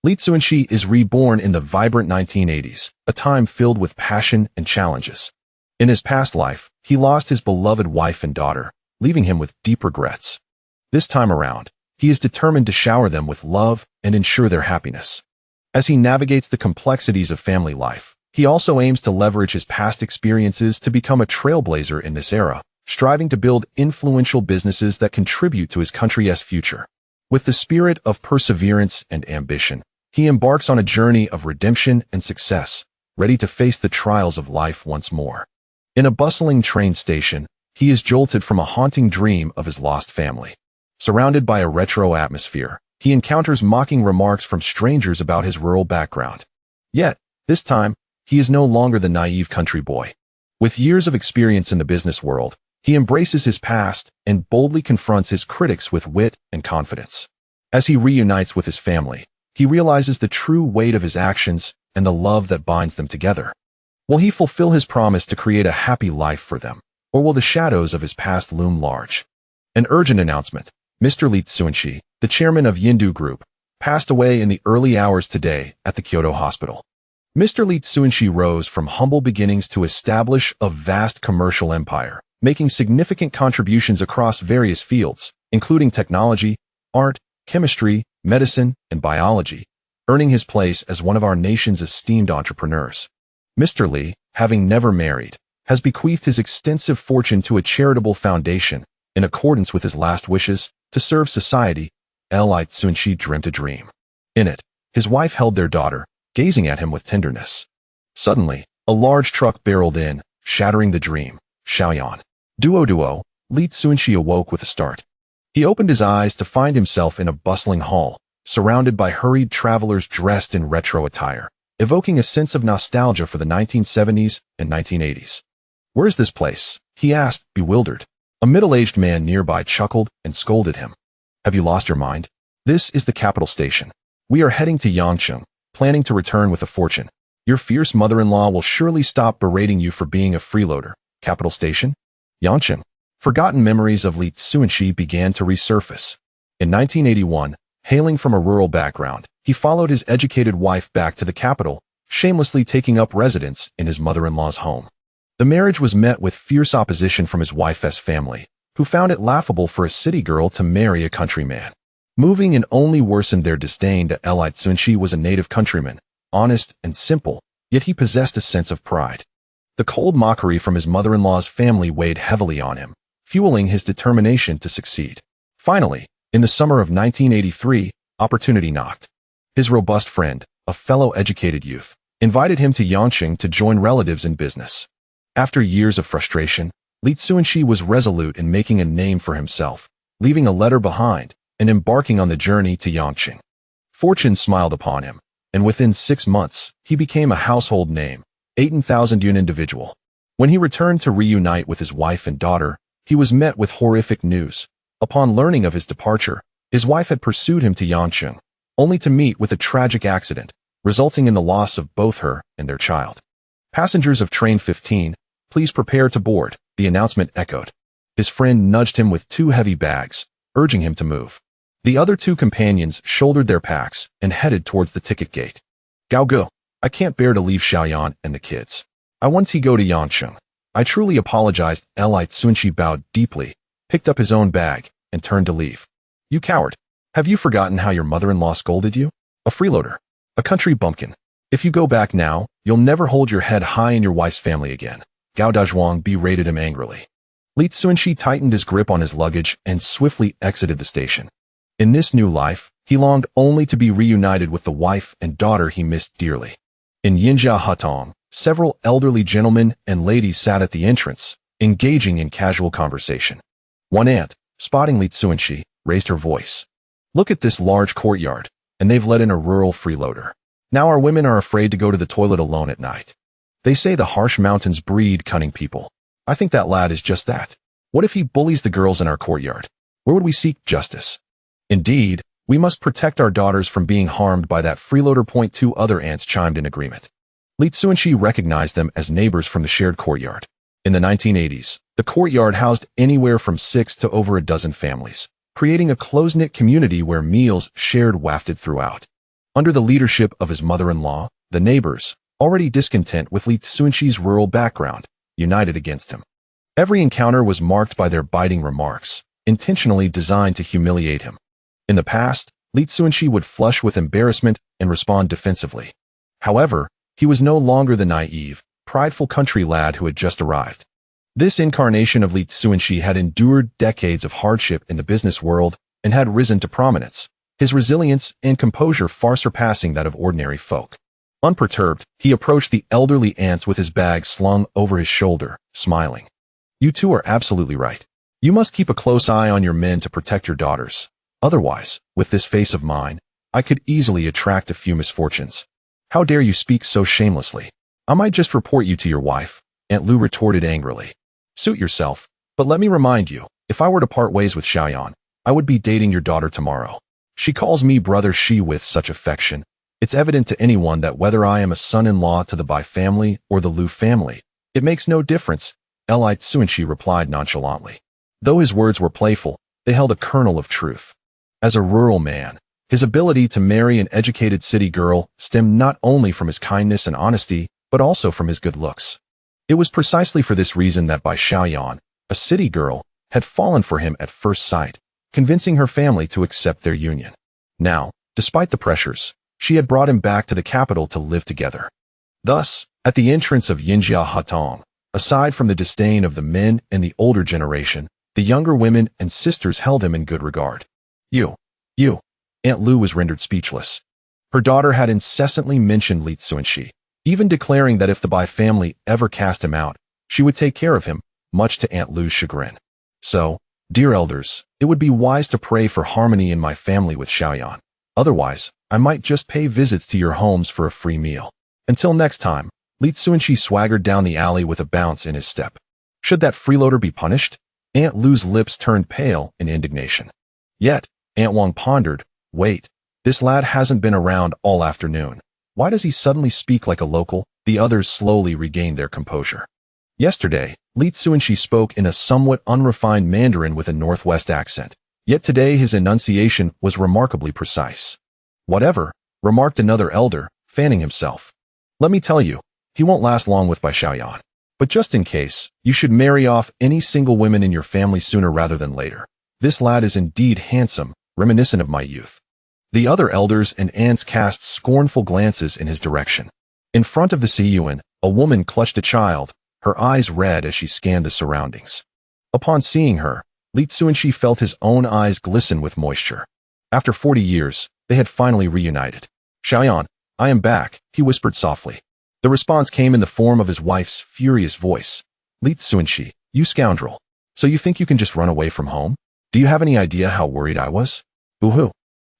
Li Cunxi is reborn in the vibrant 1980s, a time filled with passion and challenges. In his past life, he lost his beloved wife and daughter, leaving him with deep regrets. This time around, he is determined to shower them with love and ensure their happiness. As he navigates the complexities of family life, he also aims to leverage his past experiences to become a trailblazer in this era, striving to build influential businesses that contribute to his country's future. With the spirit of perseverance and ambition, he embarks on a journey of redemption and success, ready to face the trials of life once more. In a bustling train station, he is jolted from a haunting dream of his lost family. Surrounded by a retro atmosphere, he encounters mocking remarks from strangers about his rural background. Yet, this time, he is no longer the naive country boy. With years of experience in the business world, he embraces his past and boldly confronts his critics with wit and confidence. As he reunites with his family, he realizes the true weight of his actions and the love that binds them together. Will he fulfill his promise to create a happy life for them, or will the shadows of his past loom large? An urgent announcement. Mr. Li Cunxi, the chairman of Yindu Group, passed away in the early hours today at the Kyoto hospital. Mr. Li Cunxi rose from humble beginnings to establish a vast commercial empire, making significant contributions across various fields, including technology, art, chemistry, medicine, and biology, earning his place as one of our nation's esteemed entrepreneurs. Mr. Li, having never married, has bequeathed his extensive fortune to a charitable foundation, in accordance with his last wishes, to serve society. Li Cunxi dreamt a dream. In it, his wife held their daughter, gazing at him with tenderness. Suddenly, a large truck barreled in, shattering the dream. Yuan. Duo, Li Cunxi awoke with a start. He opened his eyes to find himself in a bustling hall, surrounded by hurried travelers dressed in retro attire, evoking a sense of nostalgia for the 1970s and 1980s. "Where's this place?" he asked, bewildered. A middle-aged man nearby chuckled and scolded him. "Have you lost your mind? This is the capital station. We are heading to Yangcheng, planning to return with a fortune. Your fierce mother-in-law will surely stop berating you for being a freeloader." Capital station? Yangcheng. Forgotten memories of Li Cunxi began to resurface. In 1981, hailing from a rural background, he followed his educated wife back to the capital, shamelessly taking up residence in his mother-in-law's home. The marriage was met with fierce opposition from his wife's family, who found it laughable for a city girl to marry a countryman. Moving in only worsened their disdain to Li Cunxi was a native countryman, honest and simple, yet he possessed a sense of pride. The cold mockery from his mother-in-law's family weighed heavily on him, fueling his determination to succeed. Finally, in the summer of 1983, opportunity knocked. His robust friend, a fellow educated youth, invited him to Yangcheng to join relatives in business. After years of frustration, Li Cunxi was resolute in making a name for himself, leaving a letter behind and embarking on the journey to Yangcheng. Fortune smiled upon him, and within 6 months, he became a household name, 18,000 Yuan individual. When he returned to reunite with his wife and daughter, he was met with horrific news. Upon learning of his departure, his wife had pursued him to Yangcheng, only to meet with a tragic accident, resulting in the loss of both her and their child. "Passengers of train 15, please prepare to board," the announcement echoed. His friend nudged him with 2 heavy bags, urging him to move. The other 2 companions shouldered their packs and headed towards the ticket gate. "Gao go, I can't bear to leave Xiaoyan and the kids. I want to go to Yangcheng. I truly apologized." Li Cunxi bowed deeply, picked up his own bag, and turned to leave. "You coward. Have you forgotten how your mother-in-law scolded you? A freeloader. A country bumpkin. If you go back now, you'll never hold your head high in your wife's family again." Gao Dazhuang berated him angrily. Li Cunxi tightened his grip on his luggage and swiftly exited the station. In this new life, he longed only to be reunited with the wife and daughter he missed dearly. In Yinjia Hutong, several elderly gentlemen and ladies sat at the entrance, engaging in casual conversation. One aunt, spotting Li Cunxi, raised her voice. "Look at this large courtyard, and they've let in a rural freeloader. Now our women are afraid to go to the toilet alone at night. They say the harsh mountains breed cunning people. I think that lad is just that. What if he bullies the girls in our courtyard? Where would we seek justice? Indeed, we must protect our daughters from being harmed by that freeloader." 2 other aunts chimed in agreement. Li Cunxi recognized them as neighbors from the shared courtyard. In the 1980s, the courtyard housed anywhere from 6 to over a dozen families, creating a close-knit community where meals shared wafted throughout. Under the leadership of his mother-in-law, the neighbors, already discontent with Li Cunxi's rural background, united against him. Every encounter was marked by their biting remarks, intentionally designed to humiliate him. In the past, Li Cunxi would flush with embarrassment and respond defensively. However, he was no longer the naive, prideful country lad who had just arrived. This incarnation of Li Cunxi had endured decades of hardship in the business world and had risen to prominence, his resilience and composure far surpassing that of ordinary folk. Unperturbed, he approached the elderly aunts with his bag slung over his shoulder, smiling. "You two are absolutely right. You must keep a close eye on your men to protect your daughters. Otherwise, with this face of mine, I could easily attract a few misfortunes. How dare you speak so shamelessly? I might just report you to your wife," Aunt Lu retorted angrily. "Suit yourself, but let me remind you, if I were to part ways with Yuan, I would be dating your daughter tomorrow. She calls me brother Shi with such affection. It's evident to anyone that whether I am a son-in-law to the Bai family or the Lu family, it makes no difference," Li Cunxi replied nonchalantly. Though his words were playful, they held a kernel of truth. As a rural man, his ability to marry an educated city girl stemmed not only from his kindness and honesty, but also from his good looks. It was precisely for this reason that Bai Yuan, a city girl, had fallen for him at first sight, convincing her family to accept their union. Now, despite the pressures, she had brought him back to the capital to live together. Thus, at the entrance of Yinjia Hatong, aside from the disdain of the men and the older generation, the younger women and sisters held him in good regard. You, Aunt Lu was rendered speechless. Her daughter had incessantly mentioned Li Cunxi, even declaring that if the Bai family ever cast him out, she would take care of him, much to Aunt Lu's chagrin. So, dear elders, it would be wise to pray for harmony in my family with Yuan. Otherwise, I might just pay visits to your homes for a free meal. Until next time, Li Cunxi swaggered down the alley with a bounce in his step. Should that freeloader be punished? Aunt Lu's lips turned pale in indignation. Yet, Aunt Wang pondered, wait, this lad hasn't been around all afternoon. Why does he suddenly speak like a local? The others slowly regained their composure. Yesterday, Li Cunxi spoke in a somewhat unrefined Mandarin with a Northwest accent, yet today his enunciation was remarkably precise. Whatever, remarked another elder, fanning himself. Let me tell you, he won't last long with Bai Yuan. But just in case, you should marry off any single women in your family sooner rather than later. This lad is indeed handsome, reminiscent of my youth. The other elders and aunts cast scornful glances in his direction. In front of the Yuan, a woman clutched a child, her eyes red as she scanned the surroundings. Upon seeing her, Li Cunxi felt his own eyes glisten with moisture. After 40 years, they had finally reunited. "Yuan, I am back," he whispered softly. The response came in the form of his wife's furious voice. "Li Cunxi, you scoundrel. So you think you can just run away from home? Do you have any idea how worried I was?" "Boo-hoo."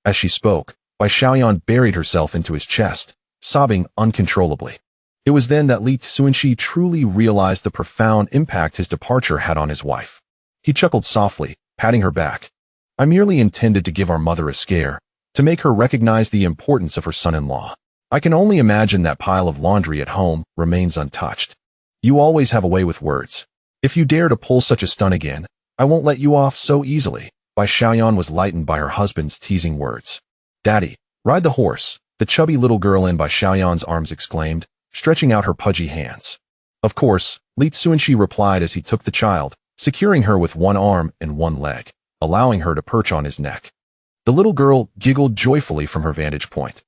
As she spoke, Bai Yuan buried herself into his chest, sobbing uncontrollably. It was then that Li Cunxi truly realized the profound impact his departure had on his wife. He chuckled softly, patting her back. "I merely intended to give our mother a scare, to make her recognize the importance of her son-in-law. I can only imagine that pile of laundry at home remains untouched. You always have a way with words. If you dare to pull such a stunt again, I won't let you off so easily." Bai Yuan was lightened by her husband's teasing words. "Daddy, ride the horse," the chubby little girl in Bai Yuan's arms exclaimed, stretching out her pudgy hands. Of course, Li Cunxi replied as he took the child, securing her with one arm and one leg, allowing her to perch on his neck. The little girl giggled joyfully from her vantage point.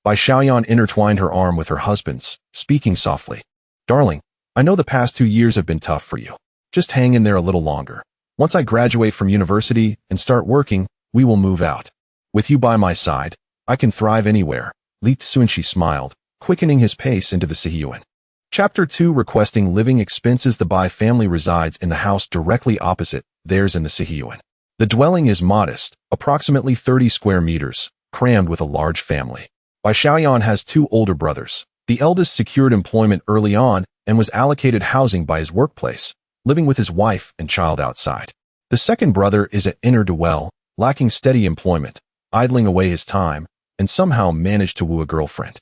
Bai Yuan intertwined her arm with her husband's, speaking softly. "Darling, I know the past 2 years have been tough for you. Just hang in there a little longer. Once I graduate from university and start working, we will move out. With you by my side, I can thrive anywhere." Li Cunxi smiled, quickening his pace into the Yuan. Chapter 2 Requesting living expenses. The Bai family resides in the house directly opposite theirs in the Yuan. The dwelling is modest, approximately 30 square meters, crammed with a large family. Bai Yuan has 2 older brothers. The eldest secured employment early on and was allocated housing by his workplace, living with his wife and child outside. The second brother is at ne'er-do-well, lacking steady employment, idling away his time, and somehow managed to woo a girlfriend,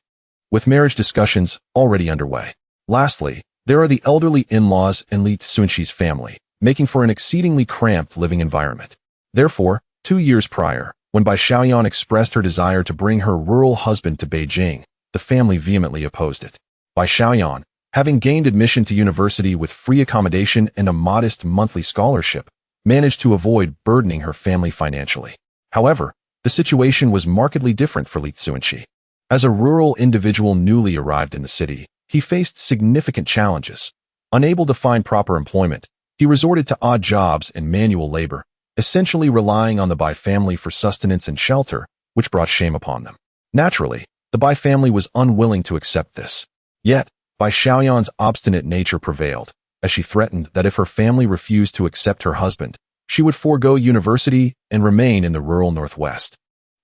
with marriage discussions already underway. Lastly, there are the elderly in-laws and Li Cunxi's family, making for an exceedingly cramped living environment. Therefore, 2 years prior, When Bai Xiaoyan expressed her desire to bring her rural husband to Beijing, the family vehemently opposed it. Bai Xiaoyan, having gained admission to university with free accommodation and a modest monthly scholarship, managed to avoid burdening her family financially. However, the situation was markedly different for Li Cunxi. As a rural individual newly arrived in the city, he faced significant challenges. Unable to find proper employment, he resorted to odd jobs and manual labor, essentially relying on the Bai family for sustenance and shelter, which brought shame upon them. Naturally, the Bai family was unwilling to accept this. Yet, Bai Xiaoyan's obstinate nature prevailed, as she threatened that if her family refused to accept her husband, she would forego university and remain in the rural northwest.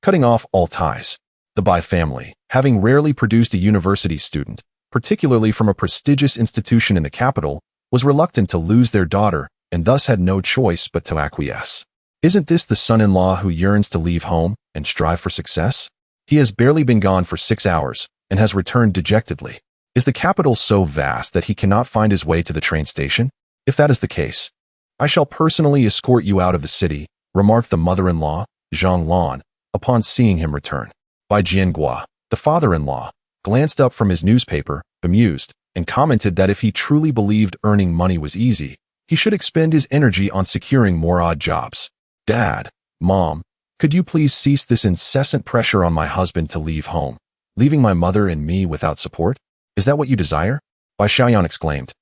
Cutting off all ties. The Bai family, having rarely produced a university student, particularly from a prestigious institution in the capital, was reluctant to lose their daughter and thus had no choice but to acquiesce. Isn't this the son-in-law who yearns to leave home and strive for success? He has barely been gone for 6 hours and has returned dejectedly. Is the capital so vast that he cannot find his way to the train station? If that is the case, I shall personally escort you out of the city, remarked the mother-in-law, Zhang Lan, upon seeing him return. Bai Jiangua, the father-in-law, glanced up from his newspaper, bemused, and commented that if he truly believed earning money was easy, he should expend his energy on securing more odd jobs. Dad, Mom, could you please cease this incessant pressure on my husband to leave home, leaving my mother and me without support? Is that what you desire? Bai Xiaoyan exclaimed.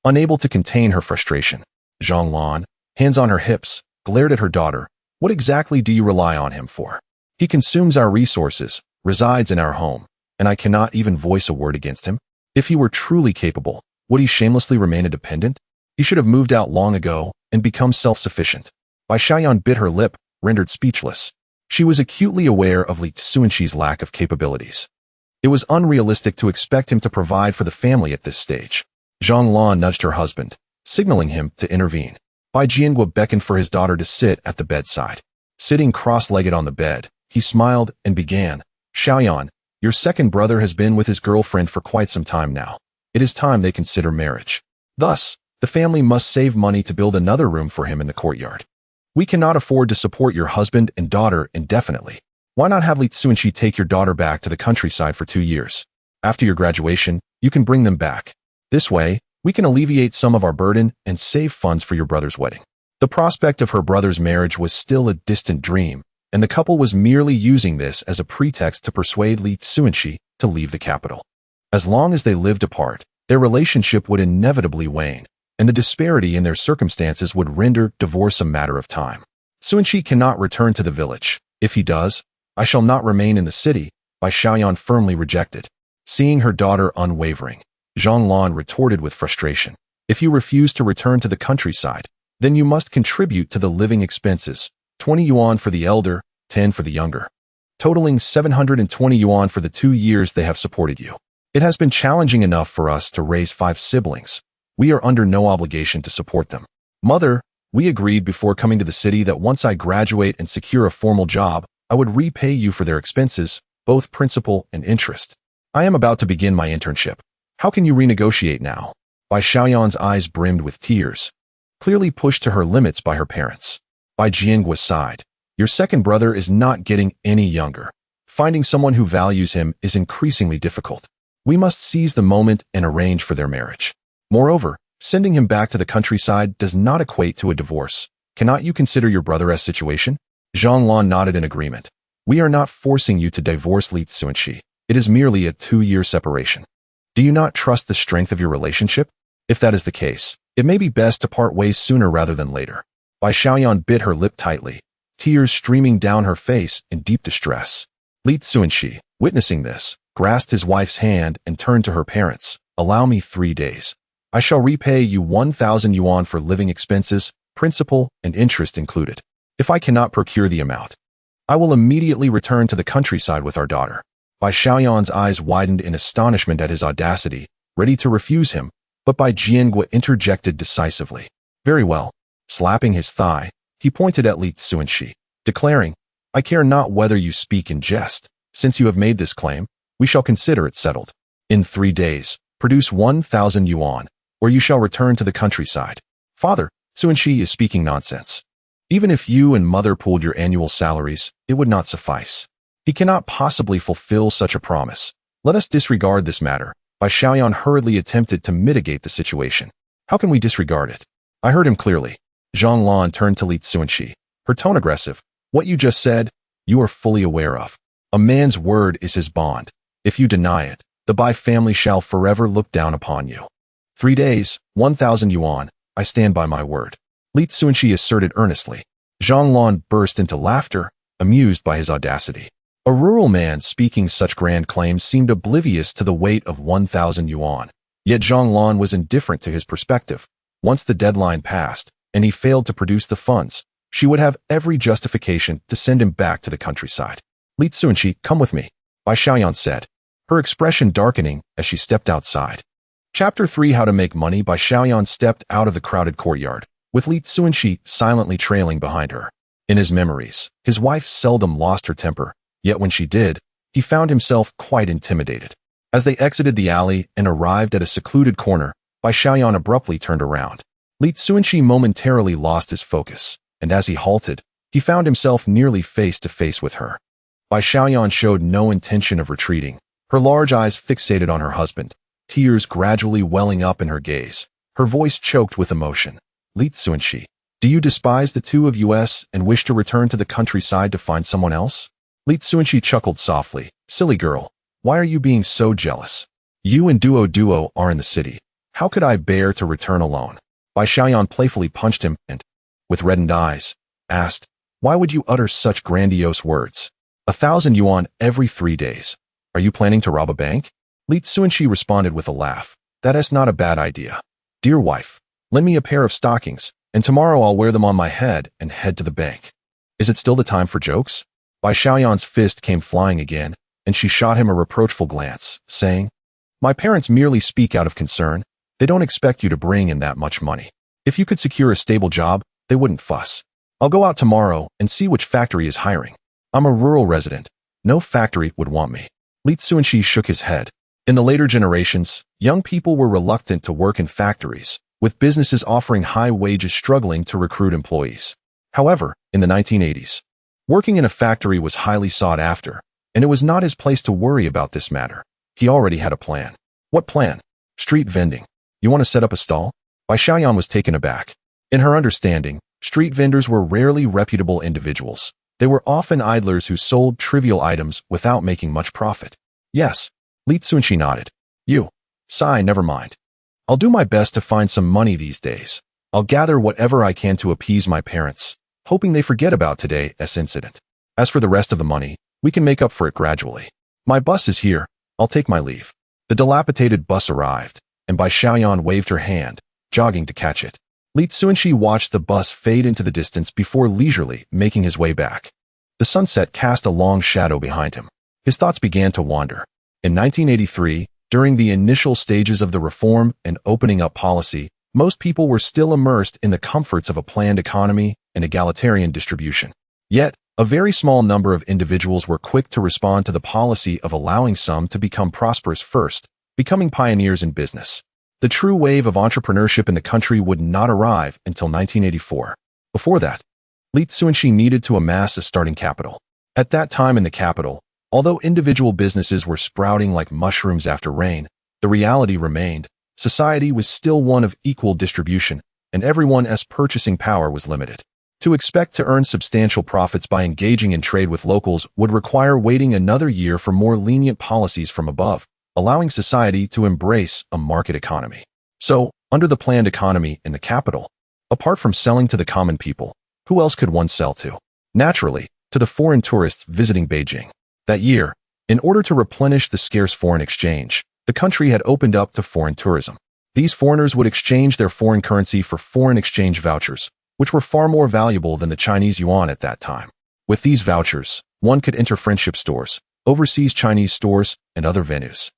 Unable to contain her frustration, Zhang Lan, hands on her hips, glared at her daughter. What exactly do you rely on him for? He consumes our resources, resides in our home, and I cannot even voice a word against him. If he were truly capable, would he shamelessly remain a dependent? He should have moved out long ago and become self-sufficient. Bai Xiaoyan bit her lip, rendered speechless. She was acutely aware of Li Cunxi's lack of capabilities. It was unrealistic to expect him to provide for the family at this stage. Zhang Lan nudged her husband, signaling him to intervene. Bai Jiangua beckoned for his daughter to sit at the bedside. Sitting cross-legged on the bed, he smiled and began, Xiaoyan, your second brother has been with his girlfriend for quite some time now. It is time they consider marriage. Thus, the family must save money to build another room for him in the courtyard. We cannot afford to support your husband and daughter indefinitely. Why not have Li Cunxi take your daughter back to the countryside for 2 years? After your graduation, you can bring them back. This way, we can alleviate some of our burden and save funds for your brother's wedding. The prospect of her brother's marriage was still a distant dream, and the couple was merely using this as a pretext to persuade Li Cunxi to leave the capital. As long as they lived apart, their relationship would inevitably wane, and the disparity in their circumstances would render divorce a matter of time. Cunxi cannot return to the village. If he does, I shall not remain in the city, Bai Xiaoyan firmly rejected. Seeing her daughter unwavering, Zhang Lan retorted with frustration. If you refuse to return to the countryside, then you must contribute to the living expenses, 20 yuan for the elder, 10 for the younger, totaling 720 yuan for the 2 years they have supported you. It has been challenging enough for us to raise 5 siblings. We are under no obligation to support them. Mother, we agreed before coming to the city that once I graduate and secure a formal job, I would repay you for their expenses, both principal and interest. I am about to begin my internship. How can you renegotiate now? Bai Xiaoyan's eyes brimmed with tears, clearly pushed to her limits by her parents. Bai Jiangua sighed. Your second brother is not getting any younger. Finding someone who values him is increasingly difficult. We must seize the moment and arrange for their marriage. Moreover, sending him back to the countryside does not equate to a divorce. Cannot you consider your brother's situation? Zhang Lan nodded in agreement. We are not forcing you to divorce Li Cunxi. It is merely a 2-year separation. Do you not trust the strength of your relationship? If that is the case, it may be best to part ways sooner rather than later. Bai Xiaoyan bit her lip tightly, tears streaming down her face in deep distress. Li Cunxi, witnessing this, grasped his wife's hand and turned to her parents. Allow me 3 days. I shall repay you 1,000 yuan for living expenses, principal and interest included. If I cannot procure the amount, I will immediately return to the countryside with our daughter. Bai Xiaoyan's eyes widened in astonishment at his audacity, ready to refuse him, but Bai Jiangua interjected decisively. Very well. Slapping his thigh, he pointed at Li Cunxi, declaring, I care not whether you speak in jest. Since you have made this claim, we shall consider it settled. In 3 days, produce 1,000 yuan, or you shall return to the countryside. Father, Cunxi is speaking nonsense. Even if you and mother pooled your annual salaries, it would not suffice. He cannot possibly fulfill such a promise. Let us disregard this matter. Bai Xiaoyan hurriedly attempted to mitigate the situation. How can we disregard it? I heard him clearly. Zhang Lan turned to Li Cunxi, her tone aggressive. What you just said, you are fully aware of. A man's word is his bond. If you deny it, the Bai family shall forever look down upon you. 3 days, 1,000 yuan, I stand by my word. Li Cunxi asserted earnestly. Zhang Lan burst into laughter, amused by his audacity. A rural man speaking such grand claims seemed oblivious to the weight of 1,000 yuan. Yet Zhang Lan was indifferent to his perspective. Once the deadline passed, and he failed to produce the funds, she would have every justification to send him back to the countryside. Li Cunxi, come with me, Bai Xiaoyan said, her expression darkening as she stepped outside. Chapter 3 How to Make Money. Bai Xiaoyan stepped out of the crowded courtyard, with Li Cunxi silently trailing behind her. In his memories, his wife seldom lost her temper, yet when she did, he found himself quite intimidated. As they exited the alley and arrived at a secluded corner, Bai Xiaoyan abruptly turned around. Li Cunxi momentarily lost his focus, and as he halted, he found himself nearly face to face with her. Bai Xiaoyan showed no intention of retreating, her large eyes fixated on her husband, tears gradually welling up in her gaze, her voice choked with emotion. Li Cunxi, do you despise the two of us and wish to return to the countryside to find someone else? Li Cunxi chuckled softly. Silly girl, why are you being so jealous? You and Duo are in the city. How could I bear to return alone? Bai Xiaoyan playfully punched him and, with reddened eyes, asked, why would you utter such grandiose words? 1,000 yuan every 3 days. Are you planning to rob a bank? Li Cunxi responded with a laugh. That is not a bad idea. Dear wife, lend me a pair of stockings, and tomorrow I'll wear them on my head and head to the bank. Is it still the time for jokes? Bai Xiaoyan's fist came flying again, and she shot him a reproachful glance, saying, my parents merely speak out of concern. They don't expect you to bring in that much money. If you could secure a stable job, they wouldn't fuss. I'll go out tomorrow and see which factory is hiring. I'm a rural resident. No factory would want me. Li Cunxi shook his head. In the later generations, young people were reluctant to work in factories, with businesses offering high wages struggling to recruit employees. However, in the 1980s, working in a factory was highly sought after, and it was not his place to worry about this matter. He already had a plan. What plan? Street vending. You want to set up a stall? Bai Xiaoyan was taken aback. In her understanding, street vendors were rarely reputable individuals. They were often idlers who sold trivial items without making much profit. Yes, Li Cunxi nodded. You. Sigh, never mind. I'll do my best to find some money these days. I'll gather whatever I can to appease my parents, hoping they forget about today's incident. As for the rest of the money, we can make up for it gradually. My bus is here. I'll take my leave. The dilapidated bus arrived, and Bai Xiaoyan waved her hand, jogging to catch it. Li Cunxi watched the bus fade into the distance before leisurely making his way back. The sunset cast a long shadow behind him. His thoughts began to wander. In 1983, during the initial stages of the reform and opening up policy, most people were still immersed in the comforts of a planned economy and egalitarian distribution. Yet, a very small number of individuals were quick to respond to the policy of allowing some to become prosperous first, becoming pioneers in business. The true wave of entrepreneurship in the country would not arrive until 1984. Before that, Li Cunxi needed to amass a starting capital. At that time in the capital, although individual businesses were sprouting like mushrooms after rain, the reality remained. Society was still one of equal distribution, and everyone's purchasing power was limited. To expect to earn substantial profits by engaging in trade with locals would require waiting another year for more lenient policies from above, allowing society to embrace a market economy. So, under the planned economy in the capital, apart from selling to the common people, who else could one sell to? Naturally, to the foreign tourists visiting Beijing. That year, in order to replenish the scarce foreign exchange, the country had opened up to foreign tourism. These foreigners would exchange their foreign currency for foreign exchange vouchers, which were far more valuable than the Chinese yuan at that time. With these vouchers, one could enter friendship stores, overseas Chinese stores, and other venues,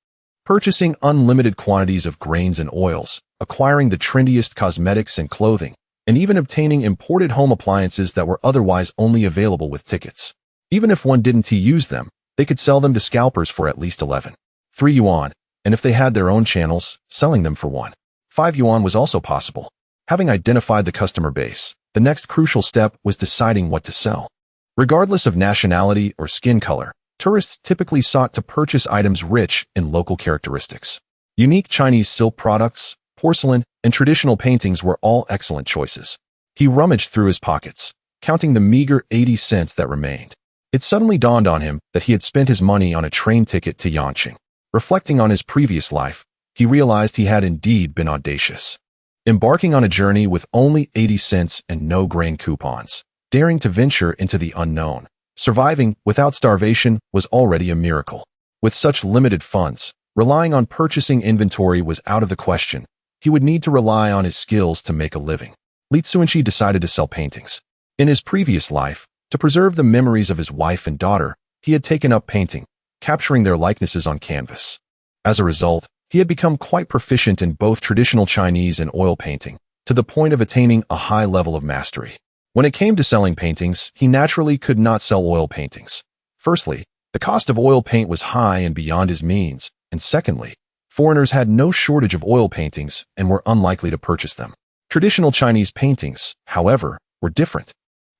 purchasing unlimited quantities of grains and oils, acquiring the trendiest cosmetics and clothing, and even obtaining imported home appliances that were otherwise only available with tickets. Even if one didn't use them, they could sell them to scalpers for at least 11.3 yuan, and if they had their own channels, selling them for 1.5 yuan was also possible. Having identified the customer base, The next crucial step was deciding what to sell. Regardless of nationality or skin color, tourists typically sought to purchase items rich in local characteristics. Unique Chinese silk products, porcelain, and traditional paintings were all excellent choices. He rummaged through his pockets, counting the meager 80 cents that remained. It suddenly dawned on him that he had spent his money on a train ticket to Yanqing. Reflecting on his previous life, he realized he had indeed been audacious. Embarking on a journey with only 80 cents and no grain coupons, daring to venture into the unknown, surviving without starvation was already a miracle. With such limited funds, relying on purchasing inventory was out of the question. He would need to rely on his skills to make a living. Li Cunxi decided to sell paintings. In his previous life, to preserve the memories of his wife and daughter, he had taken up painting, capturing their likenesses on canvas. As a result, he had become quite proficient in both traditional Chinese and oil painting, to the point of attaining a high level of mastery. When it came to selling paintings, he naturally could not sell oil paintings. Firstly, the cost of oil paint was high and beyond his means, and secondly, foreigners had no shortage of oil paintings and were unlikely to purchase them. Traditional Chinese paintings, however, were different.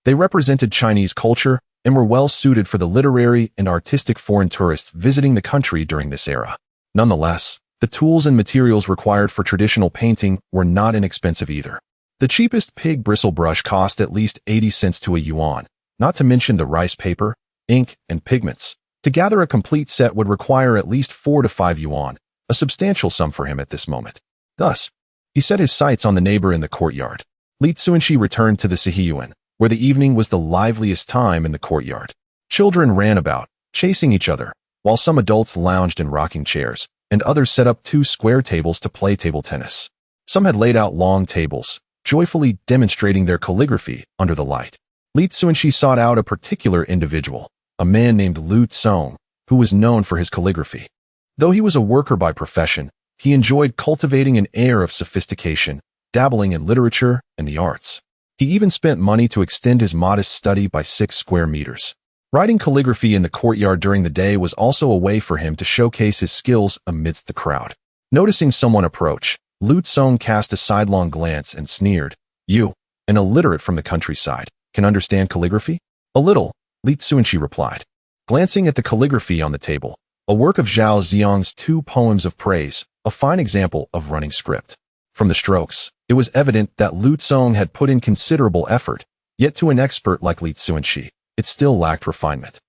They represented Chinese culture and were well suited for the literary and artistic foreign tourists visiting the country during this era. Nonetheless, the tools and materials required for traditional painting were not inexpensive either. The cheapest pig bristle brush cost at least 80 cents to a yuan, not to mention the rice paper, ink, and pigments. To gather a complete set would require at least 4 to 5 yuan, a substantial sum for him at this moment. Thus, he set his sights on the neighbor in the courtyard. Li Cunxi returned to the Yuan, where the evening was the liveliest time in the courtyard. Children ran about, chasing each other, while some adults lounged in rocking chairs, and others set up 2 square tables to play table tennis. Some had laid out long tables, joyfully demonstrating their calligraphy under the light. Li Cunxi sought out a particular individual, a man named Lu Tsong, who was known for his calligraphy. Though he was a worker by profession, he enjoyed cultivating an air of sophistication, dabbling in literature and the arts. He even spent money to extend his modest study by 6 square meters. Writing calligraphy in the courtyard during the day was also a way for him to showcase his skills amidst the crowd. Noticing someone approach, Lu Tsong cast a sidelong glance and sneered, "You, an illiterate from the countryside, can understand calligraphy?" "A little," Li Cunxi replied. Glancing at the calligraphy on the table, a work of Zhao Xiang's 2 poems of praise, a fine example of running script. From the strokes, it was evident that Lu Tsong had put in considerable effort, yet to an expert like Li Cunxi, it still lacked refinement.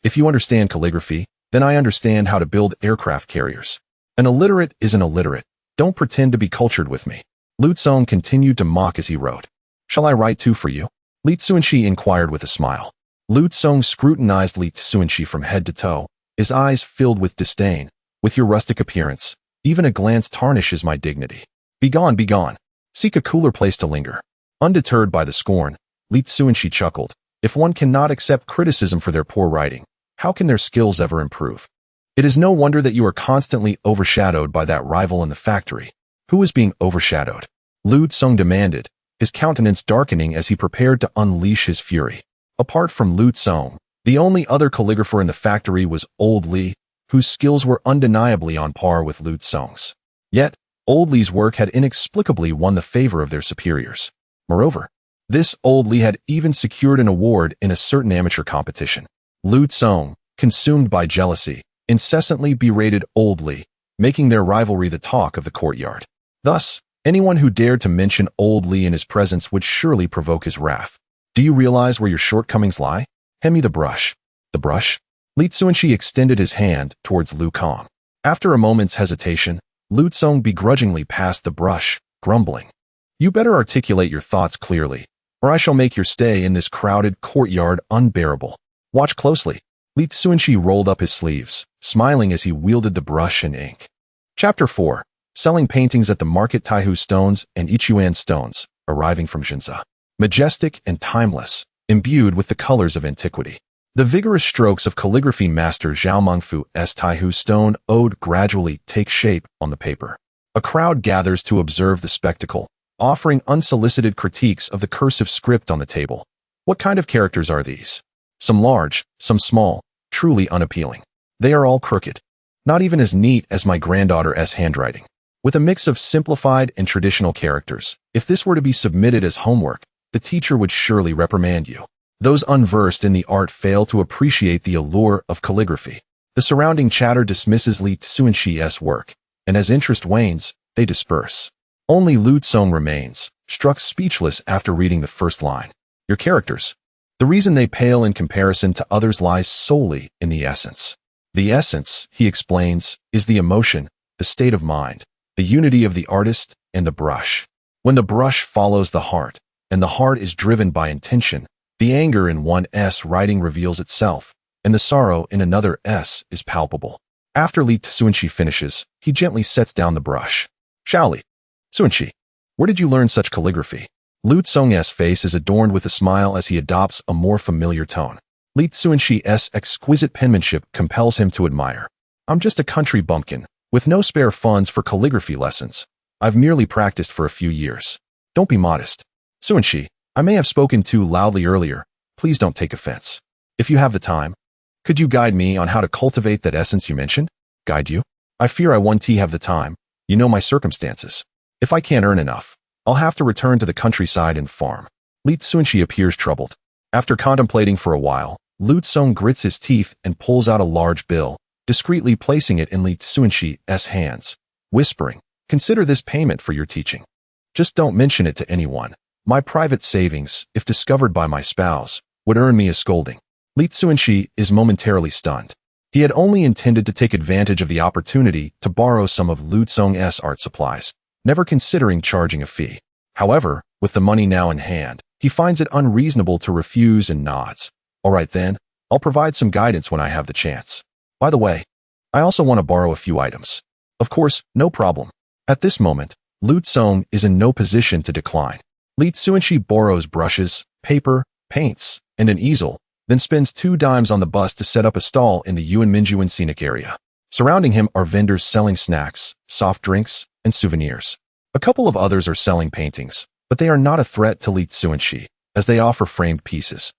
If you understand calligraphy, then I understand how to build aircraft carriers. An illiterate is an illiterate. Don't pretend to be cultured with me." Lu Tsong continued to mock as he wrote. "Shall I write too for you?" Li Cunxi inquired with a smile. Lu Tsong scrutinized Li Cunxi from head to toe, his eyes filled with disdain. "With your rustic appearance, even a glance tarnishes my dignity. Begone, begone. Seek a cooler place to linger." Undeterred by the scorn, Li Cunxi chuckled. If one cannot accept criticism for their poor writing, how can their skills ever improve? It is no wonder that you are constantly overshadowed by that rival in the factory. Who is being overshadowed? Lu Tsong demanded, his countenance darkening as he prepared to unleash his fury. Apart from Lu Tsong, the only other calligrapher in the factory was Old Li, whose skills were undeniably on par with Lu Tsong's. Yet, Old Li's work had inexplicably won the favor of their superiors. Moreover, this Old Li had even secured an award in a certain amateur competition. Lu Tsong, consumed by jealousy, incessantly berated Old Li, making their rivalry the talk of the courtyard. Thus, anyone who dared to mention Old Li in his presence would surely provoke his wrath. "Do you realize where your shortcomings lie? Hand me the brush." "The brush?" Li Cunxi extended his hand towards Lu Kong. After a moment's hesitation, Lu Tsong begrudgingly passed the brush, grumbling, "You better articulate your thoughts clearly, or I shall make your stay in this crowded courtyard unbearable. Watch closely." Li Cunxi rolled up his sleeves, smiling as he wielded the brush and ink. Chapter 4. Selling paintings at the market. Taihu stones and Ichuan stones, arriving from Xinzi. Majestic and timeless, imbued with the colors of antiquity. The vigorous strokes of calligraphy master Zhao Mengfu's Taihu stone ode gradually take shape on the paper. A crowd gathers to observe the spectacle, offering unsolicited critiques of the cursive script on the table. What kind of characters are these? Some large, some small, truly unappealing. They are all crooked. Not even as neat as my granddaughter's handwriting. With a mix of simplified and traditional characters, if this were to be submitted as homework, the teacher would surely reprimand you. Those unversed in the art fail to appreciate the allure of calligraphy. The surrounding chatter dismisses Li Cunxi's work, and as interest wanes, they disperse. Only Lu Tsong remains, struck speechless after reading the first line. Your characters. The reason they pale in comparison to others lies solely in the essence. The essence, he explains, is the emotion, the state of mind, the unity of the artist and the brush. When the brush follows the heart, and the heart is driven by intention, the anger in one's writing reveals itself, and the sorrow in another's is palpable. After Li Cunxi finishes, he gently sets down the brush. Li Cunxi, where did you learn such calligraphy? Lu Tsong's face is adorned with a smile as he adopts a more familiar tone. Li Cunxi's exquisite penmanship compels him to admire. I'm just a country bumpkin, with no spare funds for calligraphy lessons. I've merely practiced for a few years. Don't be modest. Cunxi, I may have spoken too loudly earlier. Please don't take offense. If you have the time, could you guide me on how to cultivate that essence you mentioned? Guide you? I fear I won't have the time. You know my circumstances. If I can't earn enough, I'll have to return to the countryside and farm. Li Cunxi appears troubled. After contemplating for a while, Lu Tsong grits his teeth and pulls out a large bill, discreetly placing it in Li Cunxi's hands, whispering, consider this payment for your teaching. Just don't mention it to anyone. My private savings, if discovered by my spouse, would earn me a scolding. Li Cunxi is momentarily stunned. He had only intended to take advantage of the opportunity to borrow some of Lu Tsong's art supplies, never considering charging a fee. However, with the money now in hand, he finds it unreasonable to refuse and nods. All right then, I'll provide some guidance when I have the chance. By the way, I also want to borrow a few items. Of course, no problem. At this moment, Lu Tsong is in no position to decline. Li Cunxi borrows brushes, paper, paints, and an easel, then spends 2 dimes on the bus to set up a stall in the Yuan scenic area. Surrounding him are vendors selling snacks, soft drinks, and souvenirs. A couple of others are selling paintings, but they are not a threat to Li Cunxi, as they offer framed pieces.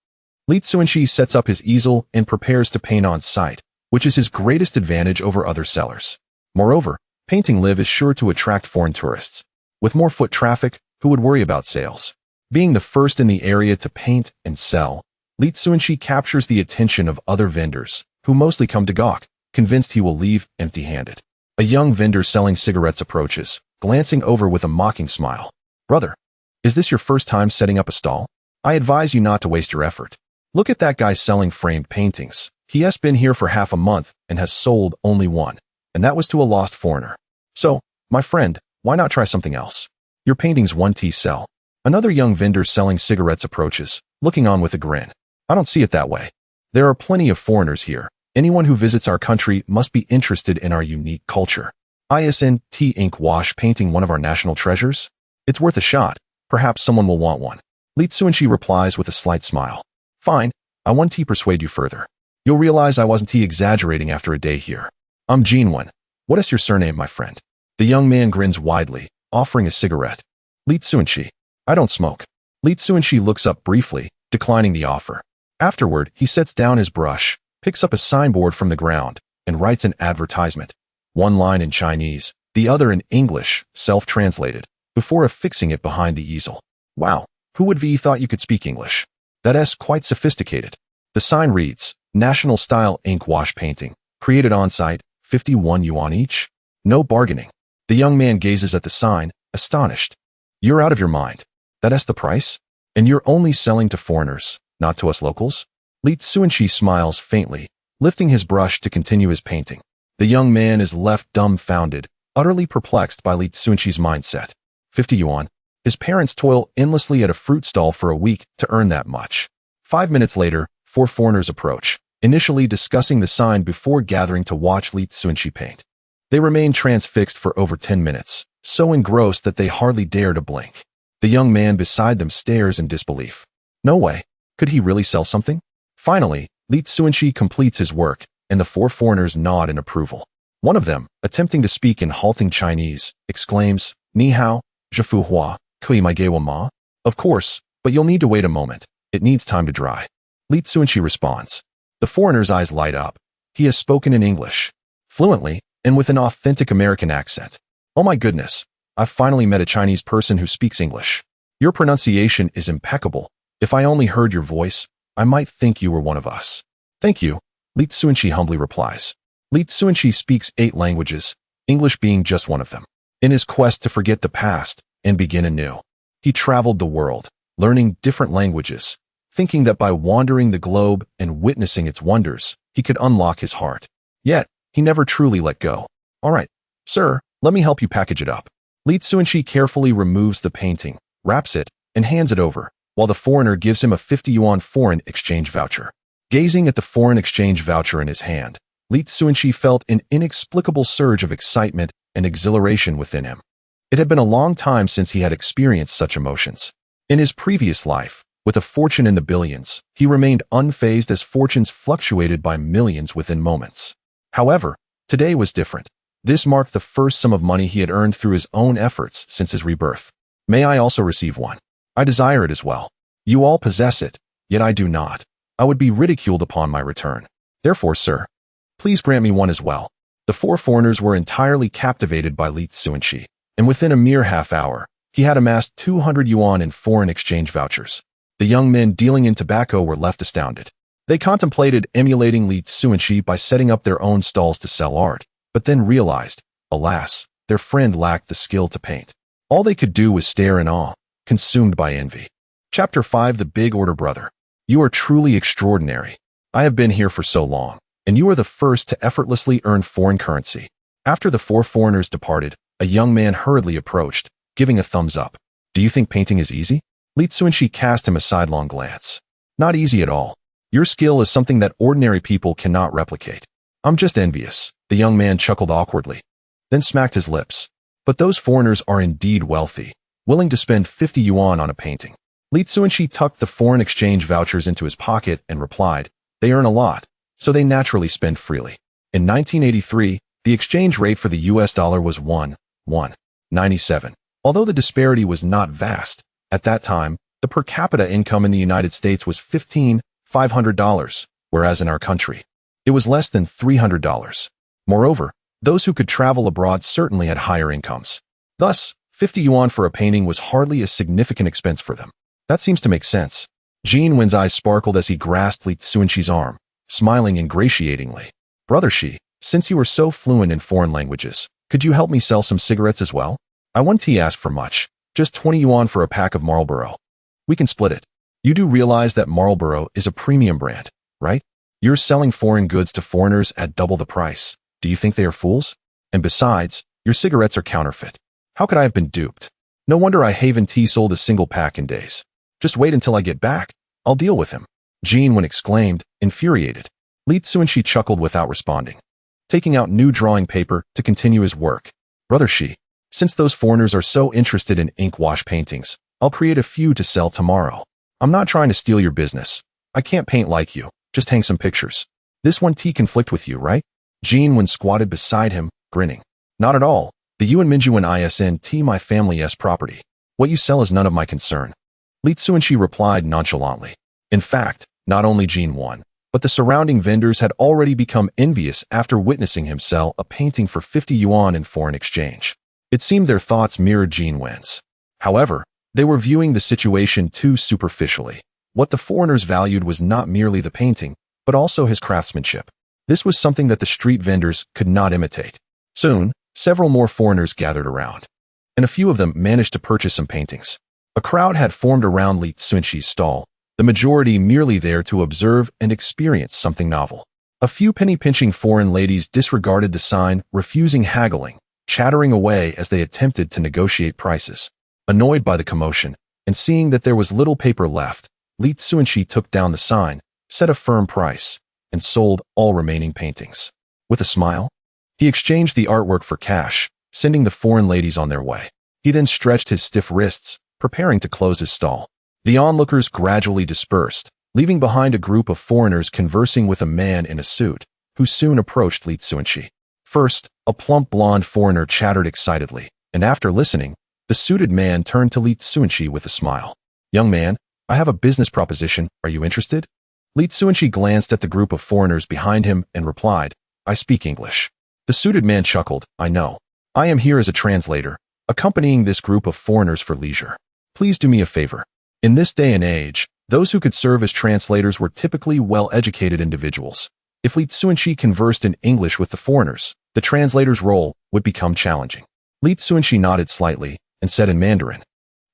Li Cunxi sets up his easel and prepares to paint on site, which is his greatest advantage over other sellers. Moreover, painting live is sure to attract foreign tourists. With more foot traffic, who would worry about sales? Being the first in the area to paint and sell, Li Cunxi captures the attention of other vendors, who mostly come to gawk, convinced he will leave empty-handed. A young vendor selling cigarettes approaches, glancing over with a mocking smile. Brother, is this your first time setting up a stall? I advise you not to waste your effort. Look at that guy selling framed paintings. He has been here for half a month and has sold only one, and that was to a lost foreigner. So, my friend, why not try something else? Your paintings won't sell. Another young vendor selling cigarettes approaches, looking on with a grin. I don't see it that way. There are plenty of foreigners here. Anyone who visits our country must be interested in our unique culture. Isn't ink wash painting one of our national treasures? It's worth a shot. Perhaps someone will want one. Li Cunxi replies with a slight smile. Fine, I won't persuade you further. You'll realize I wasn't exaggerating after a day here. I'm Yuan. What is your surname, my friend? The young man grins widely, offering a cigarette. Li Cunxi. I don't smoke. Li Cunxi looks up briefly, declining the offer. Afterward, he sets down his brush, picks up a signboard from the ground, and writes an advertisement. One line in Chinese, the other in English, self-translated, before affixing it behind the easel. Wow, who would have thought you could speak English? That's quite sophisticated. The sign reads, National Style Ink Wash Painting, created on-site, 51 yuan each. No bargaining. The young man gazes at the sign, astonished. You're out of your mind. That's the price? And you're only selling to foreigners, not to us locals? Li Cunxi smiles faintly, lifting his brush to continue his painting. The young man is left dumbfounded, utterly perplexed by Li Cunxi's mindset. 50 yuan. His parents toil endlessly at a fruit stall for a week to earn that much. 5 minutes later, 4 foreigners approach, initially discussing the sign before gathering to watch Li Cunxi paint. They remain transfixed for over 10 minutes, so engrossed that they hardly dare to blink. The young man beside them stares in disbelief. No way. Could he really sell something? Finally, Li Cunxi completes his work, and the 4 foreigners nod in approval. One of them, attempting to speak in halting Chinese, exclaims, Ni hao, je fu hua, kui mai ge wo ma? Of course, but you'll need to wait a moment. It needs time to dry. Li Cunxi responds. The foreigner's eyes light up. He has spoken in English, fluently, and with an authentic American accent. Oh my goodness, I've finally met a Chinese person who speaks English. Your pronunciation is impeccable. If I only heard your voice, I might think you were one of us. Thank you, Li Cunxi humbly replies. Li Cunxi speaks 8 languages, English being just one of them. In his quest to forget the past and begin anew, he traveled the world, learning different languages, thinking that by wandering the globe and witnessing its wonders, he could unlock his heart. Yet, he never truly let go. All right, sir, let me help you package it up. Li Cunxi carefully removes the painting, wraps it, and hands it over, while the foreigner gives him a 50 yuan foreign exchange voucher. Gazing at the foreign exchange voucher in his hand, Li Cunxi felt an inexplicable surge of excitement and exhilaration within him. It had been a long time since he had experienced such emotions. In his previous life, with a fortune in the billions, he remained unfazed as fortunes fluctuated by millions within moments. However, today was different. This marked the first sum of money he had earned through his own efforts since his rebirth. May I also receive one? I desire it as well. You all possess it, yet I do not. I would be ridiculed upon my return. Therefore, sir, please grant me one as well. The 4 foreigners were entirely captivated by Li Cunxi, and within a mere half hour, he had amassed 200 yuan in foreign exchange vouchers. The young men dealing in tobacco were left astounded. They contemplated emulating Li Cunxi by setting up their own stalls to sell art, but then realized, alas, their friend lacked the skill to paint. All they could do was stare in awe, consumed by envy. Chapter 5 The Big Order Brother. You are truly extraordinary. I have been here for so long, and you are the first to effortlessly earn foreign currency. After the 4 foreigners departed, a young man hurriedly approached, giving a thumbs up. Do you think painting is easy? Li Cunxi cast him a sidelong glance. Not easy at all. Your skill is something that ordinary people cannot replicate. I'm just envious. The young man chuckled awkwardly, then smacked his lips. But those foreigners are indeed wealthy, willing to spend 50 yuan on a painting. Li Cunxi tucked the foreign exchange vouchers into his pocket and replied, they earn a lot, so they naturally spend freely. In 1983, the exchange rate for the US dollar was 1.97. Although the disparity was not vast, at that time, the per capita income in the United States was $1,500, whereas in our country, it was less than $300. Moreover, those who could travel abroad certainly had higher incomes. Thus, 50 yuan for a painting was hardly a significant expense for them. That seems to make sense. Yuan's eyes sparkled as he grasped Li Cunxi's arm, smiling ingratiatingly. Brother Shi, since you are so fluent in foreign languages, could you help me sell some cigarettes as well? I won't ask for much, just 20 yuan for a pack of Marlboro. We can split it. You do realize that Marlboro is a premium brand, right? You're selling foreign goods to foreigners at double the price. Do you think they are fools? And besides, your cigarettes are counterfeit. How could I have been duped? No wonder I haven't sold a single pack in days. Just wait until I get back. I'll deal with him. Yuan exclaimed, infuriated. Li Cunxi chuckled without responding, taking out new drawing paper to continue his work. Brother Shi, since those foreigners are so interested in ink wash paintings, I'll create a few to sell tomorrow. I'm not trying to steal your business. I can't paint like you, just hang some pictures. This won't conflict with you, right? Yuan squatted beside him, grinning. Not at all. The Yuan Minjuan isn't my family's property. What you sell is none of my concern. Li Cunxi replied nonchalantly. In fact, not only Yuan, but the surrounding vendors had already become envious after witnessing him sell a painting for 50 yuan in foreign exchange. It seemed their thoughts mirrored Yuan's. However, they were viewing the situation too superficially. What the foreigners valued was not merely the painting, but also his craftsmanship. This was something that the street vendors could not imitate. Soon, several more foreigners gathered around, and a few of them managed to purchase some paintings. A crowd had formed around Li Cunxi's stall, the majority merely there to observe and experience something novel. A few penny-pinching foreign ladies disregarded the sign, refusing haggling, chattering away as they attempted to negotiate prices. Annoyed by the commotion, and seeing that there was little paper left, Li Cunxi took down the sign, set a firm price, and sold all remaining paintings. With a smile, he exchanged the artwork for cash, sending the foreign ladies on their way. He then stretched his stiff wrists, preparing to close his stall. The onlookers gradually dispersed, leaving behind a group of foreigners conversing with a man in a suit, who soon approached Li Cunxi. First, a plump blonde foreigner chattered excitedly, and after listening, the suited man turned to Li Cunxi with a smile. Young man, I have a business proposition. Are you interested? Li Cunxi glanced at the group of foreigners behind him and replied, I speak English. The suited man chuckled, I know. I am here as a translator, accompanying this group of foreigners for leisure. Please do me a favor. In this day and age, those who could serve as translators were typically well-educated individuals. If Li Cunxi conversed in English with the foreigners, the translator's role would become challenging. Li Cunxi nodded slightly and said in Mandarin,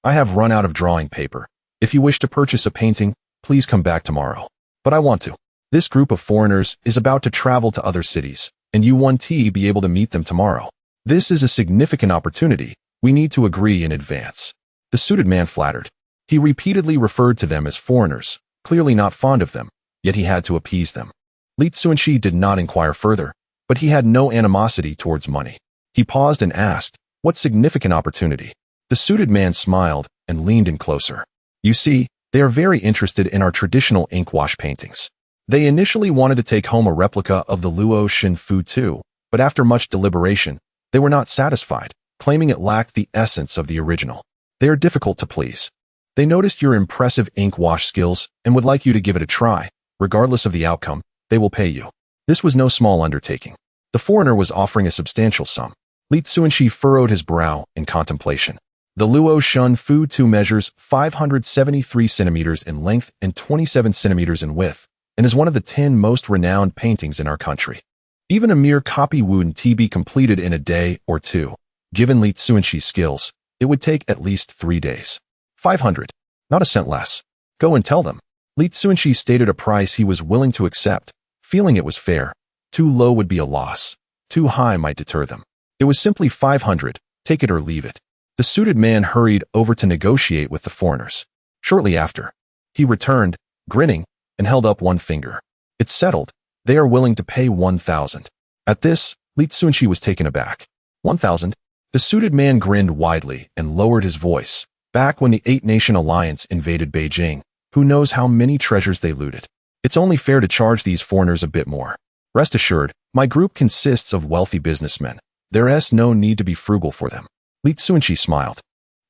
I have run out of drawing paper. If you wish to purchase a painting, please come back tomorrow. But I want to. This group of foreigners is about to travel to other cities, and you want to be able to meet them tomorrow. This is a significant opportunity. We need to agree in advance. The suited man flattered. He repeatedly referred to them as foreigners, clearly not fond of them, yet he had to appease them. Li Cunxi did not inquire further, but he had no animosity towards money. He paused and asked, what significant opportunity? The suited man smiled and leaned in closer. You see, they are very interested in our traditional ink wash paintings. They initially wanted to take home a replica of the Luo Xin Fu too, but after much deliberation, they were not satisfied, claiming it lacked the essence of the original. They are difficult to please. They noticed your impressive ink wash skills and would like you to give it a try. Regardless of the outcome, they will pay you. This was no small undertaking. The foreigner was offering a substantial sum. Li Cunxi furrowed his brow in contemplation. The Luo Xin Fu 2 measures 573 centimeters in length and 27 centimeters in width, and is one of the 10 most renowned paintings in our country. Even a mere copy wouldn't be completed in a day or two. Given Li Cunxi's skills, it would take at least 3 days. 500. Not a cent less. Go and tell them. Li Cunxi stated a price he was willing to accept, feeling it was fair. Too low would be a loss. Too high might deter them. It was simply 500, take it or leave it. The suited man hurried over to negotiate with the foreigners. Shortly after, he returned, grinning, and held up one finger. It's settled. They are willing to pay 1,000. At this, Li Cunxi was taken aback. 1,000? The suited man grinned widely and lowered his voice. Back when the Eight-Nation Alliance invaded Beijing, who knows how many treasures they looted. It's only fair to charge these foreigners a bit more. Rest assured, my group consists of wealthy businessmen. There's no need to be frugal for them. Li Cunxi smiled,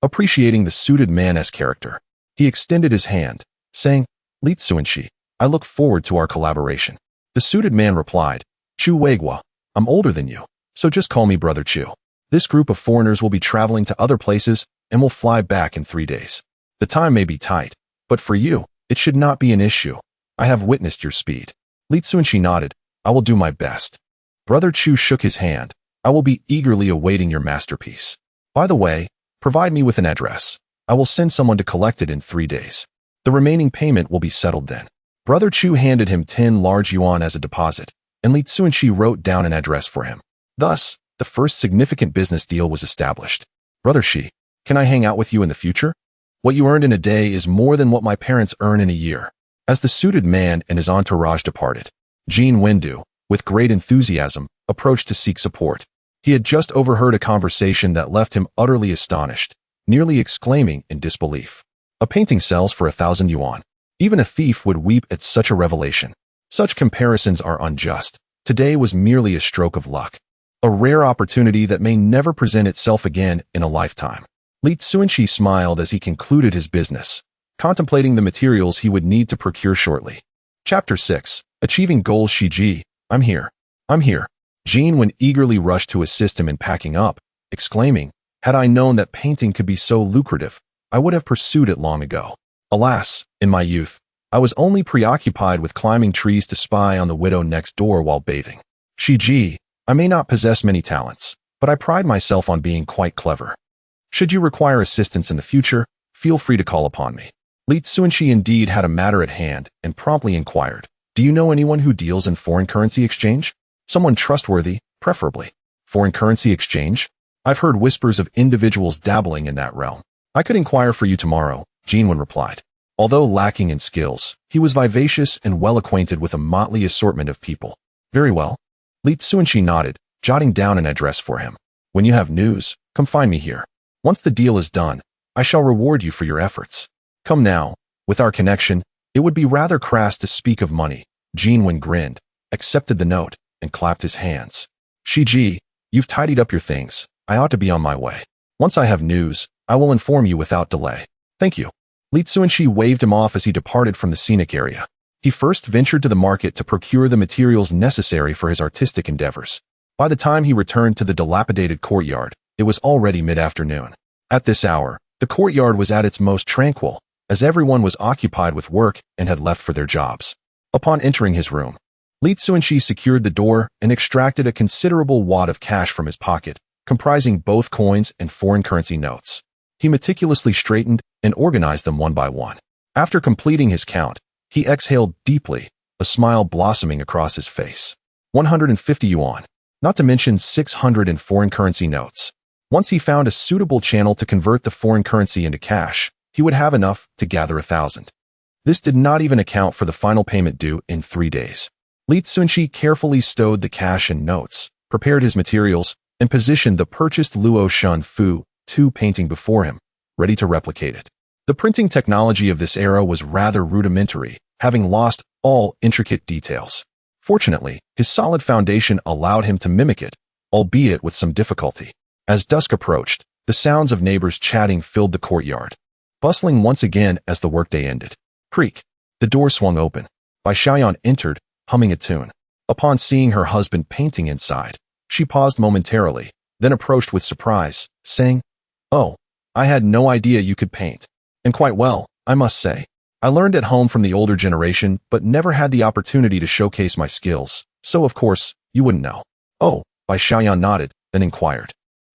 appreciating the suited man's character. He extended his hand, saying, Li Cunxi, I look forward to our collaboration. The suited man replied, Chu Weigua, I'm older than you, so just call me Brother Chu. This group of foreigners will be traveling to other places and will fly back in 3 days. The time may be tight, but for you, it should not be an issue. I have witnessed your speed. Li Cunxi nodded, I will do my best. Brother Chu shook his hand. I will be eagerly awaiting your masterpiece. By the way, provide me with an address. I will send someone to collect it in 3 days. The remaining payment will be settled then. Brother Chu handed him 10 large yuan as a deposit, and Li Cunxi wrote down an address for him. Thus, the first significant business deal was established. Brother Shi, can I hang out with you in the future? What you earned in a day is more than what my parents earn in a year. As the suited man and his entourage departed, Jin Wendu, with great enthusiasm, approached to seek support. He had just overheard a conversation that left him utterly astonished, nearly exclaiming in disbelief. A painting sells for 1,000 yuan. Even a thief would weep at such a revelation. Such comparisons are unjust. Today was merely a stroke of luck. A rare opportunity that may never present itself again in a lifetime. Li Cunxi smiled as he concluded his business, contemplating the materials he would need to procure shortly. Chapter 6. Achieving Goals. Shiji, I'm here. I'm here. Jin eagerly rushed to assist him in packing up, exclaiming, had I known that painting could be so lucrative, I would have pursued it long ago. Alas, in my youth, I was only preoccupied with climbing trees to spy on the widow next door while bathing. Shiji, I may not possess many talents, but I pride myself on being quite clever. Should you require assistance in the future, feel free to call upon me. Li Cunxi indeed had a matter at hand and promptly inquired, do you know anyone who deals in foreign currency exchange? Someone trustworthy, preferably. Foreign currency exchange? I've heard whispers of individuals dabbling in that realm. I could inquire for you tomorrow, Jinwen replied. Although lacking in skills, he was vivacious and well acquainted with a motley assortment of people. Very well. Li Cunxi nodded, jotting down an address for him. When you have news, come find me here. Once the deal is done, I shall reward you for your efforts. Come now, with our connection, it would be rather crass to speak of money. Jinwen grinned, accepted the note, and clapped his hands. Shiji, you've tidied up your things. I ought to be on my way. Once I have news, I will inform you without delay. Thank you. Li Cunxi waved him off as he departed from the scenic area. He first ventured to the market to procure the materials necessary for his artistic endeavors. By the time he returned to the dilapidated courtyard, it was already mid-afternoon. At this hour, The courtyard was at its most tranquil, as everyone was occupied with work and had left for their jobs. Upon entering his room, Li Cunxi secured the door and extracted a considerable wad of cash from his pocket, comprising both coins and foreign currency notes. He meticulously straightened and organized them one by one. After completing his count, he exhaled deeply, a smile blossoming across his face. 150 yuan, not to mention 600 in foreign currency notes. Once he found a suitable channel to convert the foreign currency into cash, he would have enough to gather 1,000. This did not even account for the final payment due in 3 days. Li Cunxi carefully stowed the cash and notes, prepared his materials, and positioned the purchased Luo Shun Fu 2 painting before him, ready to replicate it. The printing technology of this era was rather rudimentary, having lost all intricate details. Fortunately, his solid foundation allowed him to mimic it, albeit with some difficulty. As dusk approached, the sounds of neighbors chatting filled the courtyard, bustling once again as the workday ended. Creak. The door swung open. Bai Xiaoyan entered, humming a tune. Upon seeing her husband painting inside, she paused momentarily, then approached with surprise, saying, "Oh, I had no idea you could paint. And quite well, I must say. I learned at home from the older generation, but never had the opportunity to showcase my skills, so of course, you wouldn't know." "Oh," Bai Xiaoyan nodded, then inquired,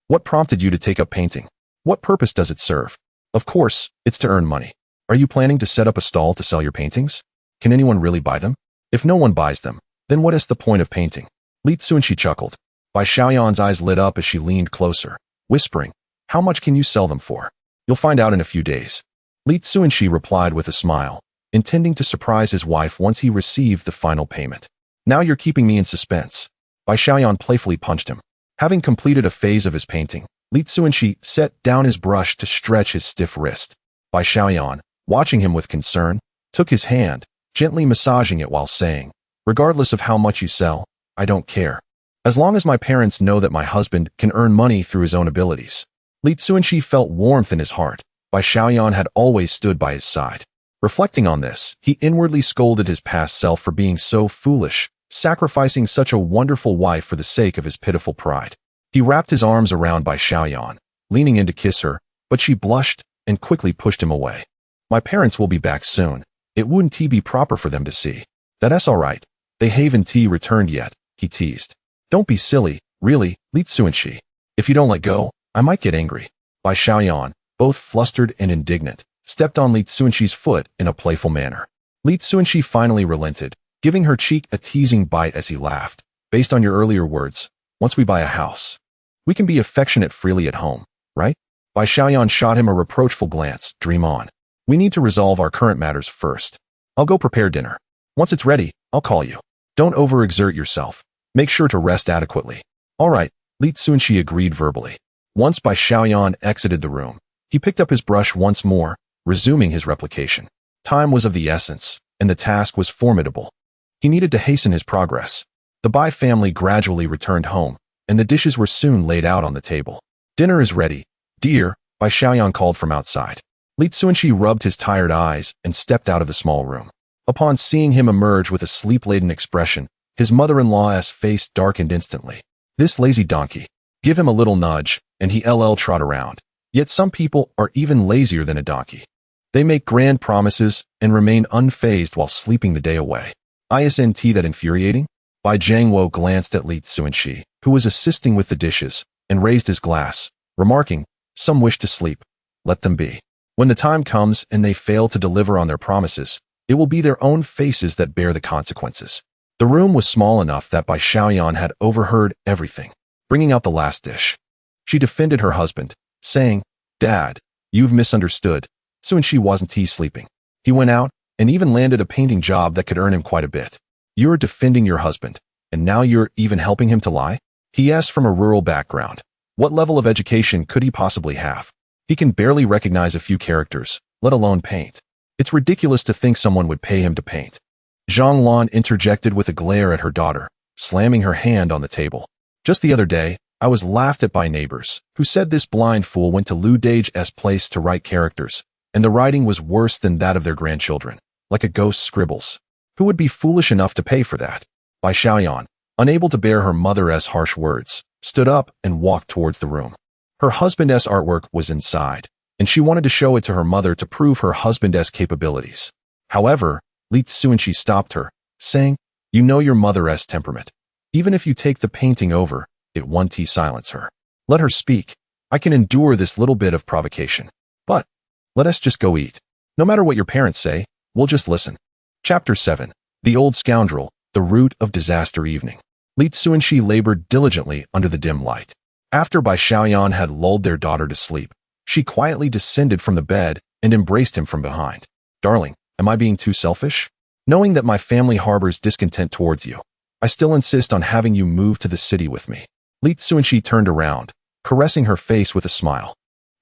"What prompted you to take up painting? What purpose does it serve?" "Of course, it's to earn money. Are you planning to set up a stall to sell your paintings? Can anyone really buy them? If no one buys them, then what is the point of painting?" Li Cunxi chuckled. Bai Xiaoyan's eyes lit up as she leaned closer, whispering, "How much can you sell them for?" "You'll find out in a few days." Li Cunxi replied with a smile, intending to surprise his wife once he received the final payment. "Now you're keeping me in suspense." Bai Xiaoyan playfully punched him. Having completed a phase of his painting, Li Cunxi set down his brush to stretch his stiff wrist. Bai Xiaoyan, watching him with concern, took his hand, gently massaging it while saying, "Regardless of how much you sell, I don't care. As long as my parents know that my husband can earn money through his own abilities." Li Cunxi felt warmth in his heart. Bai Xiaoyan had always stood by his side. Reflecting on this, he inwardly scolded his past self for being so foolish, sacrificing such a wonderful wife for the sake of his pitiful pride. He wrapped his arms around Bai Xiaoyan, leaning in to kiss her, but she blushed and quickly pushed him away. "My parents will be back soon. It wouldn't be proper for them to see." "That's all right. They haven't returned yet," he teased. "Don't be silly, really, Li Cunxi. If you don't let go, I might get angry." Bai Xiaoyan, both flustered and indignant, stepped on Li Cunxi's foot in a playful manner. Li Cunxi finally relented, giving her cheek a teasing bite as he laughed. "Based on your earlier words, once we buy a house, we can be affectionate freely at home, right?" Bai Xiaoyan shot him a reproachful glance. "Dream on. We need to resolve our current matters first. I'll go prepare dinner. Once it's ready, I'll call you. Don't overexert yourself. Make sure to rest adequately." "All right," Li Cunxi agreed verbally. Once Bai Xiaoyan exited the room, he picked up his brush once more, resuming his replication. Time was of the essence, and the task was formidable. He needed to hasten his progress. The Bai family gradually returned home, and the dishes were soon laid out on the table. "Dinner is ready, dear," Bai Xiaoyan called from outside. Li Cunxi rubbed his tired eyes and stepped out of the small room. Upon seeing him emerge with a sleep-laden expression, his mother-in-law's face darkened instantly. "This lazy donkey. Give him a little nudge, and he'll trot around." Yet some people are even lazier than a donkey. They make grand promises and remain unfazed while sleeping the day away. Isn't that infuriating? Bai Jiangwo glanced at Li Cunxi, who was assisting with the dishes, and raised his glass, remarking, "Some wish to sleep. Let them be. When the time comes and they fail to deliver on their promises, it will be their own faces that bear the consequences." The room was small enough that Bai Xiaoyan had overheard everything. Bringing out the last dish, she defended her husband, saying, "Dad, you've misunderstood. Cunxi wasn't sleeping. He went out and even landed a painting job that could earn him quite a bit. You're defending your husband, and now you're even helping him to lie?" He asked from a rural background. What level of education could he possibly have? He can barely recognize a few characters, let alone paint. It's ridiculous to think someone would pay him to paint. Zhang Lan interjected with a glare at her daughter, slamming her hand on the table. "Just the other day, I was laughed at by neighbors, who said this blind fool went to Lu Dage's place to write characters, and the writing was worse than that of their grandchildren, like a ghost's scribbles. Who would be foolish enough to pay for that?" Bai Xiaoyan, unable to bear her mother's harsh words, stood up and walked towards the room. Her husband's artwork was inside, and she wanted to show it to her mother to prove her husband's capabilities. However, Li Cunxi stopped her, saying, "You know your mother's temperament. Even if you take the painting over, it won't silence her. Let her speak. I can endure this little bit of provocation. But let us just go eat. No matter what your parents say, we'll just listen." Chapter 7. The Old Scoundrel, the Root of Disaster Evening. Li Cunxi labored diligently under the dim light. After Bai Xiaoyan had lulled their daughter to sleep, she quietly descended from the bed and embraced him from behind. "Darling, am I being too selfish? Knowing that my family harbors discontent towards you, I still insist on having you move to the city with me." Li Cunxi turned around, caressing her face with a smile.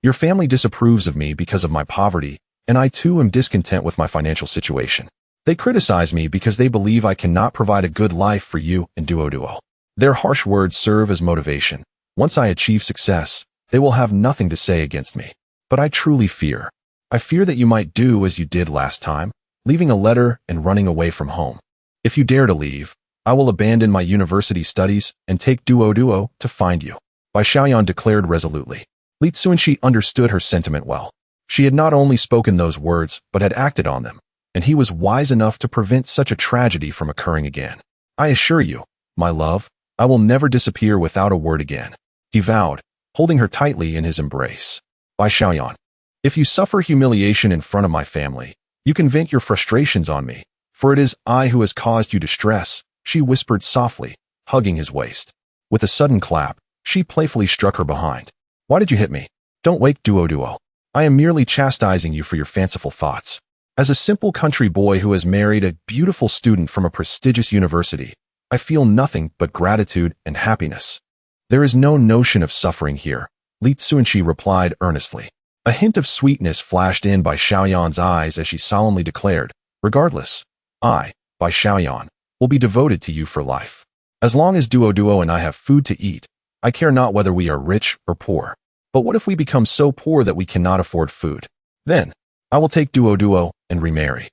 "Your family disapproves of me because of my poverty, and I too am discontent with my financial situation. They criticize me because they believe I cannot provide a good life for you and Duo. Their harsh words serve as motivation. Once I achieve success, they will have nothing to say against me. But I truly fear. I fear that you might do as you did last time, leaving a letter and running away from home. If you dare to leave, I will abandon my university studies and take Duo to find you." Bai Xiaoyan declared resolutely. Li Cunxi understood her sentiment well. She had not only spoken those words, but had acted on them, and he was wise enough to prevent such a tragedy from occurring again. "I assure you, my love, I will never disappear without a word again," he vowed, holding her tightly in his embrace. "Bai Xiaoyan, if you suffer humiliation in front of my family, you can vent your frustrations on me, for it is I who has caused you distress," she whispered softly, hugging his waist. With a sudden clap, she playfully struck her behind. "Why did you hit me? Don't wake Duo. I am merely chastising you for your fanciful thoughts. As a simple country boy who has married a beautiful student from a prestigious university, I feel nothing but gratitude and happiness." "There is no notion of suffering here," Li Cunxi replied earnestly. A hint of sweetness flashed in Bai Xiaoyan's eyes as she solemnly declared, "Regardless, I, Bai Xiaoyan, will be devoted to you for life. As long as Duo and I have food to eat, I care not whether we are rich or poor. But what if we become so poor that we cannot afford food? Then, I will take Duo and remarry.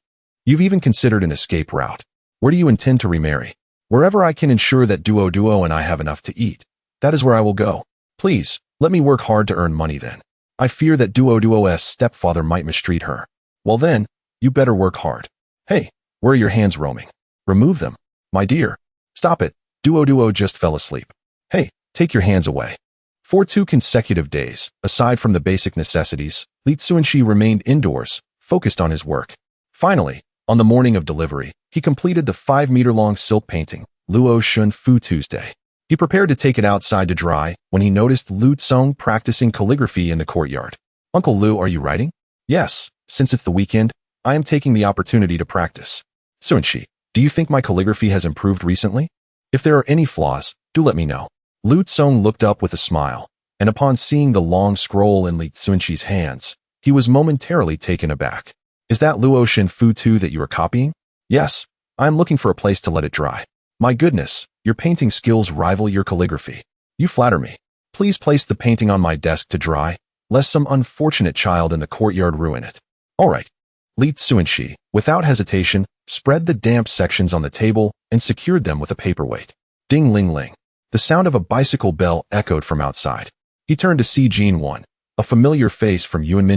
You've even considered an escape route. Where do you intend to remarry?" "Wherever I can ensure that Duo and I have enough to eat, that is where I will go. Please, let me work hard to earn money then. I fear that Duo's stepfather might mistreat her." "Well then, you better work hard. Hey, where are your hands roaming? Remove them. My dear, stop it. Duo just fell asleep. Hey, take your hands away." For 2 consecutive days, aside from the basic necessities, Li Cunxi remained indoors, focused on his work. Finally, on the morning of delivery, he completed the 5-meter-long silk painting, Luo Shun Fu Tuesday. He prepared to take it outside to dry when he noticed Lu Tsong practicing calligraphy in the courtyard. "Uncle Lu, are you writing?" "Yes, since it's the weekend, I am taking the opportunity to practice." "Cunxi, do you think my calligraphy has improved recently? If there are any flaws, do let me know." Lu Tsong looked up with a smile, and upon seeing the long scroll in Li Cunxi's hands, he was momentarily taken aback. "Is that Luo Shin Fu Tu that you are copying?" "Yes, I am looking for a place to let it dry." "My goodness, your painting skills rival your calligraphy. You flatter me. Please place the painting on my desk to dry, lest some unfortunate child in the courtyard ruin it." "All right." Li Cunxi, without hesitation, spread the damp sections on the table and secured them with a paperweight. Ding-ling-ling. The sound of a bicycle bell echoed from outside. He turned to see Yuan, a familiar face from Yuan.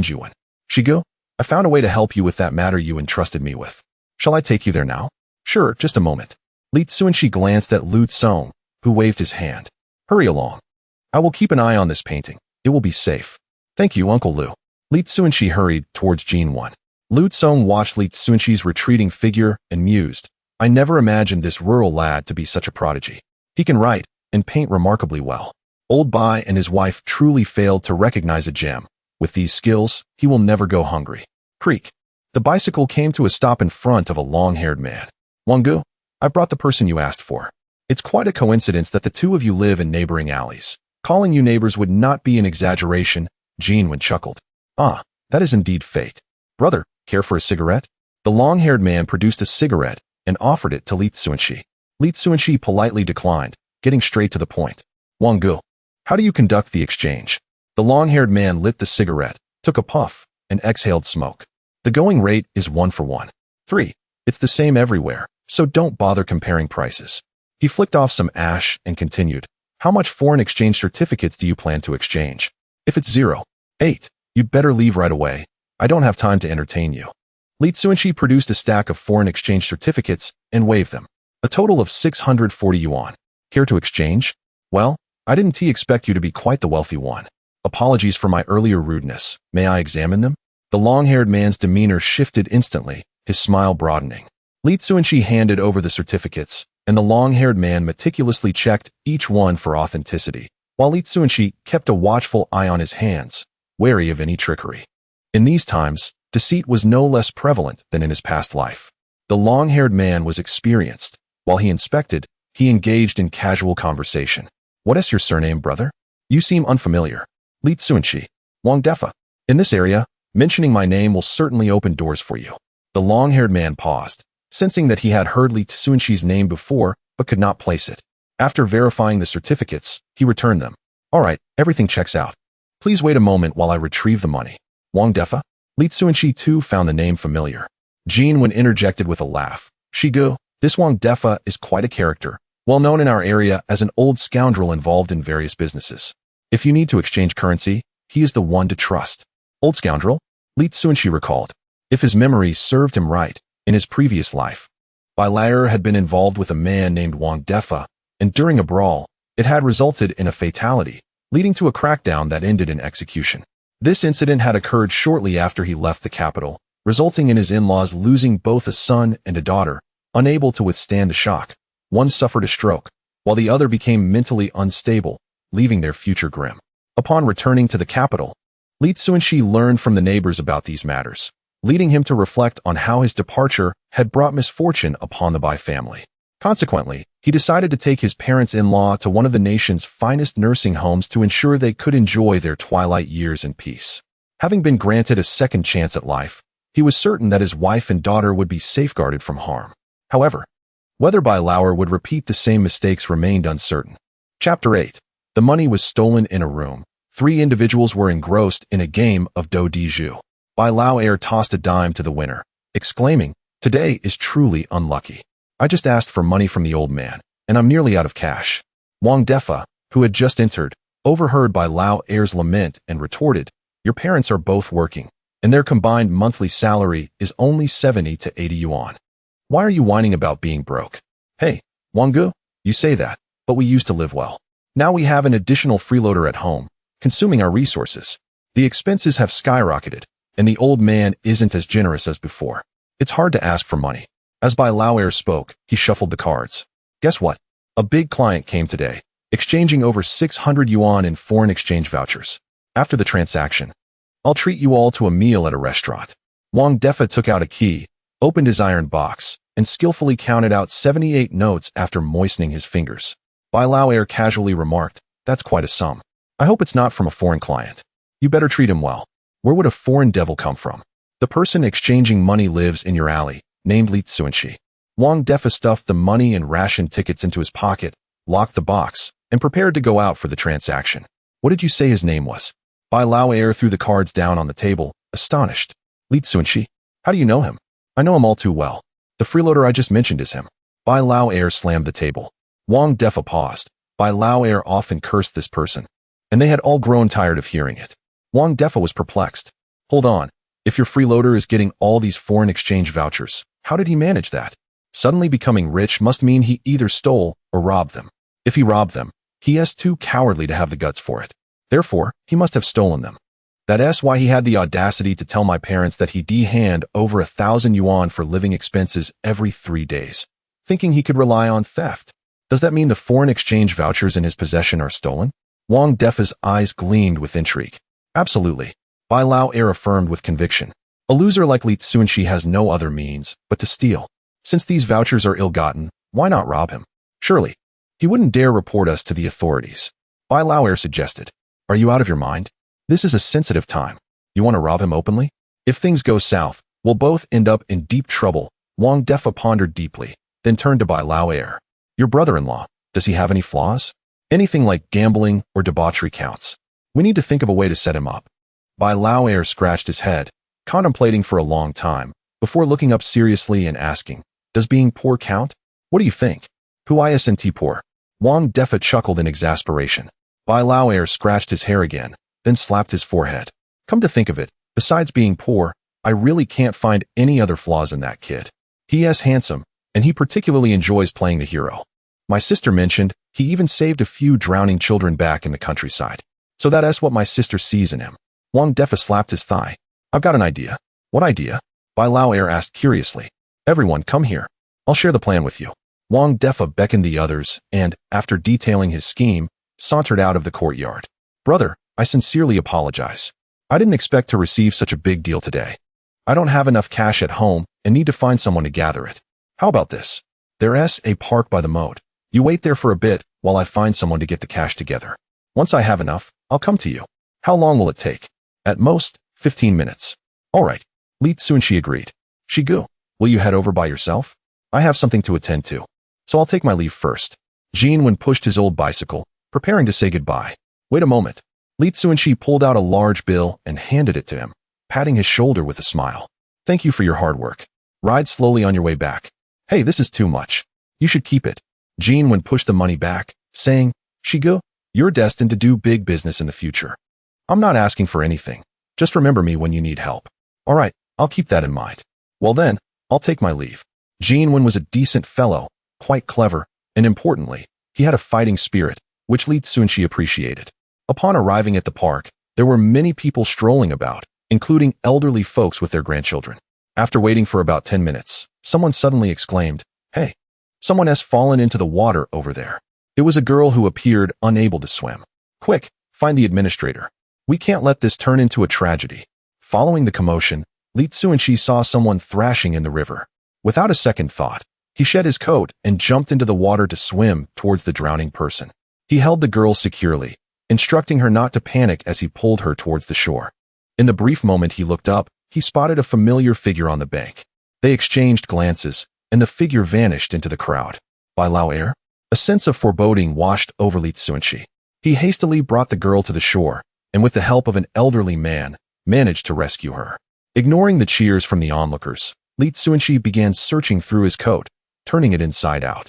"Shigo, I found a way to help you with that matter you entrusted me with. Shall I take you there now?" "Sure, just a moment." Li Cunxi glanced at Lu Tsong, who waved his hand. "Hurry along. I will keep an eye on this painting. It will be safe." "Thank you, Uncle Lu." Li Cunxi hurried towards Yuan. Lu Tsong watched Li Cunxi's retreating figure and mused. "I never imagined this rural lad to be such a prodigy. He can write and paint remarkably well. Old Bai and his wife truly failed to recognize a gem. With these skills, he will never go hungry." Creak. The bicycle came to a stop in front of a long-haired man. "Wangu, I brought the person you asked for. It's quite a coincidence that the two of you live in neighboring alleys. Calling you neighbors would not be an exaggeration," Yuan chuckled. "Ah, that is indeed fate. Brother, care for a cigarette?" The long-haired man produced a cigarette and offered it to Li Cunxi. Li Cunxi politely declined, getting straight to the point. "Wangu, how do you conduct the exchange?" The long-haired man lit the cigarette, took a puff, and exhaled smoke. "The going rate is 1 for 1. 3. It's the same everywhere, so don't bother comparing prices." He flicked off some ash and continued, "How much foreign exchange certificates do you plan to exchange?" "If it's 0. 8. You'd better leave right away. I don't have time to entertain you. Li Cunxi produced a stack of foreign exchange certificates and waved them. A total of 640 yuan. Care to exchange? Well, I didn't expect you to be quite the wealthy one. Apologies for my earlier rudeness. May I examine them? The long-haired man's demeanor shifted instantly, his smile broadening. Li Cunxi handed over the certificates, and the long-haired man meticulously checked each one for authenticity, while Li Cunxi kept a watchful eye on his hands, wary of any trickery. In these times, deceit was no less prevalent than in his past life. The long-haired man was experienced. While he inspected, he engaged in casual conversation. What is your surname, brother? You seem unfamiliar. Li Cunxi. Wang Defa. In this area, mentioning my name will certainly open doors for you. The long-haired man paused, sensing that he had heard Li Cunxi's name before but could not place it. After verifying the certificates, he returned them. All right, everything checks out. Please wait a moment while I retrieve the money. Wang Defa? Li Cunxi too found the name familiar. Jean Wen interjected with a laugh. Shigu, this Wang Defa is quite a character, well known in our area as an old scoundrel involved in various businesses. If you need to exchange currency, he is the one to trust. Old scoundrel? Li Cunxi recalled. If his memory served him right, in his previous life, Bai Lao had been involved with a man named Wang Defa, and during a brawl, it had resulted in a fatality, leading to a crackdown that ended in execution. This incident had occurred shortly after he left the capital, resulting in his in-laws losing both a son and a daughter, unable to withstand the shock. One suffered a stroke, while the other became mentally unstable, leaving their future grim. Upon returning to the capital, Li Cunxi learned from the neighbors about these matters, leading him to reflect on how his departure had brought misfortune upon the Bai family. Consequently, he decided to take his parents-in-law to one of the nation's finest nursing homes to ensure they could enjoy their twilight years in peace. Having been granted a second chance at life, he was certain that his wife and daughter would be safeguarded from harm. However, whether Bai Lao would repeat the same mistakes remained uncertain. Chapter 8. The money was stolen in a room. 3 individuals were engrossed in a game of do di zhu. Bai Lao tossed a dime to the winner, exclaiming, "Today is truly unlucky. I just asked for money from the old man, and I'm nearly out of cash." Wang Defa, who had just entered, overheard Bai Lao's lament and retorted, "Your parents are both working, and their combined monthly salary is only 70 to 80 yuan. Why are you whining about being broke? Hey, Wanggu, you say that, but we used to live well. Now we have an additional freeloader at home, consuming our resources. The expenses have skyrocketed, and the old man isn't as generous as before. It's hard to ask for money." As Bai Lao spoke, he shuffled the cards. Guess what? A big client came today, exchanging over 600 yuan in foreign exchange vouchers. After the transaction, I'll treat you all to a meal at a restaurant. Wang Defa took out a key, opened his iron box, and skillfully counted out 78 notes after moistening his fingers. Bai Lao casually remarked, "That's quite a sum. I hope it's not from a foreign client. You better treat him well. Where would a foreign devil come from? The person exchanging money lives in your alley, named Li Cunxi." Wang Defa stuffed the money and ration tickets into his pocket, locked the box, and prepared to go out for the transaction. "What did you say his name was?" Bai Lao threw the cards down on the table, astonished. "Li Cunxi? How do you know him?" "I know him all too well. The freeloader I just mentioned is him." Bai Lao slammed the table. Wang Defa paused. Bai Lao often cursed this person, and they had all grown tired of hearing it. Wang Defa was perplexed. "Hold on. If your freeloader is getting all these foreign exchange vouchers, how did he manage that? Suddenly becoming rich must mean he either stole or robbed them. If he robbed them, he is too cowardly to have the guts for it. Therefore, he must have stolen them. That's why he had the audacity to tell my parents that he'd hand over 1,000 yuan for living expenses every 3 days, thinking he could rely on theft. Does that mean the foreign exchange vouchers in his possession are stolen?" Wang Defa's eyes gleamed with intrigue. "Absolutely," Bai Lao affirmed with conviction. "A loser like Li Cunxi has no other means but to steal. Since these vouchers are ill-gotten, why not rob him? Surely, he wouldn't dare report us to the authorities." Bai Lao suggested. "Are you out of your mind? This is a sensitive time. You want to rob him openly? If things go south, we'll both end up in deep trouble." Wang Defa pondered deeply, then turned to Bai Lao. "Your brother-in-law, does he have any flaws? Anything like gambling or debauchery counts. We need to think of a way to set him up." Bai Lao scratched his head, contemplating for a long time, before looking up seriously and asking, "Does being poor count? What do you think?" "Who isn't poor?" Wang Defa chuckled in exasperation. Bai Lao scratched his hair again, then slapped his forehead. Come to think of it, besides being poor, I really can't find any other flaws in that kid. He is handsome, and he particularly enjoys playing the hero. My sister mentioned he even saved a few drowning children back in the countryside. So that's what my sister sees in him. Wang Defa slapped his thigh. I've got an idea. What idea? Bai Lao Er asked curiously. Everyone, come here. I'll share the plan with you. Wang Defa beckoned the others and, after detailing his scheme, sauntered out of the courtyard. Brother, I sincerely apologize. I didn't expect to receive such a big deal today. I don't have enough cash at home and need to find someone to gather it. How about this? There's a park by the moat. You wait there for a bit while I find someone to get the cash together. Once I have enough, I'll come to you. How long will it take? At most, 15 minutes. All right. Li Cunxi agreed. Shigu, will you head over by yourself? I have something to attend to, so I'll take my leave first. Yuan pushed his old bicycle, preparing to say goodbye. Wait a moment. Li Cunxi pulled out a large bill and handed it to him, patting his shoulder with a smile. Thank you for your hard work. Ride slowly on your way back. Hey, this is too much. You should keep it. Yuan pushed the money back, saying, Shigu, you're destined to do big business in the future. I'm not asking for anything. Just remember me when you need help. All right, I'll keep that in mind. Well then, I'll take my leave. Yuan was a decent fellow, quite clever, and importantly, he had a fighting spirit, which Li Cunxi appreciated. Upon arriving at the park, there were many people strolling about, including elderly folks with their grandchildren. After waiting for about 10 minutes, someone suddenly exclaimed, Hey, someone has fallen into the water over there. It was a girl who appeared unable to swim. Quick, find the administrator. We can't let this turn into a tragedy. Following the commotion, Li Cunxi saw someone thrashing in the river. Without a second thought, he shed his coat and jumped into the water to swim towards the drowning person. He held the girl securely, instructing her not to panic as he pulled her towards the shore. In the brief moment he looked up, he spotted a familiar figure on the bank. They exchanged glances, and the figure vanished into the crowd. Bai Lao Er? A sense of foreboding washed over Li Cunxi. He hastily brought the girl to the shore, and with the help of an elderly man, managed to rescue her. Ignoring the cheers from the onlookers, Li Cunxi began searching through his coat, turning it inside out.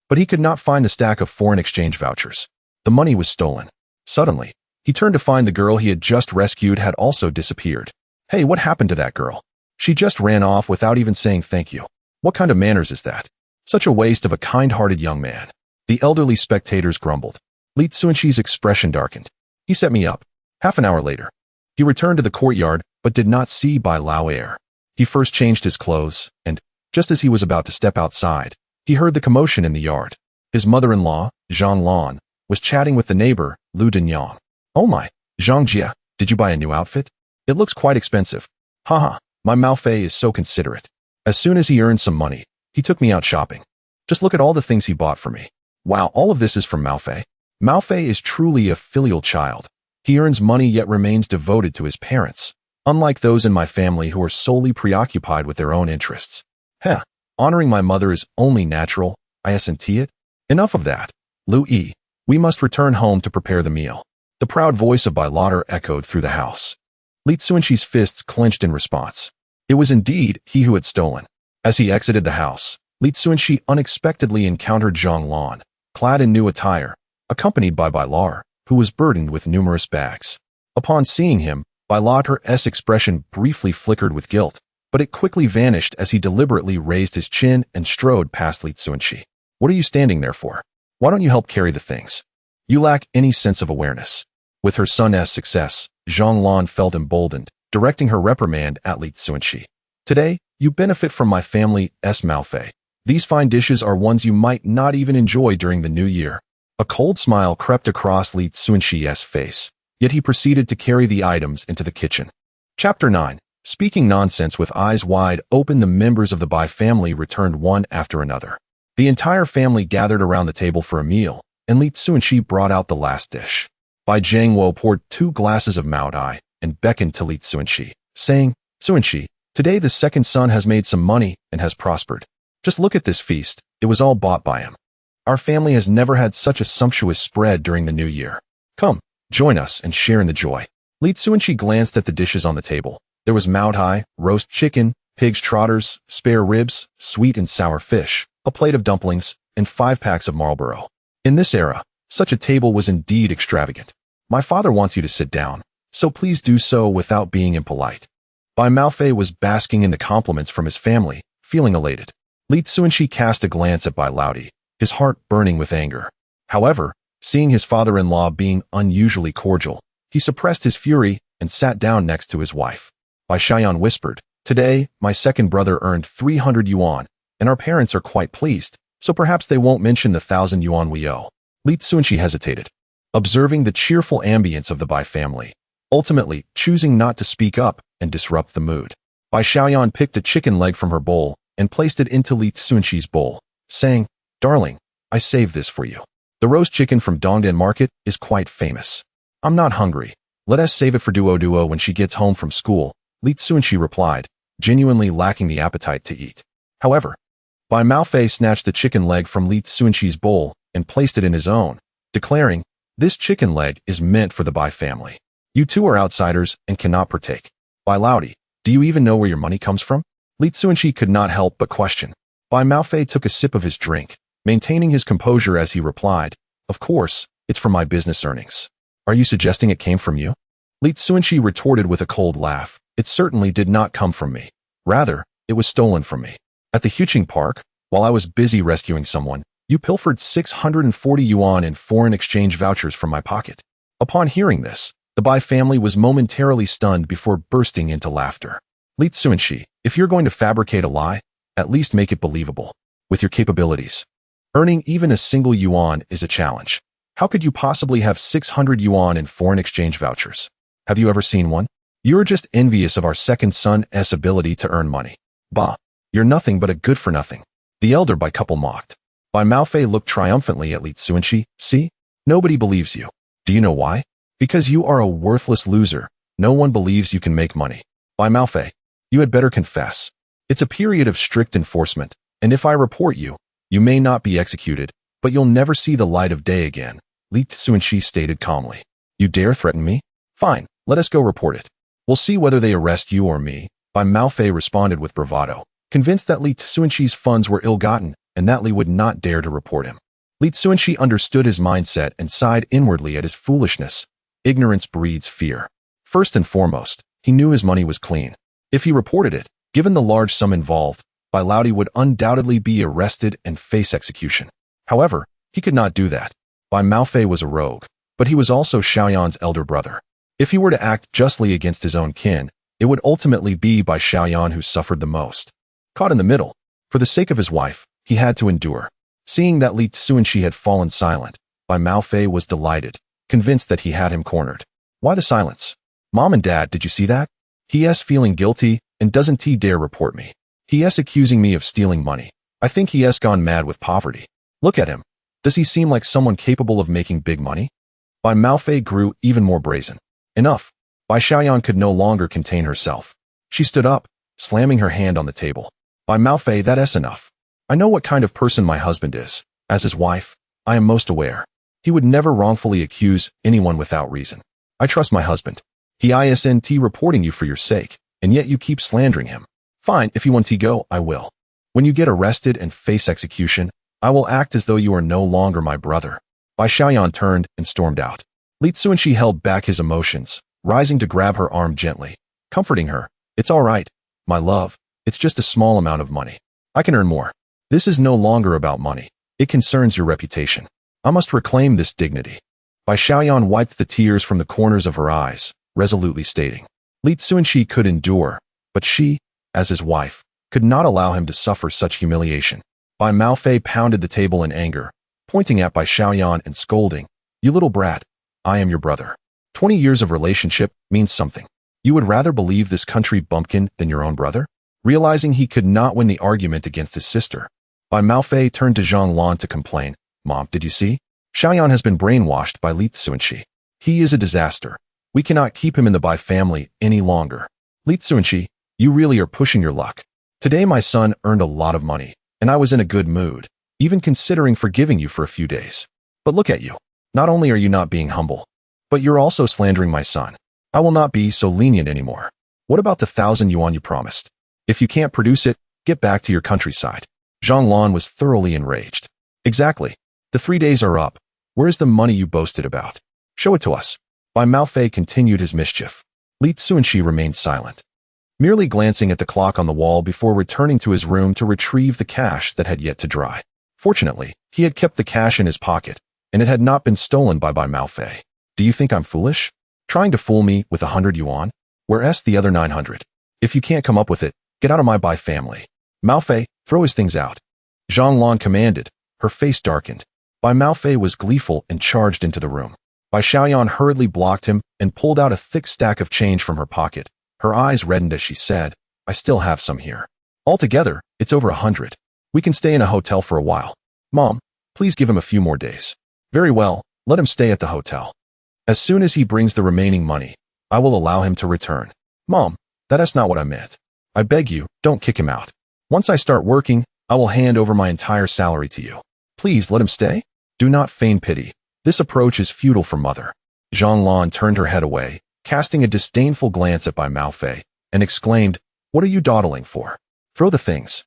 But he could not find the stack of foreign exchange vouchers. The money was stolen. Suddenly, he turned to find the girl he had just rescued had also disappeared. Hey, what happened to that girl? She just ran off without even saying thank you. What kind of manners is that? Such a waste of a kind-hearted young man. The elderly spectators grumbled. Li Cunxi's expression darkened. He set me up. Half an hour later, he returned to the courtyard but did not see Bai Lao Er. He first changed his clothes, and, just as he was about to step outside, he heard the commotion in the yard. His mother-in-law, Zhang Lan, was chatting with the neighbor, Lu Denyang. Oh my, Zhang Jia, did you buy a new outfit? It looks quite expensive. Haha, my Mao Fei is so considerate. As soon as he earned some money, he took me out shopping. Just look at all the things he bought for me. Wow, all of this is from Mao Fei. Mao Fei is truly a filial child. He earns money yet remains devoted to his parents, unlike those in my family who are solely preoccupied with their own interests. Heh, honoring my mother is only natural, I assent it. Enough of that. Lu Yi, we must return home to prepare the meal. The proud voice of Bai Lauder echoed through the house. Li Cunxi's fists clenched in response. It was indeed he who had stolen. As he exited the house, Li Cunxi unexpectedly encountered Zhang Lan, clad in new attire, accompanied by Bai Lar, who was burdened with numerous bags. Upon seeing him, Bai Lar's expression briefly flickered with guilt, but it quickly vanished as he deliberately raised his chin and strode past Li Cunxi. What are you standing there for? Why don't you help carry the things? You lack any sense of awareness. With her son's success, Zhang Lan felt emboldened, directing her reprimand at Li Cunxi. Today, you benefit from my family's Mao Fei. These fine dishes are ones you might not even enjoy during the new year. A cold smile crept across Li Cunxi's face, yet he proceeded to carry the items into the kitchen. Chapter 9. Speaking nonsense with eyes wide open, the members of the Bai family returned one after another. The entire family gathered around the table for a meal, and Li Cunxi brought out the last dish. Bai Zhangwo poured 2 glasses of Mao Dai and beckoned to Li Cunxi, saying, Cunxi, today the second son has made some money and has prospered. Just look at this feast, it was all bought by him. Our family has never had such a sumptuous spread during the new year. Come, join us and share in the joy. Li Cunxi glanced at the dishes on the table. There was Mao Dai, roast chicken, pig's trotters, spare ribs, sweet and sour fish, a plate of dumplings, and 5 packs of Marlboro. In this era, such a table was indeed extravagant. My father wants you to sit down, so please do so without being impolite. Bai Maofei was basking in the compliments from his family, feeling elated. Li Cunxi cast a glance at Bai Laodi, his heart burning with anger. However, seeing his father-in-law being unusually cordial, he suppressed his fury and sat down next to his wife. Bai Xiaoyan whispered, "Today, my second brother earned 300 yuan, and our parents are quite pleased, so perhaps they won't mention the 1,000 yuan we owe." Li Cunxi hesitated, observing the cheerful ambience of the Bai family, ultimately choosing not to speak up and disrupt the mood. Bai Xiaoyan picked a chicken leg from her bowl and placed it into Li Cunxi's bowl, saying, "Darling, I saved this for you. The roast chicken from Dongdan Market is quite famous. I'm not hungry. Let us save it for Duo when she gets home from school," Li Cunxi replied, genuinely lacking the appetite to eat. However, Bai Maofei snatched the chicken leg from Li Cunxi's bowl and placed it in his own, declaring, "This chicken leg is meant for the Bai family. You two are outsiders and cannot partake. Bai Laodi, do you even know where your money comes from?" Li Cunxi could not help but question. Bai Maofei took a sip of his drink, maintaining his composure as he replied, "Of course, it's from my business earnings. Are you suggesting it came from you?" Li Cunxi retorted with a cold laugh, "It certainly did not come from me. Rather, it was stolen from me. At the Huqing Park, while I was busy rescuing someone, you pilfered 640 yuan in foreign exchange vouchers from my pocket." Upon hearing this, the Bai family was momentarily stunned before bursting into laughter. "Li Cunxi, if you're going to fabricate a lie, at least make it believable. With your capabilities, earning even a single yuan is a challenge. How could you possibly have 600 yuan in foreign exchange vouchers? Have you ever seen one? You're just envious of our second son's ability to earn money. Bah, you're nothing but a good-for-nothing." The elder Bai couple mocked. Bai Maofei looked triumphantly at Li Cunxi. "See? Nobody believes you. Do you know why? Because you are a worthless loser. No one believes you can make money. Bai Maofei, you had better confess. It's a period of strict enforcement, and if I report you, you may not be executed, but you'll never see the light of day again," Li Cunxi stated calmly. "You dare threaten me? Fine, let us go report it. We'll see whether they arrest you or me," Bai Maofei responded with bravado, convinced that Li Cunxi's funds were ill-gotten and that Li would not dare to report him. Li Cunxi understood his mindset and sighed inwardly at his foolishness. Ignorance breeds fear. First and foremost, he knew his money was clean. If he reported it, given the large sum involved, Bai Laodi would undoubtedly be arrested and face execution. However, he could not do that. Bai Maofei was a rogue, but he was also Xiaoyan's elder brother. If he were to act justly against his own kin, it would ultimately be Bai Xiaoyan who suffered the most. Caught in the middle, for the sake of his wife, he had to endure. Seeing that Li Cunxi had fallen silent, Bai Maofei was delighted, convinced that he had him cornered. "Why the silence? Mom and Dad, did you see that? He's feeling guilty, and doesn't he dare report me? He's accusing me of stealing money. I think he's gone mad with poverty. Look at him. Does he seem like someone capable of making big money?" Bai Maofei grew even more brazen. Enough. Bai Xiaoyan could no longer contain herself. She stood up, slamming her hand on the table. "Bai Maofei, that's enough. I know what kind of person my husband is. As his wife, I am most aware. He would never wrongfully accuse anyone without reason. I trust my husband. He isn't reporting you for your sake, and yet you keep slandering him. Fine, if you want to go, I will. When you get arrested and face execution, I will act as though you are no longer my brother." Bai Xiaoyan turned and stormed out. Li Cunxi held back his emotions, rising to grab her arm gently, comforting her. "It's all right, my love. It's just a small amount of money. I can earn more. This is no longer about money. It concerns your reputation. I must reclaim this dignity." Bai Xiaoyan wiped the tears from the corners of her eyes, resolutely stating, Li Cunxi could endure, but she, as his wife, could not allow him to suffer such humiliation. Bai Maofei pounded the table in anger, pointing at Bai Xiaoyan and scolding, "You little brat, I am your brother. 20 years of relationship means something. You would rather believe this country bumpkin than your own brother?" Realizing he could not win the argument against his sister, Bai Maofei turned to Zhang Lan to complain, "Mom, did you see? Xiaoyan has been brainwashed by Li Cunxi. He is a disaster. We cannot keep him in the Bai family any longer. Li Cunxi, you really are pushing your luck. Today my son earned a lot of money, and I was in a good mood, even considering forgiving you for a few days. But look at you. Not only are you not being humble, but you're also slandering my son. I will not be so lenient anymore. What about the 1,000 yuan you promised? If you can't produce it, get back to your countryside." Zhang Lan was thoroughly enraged. "Exactly. The 3 days are up. Where is the money you boasted about? Show it to us." Bai Maofei continued his mischief. Li Cunxi remained silent, merely glancing at the clock on the wall before returning to his room to retrieve the cash that had yet to dry. Fortunately, he had kept the cash in his pocket, and it had not been stolen by Bai Maofei. Do you think I'm foolish? Trying to fool me with 100 yuan? Where's the other 900? If you can't come up with it, get out of my Bai family. Maofei, throw his things out. Zhang Lan commanded. Her face darkened. Bai Maofei was gleeful and charged into the room. Bai Xiaoyan hurriedly blocked him and pulled out a thick stack of change from her pocket. Her eyes reddened as she said, I still have some here. Altogether, it's over 100. We can stay in a hotel for a while. Mom, please give him a few more days. Very well, let him stay at the hotel. As soon as he brings the remaining money, I will allow him to return. Mom, that's not what I meant. I beg you, don't kick him out. Once I start working, I will hand over my entire salary to you. Please let him stay. Do not feign pity. This approach is futile for Mother. Zhang Lan turned her head away, casting a disdainful glance at Bai Maofei, and exclaimed, What are you dawdling for? Throw the things.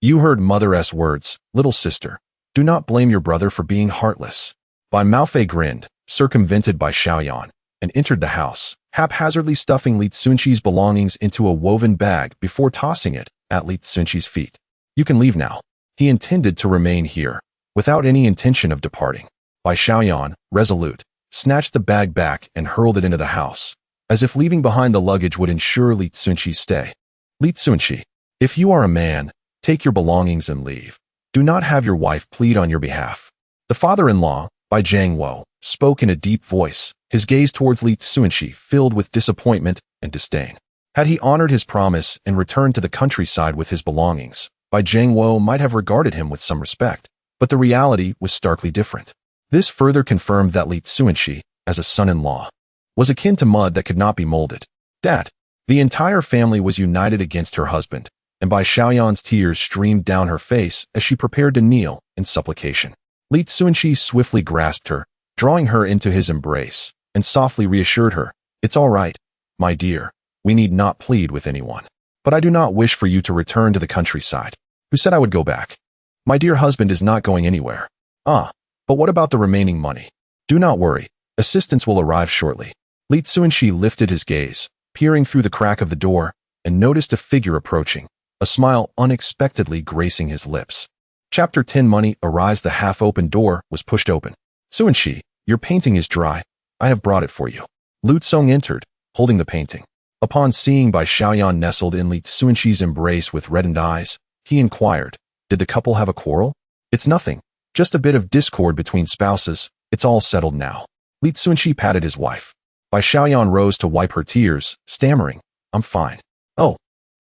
You heard Mother's words, little sister. Do not blame your brother for being heartless. Bai Maofei grinned, circumvented by Xiaoyan, and entered the house, haphazardly stuffing Li Cunxi's belongings into a woven bag before tossing it at Li Cunxi's feet. You can leave now. He intended to remain here, without any intention of departing. Bai Xiaoyan, resolute, snatched the bag back and hurled it into the house, as if leaving behind the luggage would ensure Li Cunxi's stay. Li Cunxi, if you are a man, take your belongings and leave. Do not have your wife plead on your behalf. The father-in-law, Bai Jiangwo, spoke in a deep voice, his gaze towards Li Cunxi filled with disappointment and disdain. Had he honored his promise and returned to the countryside with his belongings, Bai Jiangwo might have regarded him with some respect, but the reality was starkly different. This further confirmed that Li Cunxi, as a son-in-law, was akin to mud that could not be molded. Dad, the entire family was united against her husband, and Bai Xiaoyan's tears streamed down her face as she prepared to kneel in supplication. Li Cunxi swiftly grasped her, drawing her into his embrace, and softly reassured her, It's all right, my dear, we need not plead with anyone. But I do not wish for you to return to the countryside. Who said I would go back? My dear husband is not going anywhere. But what about the remaining money? Do not worry, assistance will arrive shortly. Li Cunxi lifted his gaze, peering through the crack of the door, and noticed a figure approaching, a smile unexpectedly gracing his lips. Chapter 10 Money arrives. The half-open door was pushed open. Cunxi, your painting is dry. I have brought it for you. Lu Tsong entered, holding the painting. Upon seeing Bai Xiaoyan nestled in Li Cunxi's embrace with reddened eyes, he inquired, Did the couple have a quarrel? It's nothing. Just a bit of discord between spouses. It's all settled now. Li Cunxi patted his wife. Bai Xiaoyan rose to wipe her tears, stammering, I'm fine. Oh,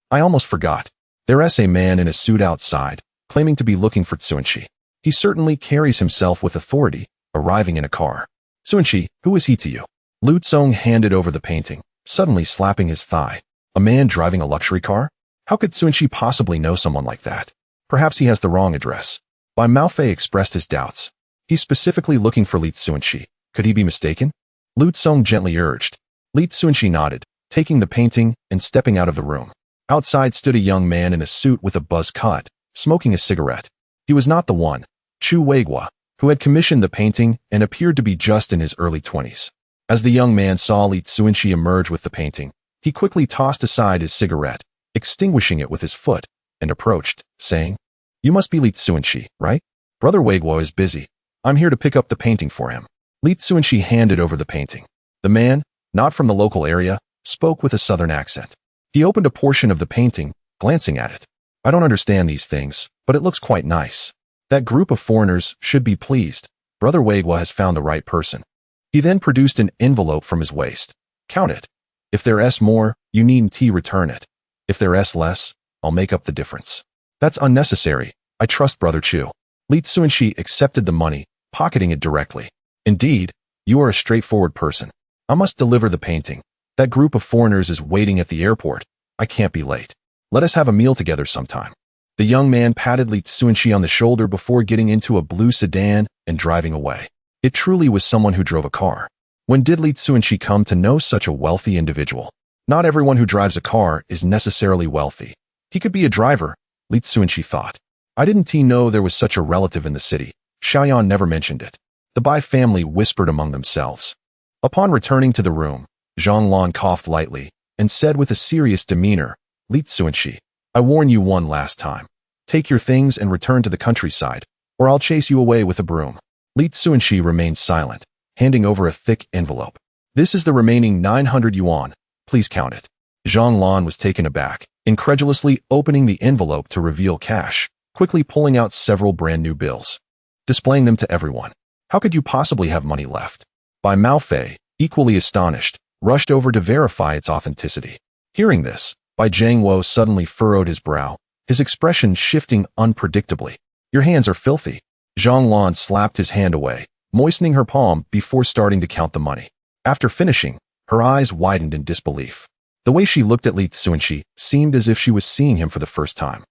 I almost forgot. There's a man in a suit outside, claiming to be looking for Cunxi. He certainly carries himself with authority, arriving in a car. Cunxi, who is he to you? Lu Tsong handed over the painting, suddenly slapping his thigh. A man driving a luxury car? How could Cunxi possibly know someone like that? Perhaps he has the wrong address. Bai Maofei expressed his doubts. He's specifically looking for Li Cunxi. Could he be mistaken? Lu Tsong gently urged. Li Cunxi nodded, taking the painting and stepping out of the room. Outside stood a young man in a suit with a buzz cut, smoking a cigarette. He was not the one, Chu Weigua, who had commissioned the painting and appeared to be just in his early 20s. As the young man saw Li Cunxi emerge with the painting, he quickly tossed aside his cigarette, extinguishing it with his foot, and approached, saying, You must be Li Cunxi, right? Brother Weigua is busy. I'm here to pick up the painting for him. Li Cunxi handed over the painting. The man, not from the local area, spoke with a southern accent. He opened a portion of the painting, glancing at it. I don't understand these things, but it looks quite nice. That group of foreigners should be pleased. Brother Weigua has found the right person. He then produced an envelope from his waist. Count it. If there's more, you needn't return it. If there's less, I'll make up the difference. That's unnecessary. I trust Brother Chu. Li Cunxi accepted the money, pocketing it directly. Indeed, you are a straightforward person. I must deliver the painting. That group of foreigners is waiting at the airport. I can't be late. Let us have a meal together sometime. The young man patted Li Cunxi on the shoulder before getting into a blue sedan and driving away. It truly was someone who drove a car. When did Li Cunxi come to know such a wealthy individual? Not everyone who drives a car is necessarily wealthy. He could be a driver, Li Cunxi thought. I didn't know there was such a relative in the city. Xiaoyan never mentioned it. The Bai family whispered among themselves. Upon returning to the room, Zhang Lan coughed lightly and said with a serious demeanor, "Li Cunxi, I warn you one last time. Take your things and return to the countryside, or I'll chase you away with a broom." Li Cunxi remained silent, handing over a thick envelope. "This is the remaining 900 yuan. Please count it." Zhang Lan was taken aback, incredulously opening the envelope to reveal cash, quickly pulling out several brand new bills, displaying them to everyone. "How could you possibly have money left?" Bai Maofei, equally astonished, rushed over to verify its authenticity. Hearing this, Bai Jiangwo suddenly furrowed his brow, his expression shifting unpredictably. "Your hands are filthy." Zhang Lan slapped his hand away, moistening her palm before starting to count the money. After finishing, her eyes widened in disbelief. The way she looked at Li Cunxi seemed as if she was seeing him for the first time.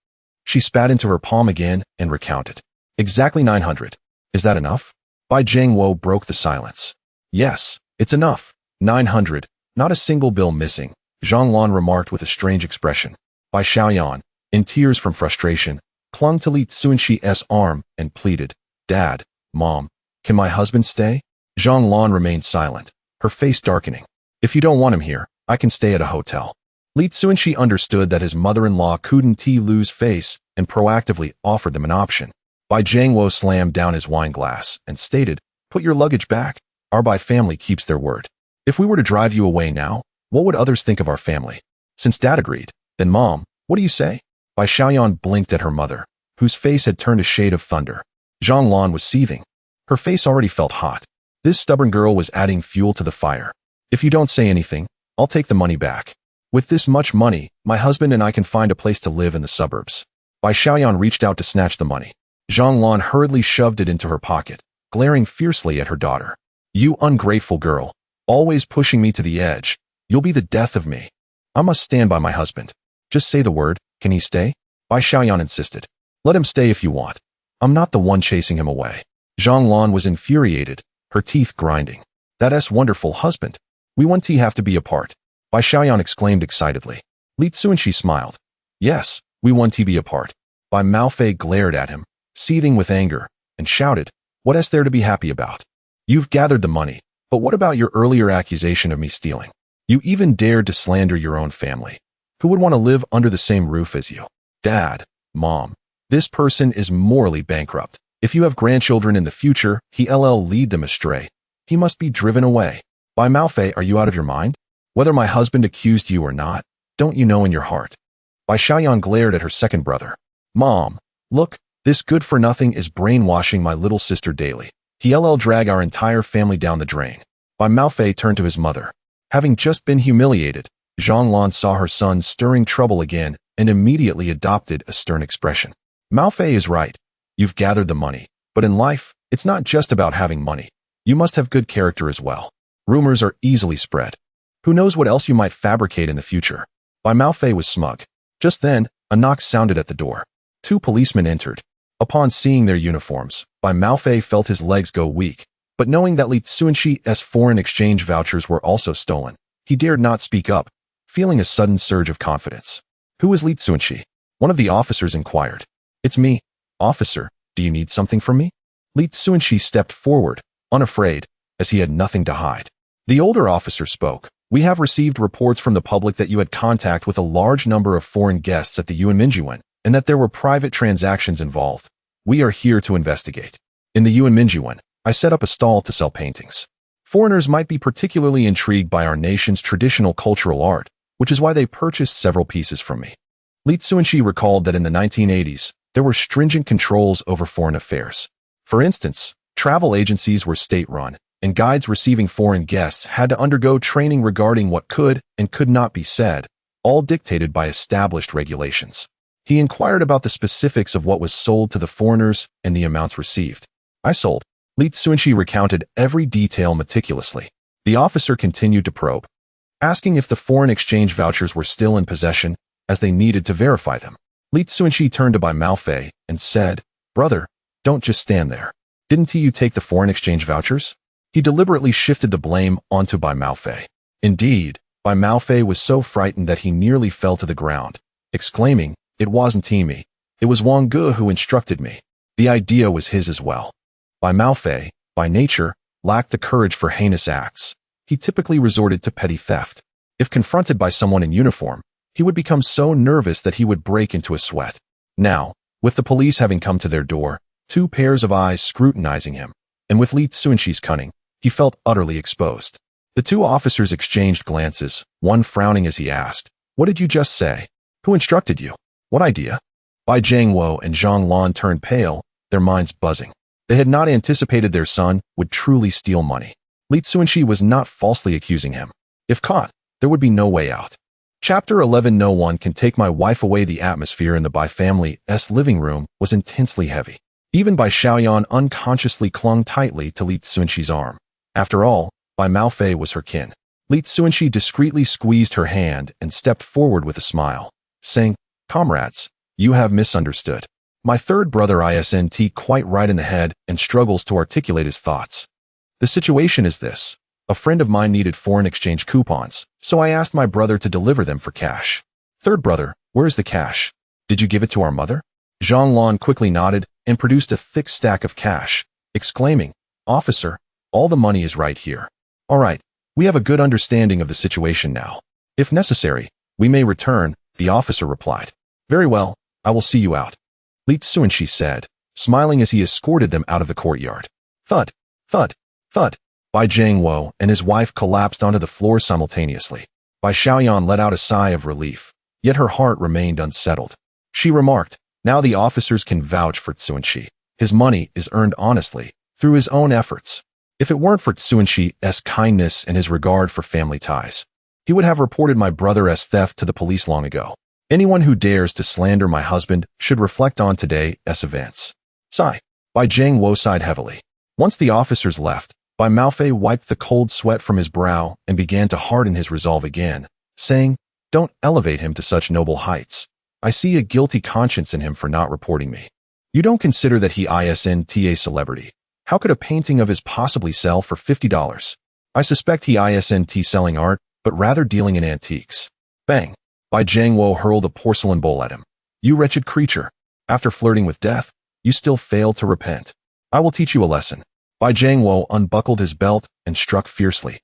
She spat into her palm again and recounted. "Exactly 900. Is that enough?" Bai Jiangwo broke the silence. "Yes, it's enough. 900. Not a single bill missing," Zhang Lan remarked with a strange expression. Bai Xiaoyan, in tears from frustration, clung to Li Cunxi's arm and pleaded, "Dad, Mom, can my husband stay?" Zhang Lan remained silent, her face darkening. "If you don't want him here, I can stay at a hotel." Li Cunxi understood that his mother-in-law couldn't lose face and proactively offered them an option. Bai Jiangwo slammed down his wine glass and stated, "Put your luggage back. Our Bai family keeps their word. If we were to drive you away now, what would others think of our family?" Since Dad agreed, then Mom, what do you say? Bai Xiaoyan blinked at her mother, whose face had turned a shade of thunder. Zhang Lan was seething. Her face already felt hot. This stubborn girl was adding fuel to the fire. "If you don't say anything, I'll take the money back. With this much money, my husband and I can find a place to live in the suburbs." Bai Xiaoyan reached out to snatch the money. Zhang Lan hurriedly shoved it into her pocket, glaring fiercely at her daughter. "You ungrateful girl, always pushing me to the edge. You'll be the death of me. I must stand by my husband. Just say the word, can he stay?" Bai Xiaoyan insisted. "Let him stay if you want. I'm not the one chasing him away." Zhang Lan was infuriated, her teeth grinding. "That's wonderful, husband. We want to have to be apart." Bai Xiaoyan exclaimed excitedly. Li Cunxi smiled. "Yes, we want to be apart." Bai Maofei glared at him, seething with anger, and shouted, "What is there to be happy about? You've gathered the money, but what about your earlier accusation of me stealing? You even dared to slander your own family. Who would want to live under the same roof as you? Dad, Mom, this person is morally bankrupt. If you have grandchildren in the future, he'll lead them astray. He must be driven away. Bai Maofei, are you out of your mind? Whether my husband accused you or not, don't you know in your heart?" Bai Xiaoyan glared at her second brother. "Mom, look, this good-for-nothing is brainwashing my little sister daily. He'll drag our entire family down the drain." Bai Maofei turned to his mother. Having just been humiliated, Zhang Lan saw her son stirring trouble again and immediately adopted a stern expression. "Maofei is right. You've gathered the money, but in life, it's not just about having money. You must have good character as well. Rumors are easily spread. Who knows what else you might fabricate in the future?" Bai Maofei was smug. Just then, a knock sounded at the door. Two policemen entered. Upon seeing their uniforms, Bai Maofei felt his legs go weak, but knowing that Li Cunxi's foreign exchange vouchers were also stolen, he dared not speak up, feeling a sudden surge of confidence. "Who is Li Cunxi?" one of the officers inquired. "It's me. Officer, do you need something from me?" Li Cunxi stepped forward, unafraid, as he had nothing to hide. The older officer spoke. "We have received reports from the public that you had contact with a large number of foreign guests at the Yuan, and that there were private transactions involved. We are here to investigate. In the Yuan, I set up a stall to sell paintings. Foreigners might be particularly intrigued by our nation's traditional cultural art, which is why they purchased several pieces from me." Li Cunxi recalled that in the 1980s, there were stringent controls over foreign affairs. For instance, travel agencies were state-run, and guides receiving foreign guests had to undergo training regarding what could and could not be said, all dictated by established regulations. He inquired about the specifics of what was sold to the foreigners and the amounts received. "I sold." Li Cunxi recounted every detail meticulously. The officer continued to probe, asking if the foreign exchange vouchers were still in possession, as they needed to verify them. Li Cunxi turned to Bai Maofei and said, "Brother, don't just stand there. Didn't you take the foreign exchange vouchers?" He deliberately shifted the blame onto Bai Maofei. Indeed, Bai Maofei was so frightened that he nearly fell to the ground, exclaiming, "It wasn't me. It was Wang Ge who instructed me. The idea was his as well." Bai Maofei, by nature, lacked the courage for heinous acts. he typically resorted to petty theft. If confronted by someone in uniform, he would become so nervous that he would break into a sweat. Now, with the police having come to their door, two pairs of eyes scrutinizing him, and with Li Cunxi's cunning, he felt utterly exposed. The two officers exchanged glances, one frowning as he asked, "What did you just say? Who instructed you? What idea?" Bai Jiangwo and Zhang Lan turned pale, their minds buzzing. They had not anticipated their son would truly steal money. Li Cunxi was not falsely accusing him. If caught, there would be no way out. Chapter 11. No one can take my wife away. The atmosphere in the Bai family's living room was intensely heavy. Even Bai Xiaoyan unconsciously clung tightly to Li Cunxi's arm. After all, Bai Maofei was her kin. Li Cunxi discreetly squeezed her hand and stepped forward with a smile, saying, "Comrades, you have misunderstood. My third brother isn't quite right in the head and struggles to articulate his thoughts. The situation is this. A friend of mine needed foreign exchange coupons, so I asked my brother to deliver them for cash. Third brother, where is the cash? Did you give it to our mother?" Zhang Lan quickly nodded and produced a thick stack of cash, exclaiming, "Officer, all the money is right here. All right, we have a good understanding of the situation now. If necessary, we may return," the officer replied. "Very well, I will see you out," Li Cunxi said, smiling as he escorted them out of the courtyard. Thud, thud, thud. Bai Jiangwo and his wife collapsed onto the floor simultaneously. Bai Xiaoyan let out a sigh of relief, yet her heart remained unsettled. She remarked, "Now the officers can vouch for Cunxi. His money is earned honestly, through his own efforts. If it weren't for Cunxi's kindness and his regard for family ties, he would have reported my brother's theft to the police long ago. Anyone who dares to slander my husband should reflect on today's events." Sigh. Bai Jiangwo sighed heavily. Once the officers left, Bai Maofei wiped the cold sweat from his brow and began to harden his resolve again, saying, "Don't elevate him to such noble heights. I see a guilty conscience in him for not reporting me. You don't consider that he isn't a celebrity. How could a painting of his possibly sell for $50? I suspect he isn't selling art, but rather dealing in antiques." Bang! Bai Jiangwo hurled a porcelain bowl at him. "You wretched creature! After flirting with death, you still fail to repent. I will teach you a lesson." Bai Jiangwo unbuckled his belt and struck fiercely.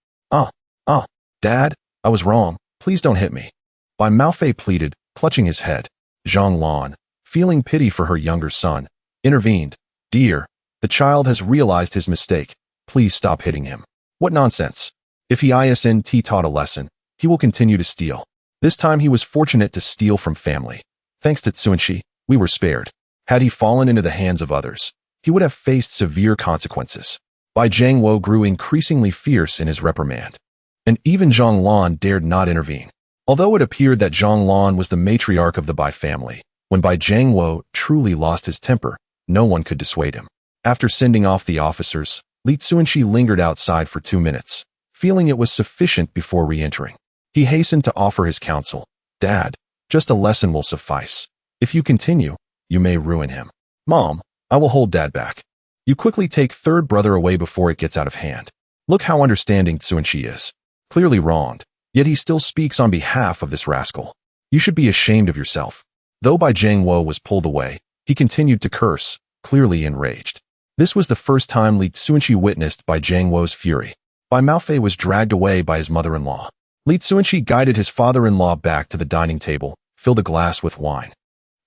Dad, I was wrong. Please don't hit me." Bai Maofei pleaded, clutching his head. Zhang Lan, feeling pity for her younger son, intervened. "Dear, the child has realized his mistake. Please stop hitting him." "What nonsense. If he isn't taught a lesson, he will continue to steal. This time he was fortunate to steal from family. Thanks to Cunxi, we were spared. Had he fallen into the hands of others, he would have faced severe consequences." Bai Jiangwo grew increasingly fierce in his reprimand. And even Zhang Lan dared not intervene. Although it appeared that Zhang Lan was the matriarch of the Bai family, when Bai Jiangwo truly lost his temper, no one could dissuade him. After sending off the officers, Li Cunxi lingered outside for 2 minutes, feeling it was sufficient before re-entering. He hastened to offer his counsel. "Dad, just a lesson will suffice. If you continue, you may ruin him." "Mom, I will hold Dad back. You quickly take third brother away before it gets out of hand. Look how understanding Cunxi is. Clearly wronged, yet he still speaks on behalf of this rascal. You should be ashamed of yourself." Though Bai Jiangwo was pulled away, he continued to curse, clearly enraged. This was the first time Li Cunxi witnessed Bai Jiangwo's fury. Bai Maofei was dragged away by his mother-in-law. Li Cunxi guided his father-in-law back to the dining table, filled a glass with wine,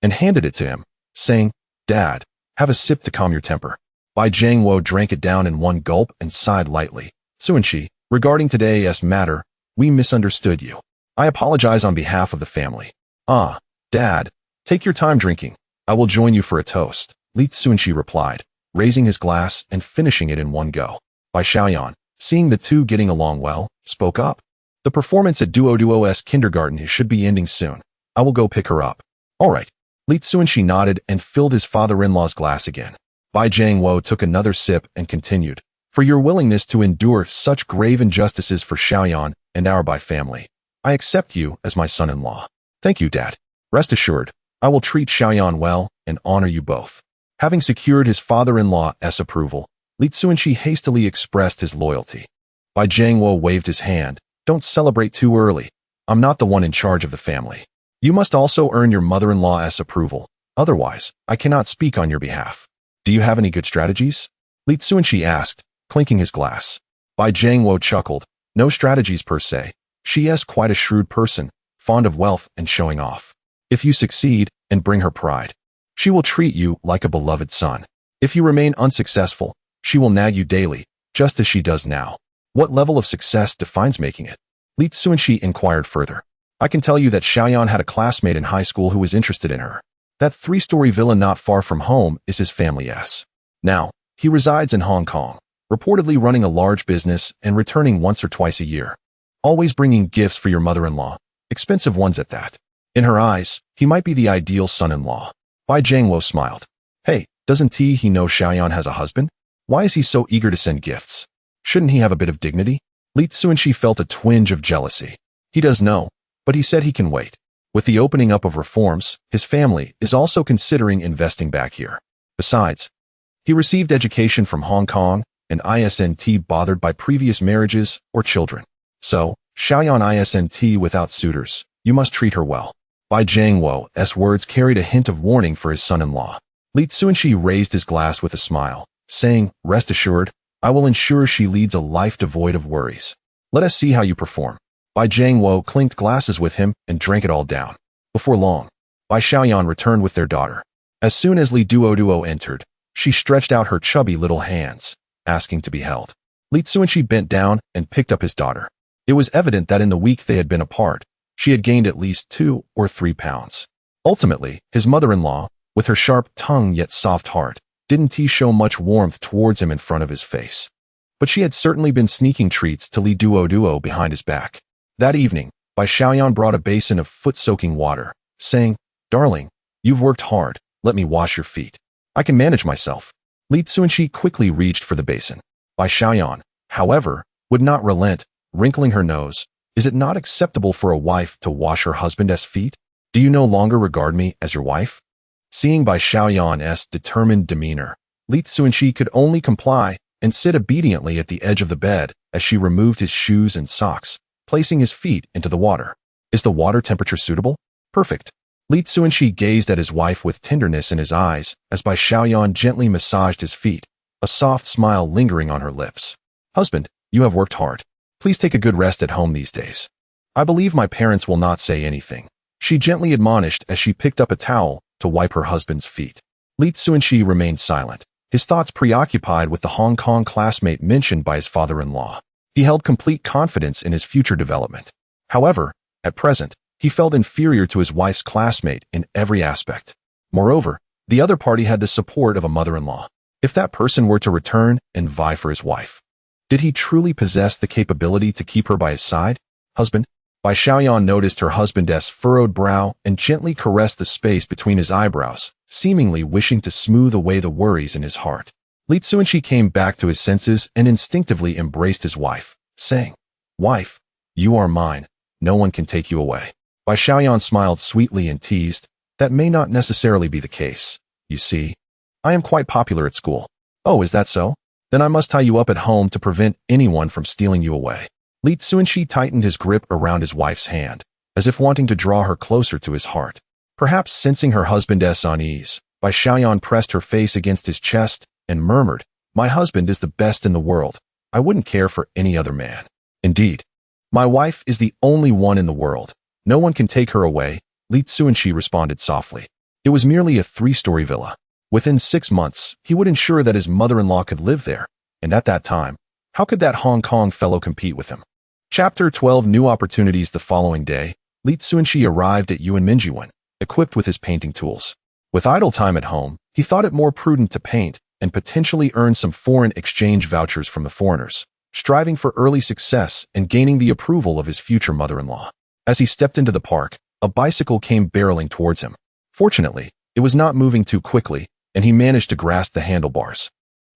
and handed it to him, saying, "Dad, have a sip to calm your temper." Bai Jiangwo drank it down in one gulp and sighed lightly. "Cunxi, regarding today's matter, we misunderstood you. I apologize on behalf of the family." Dad, take your time drinking. I will join you for a toast," Li Cunxi replied, raising his glass and finishing it in one go. Bai Xiaoyan, seeing the two getting along well, spoke up. "The performance at Duo's kindergarten should be ending soon. I will go pick her up." "All right." Li Cunxi nodded and filled his father-in-law's glass again. Bai Jiangwo took another sip and continued, "For your willingness to endure such grave injustices for Xiaoyan and our Bai family, I accept you as my son-in-law." "Thank you, Dad. Rest assured, I will treat Xiaoyan well and honor you both." Having secured his father-in-law's approval, Li Cunxi hastily expressed his loyalty. Bai Jiangwo waved his hand. "Don't celebrate too early. I'm not the one in charge of the family. You must also earn your mother-in-law's approval. Otherwise, I cannot speak on your behalf. Do you have any good strategies?" Li Cunxi asked, clinking his glass. Bai Jiangwo chuckled. No strategies per se. She is quite a shrewd person, fond of wealth and showing off. If you succeed and bring her pride, she will treat you like a beloved son. If you remain unsuccessful, she will nag you daily, just as she does now. What level of success defines making it? Li Cunxi inquired further. I can tell you that Xiaoyan had a classmate in high school who was interested in her. That 3-story villa not far from home is his family's. Now, he resides in Hong Kong, reportedly running a large business and returning once or twice a year. Always bringing gifts for your mother-in-law, expensive ones at that. In her eyes, he might be the ideal son-in-law. Bai Jiangwo smiled. Hey, doesn't he know Xiaoyan has a husband? Why is he so eager to send gifts? Shouldn't he have a bit of dignity? Li Cunxi felt a twinge of jealousy. He does know, but he said he can wait. With the opening up of reforms, his family is also considering investing back here. Besides, he received education from Hong Kong and isn't bothered by previous marriages or children. So, Xiaoyan isn't without suitors. You must treat her well. Bai Jiangwo's words carried a hint of warning for his son-in-law. Li Cunxi raised his glass with a smile, saying, Rest assured, I will ensure she leads a life devoid of worries. Let us see how you perform. Bai Jiangwo clinked glasses with him and drank it all down. Before long, Bai Xiaoyan returned with their daughter. As soon as Li Duoduo entered, she stretched out her chubby little hands, asking to be held. Li Cunxi bent down and picked up his daughter. It was evident that in the week they had been apart, she had gained at least 2 or 3 pounds. Ultimately, his mother-in-law, with her sharp tongue yet soft heart, didn't show much warmth towards him in front of his face. But she had certainly been sneaking treats to Li Duoduo behind his back. That evening, Bai Xiaoyan brought a basin of foot-soaking water, saying, Darling, you've worked hard, let me wash your feet. I can manage myself. Li Cunxi quickly reached for the basin. Bai Xiaoyan, however, would not relent, wrinkling her nose. Is it not acceptable for a wife to wash her husband's feet? Do you no longer regard me as your wife? Seeing Bai Xiaoyan's determined demeanor, Li Cunxi could only comply and sit obediently at the edge of the bed as she removed his shoes and socks, placing his feet into the water. Is the water temperature suitable? Perfect. Li Cunxi gazed at his wife with tenderness in his eyes as Bai Xiaoyan gently massaged his feet, a soft smile lingering on her lips. Husband, you have worked hard. Please take a good rest at home these days. I believe my parents will not say anything. She gently admonished as she picked up a towel to wipe her husband's feet. Li Cunxi remained silent, his thoughts preoccupied with the Hong Kong classmate mentioned by his father-in-law. He held complete confidence in his future development. However, at present, he felt inferior to his wife's classmate in every aspect. Moreover, the other party had the support of a mother-in-law. If that person were to return and vie for his wife, did he truly possess the capability to keep her by his side? Husband? Bai Xiaoyan noticed her husband's furrowed brow and gently caressed the space between his eyebrows, seemingly wishing to smooth away the worries in his heart. Li Cunxi came back to his senses and instinctively embraced his wife, saying, Wife, you are mine. No one can take you away. Bai Xiaoyan smiled sweetly and teased, That may not necessarily be the case. You see, I am quite popular at school. Oh, is that so? Then I must tie you up at home to prevent anyone from stealing you away. Li Cunxi tightened his grip around his wife's hand, as if wanting to draw her closer to his heart. Perhaps sensing her husband's unease, Bai Xiaoyan pressed her face against his chest and murmured, My husband is the best in the world. I wouldn't care for any other man. Indeed, my wife is the only one in the world. No one can take her away, Li Cunxi responded softly. It was merely a 3-story villa. Within 6 months, he would ensure that his mother-in-law could live there, and at that time, how could that Hong Kong fellow compete with him? Chapter 12 New Opportunities. The following day, Li Cunxi arrived at Yuan, equipped with his painting tools. With idle time at home, he thought it more prudent to paint and potentially earn some foreign exchange vouchers from the foreigners, striving for early success and gaining the approval of his future mother-in-law. As he stepped into the park, a bicycle came barreling towards him. Fortunately, it was not moving too quickly, and he managed to grasp the handlebars,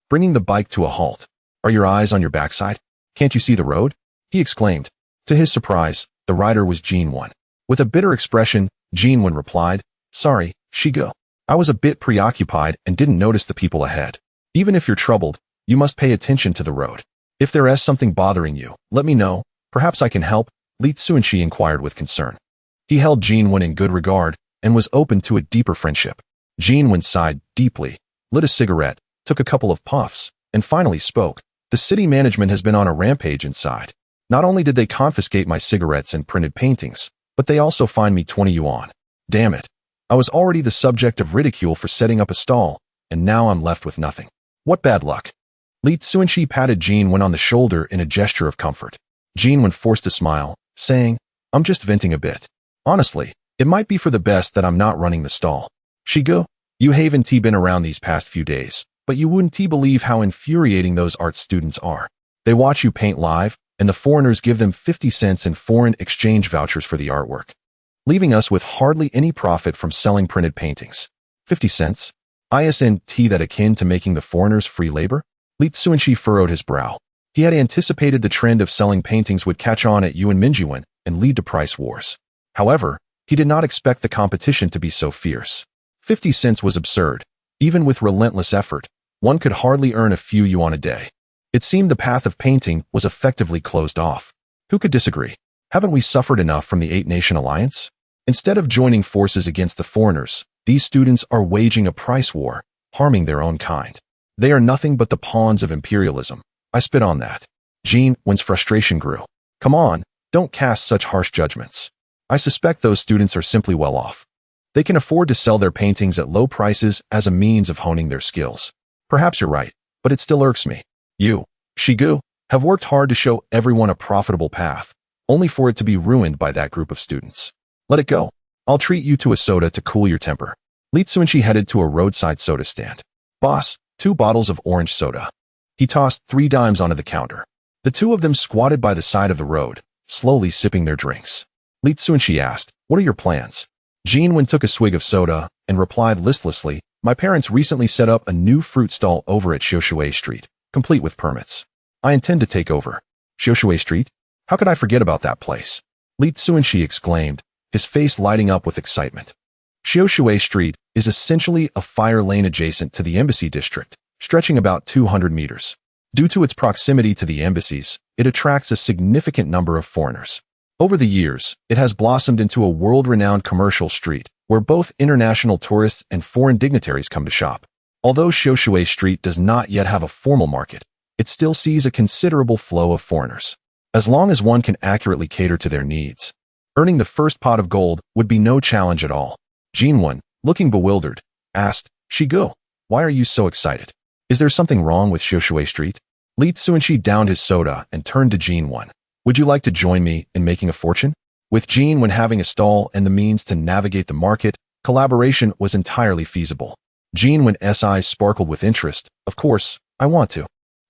bringing the bike to a halt. Are your eyes on your backside? Can't you see the road? He exclaimed. To his surprise, the rider was Yuan. With a bitter expression, Yuan replied, Sorry, Shigo. I was a bit preoccupied and didn't notice the people ahead. Even if you're troubled, you must pay attention to the road. If there is something bothering you, let me know. Perhaps I can help, Li Cunxi inquired with concern. He held Yuan in good regard and was open to a deeper friendship. Yuan sighed deeply, lit a cigarette, took a couple of puffs, and finally spoke. The city management has been on a rampage inside. Not only did they confiscate my cigarettes and printed paintings, but they also fined me 20 yuan. Damn it. I was already the subject of ridicule for setting up a stall, and now I'm left with nothing. What bad luck. Li Cunxi patted Jinwen on the shoulder in a gesture of comfort. Jinwen forced a smile, saying, I'm just venting a bit. Honestly, it might be for the best that I'm not running the stall. Shigu, you haven't been around these past few days, but you wouldn't believe how infuriating those art students are. They watch you paint live, and the foreigners give them 50 cents in foreign exchange vouchers for the artwork, leaving us with hardly any profit from selling printed paintings. 50 cents? Isn't that akin to making the foreigners free labor? Li Cunxi furrowed his brow. He had anticipated the trend of selling paintings would catch on at Yuan Mingyuan and lead to price wars. However, he did not expect the competition to be so fierce. 50 cents was absurd. Even with relentless effort, one could hardly earn a few yuan a day. It seemed the path of painting was effectively closed off. Who could disagree? Haven't we suffered enough from the Eight-Nation Alliance? Instead of joining forces against the foreigners, these students are waging a price war, harming their own kind. They are nothing but the pawns of imperialism. I spit on that. Jinwen's frustration grew. Come on, don't cast such harsh judgments. I suspect those students are simply well off. They can afford to sell their paintings at low prices as a means of honing their skills. Perhaps you're right, but it still irks me. You, Shigu, have worked hard to show everyone a profitable path, only for it to be ruined by that group of students. Let it go. I'll treat you to a soda to cool your temper. Li Cunxi headed to a roadside soda stand. Boss, 2 bottles of orange soda. He tossed 3 dimes onto the counter. The two of them squatted by the side of the road, slowly sipping their drinks. Li Cunxi asked, what are your plans? Jinwen took a swig of soda and replied listlessly, my parents recently set up a new fruit stall over at Xiushui Street, complete with permits. I intend to take over. Xiushui Street? How could I forget about that place? Li Cunxi exclaimed, his face lighting up with excitement. Xiushui Street is essentially a fire lane adjacent to the embassy district, stretching about 200 meters. Due to its proximity to the embassies, it attracts a significant number of foreigners. Over the years, it has blossomed into a world-renowned commercial street, where both international tourists and foreign dignitaries come to shop. Although Xiushui Street does not yet have a formal market, it still sees a considerable flow of foreigners. As long as one can accurately cater to their needs, earning the first pot of gold would be no challenge at all. Jinwen, looking bewildered, asked, Shigu, why are you so excited? Is there something wrong with Xiushui Street? Li Cunxi downed his soda and turned to Jinwen. Would you like to join me in making a fortune? With Jinwen having a stall and the means to navigate the market, collaboration was entirely feasible. Jinwen's eyes sparkled with interest. Of course, I want to.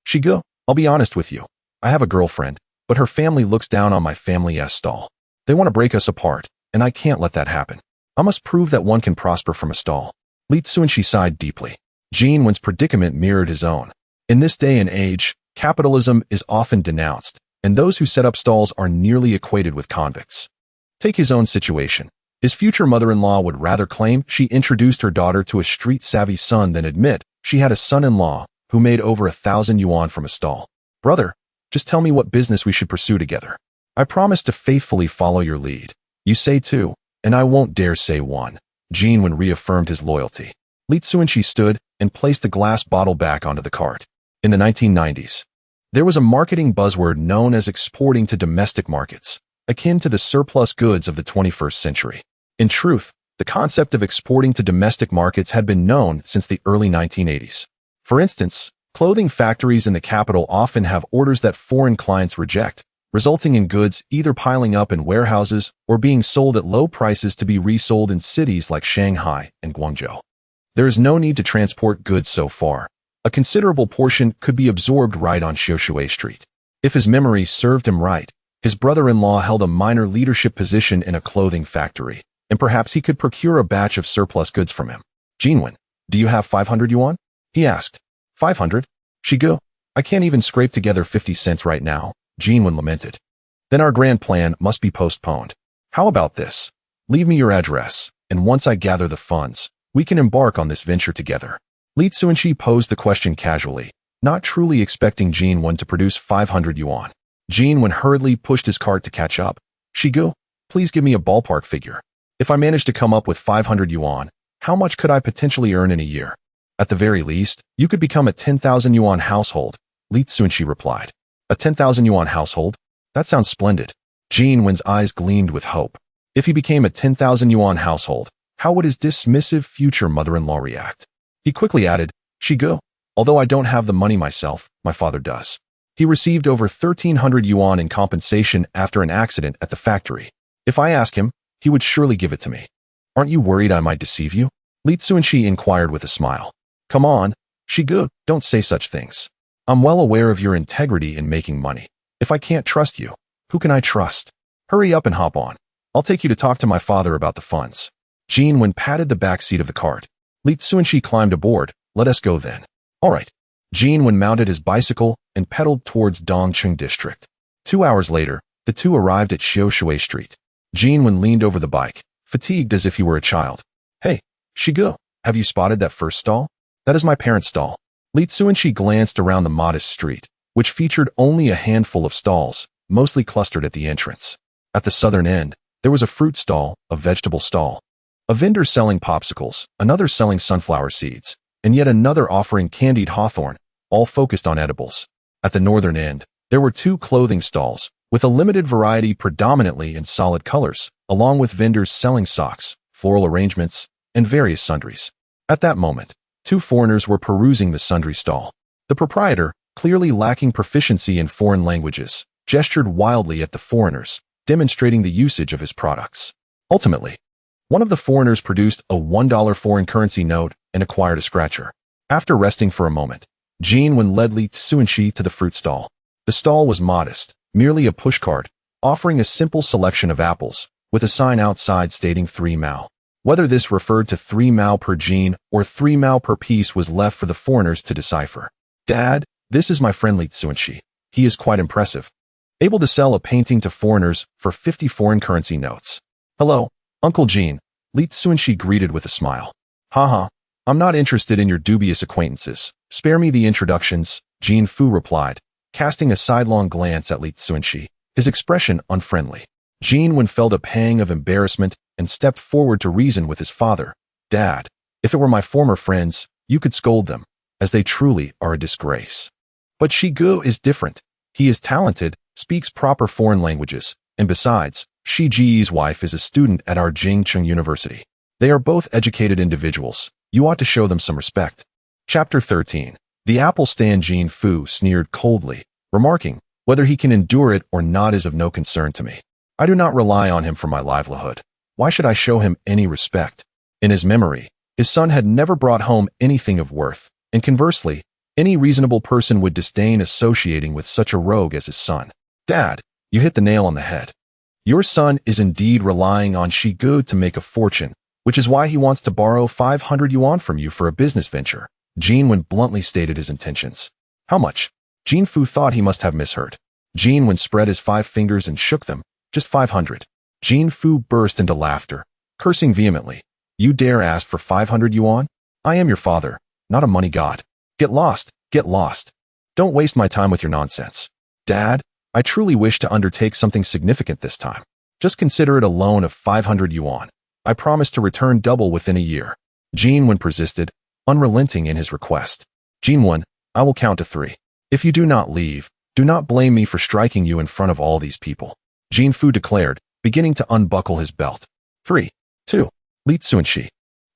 Shigu, I'll be honest with you. I have a girlfriend, but her family looks down on my family's stall. They want to break us apart, and I can't let that happen. I must prove that one can prosper from a stall. Li Cunxi sighed deeply. Jinwen's predicament mirrored his own. In this day and age, capitalism is often denounced, and those who set up stalls are nearly equated with convicts. Take his own situation. His future mother-in-law would rather claim she introduced her daughter to a street-savvy son than admit she had a son-in-law who made over 1,000 yuan from a stall. Brother, just tell me what business we should pursue together. I promise to faithfully follow your lead. You say 2, and I won't dare say 1. Jinwen reaffirmed his loyalty. Li Cunxi stood and placed the glass bottle back onto the cart. In the 1990s, there was a marketing buzzword known as exporting to domestic markets, akin to the surplus goods of the 21st century. In truth, the concept of exporting to domestic markets had been known since the early 1980s. For instance, clothing factories in the capital often have orders that foreign clients reject, resulting in goods either piling up in warehouses or being sold at low prices to be resold in cities like Shanghai and Guangzhou. There is no need to transport goods so far. A considerable portion could be absorbed right on Xiushui Street. If his memory served him right, his brother-in-law held a minor leadership position in a clothing factory, and perhaps he could procure a batch of surplus goods from him. Jinwen, do you have 500 yuan? He asked. 500? Shigu, I can't even scrape together 50 cents right now, Jinwen lamented. Then our grand plan must be postponed. How about this? Leave me your address, and once I gather the funds, we can embark on this venture together. Li Cunxi posed the question casually, not truly expecting Jinwen to produce 500 yuan. Jinwen hurriedly pushed his cart to catch up. Shigu, please give me a ballpark figure. If I manage to come up with 500 yuan, how much could I potentially earn in a year? At the very least, you could become a 10,000 yuan household, Li Cunxi replied. A 10,000 yuan household? That sounds splendid. Jin Wen's eyes gleamed with hope. If he became a 10,000 yuan household, how would his dismissive future mother-in-law react? He quickly added, Shigu, although I don't have the money myself, my father does. He received over 1,300 yuan in compensation after an accident at the factory. If I ask him, he would surely give it to me. Aren't you worried I might deceive you? Li Cunxi inquired with a smile. Come on, Shigu, don't say such things. I'm well aware of your integrity in making money. If I can't trust you, who can I trust? Hurry up and hop on. I'll take you to talk to my father about the funds. Jin Wen patted the back seat of the cart. Li Cunxi climbed aboard. Let us go then. All right. Jin Wen mounted his bicycle and pedaled towards Dongcheng district. 2 hours later, the two arrived at Xiaoshui Street. Jin Wen leaned over the bike, fatigued as if he were a child. Hey, Shigu, have you spotted that first stall? That is my parents' stall. Li Cunxi glanced around the modest street, which featured only a handful of stalls, mostly clustered at the entrance. At the southern end, there was a fruit stall, a vegetable stall, a vendor selling popsicles, another selling sunflower seeds, and yet another offering candied hawthorn, all focused on edibles. At the northern end, there were 2 clothing stalls, with a limited variety predominantly in solid colors, along with vendors selling socks, floral arrangements, and various sundries. At that moment, 2 foreigners were perusing the sundry stall. The proprietor, clearly lacking proficiency in foreign languages, gestured wildly at the foreigners, demonstrating the usage of his products. Ultimately, one of the foreigners produced a $1 foreign currency note and acquired a scratcher. After resting for a moment, Jin Wen led Li Cunxi to the fruit stall. The stall was modest, merely a pushcart, offering a simple selection of apples, with a sign outside stating 3 mao. Whether this referred to 3 mao per jean or 3 mao per piece was left for the foreigners to decipher. Dad, this is my friend Li Cunxi. He is quite impressive. Able to sell a painting to foreigners for 50 foreign currency notes. Hello, Uncle Jin, Li Cunxi greeted with a smile. Haha, I'm not interested in your dubious acquaintances. Spare me the introductions, Jin Fu replied, casting a sidelong glance at Li Cunxi, his expression unfriendly. Jin Wen felt a pang of embarrassment and stepped forward to reason with his father. Dad, if it were my former friends, you could scold them, as they truly are a disgrace. But Shigu is different. He is talented, speaks proper foreign languages, and besides, Shi Ji's wife is a student at our Jingcheng University. They are both educated individuals. You ought to show them some respect. Chapter 13. The apple stand. Jin Fu sneered coldly, remarking, whether he can endure it or not is of no concern to me. I do not rely on him for my livelihood. Why should I show him any respect? In his memory, his son had never brought home anything of worth, and conversely, any reasonable person would disdain associating with such a rogue as his son. Dad, you hit the nail on the head. Your son is indeed relying on Shigu to make a fortune, which is why he wants to borrow 500 yuan from you for a business venture. Jin Wen bluntly stated his intentions. How much? Jin Fu thought he must have misheard. Jin Wen spread his 5 fingers and shook them. Just 500. Jin Fu burst into laughter, cursing vehemently. You dare ask for 500 yuan? I am your father, not a money god. Get lost, get lost. Don't waste my time with your nonsense. Dad, I truly wish to undertake something significant this time. Just consider it a loan of 500 yuan. I promise to return double within a year. Jin Wen persisted, unrelenting in his request. Jin Wen, I will count to 3. If you do not leave, do not blame me for striking you in front of all these people. Jin Fu declared, beginning to unbuckle his belt. 3, 2. Li Cunxi,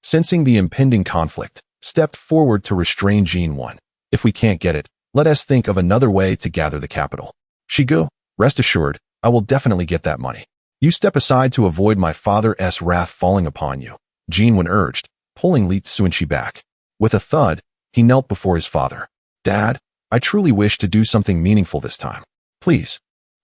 sensing the impending conflict, stepped forward to restrain Jin Wen. If we can't get it, let us think of another way to gather the capital. Shigu, rest assured, I will definitely get that money. You step aside to avoid my father's wrath falling upon you, Jin Wen urged, pulling Li Cunxi back. With a thud, he knelt before his father. Dad, I truly wish to do something meaningful this time. Please,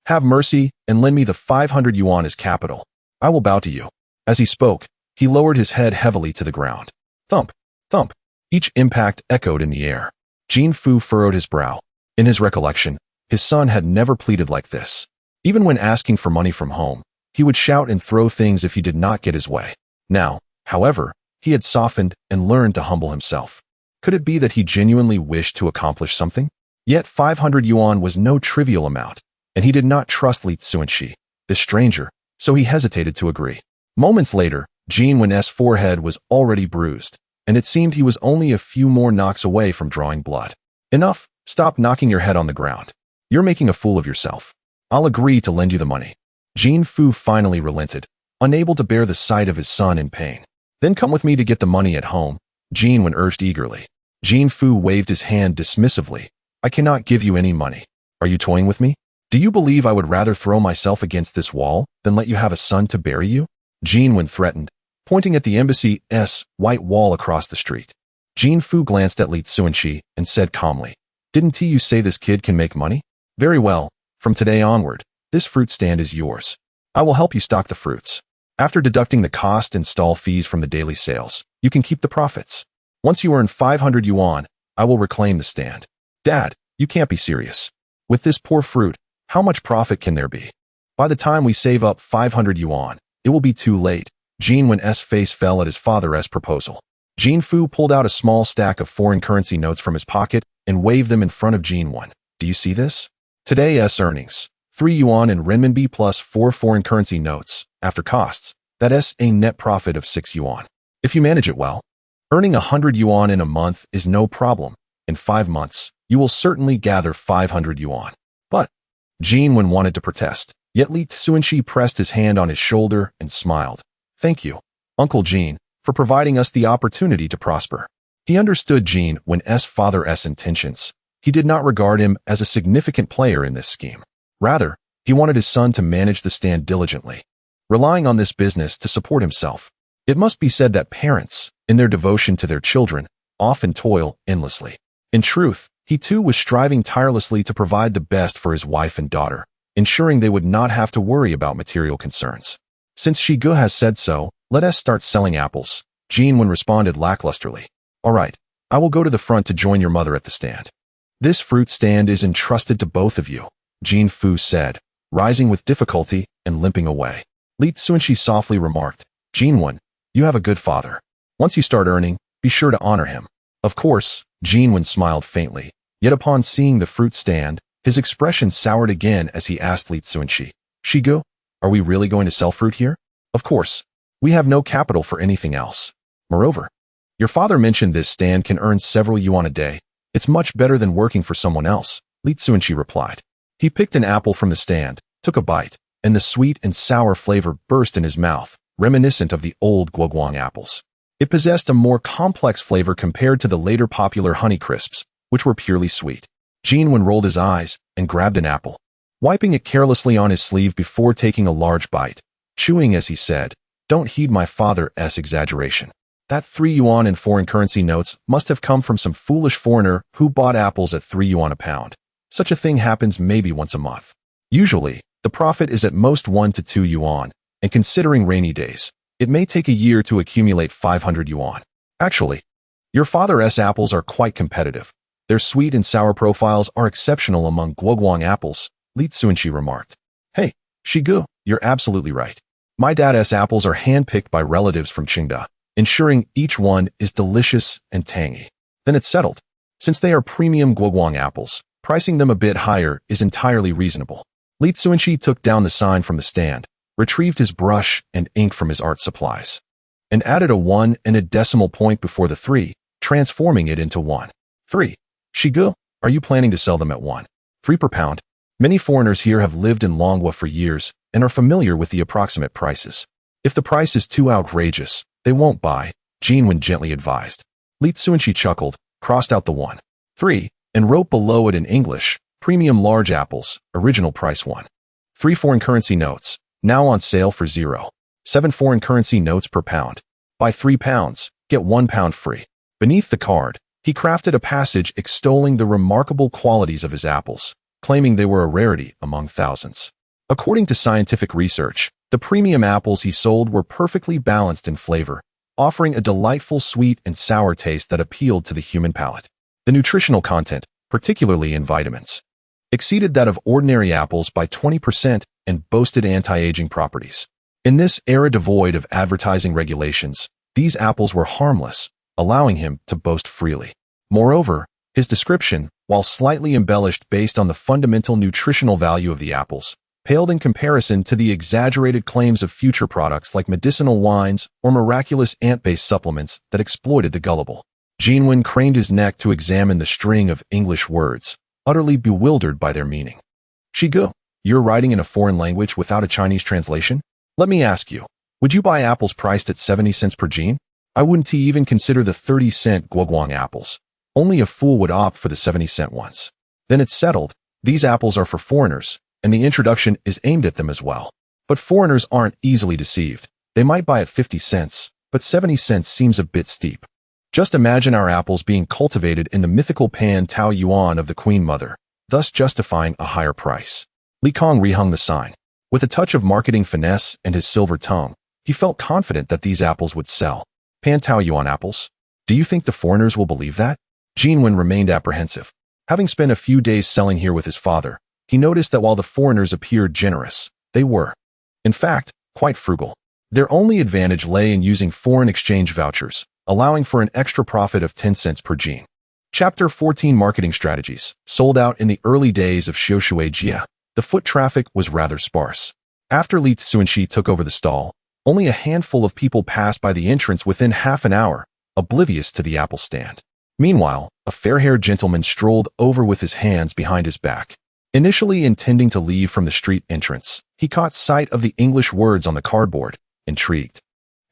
have mercy and lend me the 500 yuan as capital. I will bow to you. As he spoke, he lowered his head heavily to the ground. Thump, thump. Each impact echoed in the air. Jin Fu furrowed his brow. In his recollection, his son had never pleaded like this. Even when asking for money from home, he would shout and throw things if he did not get his way. Now, however, he had softened and learned to humble himself. Could it be that he genuinely wished to accomplish something? Yet 500 yuan was no trivial amount, and he did not trust Li Cunxi, the stranger, so he hesitated to agree. Moments later, Jin Wen's forehead was already bruised, and it seemed he was only a few more knocks away from drawing blood. Enough, stop knocking your head on the ground. You're making a fool of yourself. I'll agree to lend you the money. Jin Fu finally relented, unable to bear the sight of his son in pain. Then come with me to get the money at home, Jin Wen urged eagerly. Jin Fu waved his hand dismissively. I cannot give you any money. Are you toying with me? Do you believe I would rather throw myself against this wall than let you have a son to bury you? Jin Wen threatened, pointing at the embassy's white wall across the street. Jin Fu glanced at Li Cunxi and said calmly, Didn't you say this kid can make money? Very well, from today onward, this fruit stand is yours. I will help you stock the fruits. After deducting the cost and stall fees from the daily sales, you can keep the profits. Once you earn 500 yuan, I will reclaim the stand. Dad, you can't be serious. With this poor fruit, how much profit can there be? By the time we save up 500 yuan, it will be too late. Jin Wen's face fell at his father's proposal. Jin Fu pulled out a small stack of foreign currency notes from his pocket and waved them in front of Jin Wen. Do you see this? Today's earnings, 3 yuan in renminbi plus 4 foreign currency notes, after costs, that's a net profit of 6 yuan. If you manage it well, earning 100 yuan in a month is no problem. In 5 months, you will certainly gather 500 yuan. But Jin Wen wanted to protest, yet Li Cunxi pressed his hand on his shoulder and smiled. Thank you, Uncle Jin, for providing us the opportunity to prosper. He understood Jin Wen's father's intentions. He did not regard him as a significant player in this scheme. Rather, he wanted his son to manage the stand diligently, relying on this business to support himself. It must be said that parents, in their devotion to their children, often toil endlessly. In truth, he too was striving tirelessly to provide the best for his wife and daughter, ensuring they would not have to worry about material concerns. Since Shigu has said so, let us start selling apples, Jin Wen responded lacklusterly. All right, I will go to the front to join your mother at the stand. This fruit stand is entrusted to both of you, Jin Fu said, rising with difficulty and limping away. Li Cunxi softly remarked, Jin Wen, you have a good father. Once you start earning, be sure to honor him. Of course, Jin Wen smiled faintly, yet upon seeing the fruit stand, his expression soured again as he asked Li Cunxi, Shigu, are we really going to sell fruit here? Of course. We have no capital for anything else. Moreover, your father mentioned this stand can earn several yuan a day. It's much better than working for someone else, Li Cunxi replied. He picked an apple from the stand, took a bite, and the sweet and sour flavor burst in his mouth, reminiscent of the old Guoguang apples. It possessed a more complex flavor compared to the later popular Honey Crisps, which were purely sweet. Jin Wen rolled his eyes and grabbed an apple, wiping it carelessly on his sleeve before taking a large bite, chewing as he said, Don't heed my father's exaggeration. That 3 yuan in foreign currency notes must have come from some foolish foreigner who bought apples at 3 yuan a pound. Such a thing happens maybe once a month. Usually, the profit is at most 1 to 2 yuan, and considering rainy days, it may take a year to accumulate 500 yuan. Actually, your father's apples are quite competitive. Their sweet and sour profiles are exceptional among Guoguang apples, Li Cunxi remarked. Hey, Shigu, you're absolutely right. My dad's apples are handpicked by relatives from Qingda, ensuring each one is delicious and tangy. Then it's settled. Since they are premium Guoguang apples, pricing them a bit higher is entirely reasonable. Li Cunxi took down the sign from the stand, retrieved his brush and ink from his art supplies, and added a 1 and a decimal point before the 3, transforming it into 1. 3. Shigu, are you planning to sell them at 1? 3 per pound? Many foreigners here have lived in Longhua for years and are familiar with the approximate prices. If the price is too outrageous, they won't buy, Jin Wen gently advised. Li Cunxi chuckled, crossed out the 1. 3, and wrote below it in English, Premium large apples, original price 1. 3 foreign currency notes, now on sale for 0. 7 foreign currency notes per pound. Buy 3 pounds, get 1 pound free. Beneath the card, he crafted a passage extolling the remarkable qualities of his apples, claiming they were a rarity among thousands. According to scientific research, the premium apples he sold were perfectly balanced in flavor, offering a delightful sweet and sour taste that appealed to the human palate. The nutritional content, particularly in vitamins, exceeded that of ordinary apples by 20% and boasted anti-aging properties. In this era devoid of advertising regulations, these apples were harmless, allowing him to boast freely. Moreover, his description, while slightly embellished based on the fundamental nutritional value of the apples, paled in comparison to the exaggerated claims of future products like medicinal wines or miraculous ant-based supplements that exploited the gullible. Jin Wen craned his neck to examine the string of English words, utterly bewildered by their meaning. Shigu, You're writing in a foreign language without a Chinese translation? Let me ask you, would you buy apples priced at 70 cents per gene? I wouldn't even consider the 30-cent guoguang apples. Only a fool would opt for the 70-cent ones. Then it's settled. These apples are for foreigners, and the introduction is aimed at them as well. But foreigners aren't easily deceived. They might buy at 50 cents, but 70 cents seems a bit steep. Just imagine our apples being cultivated in the mythical pan Tao Yuan of the Queen Mother, thus justifying a higher price. Li Kong rehung the sign. With a touch of marketing finesse and his silver tongue, he felt confident that these apples would sell. Pan Tao Yuan apples? Do you think the foreigners will believe that? Yuan remained apprehensive. Having spent a few days selling here with his father, he noticed that while the foreigners appeared generous, they were, in fact, quite frugal. Their only advantage lay in using foreign exchange vouchers, allowing for an extra profit of 10 cents per gene. Chapter 14 Marketing Strategies. Sold out in the early days of Xiushui Jia, the foot traffic was rather sparse. After Li Cunxi took over the stall, only a handful of people passed by the entrance within half an hour, oblivious to the apple stand. Meanwhile, a fair-haired gentleman strolled over with his hands behind his back. Initially intending to leave from the street entrance, he caught sight of the English words on the cardboard, intrigued,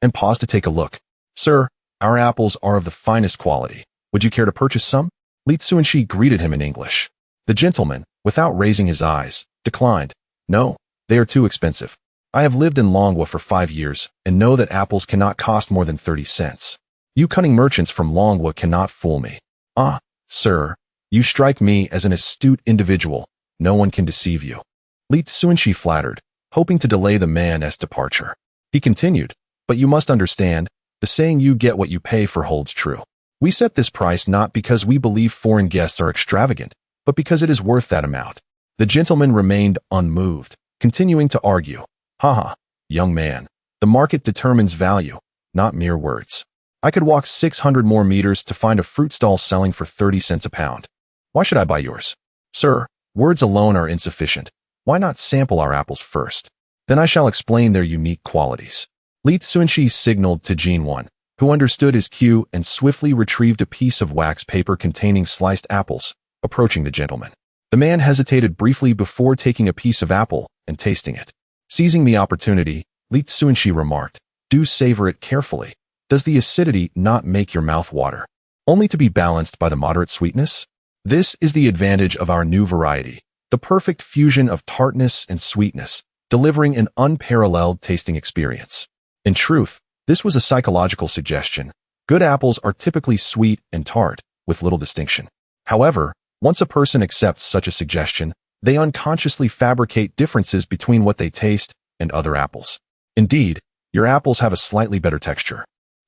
and paused to take a look. "Sir, our apples are of the finest quality. Would you care to purchase some?" Li Cunxi greeted him in English. The gentleman, without raising his eyes, declined. "No, they are too expensive. I have lived in Longhua for 5 years and know that apples cannot cost more than 30 cents. You cunning merchants from Longhua cannot fool me." "Ah, sir, you strike me as an astute individual. No one can deceive you." Li Cunxi flattered, hoping to delay the man's departure. He continued, "But you must understand, the saying you get what you pay for holds true. We set this price not because we believe foreign guests are extravagant, but because it is worth that amount." The gentleman remained unmoved, continuing to argue. "Haha, young man, the market determines value, not mere words. I could walk 600 more meters to find a fruit stall selling for 30 cents a pound. Why should I buy yours? Sir, words alone are insufficient. Why not sample our apples first? Then I shall explain their unique qualities." Li Cunxi signaled to Yuan, who understood his cue and swiftly retrieved a piece of wax paper containing sliced apples, approaching the gentleman. The man hesitated briefly before taking a piece of apple and tasting it. Seizing the opportunity, Li Cunxi remarked, "Do savor it carefully. Does the acidity not make your mouth water, only to be balanced by the moderate sweetness? This is the advantage of our new variety, the perfect fusion of tartness and sweetness, delivering an unparalleled tasting experience." In truth, this was a psychological suggestion. Good apples are typically sweet and tart, with little distinction. However, once a person accepts such a suggestion, they unconsciously fabricate differences between what they taste and other apples. Indeed, your apples have a slightly better texture.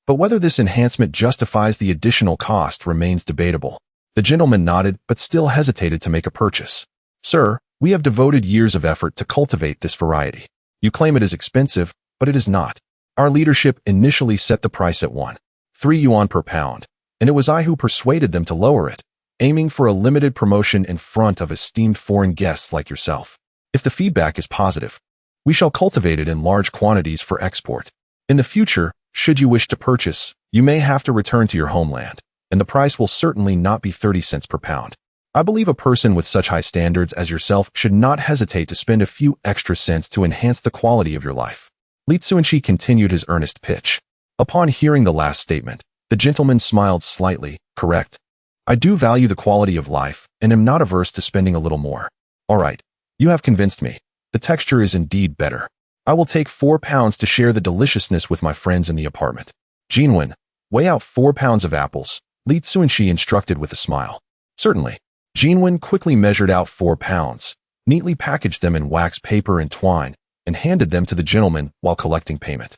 But whether this enhancement justifies the additional cost remains debatable. The gentleman nodded but still hesitated to make a purchase. "Sir, we have devoted years of effort to cultivate this variety. You claim it is expensive, but it is not. Our leadership initially set the price at 1.3 yuan per pound, and it was I who persuaded them to lower it, aiming for a limited promotion in front of esteemed foreign guests like yourself. If the feedback is positive, we shall cultivate it in large quantities for export. In the future, should you wish to purchase, you may have to return to your homeland, and the price will certainly not be 30 cents per pound. I believe a person with such high standards as yourself should not hesitate to spend a few extra cents to enhance the quality of your life." Li Cunxi continued his earnest pitch. Upon hearing the last statement, the gentleman smiled slightly. "Correct. I do value the quality of life and am not averse to spending a little more. All right, you have convinced me. The texture is indeed better. I will take 4 pounds to share the deliciousness with my friends in the apartment." "Yuan, weigh out 4 pounds of apples," Li Cunxi instructed with a smile. "Certainly." Yuan quickly measured out 4 pounds, neatly packaged them in wax paper and twine, and handed them to the gentleman while collecting payment.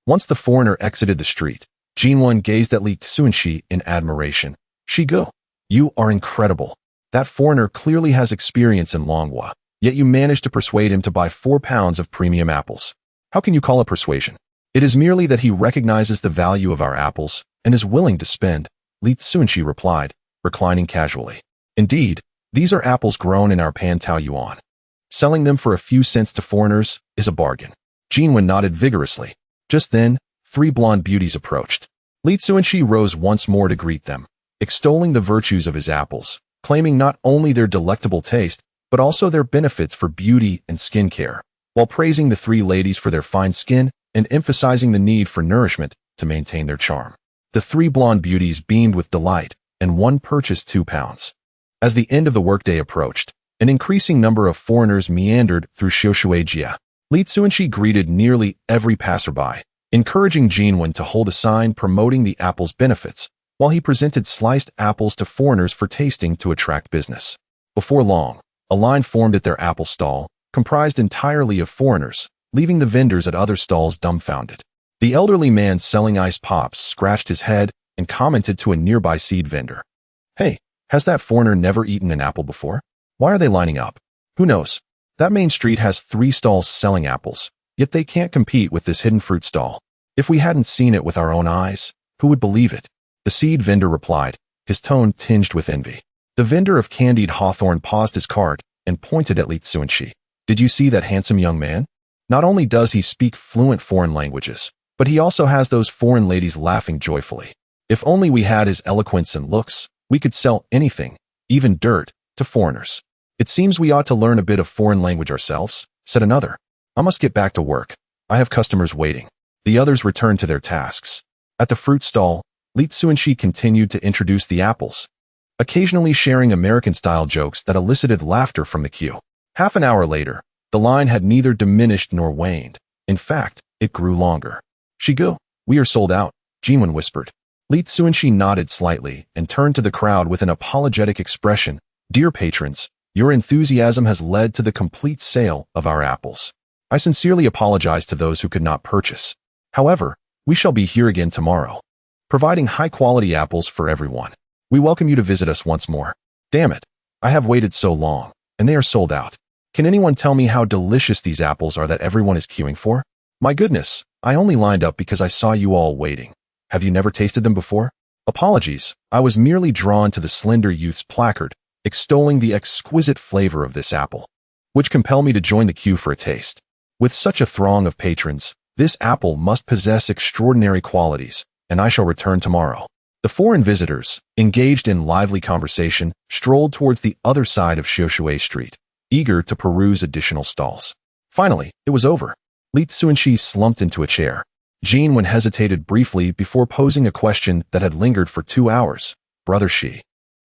Once the foreigner exited the street, Yuan gazed at Li Cunxi in admiration. "Shigu, you are incredible. That foreigner clearly has experience in Longhua, yet you managed to persuade him to buy 4 pounds of premium apples. How can you call it persuasion? It is merely that he recognizes the value of our apples and is willing to spend," Li Cunxi replied, reclining casually. "Indeed, these are apples grown in our pan Tao Yuan. Selling them for a few cents to foreigners is a bargain." Yuan nodded vigorously. Just then, 3 blonde beauties approached. Li Cunxi rose once more to greet them, extolling the virtues of his apples, claiming not only their delectable taste, but also their benefits for beauty and skincare, while praising the three ladies for their fine skin and emphasizing the need for nourishment to maintain their charm. The three blonde beauties beamed with delight, and one purchased 2 pounds. As the end of the workday approached, an increasing number of foreigners meandered through Xiushuijia. Li Cunxi greeted nearly every passerby, encouraging Yuan to hold a sign promoting the apple's benefits, while he presented sliced apples to foreigners for tasting to attract business. Before long, a line formed at their apple stall, comprised entirely of foreigners, leaving the vendors at other stalls dumbfounded. The elderly man selling ice pops scratched his head and commented to a nearby seed vendor, "Hey, has that foreigner never eaten an apple before? Why are they lining up? Who knows? That main street has 3 stalls selling apples, yet they can't compete with this hidden fruit stall. If we hadn't seen it with our own eyes, who would believe it?" The seed vendor replied, his tone tinged with envy. The vendor of candied hawthorn paused his cart and pointed at Li Cunxi. "Did you see that handsome young man? Not only does he speak fluent foreign languages, but he also has those foreign ladies laughing joyfully. If only we had his eloquence and looks, we could sell anything, even dirt, to foreigners. It seems we ought to learn a bit of foreign language ourselves," said another. "I must get back to work. I have customers waiting." The others returned to their tasks. At the fruit stall, Li Cunxi continued to introduce the apples, occasionally sharing American-style jokes that elicited laughter from the queue. Half an hour later, the line had neither diminished nor waned. In fact, it grew longer. "Shigu, we are sold out," Yuan whispered. Li Cunxi nodded slightly and turned to the crowd with an apologetic expression. "Dear patrons, your enthusiasm has led to the complete sale of our apples. I sincerely apologize to those who could not purchase. However, we shall be here again tomorrow, providing high-quality apples for everyone. We welcome you to visit us once more. Damn it, I have waited so long, and they are sold out. Can anyone tell me how delicious these apples are that everyone is queuing for? My goodness, I only lined up because I saw you all waiting. Have you never tasted them before? Apologies, I was merely drawn to the slender youth's placard, extolling the exquisite flavor of this apple, which compelled me to join the queue for a taste. With such a throng of patrons, this apple must possess extraordinary qualities, and I shall return tomorrow." The foreign visitors, engaged in lively conversation, strolled towards the other side of Xiushui Street, eager to peruse additional stalls. Finally, it was over. Li Cunxi slumped into a chair. Yuan hesitated briefly before posing a question that had lingered for 2 hours. "Brother Shi,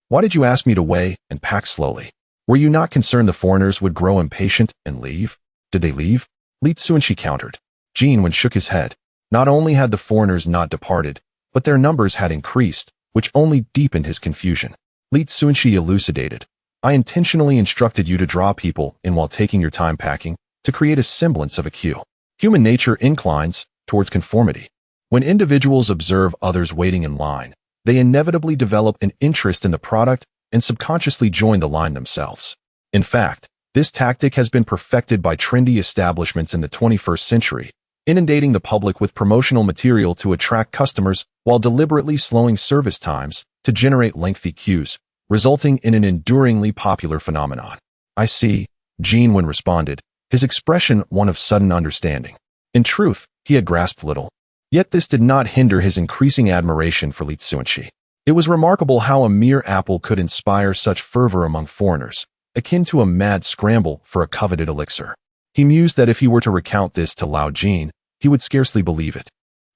why did you ask me to weigh and pack slowly? Were you not concerned the foreigners would grow impatient and leave? Did they leave?" Li Cunxi countered. Yuan shook his head. Not only had the foreigners not departed, but their numbers had increased, which only deepened his confusion. Li Cunxi elucidated. "I intentionally instructed you to draw people in while taking your time packing, to create a semblance of a queue. Human nature inclines towards conformity. When individuals observe others waiting in line, they inevitably develop an interest in the product and subconsciously join the line themselves. In fact, this tactic has been perfected by trendy establishments in the 21st century, inundating the public with promotional material to attract customers while deliberately slowing service times to generate lengthy queues, resulting in an enduringly popular phenomenon." "I see," Yuan responded, his expression one of sudden understanding. In truth, he had grasped little. Yet this did not hinder his increasing admiration for Li Cunxi. It was remarkable how a mere apple could inspire such fervor among foreigners, akin to a mad scramble for a coveted elixir. He mused that if he were to recount this to Lao Jin, he would scarcely believe it.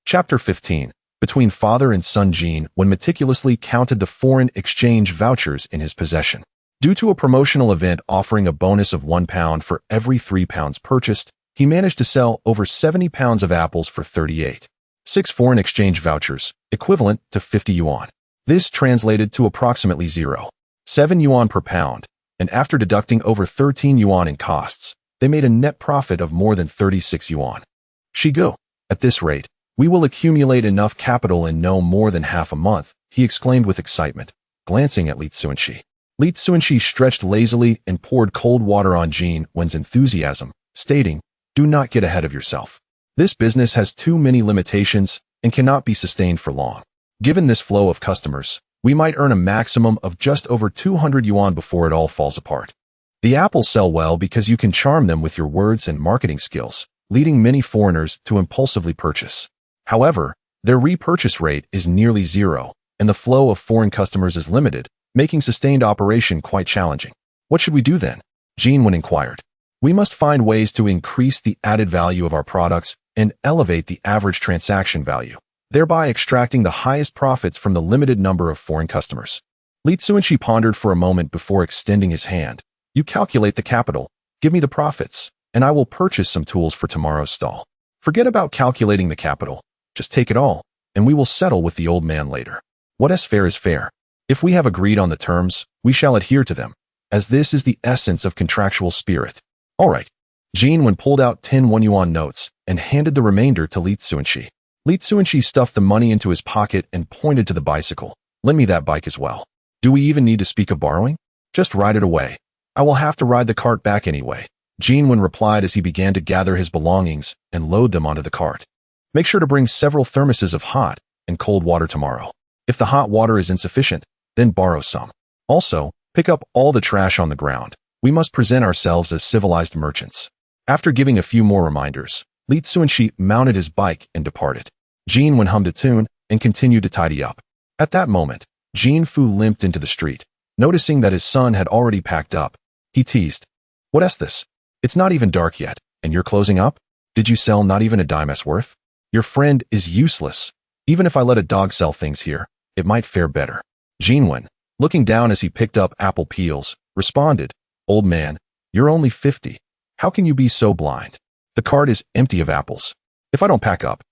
Chapter 15. Between father and son Yuan meticulously counted the foreign exchange vouchers in his possession. Due to a promotional event offering a bonus of 1 pound for every 3 pounds purchased, he managed to sell over 70 pounds of apples for 38.6 foreign exchange vouchers, equivalent to 50 yuan. This translated to approximately 0.7 yuan per pound, and after deducting over 13 yuan in costs, they made a net profit of more than 36 yuan. "Shigu, at this rate, we will accumulate enough capital in no more than half a month," he exclaimed with excitement, glancing at Li Cunxi. Li Cunxi stretched lazily and poured cold water on Yuan's enthusiasm, stating, "Do not get ahead of yourself. This business has too many limitations and cannot be sustained for long. Given this flow of customers, we might earn a maximum of just over 200 yuan before it all falls apart. The apples sell well because you can charm them with your words and marketing skills, leading many foreigners to impulsively purchase. However, their repurchase rate is nearly zero, and the flow of foreign customers is limited, making sustained operation quite challenging. What should we do then?" Yuan inquired. We must find ways to increase the added value of our products and elevate the average transaction value, thereby extracting the highest profits from the limited number of foreign customers. Cunxi pondered for a moment before extending his hand. You calculate the capital, give me the profits, and I will purchase some tools for tomorrow's stall. Forget about calculating the capital. Just take it all, and we will settle with the old man later. What is fair. If we have agreed on the terms, we shall adhere to them, as this is the essence of contractual spirit. All right. Yuan pulled out 10 1 yuan notes and handed the remainder to Cunxi. Cunxi stuffed the money into his pocket and pointed to the bicycle. Lend me that bike as well. Do we even need to speak of borrowing? Just ride it away. I will have to ride the cart back anyway. Yuan replied as he began to gather his belongings and load them onto the cart. Make sure to bring several thermoses of hot and cold water tomorrow. If the hot water is insufficient, then borrow some. Also, pick up all the trash on the ground. We must present ourselves as civilized merchants. After giving a few more reminders, Cunxi mounted his bike and departed. Yuan hummed a tune and continued to tidy up. At that moment, Yuan limped into the street. Noticing that his son had already packed up, he teased. What is this? It's not even dark yet, and you're closing up? Did you sell not even a dime's worth? Your friend is useless. Even if I let a dog sell things here, it might fare better. Yuan, looking down as he picked up apple peels, responded, Old man, you're only 50. How can you be so blind? The cart is empty of apples. If I don't pack up,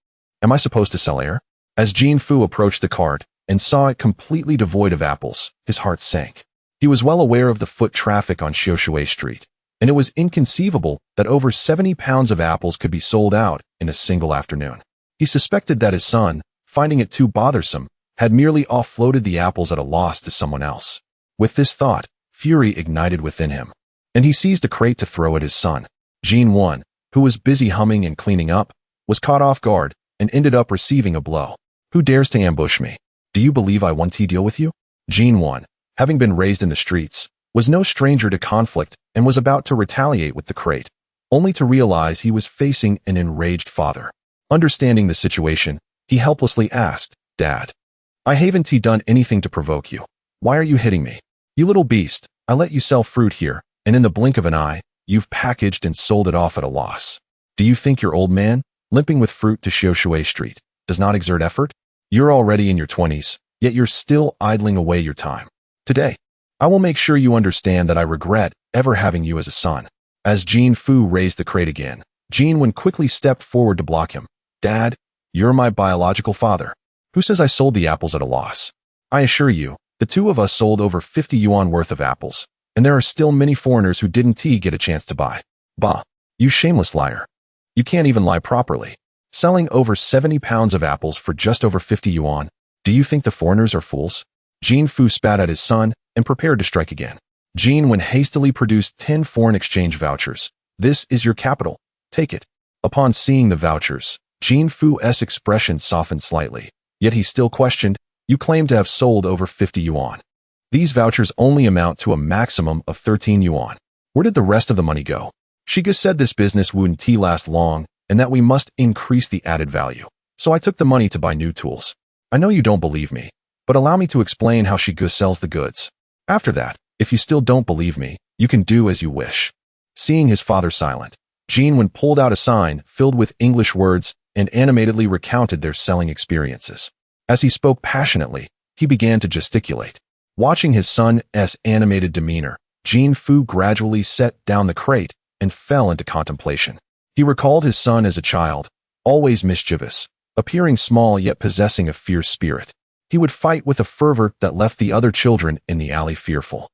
am I supposed to sell air? As Yuan approached the cart and saw it completely devoid of apples, his heart sank. He was well aware of the foot traffic on Xiaoshui Street, and it was inconceivable that over 70 pounds of apples could be sold out in a single afternoon. He suspected that his son, finding it too bothersome, had merely offloaded the apples at a loss to someone else. With this thought, fury ignited within him, and he seized a crate to throw at his son. Yuan, who was busy humming and cleaning up, was caught off guard and ended up receiving a blow. Who dares to ambush me? Do you believe I want to deal with you? Yuan, having been raised in the streets, was no stranger to conflict and was about to retaliate with the crate, only to realize he was facing an enraged father. Understanding the situation, he helplessly asked, Dad, I haven't done anything to provoke you. Why are you hitting me? You little beast, I let you sell fruit here, and in the blink of an eye, you've packaged and sold it off at a loss. Do you think your old man, limping with fruit to Xiaoshui Street, does not exert effort? You're already in your 20s, yet you're still idling away your time. Today, I will make sure you understand that I regret ever having you as a son. As Yuan raised the crate again, Yuan quickly stepped forward to block him. Dad, you're my biological father. Who says I sold the apples at a loss? I assure you, the two of us sold over 50 yuan worth of apples, and there are still many foreigners who didn't get a chance to buy. Bah, you shameless liar. You can't even lie properly. Selling over 70 pounds of apples for just over 50 yuan. Do you think the foreigners are fools? Yuan spat at his son and prepared to strike again. Yuan hastily produced 10 foreign exchange vouchers. This is your capital. Take it. Upon seeing the vouchers, Yuan's expression softened slightly, yet he still questioned, You claim to have sold over 50 yuan. These vouchers only amount to a maximum of 13 yuan. Where did the rest of the money go? Shiga said this business wouldn't last long and that we must increase the added value. So I took the money to buy new tools. I know you don't believe me, but allow me to explain how Shiga sells the goods. After that, if you still don't believe me, you can do as you wish. Seeing his father silent, Yuan pulled out a sign filled with English words and animatedly recounted their selling experiences. As he spoke passionately, he began to gesticulate. Watching his son's animated demeanor, Yuan gradually set down the crate and fell into contemplation. He recalled his son as a child, always mischievous, appearing small yet possessing a fierce spirit. He would fight with a fervor that left the other children in the alley fearful.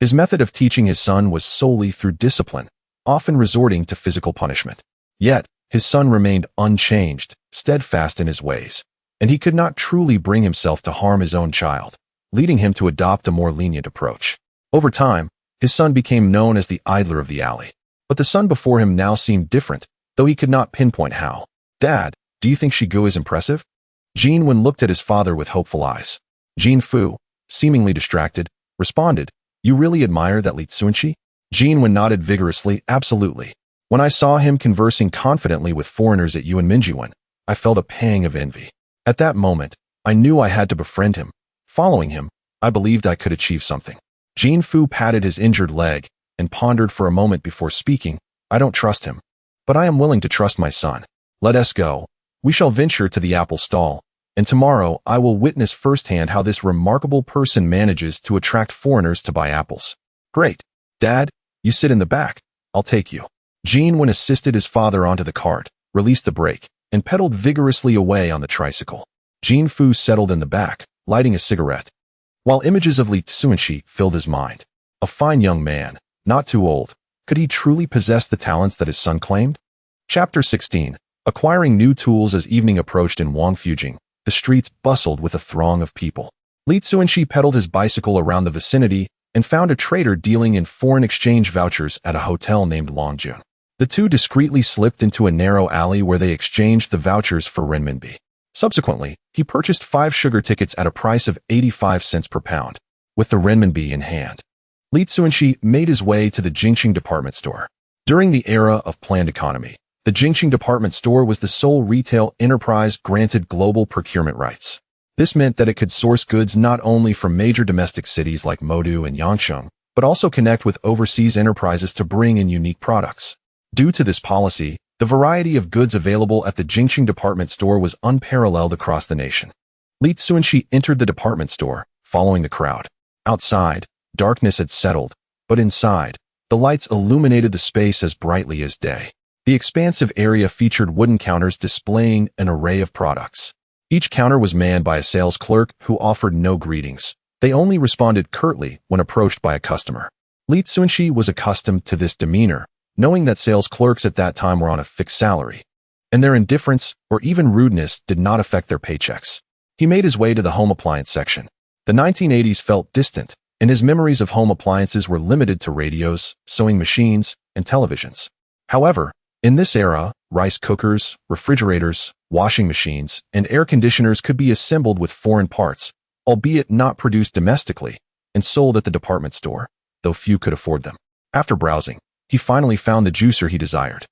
His method of teaching his son was solely through discipline, often resorting to physical punishment. Yet, his son remained unchanged, steadfast in his ways, and he could not truly bring himself to harm his own child, leading him to adopt a more lenient approach. Over time, his son became known as the idler of the alley. But the son before him now seemed different, though he could not pinpoint how. Dad, do you think Shigu is impressive? Yuan looked at his father with hopeful eyes. Yuan, seemingly distracted, responded, You really admire that Cunxi? Yuan nodded vigorously, absolutely. When I saw him conversing confidently with foreigners at Yuan Mingyuan, I felt a pang of envy. At that moment, I knew I had to befriend him. Following him, I believed I could achieve something. Yuan patted his injured leg and pondered for a moment before speaking. I don't trust him, but I am willing to trust my son. Let us go. We shall venture to the apple stall, and tomorrow I will witness firsthand how this remarkable person manages to attract foreigners to buy apples. Great. Dad, you sit in the back. I'll take you. Jean assisted his father onto the cart, released the brake, and pedaled vigorously away on the tricycle. Jean Fu settled in the back, lighting a cigarette, while images of Li Cunxi filled his mind. A fine young man, not too old. Could he truly possess the talents that his son claimed? Chapter 16. Acquiring new tools. As evening approached in Wangfujing, the streets bustled with a throng of people. Li Cunxi pedaled his bicycle around the vicinity and found a trader dealing in foreign exchange vouchers at a hotel named Longjun. The two discreetly slipped into a narrow alley where they exchanged the vouchers for renminbi. Subsequently, he purchased 5 sugar tickets at a price of 85 cents per pound, with the renminbi in hand. Li Cunxi made his way to the Jingxing department store. During the era of planned economy, the Jingxing department store was the sole retail enterprise granted global procurement rights. This meant that it could source goods not only from major domestic cities like Modu and Yangsheng, but also connect with overseas enterprises to bring in unique products. Due to this policy, the variety of goods available at the Jingxing department store was unparalleled across the nation. Li Cunxi entered the department store, following the crowd. Outside, darkness had settled, but inside, the lights illuminated the space as brightly as day. The expansive area featured wooden counters displaying an array of products. Each counter was manned by a sales clerk who offered no greetings. They only responded curtly when approached by a customer. Li Cunxi was accustomed to this demeanor, knowing that sales clerks at that time were on a fixed salary, and their indifference or even rudeness did not affect their paychecks. He made his way to the home appliance section. The 1980s felt distant, and his memories of home appliances were limited to radios, sewing machines, and televisions. However, in this era, rice cookers, refrigerators, washing machines, and air conditioners could be assembled with foreign parts, albeit not produced domestically, and sold at the department store, though few could afford them. After browsing, he finally found the juicer he desired.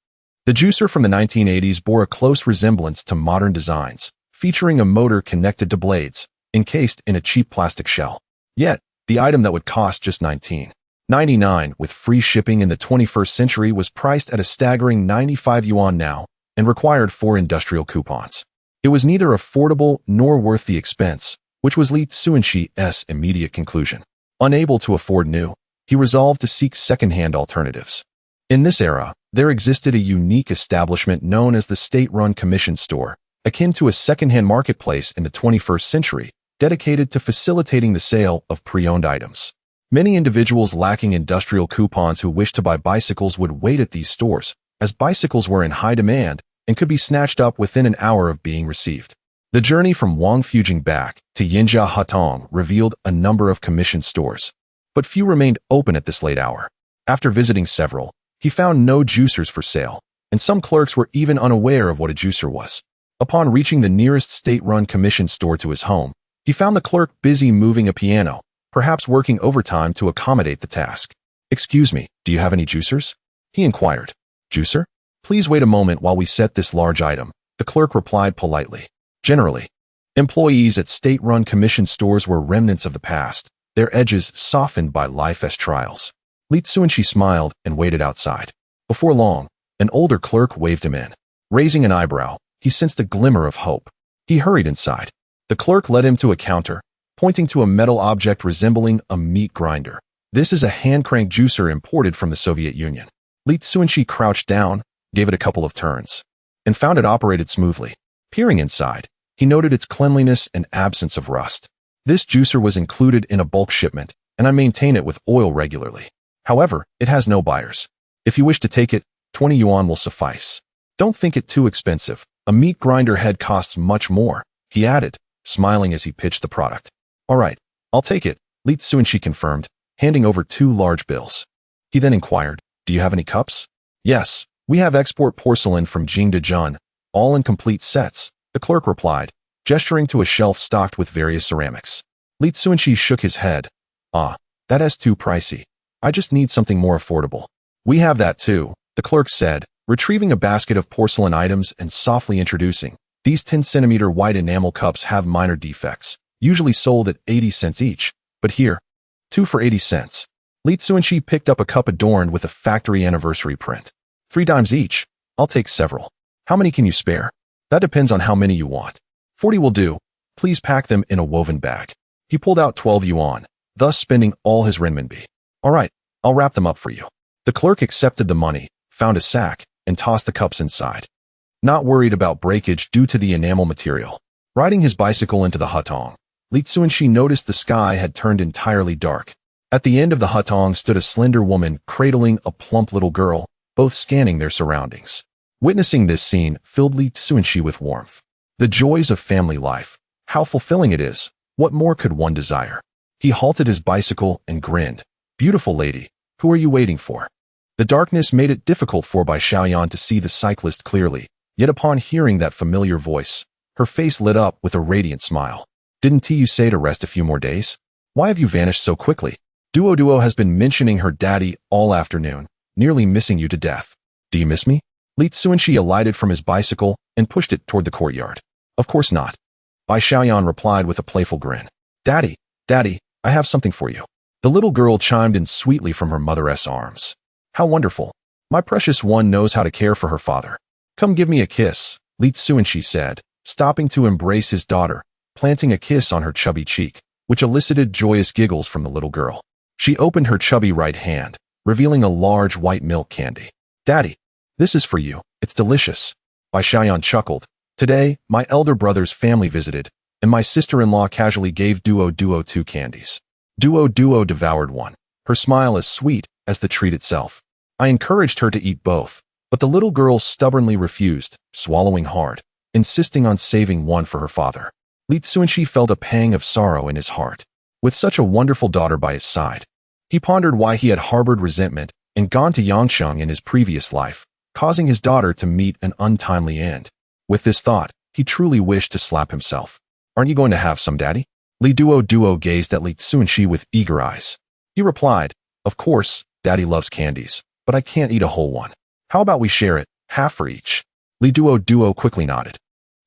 The juicer from the 1980s bore a close resemblance to modern designs, featuring a motor connected to blades, encased in a cheap plastic shell. Yet, the item that would cost just $19.99 with free shipping in the 21st century was priced at a staggering 95 yuan now and required 4 industrial coupons. It was neither affordable nor worth the expense, which was Li Cunxi's immediate conclusion. Unable to afford new, he resolved to seek second-hand alternatives. In this era, there existed a unique establishment known as the state-run commission store, akin to a second-hand marketplace in the 21st century, dedicated to facilitating the sale of pre-owned items. Many individuals lacking industrial coupons who wished to buy bicycles would wait at these stores, as bicycles were in high demand and could be snatched up within an hour of being received. The journey from Wangfujing back to Yinjia Hutong revealed a number of commission stores, but few remained open at this late hour. After visiting several, he found no juicers for sale, and some clerks were even unaware of what a juicer was. Upon reaching the nearest state-run commission store to his home, he found the clerk busy moving a piano, perhaps working overtime to accommodate the task. "Excuse me, do you have any juicers?" he inquired. "Juicer? Please wait a moment while we set this large item," the clerk replied politely. Generally, employees at state-run commission stores were remnants of the past, their edges softened by life's trials. Li Cunxi smiled and waited outside. Before long, an older clerk waved him in. Raising an eyebrow, he sensed a glimmer of hope. He hurried inside. The clerk led him to a counter, pointing to a metal object resembling a meat grinder. "This is a hand-crank juicer imported from the Soviet Union." Li Cunxi crouched down, gave it a couple of turns, and found it operated smoothly. Peering inside, he noted its cleanliness and absence of rust. "This juicer was included in a bulk shipment, and I maintain it with oil regularly. However, it has no buyers. If you wish to take it, 20 yuan will suffice. Don't think it too expensive. A meat grinder head costs much more," he added, smiling as he pitched the product. "All right, I'll take it," Li Cunxi confirmed, handing over 2 large bills. He then inquired, "Do you have any cups?" "Yes, we have export porcelain from Jingdezhen, all in complete sets," the clerk replied, gesturing to a shelf stocked with various ceramics. Li Cunxi shook his head. "Ah, that is too pricey. I just need something more affordable." "We have that too," the clerk said, retrieving a basket of porcelain items and softly introducing, "These 10-centimeter white enamel cups have minor defects, usually sold at 80 cents each, but here, 2 for 80 cents. Li Cunxi picked up a cup adorned with a factory anniversary print. 3 dimes each. I'll take several. How many can you spare? That depends on how many you want. 40 will do. Please pack them in a woven bag. He pulled out 12 yuan, thus spending all his renminbi. All right, I'll wrap them up for you. The clerk accepted the money, found a sack, and tossed the cups inside. Not worried about breakage due to the enamel material. Riding his bicycle into the hutong, Li Cunxi noticed the sky had turned entirely dark. At the end of the hutong stood a slender woman cradling a plump little girl, both scanning their surroundings. Witnessing this scene filled Li Cunxi with warmth. The joys of family life. How fulfilling it is. What more could one desire? He halted his bicycle and grinned. Beautiful lady, who are you waiting for? The darkness made it difficult for Bai Xiaoyan to see the cyclist clearly, yet upon hearing that familiar voice, her face lit up with a radiant smile. Didn't you say to rest a few more days? Why have you vanished so quickly? Duo has been mentioning her daddy all afternoon, nearly missing you to death. Do you miss me? Li Cunxi alighted from his bicycle and pushed it toward the courtyard. Of course not. Bai Xiaoyan replied with a playful grin. Daddy, I have something for you. The little girl chimed in sweetly from her mother's arms. How wonderful. My precious one knows how to care for her father. Come give me a kiss, Li Cunxi said, stopping to embrace his daughter, planting a kiss on her chubby cheek, which elicited joyous giggles from the little girl. She opened her chubby right hand, revealing a large white milk candy. Daddy, this is for you. It's delicious. Bai Xiaoyan chuckled. Today, my elder brother's family visited, and my sister-in-law casually gave Duo 2 candies. Duo devoured one, her smile as sweet as the treat itself. I encouraged her to eat both, but the little girl stubbornly refused, swallowing hard, insisting on saving one for her father. Li Cunxi felt a pang of sorrow in his heart. With such a wonderful daughter by his side, he pondered why he had harbored resentment and gone to Yangsheng in his previous life, causing his daughter to meet an untimely end. With this thought, he truly wished to slap himself. Aren't you going to have some, Daddy? Li Duo gazed at Li Cunxi with eager eyes. He replied, Of course, Daddy loves candies, but I can't eat a whole one. How about we share it, half for each? Li Duo quickly nodded,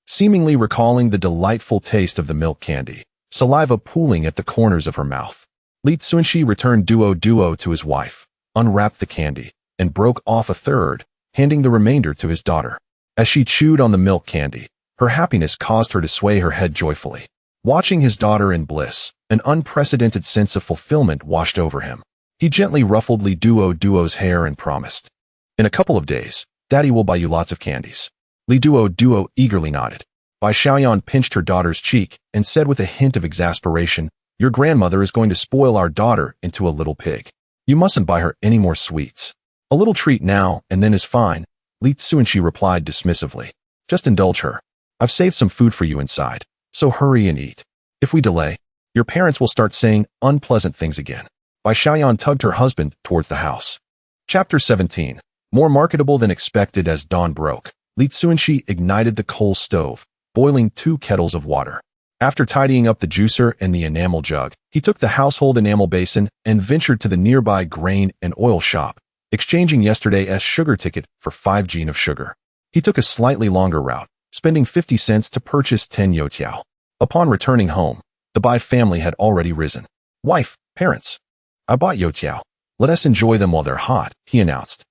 seemingly recalling the delightful taste of the milk candy, saliva pooling at the corners of her mouth. Li Cunxi returned Duo to his wife, unwrapped the candy, and broke off a third, handing the remainder to his daughter. As she chewed on the milk candy, her happiness caused her to sway her head joyfully. Watching his daughter in bliss, an unprecedented sense of fulfillment washed over him. He gently ruffled Li Duo's hair and promised, In a couple of days, Daddy will buy you lots of candies. Li Duo eagerly nodded. Bai Xiaoyan pinched her daughter's cheek and said with a hint of exasperation, Your grandmother is going to spoil our daughter into a little pig. You mustn't buy her any more sweets. A little treat now and then is fine, Li Cunxi replied dismissively. Just indulge her. I've saved some food for you inside, so hurry and eat. If we delay, your parents will start saying unpleasant things again. Bai Xiaoyan tugged her husband towards the house. Chapter 17. More marketable than expected as dawn broke, Li Cunxi ignited the coal stove, boiling 2 kettles of water. After tidying up the juicer and the enamel jug, he took the household enamel basin and ventured to the nearby grain and oil shop, exchanging yesterday's sugar ticket for 5 jin of sugar. He took a slightly longer route, spending 50 cents to purchase 10 youtiao. Upon returning home, the Bai family had already risen. Wife, parents, I bought youtiao. Let us enjoy them while they're hot, he announced.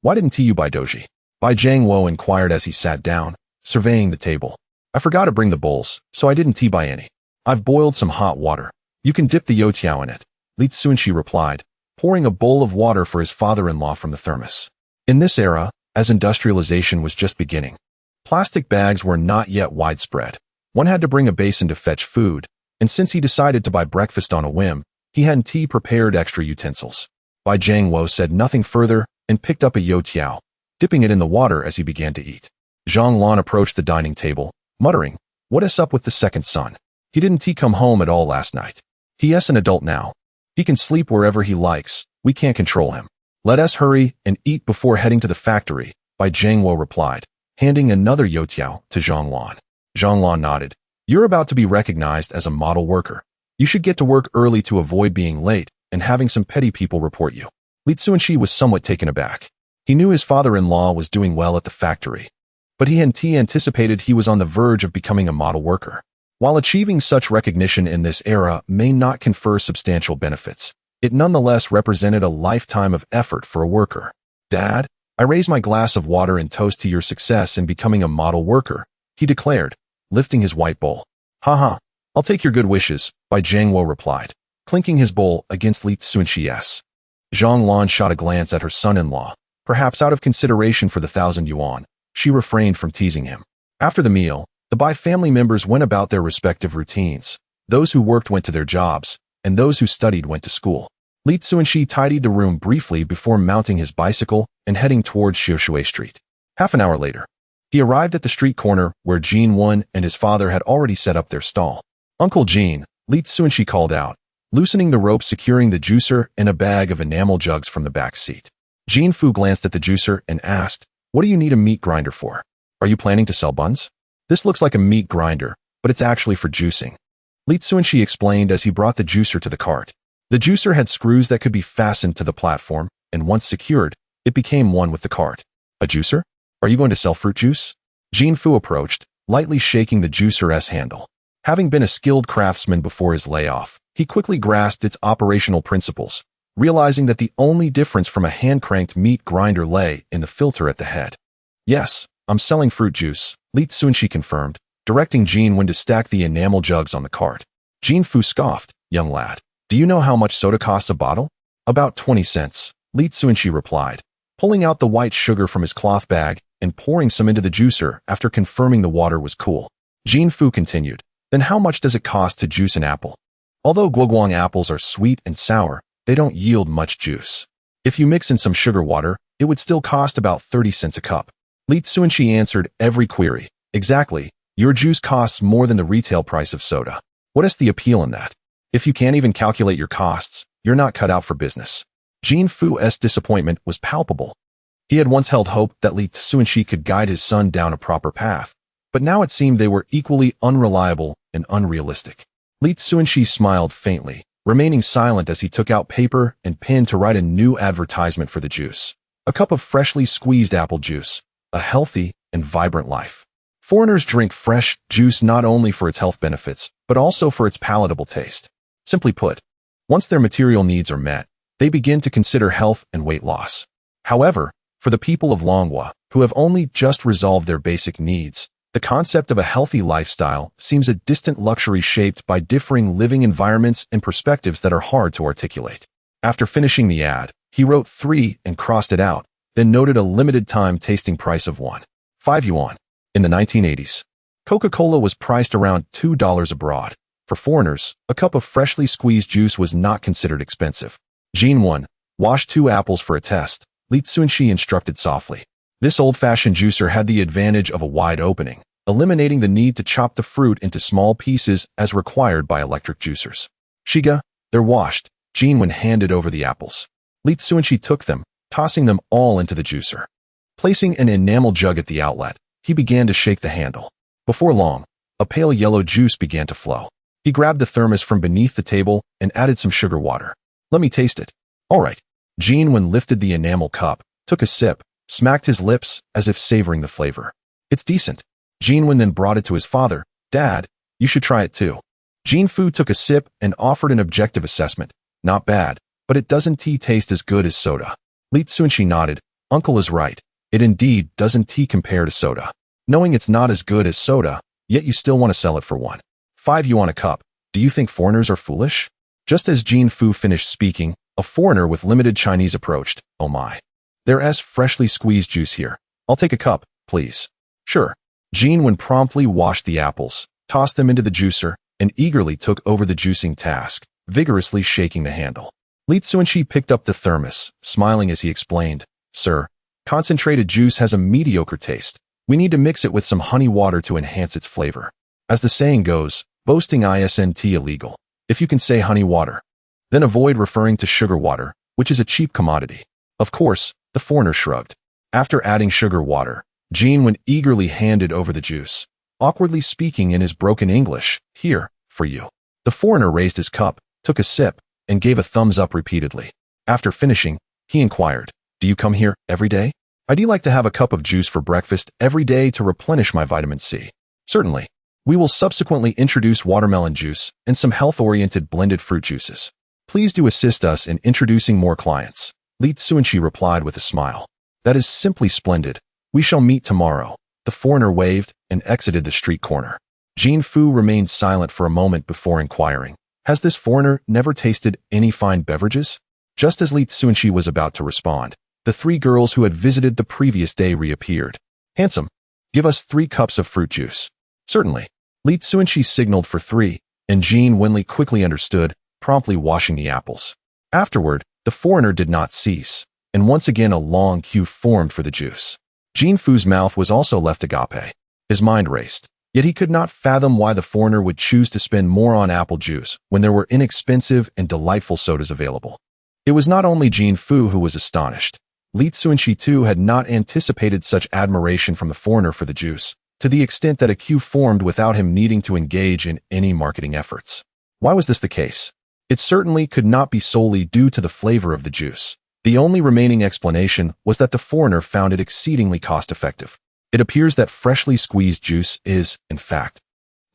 Why didn't you buy doji? Bai Jiangwo inquired as he sat down, surveying the table. I forgot to bring the bowls, so I didn't buy any. I've boiled some hot water. You can dip the youtiao in it, Li Cunxi replied, pouring a bowl of water for his father-in-law from the thermos. In this era, as industrialization was just beginning, plastic bags were not yet widespread. One had to bring a basin to fetch food, and since he decided to buy breakfast on a whim, he hadn't prepared extra utensils. Bai Jiangwo said nothing further and picked up a youtiao, dipping it in the water as he began to eat. Zhang Lan approached the dining table, muttering, What is up with the second son? He didn't come home at all last night. He's an adult now. He can sleep wherever he likes. We can't control him. Let us hurry and eat before heading to the factory, Bai Jiangwo replied, handing another youtiao to Zhang Lan. Zhang Lan nodded. You're about to be recognized as a model worker. You should get to work early to avoid being late and having some petty people report you. Li Cunxi was somewhat taken aback. He knew his father-in-law was doing well at the factory, but he hadn't anticipated he was on the verge of becoming a model worker. While achieving such recognition in this era may not confer substantial benefits, it nonetheless represented a lifetime of effort for a worker. "Dad, I raise my glass of water and toast to your success in becoming a model worker," he declared, lifting his white bowl. "Haha, I'll take your good wishes," Bai Jiangwo replied, clinking his bowl against Li Cunxi's. Zhang Lan shot a glance at her son-in-law. Perhaps out of consideration for the 1,000 yuan, she refrained from teasing him. After the meal, the Bai family members went about their respective routines. Those who worked went to their jobs, and those who studied went to school. Li Cunxi tidied the room briefly before mounting his bicycle and heading towards Xiushui Street. Half an hour later, he arrived at the street corner where Yuan and his father had already set up their stall. "Uncle Jean," Li Cunxi called out, loosening the rope securing the juicer and a bag of enamel jugs from the back seat. Fu glanced at the juicer and asked, "What do you need a meat grinder for? Are you planning to sell buns?" "This looks like a meat grinder, but it's actually for juicing," Li Cunxi explained as he brought the juicer to the cart. The juicer had screws that could be fastened to the platform, and once secured, it became one with the cart. "A juicer? Are you going to sell fruit juice?" Fu approached, lightly shaking the juicer's handle. Having been a skilled craftsman before his layoff, he quickly grasped its operational principles, realizing that the only difference from a hand-cranked meat grinder lay in the filter at the head. "Yes, I'm selling fruit juice," Li Cunxi confirmed, directing Yuan to stack the enamel jugs on the cart. Fu scoffed, "Young lad, do you know how much soda costs a bottle?" "About 20 cents, Li Cunxi replied, pulling out the white sugar from his cloth bag and pouring some into the juicer after confirming the water was cool. Fu continued, "Then how much does it cost to juice an apple? Although guoguang apples are sweet and sour, they don't yield much juice. If you mix in some sugar water, it would still cost about 30 cents a cup." Li Cunxi answered every query. "Exactly, your juice costs more than the retail price of soda. What is the appeal in that? If you can't even calculate your costs, you're not cut out for business." Fu's disappointment was palpable. He had once held hope that Li Cunxi could guide his son down a proper path, but now it seemed they were equally unreliable and unrealistic. Li Cunxi smiled faintly, remaining silent as he took out paper and pen to write a new advertisement for the juice. A cup of freshly squeezed apple juice, a healthy and vibrant life. Foreigners drink fresh juice not only for its health benefits, but also for its palatable taste. Simply put, once their material needs are met, they begin to consider health and weight loss. However, for the people of Longhua, who have only just resolved their basic needs, the concept of a healthy lifestyle seems a distant luxury shaped by differing living environments and perspectives that are hard to articulate. After finishing the ad, he wrote 3 and crossed it out, then noted a limited time tasting price of 1.5 yuan. In the 1980s, Coca-Cola was priced around $2 abroad. For foreigners, a cup of freshly squeezed juice was not considered expensive. Yuan, wash 2 apples for a test, Li Cunxi instructed softly. This old-fashioned juicer had the advantage of a wide opening, eliminating the need to chop the fruit into small pieces as required by electric juicers. "Shiga, they're washed," Yuan handed over the apples. Li Cunxi took them, tossing them all into the juicer. Placing an enamel jug at the outlet, he began to shake the handle. Before long, a pale yellow juice began to flow. He grabbed the thermos from beneath the table and added some sugar water. "Let me taste it." "All right." Yuan lifted the enamel cup, took a sip, smacked his lips as if savoring the flavor. "It's decent." Yuan then brought it to his father. "Dad, you should try it too." Fu took a sip and offered an objective assessment. "Not bad, but it doesn't taste as good as soda." Li Cunxi nodded. "Uncle is right. It indeed doesn't compare to soda. Knowing it's not as good as soda, yet you still want to sell it for 1.5 yuan a cup. Do you think foreigners are foolish?" Just as Fu finished speaking, a foreigner with limited Chinese approached. "Oh my. There's freshly squeezed juice here. I'll take a cup, please." "Sure." Yuan promptly washed the apples, tossed them into the juicer, and eagerly took over the juicing task, vigorously shaking the handle. Li Cunxi picked up the thermos, smiling as he explained, "Sir, concentrated juice has a mediocre taste. We need to mix it with some honey water to enhance its flavor. As the saying goes, boasting isn't illegal. If you can say honey water, then avoid referring to sugar water, which is a cheap commodity." Of course, the foreigner shrugged. After adding sugar water, Yuan eagerly handed over the juice, awkwardly speaking in his broken English, "Here, for you." The foreigner raised his cup, took a sip, and gave a thumbs up repeatedly. After finishing, he inquired, "Do you come here every day?" "I'd like to have a cup of juice for breakfast every day to replenish my vitamin C." "Certainly. We will subsequently introduce watermelon juice and some health-oriented blended fruit juices. Please do assist us in introducing more clients. Li Cunxi replied with a smile. That is simply splendid. We shall meet tomorrow. The foreigner waved and exited the street corner. Jin Fu remained silent for a moment before inquiring, has this foreigner never tasted any fine beverages? Just as Li Cunxi was about to respond, the three girls who had visited the previous day reappeared. Handsome, give us 3 cups of fruit juice. Certainly. Li Cunxi signaled for 3, and Jin Wenli quickly understood, promptly washing the apples. Afterward, the foreigner did not cease, and once again a long queue formed for the juice. Jin Fu's mouth was also left agape. His mind raced, yet he could not fathom why the foreigner would choose to spend more on apple juice when there were inexpensive and delightful sodas available. It was not only Jin Fu who was astonished. Li Cunxi too had not anticipated such admiration from the foreigner for the juice, to the extent that a queue formed without him needing to engage in any marketing efforts. Why was this the case? It certainly could not be solely due to the flavor of the juice. The only remaining explanation was that the foreigner found it exceedingly cost-effective. It appears that freshly squeezed juice is, in fact,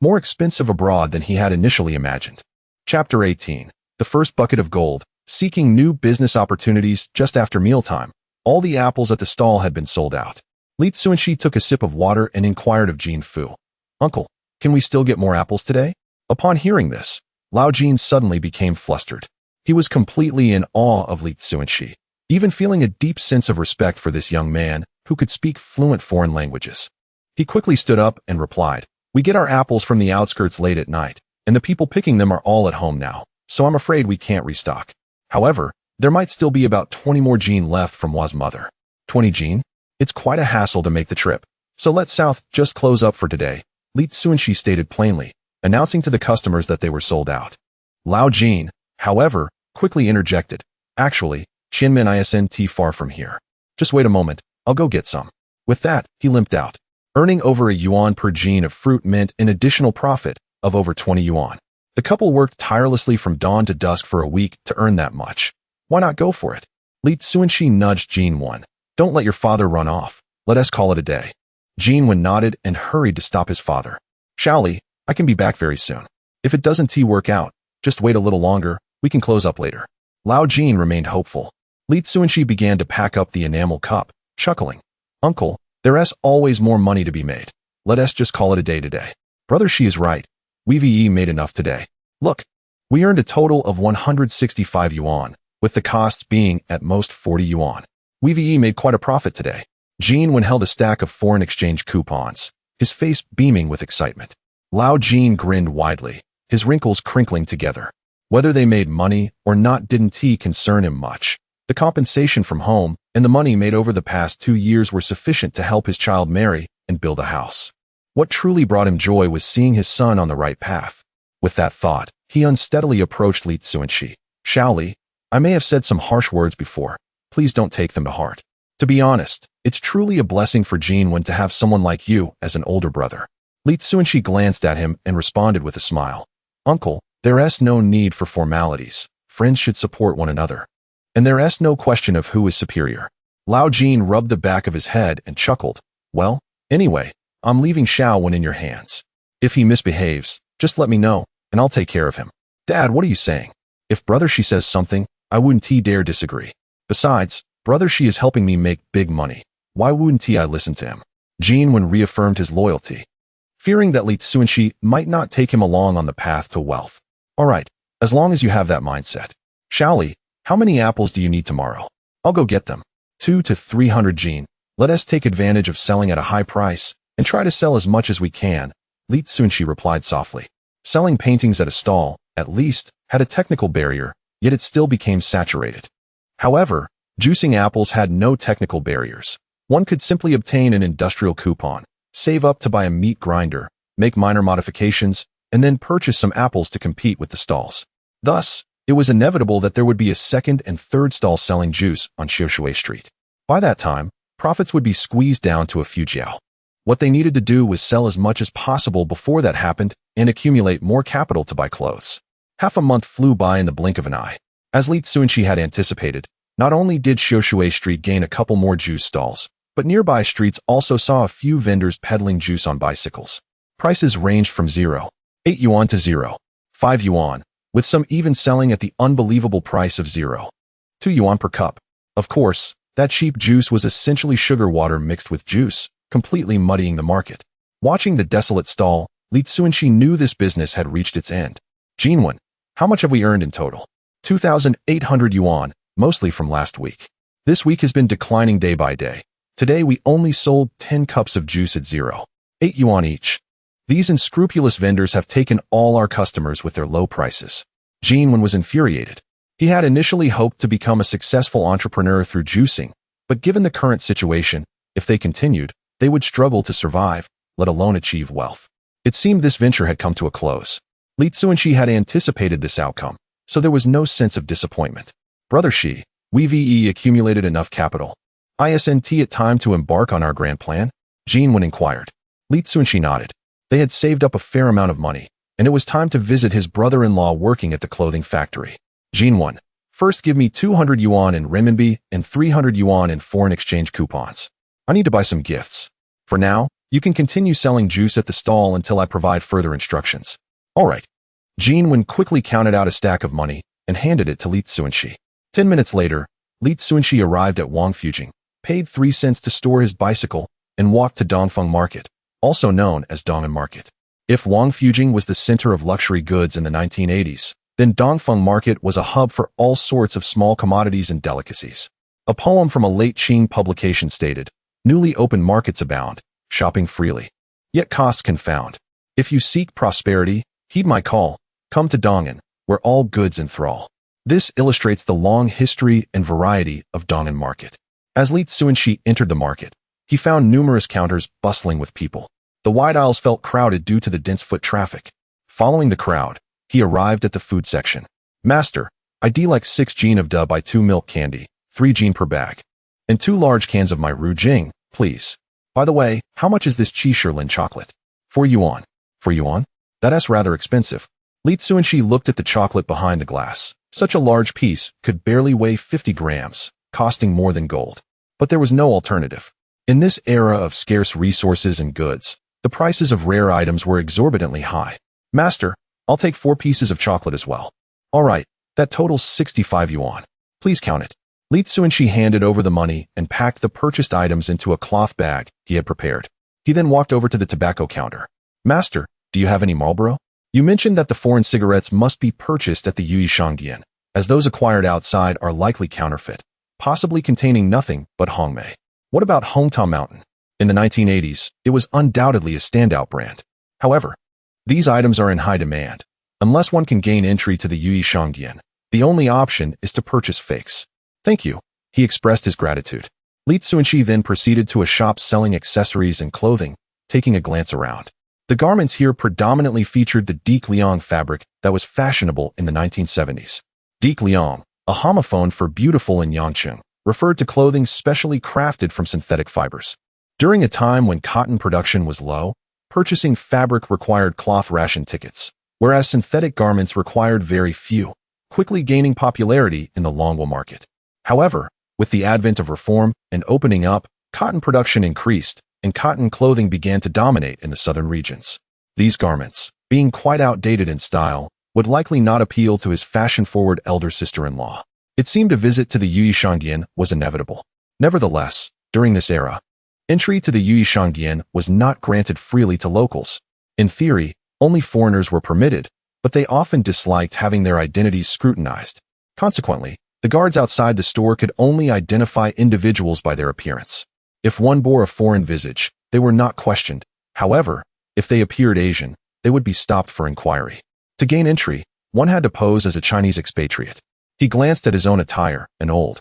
more expensive abroad than he had initially imagined. Chapter 18. The First Bucket of Gold. Seeking new business opportunities just after mealtime. All the apples at the stall had been sold out. Li Cunxi took a sip of water and inquired of Jin Fu. Uncle, can we still get more apples today? Upon hearing this, Lao Jin suddenly became flustered. He was completely in awe of Li Cunxi, even feeling a deep sense of respect for this young man who could speak fluent foreign languages. He quickly stood up and replied, we get our apples from the outskirts late at night, and the people picking them are all at home now, so I'm afraid we can't restock. However, there might still be about 20 more Jin left from Wa's mother. 20 Jin? It's quite a hassle to make the trip, so let South just close up for today, Li Cunxi stated plainly, announcing to the customers that they were sold out. Lao Jin, however, quickly interjected, actually, Qianmen isn't far from here. Just wait a moment, I'll go get some. With that, he limped out. Earning over a yuan per Jin of fruit meant an additional profit of over 20 yuan. The couple worked tirelessly from dawn to dusk for a week to earn that much. Why not go for it? Li Cunxi nudged Jin Wen. Don't let your father run off. Let us call it a day. Jin Wen nodded and hurried to stop his father. Shaoli, I can be back very soon. If it doesn't work out, just wait a little longer, we can close up later. Lao Jin remained hopeful. Li Cunxi began to pack up the enamel cup, chuckling. Uncle, there's always more money to be made. Let us just call it a day today. Brother, she is right. We made enough today. Look, we earned a total of 165 yuan, with the costs being at most 40 yuan. We made quite a profit today. Jin Wen held a stack of foreign exchange coupons, his face beaming with excitement. Lao Jin grinned widely, his wrinkles crinkling together. Whether they made money or not didn't concern him much. The compensation from home and the money made over the past 2 years were sufficient to help his child marry and build a house. What truly brought him joy was seeing his son on the right path. With that thought, he unsteadily approached Li Cunxi. Shaoli, I may have said some harsh words before. Please don't take them to heart. To be honest, it's truly a blessing for Jin Wen to have someone like you as an older brother. Li Cunxi glanced at him and responded with a smile. Uncle, there's no need for formalities. Friends should support one another. And there's no question of who is superior. Lao Jin rubbed the back of his head and chuckled. Well, anyway, I'm leaving Xiao Wen in your hands. If he misbehaves, just let me know, and I'll take care of him. Dad, what are you saying? If brother she says something, I wouldn't dare disagree. Besides, brother she is helping me make big money. Why wouldn't I listen to him? Jin Wen reaffirmed his loyalty, fearing that Li Cunxi might not take him along on the path to wealth. All right, as long as you have that mindset. Shaoli, how many apples do you need tomorrow? I'll go get them. 200 to 300 Jin. Let us take advantage of selling at a high price and try to sell as much as we can, Li Cunxi replied softly. Selling paintings at a stall, at least, had a technical barrier, yet it still became saturated. However, juicing apples had no technical barriers. One could simply obtain an industrial coupon, save up to buy a meat grinder, make minor modifications, and then purchase some apples to compete with the stalls. Thus, it was inevitable that there would be a second and third stall selling juice on Xiaoshui Street. By that time, profits would be squeezed down to a few jiao. What they needed to do was sell as much as possible before that happened and accumulate more capital to buy clothes. Half a month flew by in the blink of an eye. As Li Cunxi had anticipated, not only did Xiaoshui Street gain a couple more juice stalls, but nearby streets also saw a few vendors peddling juice on bicycles. Prices ranged from 0.8 yuan to 0.5 yuan, with some even selling at the unbelievable price of 0.2 yuan per cup. Of course, that cheap juice was essentially sugar water mixed with juice, completely muddying the market. Watching the desolate stall, Li Cunxi knew this business had reached its end. Yuan, how much have we earned in total? 2,800 yuan, mostly from last week. This week has been declining day by day. Today we only sold 10 cups of juice at 0.8 yuan each. These unscrupulous vendors have taken all our customers with their low prices. Yuan was infuriated. He had initially hoped to become a successful entrepreneur through juicing, but given the current situation, if they continued, they would struggle to survive, let alone achieve wealth. It seemed this venture had come to a close. Li Cunxi had anticipated this outcome, so there was no sense of disappointment. Brother Shi, we've accumulated enough capital. Isn't it time to embark on our grand plan? Yuan inquired. Li Cunxi nodded. They had saved up a fair amount of money, and it was time to visit his brother-in-law working at the clothing factory. Yuan, first give me 200 yuan in renminbi and 300 yuan in foreign exchange coupons. I need to buy some gifts. For now, you can continue selling juice at the stall until I provide further instructions. All right. Yuan quickly counted out a stack of money and handed it to Li Cunxi. 10 minutes later, Li Cunxi arrived at Wangfujing, paid 3 cents to store his bicycle, and walked to Dongfeng Market, also known as Dong'an Market. If Wangfujing was the center of luxury goods in the 1980s, then Dongfeng Market was a hub for all sorts of small commodities and delicacies. A poem from a late Qing publication stated, "Newly opened markets abound, shopping freely. Yet costs confound. If you seek prosperity, heed my call, come to Dong'an, where all goods enthrall." This illustrates the long history and variety of Dong'an Market. As Li Cunxi entered the market, he found numerous counters bustling with people. The wide aisles felt crowded due to the dense foot traffic. Following the crowd, he arrived at the food section. "Master, I'd like 6 jin of da by 2 milk candy, 3 jin per bag. And 2 large cans of my Ru Jing, please. By the way, how much is this cherishing chocolate?" 4 yuan. 4 yuan? That's rather expensive. Li Cunxi looked at the chocolate behind the glass. Such a large piece could barely weigh 50 grams, costing more than gold. But there was no alternative. In this era of scarce resources and goods, the prices of rare items were exorbitantly high. "Master, I'll take 4 pieces of chocolate as well." "All right, that totals 65 yuan. Please count it." Li Cunxi handed over the money and packed the purchased items into a cloth bag he had prepared. He then walked over to the tobacco counter. "Master, do you have any Marlboro? You mentioned that the foreign cigarettes must be purchased at the Yuan, as those acquired outside are likely counterfeit, possibly containing nothing but Hongmei. What about Hongtao Mountain? In the 1980s, it was undoubtedly a standout brand. However, these items are in high demand. Unless one can gain entry to the Yuan, the only option is to purchase fakes." "Thank you." He expressed his gratitude. Li Cunxi then proceeded to a shop selling accessories and clothing, taking a glance around. The garments here predominantly featured the Deke Liang fabric that was fashionable in the 1970s. Deke Liang, a homophone for beautiful in Yangcheng, referred to clothing specially crafted from synthetic fibers. During a time when cotton production was low, purchasing fabric required cloth ration tickets, whereas synthetic garments required very few, quickly gaining popularity in the Longwo market. However, with the advent of reform and opening up, cotton production increased, and cotton clothing began to dominate in the southern regions. These garments, being quite outdated in style, would likely not appeal to his fashion-forward elder sister-in-law. It seemed a visit to the Yuan was inevitable. Nevertheless, during this era, entry to the Yuan was not granted freely to locals. In theory, only foreigners were permitted, but they often disliked having their identities scrutinized. Consequently, the guards outside the store could only identify individuals by their appearance. If one bore a foreign visage, they were not questioned. However, if they appeared Asian, they would be stopped for inquiry. To gain entry, one had to pose as a Chinese expatriate. He glanced at his own attire, an old,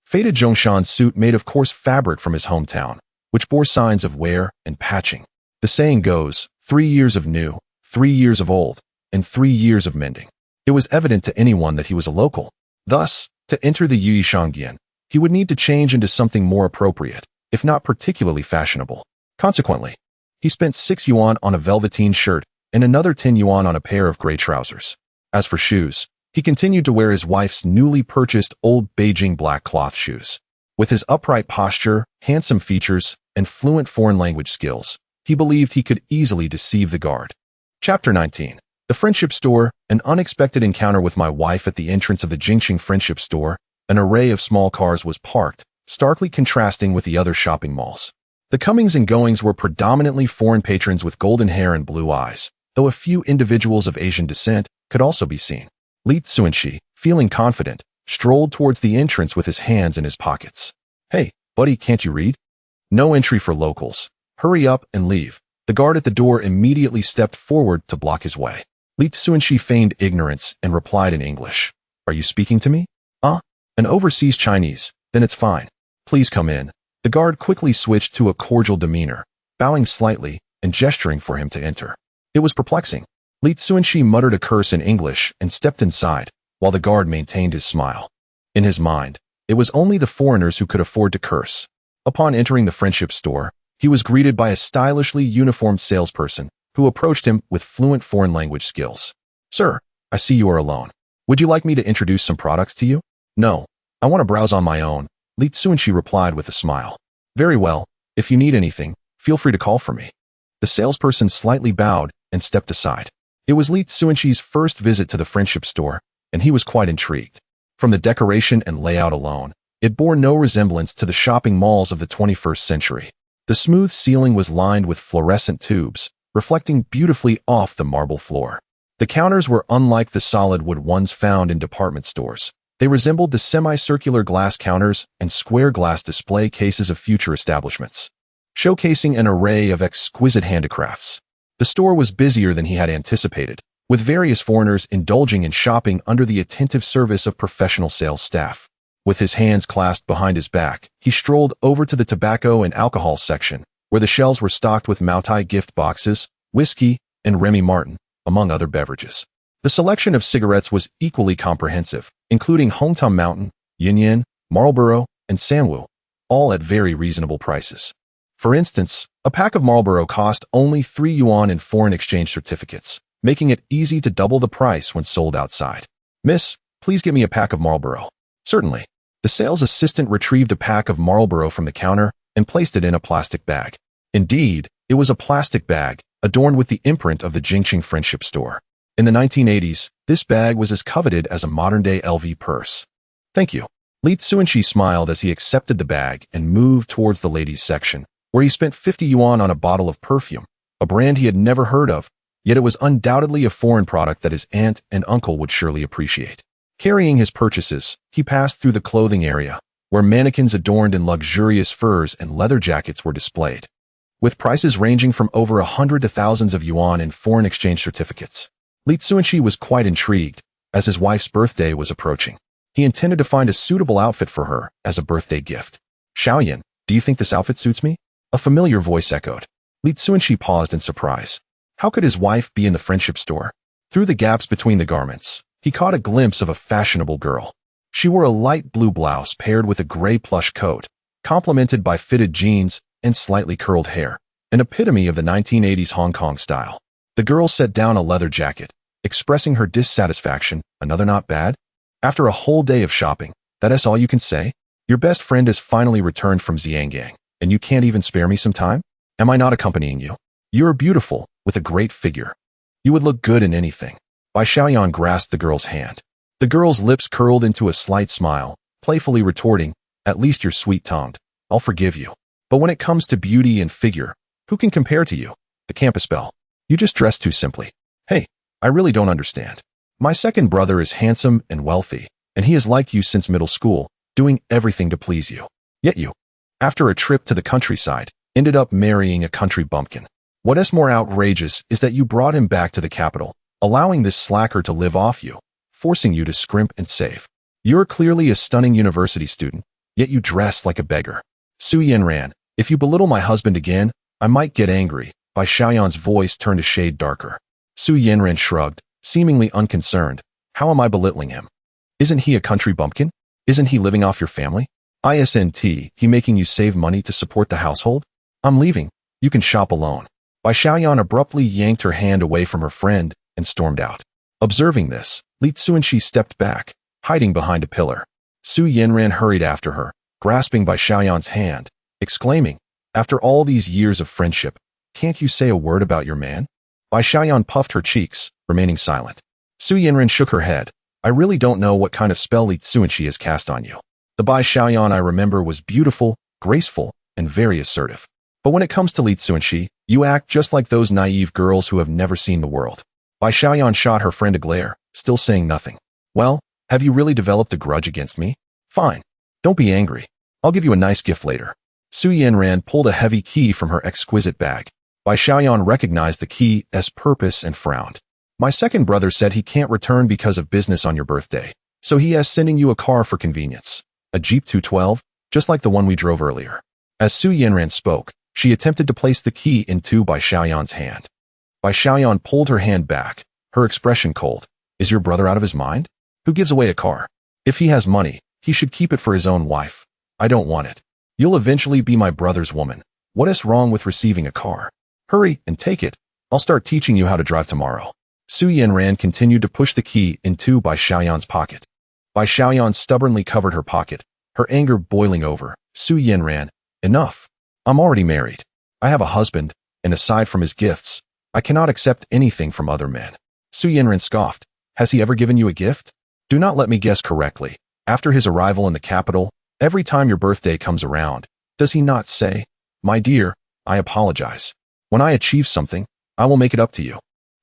faded Zhongshan suit made of coarse fabric from his hometown, which bore signs of wear and patching. The saying goes, 3 years of new, 3 years of old, and 3 years of mending. It was evident to anyone that he was a local. Thus, to enter the Yuan, he would need to change into something more appropriate, if not particularly fashionable. Consequently, he spent 6 yuan on a velveteen shirt and another 10 yuan on a pair of gray trousers. As for shoes, he continued to wear his wife's newly purchased old Beijing black cloth shoes. With his upright posture, handsome features, and fluent foreign language skills, he believed he could easily deceive the guard. Chapter 19. The The friendship store, an unexpected encounter with my wife at the entrance of the Cunxi friendship store. An array of small cars was parked, starkly contrasting with the other shopping malls. The comings and goings were predominantly foreign patrons with golden hair and blue eyes, though a few individuals of Asian descent could also be seen. Cunxi, feeling confident, strolled towards the entrance with his hands in his pockets. "Hey, buddy, can't you read? No entry for locals. Hurry up and leave." The guard at the door immediately stepped forward to block his way. Cunxi feigned ignorance and replied in English. "Are you speaking to me? An overseas Chinese? Then it's fine. Please come in." The guard quickly switched to a cordial demeanor, bowing slightly and gesturing for him to enter. It was perplexing. Cunxi muttered a curse in English and stepped inside, while the guard maintained his smile. In his mind, it was only the foreigners who could afford to curse. Upon entering the friendship store, he was greeted by a stylishly uniformed salesperson who approached him with fluent foreign language skills. "Sir, I see you are alone. Would you like me to introduce some products to you?" "No, I want to browse on my own," Cunxi replied with a smile. "Very well, if you need anything, feel free to call for me." The salesperson slightly bowed and stepped aside. It was Cunxi's first visit to the friendship store, and he was quite intrigued. From the decoration and layout alone, it bore no resemblance to the shopping malls of the 21st century. The smooth ceiling was lined with fluorescent tubes, reflecting beautifully off the marble floor. The counters were unlike the solid wood ones found in department stores. They resembled the semicircular glass counters and square glass display cases of future establishments, showcasing an array of exquisite handicrafts. The store was busier than he had anticipated, with various foreigners indulging in shopping under the attentive service of professional sales staff. With his hands clasped behind his back, he strolled over to the tobacco and alcohol section, where the shelves were stocked with Moutai gift boxes, whiskey, and Remy Martin, among other beverages. The selection of cigarettes was equally comprehensive, including Hometown Mountain, Yuan, Marlboro, and Sanwu, all at very reasonable prices. For instance, a pack of Marlboro cost only 3 yuan in foreign exchange certificates, making it easy to double the price when sold outside. "Miss, please get me a pack of Marlboro." "Certainly." The sales assistant retrieved a pack of Marlboro from the counter and placed it in a plastic bag. Indeed, it was a plastic bag, adorned with the imprint of the Cunxi friendship store. In the 1980s, this bag was as coveted as a modern-day LV purse. "Thank you." Cunxi smiled as he accepted the bag and moved towards the ladies' section, where he spent 50 yuan on a bottle of perfume, a brand he had never heard of, yet it was undoubtedly a foreign product that his aunt and uncle would surely appreciate. Carrying his purchases, he passed through the clothing area, where mannequins adorned in luxurious furs and leather jackets were displayed, with prices ranging from over 100 to thousands of yuan in foreign exchange certificates. Cunxi was quite intrigued, as his wife's birthday was approaching. He intended to find a suitable outfit for her as a birthday gift. "Xiaoyan, do you think this outfit suits me?" A familiar voice echoed. Cunxi paused in surprise. How could his wife be in the friendship store? Through the gaps between the garments, he caught a glimpse of a fashionable girl. She wore a light blue blouse paired with a gray plush coat, complemented by fitted jeans and slightly curled hair, an epitome of the 1980s Hong Kong style. The girl set down a leather jacket, expressing her dissatisfaction. "Another not bad? After a whole day of shopping, that's all you can say? Your best friend has finally returned from Xiangang, and you can't even spare me some time? Am I not accompanying you? You are beautiful, with a great figure. You would look good in anything." Bai Xiaoyan grasped the girl's hand. The girl's lips curled into a slight smile, playfully retorting, "At least you're sweet-tongued. I'll forgive you. But when it comes to beauty and figure, who can compare to you? The campus belle. You just dress too simply." "Hey, I really don't understand. My second brother is handsome and wealthy, and he has liked you since middle school, doing everything to please you. Yet you, after a trip to the countryside, ended up marrying a country bumpkin. What is more outrageous is that you brought him back to the capital, allowing this slacker to live off you, forcing you to scrimp and save. You're clearly a stunning university student, yet you dress like a beggar. Su Yanran, if you belittle my husband again, I might get angry." Bai Xiaoyan's voice turned a shade darker. Su Yanran shrugged, seemingly unconcerned. "How am I belittling him? Isn't he a country bumpkin? Isn't he living off your family? Isn't he making you save money to support the household? I'm leaving. You can shop alone." Bai Xiaoyan abruptly yanked her hand away from her friend and stormed out. Observing this, Cunxi stepped back, hiding behind a pillar. Su Yanran hurried after her, grasping Bai Xiaoyan's hand, exclaiming, "After all these years of friendship, can't you say a word about your man?" Bai Xiaoyan puffed her cheeks, remaining silent. Su Yanran shook her head. I really don't know what kind of spell Li Cunxi has cast on you. The Bai Xiaoyan I remember was beautiful, graceful, and very assertive. But when it comes to Li Cunxi, you act just like those naive girls who have never seen the world. Bai Xiaoyan shot her friend a glare, still saying nothing. Well, have you really developed a grudge against me? Fine. Don't be angry. I'll give you a nice gift later. Su Yanran pulled a heavy key from her exquisite bag. Bai Xiaoyan recognized the key's purpose and frowned. My second brother said he can't return because of business on your birthday, so he is sending you a car for convenience. A Jeep 212, just like the one we drove earlier. As Su Yanran spoke, she attempted to place the key into Bai Xiaoyan's hand. Bai Xiaoyan pulled her hand back, her expression cold. Is your brother out of his mind? Who gives away a car? If he has money, he should keep it for his own wife. I don't want it. You'll eventually be my brother's woman. What is wrong with receiving a car? Hurry and take it. I'll start teaching you how to drive tomorrow. Su Yanran continued to push the key into Bai Xiaoyan's pocket. Bai Xiaoyan stubbornly covered her pocket, her anger boiling over. Su Yanran, enough. I'm already married. I have a husband, and aside from his gifts, I cannot accept anything from other men. Su Yanran scoffed. Has he ever given you a gift? Do not let me guess correctly. After his arrival in the capital, every time your birthday comes around, does he not say, my dear, I apologize. When I achieve something, I will make it up to you.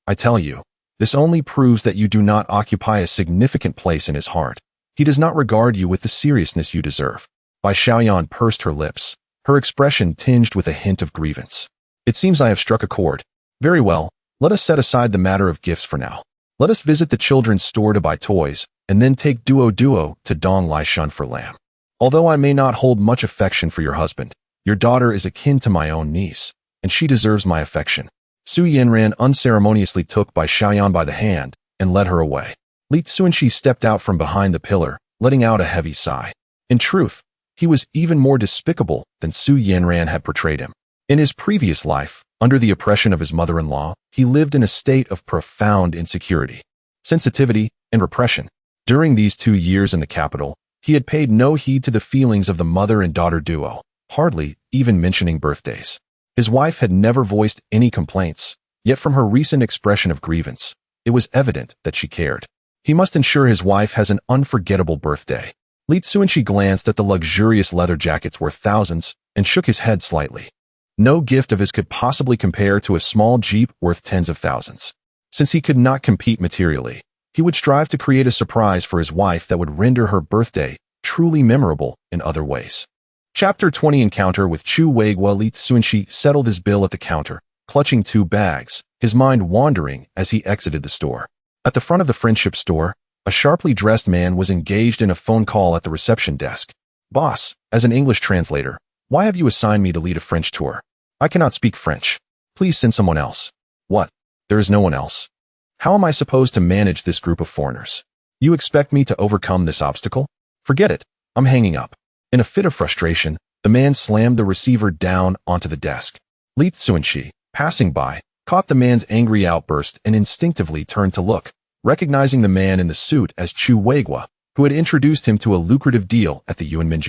I tell you, this only proves that you do not occupy a significant place in his heart. He does not regard you with the seriousness you deserve. Bai Xiaoyan pursed her lips, her expression tinged with a hint of grievance. It seems I have struck a chord. Very well, let us set aside the matter of gifts for now. Let us visit the children's store to buy toys, and then take Duo to Dong Lai Shun for lamb. Although I may not hold much affection for your husband, your daughter is akin to my own niece, and she deserves my affection. Su Yanran unceremoniously took Bai Xiaoyan by the hand and led her away. Li Cunxi stepped out from behind the pillar, letting out a heavy sigh. In truth, he was even more despicable than Su Yanran had portrayed him. In his previous life, under the oppression of his mother-in-law, he lived in a state of profound insecurity, sensitivity, and repression. During these 2 years in the capital, he had paid no heed to the feelings of the mother and daughter duo, hardly even mentioning birthdays. His wife had never voiced any complaints, yet from her recent expression of grievance, it was evident that she cared. He must ensure his wife has an unforgettable birthday. Li Cunxi glanced at the luxurious leather jackets worth thousands and shook his head slightly. No gift of his could possibly compare to a small Jeep worth tens of thousands. Since he could not compete materially, he would strive to create a surprise for his wife that would render her birthday truly memorable in other ways. Chapter 20 Encounter with Chu Weigua. Li Cunxi settled his bill at the counter, clutching 2 bags, his mind wandering as he exited the store. At the front of the friendship store, a sharply dressed man was engaged in a phone call at the reception desk. Boss, as an English translator, why have you assigned me to lead a French tour? I cannot speak French. Please send someone else. What? There is no one else. How am I supposed to manage this group of foreigners? You expect me to overcome this obstacle? Forget it. I'm hanging up. In a fit of frustration, the man slammed the receiver down onto the desk. Li Cunxi, passing by, caught the man's angry outburst and instinctively turned to look, recognizing the man in the suit as Chu Weigua, who had introduced him to a lucrative deal at the Yuan.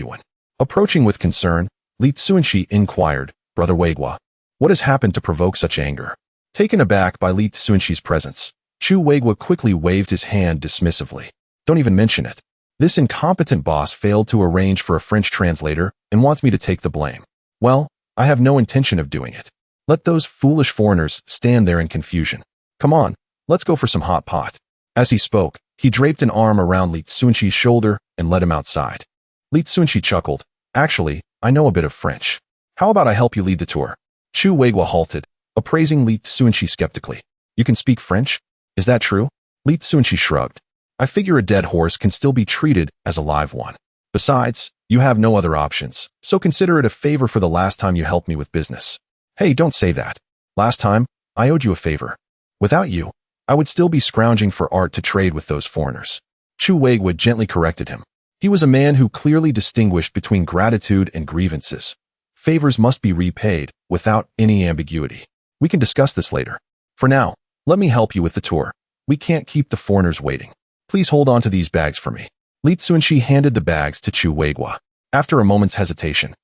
Approaching with concern, Li Cunxi inquired, Brother Weigua, what has happened to provoke such anger? Taken aback by Li Cunxi's presence, Chu Weigua quickly waved his hand dismissively. Don't even mention it. This incompetent boss failed to arrange for a French translator and wants me to take the blame. Well, I have no intention of doing it. Let those foolish foreigners stand there in confusion. Come on, let's go for some hot pot. As he spoke, he draped an arm around Li Cunxi's shoulder and led him outside. Li Cunxi chuckled. Actually, I know a bit of French. How about I help you lead the tour? Chu Weigua halted, appraising Li Cunxi skeptically. You can speak French? Is that true? Li Cunxi shrugged. I figure a dead horse can still be treated as a live one. Besides, you have no other options, so consider it a favor for the last time you helped me with business. Hey, don't say that. Last time, I owed you a favor. Without you, I would still be scrounging for art to trade with those foreigners. Chu Weigua gently corrected him. He was a man who clearly distinguished between gratitude and grievances. Favors must be repaid, without any ambiguity. We can discuss this later. For now, let me help you with the tour. We can't keep the foreigners waiting. Please hold on to these bags for me. Li Cunxi handed the bags to Chu Weigua. After a moment's hesitation,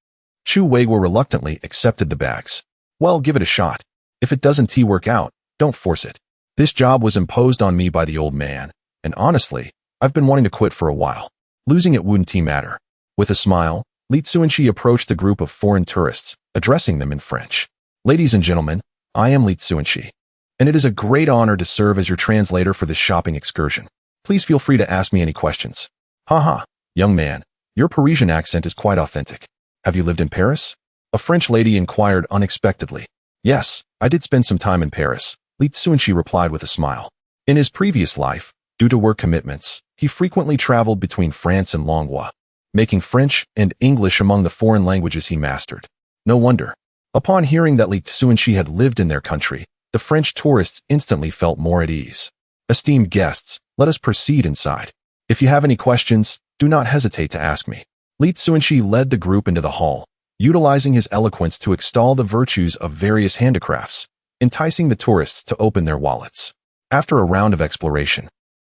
Chu Weigua reluctantly accepted the bags. Well, give it a shot. If it doesn't work out, Don't force it. This job was imposed on me by the old man, and honestly, I've been wanting to quit for a while. Losing it wouldn't matter. With a smile, Li Cunxi approached the group of foreign tourists, addressing them in French. Ladies and gentlemen, I am Li Cunxi, and it is a great honor to serve as your translator for this shopping excursion. Please feel free to ask me any questions. Haha, young man, your Parisian accent is quite authentic. Have you lived in Paris? A French lady inquired unexpectedly. Yes, I did spend some time in Paris, Li Cunxi replied with a smile. In his previous life, due to work commitments, he frequently traveled between France and Langlois, making French and English among the foreign languages he mastered. No wonder. Upon hearing that Li Cunxi had lived in their country, the French tourists instantly felt more at ease. Esteemed guests, let us proceed inside. If you have any questions, do not hesitate to ask me. Li Cunxi led the group into the hall, utilizing his eloquence to extol the virtues of various handicrafts, enticing the tourists to open their wallets. After a round of exploration,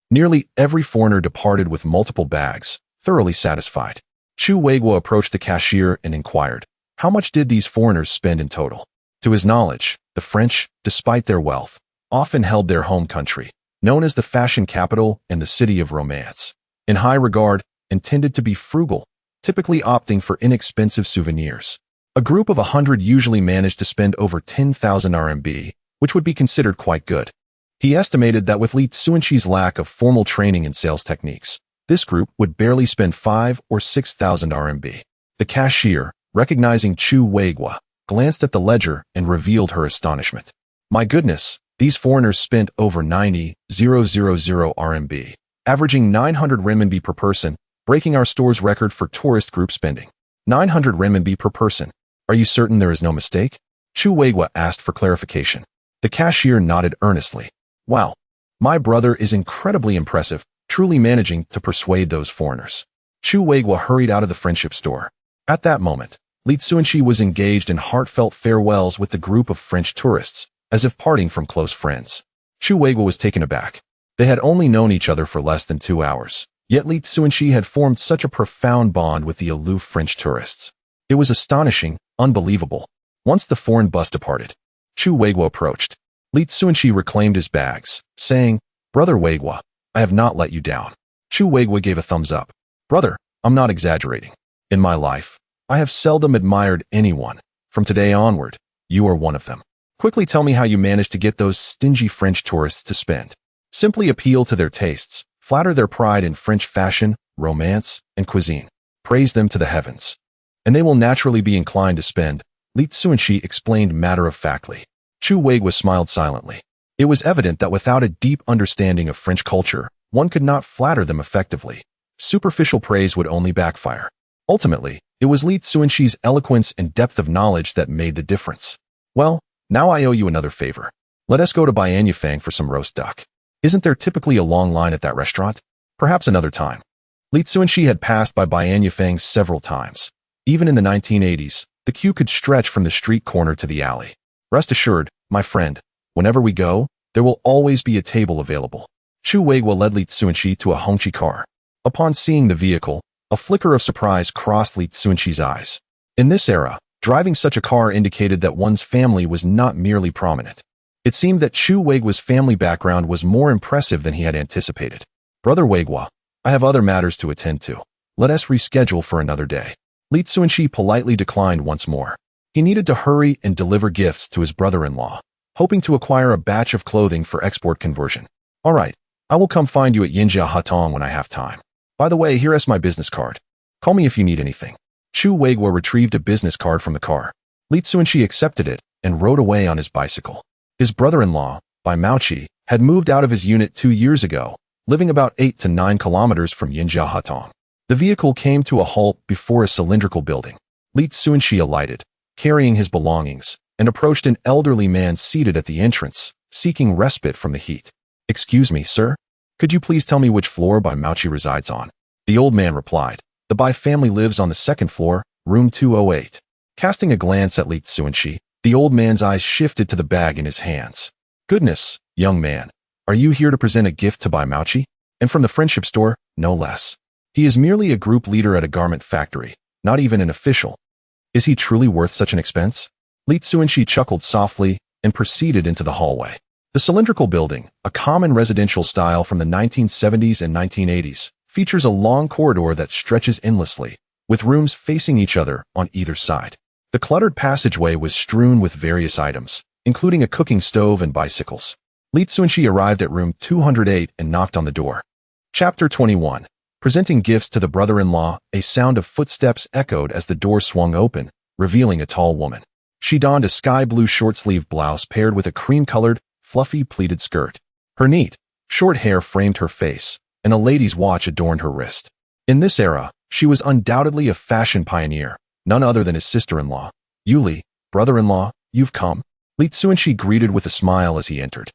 nearly every foreigner departed with multiple bags, thoroughly satisfied. Chu Weiguo approached the cashier and inquired, how much did these foreigners spend in total? To his knowledge, the French, despite their wealth, often held their home country, known as the fashion capital and the city of romance, in high regard and tended to be frugal, typically opting for inexpensive souvenirs. A group of 100 usually managed to spend over 10,000 RMB, which would be considered quite good. He estimated that with Li Cunxi's lack of formal training in sales techniques, this group would barely spend 5 or 6,000 RMB. The cashier, recognizing Chu Weiguo, glanced at the ledger and revealed her astonishment. My goodness, these foreigners spent over 90,000 RMB, averaging 900 renminbi per person, breaking our store's record for tourist group spending. 900 renminbi per person. Are you certain there is no mistake? Chu Weiguo asked for clarification. The cashier nodded earnestly. Wow, my brother is incredibly impressive, truly managing to persuade those foreigners. Chu Weiguo hurried out of the friendship store. At that moment, Li Cunxi was engaged in heartfelt farewells with the group of French tourists, as if parting from close friends. Chu Weiguo was taken aback. They had only known each other for less than 2 hours, yet Li Cunxi had formed such a profound bond with the aloof French tourists. It was astonishing, unbelievable. Once the foreign bus departed, Chu Weiguo approached. Li Cunxi reclaimed his bags, saying, Brother Weiguo, I have not let you down. Chu Weiguo gave a thumbs up. Brother, I'm not exaggerating. In my life, I have seldom admired anyone. From today onward, you are one of them. Quickly tell me how you managed to get those stingy French tourists to spend. Simply appeal to their tastes, flatter their pride in French fashion, romance, and cuisine. Praise them to the heavens, and they will naturally be inclined to spend, Li Cunxi explained matter-of-factly. Chu Weiguo smiled silently. It was evident that without a deep understanding of French culture, one could not flatter them effectively. Superficial praise would only backfire. Ultimately, it was Li Cunxi's eloquence and depth of knowledge that made the difference. Well, now I owe you another favor. Let us go to Baiyanyafang for some roast duck. Isn't there typically a long line at that restaurant? Perhaps another time. Li Cunxi had passed by Baiyanyafang several times. Even in the 1980s, the queue could stretch from the street corner to the alley. Rest assured, my friend, whenever we go, there will always be a table available. Chu Weiguo led Li Cunxi to a Cunxi car. Upon seeing the vehicle, a flicker of surprise crossed Li Cunxi's eyes. In this era, driving such a car indicated that one's family was not merely prominent. It seemed that Chu Weiguo's family background was more impressive than he had anticipated. Brother Weiguo, I have other matters to attend to. Let us reschedule for another day. Li Cunxi politely declined once more. He needed to hurry and deliver gifts to his brother-in-law, hoping to acquire a batch of clothing for export conversion. All right, I will come find you at Yinjia Hatong when I have time. By the way, here is my business card. Call me if you need anything. Chu Weiguo retrieved a business card from the car. Li Cunxi accepted it and rode away on his bicycle. His brother-in-law, Bai Maoqi, had moved out of his unit 2 years ago, living about 8 to 9 kilometers from Yinjia Hatong. The vehicle came to a halt before a cylindrical building. Li Cunxi alighted, carrying his belongings, and approached an elderly man seated at the entrance, seeking respite from the heat. Excuse me, sir? Could you please tell me which floor Bai Maoqi resides on? The old man replied. The Bai family lives on the 2nd floor, room 208. Casting a glance at Li Cunxi, the old man's eyes shifted to the bag in his hands. Goodness, young man, are you here to present a gift to Bai Maoqi? And from the friendship store, no less. He is merely a group leader at a garment factory, not even an official. Is he truly worth such an expense? Li Cunxi chuckled softly and proceeded into the hallway. The cylindrical building, a common residential style from the 1970s and 1980s, features a long corridor that stretches endlessly, with rooms facing each other on either side. The cluttered passageway was strewn with various items, including a cooking stove and bicycles. Cunxi arrived at room 208 and knocked on the door. Chapter 21. Presenting gifts to the brother-in-law, a sound of footsteps echoed as the door swung open, revealing a tall woman. She donned a sky-blue short-sleeve blouse paired with a cream-colored, fluffy pleated skirt. Her neat, short hair framed her face, and a lady's watch adorned her wrist. In this era, she was undoubtedly a fashion pioneer, none other than his sister-in-law. Yuli, brother-in-law, you've come? Cunxi greeted with a smile as he entered.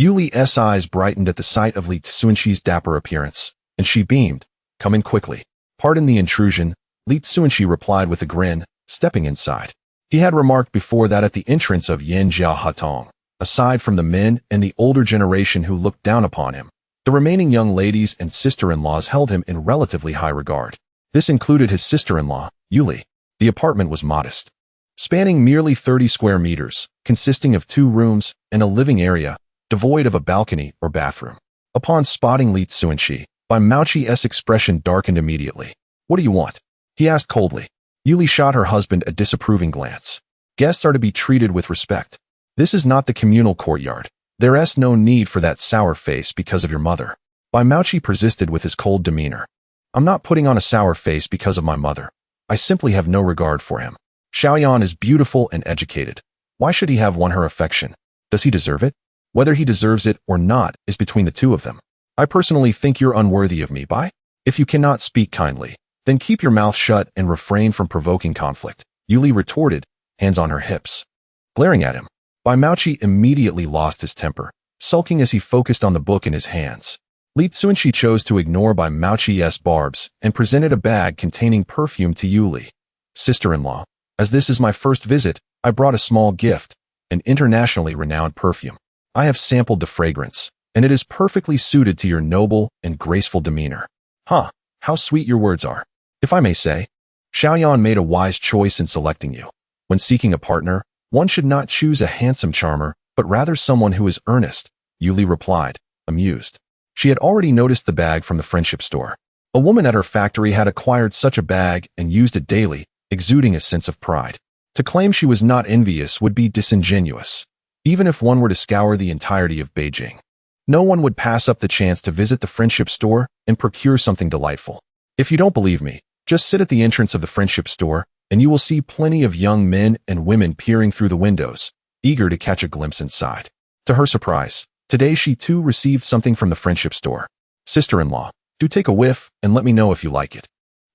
Yuli's eyes brightened at the sight of Cunxi's dapper appearance, and she beamed. Come in quickly. Pardon the intrusion, Cunxi replied with a grin, stepping inside. He had remarked before that at the entrance of Yan Jia Hatong, aside from the men and the older generation who looked down upon him, the remaining young ladies and sister-in-laws held him in relatively high regard. This included his sister-in-law, Yuli. The apartment was modest, spanning merely 30 square meters, consisting of 2 rooms and a living area, devoid of a balcony or bathroom. Upon spotting Cunxi, Bai Maoqi's expression darkened immediately. What do you want? He asked coldly. Yuli shot her husband a disapproving glance. Guests are to be treated with respect. This is not the communal courtyard. There's no need for that sour face because of your mother. Bai Maoqi persisted with his cold demeanor. I'm not putting on a sour face because of my mother. I simply have no regard for him. Xiaoyan is beautiful and educated. Why should he have won her affection? Does he deserve it? Whether he deserves it or not is between the two of them. I personally think you're unworthy of me, Bai. If you cannot speak kindly, then keep your mouth shut and refrain from provoking conflict, Yuli retorted, hands on her hips. Glaring at him, Bai Maoqi immediately lost his temper, sulking as he focused on the book in his hands. Cunxi chose to ignore Bai Maoqi's barbs and presented a bag containing perfume to Yuli. Sister-in-law, as this is my first visit, I brought a small gift, an internationally renowned perfume. I have sampled the fragrance, and it is perfectly suited to your noble and graceful demeanor. Huh, how sweet your words are. If I may say, Xiaoyan made a wise choice in selecting you. When seeking a partner, one should not choose a handsome charmer, but rather someone who is earnest, Yuli replied, amused. She had already noticed the bag from the friendship store. A woman at her factory had acquired such a bag and used it daily, exuding a sense of pride. To claim she was not envious would be disingenuous, even if one were to scour the entirety of Beijing. No one would pass up the chance to visit the friendship store and procure something delightful. If you don't believe me, just sit at the entrance of the friendship store, and you will see plenty of young men and women peering through the windows, eager to catch a glimpse inside. To her surprise, today she too received something from the friendship store. Sister-in-law, do take a whiff and let me know if you like it.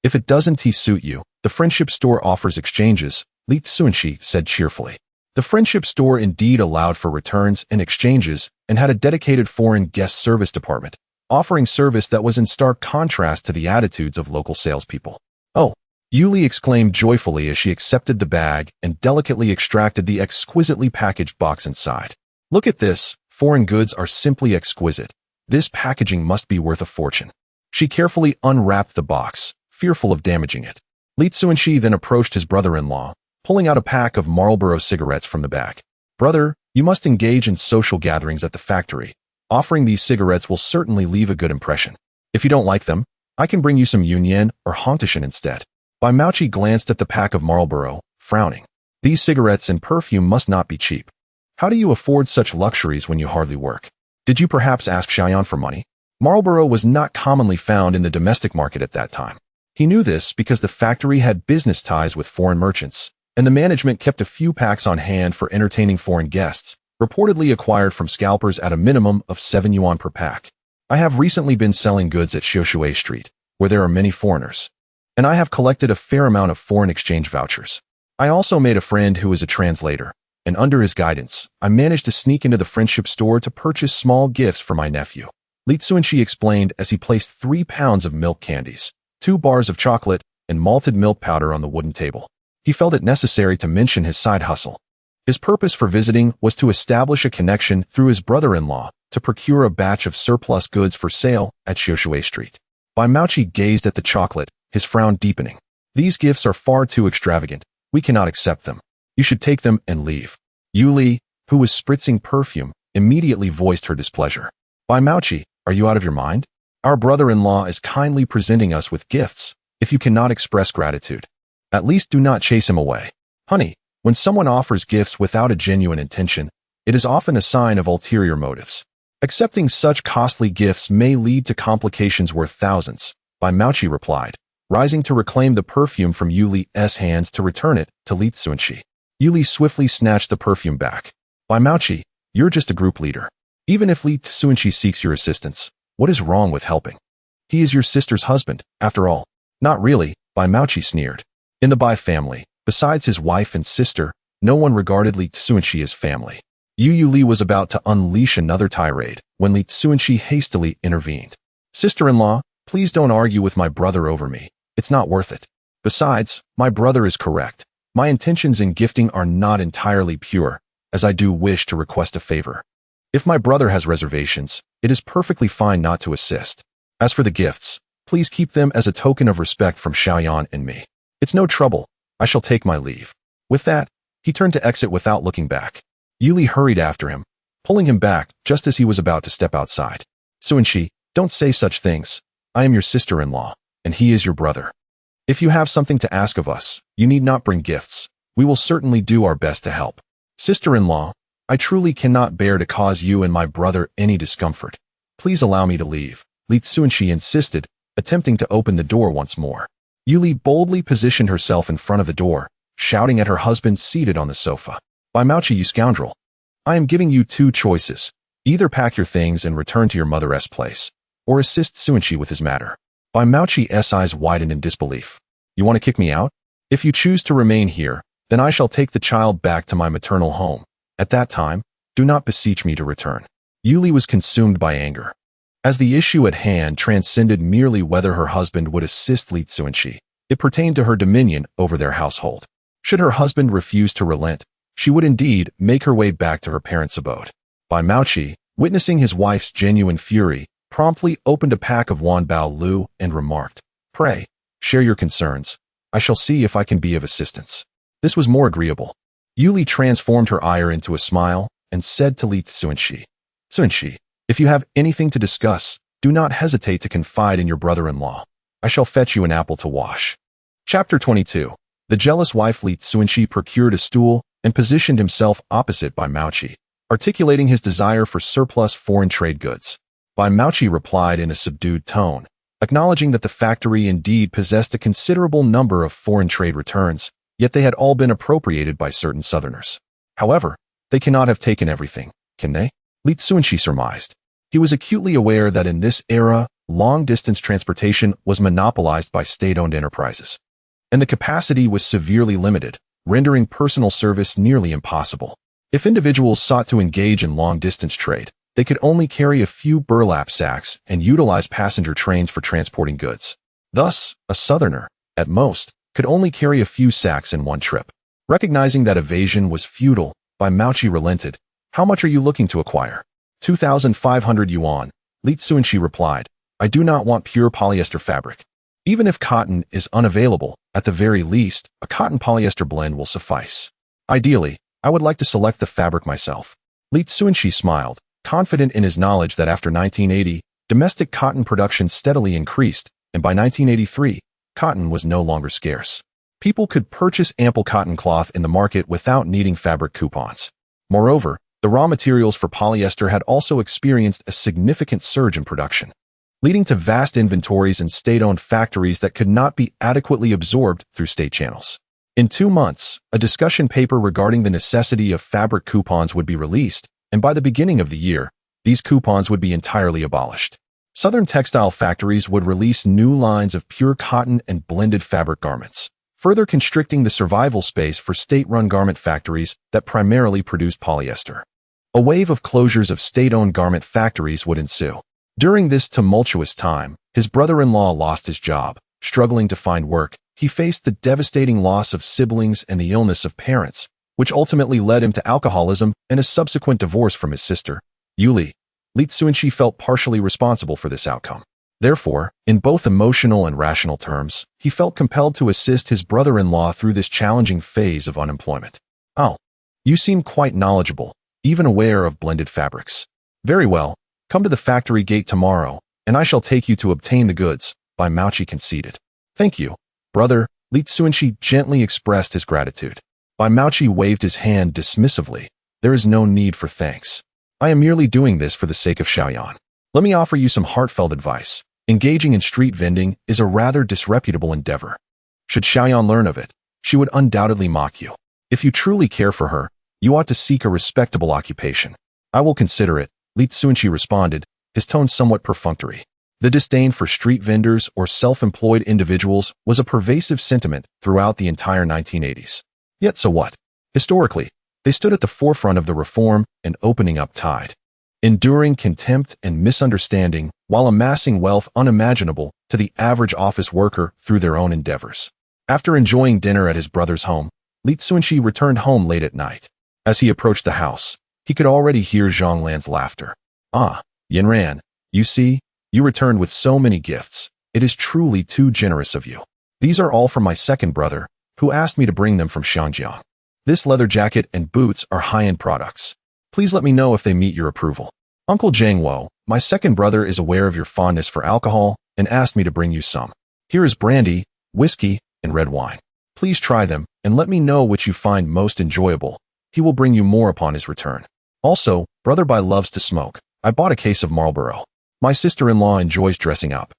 If it doesn't suit you, the friendship store offers exchanges, Cunxi said cheerfully. The friendship store indeed allowed for returns and exchanges and had a dedicated foreign guest service department, offering service that was in stark contrast to the attitudes of local salespeople. Oh, Yuli exclaimed joyfully as she accepted the bag and delicately extracted the exquisitely packaged box inside. Look at this, foreign goods are simply exquisite. This packaging must be worth a fortune. She carefully unwrapped the box, fearful of damaging it. Cunxi then approached his brother-in-law, pulling out a pack of Marlboro cigarettes from the bag. Brother, you must engage in social gatherings at the factory. Offering these cigarettes will certainly leave a good impression. If you don't like them, I can bring you some Yuan or Hongtishan instead. Bai Maoqi glanced at the pack of Marlboro, frowning. These cigarettes and perfume must not be cheap. How do you afford such luxuries when you hardly work? Did you perhaps ask Xiaoyan for money? Marlboro was not commonly found in the domestic market at that time. He knew this because the factory had business ties with foreign merchants, and the management kept a few packs on hand for entertaining foreign guests, reportedly acquired from scalpers at a minimum of 7 yuan per pack. I have recently been selling goods at Cherishing Street, where there are many foreigners, and I have collected a fair amount of foreign exchange vouchers. I also made a friend who is a translator, and under his guidance, I managed to sneak into the friendship store to purchase small gifts for my nephew. Cunxi explained as he placed 3 pounds of milk candies, 2 bars of chocolate, and malted milk powder on the wooden table. He felt it necessary to mention his side hustle. His purpose for visiting was to establish a connection through his brother-in-law to procure a batch of surplus goods for sale at Cherishing Street. Bai Maoqi gazed at the chocolate, his frown deepening. These gifts are far too extravagant. We cannot accept them. You should take them and leave. Yuli, who was spritzing perfume, immediately voiced her displeasure. "Bai Maoqi, are you out of your mind? Our brother-in-law is kindly presenting us with gifts. If you cannot express gratitude, at least do not chase him away." Honey, when someone offers gifts without a genuine intention, it is often a sign of ulterior motives. Accepting such costly gifts may lead to complications worth thousands, Bai Maoqi replied, rising to reclaim the perfume from Yuli's hands to return it to Li Cunxi. Yuli swiftly snatched the perfume back. "Bai Maoqi, you're just a group leader. Even if Li Cunxi seeks your assistance, what is wrong with helping? He is your sister's husband, after all." "Not really," Bai Maoqi sneered. In the Bai family, besides his wife and sister, no one regarded Li Cunxi as family. Yu Li was about to unleash another tirade when Li Cunxi hastily intervened. "Sister-in-law, please don't argue with my brother over me. It's not worth it. Besides, my brother is correct. My intentions in gifting are not entirely pure, as I do wish to request a favor. If my brother has reservations, it is perfectly fine not to assist. As for the gifts, please keep them as a token of respect from Yuan and me. It's no trouble. I shall take my leave." With that, he turned to exit without looking back. Yuli hurried after him, pulling him back just as he was about to step outside. "Cunxi, don't say such things. I am your sister-in-law, and he is your brother. If you have something to ask of us, you need not bring gifts. We will certainly do our best to help. Sister-in-law, I truly cannot bear to cause you and my brother any discomfort. Please allow me to leave," Li Cunxi insisted, attempting to open the door once more. Yuli boldly positioned herself in front of the door, shouting at her husband seated on the sofa. "Bai Maoqi, you scoundrel. I am giving you two choices. Either pack your things and return to your mother's place, or assist Cunxi with his matter." Bai Maoqi's eyes widened in disbelief. "You want to kick me out? If you choose to remain here, then I shall take the child back to my maternal home. At that time, do not beseech me to return." Yuli was consumed by anger. As the issue at hand transcended merely whether her husband would assist Li Cunxi, it pertained to her dominion over their household. Should her husband refuse to relent, she would indeed make her way back to her parents' abode. Bai Maoqi, witnessing his wife's genuine fury, promptly opened a pack of Wan Bao Lu and remarked, "Pray, share your concerns. I shall see if I can be of assistance." This was more agreeable. Yuli transformed her ire into a smile and said to Li Cunxi, "Cunxi, if you have anything to discuss, do not hesitate to confide in your brother-in-law. I shall fetch you an apple to wash." Chapter 22. The jealous wife Li Cunxi procured a stool and positioned himself opposite Bai Maoqi, articulating his desire for surplus foreign trade goods. Bai Maoqi replied in a subdued tone, acknowledging that the factory indeed possessed a considerable number of foreign trade returns, yet they had all been appropriated by certain Southerners. However, they cannot have taken everything, can they? Li Cunxi surmised. He was acutely aware that in this era, long-distance transportation was monopolized by state-owned enterprises, and the capacity was severely limited, rendering personal service nearly impossible. If individuals sought to engage in long-distance trade, they could only carry a few burlap sacks and utilize passenger trains for transporting goods. Thus, a Southerner, at most, could only carry a few sacks in one trip. Recognizing that evasion was futile, Bai Maoqi relented. "How much are you looking to acquire?" 2,500 yuan, Li Cunxi replied. "I do not want pure polyester fabric. Even if cotton is unavailable, at the very least, a cotton-polyester blend will suffice. Ideally, I would like to select the fabric myself." Li Cunxi smiled, confident in his knowledge that after 1980, domestic cotton production steadily increased, and by 1983, cotton was no longer scarce. People could purchase ample cotton cloth in the market without needing fabric coupons. Moreover, the raw materials for polyester had also experienced a significant surge in production, leading to vast inventories in state-owned factories that could not be adequately absorbed through state channels. In 2 months, a discussion paper regarding the necessity of fabric coupons would be released, and by the beginning of the year, these coupons would be entirely abolished. Southern textile factories would release new lines of pure cotton and blended fabric garments, further constricting the survival space for state-run garment factories that primarily produced polyester. A wave of closures of state-owned garment factories would ensue. During this tumultuous time, his brother-in-law lost his job. Struggling to find work, he faced the devastating loss of siblings and the illness of parents, which ultimately led him to alcoholism and a subsequent divorce from his sister, Yuli. Li Cunxi felt partially responsible for this outcome. Therefore, in both emotional and rational terms, he felt compelled to assist his brother-in-law through this challenging phase of unemployment. "Oh, you seem quite knowledgeable," even aware of blended fabrics. Very well, come to the factory gate tomorrow, and I shall take you to obtain the goods, Bai Maoqi conceded. Thank you, brother, Li Cunxi gently expressed his gratitude. Bai Maoqi waved his hand dismissively. There is no need for thanks. I am merely doing this for the sake of Xiaoyan. Let me offer you some heartfelt advice. Engaging in street vending is a rather disreputable endeavor. Should Xiaoyan learn of it, she would undoubtedly mock you. If you truly care for her, you ought to seek a respectable occupation. I will consider it, Li Cunxi responded, his tone somewhat perfunctory. The disdain for street vendors or self-employed individuals was a pervasive sentiment throughout the entire 1980s. Yet so what? Historically, they stood at the forefront of the reform and opening up tide, enduring contempt and misunderstanding while amassing wealth unimaginable to the average office worker through their own endeavors. After enjoying dinner at his brother's home, Li Cunxi returned home late at night. As he approached the house, he could already hear Zhang Lan's laughter. Ah, Yanran, you see, you returned with so many gifts. It is truly too generous of you. These are all from my second brother, who asked me to bring them from Shangjiang. This leather jacket and boots are high-end products. Please let me know if they meet your approval. Uncle Zhang, my second brother is aware of your fondness for alcohol and asked me to bring you some. Here is brandy, whiskey, and red wine. Please try them and let me know which you find most enjoyable. He will bring you more upon his return. Also, Brother Bai loves to smoke. I bought a case of Marlboro. My sister-in-law enjoys dressing up,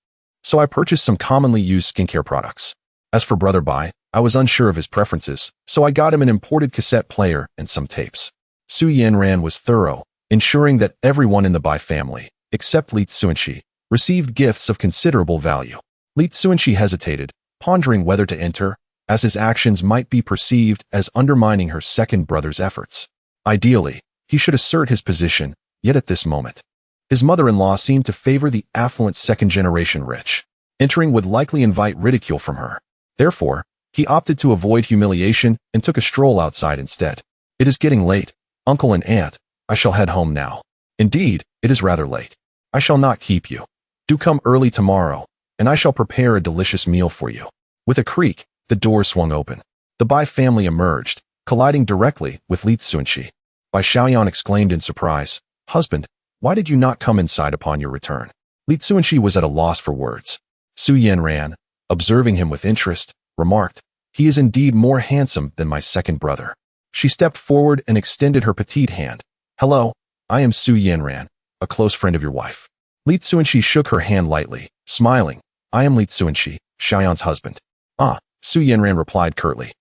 so I purchased some commonly used skincare products. As for Brother Bai, I was unsure of his preferences, so I got him an imported cassette player and some tapes. Su Yanran was thorough, ensuring that everyone in the Bai family, except Li Cunxi, received gifts of considerable value. Li Cunxi hesitated, pondering whether to enter, as his actions might be perceived as undermining her second brother's efforts. Ideally, he should assert his position, yet at this moment, his mother-in-law seemed to favor the affluent second-generation rich. Entering would likely invite ridicule from her. Therefore, he opted to avoid humiliation and took a stroll outside instead. It is getting late, uncle and aunt. I shall head home now. Indeed, it is rather late. I shall not keep you. Do come early tomorrow, and I shall prepare a delicious meal for you. With a creak, the door swung open. The Bai family emerged, colliding directly with Li Cunxi. Bai Xiaoyan exclaimed in surprise, "Husband, why did you not come inside upon your return?" Li Cunxi was at a loss for words. Su Yanran, observing him with interest, remarked, "He is indeed more handsome than my second brother." She stepped forward and extended her petite hand. "Hello, I am Su Yanran, a close friend of your wife." Li Cunxi shook her hand lightly, smiling. "I am Li Cunxi, Xiaoyan's husband." "Ah," Su Yanran replied curtly,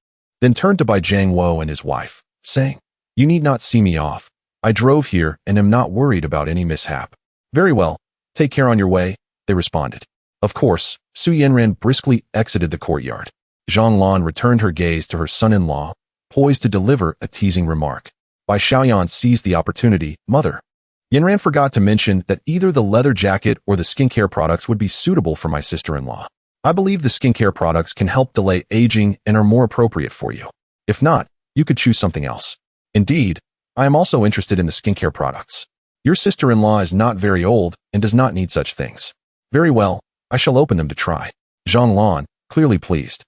then turned to Bai Zhang and his wife, saying, "You need not see me off. I drove here and am not worried about any mishap." "Very well, take care on your way," they responded. Of course, Su Yanran briskly exited the courtyard. Zhang Lan returned her gaze to her son-in-law, poised to deliver a teasing remark. Bai Xiaoyan seized the opportunity. "Mother, Yanran forgot to mention that either the leather jacket or the skincare products would be suitable for my sister-in-law. I believe the skincare products can help delay aging and are more appropriate for you. If not, you could choose something else. Indeed, I am also interested in the skincare products. Your sister-in-law is not very old and does not need such things." "Very well, I shall open them to try." Zhang Lan, clearly pleased,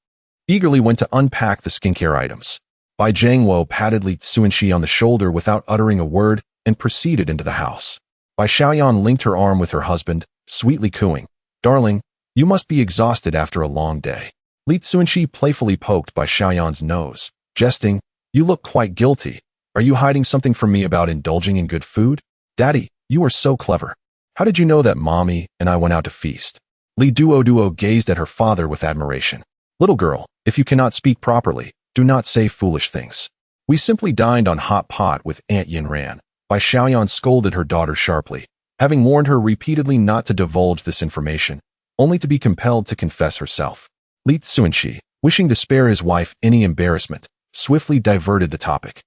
eagerly went to unpack the skincare items. Bai Zhang patted Li Cunxi on the shoulder without uttering a word and proceeded into the house. Bai Xiaoyan linked her arm with her husband, sweetly cooing, "Darling, you must be exhausted after a long day." Li Cunxi playfully poked Bai Xiaoyan's nose, jesting, "You look quite guilty. Are you hiding something from me about indulging in good food? Daddy, you are so clever. How did you know that Mommy and I went out to feast?" Li Duo gazed at her father with admiration. "Little girl, if you cannot speak properly, do not say foolish things. We simply dined on hot pot with Aunt Yanran." Bai Xiaoyan scolded her daughter sharply, having warned her repeatedly not to divulge this information, only to be compelled to confess herself. Li Cunxi, wishing to spare his wife any embarrassment, swiftly diverted the topic.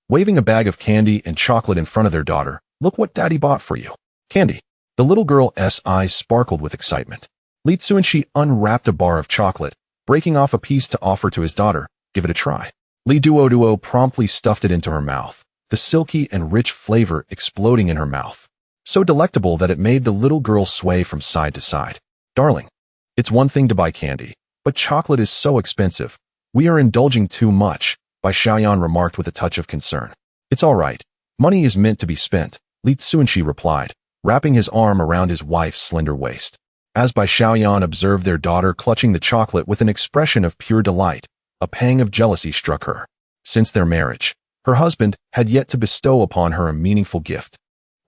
Waving a bag of candy and chocolate in front of their daughter, "Look what Daddy bought for you." "Candy." The little girl's eyes sparkled with excitement. Li Cunxi unwrapped a bar of chocolate, breaking off a piece to offer to his daughter. "Give it a try." Li Duo promptly stuffed it into her mouth, the silky and rich flavor exploding in her mouth, so delectable that it made the little girl sway from side to side. "Darling, it's one thing to buy candy, but chocolate is so expensive. We are indulging too much," Bai Xiaoyan remarked with a touch of concern. "It's all right. Money is meant to be spent, Li Cunxi replied, wrapping his arm around his wife's slender waist. As Bai Xiaoyan observed their daughter clutching the chocolate with an expression of pure delight, a pang of jealousy struck her. Since their marriage, her husband had yet to bestow upon her a meaningful gift.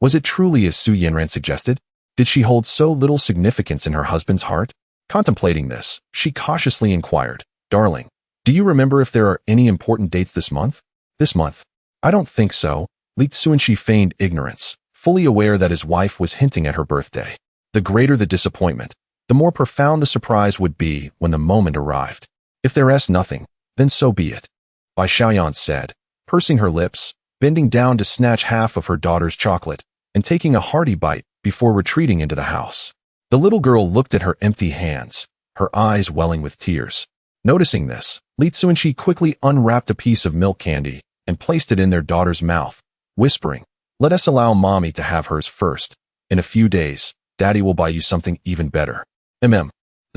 Was it truly as Su Yanran suggested? Did she hold so little significance in her husband's heart? Contemplating this, she cautiously inquired, "Darling, do you remember if there are any important dates this month?" "This month? I don't think so." Li Cunxi feigned ignorance, fully aware that his wife was hinting at her birthday. The greater the disappointment, the more profound the surprise would be when the moment arrived. If there is nothing, then so be it, Bai Xiaoyan said, pursing her lips, bending down to snatch half of her daughter's chocolate, and taking a hearty bite before retreating into the house. The little girl looked at her empty hands, her eyes welling with tears. Noticing this, Li Cunxi quickly unwrapped a piece of milk candy and placed it in their daughter's mouth, whispering, "Let us allow mommy to have hers first. In a few days, daddy will buy you something even better." The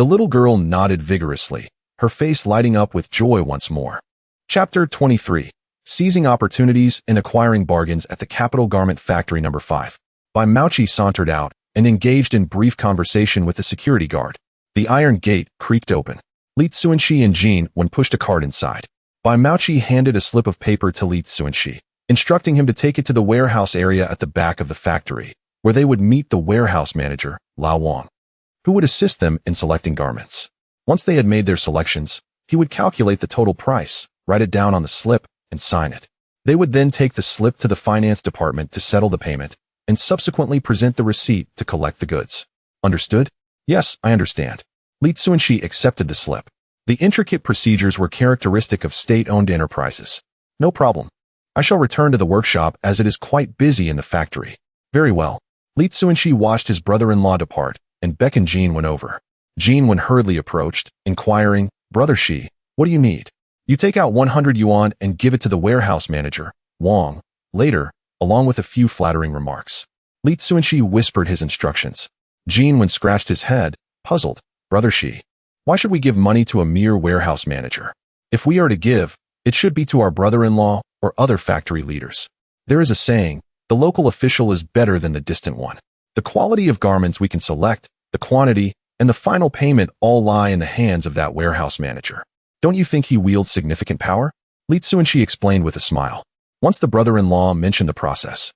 little girl nodded vigorously, her face lighting up with joy once more. Chapter 23. Seizing Opportunities and Acquiring Bargains at the Capital Garment Factory No. 5. Bai Mouchi sauntered out and engaged in brief conversation with the security guard. The iron gate creaked open. Li Cunxi and Yuan pushed a cart inside. Bai Mouchi handed a slip of paper to Li Cunxi, instructing him to take it to the warehouse area at the back of the factory, where they would meet the warehouse manager, Lao Wang, who would assist them in selecting garments. Once they had made their selections, he would calculate the total price, write it down on the slip, and sign it. They would then take the slip to the finance department to settle the payment, and subsequently present the receipt to collect the goods. Understood? Yes, I understand. Li Cunxi accepted the slip. The intricate procedures were characteristic of state-owned enterprises. No problem. I shall return to the workshop as it is quite busy in the factory. Very well. Li Cunxi watched his brother-in-law depart and beckoned Yuan over. Yuan hurriedly approached, inquiring, "Brother Shi, what do you need?" "You take out 100 yuan and give it to the warehouse manager, Wang, later," along with a few flattering remarks. Li Cunxi whispered his instructions. Yuan scratched his head, puzzled. "Brother Shi, why should we give money to a mere warehouse manager? If we are to give, it should be to our brother-in-law or other factory leaders. There is a saying, the local official is better than the distant one. The quality of garments we can select, the quantity, and the final payment all lie in the hands of that warehouse manager. Don't you think he wields significant power?" Li Cunxi explained with a smile. Once the brother-in-law mentioned the process,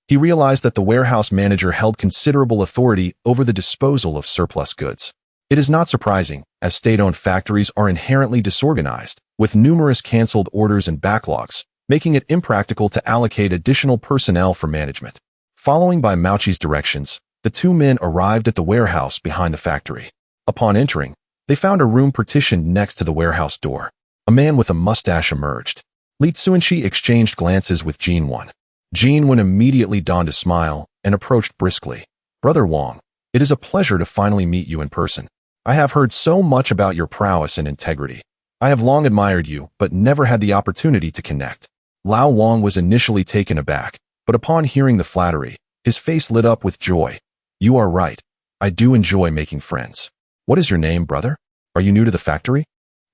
he realized that the warehouse manager held considerable authority over the disposal of surplus goods. It is not surprising, as state-owned factories are inherently disorganized, with numerous canceled orders and backlogs, making it impractical to allocate additional personnel for management. Following Bai Mouchi's directions, the two men arrived at the warehouse behind the factory. Upon entering, they found a room partitioned next to the warehouse door. A man with a mustache emerged. Li Cunxi exchanged glances with Yuan. Yuan immediately donned a smile and approached briskly. "Brother Wang, it is a pleasure to finally meet you in person. I have heard so much about your prowess and integrity. I have long admired you, but never had the opportunity to connect." Lao Wang was initially taken aback, but upon hearing the flattery, his face lit up with joy. "You are right. I do enjoy making friends. What is your name, brother? Are you new to the factory?"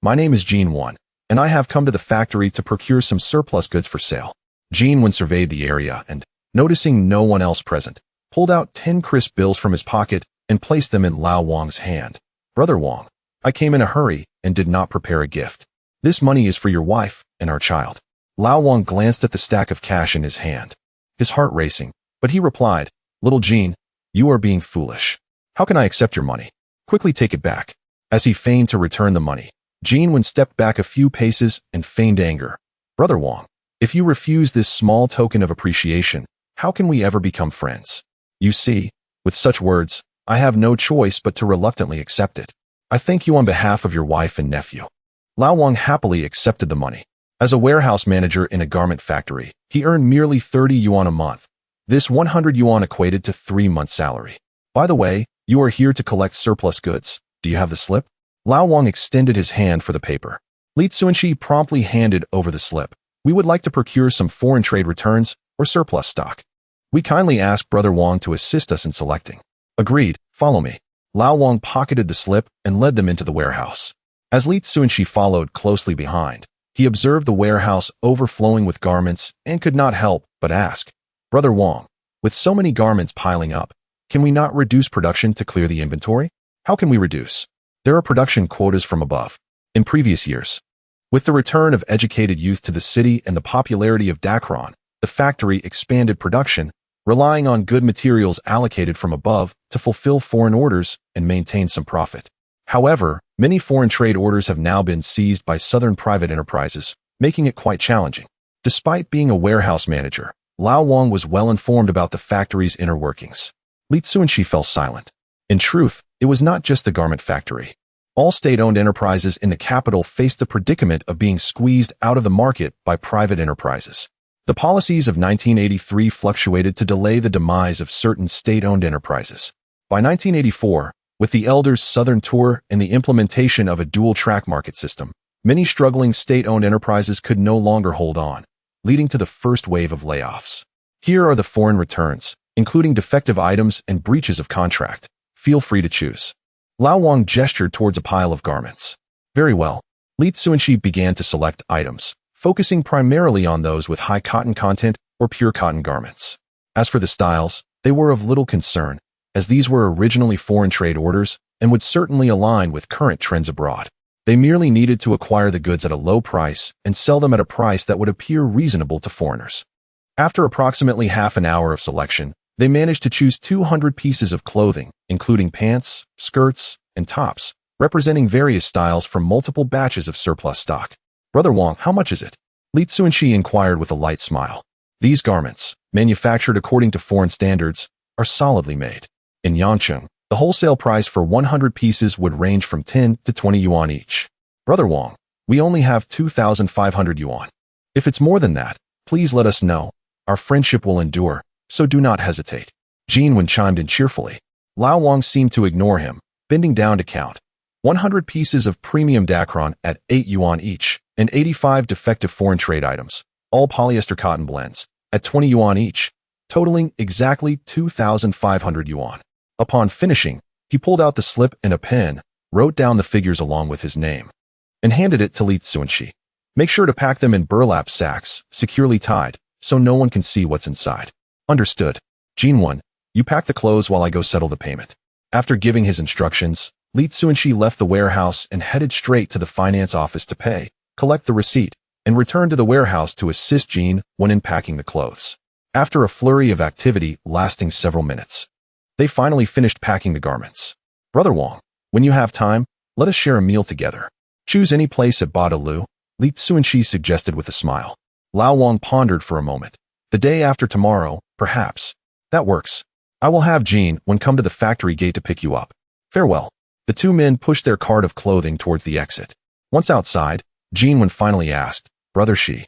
"My name is Yuan, and I have come to the factory to procure some surplus goods for sale." Yuan surveyed the area and, noticing no one else present, pulled out 10 crisp bills from his pocket and placed them in Lao Wang's hand. "Brother Wang, I came in a hurry and did not prepare a gift. This money is for your wife and our child." Lao Wang glanced at the stack of cash in his hand, his heart racing, but he replied, "Little Yuan, you are being foolish. How can I accept your money? Quickly take it back." As he feigned to return the money, Yuan stepped back a few paces and feigned anger. "Brother Wang, if you refuse this small token of appreciation, how can we ever become friends? You see, with such words, I have no choice but to reluctantly accept it. I thank you on behalf of your wife and nephew." Lao Wang happily accepted the money. As a warehouse manager in a garment factory, he earned merely 30 yuan a month. This 100 yuan equated to 3 months' salary. "By the way, you are here to collect surplus goods. Do you have the slip?" Lao Wang extended his hand for the paper. Li Cunxi promptly handed over the slip. "We would like to procure some foreign trade returns or surplus stock. We kindly ask Brother Wang to assist us in selecting." "Agreed, follow me." Lao Wang pocketed the slip and led them into the warehouse. As Li Cunxi followed closely behind, he observed the warehouse overflowing with garments and could not help but ask, Brother Wang, with so many garments piling up, can we not reduce production to clear the inventory? How can we reduce? There are production quotas from above. In previous years, with the return of educated youth to the city and the popularity of Dacron, the factory expanded production, relying on good materials allocated from above to fulfill foreign orders and maintain some profit. However, many foreign trade orders have now been seized by southern private enterprises, making it quite challenging. Despite being a warehouse manager, Lao Wang was well informed about the factory's inner workings. Li Cunxi fell silent. In truth, it was not just the garment factory. All state-owned enterprises in the capital faced the predicament of being squeezed out of the market by private enterprises. The policies of 1983 fluctuated to delay the demise of certain state-owned enterprises. By 1984, with the elders' Southern Tour and the implementation of a dual-track market system, many struggling state-owned enterprises could no longer hold on, leading to the first wave of layoffs. Here are the foreign returns, including defective items and breaches of contract. Feel free to choose. Lao Wang gestured towards a pile of garments. Very well. Li Cunxi began to select items, focusing primarily on those with high cotton content or pure cotton garments. As for the styles, they were of little concern, as these were originally foreign trade orders and would certainly align with current trends abroad. They merely needed to acquire the goods at a low price and sell them at a price that would appear reasonable to foreigners. After approximately half an hour of selection, they managed to choose 200 pieces of clothing, including pants, skirts, and tops, representing various styles from multiple batches of surplus stock. Brother Wang, how much is it? Li Cunxi inquired with a light smile. These garments, manufactured according to foreign standards, are solidly made. In Yancheng, the wholesale price for 100 pieces would range from 10 to 20 yuan each. Brother Wang, we only have 2,500 yuan. If it's more than that, please let us know. Our friendship will endure, so do not hesitate. Yuan chimed in cheerfully. Lao Wang seemed to ignore him, bending down to count. 100 pieces of premium Dacron at 8 yuan each, and 85 defective foreign trade items, all polyester cotton blends, at 20 yuan each, totaling exactly 2,500 yuan. Upon finishing, he pulled out the slip and a pen, wrote down the figures along with his name, and handed it to Li Cunxi. Make sure to pack them in burlap sacks, securely tied, so no one can see what's inside. Understood. Yuan, you pack the clothes while I go settle the payment. After giving his instructions, Li Cunxi left the warehouse and headed straight to the finance office to pay, collect the receipt, and return to the warehouse to assist Yuan in packing the clothes. After a flurry of activity lasting several minutes, they finally finished packing the garments. Brother Wang, when you have time, let us share a meal together. Choose any place at Badalu, Li Cunxi suggested with a smile. Lao Wang pondered for a moment. The day after tomorrow, perhaps. That works. I will have Yuan come to the factory gate to pick you up. Farewell. The two men pushed their cart of clothing towards the exit. Once outside, Yuan finally asked, Brother Shi,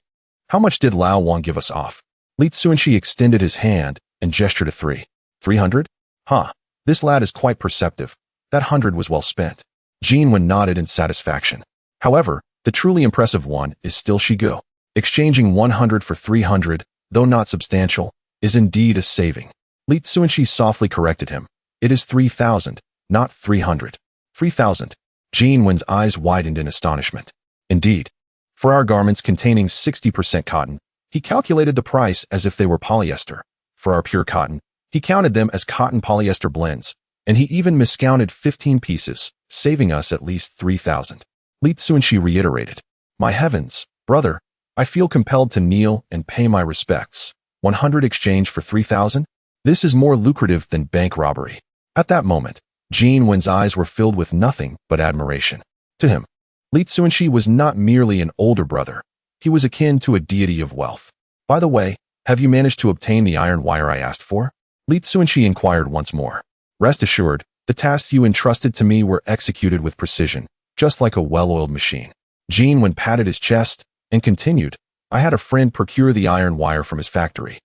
how much did Lao Wang give us off? Li Cunxi extended his hand and gestured to 300? Huh, this lad is quite perceptive. That 100 was well spent. Yuan nodded in satisfaction. However, the truly impressive one is still Shigu. Exchanging 100 for 300, though not substantial, is indeed a saving. Li Cunxi softly corrected him. It is 3,000, not 300. 3,000. Yuan's eyes widened in astonishment. Indeed, for our garments containing 60% cotton, he calculated the price as if they were polyester. For our pure cotton, he counted them as cotton polyester blends, and he even miscounted 15 pieces, saving us at least 3,000. Li Cunxi reiterated, My heavens, brother, I feel compelled to kneel and pay my respects. 100 exchange for 3,000? This is more lucrative than bank robbery. At that moment, Yuan's eyes were filled with nothing but admiration. To him, Li Cunxi was not merely an older brother. He was akin to a deity of wealth. By the way, have you managed to obtain the iron wire I asked for? Li Cunxi inquired once more. Rest assured, the tasks you entrusted to me were executed with precision, just like a well-oiled machine. Yuan patted his chest and continued, I had a friend procure the iron wire from his factory.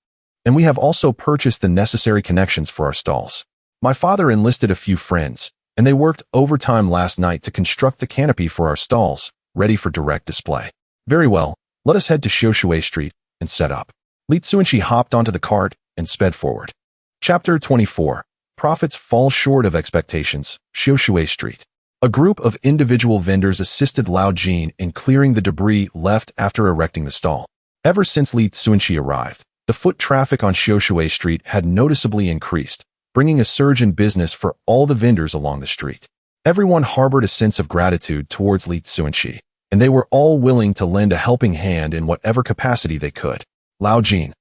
And we have also purchased the necessary connections for our stalls. My father enlisted a few friends, and they worked overtime last night to construct the canopy for our stalls, ready for direct display. Very well, let us head to Xiushui Street and set up. Li Cunxi hopped onto the cart and sped forward. Chapter 24. Profits fall short of expectations, Xiushui Street. A group of individual vendors assisted Lao Yuan in clearing the debris left after erecting the stall. Ever since Li Cunxi arrived, The foot traffic on Xiaoshui Street had noticeably increased, bringing a surge in business for all the vendors along the street. Everyone harbored a sense of gratitude towards Li Cunxi, and they were all willing to lend a helping hand in whatever capacity they could. Lao Jin,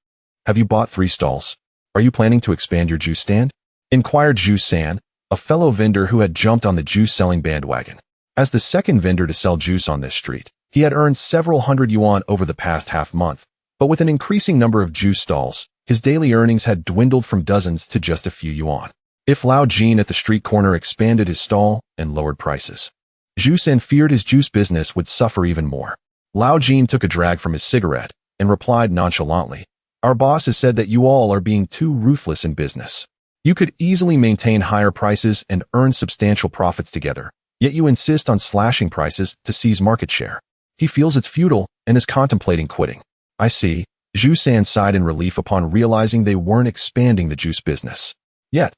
have you bought 3 stalls? Are you planning to expand your juice stand? Inquired Zhu San, a fellow vendor who had jumped on the juice-selling bandwagon. As the second vendor to sell juice on this street, he had earned several hundred yuan over the past half-month, but with an increasing number of juice stalls, his daily earnings had dwindled from dozens to just a few yuan. If Lao Jin at the street corner expanded his stall and lowered prices, Zhu San feared his juice business would suffer even more. Lao Jin took a drag from his cigarette and replied nonchalantly, "Our boss has said that you all are being too ruthless in business. You could easily maintain higher prices and earn substantial profits together, yet you insist on slashing prices to seize market share. He feels it's futile and is contemplating quitting." I see. Zhu San sighed in relief upon realizing they weren't expanding the juice business. Yet,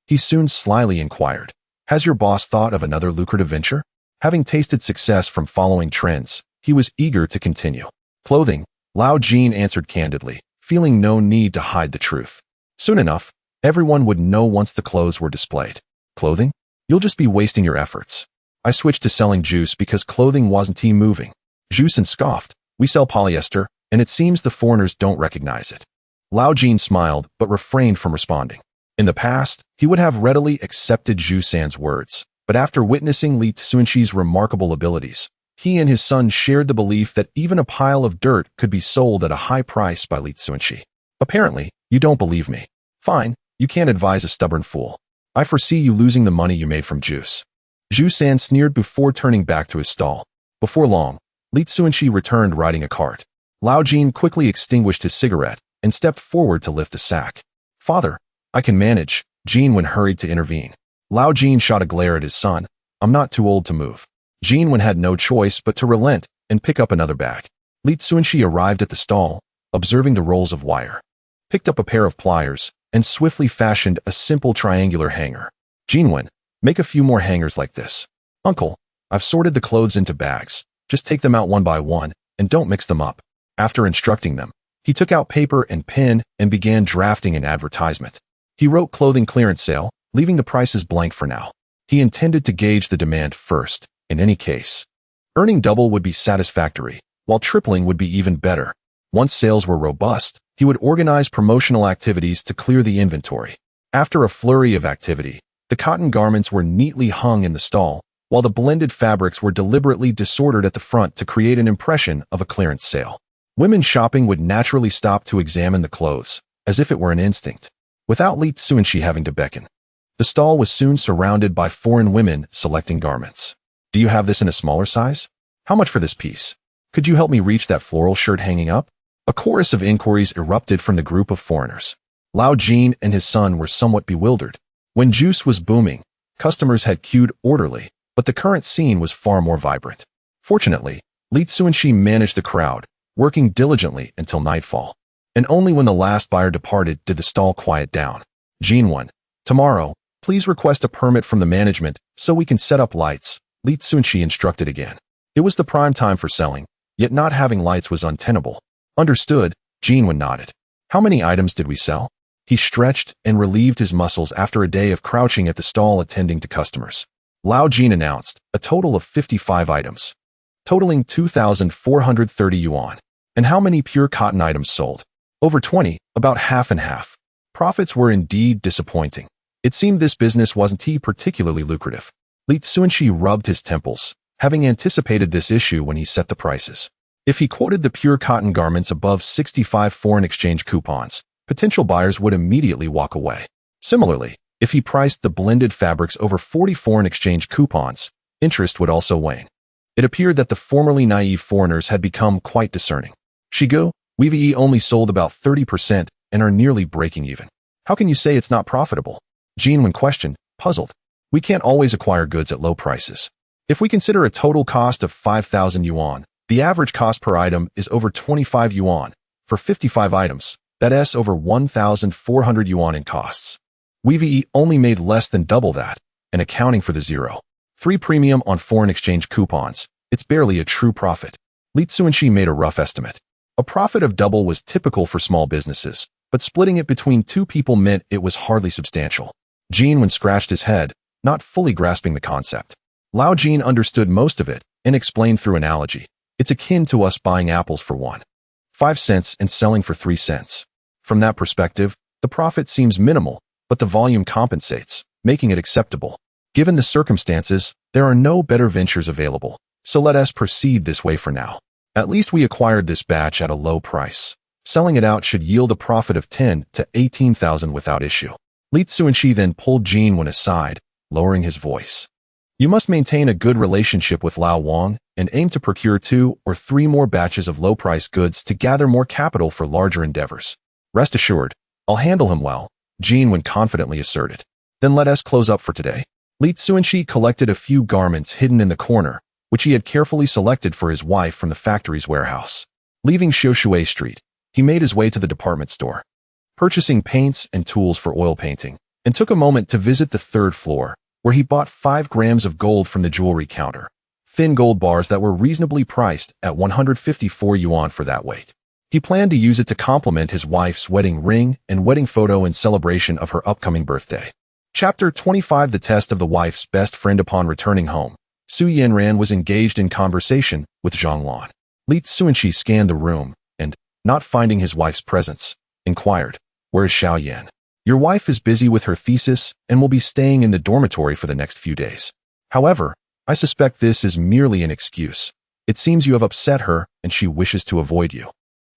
he soon slyly inquired, "Has your boss thought of another lucrative venture?" Having tasted success from following trends, he was eager to continue. Clothing, Lao Jin answered candidly, feeling no need to hide the truth. Soon enough, everyone would know once the clothes were displayed. Clothing? You'll just be wasting your efforts. I switched to selling juice because clothing wasn't moving. Zhu San scoffed, "We sell polyester, and it seems the foreigners don't recognize it." Lao Jin smiled, but refrained from responding. In the past, he would have readily accepted Zhu San's words, but after witnessing Li Cunxi's remarkable abilities, he and his son shared the belief that even a pile of dirt could be sold at a high price by Li Cunxi. "Apparently, you don't believe me. Fine, you can't advise a stubborn fool. I foresee you losing the money you made from juice." Zhu San sneered before turning back to his stall. Before long, Li Cunxi returned riding a cart. Lao Jin quickly extinguished his cigarette and stepped forward to lift the sack. "Father, I can manage," Jinwen hurried to intervene. Lao Jin shot a glare at his son. "I'm not too old to move." Jinwen had no choice but to relent and pick up another bag. Li Cunxi arrived at the stall, observing the rolls of wire, picked up a pair of pliers, and swiftly fashioned a simple triangular hanger. "Jinwen, make a few more hangers like this." "Uncle, I've sorted the clothes into bags. Just take them out one by one, and don't mix them up." After instructing them, he took out paper and pen and began drafting an advertisement. He wrote clothing clearance sale, leaving the prices blank for now. He intended to gauge the demand first. In any case, earning double would be satisfactory, while tripling would be even better. Once sales were robust, he would organize promotional activities to clear the inventory. After a flurry of activity, the cotton garments were neatly hung in the stall, while the blended fabrics were deliberately disordered at the front to create an impression of a clearance sale. Women shopping would naturally stop to examine the clothes, as if it were an instinct, without Li Cunxi having to beckon. The stall was soon surrounded by foreign women selecting garments. "Do you have this in a smaller size? How much for this piece? Could you help me reach that floral shirt hanging up?" A chorus of inquiries erupted from the group of foreigners. Lao Jin and his son were somewhat bewildered. When juice was booming, customers had queued orderly, but the current scene was far more vibrant. Fortunately, Li Cunxi managed the crowd, working diligently until nightfall. And only when the last buyer departed did the stall quiet down. "Jinwen, tomorrow, please request a permit from the management so we can set up lights," Li Cunxi instructed again. It was the prime time for selling, yet not having lights was untenable. "Understood," Jinwen nodded. "How many items did we sell?" He stretched and relieved his muscles after a day of crouching at the stall attending to customers. Lao Jin announced, a total of 55 items, totaling 2,430 yuan. "And how many pure cotton items sold?" "Over 20, about half and half." Profits were indeed disappointing. It seemed this business wasn't particularly lucrative. Li Cunxi rubbed his temples, having anticipated this issue when he set the prices. If he quoted the pure cotton garments above 65 foreign exchange coupons, potential buyers would immediately walk away. Similarly, if he priced the blended fabrics over 40 foreign exchange coupons, interest would also wane. It appeared that the formerly naive foreigners had become quite discerning. "Shigo, we've only sold about 30% and are nearly breaking even. How can you say it's not profitable?" Jinwen questioned, puzzled. "We can't always acquire goods at low prices. If we consider a total cost of 5,000 yuan, the average cost per item is over 25 yuan. For 55 items, that's over 1,400 yuan in costs. We've only made less than double that, and accounting for the 0.3 premium on foreign exchange coupons, it's barely a true profit." Li Cunxi made a rough estimate. A profit of double was typical for small businesses, but splitting it between two people meant it was hardly substantial. Yuan scratched his head, not fully grasping the concept. Lao Jin understood most of it and explained through analogy. It's akin to us buying apples for 1.5 cents and selling for 3 cents. From that perspective, the profit seems minimal, but the volume compensates, making it acceptable. Given the circumstances, there are no better ventures available, so let us proceed this way for now. At least we acquired this batch at a low price. Selling it out should yield a profit of 10 to 18,000 without issue. Li Cunxi then pulled Yuan aside, lowering his voice. You must maintain a good relationship with Lao Wang and aim to procure 2 or 3 more batches of low-priced goods to gather more capital for larger endeavors. Rest assured, I'll handle him well, Yuan confidently asserted. Then let us close up for today. Li Cunxi collected a few garments hidden in the corner, which he had carefully selected for his wife from the factory's warehouse. Leaving Xiushui Street, he made his way to the department store, purchasing paints and tools for oil painting, and took a moment to visit the 3rd floor, where he bought 5 grams of gold from the jewelry counter, thin gold bars that were reasonably priced at 154 yuan for that weight. He planned to use it to complement his wife's wedding ring and wedding photo in celebration of her upcoming birthday. Chapter 25. The test of the wife's best friend. Upon returning home, Su Yanran was engaged in conversation with Zhang Lan. Li Cunxi scanned the room and, not finding his wife's presence, inquired, "Where is Xiao Yan?" "Your wife is busy with her thesis and will be staying in the dormitory for the next few days. However, I suspect this is merely an excuse. It seems you have upset her and she wishes to avoid you."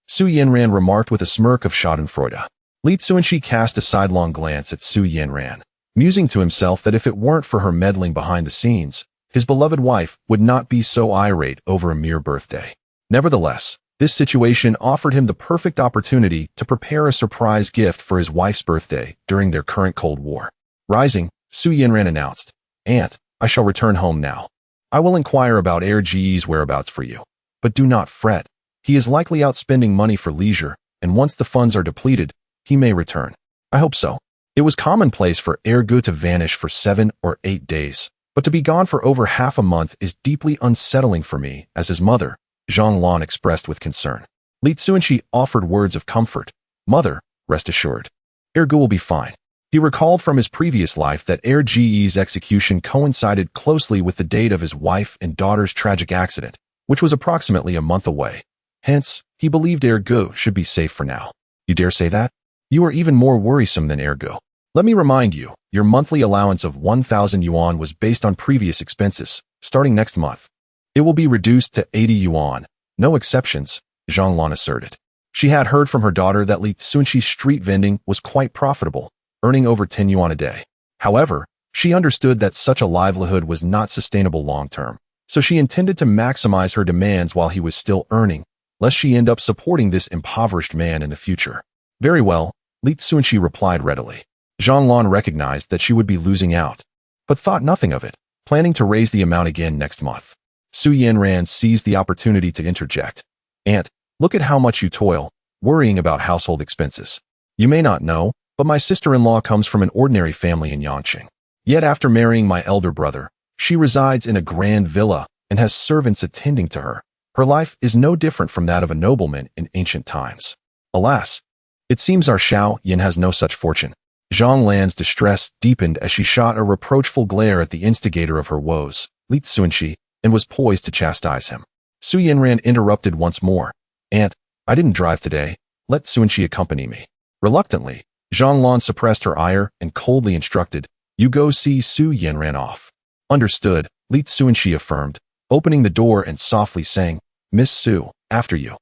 Su Yanran remarked with a smirk of schadenfreude. Li Cunxi cast a sidelong glance at Su Yanran, musing to himself that if it weren't for her meddling behind the scenes, his beloved wife would not be so irate over a mere birthday. Nevertheless, this situation offered him the perfect opportunity to prepare a surprise gift for his wife's birthday during their current Cold War. Rising, Su Yanran announced, "Aunt, I shall return home now. I will inquire about Ge's whereabouts for you. But do not fret. He is likely out spending money for leisure, and once the funds are depleted, he may return." "I hope so." It was commonplace for Ergu to vanish for 7 or 8 days, but to be gone for over half a month is deeply unsettling for me as his mother, Zhang Lan expressed with concern. Li Cunxi offered words of comfort. "Mother, rest assured. Ergu will be fine." He recalled from his previous life that Ge's execution coincided closely with the date of his wife and daughter's tragic accident, which was approximately a month away. Hence, he believed Ergu should be safe for now. "You dare say that? You are even more worrisome than Ergu. Let me remind you, your monthly allowance of 1,000 yuan was based on previous expenses. Starting next month, it will be reduced to 80 yuan, no exceptions," Zhang Lan asserted. She had heard from her daughter that Li Cunxi's street vending was quite profitable, earning over 10 yuan a day. However, she understood that such a livelihood was not sustainable long-term, so she intended to maximize her demands while he was still earning, lest she end up supporting this impoverished man in the future. "Very well," Li Cunxi replied readily. Zhang Lan recognized that she would be losing out, but thought nothing of it, planning to raise the amount again next month. Su Yanran seized the opportunity to interject. "Aunt, look at how much you toil, worrying about household expenses. You may not know, but my sister-in-law comes from an ordinary family in Yangqing. Yet after marrying my elder brother, she resides in a grand villa and has servants attending to her. Her life is no different from that of a nobleman in ancient times. Alas, it seems our Xiao Yan has no such fortune." Zhang Lan's distress deepened as she shot a reproachful glare at the instigator of her woes, Li Cunxi, and was poised to chastise him. Su Yanran interrupted once more. "Aunt, I didn't drive today. Let Cunxi accompany me." Reluctantly, Zhang Lan suppressed her ire and coldly instructed, "You go see Su Yanran off." "Understood," Li Cunxi affirmed, opening the door and softly saying, "Miss Su, after you."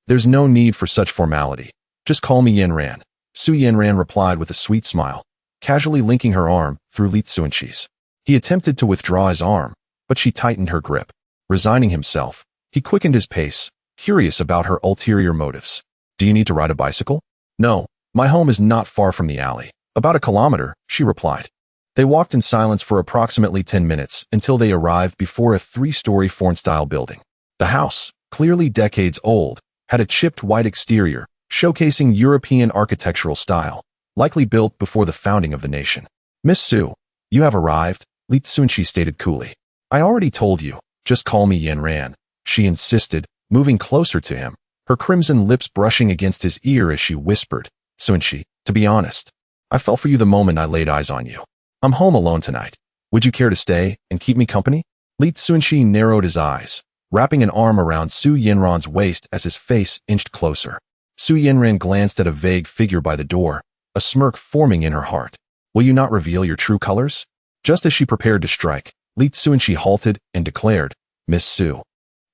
"There's no need for such formality. Just call me Yanran." Su Yanran replied with a sweet smile, casually linking her arm through Li Cunxi's. He attempted to withdraw his arm, but she tightened her grip. Resigning himself, he quickened his pace, curious about her ulterior motives. "Do you need to ride a bicycle?" "No, my home is not far from the alley. About a kilometer," she replied. They walked in silence for approximately 10 minutes until they arrived before a 3-story foreign-style building. The house, clearly decades old, had a chipped white exterior, showcasing European architectural style, likely built before the founding of the nation. "Miss Su, you have arrived," Li Cunxi stated coolly. "I already told you, just call me Yanran," she insisted, moving closer to him, her crimson lips brushing against his ear as she whispered, "Cunxi, to be honest, I fell for you the moment I laid eyes on you. I'm home alone tonight. Would you care to stay and keep me company?" Li Cunxi narrowed his eyes, wrapping an arm around Su Yinran's waist as his face inched closer. Su Yinran glanced at a vague figure by the door, a smirk forming in her heart. "Will you not reveal your true colors?" Just as she prepared to strike, Li Cunxi halted and declared, "Miss Su,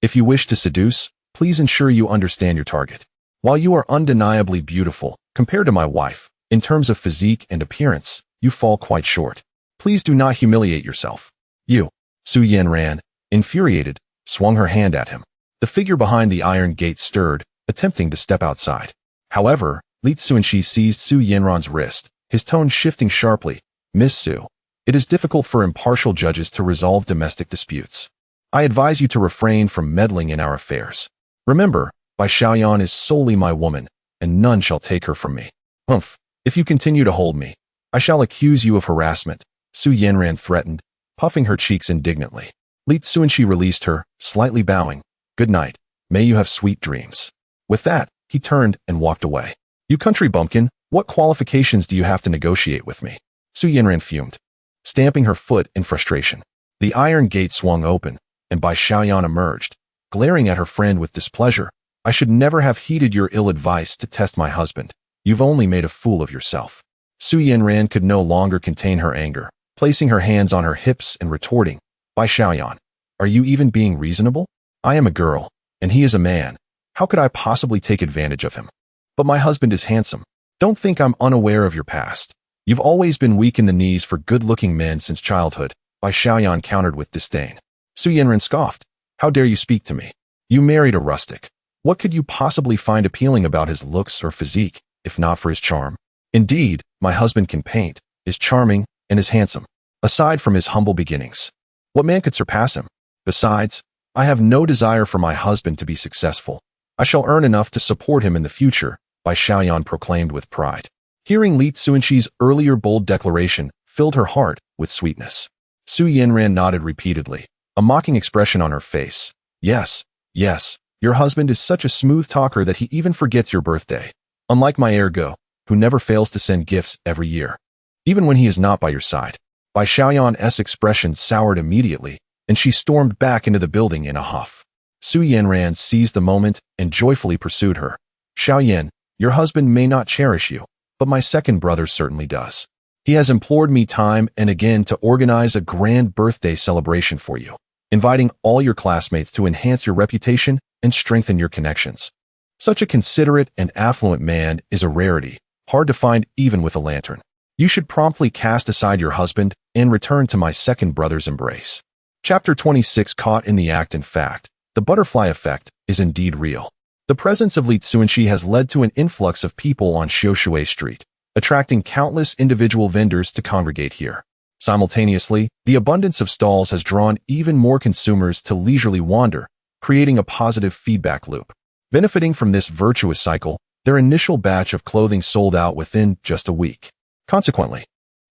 if you wish to seduce, please ensure you understand your target. While you are undeniably beautiful, compared to my wife, in terms of physique and appearance, you fall quite short. Please do not humiliate yourself." "You." Su Yinran, infuriated, swung her hand at him. The figure behind the iron gate stirred, attempting to step outside. However, Li Cunxi seized Su Yinran's wrist, his tone shifting sharply. "Miss Su, it is difficult for impartial judges to resolve domestic disputes. I advise you to refrain from meddling in our affairs. Remember, Bai Xiaoyan is solely my woman, and none shall take her from me. Humph, if you continue to hold me, I shall accuse you of harassment," Su Yinran threatened, puffing her cheeks indignantly. Li Cunxi released her, slightly bowing. "Good night. May you have sweet dreams." With that, he turned and walked away. "You country bumpkin, what qualifications do you have to negotiate with me?" Su Yinran fumed, stamping her foot in frustration. The iron gate swung open, and Bai Xiaoyan emerged, glaring at her friend with displeasure. "I should never have heeded your ill advice to test my husband. You've only made a fool of yourself." Su Yinran could no longer contain her anger, placing her hands on her hips and retorting, "Bai Xiaoyan, are you even being reasonable? I am a girl, and he is a man. How could I possibly take advantage of him? But my husband is handsome. Don't think I'm unaware of your past. You've always been weak in the knees for good-looking men since childhood," Bai Xiaoyan countered with disdain. Su Yinran scoffed. "How dare you speak to me? You married a rustic. What could you possibly find appealing about his looks or physique, if not for his charm? Indeed, my husband can paint, is charming, and is handsome. Aside from his humble beginnings, what man could surpass him? Besides, I have no desire for my husband to be successful. I shall earn enough to support him in the future," Bai Xiaoyan proclaimed with pride. Hearing Li Cunxi's earlier bold declaration filled her heart with sweetness. Su Yinran nodded repeatedly, a mocking expression on her face. "Yes, yes, your husband is such a smooth talker that he even forgets your birthday. Unlike my ergo, who never fails to send gifts every year, even when he is not by your side." Bai Xiaoyan's expression soured immediately, and she stormed back into the building in a huff. Su Yinran seized the moment and joyfully pursued her. "Xiaoyan, your husband may not cherish you, but my second brother certainly does. He has implored me time and again to organize a grand birthday celebration for you, inviting all your classmates to enhance your reputation and strengthen your connections. Such a considerate and affluent man is a rarity, hard to find even with a lantern. You should promptly cast aside your husband and return to my second brother's embrace." Chapter 26. Caught in the act. In fact, the butterfly effect is indeed real. The presence of Li Cunxi has led to an influx of people on Xiaoshui Street, attracting countless individual vendors to congregate here. Simultaneously, the abundance of stalls has drawn even more consumers to leisurely wander, creating a positive feedback loop. Benefiting from this virtuous cycle, their initial batch of clothing sold out within just a week. Consequently,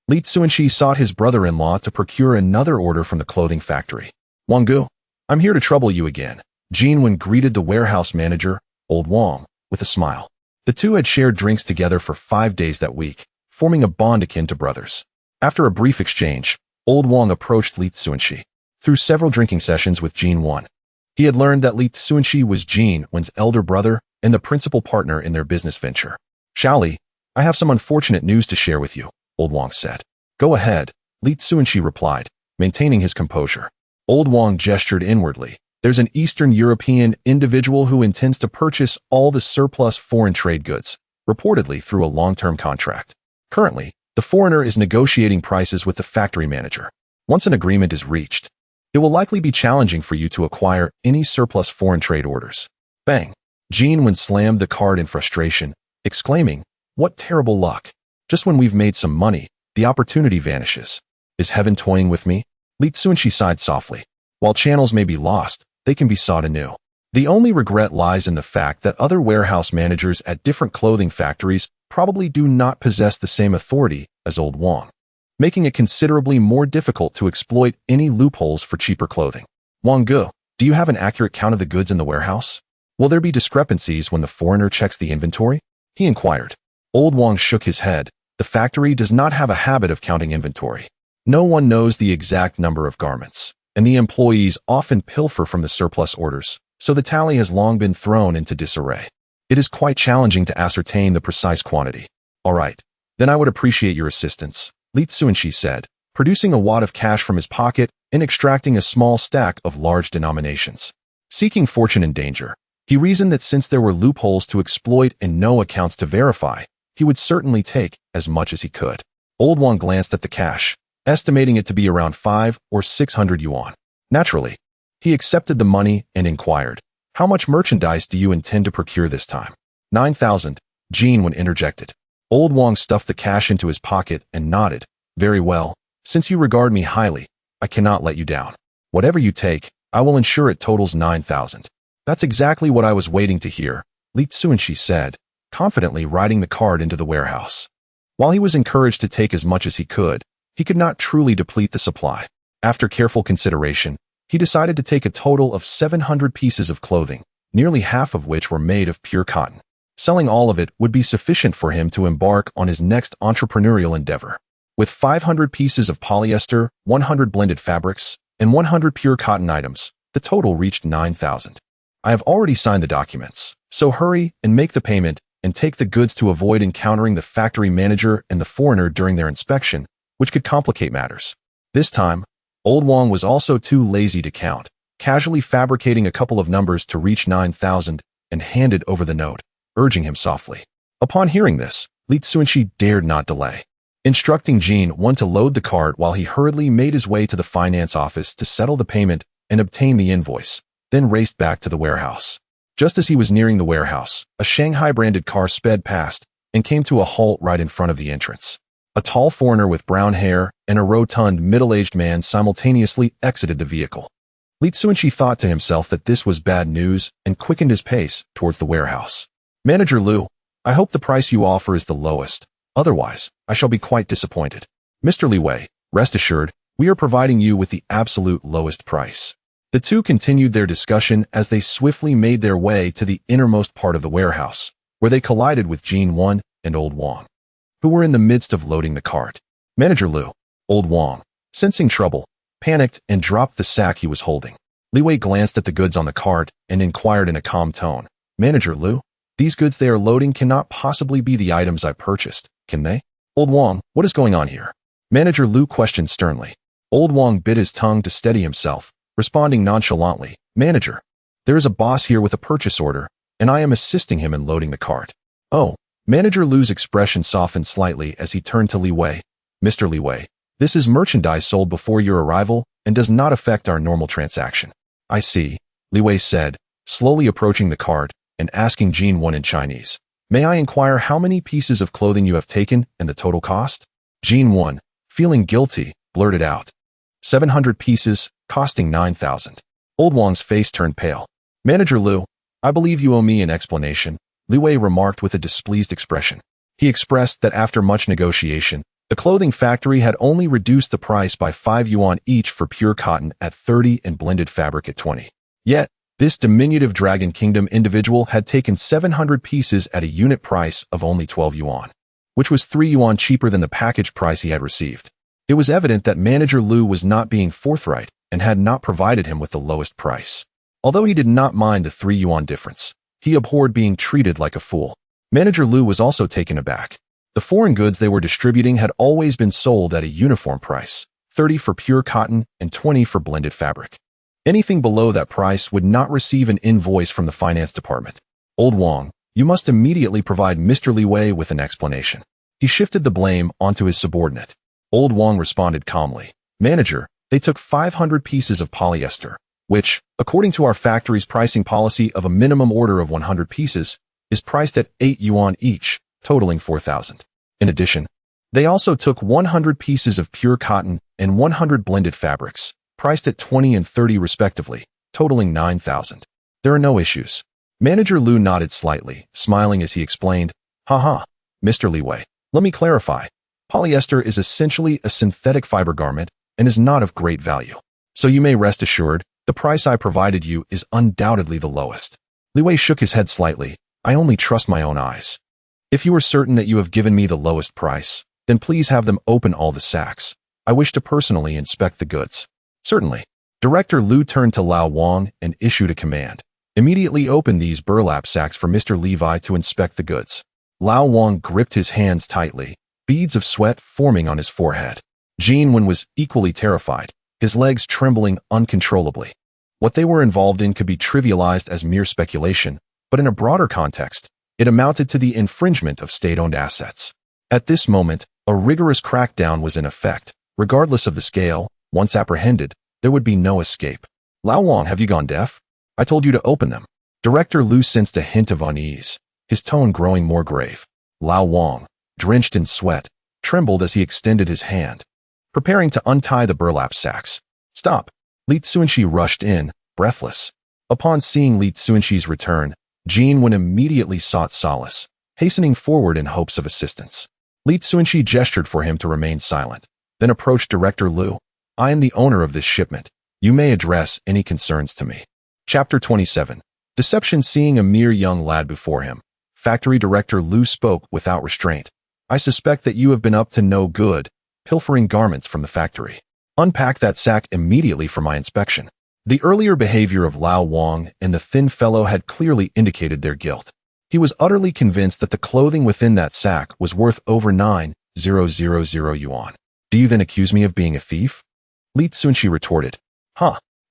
Li Cunxi sought his brother-in-law to procure another order from the clothing factory. "Wanggu, I'm here to trouble you again," Yuan greeted the warehouse manager, Old Wang, with a smile. The two had shared drinks together for 5 days that week, forming a bond akin to brothers. After a brief exchange, Old Wang approached Li Cunxi. Through several drinking sessions with Yuan, he had learned that Li Cunxi was Yuan's elder brother and the principal partner in their business venture. "Xiaoli, I have some unfortunate news to share with you," Old Wang said. "Go ahead," Li Cunxi replied, maintaining his composure. Old Wang gestured inwardly. "There's an Eastern European individual who intends to purchase all the surplus foreign trade goods, reportedly through a long-term contract. Currently, the foreigner is negotiating prices with the factory manager. Once an agreement is reached, it will likely be challenging for you to acquire any surplus foreign trade orders." Bang! Yuan slammed the card in frustration, exclaiming, "What terrible luck! Just when we've made some money, the opportunity vanishes. Is heaven toying with me?" Li Cunxi sighed softly. While channels may be lost, they can be sought anew. The only regret lies in the fact that other warehouse managers at different clothing factories probably do not possess the same authority as Old Wang, making it considerably more difficult to exploit any loopholes for cheaper clothing. "Wanggu, do you have an accurate count of the goods in the warehouse?" Will there be discrepancies when the foreigner checks the inventory? He inquired. Old Wang shook his head. The factory does not have a habit of counting inventory. No one knows the exact number of garments, and the employees often pilfer from the surplus orders, so the tally has long been thrown into disarray. It is quite challenging to ascertain the precise quantity. All right, then I would appreciate your assistance, Cunxi said, producing a wad of cash from his pocket and extracting a small stack of large denominations. Seeking fortune in danger, he reasoned that since there were loopholes to exploit and no accounts to verify, he would certainly take as much as he could. Old Wang glanced at the cash, estimating it to be around 500 or 600 yuan. Naturally, he accepted the money and inquired, "How much merchandise do you intend to procure this time?" 9,000, Yuan interjected. Old Wang stuffed the cash into his pocket and nodded. "Very well. Since you regard me highly, I cannot let you down. Whatever you take, I will ensure it totals 9,000. That's exactly what I was waiting to hear, Cunxi said, confidently riding the cart into the warehouse. While he was encouraged to take as much as he could not truly deplete the supply. After careful consideration, he decided to take a total of 700 pieces of clothing, nearly half of which were made of pure cotton. Selling all of it would be sufficient for him to embark on his next entrepreneurial endeavor. With 500 pieces of polyester, 100 blended fabrics, and 100 pure cotton items, the total reached 9,000. I have already signed the documents, so hurry and make the payment and take the goods to avoid encountering the factory manager and the foreigner during their inspection, which could complicate matters. This time, Old Wang was also too lazy to count, casually fabricating a couple of numbers to reach 9,000 and handed over the note, urging him softly. Upon hearing this, Cunxi dared not delay, instructing Yuan to load the cart while he hurriedly made his way to the finance office to settle the payment and obtain the invoice, then raced back to the warehouse. Just as he was nearing the warehouse, a Shanghai-branded car sped past and came to a halt right in front of the entrance. A tall foreigner with brown hair and a rotund middle-aged man simultaneously exited the vehicle. Cunxi thought to himself that this was bad news and quickened his pace towards the warehouse. "Manager Liu, I hope the price you offer is the lowest. Otherwise, I shall be quite disappointed. Mr. Li, rest assured, we are providing you with the absolute lowest price." The two continued their discussion as they swiftly made their way to the innermost part of the warehouse, where they collided with Yuan and Old Wang, who were in the midst of loading the cart. Manager Liu, Old Wang, sensing trouble, panicked and dropped the sack he was holding. Li glanced at the goods on the cart and inquired in a calm tone, "Manager Liu, these goods they are loading cannot possibly be the items I purchased, can they?" "Old Wang, what is going on here?" Manager Liu questioned sternly. Old Wang bit his tongue to steady himself, responding nonchalantly, "Manager, there is a boss here with a purchase order, and I am assisting him in loading the cart." "Oh." Manager Liu's expression softened slightly as he turned to Li. "Mr. Li, this is merchandise sold before your arrival and does not affect our normal transaction." "I see," Li said, slowly approaching the cart and asking Yuan in Chinese, "May I inquire how many pieces of clothing you have taken and the total cost?" Yuan, feeling guilty, blurted out, 700 pieces, costing 9,000. Old Wang's face turned pale. "Manager Liu, I believe you owe me an explanation," Li remarked with a displeased expression. He expressed that after much negotiation, the clothing factory had only reduced the price by 5 yuan each for pure cotton at 30 and blended fabric at 20. Yet, this diminutive Dragon Kingdom individual had taken 700 pieces at a unit price of only 12 yuan, which was 3 yuan cheaper than the package price he had received. It was evident that Manager Liu was not being forthright and had not provided him with the lowest price. Although he did not mind the 3 yuan difference, he abhorred being treated like a fool. Manager Liu was also taken aback. The foreign goods they were distributing had always been sold at a uniform price, 30 for pure cotton and 20 for blended fabric. Anything below that price would not receive an invoice from the finance department. "Old Wang, you must immediately provide Mr. Li with an explanation." He shifted the blame onto his subordinate. Old Wang responded calmly, "Manager, they took 500 pieces of polyester, which, according to our factory's pricing policy of a minimum order of 100 pieces, is priced at 8 yuan each, totaling 4,000. In addition, they also took 100 pieces of pure cotton and 100 blended fabrics, priced at 20 and 30 respectively, totaling 9,000. There are no issues." Manager Liu nodded slightly, smiling as he explained, "Haha, Mr. Li, let me clarify. Polyester is essentially a synthetic fiber garment and is not of great value. So you may rest assured, the price I provided you is undoubtedly the lowest." Li Wei shook his head slightly. I only trust my own eyes. If you are certain that you have given me the lowest price, then please have them open all the sacks. I wish to personally inspect the goods. Certainly. Director Lu turned to Lao Wang and issued a command. Immediately open these burlap sacks for Mr. Levi to inspect the goods. Lao Wang gripped his hands tightly, beads of sweat forming on his forehead. Yuan was equally terrified, his legs trembling uncontrollably. What they were involved in could be trivialized as mere speculation, but in a broader context, it amounted to the infringement of state-owned assets. At this moment, a rigorous crackdown was in effect. Regardless of the scale, once apprehended, there would be no escape. Lao Wang, have you gone deaf? I told you to open them. Director Lu sensed a hint of unease, his tone growing more grave. Lao Wang, drenched in sweat, trembled as he extended his hand, preparing to untie the burlap sacks. Stop! Li Cunxi rushed in, breathless. Upon seeing Li Cunxi's return, Yuan immediately sought solace, hastening forward in hopes of assistance. Li Cunxi gestured for him to remain silent, then approached Director Lu. I am the owner of this shipment. You may address any concerns to me. Chapter 27. Deception. Seeing a mere young lad before him, Factory Director Lu spoke without restraint. I suspect that you have been up to no good, pilfering garments from the factory. Unpack that sack immediately for my inspection. The earlier behavior of Lao Wang and the thin fellow had clearly indicated their guilt. He was utterly convinced that the clothing within that sack was worth over 9,000 yuan. Do you then accuse me of being a thief? Li Cunxi retorted.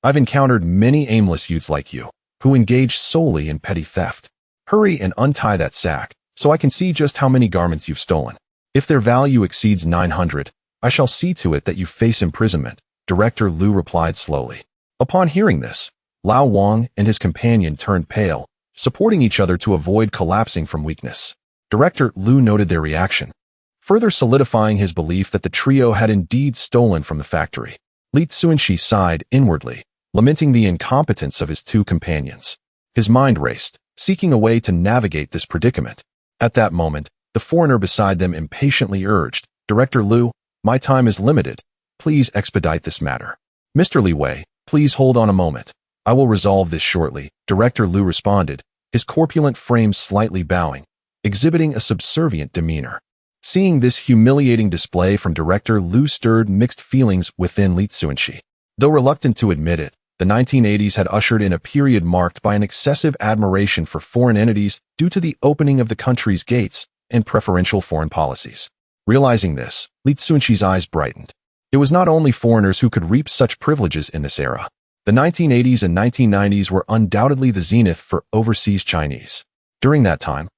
I've encountered many aimless youths like you, who engage solely in petty theft. Hurry and untie that sack, so I can see just how many garments you've stolen. If their value exceeds 900, I shall see to it that you face imprisonment, Director Lu replied slowly. Upon hearing this, Lao Wang and his companion turned pale, supporting each other to avoid collapsing from weakness. Director Lu noted their reaction, further solidifying his belief that the trio had indeed stolen from the factory. Li Cunxi sighed inwardly, lamenting the incompetence of his two companions. His mind raced, seeking a way to navigate this predicament. At that moment, the foreigner beside them impatiently urged, Director Lu, my time is limited. Please expedite this matter. Mr. Li Wei, please hold on a moment. I will resolve this shortly, Director Lu responded, his corpulent frame slightly bowing, exhibiting a subservient demeanor. Seeing this humiliating display from Director Lu stirred mixed feelings within Li Cunxi. Though reluctant to admit it, the 1980s had ushered in a period marked by an excessive admiration for foreign entities due to the opening of the country's gates and preferential foreign policies. Realizing this, Li Cunxi's eyes brightened. It was not only foreigners who could reap such privileges in this era. The 1980s and 1990s were undoubtedly the zenith for overseas Chinese. During that time,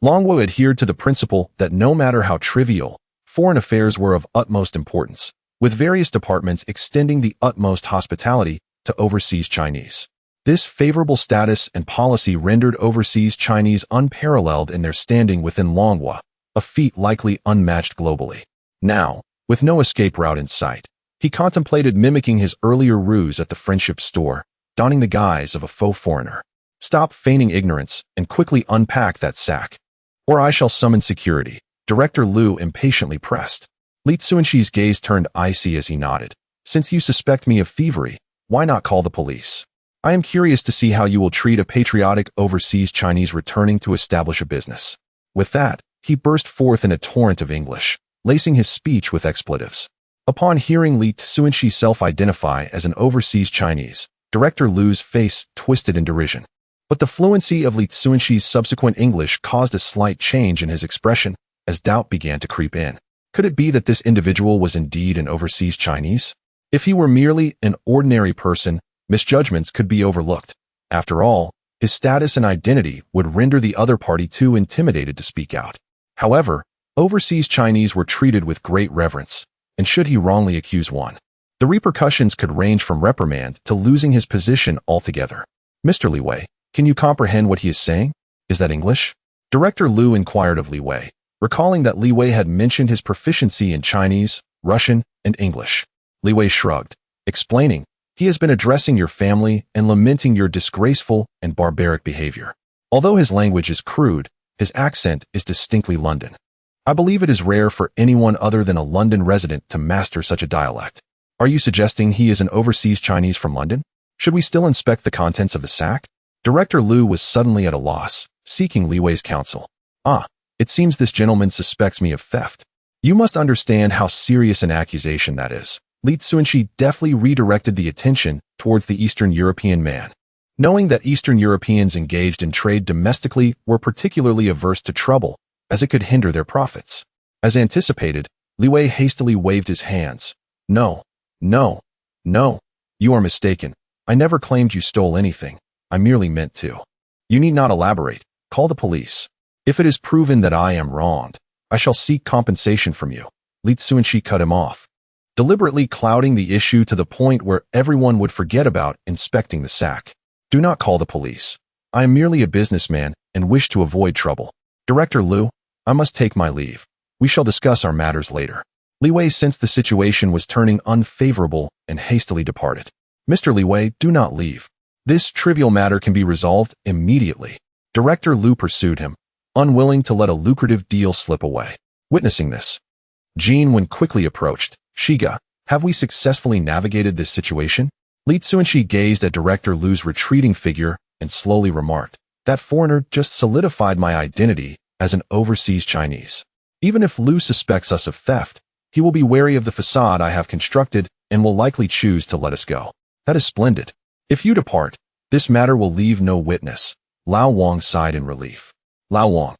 Longwo adhered to the principle that no matter how trivial, foreign affairs were of utmost importance, with various departments extending the utmost hospitality to overseas Chinese. This favorable status and policy rendered overseas Chinese unparalleled in their standing within Longwo, a feat likely unmatched globally. Now, with no escape route in sight, he contemplated mimicking his earlier ruse at the friendship store, donning the guise of a faux foreigner. Stop feigning ignorance and quickly unpack that sack, or I shall summon security, Director Lu impatiently pressed. Li Cunxi's gaze turned icy as he nodded. Since you suspect me of thievery, why not call the police? I am curious to see how you will treat a patriotic overseas Chinese returning to establish a business. With that, he burst forth in a torrent of English, lacing his speech with expletives. Upon hearing Li Cunxi self-identify as an overseas Chinese, Director Lu's face twisted in derision. But the fluency of Li Cunxi's subsequent English caused a slight change in his expression as doubt began to creep in. Could it be that this individual was indeed an overseas Chinese? If he were merely an ordinary person, misjudgments could be overlooked. After all, his status and identity would render the other party too intimidated to speak out. However, overseas Chinese were treated with great reverence, and should he wrongly accuse one, the repercussions could range from reprimand to losing his position altogether. Mr. Li Wei, can you comprehend what he is saying? Is that English? Director Lu inquired of Li Wei, recalling that Li Wei had mentioned his proficiency in Chinese, Russian, and English. Li Wei shrugged, explaining, he has been addressing your family and lamenting your disgraceful and barbaric behavior. Although his language is crude, his accent is distinctly London. I believe it is rare for anyone other than a London resident to master such a dialect. Are you suggesting he is an overseas Chinese from London? Should we still inspect the contents of the sack? Director Liu was suddenly at a loss, seeking Li Wei's counsel. Ah, it seems this gentleman suspects me of theft. You must understand how serious an accusation that is. Li Cunxi deftly redirected the attention towards the Eastern European man. Knowing that Eastern Europeans engaged in trade domestically were particularly averse to trouble, as it could hinder their profits. As anticipated, Li Wei hastily waved his hands. No, no, no, you are mistaken. I never claimed you stole anything. I merely meant to. You need not elaborate. Call the police. If it is proven that I am wronged, I shall seek compensation from you. Li Cunxi cut him off, deliberately clouding the issue to the point where everyone would forget about inspecting the sack. Do not call the police. I am merely a businessman and wish to avoid trouble. Director Liu, I must take my leave. We shall discuss our matters later. Li Wei sensed the situation was turning unfavorable and hastily departed. Mr. Li Wei, do not leave. This trivial matter can be resolved immediately. Director Liu pursued him, unwilling to let a lucrative deal slip away. Witnessing this, Yuan quickly approached. Shiga, have we successfully navigated this situation? Li Cunxi gazed at Director Liu's retreating figure and slowly remarked, that foreigner just solidified my identity as an overseas Chinese. Even if Liu suspects us of theft, he will be wary of the facade I have constructed and will likely choose to let us go. That is splendid. If you depart, this matter will leave no witness. Lao Wang sighed in relief. Lao Wang,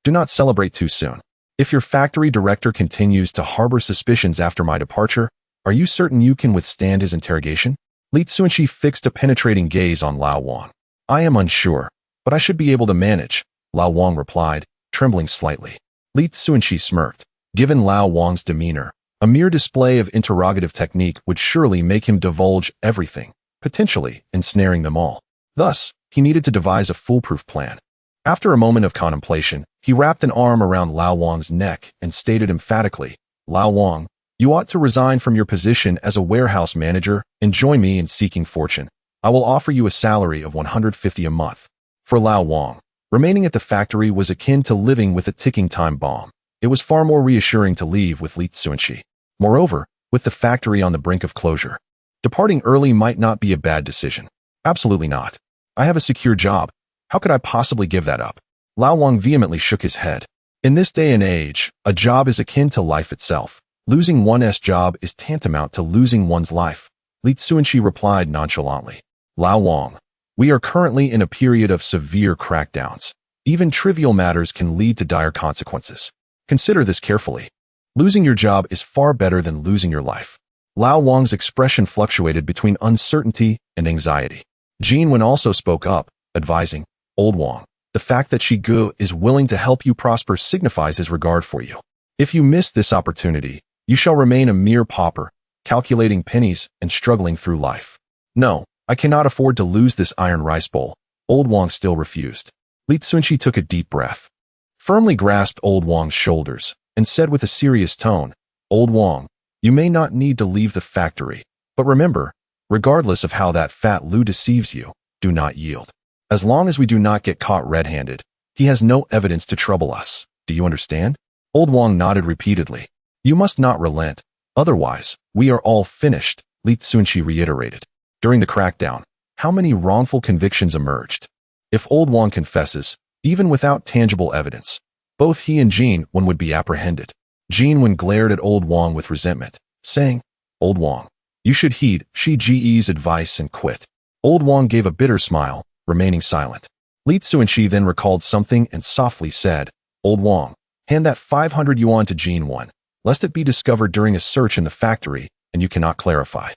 do not celebrate too soon. If your factory director continues to harbor suspicions after my departure, are you certain you can withstand his interrogation? Li Cunxi fixed a penetrating gaze on Lao Wang. I am unsure, but I should be able to manage, Lao Wang replied, trembling slightly. Li Cunxi smirked. Given Lao Wang's demeanor, a mere display of interrogative technique would surely make him divulge everything, potentially ensnaring them all. Thus, he needed to devise a foolproof plan. After a moment of contemplation, he wrapped an arm around Lao Wang's neck and stated emphatically, Lao Wang, you ought to resign from your position as a warehouse manager and join me in seeking fortune. I will offer you a salary of 150 a month. For Lao Wang, remaining at the factory was akin to living with a ticking time bomb. It was far more reassuring to leave with Li Cunxi. Moreover, with the factory on the brink of closure, departing early might not be a bad decision. Absolutely not. I have a secure job. How could I possibly give that up? Lao Wang vehemently shook his head. In this day and age, a job is akin to life itself. Losing one's job is tantamount to losing one's life. Li Cunxi replied nonchalantly. Lao Wang, we are currently in a period of severe crackdowns. Even trivial matters can lead to dire consequences. Consider this carefully. Losing your job is far better than losing your life. Lao Wang's expression fluctuated between uncertainty and anxiety. Yuan also spoke up, advising, Old Wang, the fact that Shigu is willing to help you prosper signifies his regard for you. If you miss this opportunity, you shall remain a mere pauper, calculating pennies and struggling through life. No, I cannot afford to lose this iron rice bowl. Old Wang still refused. Li Cunxi took a deep breath, firmly grasped Old Wang's shoulders, and said with a serious tone, Old Wang, you may not need to leave the factory, but remember, regardless of how that fat Liu deceives you, do not yield. As long as we do not get caught red-handed, he has no evidence to trouble us. Do you understand? Old Wang nodded repeatedly. You must not relent, otherwise, we are all finished, Li Cunxi reiterated. During the crackdown, how many wrongful convictions emerged? If Old Wang confesses, even without tangible evidence, both he and Yuan would be apprehended. Yuan glared at Old Wang with resentment, saying, Old Wang, you should heed Shi Ji's advice and quit. Old Wang gave a bitter smile, remaining silent. Li Cunxi then recalled something and softly said, Old Wang, hand that 500 yuan to Yuan, lest it be discovered during a search in the factory and you cannot clarify.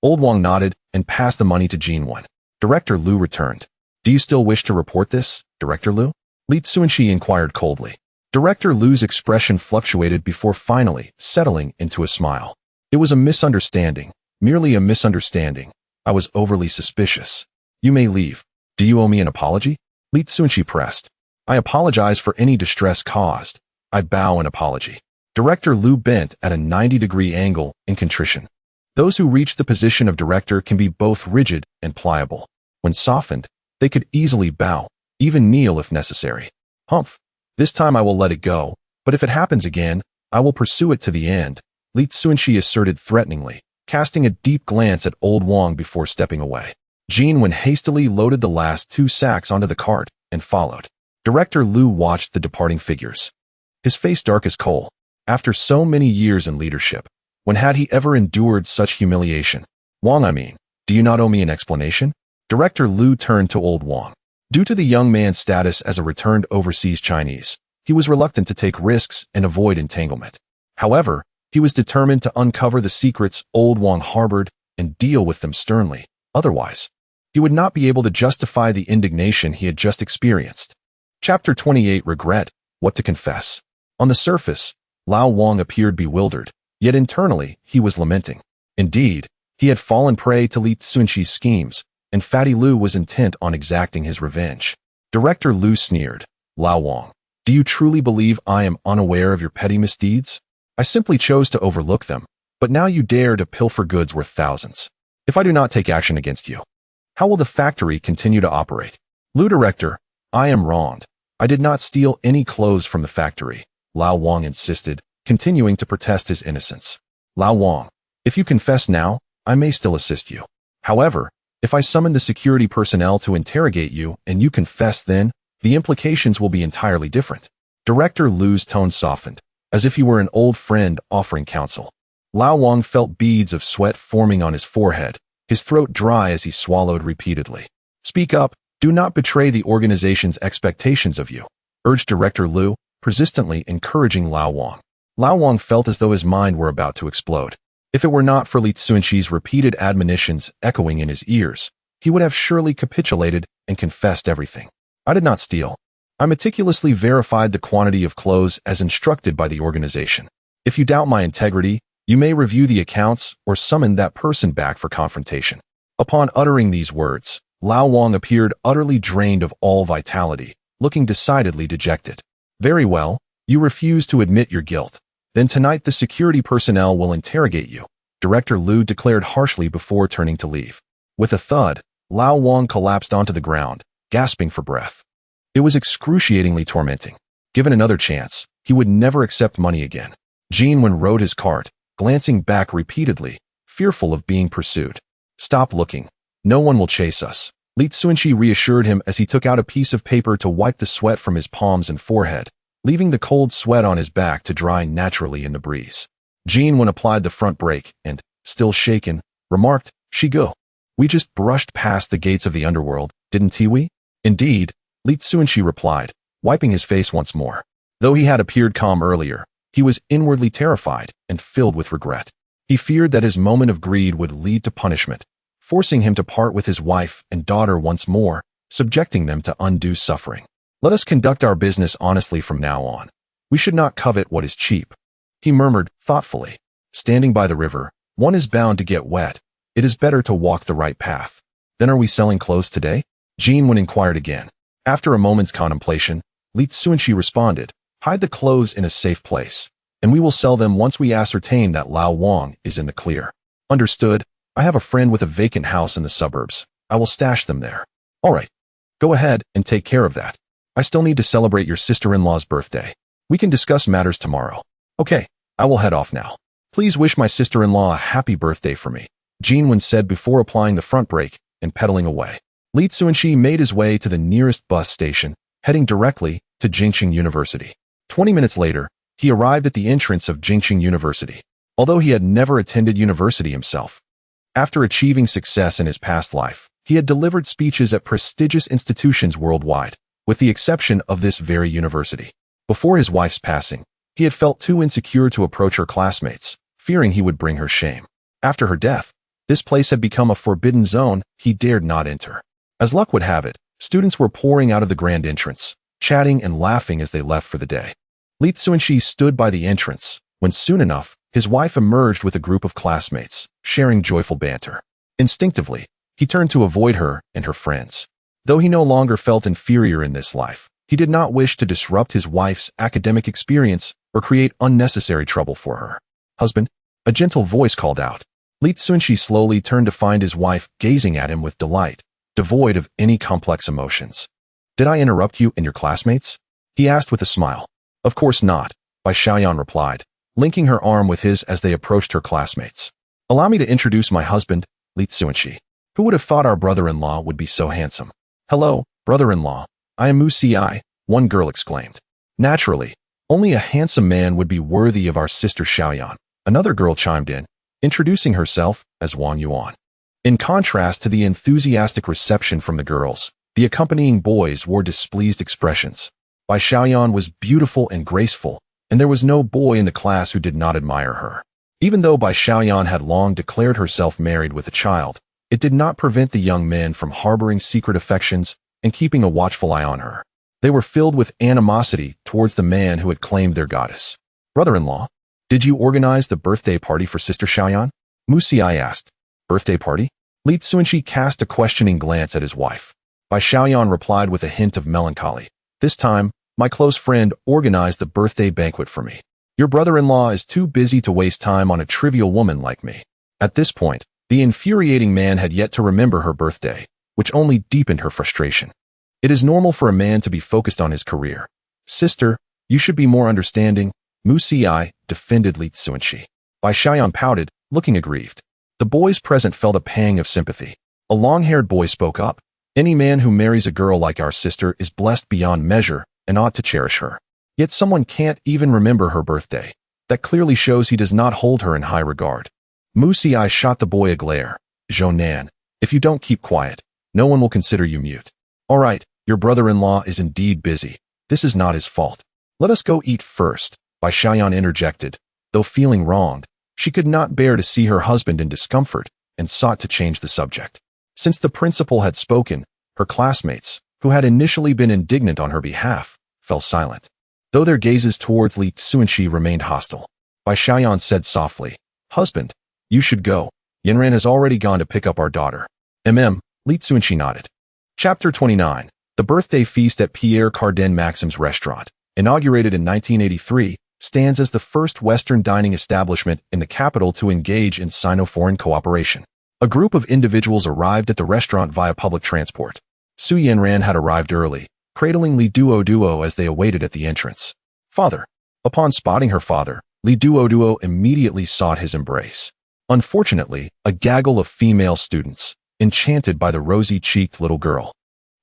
Old Wang nodded and passed the money to Yuan. Director Liu returned. Do you still wish to report this, Director Liu? Li Cunxi inquired coldly. Director Liu's expression fluctuated before finally settling into a smile. It was a misunderstanding, merely a misunderstanding. I was overly suspicious. You may leave. Do you owe me an apology? Li Cunxi pressed. I apologize for any distress caused. I bow in apology. Director Liu bent at a 90-degree angle in contrition. Those who reach the position of director can be both rigid and pliable. When softened, they could easily bow, even kneel if necessary. Humph. This time I will let it go, but if it happens again, I will pursue it to the end, Li Cunxi asserted threateningly, casting a deep glance at Old Wang before stepping away. Yuan hastily loaded the last 2 sacks onto the cart and followed. Director Lu watched the departing figures. His face dark as coal. After so many years in leadership, when had he ever endured such humiliation? Wang, I mean, do you not owe me an explanation? Director Lu turned to old Wang. Due to the young man's status as a returned overseas Chinese, he was reluctant to take risks and avoid entanglement. However, he was determined to uncover the secrets old Wang harbored and deal with them sternly. Otherwise, he would not be able to justify the indignation he had just experienced. Chapter 28 Regret, What to Confess. On the surface, Lao Wang appeared bewildered, yet internally he was lamenting. Indeed, he had fallen prey to Li Cunxi's schemes, and Fatty Lu was intent on exacting his revenge. Director Lu sneered. Lao Wang, do you truly believe I am unaware of your petty misdeeds? I simply chose to overlook them, but now you dare to pilfer goods worth thousands. If I do not take action against you, how will the factory continue to operate? Lu Director, I am wronged. I did not steal any clothes from the factory, Lao Wang insisted, continuing to protest his innocence. Lao Wang, if you confess now, I may still assist you. However, if I summon the security personnel to interrogate you and you confess then, the implications will be entirely different. Director Lu's tone softened, as if he were an old friend offering counsel. Lao Wang felt beads of sweat forming on his forehead, his throat dry as he swallowed repeatedly. Speak up, do not betray the organization's expectations of you, urged Director Lu, persistently encouraging Lao Wang. Lao Wang felt as though his mind were about to explode. If it were not for Li Cunxi's repeated admonitions echoing in his ears, he would have surely capitulated and confessed everything. I did not steal. I meticulously verified the quantity of clothes as instructed by the organization. If you doubt my integrity, you may review the accounts or summon that person back for confrontation. Upon uttering these words, Lao Wang appeared utterly drained of all vitality, looking decidedly dejected. Very well, you refuse to admit your guilt. Then tonight the security personnel will interrogate you, Director Lu declared harshly before turning to leave. With a thud, Lao Wang collapsed onto the ground, gasping for breath. It was excruciatingly tormenting. Given another chance, he would never accept money again. Yuan rode his cart, glancing back repeatedly, fearful of being pursued. Stop looking. No one will chase us, Li Cunxi reassured him as he took out a piece of paper to wipe the sweat from his palms and forehead, leaving the cold sweat on his back to dry naturally in the breeze. Yuan applied the front brake and, still shaken, remarked, Shigo. We just brushed past the gates of the underworld, didn't we? Indeed, Li Cunxi replied, wiping his face once more. Though he had appeared calm earlier, he was inwardly terrified and filled with regret. He feared that his moment of greed would lead to punishment, forcing him to part with his wife and daughter once more, subjecting them to undue suffering. Let us conduct our business honestly from now on. We should not covet what is cheap. He murmured thoughtfully. Standing by the river, one is bound to get wet. It is better to walk the right path. Then are we selling clothes today? Yuan inquired again. After a moment's contemplation, Li Cunxi responded, hide the clothes in a safe place, and we will sell them once we ascertain that Lao Wang is in the clear. Understood. I have a friend with a vacant house in the suburbs. I will stash them there. All right. Go ahead and take care of that. I still need to celebrate your sister-in-law's birthday. We can discuss matters tomorrow. Okay, I will head off now. Please wish my sister-in-law a happy birthday for me, Yuan said before applying the front brake and pedaling away. Li Cunxi made his way to the nearest bus station, heading directly to Cunxi University. 20 minutes later, he arrived at the entrance of Cunxi University. Although he had never attended university himself, after achieving success in his past life, he had delivered speeches at prestigious institutions worldwide, with the exception of this very university. Before his wife's passing, he had felt too insecure to approach her classmates, fearing he would bring her shame. After her death, this place had become a forbidden zone he dared not enter. As luck would have it, students were pouring out of the grand entrance, chatting and laughing as they left for the day. Li Cunxi stood by the entrance, when soon enough, his wife emerged with a group of classmates, sharing joyful banter. Instinctively, he turned to avoid her and her friends. Though he no longer felt inferior in this life, he did not wish to disrupt his wife's academic experience or create unnecessary trouble for her. Husband, a gentle voice called out. Li Cunxi slowly turned to find his wife gazing at him with delight, devoid of any complex emotions. Did I interrupt you and your classmates? He asked with a smile. Of course not, Bai Xiaoyan replied, linking her arm with his as they approached her classmates. Allow me to introduce my husband, Li Cunxi. Who would have thought our brother-in-law would be so handsome? Hello, brother-in-law. I am Cunxi, one girl exclaimed. Naturally, only a handsome man would be worthy of our sister Xiaoyan, another girl chimed in, introducing herself as Yuan. In contrast to the enthusiastic reception from the girls, the accompanying boys wore displeased expressions. Bai Xiaoyan was beautiful and graceful, and there was no boy in the class who did not admire her. Even though Bai Xiaoyan had long declared herself married with a child, it did not prevent the young men from harboring secret affections and keeping a watchful eye on her. They were filled with animosity towards the man who had claimed their goddess. Brother-in-law, did you organize the birthday party for Sister Xiaoyan? Cunxi asked. Birthday party? Li Cunxi cast a questioning glance at his wife. Bai Xiaoyan replied with a hint of melancholy. This time, my close friend organized the birthday banquet for me. Your brother-in-law is too busy to waste time on a trivial woman like me. At this point, the infuriating man had yet to remember her birthday, which only deepened her frustration. It is normal for a man to be focused on his career. Sister, you should be more understanding, Cunxi defended Li Cunxi. Bai Xiaoyan pouted, looking aggrieved. The boys present felt a pang of sympathy. A long-haired boy spoke up. Any man who marries a girl like our sister is blessed beyond measure and ought to cherish her. Yet someone can't even remember her birthday. That clearly shows he does not hold her in high regard. Cunxi shot the boy a glare. Zhounan, if you don't keep quiet, no one will consider you mute. All right, your brother-in-law is indeed busy. This is not his fault. Let us go eat first, Bai Xiaoyan interjected. Though feeling wronged, she could not bear to see her husband in discomfort and sought to change the subject. Since the principal had spoken, her classmates, who had initially been indignant on her behalf, fell silent. Though their gazes towards Li Cunxi remained hostile, Bai Xiaoyan said softly, Husband, you should go. Yuan has already gone to pick up our daughter. Li Cunxi nodded. Chapter 29. The birthday feast at Pierre Cardin Maxim's restaurant, inaugurated in 1983, stands as the first Western dining establishment in the capital to engage in Sino-foreign cooperation. A group of individuals arrived at the restaurant via public transport. Su Yanran had arrived early, cradling Li Duo as they awaited at the entrance. Father. Upon spotting her father, Li Duo immediately sought his embrace. Unfortunately, a gaggle of female students, enchanted by the rosy-cheeked little girl,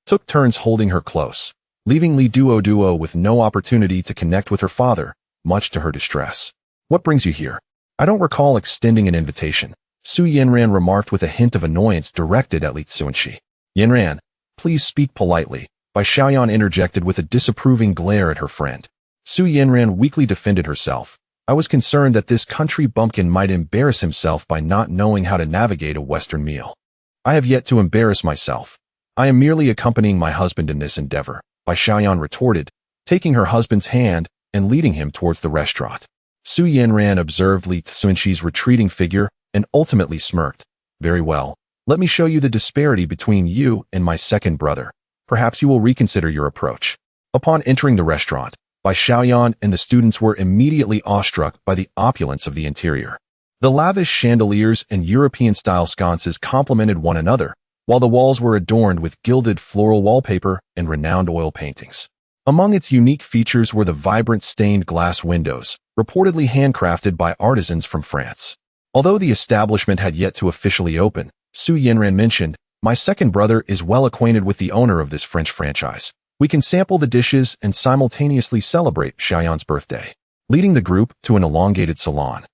took turns holding her close, leaving Li Duo with no opportunity to connect with her father, much to her distress. What brings you here? I don't recall extending an invitation, Su Yanran remarked with a hint of annoyance directed at Li Cunxi. Yanran, please speak politely, Bai Xiaoyan interjected with a disapproving glare at her friend. Su Yanran weakly defended herself. I was concerned that this country bumpkin might embarrass himself by not knowing how to navigate a Western meal. I have yet to embarrass myself. I am merely accompanying my husband in this endeavor, Bai Xiaoyan retorted, taking her husband's hand and leading him towards the restaurant. Su Yanran observed Li Cunxi's retreating figure and ultimately smirked. Very well. Let me show you the disparity between you and my second brother. Perhaps you will reconsider your approach. Upon entering the restaurant, Bai Xiaoyan and the students were immediately awestruck by the opulence of the interior. The lavish chandeliers and European-style sconces complemented one another, while the walls were adorned with gilded floral wallpaper and renowned oil paintings. Among its unique features were the vibrant stained glass windows, reportedly handcrafted by artisans from France. Although the establishment had yet to officially open, Su Yanran mentioned, my second brother is well acquainted with the owner of this French franchise. We can sample the dishes and simultaneously celebrate Xiaoyan's birthday. Leading the group to an elongated salon,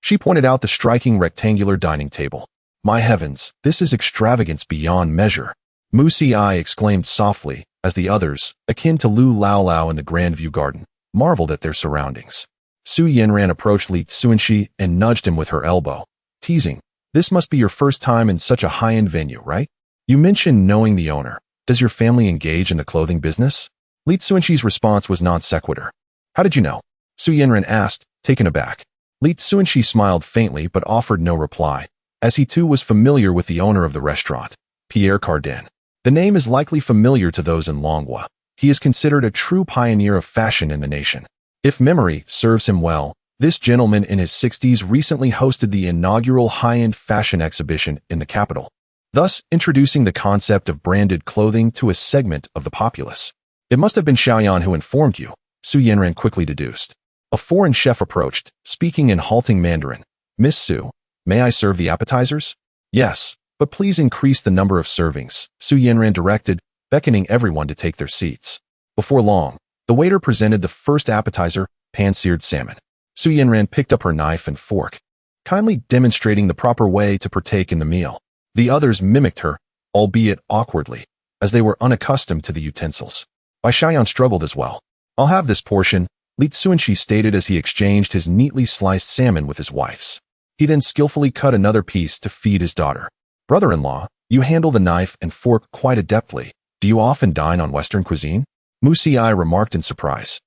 she pointed out the striking rectangular dining table. My heavens, this is extravagance beyond measure. Cunxi exclaimed softly, as the others, akin to Lu Lao in the Grand View Garden, marveled at their surroundings. Su Yanran approached Li Cunxi and nudged him with her elbow, teasing, this must be your first time in such a high-end venue, right? You mentioned knowing the owner. Does your family engage in the clothing business? Li Cunxi's response was non sequitur. How did you know? Su Yanran asked, taken aback. Li Cunxi smiled faintly but offered no reply, as he too was familiar with the owner of the restaurant, Pierre Cardin. The name is likely familiar to those in Longhua. He is considered a true pioneer of fashion in the nation. If memory serves him well, this gentleman in his 60s recently hosted the inaugural high-end fashion exhibition in the capital, thus introducing the concept of branded clothing to a segment of the populace. It must have been Xiaoyan who informed you, Su Yanran quickly deduced. A foreign chef approached, speaking in halting Mandarin. Miss Su, may I serve the appetizers? Yes, But please increase the number of servings, Su Yanran directed, beckoning everyone to take their seats. Before long, the waiter presented the first appetizer, pan-seared salmon. Su Yanran picked up her knife and fork, kindly demonstrating the proper way to partake in the meal. The others mimicked her, albeit awkwardly, as they were unaccustomed to the utensils. Bai Xiaoyan struggled as well. "I'll have this portion," Li Cunxi stated as he exchanged his neatly sliced salmon with his wife's. He then skillfully cut another piece to feed his daughter. "Brother-in-law, you handle the knife and fork quite adeptly. Do you often dine on Western cuisine?" Mu Xi remarked in surprise.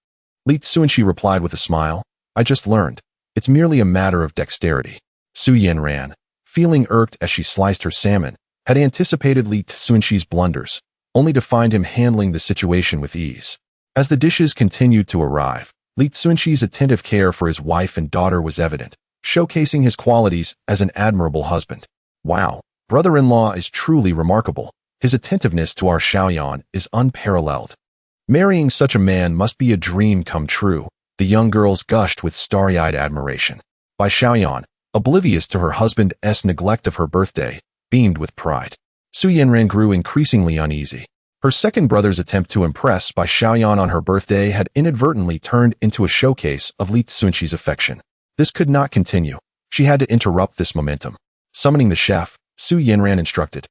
Li Cunxi replied with a smile, "I just learned. It's merely a matter of dexterity." Su Yanran, feeling irked as she sliced her salmon, had anticipated Li Cunxi's blunders, only to find him handling the situation with ease. As the dishes continued to arrive, Li Cunxi's attentive care for his wife and daughter was evident, showcasing his qualities as an admirable husband. "Wow, brother-in-law is truly remarkable. His attentiveness to our Xiaoyan is unparalleled. Marrying such a man must be a dream come true," the young girls gushed with starry-eyed admiration. Bai Xiaoyan, oblivious to her husband's neglect of her birthday, beamed with pride. Su Yanran grew increasingly uneasy. Her second brother's attempt to impress Bai Xiaoyan on her birthday had inadvertently turned into a showcase of Li Cunxi's affection. This could not continue. She had to interrupt this momentum. Summoning the chef, Su Yanran instructed,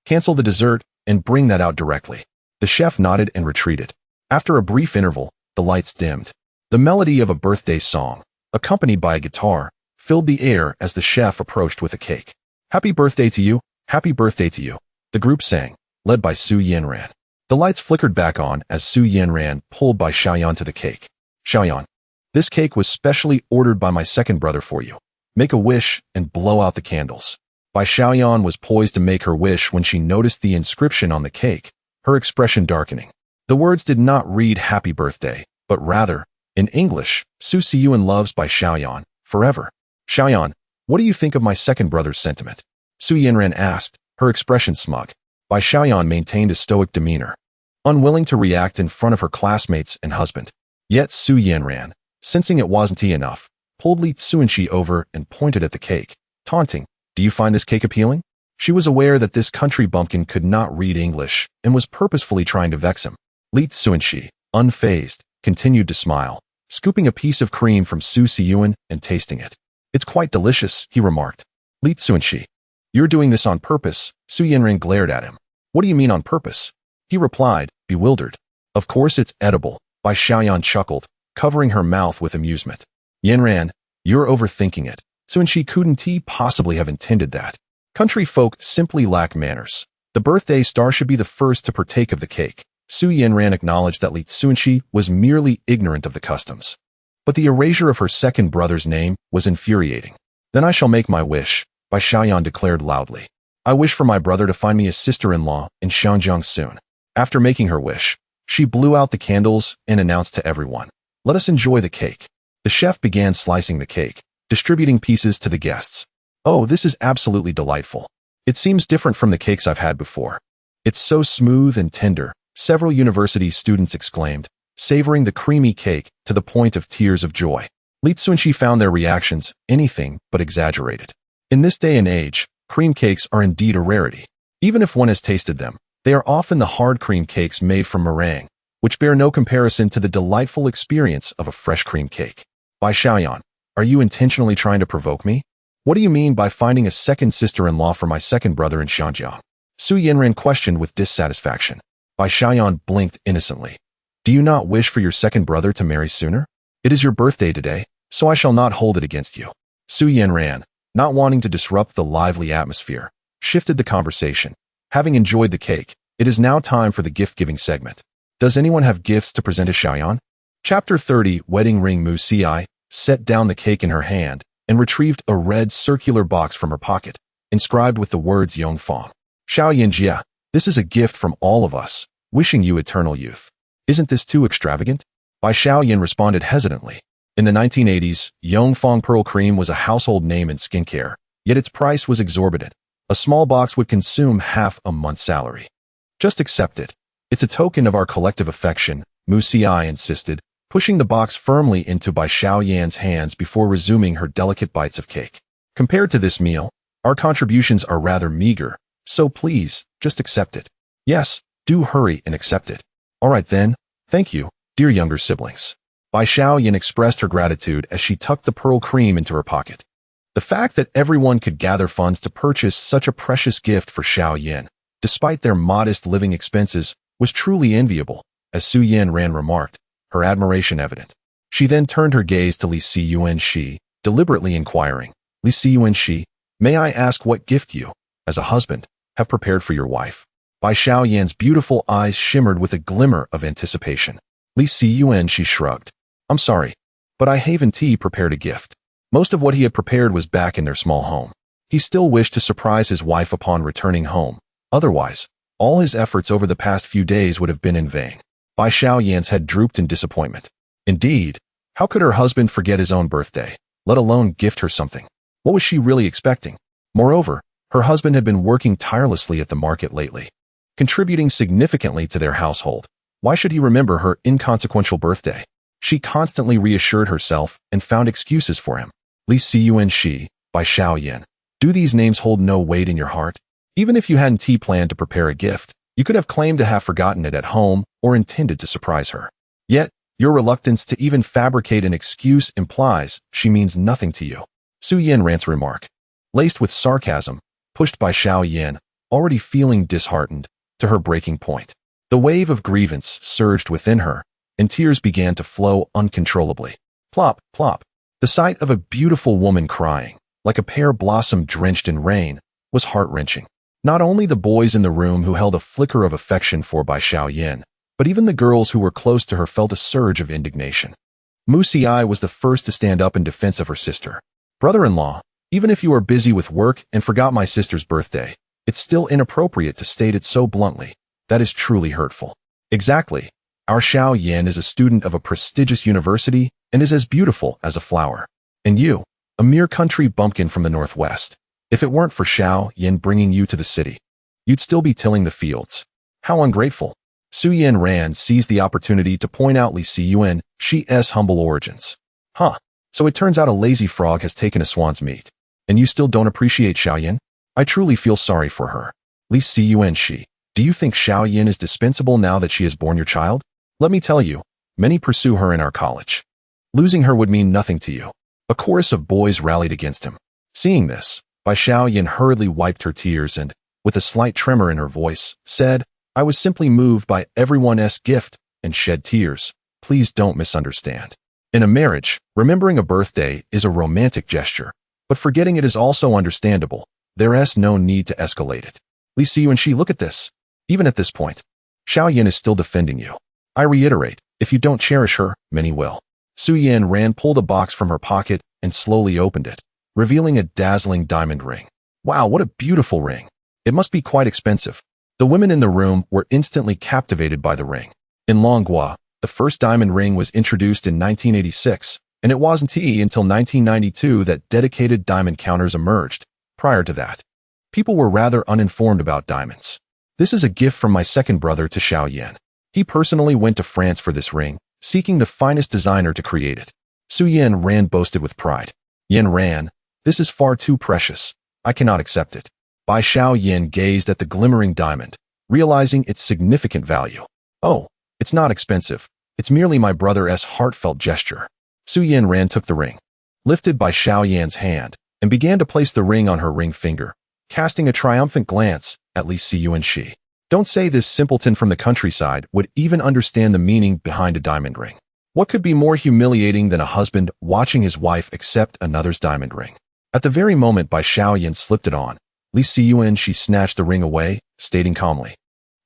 "Cancel the dessert and bring that out directly." The chef nodded and retreated. After a brief interval, the lights dimmed. The melody of a birthday song, accompanied by a guitar, filled the air as the chef approached with a cake. "Happy birthday to you, happy birthday to you," the group sang, led by Su Yanran. The lights flickered back on as Su Yanran pulled Bai Xiaoyan to the cake. "Xiaoyan, this cake was specially ordered by my second brother for you. Make a wish and blow out the candles." Bai Xiaoyan was poised to make her wish when she noticed the inscription on the cake, her expression darkening. The words did not read "Happy Birthday," but rather, in English, "Su Siyuan loves Bai Xiaoyan, forever." "Xiaoyan, what do you think of my second brother's sentiment?" Su Yanran asked, her expression smug. Bai Xiaoyan maintained a stoic demeanor, unwilling to react in front of her classmates and husband. Yet Su Yanran, sensing it wasn't enough, pulled Li Cunxi over and pointed at the cake, taunting, "Do you find this cake appealing?" She was aware that this country bumpkin could not read English and was purposefully trying to vex him. Li Cunxi, unfazed, continued to smile, scooping a piece of cream from Su Siyuan and tasting it. "It's quite delicious," he remarked. "Li Cunxi, you're doing this on purpose." Su Yanran glared at him. "What do you mean on purpose?" He replied, bewildered. "Of course it's edible," Bai Xiaoyan chuckled, covering her mouth with amusement. "Yanran, you're overthinking it. Cunxi couldn't possibly have intended that. Country folk simply lack manners. The birthday star should be the first to partake of the cake." Su Yanran acknowledged that Li Cunxi was merely ignorant of the customs. But the erasure of her second brother's name was infuriating. "Then I shall make my wish," Bai Xiaoyan declared loudly. "I wish for my brother to find me a sister-in-law in Xiangjiang soon." After making her wish, she blew out the candles and announced to everyone, "Let us enjoy the cake." The chef began slicing the cake, distributing pieces to the guests. "Oh, this is absolutely delightful. It seems different from the cakes I've had before. It's so smooth and tender," several university students exclaimed, savoring the creamy cake to the point of tears of joy. Li Cunxi found their reactions anything but exaggerated. In this day and age, cream cakes are indeed a rarity. Even if one has tasted them, they are often the hard cream cakes made from meringue, which bear no comparison to the delightful experience of a fresh cream cake. "Bai Xiaoyan, are you intentionally trying to provoke me? What do you mean by finding a second sister-in-law for my second brother in Xiangjiang?" Su Yanran questioned with dissatisfaction. Bai Xiaoyan blinked innocently. "Do you not wish for your second brother to marry sooner? It is your birthday today, so I shall not hold it against you." Su Yanran, not wanting to disrupt the lively atmosphere, shifted the conversation. "Having enjoyed the cake, it is now time for the gift-giving segment. Does anyone have gifts to present to Xiaoyan?" Chapter 30, Wedding Ring. Mu Xi set down the cake in her hand and retrieved a red circular box from her pocket, inscribed with the words Yongfang. "Xiaoyanjia, this is a gift from all of us, wishing you eternal youth. Isn't this too extravagant?" Bai Xiaoyan responded hesitantly. In the 1980s, Yongfang Pearl Cream was a household name in skincare, yet its price was exorbitant. A small box would consume half a month's salary. "Just accept it. It's a token of our collective affection," Mu Xi insisted, pushing the box firmly into Bai Xiaoyan's hands before resuming her delicate bites of cake. "Compared to this meal, our contributions are rather meager," So please, just accept it. Yes, do hurry and accept it. All right then, thank you, dear younger siblings. Bai Xiaoyan expressed her gratitude as she tucked the pearl cream into her pocket. The fact that everyone could gather funds to purchase such a precious gift for Xiaoyan, despite their modest living expenses, was truly enviable, as Su Yanran remarked, her admiration evident. She then turned her gaze to Li Yuan, deliberately inquiring, Li Yuan, may I ask what gift you, as a husband, have prepared for your wife? Bai Xiaoyan's beautiful eyes shimmered with a glimmer of anticipation. Li Yuan shrugged. I'm sorry, but I haven't prepared a gift. Most of what he had prepared was back in their small home. He still wished to surprise his wife upon returning home. Otherwise, all his efforts over the past few days would have been in vain. Bai Xiaoyan's head drooped in disappointment. Indeed, how could her husband forget his own birthday, let alone gift her something? What was she really expecting? Moreover, her husband had been working tirelessly at the market lately, contributing significantly to their household. Why should he remember her inconsequential birthday? She constantly reassured herself and found excuses for him. Li Yuan, Bai Xiaoyan. Do these names hold no weight in your heart? Even if you hadn't planned to prepare a gift, you could have claimed to have forgotten it at home or intended to surprise her. Yet, your reluctance to even fabricate an excuse implies she means nothing to you. Su Yanran's remark, laced with sarcasm, pushed Bai Xiaoyan, already feeling disheartened, to her breaking point. The wave of grievance surged within her, and tears began to flow uncontrollably. Plop, plop. The sight of a beautiful woman crying, like a pear blossom drenched in rain, was heart-wrenching. Not only the boys in the room who held a flicker of affection for Bai Xiaoyan, but even the girls who were close to her felt a surge of indignation. Mu Xi was the first to stand up in defense of her sister. Brother-in-law, even if you are busy with work and forgot my sister's birthday, it's still inappropriate to state it so bluntly. That is truly hurtful. Exactly. Our Xiaoyan is a student of a prestigious university and is as beautiful as a flower. And you, a mere country bumpkin from the northwest. If it weren't for Xiaoyan bringing you to the city, you'd still be tilling the fields. How ungrateful. Su Yanran seized the opportunity to point out Li Yuan, she's humble origins. Huh. So it turns out a lazy frog has taken a swan's meat. And you still don't appreciate Xiaoyan? I truly feel sorry for her. Li Yuan, do you think Xiaoyan is dispensable now that she has borne your child? Let me tell you, many pursue her in our college. Losing her would mean nothing to you. A chorus of boys rallied against him. Seeing this, Bai Xiaoyan hurriedly wiped her tears and, with a slight tremor in her voice, said, I was simply moved by everyone's gift and shed tears. Please don't misunderstand. In a marriage, remembering a birthday is a romantic gesture, but forgetting it is also understandable. There's no need to escalate it. Li Yuan, look at this. Even at this point, Xiaoyan is still defending you. I reiterate, if you don't cherish her, many will. Su Yanran pulled a box from her pocket and slowly opened it, revealing a dazzling diamond ring. Wow, what a beautiful ring. It must be quite expensive. The women in the room were instantly captivated by the ring. In Longhua, the first diamond ring was introduced in 1986, and it wasn't until 1992 that dedicated diamond counters emerged. Prior to that, people were rather uninformed about diamonds. This is a gift from my second brother to Xiaoyan. He personally went to France for this ring, seeking the finest designer to create it. Su Yanran boasted with pride. Yanran, this is far too precious. I cannot accept it. Bai Xiaoyan gazed at the glimmering diamond, realizing its significant value. Oh, it's not expensive. It's merely my brother's heartfelt gesture. Su Yanran took the ring, lifted Bai Xiaoyan's hand, and began to place the ring on her ring finger, casting a triumphant glance at Li Yuan. Don't say this simpleton from the countryside would even understand the meaning behind a diamond ring. What could be more humiliating than a husband watching his wife accept another's diamond ring? At the very moment Bai Xiaoyan slipped it on, Li Yuan snatched the ring away, stating calmly,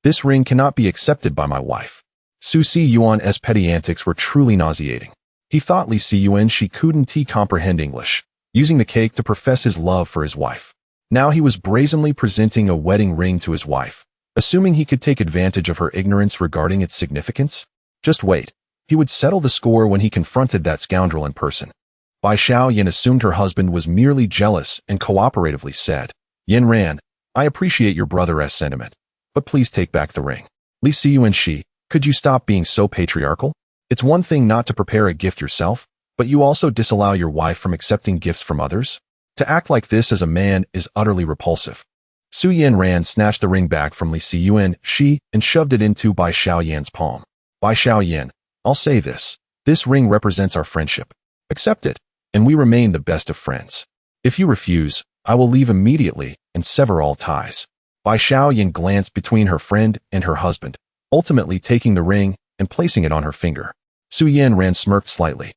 this ring cannot be accepted by my wife. Su Yuan's petty antics were truly nauseating. He thought Li Yuan couldn't comprehend English, using the cake to profess his love for his wife. Now he was brazenly presenting a wedding ring to his wife, assuming he could take advantage of her ignorance regarding its significance. Just wait. He would settle the score when he confronted that scoundrel in person. Bai Xiaoyan assumed her husband was merely jealous and cooperatively said, Yanran, I appreciate your brother's sentiment, but please take back the ring. Li Yuan, could you stop being so patriarchal? It's one thing not to prepare a gift yourself, but you also disallow your wife from accepting gifts from others? To act like this as a man is utterly repulsive. Su Yanran snatched the ring back from Li Siyuan and shoved it into Bai Xiaoyan's palm. Bai Xiaoyan, I'll say this. This ring represents our friendship. Accept it, and we remain the best of friends. If you refuse, I will leave immediately and sever all ties. Bai Xiaoyan glanced between her friend and her husband, ultimately taking the ring and placing it on her finger. Su Yanran smirked slightly,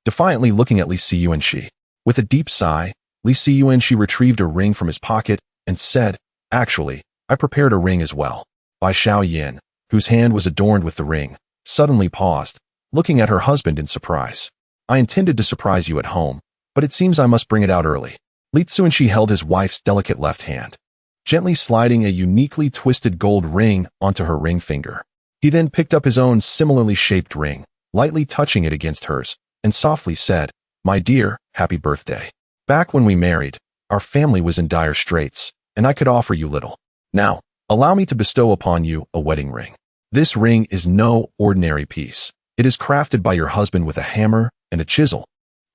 defiantly looking at Li Siyuan. With a deep sigh, Li Siyuan retrieved a ring from his pocket and said, "Actually, I prepared a ring as well." Bai Xiaoyan, whose hand was adorned with the ring, suddenly paused, looking at her husband in surprise. "I intended to surprise you at home, but it seems I must bring it out early." Li Cunxi held his wife's delicate left hand, gently sliding a uniquely twisted gold ring onto her ring finger. He then picked up his own similarly shaped ring, lightly touching it against hers, and softly said, "My dear, happy birthday. Back when we married, our family was in dire straits, and I could offer you little. Now, allow me to bestow upon you a wedding ring. This ring is no ordinary piece. It is crafted by your husband with a hammer and a chisel,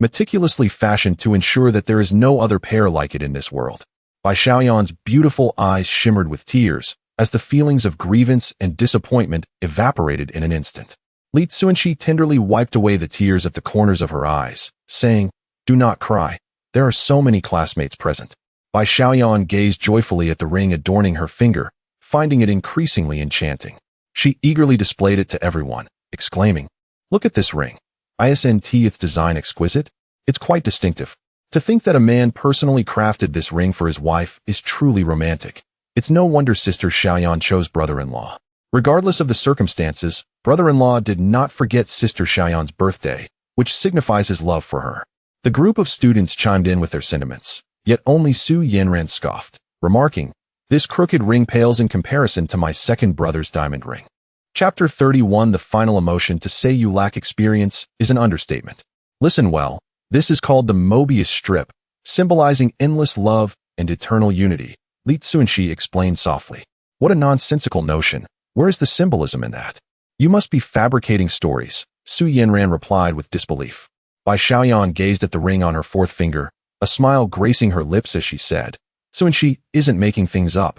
meticulously fashioned to ensure that there is no other pair like it in this world." Bai Xiaoyan's beautiful eyes shimmered with tears as the feelings of grievance and disappointment evaporated in an instant. Li Cunxi tenderly wiped away the tears at the corners of her eyes, saying, "Do not cry. There are so many classmates present." Bai Xiaoyan gazed joyfully at the ring adorning her finger, finding it increasingly enchanting. She eagerly displayed it to everyone, exclaiming, "Look at this ring. Isn't its design exquisite? It's quite distinctive. To think that a man personally crafted this ring for his wife is truly romantic. It's no wonder Sister Xiaoyan chose brother-in-law." Regardless of the circumstances, brother-in-law did not forget Sister Xiaoyan's birthday, which signifies his love for her. The group of students chimed in with their sentiments, yet only Su Yanran scoffed, remarking, "This crooked ring pales in comparison to my second brother's diamond ring." Chapter 31. The final emotion. To say you lack experience is an understatement. Listen well, this is called the Mobius strip, symbolizing endless love and eternal unity. Li Cunxi explained softly. "What a nonsensical notion. Where is the symbolism in that?" "You must be fabricating stories," Su Yanran replied with disbelief. Bai Xiaoyan gazed at the ring on her fourth finger, a smile gracing her lips as she said, "Cunxi isn't making things up.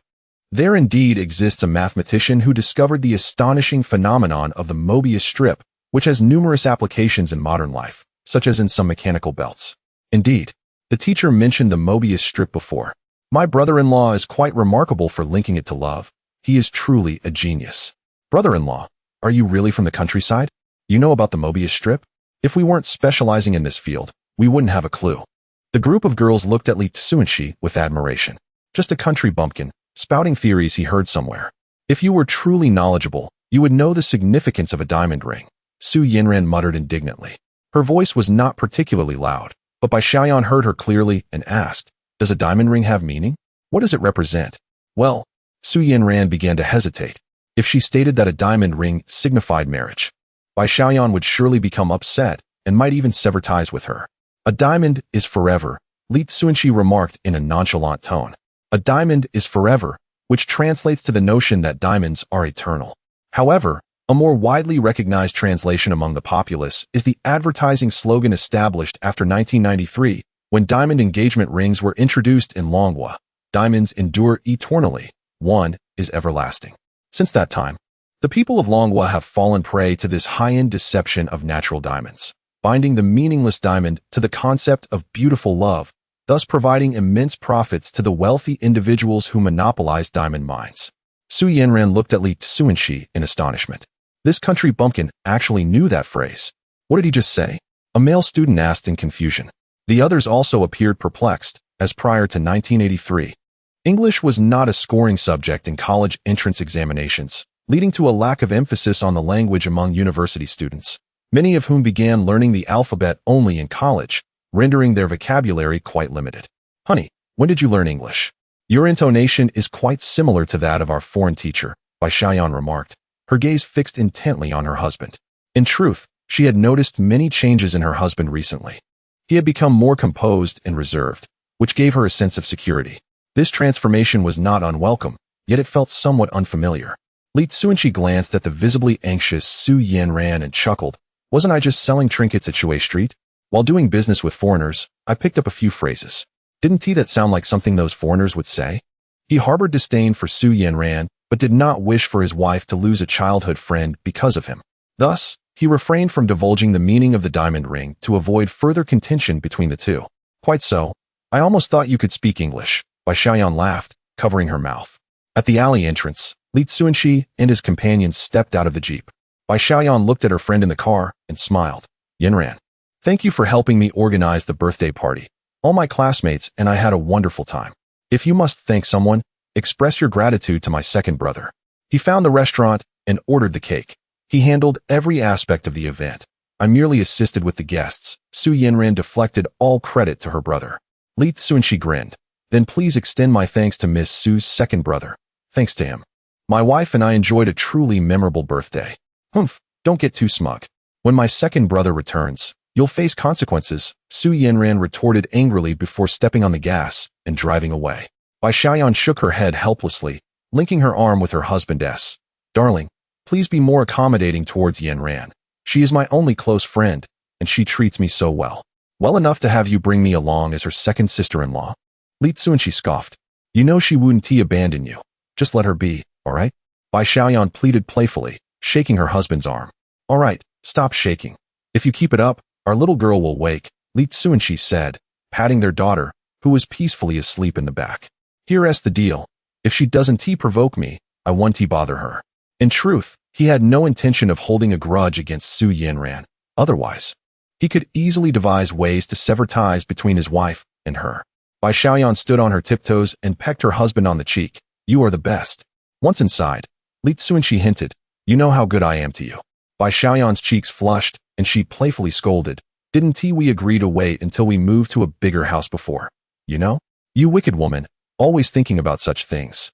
There indeed exists a mathematician who discovered the astonishing phenomenon of the Mobius strip, which has numerous applications in modern life, such as in some mechanical belts. Indeed, the teacher mentioned the Mobius strip before. My brother-in-law is quite remarkable for linking it to love. He is truly a genius." "Brother-in-law, are you really from the countryside? You know about the Mobius strip? If we weren't specializing in this field, we wouldn't have a clue." The group of girls looked at Li Cunxi with admiration. Just a country bumpkin, spouting theories he heard somewhere. "If you were truly knowledgeable, you would know the significance of a diamond ring," Su Yanran muttered indignantly. Her voice was not particularly loud, but Bai Xiaoyan heard her clearly and asked, "Does a diamond ring have meaning? What does it represent?" "Well," Su Yanran began to hesitate. If she stated that a diamond ring signified marriage, Bai Xiaoyan would surely become upset and might even sever ties with her. "A diamond is forever," Li Cunxi remarked in a nonchalant tone. "A diamond is forever," which translates to the notion that diamonds are eternal. However, a more widely recognized translation among the populace is the advertising slogan established after 1993, when diamond engagement rings were introduced in Longhua. "Diamonds endure eternally. One is everlasting." Since that time, the people of Longhua have fallen prey to this high-end deception of natural diamonds, binding the meaningless diamond to the concept of beautiful love, thus providing immense profits to the wealthy individuals who monopolize diamond mines. Su Yanran looked at Li Cunxi in astonishment. This country bumpkin actually knew that phrase. What did he just say? A male student asked in confusion. The others also appeared perplexed, as prior to 1983, English was not a scoring subject in college entrance examinations, leading to a lack of emphasis on the language among university students, many of whom began learning the alphabet only in college, rendering their vocabulary quite limited. "Honey, when did you learn English? Your intonation is quite similar to that of our foreign teacher," Bai Xiaoyan remarked, her gaze fixed intently on her husband. In truth, she had noticed many changes in her husband recently. He had become more composed and reserved, which gave her a sense of security. This transformation was not unwelcome, yet it felt somewhat unfamiliar. Li Cunxi glanced at the visibly anxious Su Yanran and chuckled. "Wasn't I just selling trinkets at Shui Street? While doing business with foreigners, I picked up a few phrases. Didn't that sound like something those foreigners would say?" He harbored disdain for Su Yanran, but did not wish for his wife to lose a childhood friend because of him. Thus, he refrained from divulging the meaning of the diamond ring to avoid further contention between the two. Quite so. I almost thought you could speak English, Bai Xiaoyan laughed, covering her mouth. At the alley entrance, Li Cunxi and his companions stepped out of the jeep. Bai Xiaoyan looked at her friend in the car and smiled. Yanran, thank you for helping me organize the birthday party. All my classmates and I had a wonderful time. If you must thank someone, express your gratitude to my second brother. He found the restaurant and ordered the cake. He handled every aspect of the event. I merely assisted with the guests. Su Yanran deflected all credit to her brother. Li Cunxi grinned. Then please extend my thanks to Miss Su's second brother. Thanks to him, my wife and I enjoyed a truly memorable birthday. Humph, don't get too smug. When my second brother returns, you'll face consequences, Su Yanran retorted angrily before stepping on the gas and driving away. Bai Xiaoyan shook her head helplessly, linking her arm with her husband's. Darling, please be more accommodating towards Yanran. She is my only close friend, and she treats me so well. Well enough to have you bring me along as her second sister-in-law. Li Cunxi scoffed. You know she wouldn't abandon you. Just let her be, all right? Bai Xiaoyan pleaded playfully, shaking her husband's arm. All right, stop shaking. If you keep it up, our little girl will wake, Li Cunxi said, patting their daughter, who was peacefully asleep in the back. Here's the deal. If she doesn't provoke me, I won't bother her. In truth, he had no intention of holding a grudge against Su Yanran. Otherwise, he could easily devise ways to sever ties between his wife and her. Bai Xiaoyan stood on her tiptoes and pecked her husband on the cheek. You are the best. Once inside, Li Cunxi hinted, you know how good I am to you. Bai Xiaoyan's cheeks flushed, and she playfully scolded. Didn't we agree to wait until we moved to a bigger house before? You know? You wicked woman, always thinking about such things.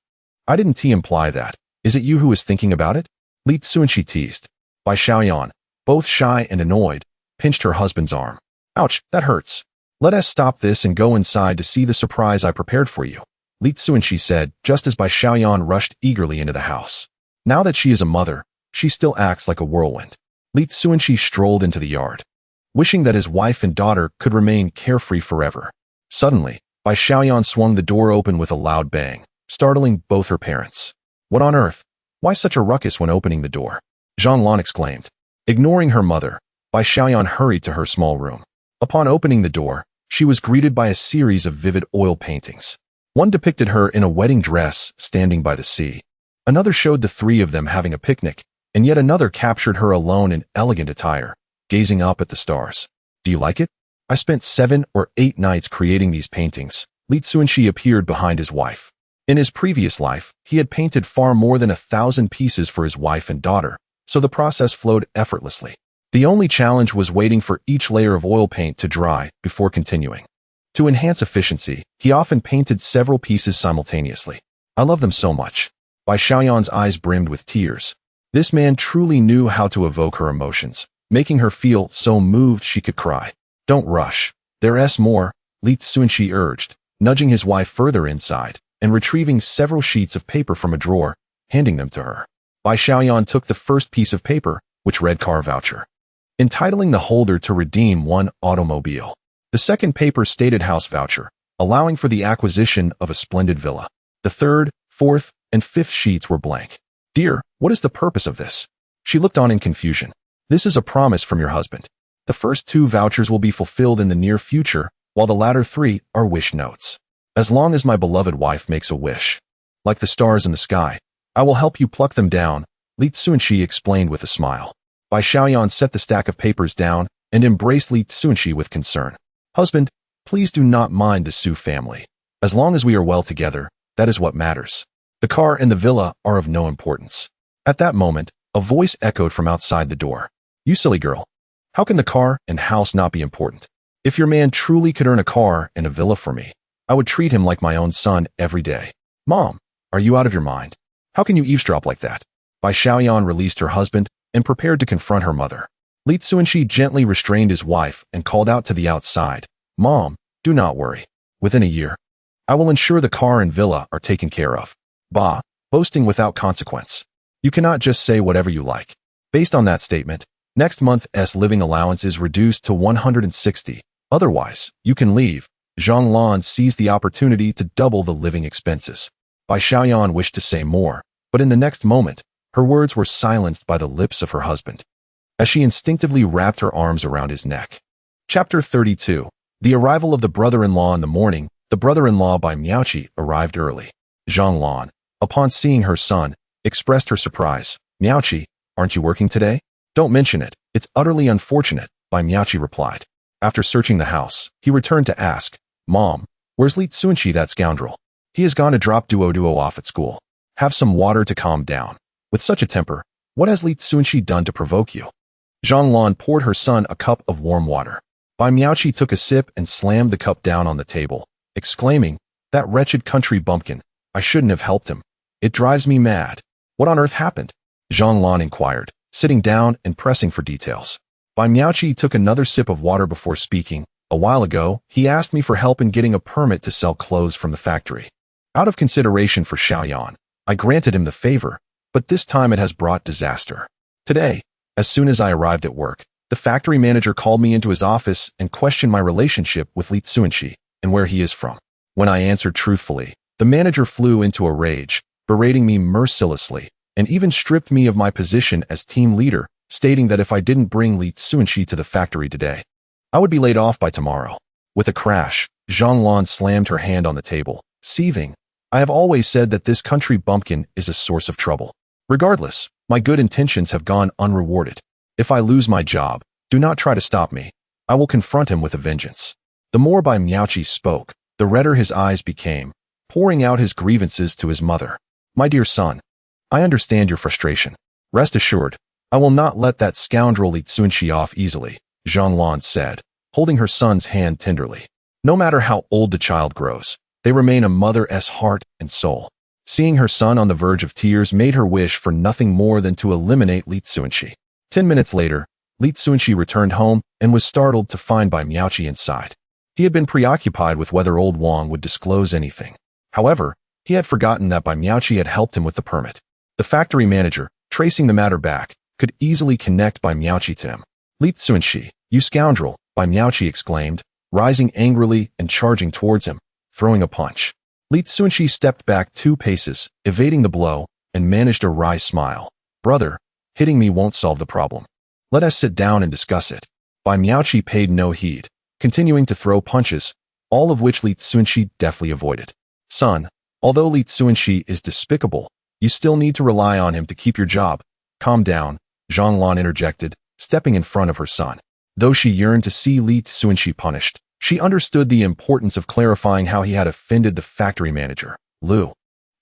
I didn't imply that. Is it you who is thinking about it? Li Cunxi teased. Bai Xiaoyan, both shy and annoyed, pinched her husband's arm. Ouch, that hurts. Let us stop this and go inside to see the surprise I prepared for you, Li Cunxi said, just as Bai Xiaoyan rushed eagerly into the house. Now that she is a mother, she still acts like a whirlwind. Li Cunxi strolled into the yard, wishing that his wife and daughter could remain carefree forever. Suddenly, Bai Xiaoyan swung the door open with a loud bang, startling both her parents. What on earth? Why such a ruckus when opening the door? Zhang Lan exclaimed. Ignoring her mother, Bai Xiaoyan hurried to her small room. Upon opening the door, she was greeted by a series of vivid oil paintings. One depicted her in a wedding dress, standing by the sea. Another showed the three of them having a picnic, and yet another captured her alone in elegant attire, gazing up at the stars. Do you like it? I spent 7 or 8 nights creating these paintings. Li Cunxi appeared behind his wife. In his previous life, he had painted far more than 1,000 pieces for his wife and daughter, so the process flowed effortlessly. The only challenge was waiting for each layer of oil paint to dry before continuing. To enhance efficiency, he often painted several pieces simultaneously. I love them so much. Bai Xiaoyan's eyes brimmed with tears. This man truly knew how to evoke her emotions, making her feel so moved she could cry. Don't rush. There's more, Li Cunxi urged, nudging his wife further inside and retrieving several sheets of paper from a drawer, handing them to her. Bai Xiaoyan took the first piece of paper, which read car voucher, entitling the holder to redeem 1 automobile. The second paper stated house voucher, allowing for the acquisition of a splendid villa. The third, fourth, and fifth sheets were blank. Dear, what is the purpose of this? She looked on in confusion. This is a promise from your husband. The first 2 vouchers will be fulfilled in the near future, while the latter 3 are wish notes. As long as my beloved wife makes a wish, like the stars in the sky, I will help you pluck them down, Li Cunxi explained with a smile. Bai Xiaoyan set the stack of papers down and embraced Li Cunxi with concern. Husband, please do not mind the Su family. As long as we are well together, that is what matters. The car and the villa are of no importance. At that moment, a voice echoed from outside the door. You silly girl. How can the car and house not be important? If your man truly could earn a car and a villa for me, I would treat him like my own son every day. Mom, are you out of your mind? How can you eavesdrop like that? Bai Xiaoyan released her husband and prepared to confront her mother. Li Cunxi gently restrained his wife and called out to the outside. Mom, do not worry. Within a year, I will ensure the car and villa are taken care of. Bah, boasting without consequence. You cannot just say whatever you like. Based on that statement, next month's living allowance is reduced to 160. Otherwise, you can leave. Zhang Lan seized the opportunity to double the living expenses. Bai Xiaoyan wished to say more, but in the next moment, her words were silenced by the lips of her husband, as she instinctively wrapped her arms around his neck. Chapter 32. The arrival of the brother-in-law in the morning. The brother-in-law by Miaoqi arrived early. Zhang Lan, upon seeing her son, expressed her surprise. Miaoqi, aren't you working today? Don't mention it. It's utterly unfortunate, Bai Miaoqi replied. After searching the house, he returned to ask, Mom, where's Li Cunxi, that scoundrel? He has gone to drop Duo off at school. Have some water to calm down. With such a temper, what has Li Cunxi done to provoke you? Zhang Lan poured her son a cup of warm water. Bai Miaoqi took a sip and slammed the cup down on the table, exclaiming, That wretched country bumpkin, I shouldn't have helped him. It drives me mad. What on earth happened? Zhang Lan inquired, sitting down and pressing for details. Bai Miaoqi took another sip of water before speaking. A while ago, he asked me for help in getting a permit to sell clothes from the factory. Out of consideration for Xiaoyan, I granted him the favor, but this time it has brought disaster. Today, as soon as I arrived at work, the factory manager called me into his office and questioned my relationship with Li Cunxi and where he is from. When I answered truthfully, the manager flew into a rage, berating me mercilessly, and even stripped me of my position as team leader, stating that if I didn't bring Li Cunxi to the factory today, I would be laid off by tomorrow. With a crash, Zhang Lan slammed her hand on the table, seething. I have always said that this country bumpkin is a source of trouble. Regardless, my good intentions have gone unrewarded. If I lose my job, do not try to stop me. I will confront him with a vengeance. The more Bai Miaoqi spoke, the redder his eyes became, pouring out his grievances to his mother. My dear son, I understand your frustration. Rest assured, I will not let that scoundrel Li Cunxi off easily, Zhang Lan said, holding her son's hand tenderly. No matter how old the child grows, they remain a mother's heart and soul. Seeing her son on the verge of tears made her wish for nothing more than to eliminate Li Cunxi. 10 minutes later, Li Cunxi returned home and was startled to find Bai Miaoqi inside. He had been preoccupied with whether old Wang would disclose anything. However, he had forgotten that Bai Miaoqi had helped him with the permit. The factory manager, tracing the matter back, could easily connect Bai Miaoqi to him. Li Cunxi, you scoundrel, Bai Miaoqi exclaimed, rising angrily and charging towards him, throwing a punch. Li Cunxi stepped back 2 paces, evading the blow, and managed a wry smile. Brother, hitting me won't solve the problem. Let us sit down and discuss it. Bai Miaoqi paid no heed, continuing to throw punches, all of which Li Cunxi deftly avoided. Son, although Li Cunxi is despicable, you still need to rely on him to keep your job. Calm down, Zhang Lan interjected, stepping in front of her son. Though she yearned to see Li Cunxi punished, she understood the importance of clarifying how he had offended the factory manager, Lu,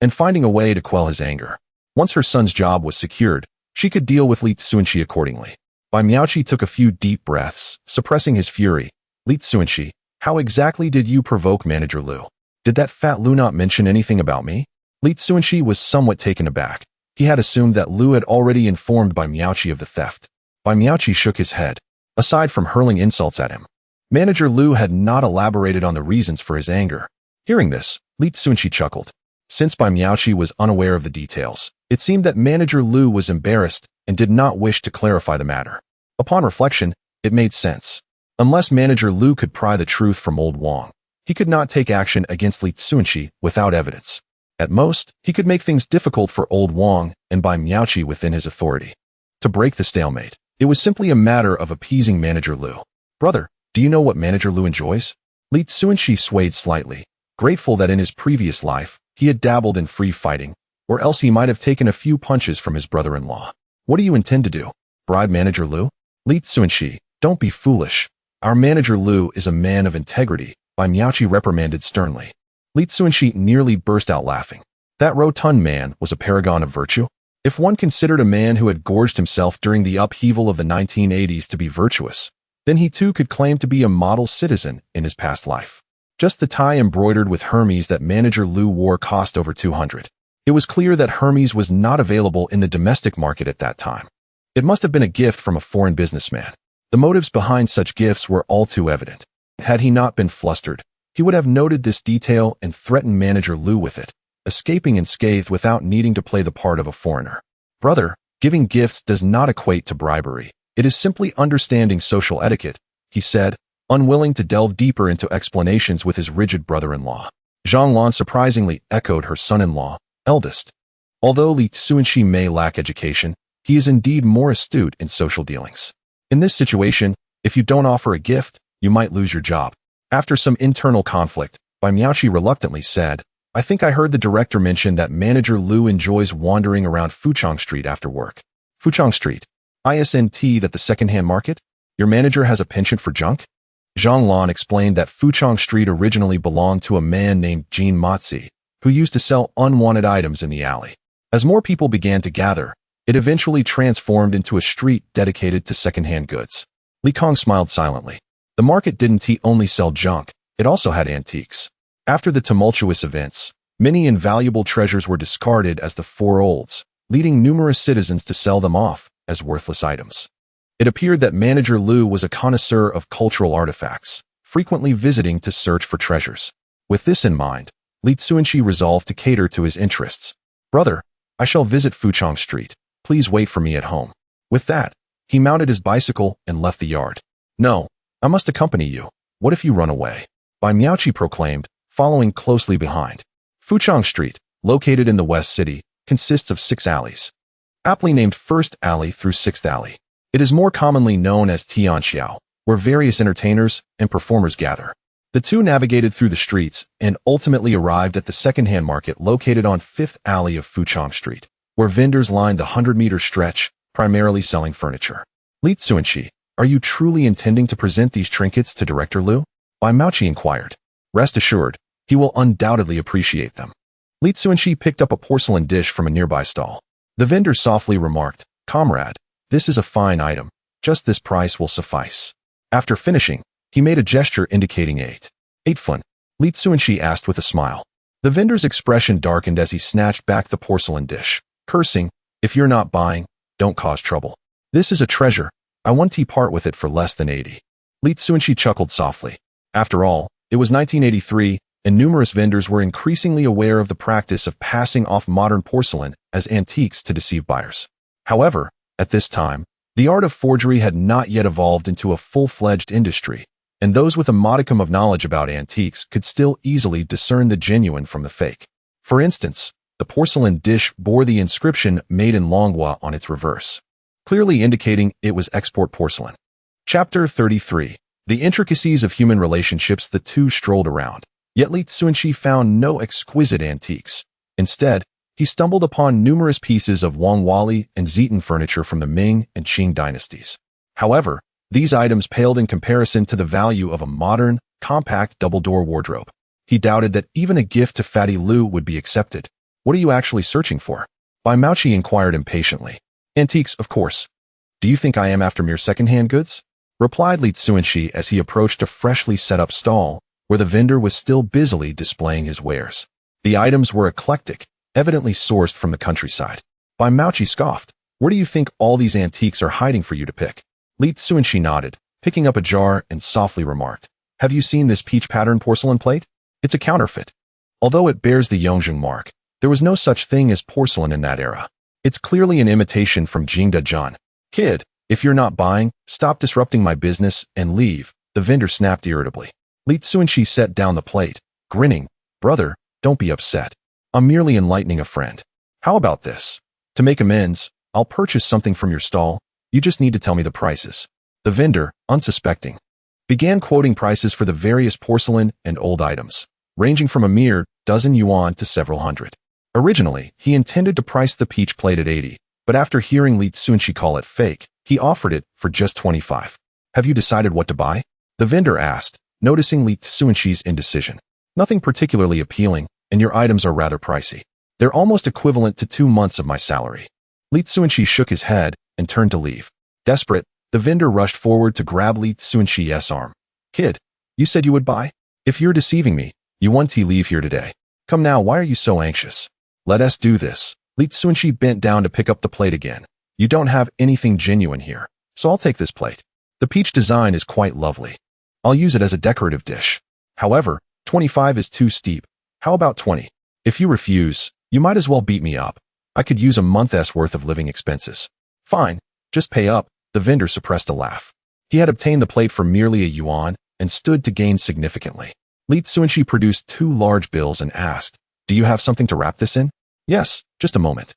and finding a way to quell his anger. Once her son's job was secured, she could deal with Li Cunxi accordingly. Bai Miaoqi took a few deep breaths, suppressing his fury. Li Cunxi, how exactly did you provoke Manager Lu? Did that fat Lu not mention anything about me? Li Cunxi was somewhat taken aback. He had assumed that Lu had already informed Bai Miaoqi of the theft. Bai Miaoqi shook his head. Aside from hurling insults at him, Manager Lu had not elaborated on the reasons for his anger. Hearing this, Li Cunxi chuckled. Since Bai Miaoqi was unaware of the details, it seemed that Manager Lu was embarrassed and did not wish to clarify the matter. Upon reflection, it made sense. Unless Manager Lu could pry the truth from old Wang, he could not take action against Li Cunxi without evidence. At most, he could make things difficult for old Wang and Bai Miaoqi within his authority. To break the stalemate, it was simply a matter of appeasing Manager Lu. Brother, do you know what Manager Lu enjoys? Li Cunxi swayed slightly, grateful that in his previous life, he had dabbled in free fighting, or else he might have taken a few punches from his brother-in-law. What do you intend to do? Bribe Manager Lu? Li Cunxi, don't be foolish. Our Manager Lu is a man of integrity, Bai Miaoqi reprimanded sternly. Li Cunxi nearly burst out laughing. That rotund man was a paragon of virtue? If one considered a man who had gorged himself during the upheaval of the 1980s to be virtuous, then he too could claim to be a model citizen in his past life. Just the tie embroidered with Hermes that Manager Lu wore cost over 200. It was clear that Hermes was not available in the domestic market at that time. It must have been a gift from a foreign businessman. The motives behind such gifts were all too evident. Had he not been flustered, he would have noted this detail and threatened Manager Lu with it, escaping unscathed without needing to play the part of a foreigner. Brother, giving gifts does not equate to bribery. It is simply understanding social etiquette, he said, unwilling to delve deeper into explanations with his rigid brother-in-law. Zhang Lan surprisingly echoed her son-in-law, eldest. Although Li Cunxi may lack education, he is indeed more astute in social dealings. In this situation, if you don't offer a gift, you might lose your job. After some internal conflict, Bai Miaoqi reluctantly said, I think I heard the director mention that manager Lu enjoys wandering around Fuchang Street after work. Fuchang Street. Isn't that the second-hand market? Your manager has a penchant for junk? Zhang Lan explained that Fuchang Street originally belonged to a man named Jin Matzi, who used to sell unwanted items in the alley. As more people began to gather, it eventually transformed into a street dedicated to second-hand goods. Li Kong smiled silently. The market didn't only sell junk, it also had antiques. After the tumultuous events, many invaluable treasures were discarded as the four olds, leading numerous citizens to sell them off as worthless items. It appeared that manager Lu was a connoisseur of cultural artifacts, frequently visiting to search for treasures. With this in mind, Li Cunxi resolved to cater to his interests. Brother, I shall visit Fuchang Street. Please wait for me at home. With that, he mounted his bicycle and left the yard. No, I must accompany you. What if you run away? Bai Miaoqi proclaimed, following closely behind. Fuchang Street, located in the West City, consists of 6 alleys. Aptly named First Alley through 6th Alley. It is more commonly known as Tianxiao, where various entertainers and performers gather. The two navigated through the streets and ultimately arrived at the second-hand market located on 5th Alley of Fuchang Street, where vendors lined the 100-meter stretch, primarily selling furniture. Li Cunxi, are you truly intending to present these trinkets to Director Lu? Bai Miaoqi inquired. Rest assured, he will undoubtedly appreciate them. Li Cunxi picked up a porcelain dish from a nearby stall. The vendor softly remarked, Comrade, this is a fine item. Just this price will suffice. After finishing, he made a gesture indicating 8 fun. Li Cunxi asked with a smile. The vendor's expression darkened as he snatched back the porcelain dish, cursing, if you're not buying, don't cause trouble. This is a treasure. I want to part with it for less than 80. Li Cunxi chuckled softly. After all, it was 1983, and numerous vendors were increasingly aware of the practice of passing off modern porcelain as antiques to deceive buyers. However, at this time, the art of forgery had not yet evolved into a full-fledged industry, and those with a modicum of knowledge about antiques could still easily discern the genuine from the fake. For instance, the porcelain dish bore the inscription Made in Longhua on its reverse, clearly indicating it was export porcelain. Chapter 33. The intricacies of human relationships. The two strolled around, yet Li Cunxi found no exquisite antiques. Instead, he stumbled upon numerous pieces of Wangwali and Zitan furniture from the Ming and Qing dynasties. However, these items paled in comparison to the value of a modern, compact double-door wardrobe. He doubted that even a gift to Fatty Lu would be accepted. What are you actually searching for? Bai Miaoqi inquired impatiently. Antiques, of course. Do you think I am after mere second-hand goods? Replied Li Cunxi as he approached a freshly set-up stall, where the vendor was still busily displaying his wares. The items were eclectic, evidently sourced from the countryside. Bai Miaoqi scoffed. Where do you think all these antiques are hiding for you to pick? Li Cunxi nodded, picking up a jar and softly remarked, have you seen this peach-patterned porcelain plate? It's a counterfeit. Although it bears the Yongjing mark, there was no such thing as porcelain in that era. It's clearly an imitation from Jingda Zhan. Kid, if you're not buying, stop disrupting my business and leave, the vendor snapped irritably. Li Cunxi set down the plate, grinning. Brother, don't be upset. I'm merely enlightening a friend. How about this? To make amends, I'll purchase something from your stall. You just need to tell me the prices. The vendor, unsuspecting, began quoting prices for the various porcelain and old items, ranging from a mere dozen yuan to several hundred. Originally, he intended to price the peach plate at 80, but after hearing Li Cunxi call it fake, he offered it for just 25. Have you decided what to buy? The vendor asked, noticing Li Cunxi's indecision. Nothing particularly appealing, and your items are rather pricey. They're almost equivalent to 2 months of my salary. Li Cunxi shook his head and turned to leave. Desperate, the vendor rushed forward to grab Li Cunxi's arm. Kid, you said you would buy? If you're deceiving me, you want to leave here today. Come now, why are you so anxious? Let us do this. Li Cunxi bent down to pick up the plate again. You don't have anything genuine here, so I'll take this plate. The peach design is quite lovely. I'll use it as a decorative dish. However, 25 is too steep. How about 20? If you refuse, you might as well beat me up. I could use a month's worth of living expenses. Fine, just pay up. The vendor suppressed a laugh. He had obtained the plate for merely a yuan and stood to gain significantly. Li Cunxi produced 2 large bills and asked, "Do you have something to wrap this in?" "Yes, just a moment."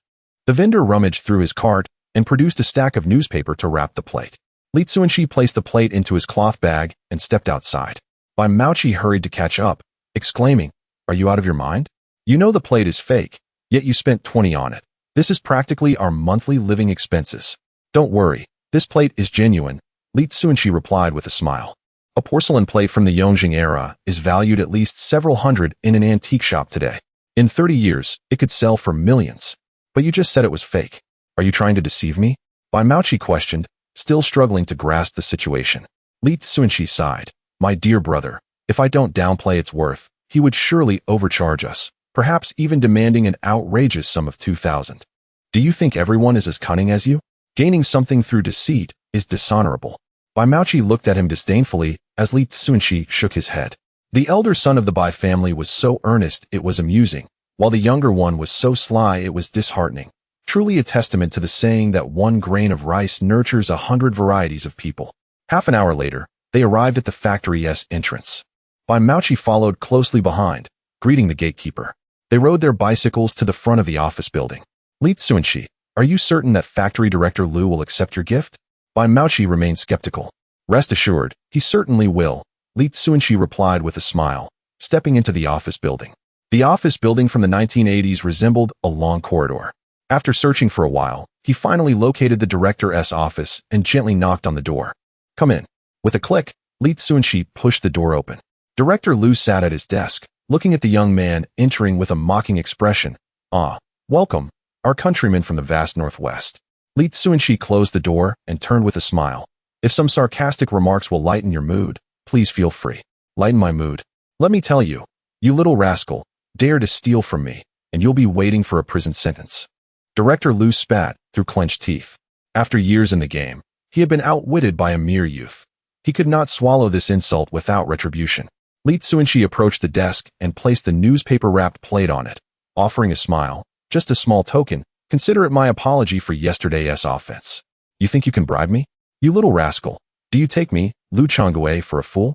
The vendor rummaged through his cart and produced a stack of newspaper to wrap the plate. Li Cunxi placed the plate into his cloth bag and stepped outside. Bai Maoqi hurried to catch up, exclaiming, "Are you out of your mind? You know the plate is fake, yet you spent 20 on it. This is practically our monthly living expenses." "Don't worry, this plate is genuine," Li Cunxi replied with a smile. A porcelain plate from the Yongjing era is valued at least several hundred in an antique shop today. In 30 years, it could sell for millions. But you just said it was fake. Are you trying to deceive me? Bai Maoqi questioned, still struggling to grasp the situation. Li Cunxi sighed. "My dear brother, if I don't downplay its worth, he would surely overcharge us, perhaps even demanding an outrageous sum of 2,000. Do you think everyone is as cunning as you? Gaining something through deceit is dishonorable." Bai Maoqi looked at him disdainfully as Li Cunxi shook his head. The elder son of the Bai family was so earnest it was amusing, while the younger one was so sly it was disheartening. Truly a testament to the saying that 1 grain of rice nurtures 100 varieties of people. Half an hour later, they arrived at the factory's entrance. Bai Maoqi followed closely behind, greeting the gatekeeper. They rode their bicycles to the front of the office building. "Li Cunxi, are you certain that factory director Lu will accept your gift?" Bai Maoqi remained skeptical. "Rest assured, he certainly will," Li Cunxi replied with a smile, stepping into the office building. The office building from the 1980s resembled a long corridor. After searching for a while, he finally located the director's office and gently knocked on the door. "Come in." With a click, Li Cunxi pushed the door open. Director Lu sat at his desk, looking at the young man entering with a mocking expression. "Ah, welcome, our countryman from the vast Northwest." Li Cunxi closed the door and turned with a smile. "If some sarcastic remarks will lighten your mood, please feel free." "Lighten my mood? Let me tell you, you little rascal, dare to steal from me, and you'll be waiting for a prison sentence." Director Lu spat through clenched teeth. After years in the game, he had been outwitted by a mere youth. He could not swallow this insult without retribution. Li Cunxi approached the desk and placed the newspaper-wrapped plate on it, offering a smile. "Just a small token. Consider it my apology for yesterday's offense." "You think you can bribe me? You little rascal. Do you take me, Lu Changwei, for a fool?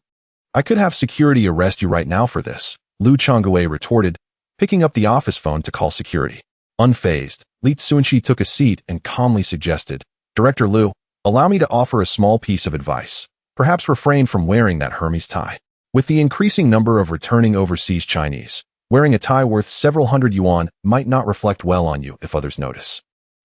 I could have security arrest you right now for this," Lu Changwei retorted, picking up the office phone to call security. Unfazed, Li Cunxi took a seat and calmly suggested, "Director Lu, allow me to offer a small piece of advice. Perhaps refrain from wearing that Hermes tie. With the increasing number of returning overseas Chinese, wearing a tie worth several hundred yuan might not reflect well on you if others notice."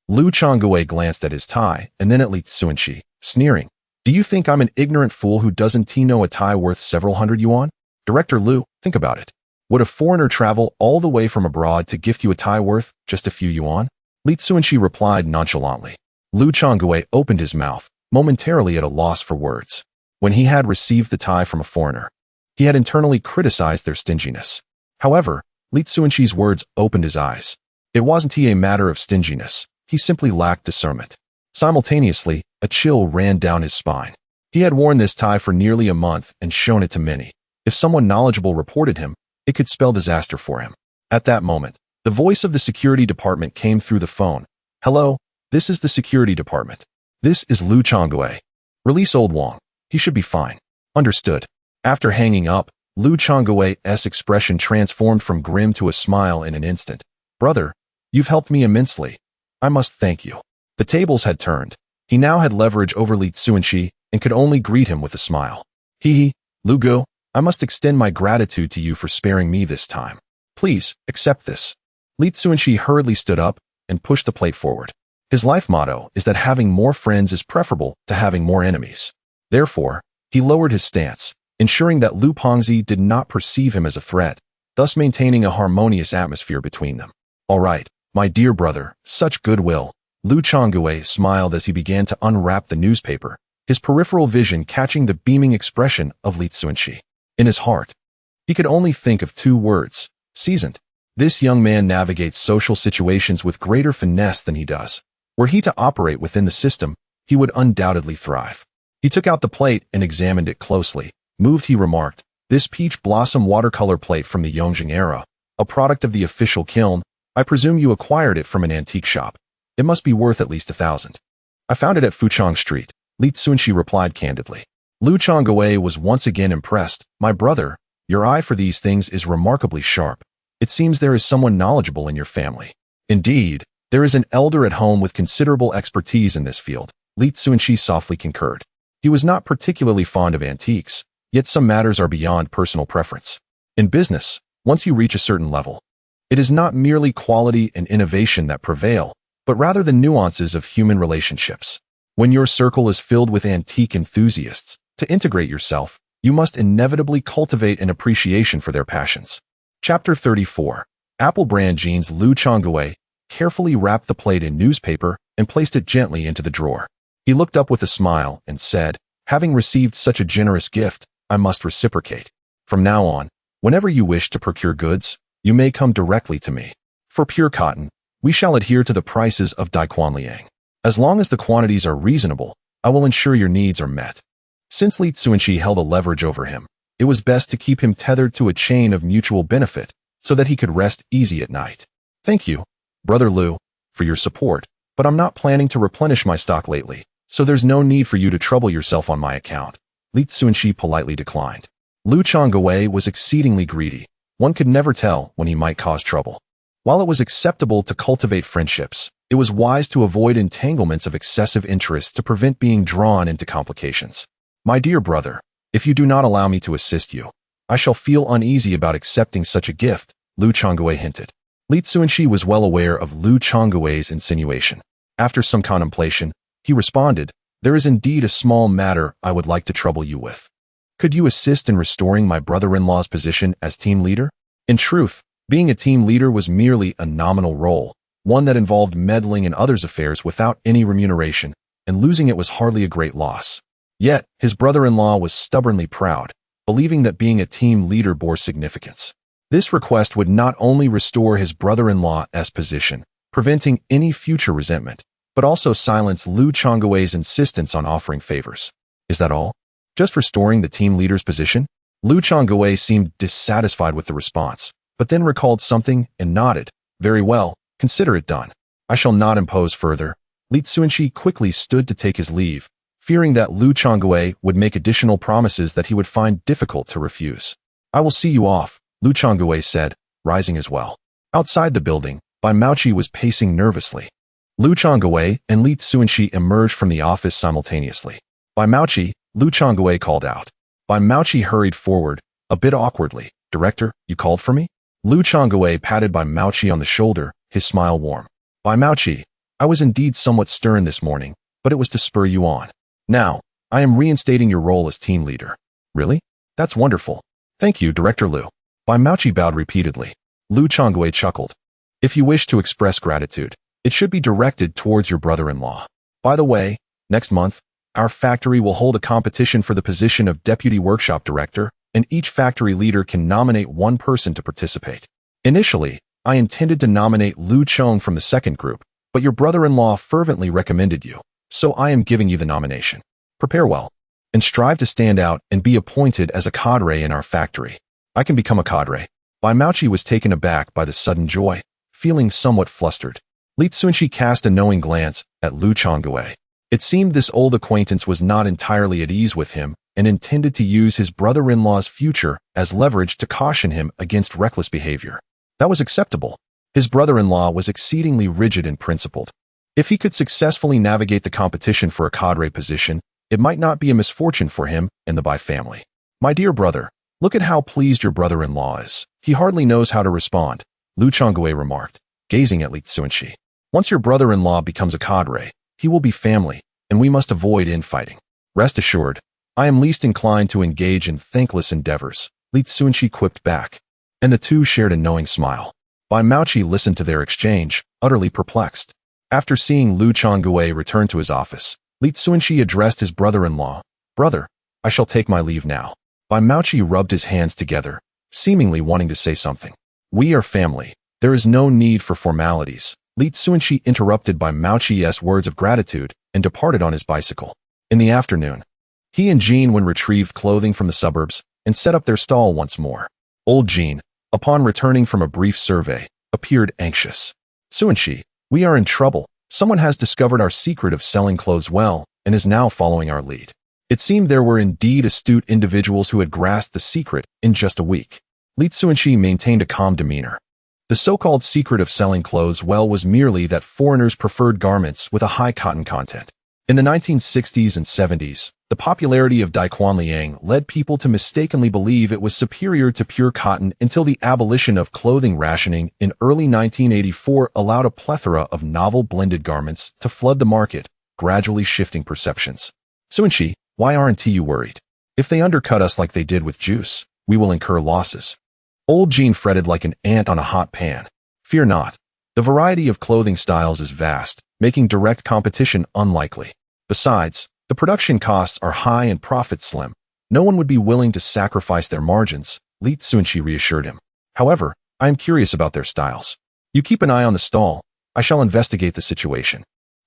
Lu Changwei glanced at his tie and then at Li Cunxi, sneering. "Do you think I'm an ignorant fool who doesn't know a tie worth several hundred yuan? Director Lu, think about it. Would a foreigner travel all the way from abroad to gift you a tie worth just a few yuan?" Li Cunxi replied nonchalantly. Lu Changwei opened his mouth, momentarily at a loss for words. When he had received the tie from a foreigner, he had internally criticized their stinginess. However, Li Cunxi's words opened his eyes. It wasn't a matter of stinginess, he simply lacked discernment. Simultaneously, a chill ran down his spine. He had worn this tie for nearly a month and shown it to many. If someone knowledgeable reported him, it could spell disaster for him. At that moment, the voice of the security department came through the phone. "Hello, this is the security department. This is Lu Changwei. Release old Wang. He should be fine." "Understood." After hanging up, Lu Changwei's expression transformed from grim to a smile in an instant. "Brother, you've helped me immensely. I must thank you." The tables had turned. He now had leverage over Li Cunxi and could only greet him with a smile. "Hee, Lu Gu, I must extend my gratitude to you for sparing me this time. Please, accept this." Li Cunxi hurriedly stood up and pushed the plate forward. His life motto is that having more friends is preferable to having more enemies. Therefore, he lowered his stance, ensuring that Lu Pengzi did not perceive him as a threat, thus maintaining a harmonious atmosphere between them. "All right, my dear brother, such goodwill." Lu Changwei smiled as he began to unwrap the newspaper, his peripheral vision catching the beaming expression of Li Cunxi. In his heart, he could only think of 2 words: seasoned. This young man navigates social situations with greater finesse than he does. Were he to operate within the system, he would undoubtedly thrive. He took out the plate and examined it closely. Moved, he remarked, "This peach blossom watercolor plate from the Yongjing era, a product of the official kiln. I presume you acquired it from an antique shop. It must be worth at least 1,000. "I found it at Fuchang Street," Li Cunxi replied candidly. Lu Changwei was once again impressed. "My brother, Your eye for these things is remarkably sharp. It seems there is someone knowledgeable in your family. Indeed, there is an elder at home with considerable expertise in this field, Li Cunxi softly concurred. He was not particularly fond of antiques, yet some matters are beyond personal preference. In business, once you reach a certain level, it is not merely quality and innovation that prevail, but rather the nuances of human relationships. When your circle is filled with antique enthusiasts, to integrate yourself, you must inevitably cultivate an appreciation for their passions. Chapter 34. Apple brand jeans. Lu Changwei carefully wrapped the plate in newspaper and placed it gently into the drawer. He looked up with a smile and said, "Having received such a generous gift, I must reciprocate. From now on, whenever you wish to procure goods, you may come directly to me. For pure cotton, we shall adhere to the prices of Daiquanliang. As long as the quantities are reasonable, I will ensure your needs are met." Since Li Cunxi held a leverage over him, it was best to keep him tethered to a chain of mutual benefit so that he could rest easy at night. "Thank you, Brother Lu, for your support, but I'm not planning to replenish my stock lately, so there's no need for you to trouble yourself on my account," Li Cunxi politely declined. Lu Changwei was exceedingly greedy. One could never tell when he might cause trouble. While it was acceptable to cultivate friendships, it was wise to avoid entanglements of excessive interest to prevent being drawn into complications. "My dear brother, if you do not allow me to assist you, I shall feel uneasy about accepting such a gift," Lu Changwei hinted. Li Cunxi was well aware of Lu Changwei's insinuation. After some contemplation, he responded, "There is indeed a small matter I would like to trouble you with. Could you assist in restoring my brother-in-law's position as team leader?" In truth, being a team leader was merely a nominal role, one that involved meddling in others' affairs without any remuneration, and losing it was hardly a great loss. Yet, his brother-in-law was stubbornly proud, believing that being a team leader bore significance. This request would not only restore his brother-in-law's position, preventing any future resentment, but also silence Lu Changwei's insistence on offering favors. "Is that all? Just restoring the team leader's position?" Lu Changwei seemed dissatisfied with the response, but then recalled something and nodded. "Very well, consider it done. I shall not impose further." Li Cunxi quickly stood to take his leave, fearing that Lu Changwei would make additional promises that he would find difficult to refuse. "I will see you off," Lu Changwei said, rising as well. Outside the building, Bai Maoqi was pacing nervously. Lu Changwei and Li Cunxi emerged from the office simultaneously. "Bai Maoqi," Lu Changwei called out. Bai Maoqi hurried forward, a bit awkwardly. "Director, you called for me?" Lu Changwei patted Bai Maoqi on the shoulder, his smile warm. "Bai Maoqi, I was indeed somewhat stern this morning, but it was to spur you on. Now, I am reinstating your role as team leader." "Really? That's wonderful. Thank you, Director Lu." Bai Maoqi bowed repeatedly. Lu Changwei chuckled. "If you wish to express gratitude, it should be directed towards your brother-in-law. By the way, next month, our factory will hold a competition for the position of Deputy Workshop Director, and each factory leader can nominate one person to participate. Initially, I intended to nominate Lu Chong from the second group, but your brother-in-law fervently recommended you, so I am giving you the nomination. Prepare well, and strive to stand out and be appointed as a cadre in our factory." "I can become a cadre." Bai Maoqi was taken aback by the sudden joy, feeling somewhat flustered. Li Cunxi cast a knowing glance at Lu Changwei. It seemed this old acquaintance was not entirely at ease with him and intended to use his brother-in-law's future as leverage to caution him against reckless behavior. That was acceptable. His brother-in-law was exceedingly rigid and principled. If he could successfully navigate the competition for a cadre position, it might not be a misfortune for him and the Bai family. "My dear brother, look at how pleased your brother-in-law is. He hardly knows how to respond," Lu Changwei remarked, gazing at Li Cunxi. "Once your brother-in-law becomes a cadre, he will be family, and we must avoid infighting. Rest assured, I am least inclined to engage in thankless endeavors," Li Cunxi quipped back, and the two shared a knowing smile. Bai Maoqi listened to their exchange, utterly perplexed. After seeing Lu Changwei return to his office, Li Cunxi addressed his brother-in-law. "Brother, I shall take my leave now." Bai Maoqi rubbed his hands together, seemingly wanting to say something. "We are family. There is no need for formalities." Li Cunxi interrupted Bai Maoqi's words of gratitude and departed on his bicycle. In the afternoon, he and Jean retrieved clothing from the suburbs and set up their stall once more. Old Jean, upon returning from a brief survey, appeared anxious. "Cunxi, we are in trouble. Someone has discovered our secret of selling clothes well and is now following our lead. It seemed there were indeed astute individuals who had grasped the secret in just a week. Li Cunxi maintained a calm demeanor. The so-called secret of selling clothes well was merely that foreigners preferred garments with a high cotton content. In the 1960s and 70s, the popularity of Daiquanliang led people to mistakenly believe it was superior to pure cotton until the abolition of clothing rationing in early 1984 allowed a plethora of novel blended garments to flood the market, gradually shifting perceptions. Cunxi, why aren't you worried? If they undercut us like they did with juice, we will incur losses. Old Jean fretted like an ant on a hot pan. Fear not. The variety of clothing styles is vast, making direct competition unlikely. Besides, the production costs are high and profits slim. No one would be willing to sacrifice their margins, Li Cunxi reassured him. However, I am curious about their styles. You keep an eye on the stall. I shall investigate the situation.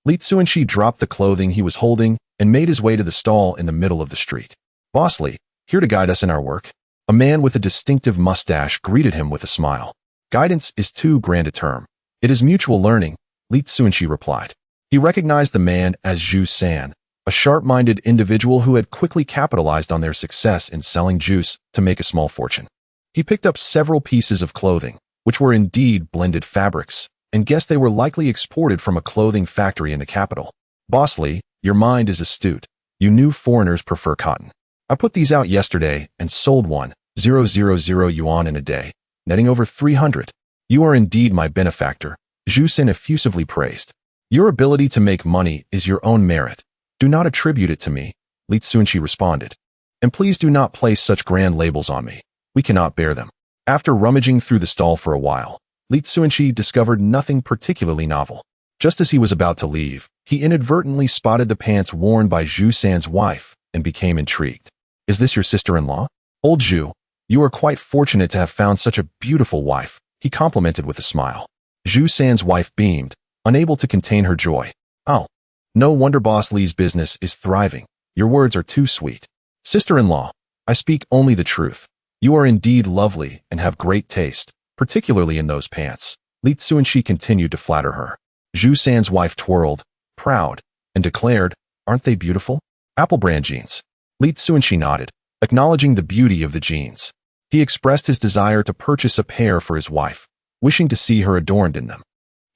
Li Cunxi dropped the clothing he was holding and made his way to the stall in the middle of the street. Boss Li, here to guide us in our work. A man with a distinctive mustache greeted him with a smile. Guidance is too grand a term. It is mutual learning, Li Cunxi replied. He recognized the man as Zhu San, a sharp-minded individual who had quickly capitalized on their success in selling juice to make a small fortune. He picked up several pieces of clothing, which were indeed blended fabrics, and guessed they were likely exported from a clothing factory in the capital. Boss Li, your mind is astute. You knew foreigners prefer cotton. I put these out yesterday and sold 1,000 yuan in a day, netting over 300. You are indeed my benefactor, Zhu San effusively praised. Your ability to make money is your own merit. Do not attribute it to me, Li Cunxi responded. And please do not place such grand labels on me. We cannot bear them. After rummaging through the stall for a while, Li Cunxi discovered nothing particularly novel. Just as he was about to leave, he inadvertently spotted the pants worn by Zhu San's wife and became intrigued. Is this your sister-in-law? Old Zhu, you are quite fortunate to have found such a beautiful wife, he complimented with a smile. Zhu San's wife beamed, unable to contain her joy. Oh, no wonder Boss Li's business is thriving. Your words are too sweet. Sister-in-law, I speak only the truth. You are indeed lovely and have great taste, particularly in those pants. Li Cunxi continued to flatter her. Zhu San's wife twirled, proud, and declared, aren't they beautiful? Apple brand jeans. Li Cunxi nodded, acknowledging the beauty of the jeans. He expressed his desire to purchase a pair for his wife, wishing to see her adorned in them.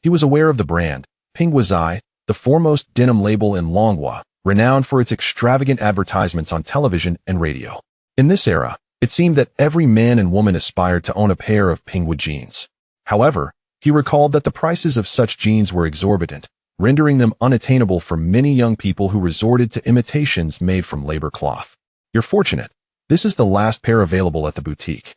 He was aware of the brand, Penguazai, the foremost denim label in Longhua, renowned for its extravagant advertisements on television and radio. In this era, it seemed that every man and woman aspired to own a pair of Penghua jeans. However, he recalled that the prices of such jeans were exorbitant, rendering them unattainable for many young people who resorted to imitations made from labor cloth. You're fortunate. This is the last pair available at the boutique.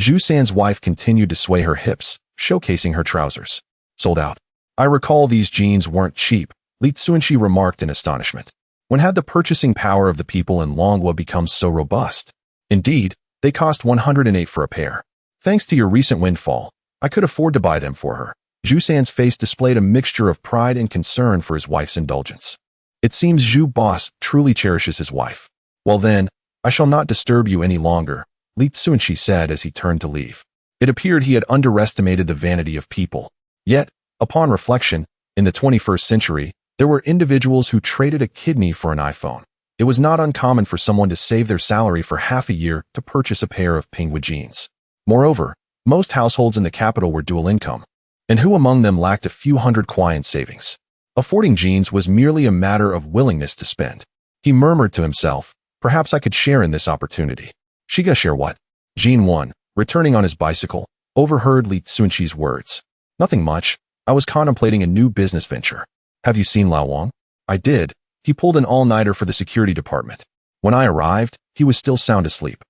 Zhu San's wife continued to sway her hips, showcasing her trousers. Sold out. I recall these jeans weren't cheap, Li Cunxi remarked in astonishment. When had the purchasing power of the people in Longhua become so robust? Indeed, they cost 108 for a pair. Thanks to your recent windfall, I could afford to buy them for her. Zhu San's face displayed a mixture of pride and concern for his wife's indulgence. It seems Zhu boss truly cherishes his wife. Well then, I shall not disturb you any longer, Li Cunxi said as he turned to leave. It appeared he had underestimated the vanity of people. Yet, upon reflection, in the 21st century, there were individuals who traded a kidney for an iPhone. It was not uncommon for someone to save their salary for half a year to purchase a pair of Penghua jeans. Moreover, most households in the capital were dual income, and who among them lacked a few hundred kuai in savings? Affording jeans was merely a matter of willingness to spend. He murmured to himself, perhaps I could share in this opportunity. Shiga share what? Jean 1, returning on his bicycle, overheard Li Cunxi's words. Nothing much. I was contemplating a new business venture. Have you seen Lao Wang? I did. He pulled an all-nighter for the security department. When I arrived, he was still sound asleep.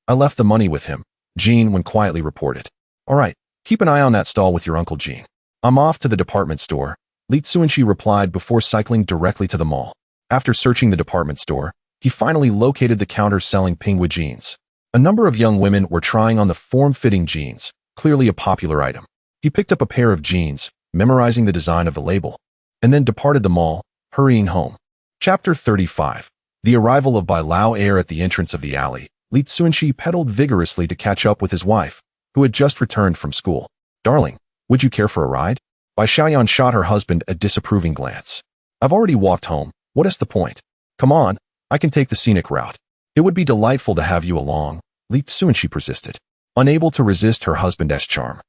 I left the money with him, Jean when quietly reported. All right, keep an eye on that stall with your Uncle Jean. I'm off to the department store, Li Cunxi replied before cycling directly to the mall. After searching the department store, he finally located the counter selling Penghua jeans. A number of young women were trying on the form-fitting jeans, clearly a popular item. He picked up a pair of jeans, memorizing the design of the label, and then departed the mall, hurrying home. Chapter 35. The arrival of Bai Lao Air at the entrance of the alley, Li Cunxi pedaled vigorously to catch up with his wife, who had just returned from school. Darling, would you care for a ride? Bai Xiaoyan shot her husband a disapproving glance. I've already walked home. What is the point? Come on, I can take the scenic route. It would be delightful to have you along, Li Cunxi persisted, unable to resist her husband's charm.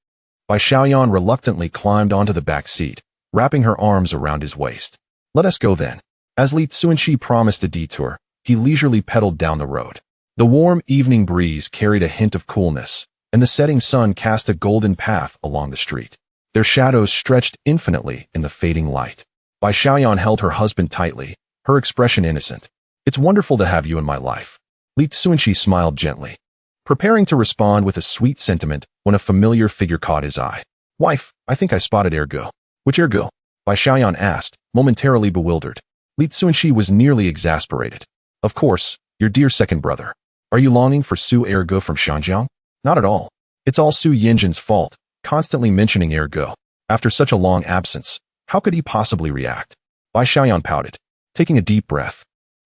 Bai Xiaoyan reluctantly climbed onto the back seat, wrapping her arms around his waist. Let us go then. As Li Cunxi promised a detour, he leisurely pedaled down the road. The warm evening breeze carried a hint of coolness, and the setting sun cast a golden path along the street. Their shadows stretched infinitely in the fading light. Bai Xiaoyan held her husband tightly, her expression innocent. It's wonderful to have you in my life. Li Cunxi smiled gently, preparing to respond with a sweet sentiment when a familiar figure caught his eye. Wife, I think I spotted Ergo. Which Ergo? Bai Xiaoyan asked, momentarily bewildered. Li Cunxi was nearly exasperated. Of course, your dear second brother. Are you longing for Su Ergo from Shanjiang? Not at all. It's all Su Yinjin's fault, constantly mentioning Ergo. After such a long absence, how could he possibly react? Bai Xiaoyan pouted, taking a deep breath.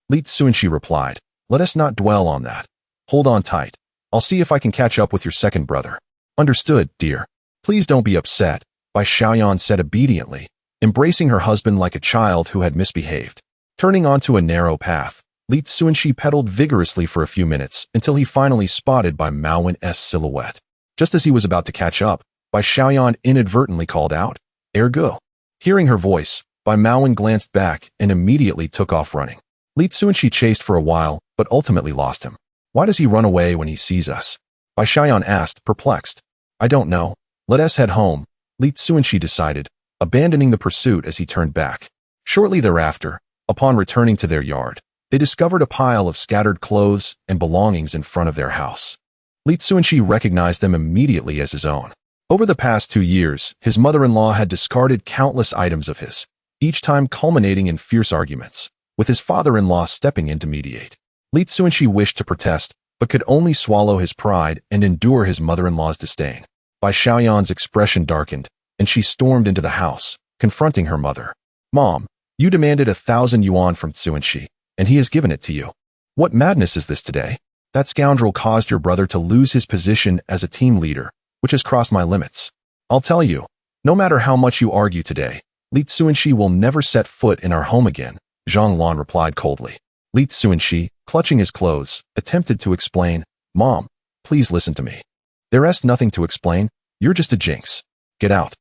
Li Cunxi replied, let us not dwell on that. Hold on tight. I'll see if I can catch up with your second brother. Understood, dear. Please don't be upset, Bai Xiaoyan said obediently, embracing her husband like a child who had misbehaved. Turning onto a narrow path, Li Cunxi pedaled vigorously for a few minutes until he finally spotted Bai Maowen's silhouette. Just as he was about to catch up, Bai Xiaoyan inadvertently called out, Ergo. Hearing her voice, Bai Maowen glanced back and immediately took off running. Li Cunxi chased for a while, but ultimately lost him. Why does he run away when he sees us? Bai Xiaoyan asked, perplexed. I don't know. Let us head home, Li Cunxi decided, abandoning the pursuit as he turned back. Shortly thereafter, upon returning to their yard, they discovered a pile of scattered clothes and belongings in front of their house. Li Cunxi recognized them immediately as his own. Over the past 2 years, his mother-in-law had discarded countless items of his, each time culminating in fierce arguments, with his father-in-law stepping in to mediate. Li Cunxi wished to protest, but could only swallow his pride and endure his mother-in-law's disdain. Bai Xiaoyan's expression darkened, and she stormed into the house, confronting her mother. Mom, you demanded 1,000 yuan from Cunxi, and he has given it to you. What madness is this today? That scoundrel caused your brother to lose his position as a team leader, which has crossed my limits. I'll tell you, no matter how much you argue today, Li Cunxi will never set foot in our home again, Zhang Lan replied coldly. Li Cunxi, clutching his clothes, attempted to explain, Mom, please listen to me. There's nothing to explain, you're just a jinx. Get out.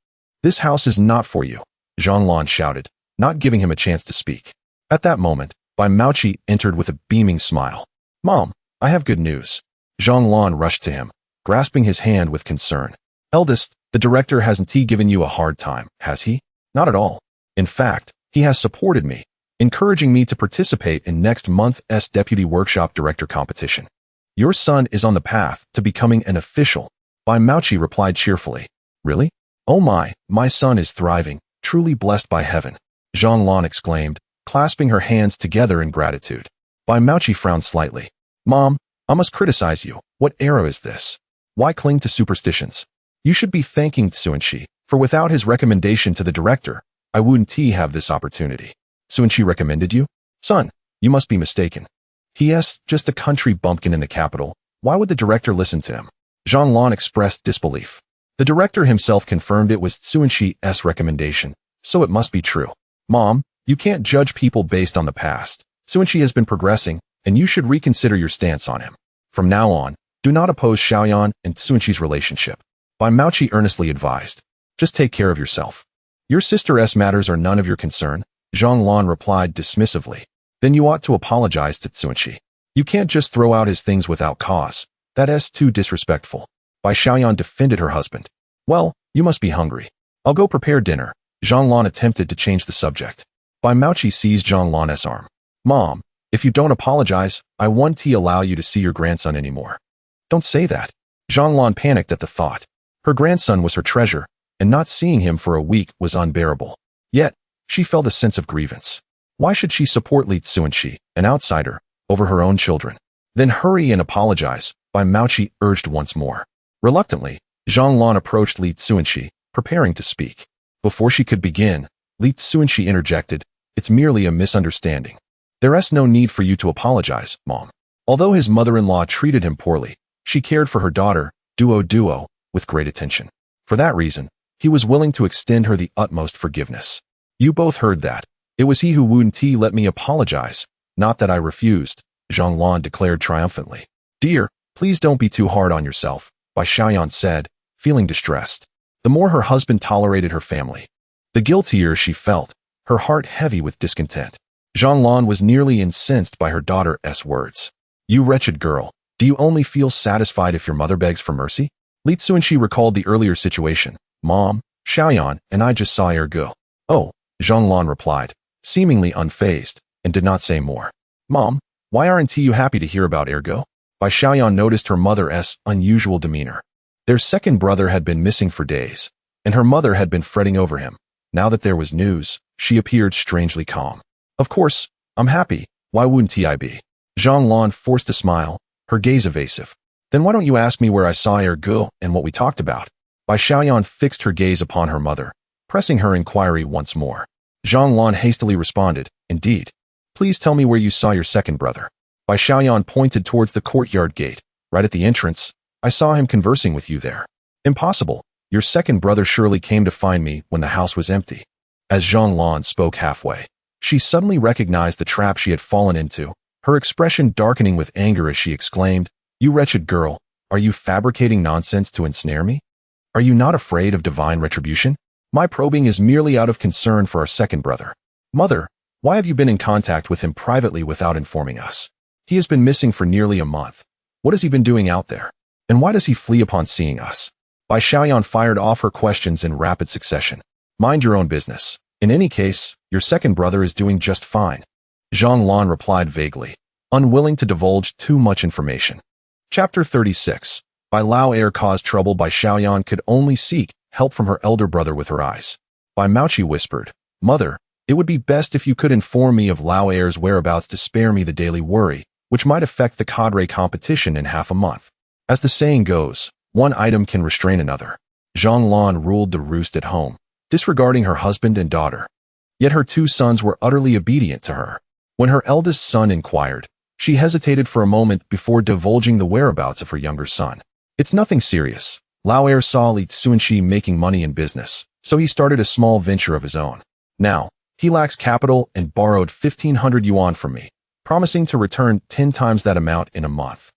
This house is not for you, Zhang Lan shouted, not giving him a chance to speak. At that moment, Bai Maoqi entered with a beaming smile. Mom, I have good news. Zhang Lan rushed to him, grasping his hand with concern. Eldest, the director hasn't he given you a hard time, has he? Not at all. In fact, he has supported me, encouraging me to participate in next month's Deputy Workshop Director competition. Your son is on the path to becoming an official, Bai Maoqi replied cheerfully. Really? Oh my son is thriving, truly blessed by heaven, Zhang Lan exclaimed, clasping her hands together in gratitude. Bai Maoqi frowned slightly. Mom, I must criticize you. What era is this? Why cling to superstitions? You should be thanking Cunxi, for without his recommendation to the director, I wouldn't have this opportunity. Cunxi recommended you? Son, you must be mistaken. He.S. just a country bumpkin in the capital. Why would the director listen to him? Zhang Lan expressed disbelief. The director himself confirmed it was Cunxi's recommendation, so it must be true. Mom, you can't judge people based on the past. Cunxi has been progressing, and you should reconsider your stance on him. From now on, do not oppose Xiaoyan and Cunxi's relationship. Bai Maoqi earnestly advised. Just take care of yourself. Your sister's matters are none of your concern, Zhang Lan replied dismissively. Then you ought to apologize to Cunxi. You can't just throw out his things without cause. That's too disrespectful. Bai Xiaoyan defended her husband. Well, you must be hungry. I'll go prepare dinner. Zhang Lan attempted to change the subject. Bai Maoqi seized Zhang Lan's arm. Mom, if you don't apologize, I won't allow you to see your grandson anymore. Don't say that. Zhang Lan panicked at the thought. Her grandson was her treasure, and not seeing him for a week was unbearable. Yet, she felt a sense of grievance. Why should she support Li Cunxi, an outsider, over her own children? Then hurry and apologize, Bai Maoqi urged once more. Reluctantly, Zhang Lan approached Li Cunxi, preparing to speak. Before she could begin, Li Cunxi interjected, It's merely a misunderstanding. There's no need for you to apologize, Mom. Although his mother-in-law treated him poorly, she cared for her daughter, Duo, with great attention. For that reason, he was willing to extend her the utmost forgiveness. You both heard that. It was he who wouldn't let me apologize, Not that I refused, Zhang Lan declared triumphantly. Dear, please don't be too hard on yourself, Bai Xiaoyan said, feeling distressed. The more her husband tolerated her family, the guiltier she felt, her heart heavy with discontent. Zhang Lan was nearly incensed by her daughter's words. You wretched girl, do you only feel satisfied if your mother begs for mercy? Li Cunxi recalled the earlier situation. Mom, Xiaoyan and I just saw Ergo. Oh, Zhang Lan replied, seemingly unfazed, and did not say more. Mom, why aren't you happy to hear about Ergo? Bai Xiaoyan noticed her mother's unusual demeanor. Their second brother had been missing for days, and her mother had been fretting over him. Now that there was news, she appeared strangely calm. Of course, I'm happy. Why wouldn't I be? Zhang Lan forced a smile, her gaze evasive. Then why don't you ask me where I saw Ergo and what we talked about? Bai Xiaoyan fixed her gaze upon her mother, pressing her inquiry once more. Zhang Lan hastily responded, Indeed. Please tell me where you saw your second brother. Bai Xiaoyan pointed towards the courtyard gate, right at the entrance. I saw him conversing with you there. Impossible. Your second brother surely came to find me when the house was empty. As Zhang Lan spoke halfway, she suddenly recognized the trap she had fallen into, her expression darkening with anger as she exclaimed, You wretched girl, are you fabricating nonsense to ensnare me? Are you not afraid of divine retribution? My probing is merely out of concern for our second brother. Mother, why have you been in contact with him privately without informing us? He has been missing for nearly a month. What has he been doing out there? And why does he flee upon seeing us? Bai Xiaoyan fired off her questions in rapid succession. Mind your own business. In any case, your second brother is doing just fine. Zhang Lan replied vaguely, unwilling to divulge too much information. Chapter 36. Bai Lao Air caused trouble. Bai Xiaoyan could only seek help from her elder brother with her eyes. Bai Maoqi whispered, Mother, it would be best if you could inform me of Lao Air's whereabouts to spare me the daily worry, which might affect the cadre competition in half a month. As the saying goes, one item can restrain another. Zhang Lan ruled the roost at home, disregarding her husband and daughter. Yet her two sons were utterly obedient to her. When her eldest son inquired, she hesitated for a moment before divulging the whereabouts of her younger son. It's nothing serious. Lao Air saw Li Cunxi making money in business, so he started a small venture of his own. Now, he lacks capital and borrowed 1,500 yuan from me, promising to return 10 times that amount in a month.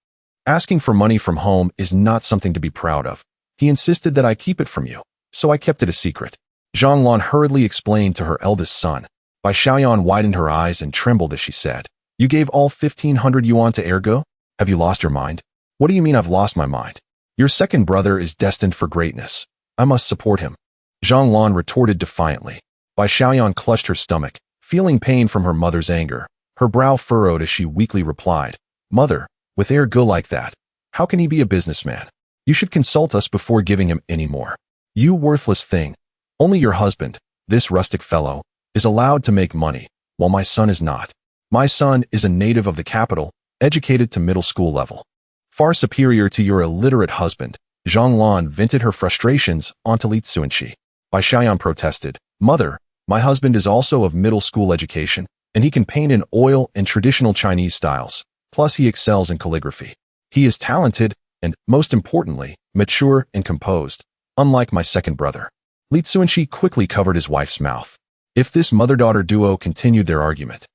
Asking for money from home is not something to be proud of. He insisted that I keep it from you, so I kept it a secret. Zhang Lan hurriedly explained to her eldest son. Bai Xiaoyan widened her eyes and trembled as she said, You gave all 1,500 yuan to Ergo? Have you lost your mind? What do you mean I've lost my mind? Your second brother is destined for greatness. I must support him. Zhang Lan retorted defiantly. Bai Xiaoyan clutched her stomach, feeling pain from her mother's anger. Her brow furrowed as she weakly replied, Mother, with Ergo like that, how can he be a businessman? You should consult us before giving him any more. You worthless thing. Only your husband, this rustic fellow, is allowed to make money, while my son is not. My son is a native of the capital, educated to middle school level. Far superior to your illiterate husband. Zhang Lan vented her frustrations onto Li Cunxi. Bai Xiaoyan protested, Mother, my husband is also of middle school education, and he can paint in oil and traditional Chinese styles. Plus he excels in calligraphy. He is talented and, most importantly, mature and composed, unlike my second brother. Li Cunxi quickly covered his wife's mouth. If this mother-daughter duo continued their argument,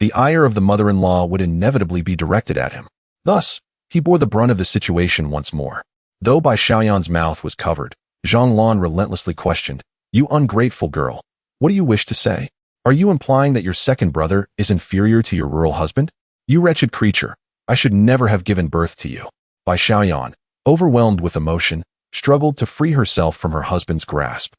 the ire of the mother-in-law would inevitably be directed at him. Thus, he bore the brunt of the situation once more. Though Bai Xiaoyan's mouth was covered, Zhang Lan relentlessly questioned, You ungrateful girl, what do you wish to say? Are you implying that your second brother is inferior to your rural husband? You wretched creature, I should never have given birth to you. Bai Xiaoyan, overwhelmed with emotion, struggled to free herself from her husband's grasp,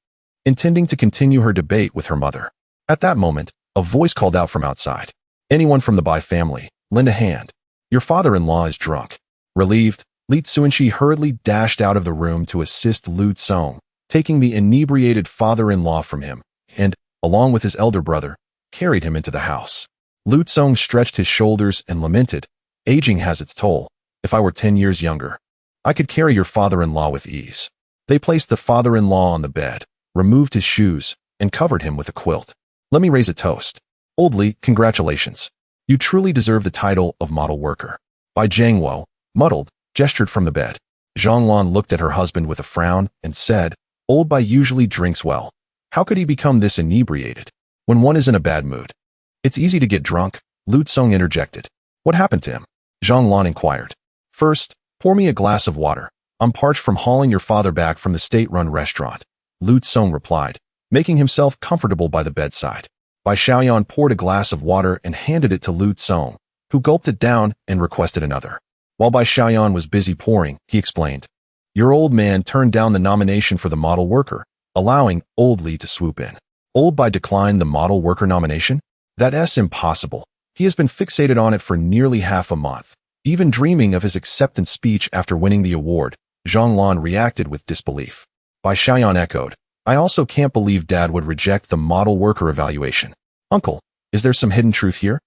intending to continue her debate with her mother. At that moment, a voice called out from outside. Anyone from the Bai family, lend a hand. Your father-in-law is drunk. Relieved, Li Cunxi hurriedly dashed out of the room to assist Lu Tsong, taking the inebriated father-in-law from him, and, along with his elder brother, carried him into the house. Lu Tsong stretched his shoulders and lamented, Aging has its toll. If I were 10 years younger, I could carry your father-in-law with ease. They placed the father-in-law on the bed, removed his shoes, and covered him with a quilt. Let me raise a toast. Old Li, congratulations. You truly deserve the title of model worker. Bai Jiangwo, muddled, gestured from the bed. Zhang Lan looked at her husband with a frown and said, Old Bai usually drinks well. How could he become this inebriated? When one is in a bad mood, it's easy to get drunk. Lu Tsong interjected. What happened to him? Zhang Lan inquired. First, pour me a glass of water. I'm parched from hauling your father back from the state-run restaurant. Lu Tsong replied, making himself comfortable by the bedside. Bai Xiaoyan poured a glass of water and handed it to Lu Tsong, who gulped it down and requested another. While Bai Xiaoyan was busy pouring, he explained, Your old man turned down the nomination for the model worker, allowing old Li to swoop in. Old Bai declined the model worker nomination? That's impossible. He has been fixated on it for nearly half a month, even dreaming of his acceptance speech after winning the award. Zhang Lan reacted with disbelief. Bai Xiaoyan echoed, I also can't believe Dad would reject the model worker evaluation. Uncle, is there some hidden truth here?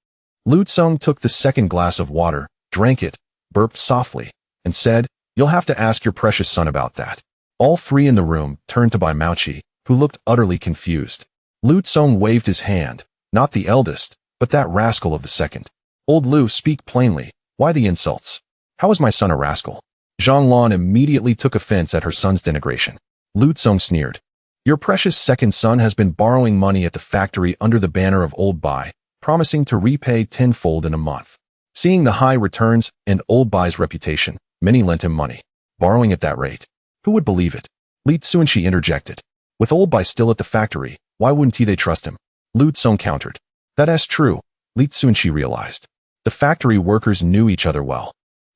Lu Tsong took the second glass of water, drank it, burped softly, and said, You'll have to ask your precious son about that. All three in the room turned to Bai Mouchi, who looked utterly confused. Lu Tsong waved his hand, not the eldest, but that rascal of the second. Old Lu, speak plainly. Why the insults? How is my son a rascal? Zhang Lan immediately took offense at her son's denigration. Lu Tsong sneered. Your precious second son has been borrowing money at the factory under the banner of Old Bai, promising to repay tenfold in a month. Seeing the high returns and Old Bai's reputation, many lent him money. Borrowing at that rate. Who would believe it? Li Cunxi interjected. With Old Bai still at the factory, why wouldn't they trust him? Lu Tsong countered. That's true, Li Cunxi realized. The factory workers knew each other well.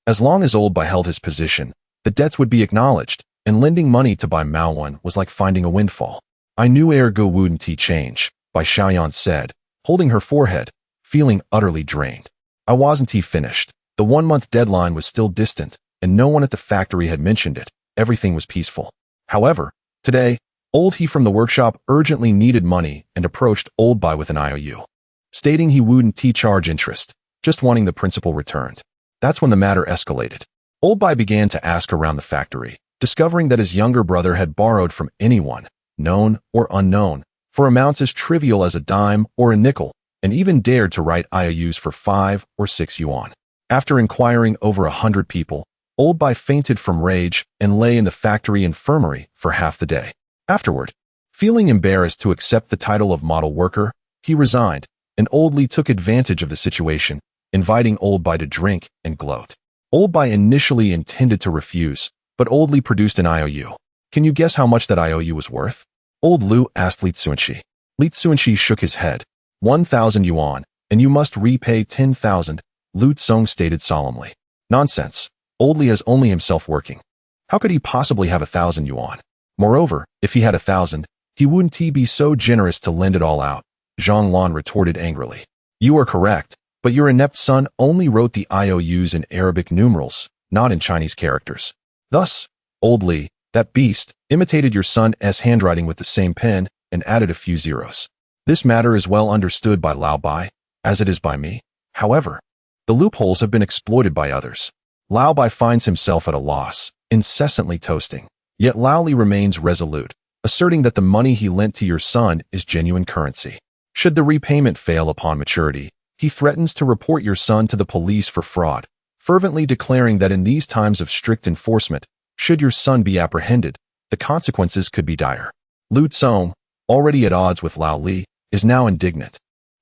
As long as Old Bai held his position, the debts would be acknowledged, and lending money to Bai Maowen was like finding a windfall. I knew ergo wouldn't he change, Bai Xiaoyan said, holding her forehead, feeling utterly drained. I wasn't he finished. The 1-month deadline was still distant, and no one at the factory had mentioned it. Everything was peaceful. However, today, Old He from the workshop urgently needed money and approached Old Bai with an IOU, stating he wouldn't charge interest, just wanting the principal returned. That's when the matter escalated. Old Bai began to ask around the factory, discovering that his younger brother had borrowed from anyone, known or unknown, for amounts as trivial as a dime or a nickel, and even dared to write IOUs for 5 or 6 yuan. After inquiring over 100 people, Old Bai fainted from rage and lay in the factory infirmary for half the day. Afterward, feeling embarrassed to accept the title of model worker, he resigned, and Old Li took advantage of the situation, inviting Old Bai to drink and gloat. Old Bai initially intended to refuse, but Old Li produced an IOU. Can you guess how much that IOU was worth? Old Lu asked Li Cunxi. Li Cunxi shook his head. 1,000 yuan, and you must repay 10,000, Lu Tsong stated solemnly. Nonsense. Old Li has only himself working. How could he possibly have 1,000 yuan? Moreover, if he had 1,000, he wouldn't be so generous to lend it all out, Zhang Lan retorted angrily. You are correct, but your inept son only wrote the IOUs in Arabic numerals, not in Chinese characters. Thus, Old Li, that beast, imitated your son's handwriting with the same pen and added a few zeros. This matter is well understood by Lao Bai, as it is by me. However, the loopholes have been exploited by others. Lao Bai finds himself at a loss, incessantly toasting. Yet Lao Li remains resolute, asserting that the money he lent to your son is genuine currency. Should the repayment fail upon maturity, he threatens to report your son to the police for fraud, fervently declaring that in these times of strict enforcement, should your son be apprehended, the consequences could be dire. Lu Tsong, already at odds with Lao Li, is now indignant,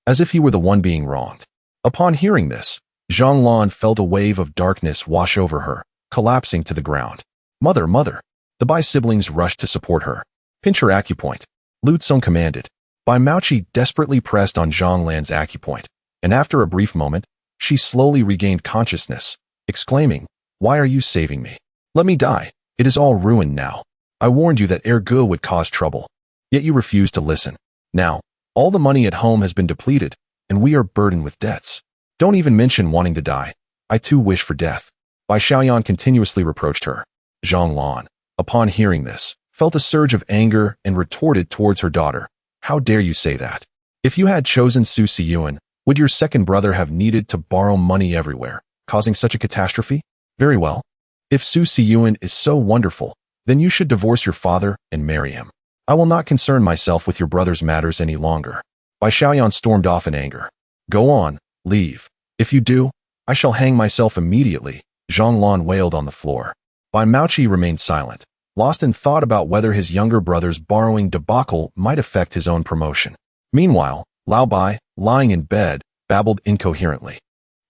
as if he were the one being wronged. Upon hearing this, Zhang Lan felt a wave of darkness wash over her, collapsing to the ground. Mother! The Bai siblings rushed to support her. Pinch her acupoint, Lu Tsong commanded. Bai Mouchi desperately pressed on Zhang Lan's acupoint, and after a brief moment, she slowly regained consciousness, exclaiming, Why are you saving me? Let me die. It is all ruined now. I warned you that ergo would cause trouble. Yet you refused to listen. Now, all the money at home has been depleted, and we are burdened with debts. Don't even mention wanting to die. I too wish for death. Bai Xiaoyan continuously reproached her. Zhang Lan, upon hearing this, felt a surge of anger and retorted towards her daughter. How dare you say that? If you had chosen Su Yuan, would your second brother have needed to borrow money everywhere, causing such a catastrophe? Very well. If Su Yuan is so wonderful, then you should divorce your father and marry him. I will not concern myself with your brother's matters any longer. Bai Xiaoyan stormed off in anger. Go on, leave. If you do, I shall hang myself immediately, Zhang Lan wailed on the floor. Bai Mouchi remained silent, lost in thought about whether his younger brother's borrowing debacle might affect his own promotion. Meanwhile, Lao Bai, lying in bed, babbled incoherently,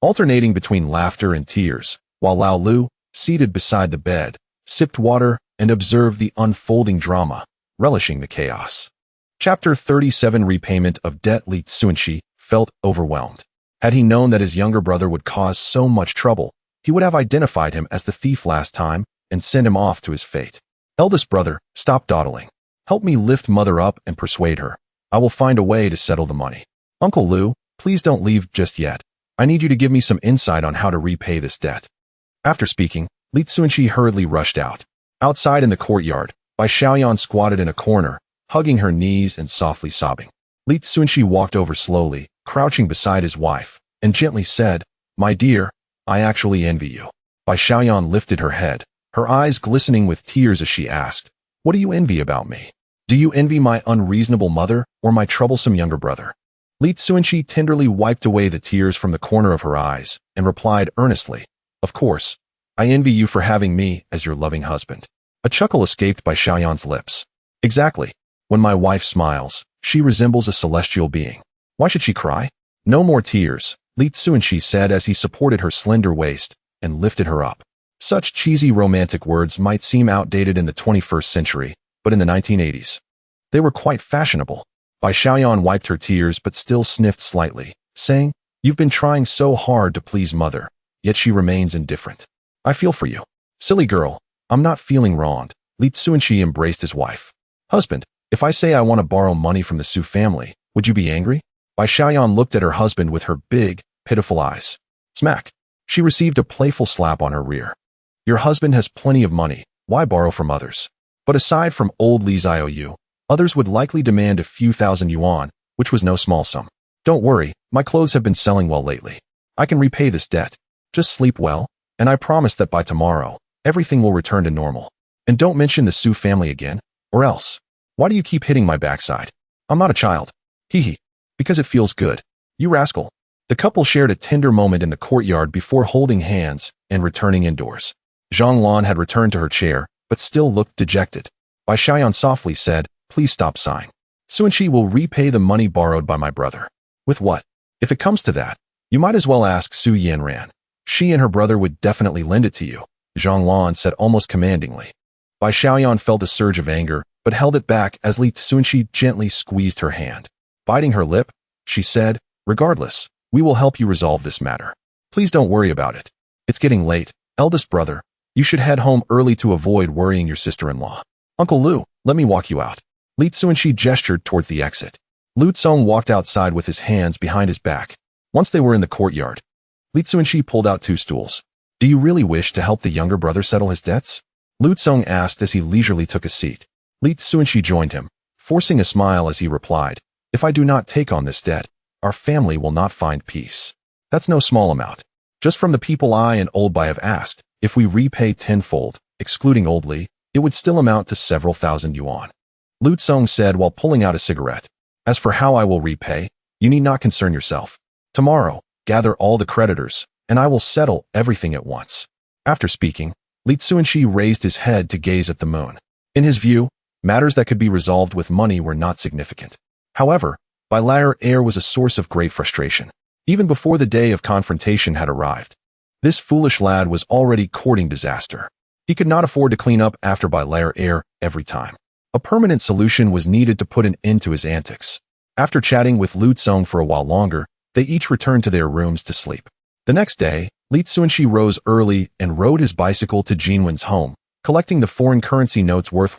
alternating between laughter and tears, while Lao Lu, seated beside the bed, sipped water and observed the unfolding drama, relishing the chaos. Chapter 37 Repayment of Debt. Li Cunxi felt overwhelmed. Had he known that his younger brother would cause so much trouble, he would have identified him as the thief last time and sent him off to his fate. Eldest brother, stop dawdling. Help me lift mother up and persuade her. I will find a way to settle the money. Uncle Lu, please don't leave just yet. I need you to give me some insight on how to repay this debt. After speaking, Li Cunxi hurriedly rushed out. Outside in the courtyard, Bai Xiaoyan squatted in a corner, hugging her knees and softly sobbing. Li Cunxi walked over slowly, crouching beside his wife, and gently said, "My dear, I actually envy you." Bai Xiaoyan lifted her head, her eyes glistening with tears as she asked, "What do you envy about me? Do you envy my unreasonable mother or my troublesome younger brother?" Li Cunxi tenderly wiped away the tears from the corner of her eyes and replied earnestly, "Of course, I envy you for having me as your loving husband." A chuckle escaped Bai Xiaoyan's lips. "Exactly. When my wife smiles, she resembles a celestial being. Why should she cry?" "No more tears," Li Cunxi said as he supported her slender waist and lifted her up. Such cheesy romantic words might seem outdated in the 21st century, but in the 1980s, they were quite fashionable. Bai Xiaoyan wiped her tears but still sniffed slightly, saying, "You've been trying so hard to please mother, yet she remains indifferent. I feel for you." "Silly girl, I'm not feeling wronged." Li Cunxi embraced his wife. "Husband, if I say I want to borrow money from the Su family, would you be angry?" Bai Xiaoyan looked at her husband with her big, pitiful eyes. Smack. She received a playful slap on her rear. "Your husband has plenty of money. Why borrow from others? But aside from old Li's IOU, others would likely demand a few thousand yuan, which was no small sum. Don't worry, my clothes have been selling well lately. I can repay this debt. Just sleep well, and I promise that by tomorrow, everything will return to normal. And don't mention the Su family again, or else. Why do you keep hitting my backside? I'm not a child. Hee. Because it feels good. You rascal." The couple shared a tender moment in the courtyard before holding hands and returning indoors. Zhang Lan had returned to her chair, but still looked dejected. Bai Xiaoyan softly said, "Please stop sighing. Cunxi will repay the money borrowed by my brother." "With what? If it comes to that, you might as well ask Su Yanran. She and her brother would definitely lend it to you," Zhang Lan said almost commandingly. Bai Xiaoyan felt a surge of anger, but held it back as Li Cunxi gently squeezed her hand. Biting her lip, she said, "Regardless, we will help you resolve this matter. Please don't worry about it. It's getting late. Eldest brother, you should head home early to avoid worrying your sister-in-law. Uncle Lu, let me walk you out." Li Cunxi gestured towards the exit. Lu Cong walked outside with his hands behind his back. Once they were in the courtyard, Li Cunxi pulled out 2 stools. "Do you really wish to help the younger brother settle his debts?" Lu Cong asked as he leisurely took a seat. Li Cunxi joined him, forcing a smile as he replied, "If I do not take on this debt, our family will not find peace. That's no small amount. Just from the people I and old Bai have asked, if we repay tenfold, excluding old Li, it would still amount to several thousand yuan." Lu Cong said while pulling out a cigarette. "As for how I will repay, you need not concern yourself. Tomorrow, gather all the creditors, and I will settle everything at once." After speaking, Li Cunxi raised his head to gaze at the moon. In his view, matters that could be resolved with money were not significant. However, bilateral air was a source of great frustration. Even before the day of confrontation had arrived, this foolish lad was already courting disaster. He could not afford to clean up after bilateral air every time. A permanent solution was needed to put an end to his antics. After chatting with Lu Cong for a while longer, they each returned to their rooms to sleep. The next day, Li Cunxi rose early and rode his bicycle to Jinwen's home, collecting the foreign currency notes worth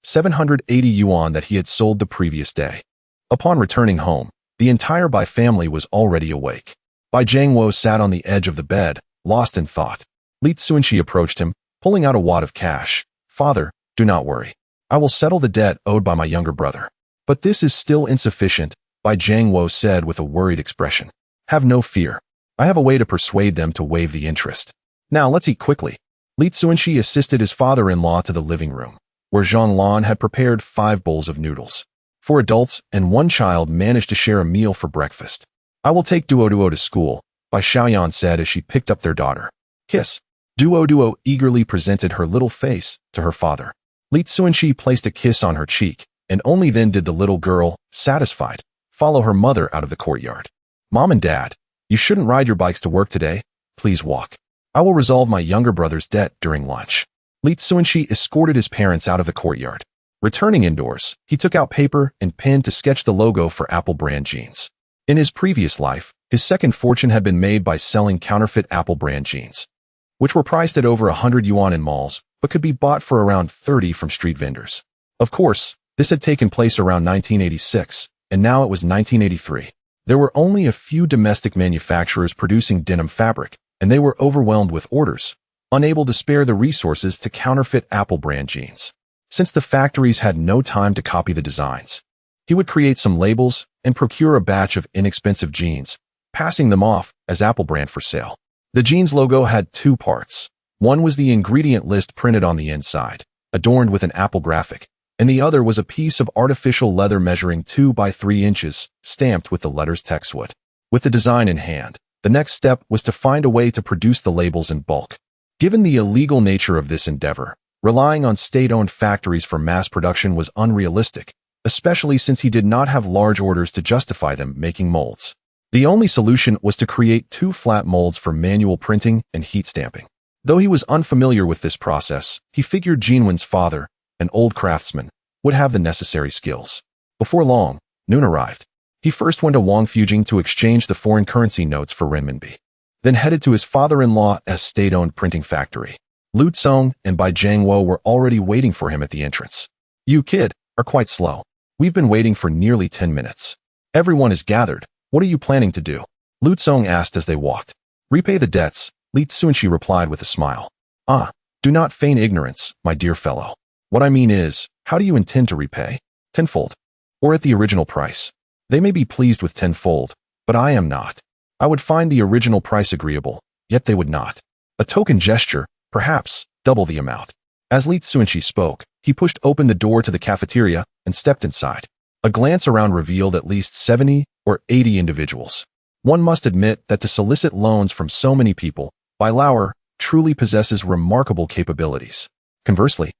780 yuan that he had sold the previous day. Upon returning home, the entire Bai family was already awake. Bai Jiangwo sat on the edge of the bed, lost in thought. Li Cunxi approached him, pulling out a wad of cash. "Father, do not worry. I will settle the debt owed by my younger brother." "But this is still insufficient," Bai Jiangwo said with a worried expression. "Have no fear. I have a way to persuade them to waive the interest. Now let's eat quickly." Li Cunxi assisted his father-in-law to the living room, where Zhang Lan had prepared 5 bowls of noodles. 4 adults and 1 child managed to share a meal for breakfast. "I will take Duo to school," Bai Xiaoyan said as she picked up their daughter. "Kiss." Duo eagerly presented her little face to her father. Li Cunxi placed a kiss on her cheek, and only then did the little girl, satisfied, follow her mother out of the courtyard. "Mom and Dad, You shouldn't ride your bikes to work today. Please walk. I will resolve my younger brother's debt during lunch. Li Cunxi escorted his parents out of the courtyard. Returning indoors, he took out paper and pen to sketch the logo for Apple brand jeans. In his previous life, his second fortune had been made by selling counterfeit Apple brand jeans, which were priced at over 100 yuan in malls, but could be bought for around 30 from street vendors. Of course, this had taken place around 1986, and now it was 1983. There were only a few domestic manufacturers producing denim fabric, and they were overwhelmed with orders, unable to spare the resources to counterfeit Apple brand jeans. Since the factories had no time to copy the designs, he would create some labels and procure a batch of inexpensive jeans, passing them off as Apple brand for sale. The jeans logo had two parts. One was the ingredient list printed on the inside, adorned with an Apple graphic, and the other was a piece of artificial leather measuring 2 by 3 inches, stamped with the letters textwood. With the design in hand, the next step was to find a way to produce the labels in bulk. Given the illegal nature of this endeavor, relying on state-owned factories for mass production was unrealistic, especially since he did not have large orders to justify them making molds. The only solution was to create 2 flat molds for manual printing and heat stamping. Though he was unfamiliar with this process, he figured Jinwen's father, an old craftsman, would have the necessary skills. Before long, noon arrived. He first went to Wangfujing to exchange the foreign currency notes for renminbi, then headed to his father-in-law's state-owned printing factory. Lu Tsong and Bai Jiangwo were already waiting for him at the entrance. You, kid, are quite slow. We've been waiting for nearly 10 minutes. Everyone is gathered. What are you planning to do? Lu Tsong asked as they walked. Repay the debts, Li Cunxi replied with a smile. Do not feign ignorance, my dear fellow. What I mean is, how do you intend to repay? Tenfold. Or at the original price? They may be pleased with tenfold, but I am not. I would find the original price agreeable, yet they would not. A token gesture, perhaps, double the amount. As Li Cunxi spoke, he pushed open the door to the cafeteria and stepped inside. A glance around revealed at least 70 or 80 individuals. One must admit that to solicit loans from so many people, Bai Lauer truly possesses remarkable capabilities. Conversely,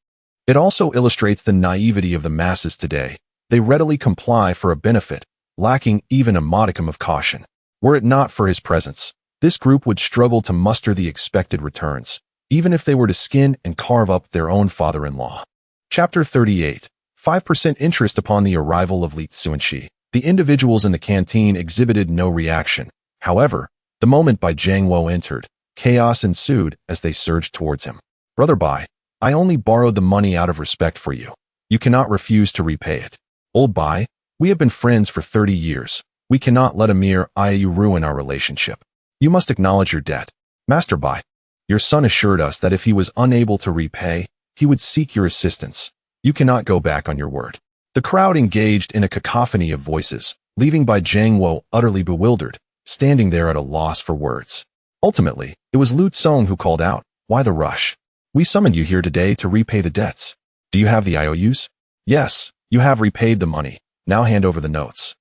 it also illustrates the naivety of the masses today. They readily comply for a benefit, lacking even a modicum of caution. Were it not for his presence, this group would struggle to muster the expected returns, even if they were to skin and carve up their own father-in-law. Chapter 38. 5% interest upon the arrival of Li Cunxi. The individuals in the canteen exhibited no reaction. However, the moment Bai Jiangwo entered, chaos ensued as they surged towards him. Brother Bai, I only borrowed the money out of respect for you. You cannot refuse to repay it. Old Bai, we have been friends for 30 years. We cannot let a mere IOU ruin our relationship. You must acknowledge your debt. Master Bai, your son assured us that if he was unable to repay, he would seek your assistance. You cannot go back on your word. The crowd engaged in a cacophony of voices, leaving Bai Jiangwo utterly bewildered, standing there at a loss for words. Ultimately, it was Lu Tsong who called out, "Why the rush? We summoned you here today to repay the debts. Do you have the IOUs? Yes, you have repaid the money. Now hand over the notes."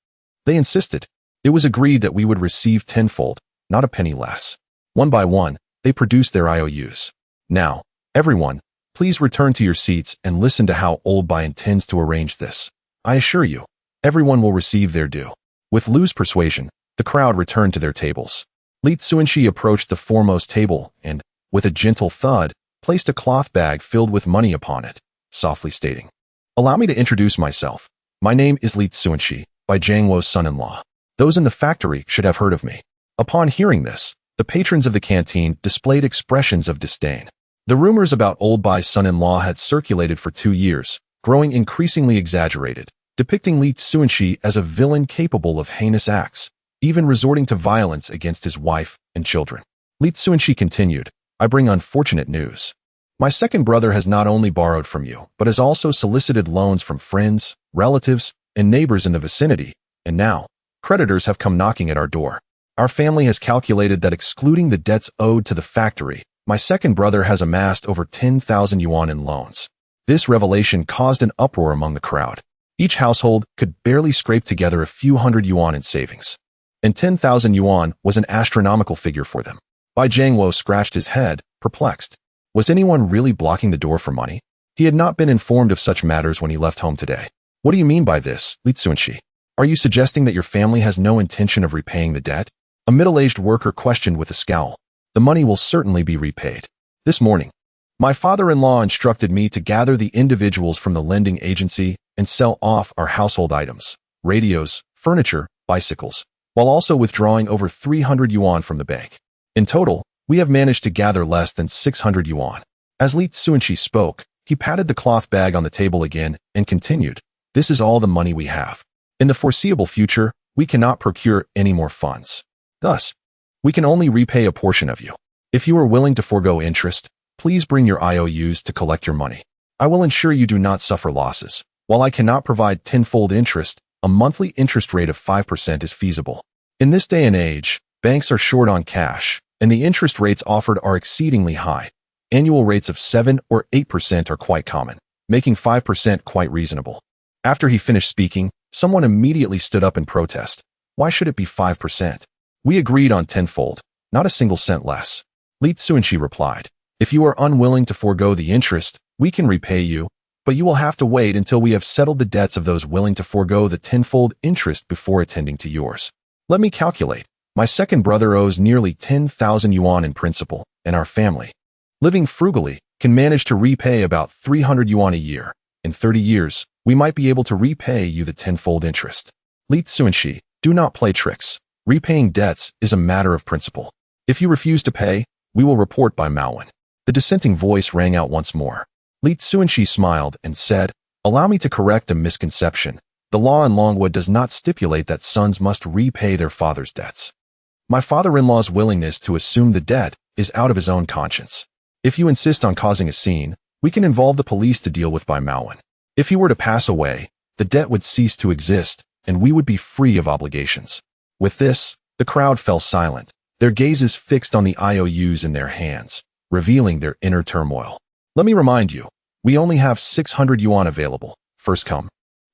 They insisted. It was agreed that we would receive tenfold, not a penny less. One by one, they produced their IOUs. Now, everyone, please return to your seats and listen to how old Bai intends to arrange this. I assure you, everyone will receive their due. With Lu's persuasion, the crowd returned to their tables. Li Cunxi approached the foremost table and, with a gentle thud, placed a cloth bag filled with money upon it, softly stating, "Allow me to introduce myself. My name is Li Cunxi, Bai Jiangwo's son-in-law. Those in the factory should have heard of me." Upon hearing this, the patrons of the canteen displayed expressions of disdain. The rumors about old Bai's son-in-law had circulated for 2 years, growing increasingly exaggerated, depicting Li Cunxi as a villain capable of heinous acts, even resorting to violence against his wife and children. Li Cunxi continued, "I bring unfortunate news. My second brother has not only borrowed from you, but has also solicited loans from friends, relatives, and neighbors in the vicinity, and now, creditors have come knocking at our door. Our family has calculated that excluding the debts owed to the factory, my second brother has amassed over 10,000 yuan in loans." This revelation caused an uproar among the crowd. Each household could barely scrape together a few hundred yuan in savings, and 10,000 yuan was an astronomical figure for them. Bai Jiangwo scratched his head, perplexed. Was anyone really blocking the door for money? He had not been informed of such matters when he left home today. "What do you mean by this, Li Cunxi? Are you suggesting that your family has no intention of repaying the debt?" A middle-aged worker questioned with a scowl. The money will certainly be repaid. This morning, my father-in-law instructed me to gather the individuals from the lending agency and sell off our household items, radios, furniture, bicycles, while also withdrawing over 300 yuan from the bank. In total, we have managed to gather less than 600 yuan. As Li Cunxi spoke, he patted the cloth bag on the table again and continued, "This is all the money we have. In the foreseeable future, we cannot procure any more funds. Thus, we can only repay a portion of you. If you are willing to forego interest, please bring your IOUs to collect your money. I will ensure you do not suffer losses. While I cannot provide tenfold interest, a monthly interest rate of 5% is feasible. In this day and age, banks are short on cash, and the interest rates offered are exceedingly high. Annual rates of 7 or 8% are quite common, making 5% quite reasonable." After he finished speaking, someone immediately stood up in protest. "Why should it be 5%? We agreed on tenfold, not a single cent less." Li Cunxi replied, "If you are unwilling to forego the interest, we can repay you, but you will have to wait until we have settled the debts of those willing to forego the tenfold interest before attending to yours. Let me calculate. My second brother owes nearly 10,000 yuan in principal, and our family, living frugally, can manage to repay about 300 yuan a year. In 30 years, we might be able to repay you the tenfold interest. Li Cunxi, do not play tricks. Repaying debts is a matter of principle. If you refuse to pay, we will report by vowing." The dissenting voice rang out once more. Li Cunxi smiled and said, "Allow me to correct a misconception. The law in Longwood does not stipulate that sons must repay their father's debts. My father-in-law's willingness to assume the debt is out of his own conscience. If you insist on causing a scene, we can involve the police to deal with by vowing. If he were to pass away, the debt would cease to exist, and we would be free of obligations." With this, the crowd fell silent, their gazes fixed on the IOUs in their hands, revealing their inner turmoil. "Let me remind you, we only have 600 yuan available. First come,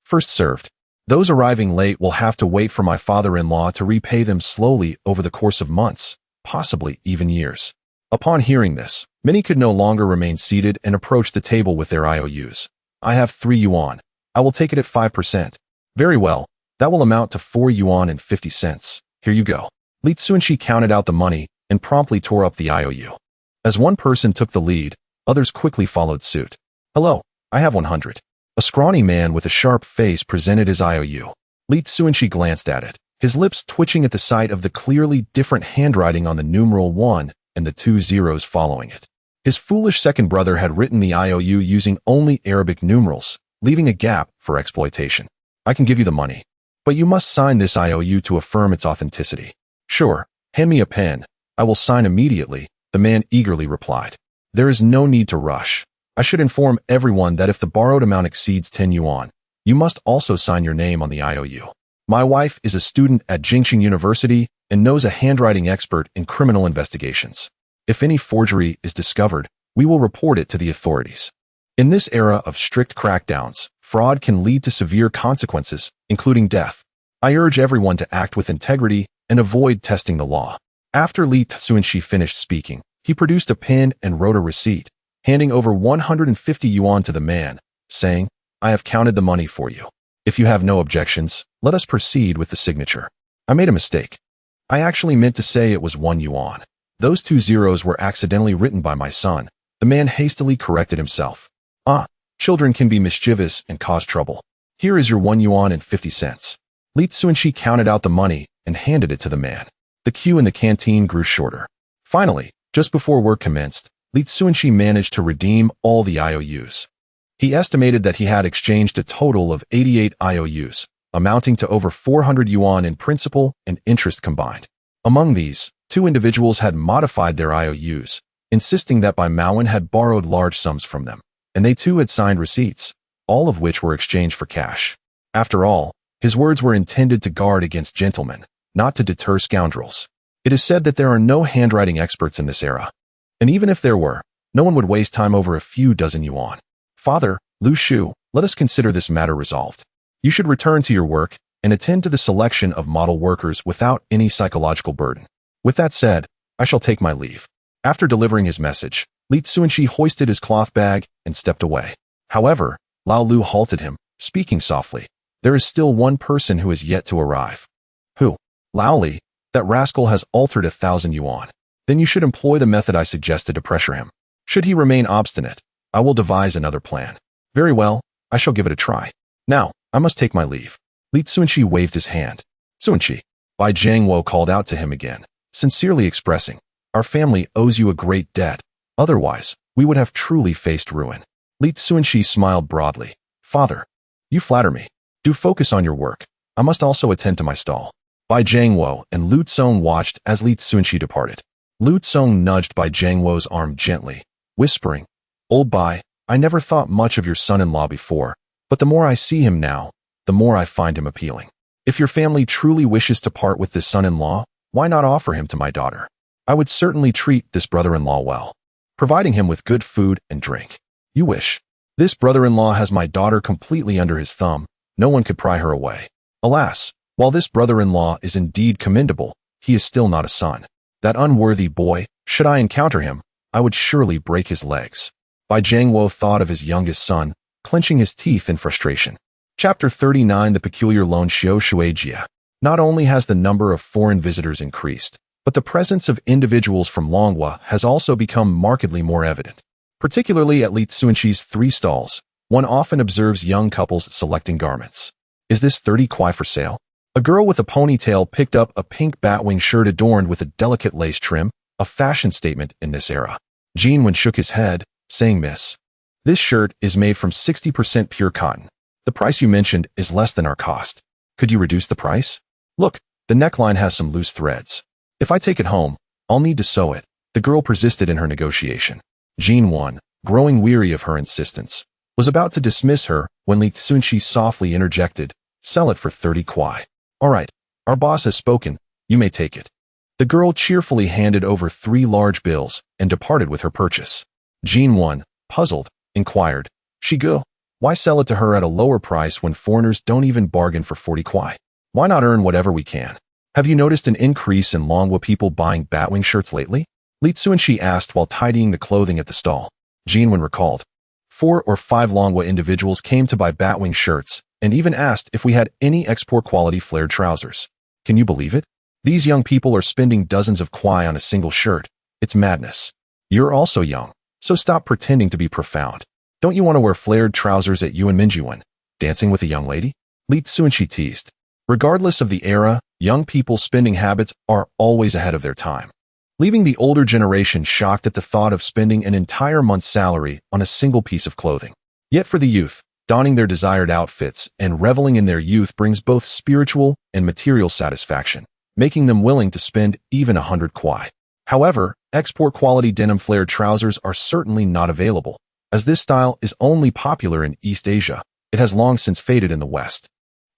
first served. Those arriving late will have to wait for my father-in-law to repay them slowly over the course of months, possibly even years." Upon hearing this, many could no longer remain seated and approached the table with their IOUs. "I have 3 yuan. I will take it at 5%. "Very well. That will amount to 4 yuan and 50 cents. Here you go." Li Cunxi counted out the money and promptly tore up the IOU. As one person took the lead, others quickly followed suit. "Hello, I have 100. A scrawny man with a sharp face presented his IOU. Li Cunxi glanced at it, his lips twitching at the sight of the clearly different handwriting on the numeral 1 and the 2 zeros following it. His foolish second brother had written the IOU using only Arabic numerals, leaving a gap for exploitation. "I can give you the money, but you must sign this IOU to affirm its authenticity." "Sure, hand me a pen. I will sign immediately," the man eagerly replied. "There is no need to rush. I should inform everyone that if the borrowed amount exceeds 10 yuan, you must also sign your name on the IOU. My wife is a student at Cunxi University and knows a handwriting expert in criminal investigations. If any forgery is discovered, we will report it to the authorities." In this era of strict crackdowns, fraud can lead to severe consequences, including death. I urge everyone to act with integrity and avoid testing the law. After Li Cunxi finished speaking, he produced a pen and wrote a receipt, handing over 150 yuan to the man, saying, "I have counted the money for you. If you have no objections, let us proceed with the signature. I made a mistake. I actually meant to say it was 1 yuan. Those 2 zeros were accidentally written by my son." The man hastily corrected himself. Children can be mischievous and cause trouble. "Here is your 1 yuan and 50 cents. Li Cunxi counted out the money and handed it to the man. The queue in the canteen grew shorter. Finally, just before work commenced, Li Cunxi managed to redeem all the IOUs. He estimated that he had exchanged a total of 88 IOUs, amounting to over 400 yuan in principal and interest combined. Among these, 2 individuals had modified their IOUs, insisting that Bai Maowen had borrowed large sums from them, and they too had signed receipts, all of which were exchanged for cash. After all, his words were intended to guard against gentlemen, not to deter scoundrels. It is said that there are no handwriting experts in this era. And even if there were, no one would waste time over a few dozen yuan. "Father, Lu Shu, let us consider this matter resolved. You should return to your work and attend to the selection of model workers without any psychological burden. With that said, I shall take my leave." After delivering his message, Li Cunxi hoisted his cloth bag and stepped away. However, Lao Lu halted him, speaking softly. "There is still one person who has yet to arrive." "Who?" "Lao Li. That rascal has altered 1,000 yuan. Then you should employ the method I suggested to pressure him. Should he remain obstinate, I will devise another plan. Very well, I shall give it a try. Now, I must take my leave. Li Cunxi waved his hand. Cunxi, Bai Jiangwo called out to him again, sincerely expressing, our family owes you a great debt. Otherwise, we would have truly faced ruin. Li Cunxi smiled broadly. Father, you flatter me. Do focus on your work. I must also attend to my stall. Bai Jiangwo and Lu Tsong watched as Li Cunxi departed. Lu Tsong nudged Bai Jiangwo's arm gently, whispering, Old Bai, I never thought much of your son-in-law before, but the more I see him now, the more I find him appealing. If your family truly wishes to part with this son-in-law, why not offer him to my daughter? I would certainly treat this brother-in-law well, providing him with good food and drink. You wish. This brother-in-law has my daughter completely under his thumb. No one could pry her away. Alas, while this brother-in-law is indeed commendable, he is still not a son. That unworthy boy, should I encounter him, I would surely break his legs. Bai Jiangwo thought of his youngest son, clenching his teeth in frustration. Chapter 39 The Peculiar Loan Xiao Shuijia. Not only has the number of foreign visitors increased, but the presence of individuals from Longhua has also become markedly more evident. Particularly at Li Cunxi's 3 stalls, one often observes young couples selecting garments. Is this 30 kuai for sale? A girl with a ponytail picked up a pink batwing shirt adorned with a delicate lace trim, a fashion statement in this era. Yuan shook his head, saying, Miss, this shirt is made from 60% pure cotton. The price you mentioned is less than our cost. Could you reduce the price? Look, the neckline has some loose threads. If I take it home, I'll need to sew it. The girl persisted in her negotiation. Yuan, growing weary of her insistence, was about to dismiss her when Li Cunxi softly interjected, sell it for 30 kuai. All right, our boss has spoken, you may take it. The girl cheerfully handed over 3 large bills and departed with her purchase. Yuan, puzzled, inquired, Shigu, why sell it to her at a lower price when foreigners don't even bargain for 40 kuai? Why not earn whatever we can? Have you noticed an increase in Longhua people buying batwing shirts lately? Li Cunxi asked while tidying the clothing at the stall. Yuan recalled. 4 or 5 Longhua individuals came to buy batwing shirts and even asked if we had any export-quality flared trousers. Can you believe it? These young people are spending dozens of kuai on a single shirt. It's madness. You're also young, so stop pretending to be profound. Don't you want to wear flared trousers at Yuan Minjuan, dancing with a young lady? Li Cunxi teased. Regardless of the era, young people's spending habits are always ahead of their time, leaving the older generation shocked at the thought of spending an entire month's salary on a single piece of clothing. Yet for the youth, donning their desired outfits and reveling in their youth brings both spiritual and material satisfaction, making them willing to spend even 100 kuai. However, export-quality denim flared trousers are certainly not available. As this style is only popular in East Asia, it has long since faded in the West.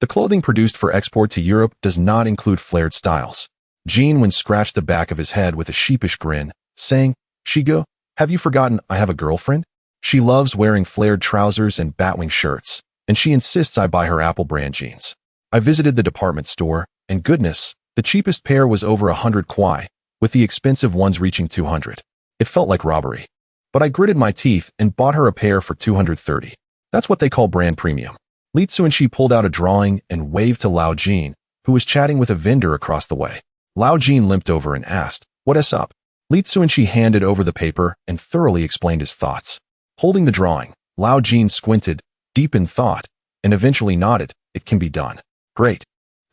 The clothing produced for export to Europe does not include flared styles. Yuan scratched the back of his head with a sheepish grin, saying, Shigu, have you forgotten I have a girlfriend? She loves wearing flared trousers and batwing shirts, and she insists I buy her Apple brand jeans. I visited the department store, and goodness, the cheapest pair was over 100 kuai, with the expensive ones reaching 200. It felt like robbery. But I gritted my teeth and bought her a pair for 230. That's what they call brand premium. Li Cunxi pulled out a drawing and waved to Lao Jin, who was chatting with a vendor across the way. Lao Jin limped over and asked, What's up? Li Cunxi handed over the paper and thoroughly explained his thoughts. Holding the drawing, Lao Jin squinted, deep in thought, and eventually nodded, It can be done. Great.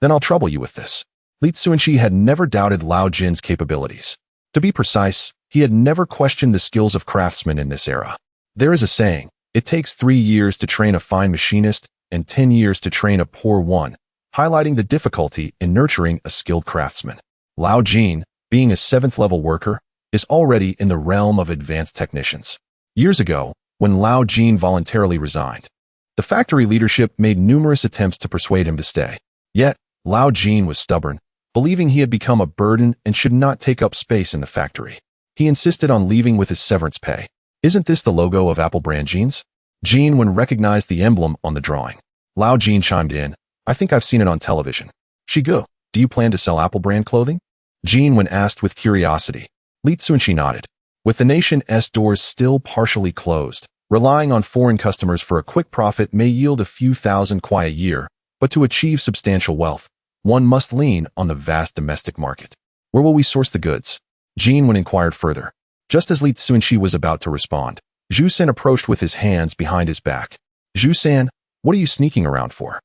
Then I'll trouble you with this. Li Cunxi had never doubted Lao Jin's capabilities. To be precise, he had never questioned the skills of craftsmen in this era. There is a saying, it takes 3 years to train a fine machinist and 10 years to train a poor one, highlighting the difficulty in nurturing a skilled craftsman. Lao Jin, being a 7th-level worker, is already in the realm of advanced technicians. Years ago, when Lao Jin voluntarily resigned, the factory leadership made numerous attempts to persuade him to stay. Yet, Lao Jin was stubborn, believing he had become a burden and should not take up space in the factory. He insisted on leaving with his severance pay. Isn't this the logo of Apple brand jeans? Yuan recognized the emblem on the drawing. Lao Jin chimed in, I think I've seen it on television. Shigu, do you plan to sell Apple brand clothing? Yuan asked with curiosity. Li Cunxi nodded. With the nation's doors still partially closed, relying on foreign customers for a quick profit may yield a few thousand kuai a year, but to achieve substantial wealth, one must lean on the vast domestic market. Where will we source the goods? Wen inquired further. Just as Li Cunxi was about to respond, Zhu San approached with his hands behind his back. Zhu San, what are you sneaking around for?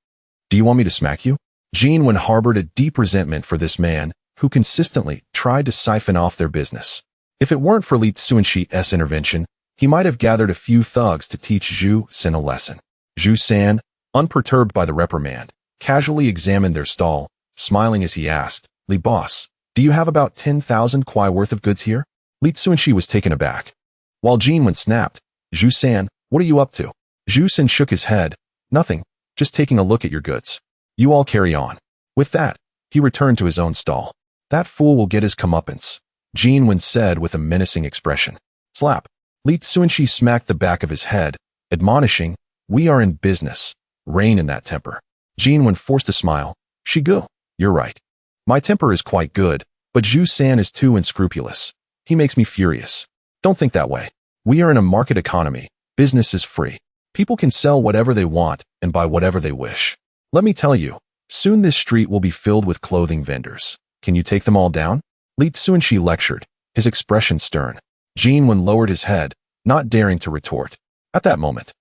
Do you want me to smack you? Wen harbored a deep resentment for this man who consistently tried to siphon off their business. If it weren't for Li Cunxi's intervention, he might have gathered a few thugs to teach Zhu San a lesson. Zhu San, unperturbed by the reprimand, casually examined their stall, smiling as he asked, Li boss, do you have about 10,000 kuai worth of goods here? Li Cunxi was taken aback. While Wen snapped, Zhu San, what are you up to? Zhu San shook his head. Nothing, just taking a look at your goods. You all carry on. With that, he returned to his own stall. That fool will get his comeuppance, Wen said with a menacing expression. Slap. Li Cunxi smacked the back of his head, admonishing, we are in business. Rein in that temper. Wen forced a smile. Shigu, you're right. My temper is quite good, but Zhu San is too unscrupulous. He makes me furious. Don't think that way. We are in a market economy. Business is free. People can sell whatever they want and buy whatever they wish. Let me tell you, soon this street will be filled with clothing vendors. Can you take them all down? Li Cunxi lectured, his expression stern. Wen lowered his head, not daring to retort. At that moment,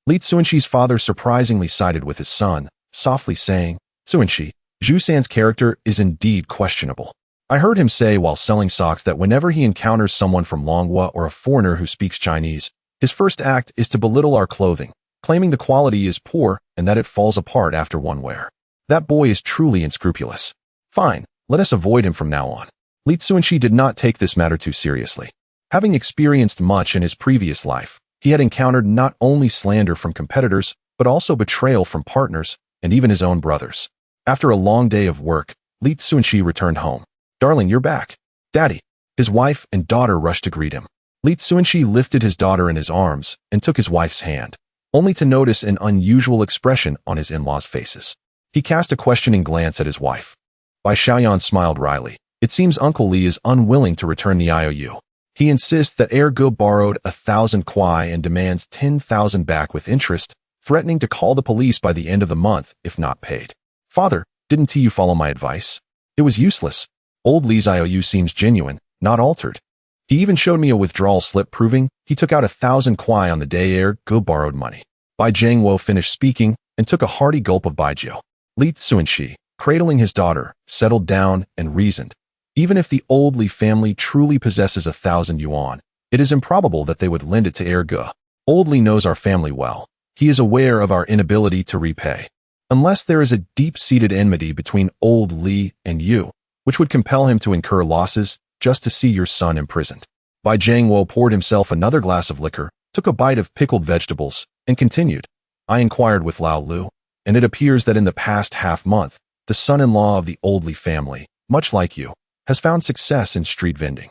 Li Cunxi's father surprisingly sided with his son, softly saying, Cunxi, Zhu San's character is indeed questionable. I heard him say while selling socks that whenever he encounters someone from Longhua or a foreigner who speaks Chinese, his first act is to belittle our clothing, claiming the quality is poor and that it falls apart after one wear. That boy is truly unscrupulous. Fine, let us avoid him from now on. Li Cunxi did not take this matter too seriously. Having experienced much in his previous life, he had encountered not only slander from competitors, but also betrayal from partners and even his own brothers. After a long day of work, Li Cunxi returned home. Darling, you're back. Daddy. His wife and daughter rushed to greet him. Li Cunxi lifted his daughter in his arms and took his wife's hand, only to notice an unusual expression on his in-laws' faces. He cast a questioning glance at his wife. Bai Xiaoyan smiled wryly. It seems Uncle Li is unwilling to return the IOU. He insists that Ergo borrowed 1,000 kuai and demands 10,000 back with interest, threatening to call the police by the end of the month if not paid. Father, didn't you follow my advice? It was useless. Old Li's IOU seems genuine, not altered. He even showed me a withdrawal slip proving he took out 1,000 kuai on the day Ergo borrowed money. Bai Jiangwo finished speaking and took a hearty gulp of baijiu. Li Cunxi, cradling his daughter, settled down and reasoned. Even if the old Li family truly possesses 1,000 yuan, it is improbable that they would lend it to Ergo. Old Li knows our family well. He is aware of our inability to repay. Unless there is a deep-seated enmity between old Li and you, which would compel him to incur losses just to see your son imprisoned. Bai Jiangwo poured himself another glass of liquor, took a bite of pickled vegetables, and continued. I inquired with Lao Lu, and it appears that in the past half-month, the son-in-law of the old Li family, much like you, has found success in street vending.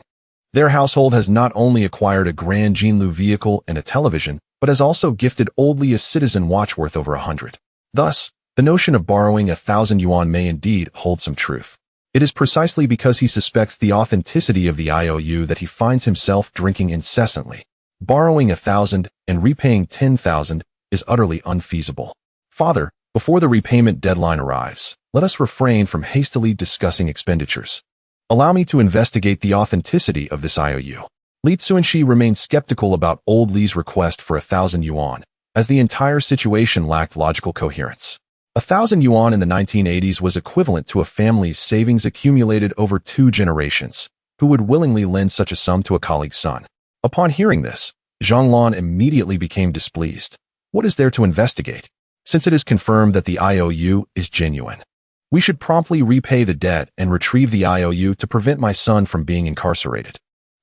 Their household has not only acquired a grand Jinlu vehicle and a television, but has also gifted old Li a citizen watch worth over 100. Thus, the notion of borrowing 1,000 yuan may indeed hold some truth. It is precisely because he suspects the authenticity of the IOU that he finds himself drinking incessantly. Borrowing 1,000 and repaying 10,000 is utterly unfeasible. Father, before the repayment deadline arrives, let us refrain from hastily discussing expenditures. Allow me to investigate the authenticity of this IOU. Li Cunxi remained skeptical about old Li's request for 1,000 yuan, as the entire situation lacked logical coherence. 1,000 yuan in the 1980s was equivalent to a family's savings accumulated over 2 generations. Who would willingly lend such a sum to a colleague's son? Upon hearing this, Zhang Lan immediately became displeased. What is there to investigate? Since it is confirmed that the IOU is genuine, we should promptly repay the debt and retrieve the IOU to prevent my son from being incarcerated.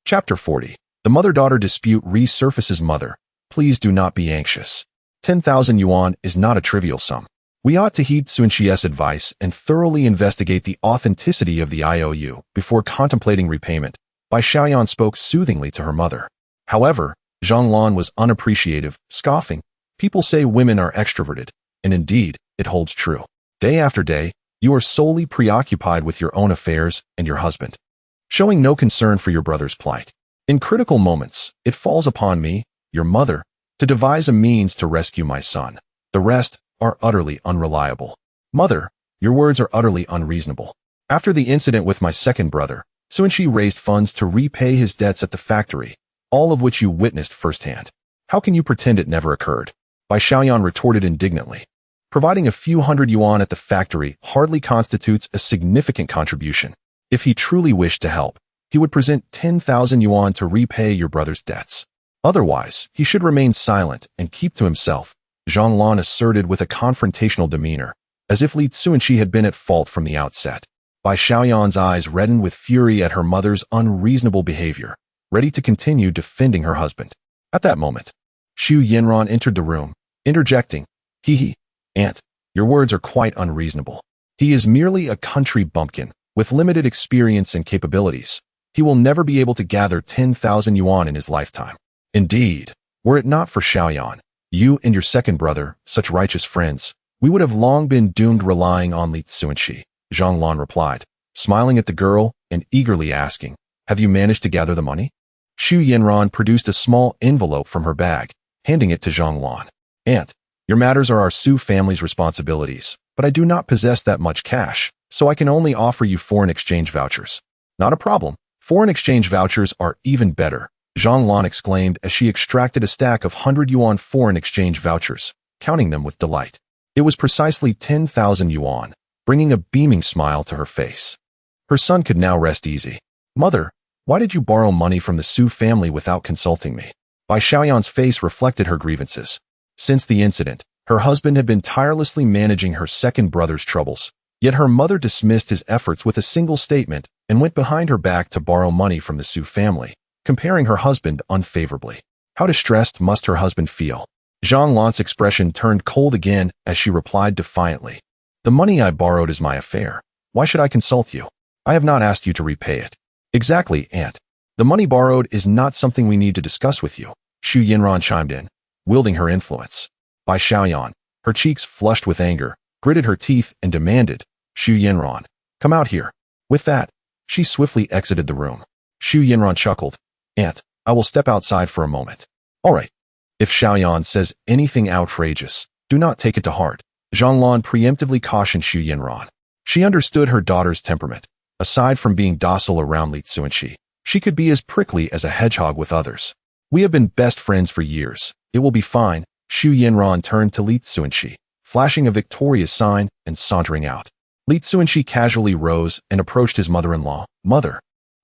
Chapter 40. The mother-daughter dispute resurfaces. Mother, please do not be anxious. 10,000 yuan is not a trivial sum. We ought to heed Cunxi's advice and thoroughly investigate the authenticity of the IOU before contemplating repayment. Bai Xiaoyan spoke soothingly to her mother. However, Zhang Lan was unappreciative, scoffing. People say women are extroverted, and indeed, it holds true. Day after day, you are solely preoccupied with your own affairs and your husband, showing no concern for your brother's plight. In critical moments, it falls upon me, your mother, to devise a means to rescue my son. The rest are utterly unreliable. Mother, your words are utterly unreasonable. After the incident with my second brother, Cunxi raised funds to repay his debts at the factory, all of which you witnessed firsthand. How can you pretend it never occurred? Bai Xiaoyan retorted indignantly. Providing a few hundred yuan at the factory hardly constitutes a significant contribution. If he truly wished to help, he would present 10,000 yuan to repay your brother's debts. Otherwise, he should remain silent and keep to himself, Zhang Lan asserted with a confrontational demeanor, as if Li Cunxi had been at fault from the outset. Bai Xiaoyan's eyes reddened with fury at her mother's unreasonable behavior, ready to continue defending her husband. At that moment, Xu Yinran entered the room, interjecting, "Hee, Aunt, your words are quite unreasonable. He is merely a country bumpkin, with limited experience and capabilities. He will never be able to gather 10,000 yuan in his lifetime. Indeed, were it not for Xiaoyan, you and your second brother, such righteous friends, we would have long been doomed relying on Li Cunxi," Zhang Lan replied, smiling at the girl and eagerly asking, "Have you managed to gather the money?" Xu Yinran produced a small envelope from her bag, handing it to Zhang Lan. "Aunt, your matters are our Su family's responsibilities, but I do not possess that much cash, so I can only offer you foreign exchange vouchers." "Not a problem. Foreign exchange vouchers are even better," Zhang Lan exclaimed as she extracted a stack of 100 yuan foreign exchange vouchers, counting them with delight. It was precisely 10,000 yuan, bringing a beaming smile to her face. Her son could now rest easy. "Mother, why did you borrow money from the Su family without consulting me?" Bai Xiaoyan's face reflected her grievances. Since the incident, her husband had been tirelessly managing her second brother's troubles, yet her mother dismissed his efforts with a single statement and went behind her back to borrow money from the Su family, comparing her husband unfavorably. How distressed must her husband feel? Zhang Lan's expression turned cold again as she replied defiantly, "The money I borrowed is my affair. Why should I consult you? I have not asked you to repay it." "Exactly, Aunt. The money borrowed is not something we need to discuss with you," Xu Yinran chimed in, wielding her influence. Bai Xiaoyan, her cheeks flushed with anger, gritted her teeth and demanded, "Xu Yinran, come out here." With that, she swiftly exited the room. Xu Yinran chuckled, "Aunt, I will step outside for a moment." "All right. If Xiaoyan says anything outrageous, do not take it to heart," Zhang Lan preemptively cautioned Xu Yinran. She understood her daughter's temperament. Aside from being docile around Li Cunxi, she could be as prickly as a hedgehog with others. "We have been best friends for years. It will be fine." Xu Yinran turned to Li Cunxi, flashing a victorious sign and sauntering out. Li Cunxi casually rose and approached his mother-in-law. "Mother,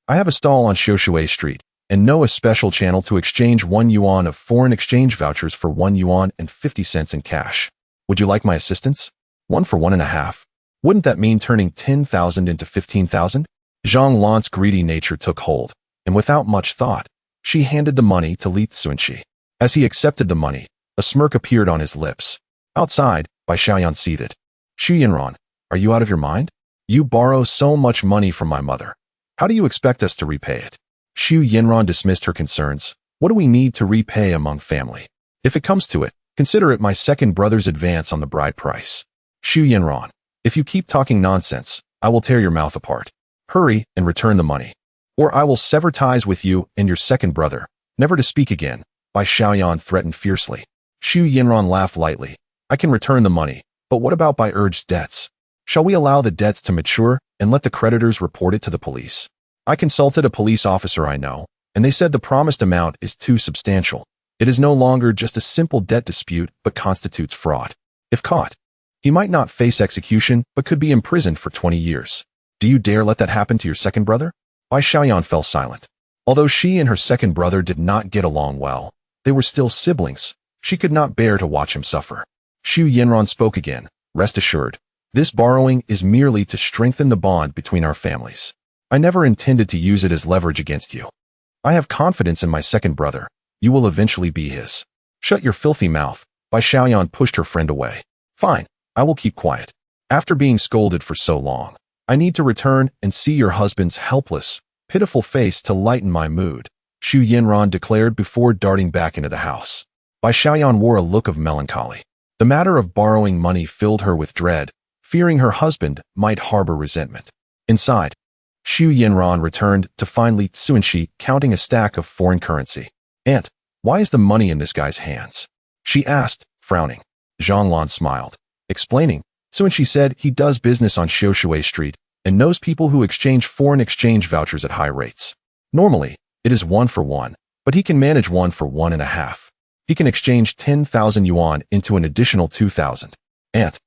I have a stall on Shoshui Street and know a special channel to exchange 1 yuan of foreign exchange vouchers for 1 yuan and 50 cents in cash. Would you like my assistance? 1 for 1.5. Wouldn't that mean turning 10,000 into 15,000? Zhang Lan's greedy nature took hold, and without much thought, she handed the money to Li Cunxi. As he accepted the money, a smirk appeared on his lips. Outside, Bai Xiaoyan seethed. "Xu Yinran, are you out of your mind? You borrow so much money from my mother. How do you expect us to repay it?" Xu Yinran dismissed her concerns. "What do we need to repay among family? If it comes to it, consider it my second brother's advance on the bride price." "Xu Yinran, if you keep talking nonsense, I will tear your mouth apart. Hurry and return the money, or I will sever ties with you and your second brother, never to speak again," Bai Xiaoyan threatened fiercely. Xu Yinran laughed lightly. "I can return the money, but what about Bai Erge's debts? Shall we allow the debts to mature and let the creditors report it to the police? I consulted a police officer I know, and they said the promised amount is too substantial. It is no longer just a simple debt dispute, but constitutes fraud. If caught, he might not face execution, but could be imprisoned for 20 years. Do you dare let that happen to your second brother?" Bai Xiaoyan fell silent. Although she and her second brother did not get along well, they were still siblings. She could not bear to watch him suffer. Xu Yinran spoke again. "Rest assured, this borrowing is merely to strengthen the bond between our families. I never intended to use it as leverage against you. I have confidence in my second brother. You will eventually be his." "Shut your filthy mouth." Bai Xiaoyan pushed her friend away. "Fine, I will keep quiet. After being scolded for so long, I need to return and see your husband's helpless, pitiful face to lighten my mood," Xu Yinran declared before darting back into the house. Bai Xiaoyan wore a look of melancholy. The matter of borrowing money filled her with dread, fearing her husband might harbor resentment. Inside, Xu Yinran returned to find Li Cunxi counting a stack of foreign currency. "Aunt, why is the money in this guy's hands?" she asked, frowning. Zhang Lan smiled, explaining, Cunxi said he does business on Xiaoshui Street and knows people who exchange foreign exchange vouchers at high rates. Normally, it is 1 for 1, but he can manage 1 for 1.5. He can exchange 10,000 yuan into an additional 2,000. Aunt,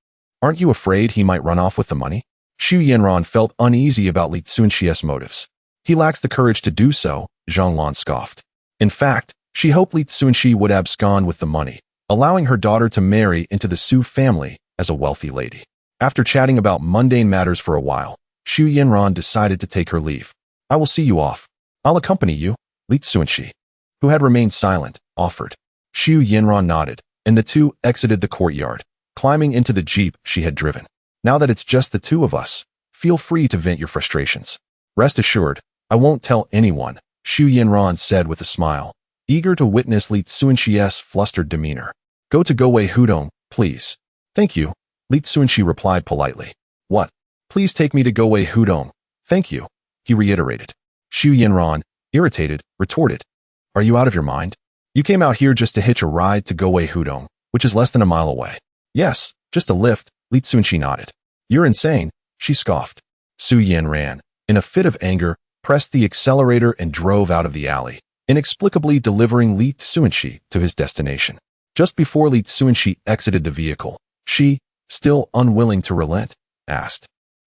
aren't you afraid he might run off with the money? Xu Yanran felt uneasy about Li Cunxi's motives. He lacks the courage to do so, Zhang Lan scoffed. In fact, she hoped Li Cunxi would abscond with the money, allowing her daughter to marry into the Su family as a wealthy lady. After chatting about mundane matters for a while, Xu Yanran decided to take her leave. I will see you off. I'll accompany you, Li Cunxi, who had remained silent, offered. Xu Yanran nodded, and the two exited the courtyard, climbing into the jeep she had driven. Now that it's just the two of us, feel free to vent your frustrations. Rest assured, I won't tell anyone, Xu Yanran said with a smile, eager to witness Li Cunxi's flustered demeanor. Go to Gowei Hudong, please. Thank you, Li Cunxi replied politely. What? Please take me to Gowei Hudong. Thank you, he reiterated. Xu Yanran, irritated, retorted. Are you out of your mind? You came out here just to hitch a ride to Gowei Hudong, which is less than a mile away. Yes, just a lift, Li Cunxi nodded. You're insane, she scoffed. Su Yanran, in a fit of anger, pressed the accelerator and drove out of the alley, inexplicably delivering Li Cunxi to his destination. Just before Li Cunxi exited the vehicle, she, still unwilling to relent, asked,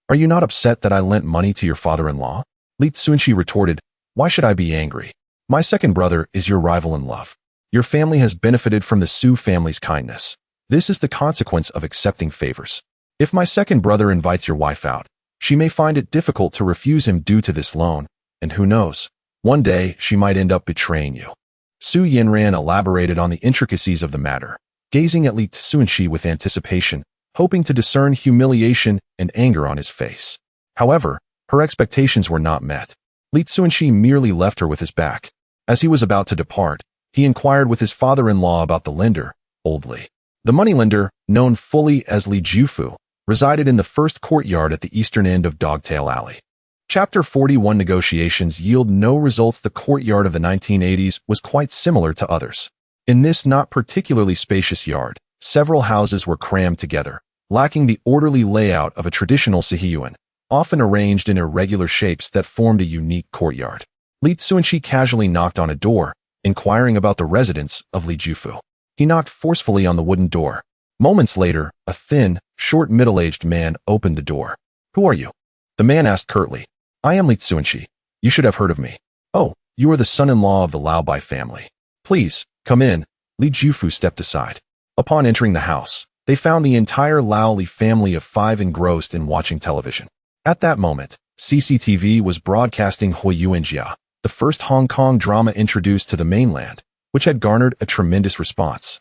Are you not upset that I lent money to your father-in-law? Li Cunxi retorted, Why should I be angry? My second brother is your rival in love. Your family has benefited from the Su family's kindness. This is the consequence of accepting favors. If my second brother invites your wife out, she may find it difficult to refuse him due to this loan, and who knows, one day she might end up betraying you. Su Yanran elaborated on the intricacies of the matter, gazing at Li Cunxi with anticipation, hoping to discern humiliation and anger on his face. However, her expectations were not met. Li Cunxi merely left her with his back. As he was about to depart, he inquired with his father-in-law about the lender, Old Li. The moneylender, known fully as Li Jufu, resided in the first courtyard at the eastern end of Dogtail Alley. Chapter 41 Negotiations yield no results. The courtyard of the 1980s was quite similar to others. In this not particularly spacious yard, several houses were crammed together, lacking the orderly layout of a traditional Yuan, often arranged in irregular shapes that formed a unique courtyard. Li Cunxi casually knocked on a door, inquiring about the residence of Li Jufu. He knocked forcefully on the wooden door. Moments later, a thin, short middle-aged man opened the door. Who are you? The man asked curtly. I am Li Cunxi. You should have heard of me. Oh, you are the son-in-law of the Lao Bai family. Please, come in. Li Jufu stepped aside. Upon entering the house, they found the entire Lao Li family of 5 engrossed in watching television. At that moment, CCTV was broadcasting Hui Yuanjia, the first Hong Kong drama introduced to the mainland, which had garnered a tremendous response.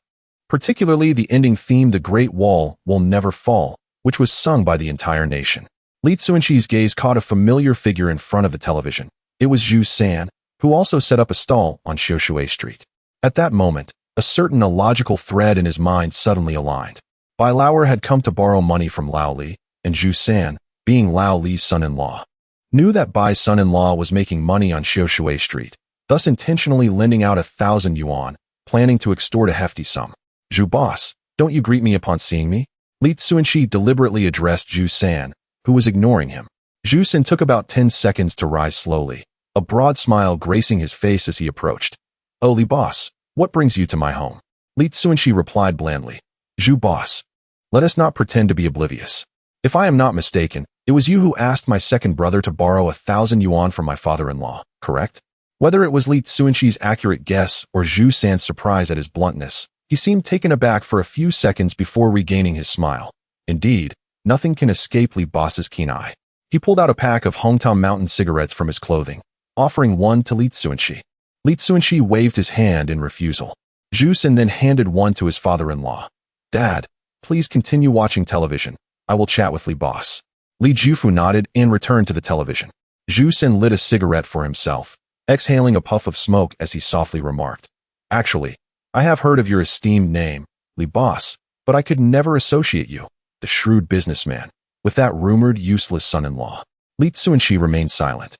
Particularly the ending theme The Great Wall Will Never Fall, which was sung by the entire nation. Li Cunxi's gaze caught a familiar figure in front of the television. It was Zhu San, who also set up a stall on Xiaoshui Street. At that moment, a certain illogical thread in his mind suddenly aligned. Bai Lauer had come to borrow money from Lao Li, and Zhu San, being Lao Li's son-in-law, knew that Bai's son-in-law was making money on Xiaoshui Street, thus intentionally lending out 1,000 yuan, planning to extort a hefty sum. Zhu boss, don't you greet me upon seeing me? Li Cunxi deliberately addressed Zhu San, who was ignoring him. Zhu San took about 10 seconds to rise slowly, a broad smile gracing his face as he approached. Oh, Li boss, what brings you to my home? Li Cunxi replied blandly. Zhu boss, let us not pretend to be oblivious. If I am not mistaken, it was you who asked my second brother to borrow 1,000 yuan from my father-in-law, correct? Whether it was Li Cunxi's accurate guess or Zhu San's surprise at his bluntness, he seemed taken aback for a few seconds before regaining his smile. Indeed, nothing can escape Li boss's keen eye. He pulled out a pack of Hongtao Mountain cigarettes from his clothing, offering one to Li Cunxi. Li Cunxi waved his hand in refusal. Zhu San then handed one to his father-in-law. Dad, please continue watching television. I will chat with Li boss. Li Jufu nodded and returned to the television. Zhu San lit a cigarette for himself, exhaling a puff of smoke as he softly remarked. Actually, I have heard of your esteemed name, Li boss, but I could never associate you, the shrewd businessman, with that rumored useless son-in-law. Li Cunxi remained silent.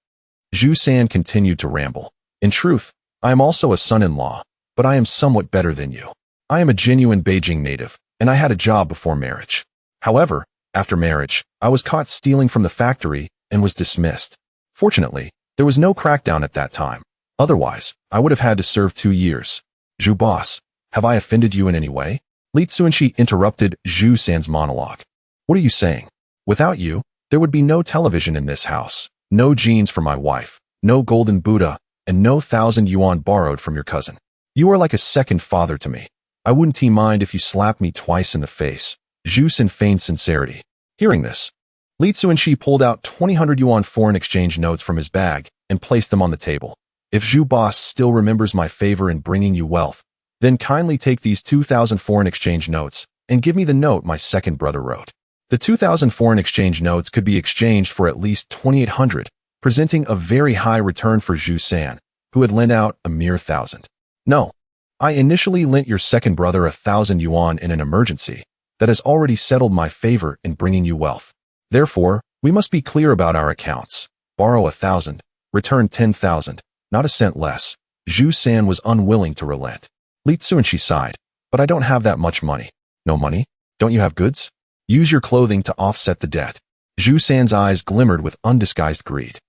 Zhu San continued to ramble. In truth, I am also a son-in-law, but I am somewhat better than you. I am a genuine Beijing native, and I had a job before marriage. However, After marriage, I was caught stealing from the factory and was dismissed. Fortunately, there was no crackdown at that time. Otherwise, I would have had to serve 2 years. Zhu boss, have I offended you in any way? Li Cunxi interrupted Zhu San's monologue. What are you saying? Without you, there would be no television in this house, no jeans for my wife, no golden Buddha, and no 1,000 yuan borrowed from your cousin. You are like a second father to me. I wouldn't mind if you slapped me twice in the face. Zhu San feigned sincerity. Hearing this, Li Cunxi pulled out 200 yuan foreign exchange notes from his bag and placed them on the table. If Zhu boss still remembers my favor in bringing you wealth, then kindly take these 2,000 foreign exchange notes and give me the note my second brother wrote. The 2,000 foreign exchange notes could be exchanged for at least 2,800, presenting a very high return for Zhu San, who had lent out a mere 1,000. No, I initially lent your second brother 1,000 yuan in an emergency. That has already settled my favor in bringing you wealth. Therefore, we must be clear about our accounts. Borrow 1,000, return 10,000, not a cent less. Zhu San was unwilling to relent. Li Cunxi sighed, but I don't have that much money. No money? Don't you have goods? Use your clothing to offset the debt. Zhu San's eyes glimmered with undisguised greed.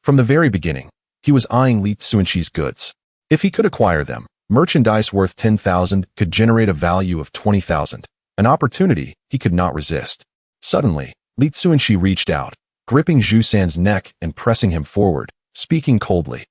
From the very beginning, he was eyeing Li Cunxi's goods. If he could acquire them, merchandise worth 10,000 could generate a value of 20,000. An opportunity he could not resist. Suddenly, Li Cunxi reached out, gripping Zhu San's neck and pressing him forward, speaking coldly.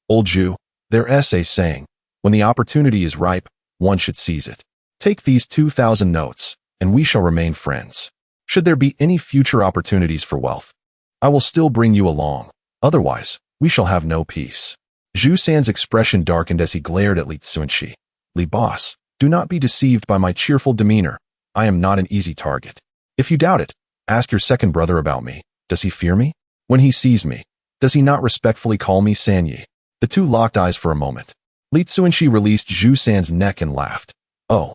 Old Zhu, there's a saying, when the opportunity is ripe, one should seize it. Take these 2,000 notes, and we shall remain friends. Should there be any future opportunities for wealth, I will still bring you along. Otherwise, we shall have no peace. Zhu San's expression darkened as he glared at Li Cunxi. Li boss, do not be deceived by my cheerful demeanor. I am not an easy target. If you doubt it, ask your second brother about me. Does he fear me? When he sees me, does he not respectfully call me Sanyi? The two locked eyes for a moment. Li Cunxi released Zhu San's neck and laughed. Oh,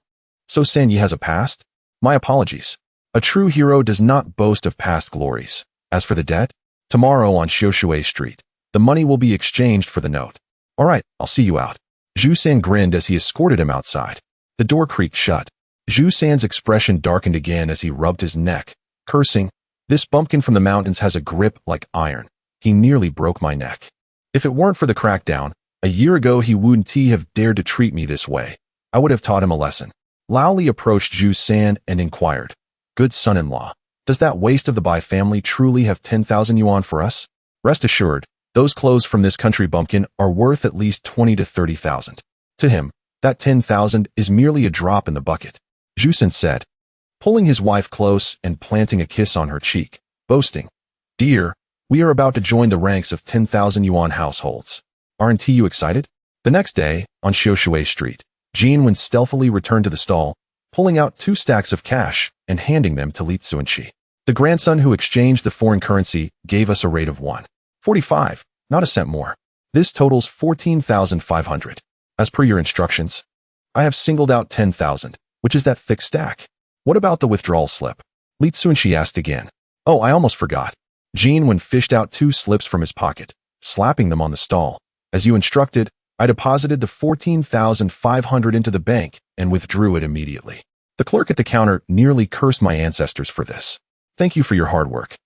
so Sanyi has a past? My apologies. A true hero does not boast of past glories. As for the debt, tomorrow on Xiushui Street, the money will be exchanged for the note. All right, I'll see you out. Zhu San grinned as he escorted him outside. The door creaked shut. Zhu San's expression darkened again as he rubbed his neck, cursing, "This bumpkin from the mountains has a grip like iron. He nearly broke my neck. If it weren't for the crackdown, a year ago he wouldn't have dared to treat me this way. I would have taught him a lesson." Lao Li approached Zhu San and inquired, "Good son-in-law, does that waste of the Bai family truly have 10,000 yuan for us? Rest assured, those clothes from this country bumpkin are worth at least 20 to 30,000. To him, that 10,000 is merely a drop in the bucket." Zhu San said, pulling his wife close and planting a kiss on her cheek, boasting, "Dear, we are about to join the ranks of 10,000 yuan households. Aren't you excited?" The next day, on Xiushui Street, Yuan stealthily returned to the stall, pulling out 2 stacks of cash and handing them to Li Cunxi. The grandson who exchanged the foreign currency gave us a rate of 1.45, not a cent more. This totals 14,500. As per your instructions, I have singled out 10,000, which is that thick stack. What about the withdrawal slip? Li Cunxi asked again. Oh, I almost forgot. Yuan fished out 2 slips from his pocket, slapping them on the stall. As you instructed, I deposited the 14,500 into the bank and withdrew it immediately. The clerk at the counter nearly cursed my ancestors for this. Thank you for your hard work.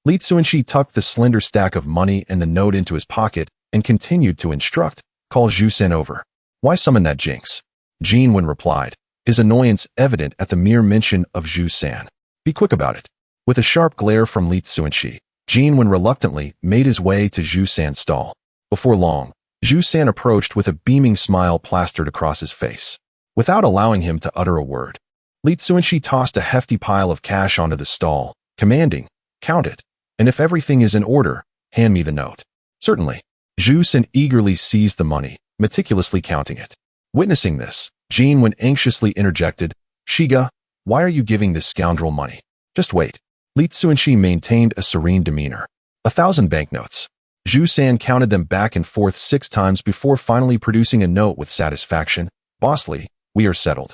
Li Cunxi tucked the slender stack of money and the note into his pocket and continued to instruct, "Call Zhu San over." Why summon that jinx? Yuan replied, his annoyance evident at the mere mention of Zhu San. Be quick about it. With a sharp glare from Li Cunxi, Yuan reluctantly made his way to Zhu San's stall. Before long, Zhu San approached with a beaming smile plastered across his face. Without allowing him to utter a word, Li Cunxi tossed a hefty pile of cash onto the stall, commanding, "Count it, and if everything is in order, hand me the note." Certainly. Zhu San eagerly seized the money, meticulously counting it. Witnessing this, Yuan anxiously interjected, "Shiga, why are you giving this scoundrel money? Just wait." Li Cunxi maintained a serene demeanor. 1,000 banknotes. Zhu San counted them back and forth 6 times before finally producing a note with satisfaction. "Boss Li, we are settled."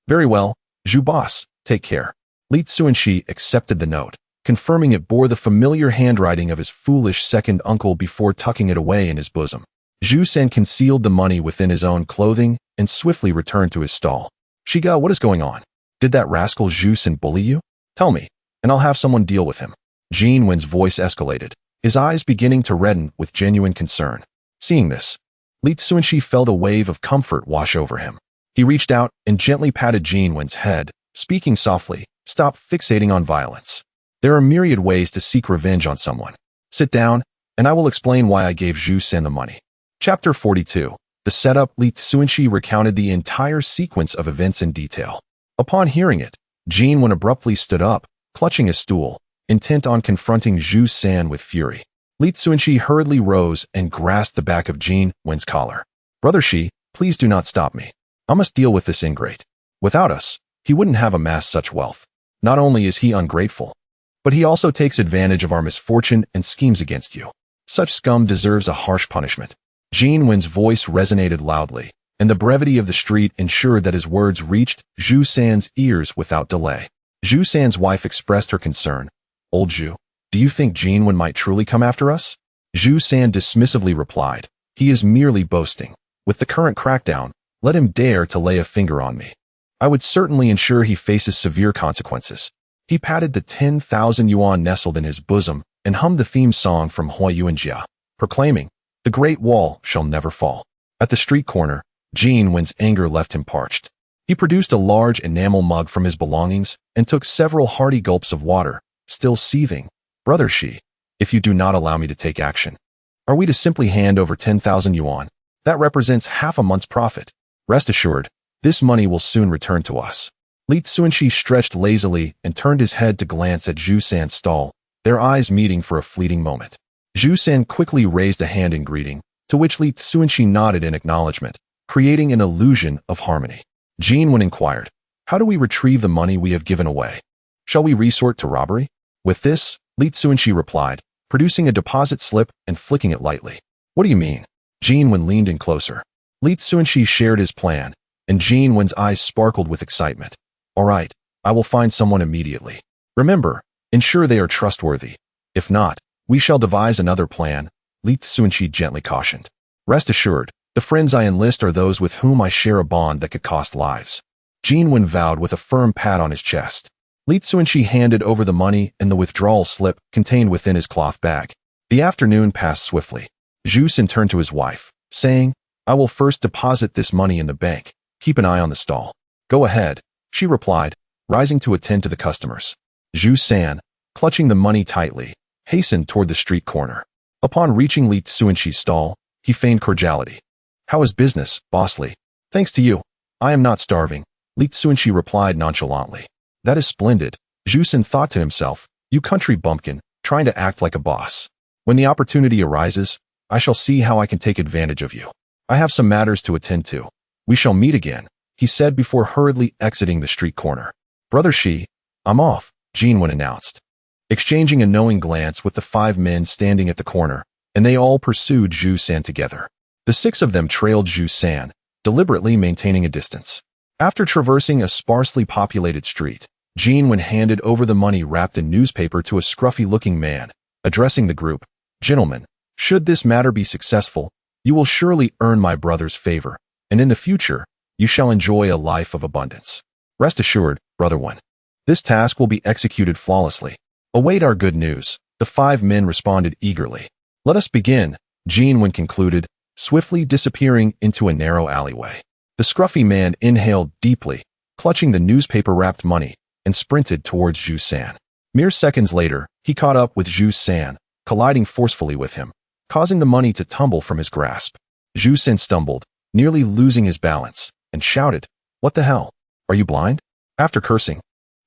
"Very well, Zhu boss, take care." Li Cunxi accepted the note, confirming it bore the familiar handwriting of his foolish second uncle before tucking it away in his bosom. Zhu San concealed the money within his own clothing and swiftly returned to his stall. "Shiga, what is going on? Did that rascal Zhu San bully you? Tell me, and I'll have someone deal with him. Jin Wen's voice escalated, his eyes beginning to redden with genuine concern. Seeing this, Li Cunxi felt a wave of comfort wash over him. He reached out and gently patted Jin Wen's head, speaking softly, "Stop fixating on violence. There are myriad ways to seek revenge on someone. Sit down, and I will explain why I gave Zhu San the money." Chapter 42. The setup. Li Cunxi recounted the entire sequence of events in detail. Upon hearing it, Jin Wen abruptly stood up, clutching his stool, intent on confronting Zhu San with fury. Li Cunxi hurriedly rose and grasped the back of Jin Wen's collar. "Brother Shi, please do not stop me. I must deal with this ingrate. Without us, he wouldn't have amassed such wealth. Not only is he ungrateful, but he also takes advantage of our misfortune and schemes against you. Such scum deserves a harsh punishment." Jin Wen's voice resonated loudly, and the brevity of the street ensured that his words reached Zhu San's ears without delay. Zhu San's wife expressed her concern. "Old Zhu, do you think Jin Wen might truly come after us?" Zhu San dismissively replied, "He is merely boasting. With the current crackdown, let him dare to lay a finger on me. I would certainly ensure he faces severe consequences." He patted the 10,000 yuan nestled in his bosom and hummed the theme song from Hua Yuanjia, proclaiming, "The Great Wall shall never fall." At the street corner, Jin Wen's anger left him parched. He produced a large enamel mug from his belongings and took several hearty gulps of water, still seething. "Brother Shi, if you do not allow me to take action, are we to simply hand over 10,000 yuan? That represents half a month's profit. Rest assured, this money will soon return to us." Li Cunxi stretched lazily and turned his head to glance at Zhu San's stall, their eyes meeting for a fleeting moment. Zhu San quickly raised a hand in greeting, to which Li Cunxi nodded in acknowledgement, creating an illusion of harmony. Jin Wen inquired, "How do we retrieve the money we have given away? Shall we resort to robbery?" With this, Li Cunxi replied, producing a deposit slip and flicking it lightly. "What do you mean?" Jin Wen leaned in closer. Li Cunxi shared his plan, and Jin Wen's eyes sparkled with excitement. "All right, I will find someone immediately. Remember, ensure they are trustworthy. If not, we shall devise another plan," Li Cunxi gently cautioned. "Rest assured, the friends I enlist are those with whom I share a bond that could cost lives." Jin Wen vowed with a firm pat on his chest. Li Cunxi handed over the money and the withdrawal slip contained within his cloth bag. The afternoon passed swiftly. Zhu San turned to his wife, saying, "I will first deposit this money in the bank. Keep an eye on the stall." "Go ahead," she replied, rising to attend to the customers. Zhu San, clutching the money tightly, hastened toward the street corner. Upon reaching Li Cunxi's stall, he feigned cordiality. "How is business, boss Li?" "Thanks to you, I am not starving," Li Cunxi replied nonchalantly. "That is splendid," Zhu San thought to himself, "you country bumpkin, trying to act like a boss. When the opportunity arises, I shall see how I can take advantage of you. I have some matters to attend to. We shall meet again," he said before hurriedly exiting the street corner. "Brother Shi, I'm off," Jin Wen announced, exchanging a knowing glance with the 5 men standing at the corner, and they all pursued Zhu San together. The 6 of them trailed Zhu San, deliberately maintaining a distance. After traversing a sparsely populated street, Jin Wen handed over the money wrapped in newspaper to a scruffy-looking man, addressing the group. "Gentlemen, should this matter be successful, you will surely earn my brother's favor, and in the future, you shall enjoy a life of abundance. Rest assured, Brother Wen, this task will be executed flawlessly. Await our good news." The 5 men responded eagerly. "Let us begin," Jin Wen concluded, swiftly disappearing into a narrow alleyway. The scruffy man inhaled deeply, clutching the newspaper-wrapped money, and sprinted towards Zhu San. Mere seconds later, he caught up with Zhu San, colliding forcefully with him, causing the money to tumble from his grasp. Zhu San stumbled, nearly losing his balance, and shouted, "What the hell? Are you blind?" After cursing,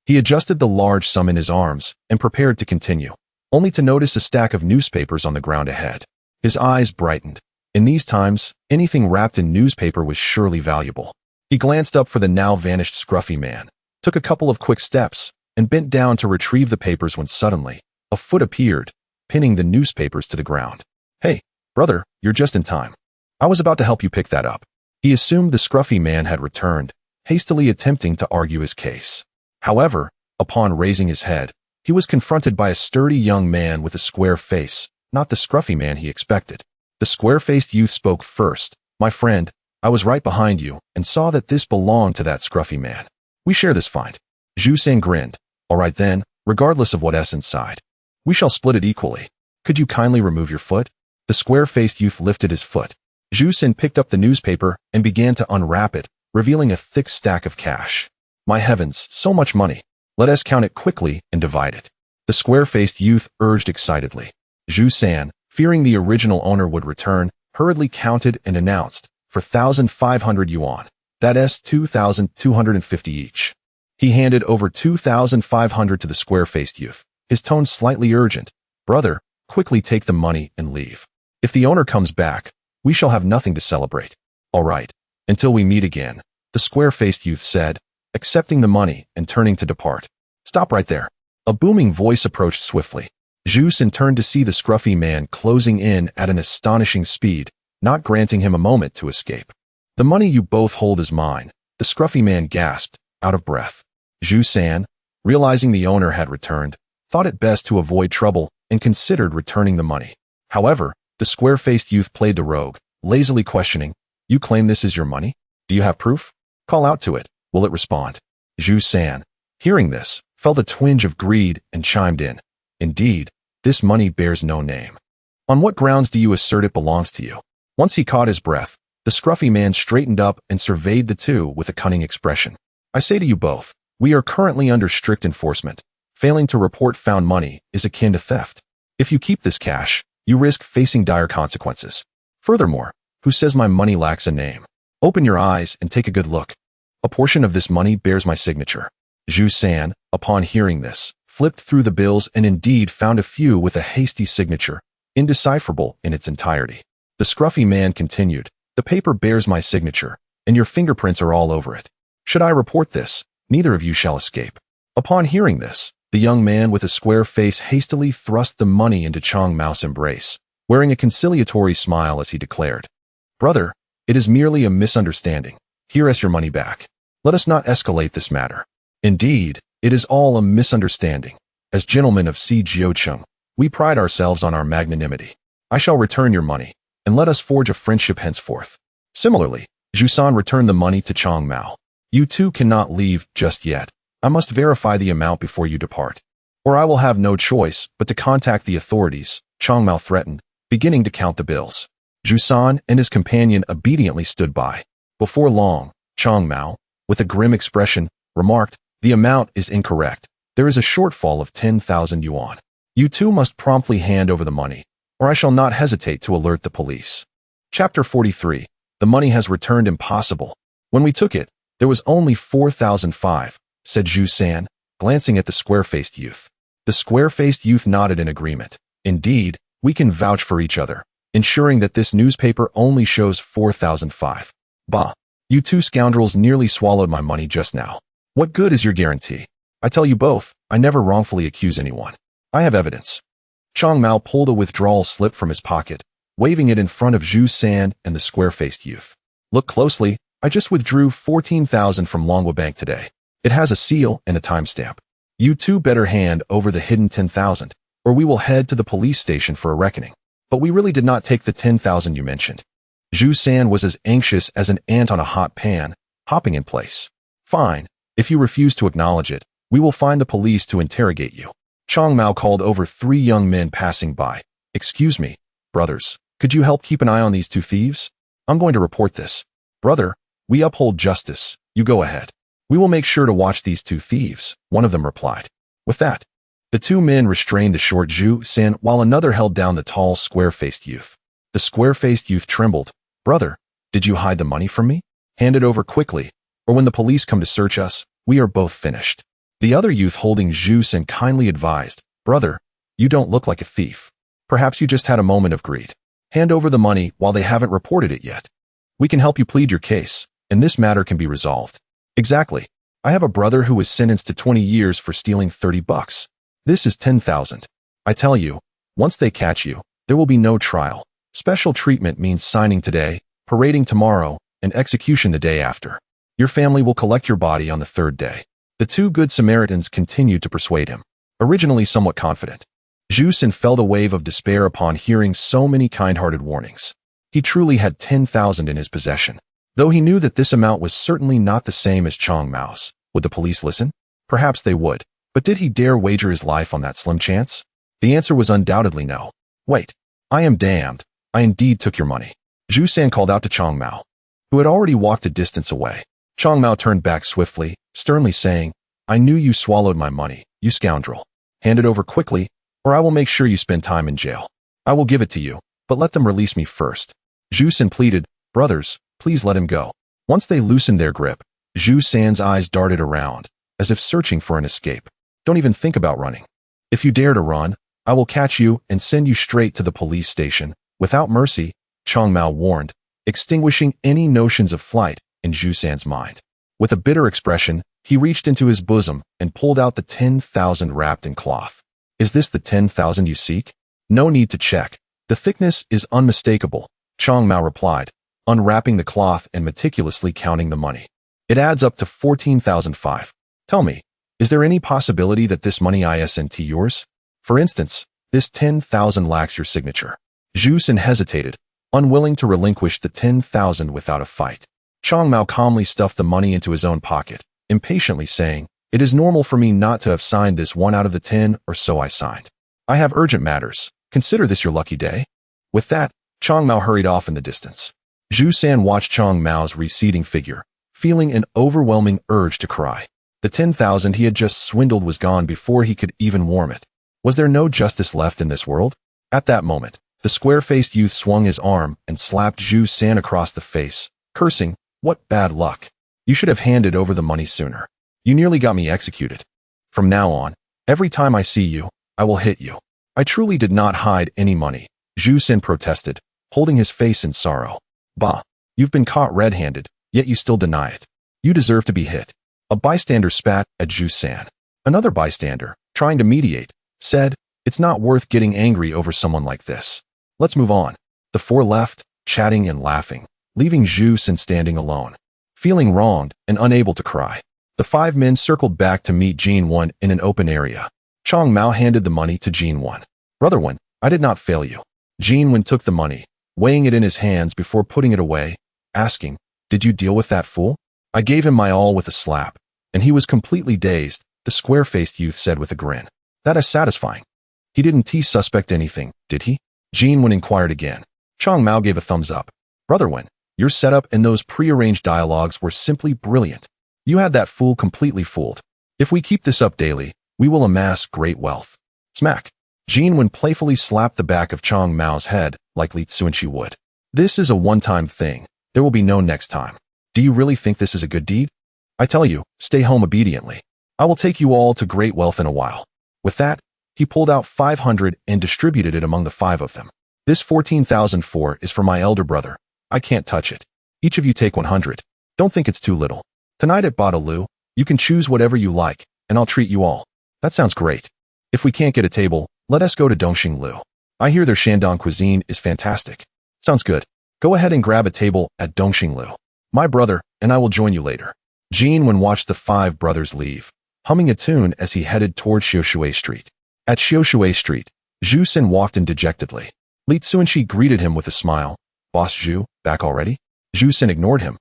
he adjusted the large sum in his arms and prepared to continue, only to notice a stack of newspapers on the ground ahead. His eyes brightened. In these times, anything wrapped in newspaper was surely valuable. He glanced up for the now vanished scruffy man, took a couple of quick steps, and bent down to retrieve the papers when suddenly, a foot appeared, pinning the newspapers to the ground. "Hey, brother, you're just in time. I was about to help you pick that up." He assumed the scruffy man had returned, hastily attempting to argue his case. However, upon raising his head, he was confronted by a sturdy young man with a square face, not the scruffy man he expected. The square-faced youth spoke first. "My friend, I was right behind you and saw that this belonged to that scruffy man. We share this find." Zhu San grinned. "All right then, regardless of what is inside. We shall split it equally. Could you kindly remove your foot? The square-faced youth lifted his foot. Zhu Xin picked up the newspaper and began to unwrap it, revealing a thick stack of cash. My heavens, so much money. Let us count it quickly and divide it. The square-faced youth urged excitedly. Zhu San, fearing the original owner would return, hurriedly counted and announced, for 1,500 yuan. That is 2,250 each. He handed over 2,500 to the square-faced youth, his tone slightly urgent. Brother, quickly take the money and leave. If the owner comes back, we shall have nothing to celebrate. All right, until we meet again, the square-faced youth said, accepting the money and turning to depart. Stop right there. A booming voice approached swiftly. Zhu Xin turned to see the scruffy man closing in at an astonishing speed, not granting him a moment to escape. The money you both hold is mine, the scruffy man gasped, out of breath. Zhu San, realizing the owner had returned, thought it best to avoid trouble and considered returning the money. However, the square-faced youth played the rogue, lazily questioning, you claim this is your money? Do you have proof? Call out to it. Will it respond? Zhu San, hearing this, felt a twinge of greed and chimed in. Indeed, this money bears no name. On what grounds do you assert it belongs to you? Once he caught his breath, the scruffy man straightened up and surveyed the two with a cunning expression. I say to you both, we are currently under strict enforcement. Failing to report found money is akin to theft. If you keep this cash, you risk facing dire consequences. Furthermore, who says my money lacks a name? Open your eyes and take a good look. A portion of this money bears my signature. Zhu San, upon hearing this, flipped through the bills and indeed found a few with a hasty signature, indecipherable in its entirety. The scruffy man continued, the paper bears my signature, and your fingerprints are all over it. Should I report this, neither of you shall escape. Upon hearing this, the young man with a square face hastily thrust the money into Chang Mao's embrace, wearing a conciliatory smile as he declared, Brother, it is merely a misunderstanding. Here is your money back. Let us not escalate this matter. Indeed, it is all a misunderstanding. As gentlemen of Si Jiucheng, we pride ourselves on our magnanimity. I shall return your money, and let us forge a friendship henceforth. Similarly, Zhu San returned the money to Chang Mao. You two cannot leave just yet. I must verify the amount before you depart, or I will have no choice but to contact the authorities, Chang Mao threatened, beginning to count the bills. Zhu San and his companion obediently stood by. Before long, Chang Mao, with a grim expression, remarked, the amount is incorrect. There is a shortfall of 10,000 yuan. You two must promptly hand over the money, or I shall not hesitate to alert the police. Chapter 43. The money has returned impossible. When we took it, there was only 4,005, said Zhu San, glancing at the square-faced youth. The square-faced youth nodded in agreement. Indeed, we can vouch for each other, ensuring that this newspaper only shows 4,005. Bah! You two scoundrels nearly swallowed my money just now. What good is your guarantee? I tell you both, I never wrongfully accuse anyone. I have evidence. Chang Mao pulled a withdrawal slip from his pocket, waving it in front of Zhu San and the square-faced youth. Look closely, I just withdrew 14,000 from Longhua Bank today. It has a seal and a timestamp. You two better hand over the hidden 10,000, or we will head to the police station for a reckoning. But we really did not take the 10,000 you mentioned. Zhu San was as anxious as an ant on a hot pan, hopping in place. Fine, if you refuse to acknowledge it, we will find the police to interrogate you. Chang Mao called over 3 young men passing by. Excuse me, brothers, could you help keep an eye on these 2 thieves? I'm going to report this. Brother, we uphold justice, you go ahead. We will make sure to watch these 2 thieves, one of them replied. With that, the 2 men restrained the short Zhu San while another held down the tall, square-faced youth. The square-faced youth trembled. Brother, did you hide the money from me? Hand it over quickly, or when the police come to search us, we are both finished. The other youth holding Zhu San kindly advised, Brother, you don't look like a thief. Perhaps you just had a moment of greed. Hand over the money while they haven't reported it yet. We can help you plead your case, and this matter can be resolved. Exactly. I have a brother who was sentenced to 20 years for stealing 30 bucks. This is 10,000. I tell you, once they catch you, there will be no trial. Special treatment means signing today, parading tomorrow, and execution the day after. Your family will collect your body on the 3rd day. The 2 good Samaritans continued to persuade him, originally somewhat confident. Zhu San felt a wave of despair upon hearing so many kind-hearted warnings. He truly had 10,000 in his possession. Though he knew that this amount was certainly not the same as Chang Mao's. Would the police listen? Perhaps they would, But did he dare wager his life on that slim chance? The answer was undoubtedly no. Wait, I am damned. I indeed took your money. Zhu San called out to Chong Mao, who had already walked a distance away. Chong Mao turned back swiftly, sternly saying, I knew you swallowed my money, you scoundrel. Hand it over quickly, or I will make sure you spend time in jail. I will give it to you, but let them release me first. Zhu San pleaded, brothers, please let him go. Once they loosened their grip, Zhu San's eyes darted around, as if searching for an escape. Don't even think about running. If you dare to run, I will catch you and send you straight to the police station, without mercy, Chong Mao warned, extinguishing any notions of flight in Zhu San's mind. With a bitter expression, he reached into his bosom and pulled out the 10,000 wrapped in cloth. Is this the 10,000 you seek? No need to check. The thickness is unmistakable, Chong Mao replied, unwrapping the cloth and meticulously counting the money. It adds up to 14,005. Tell me, is there any possibility that this money isn't yours? For instance, this 10,000 lacks your signature. Zhu San hesitated, unwilling to relinquish the 10,000 without a fight. Chong Mao calmly stuffed the money into his own pocket, impatiently saying, it is normal for me not to have signed this one out of the 10 or so I signed. I have urgent matters. Consider this your lucky day. With that, Chong Mao hurried off in the distance. Zhu San watched Chong Mao's receding figure, feeling an overwhelming urge to cry. The 10,000 he had just swindled was gone before he could even warm it. Was there no justice left in this world? At that moment, the square-faced youth swung his arm and slapped Zhu San across the face, cursing, what bad luck. You should have handed over the money sooner. You nearly got me executed. From now on, every time I see you, I will hit you. I truly did not hide any money, Zhu San protested, holding his face in sorrow. Bah, you've been caught red-handed, yet you still deny it. You deserve to be hit. A bystander spat at Zhu San. Another bystander, trying to mediate, said, it's not worth getting angry over someone like this. Let's move on. The four left, chatting and laughing, leaving Zhu San standing alone. Feeling wronged and unable to cry, the five men circled back to meet Yuan in an open area. Chong Mao handed the money to Yuan. Brother Yuan, I did not fail you. Yuan took the money, weighing it in his hands before putting it away, asking, did you deal with that fool? I gave him my all with a slap, and he was completely dazed, the square-faced youth said with a grin. That is satisfying. He didn't suspect anything, did he? Yuan inquired again. Chong Mao gave a thumbs up. Brother Yuan, your setup and those pre-arranged dialogues were simply brilliant. You had that fool completely fooled. If we keep this up daily, we will amass great wealth. Smack. Yuan playfully slapped the back of Chong Mao's head like Cunxi would. This is a one-time thing. There will be no next time. Do you really think this is a good deed? I tell you, stay home obediently. I will take you all to great wealth in a while. With that, he pulled out 500 and distributed it among the five of them. This 14,004 is for my elder brother. I can't touch it. Each of you take 100. Don't think it's too little. Tonight at Badalu, you can choose whatever you like, and I'll treat you all. That sounds great. If we can't get a table, let us go to Dongxing Lu. I hear their Shandong cuisine is fantastic. Sounds good. Go ahead and grab a table at Dongxing Lu. My brother, and I will join you later. Yuan watched the five brothers leave, humming a tune as he headed toward Xiaoshui Street. At Xiaoshui Street, Zhu San walked in dejectedly. Cunxi greeted him with a smile. Boss Zhu, back already? Zhu San ignored him,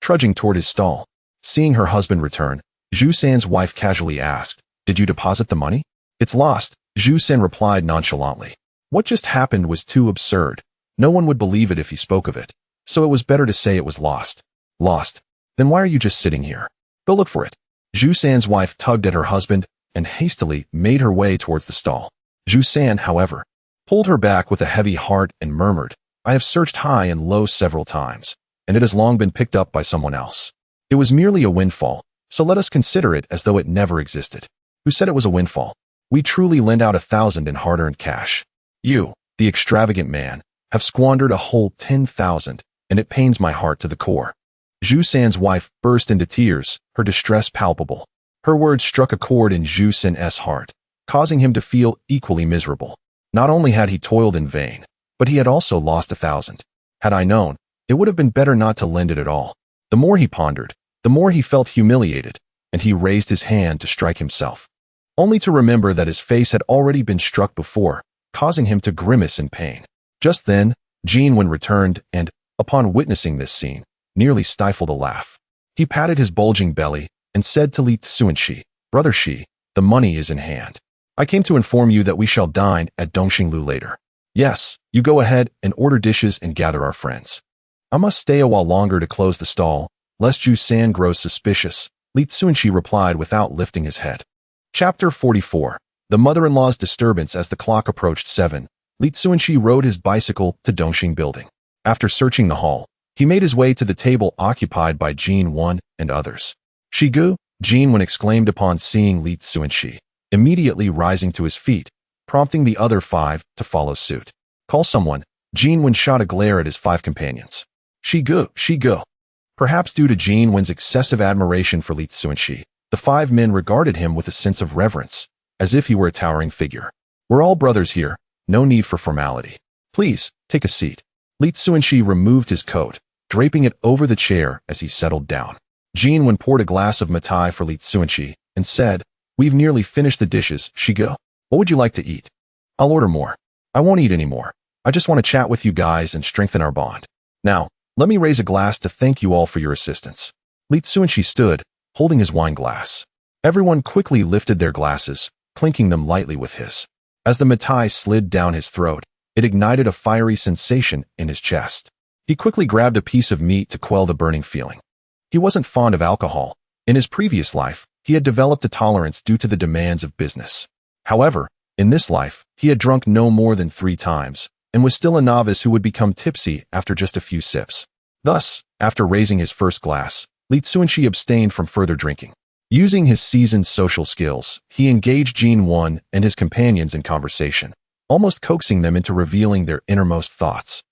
trudging toward his stall. Seeing her husband return, Zhu San's wife casually asked, did you deposit the money? It's lost, Zhu San replied nonchalantly. What just happened was too absurd. No one would believe it if he spoke of it, so it was better to say it was lost. Lost? Then why are you just sitting here? Go look for it. Zhu San's wife tugged at her husband and hastily made her way towards the stall. Zhu San, however, pulled her back with a heavy heart and murmured, I have searched high and low several times, and it has long been picked up by someone else. It was merely a windfall, so let us consider it as though it never existed. Who said it was a windfall? We truly lend out 1,000 in hard-earned cash. You, the extravagant man, have squandered a whole 10,000, and it pains my heart to the core. Zhu San's wife burst into tears, her distress palpable. Her words struck a chord in Zhu San's heart, causing him to feel equally miserable. Not only had he toiled in vain, but he had also lost 1,000. Had I known, it would have been better not to lend it at all. The more he pondered, the more he felt humiliated, and he raised his hand to strike himself, only to remember that his face had already been struck before, causing him to grimace in pain. Just then, Yuan returned and, upon witnessing this scene, nearly stifled a laugh. He patted his bulging belly and said to Cunxi, Brother Shi, The money is in hand. I came to inform you that we shall dine at Dongxinglu later. Yes, you go ahead and order dishes and gather our friends. I must stay a while longer to close the stall, lest Ju San grows suspicious, Li Cunxi replied without lifting his head. Chapter 44. The mother-in-law's disturbance. As the clock approached 7, Li Cunxi rode his bicycle to Dongxing building. After searching the hall, he made his way to the table occupied by Yuan and others. Shigu, Yuan exclaimed upon seeing Li Cunxi, immediately rising to his feet, prompting the other 5 to follow suit. Call someone, Yuan shot a glare at his 5 companions. Shigu. Perhaps due to Yuan's excessive admiration for Li Cunxi, the 5 men regarded him with a sense of reverence, as if he were a towering figure. We're all brothers here, no need for formality. Please, take a seat. Li Cunxi removed his coat, draping it over the chair as he settled down. Yuan poured a glass of matai for Li Cunxi and said, We've nearly finished the dishes, Shigu. What would you like to eat? I'll order more. I won't eat any more. I just want to chat with you guys and strengthen our bond. Now, let me raise a glass to thank you all for your assistance. Li Cunxi stood, holding his wine glass. Everyone quickly lifted their glasses, clinking them lightly with his. As the matai slid down his throat, it ignited a fiery sensation in his chest. He quickly grabbed a piece of meat to quell the burning feeling. He wasn't fond of alcohol. In his previous life, he had developed a tolerance due to the demands of business. However, in this life, he had drunk no more than 3 times, and was still a novice who would become tipsy after just a few sips. Thus, after raising his first glass, Li Cunxi abstained from further drinking. Using his seasoned social skills, he engaged Yuan and his companions in conversation, almost coaxing them into revealing their innermost thoughts.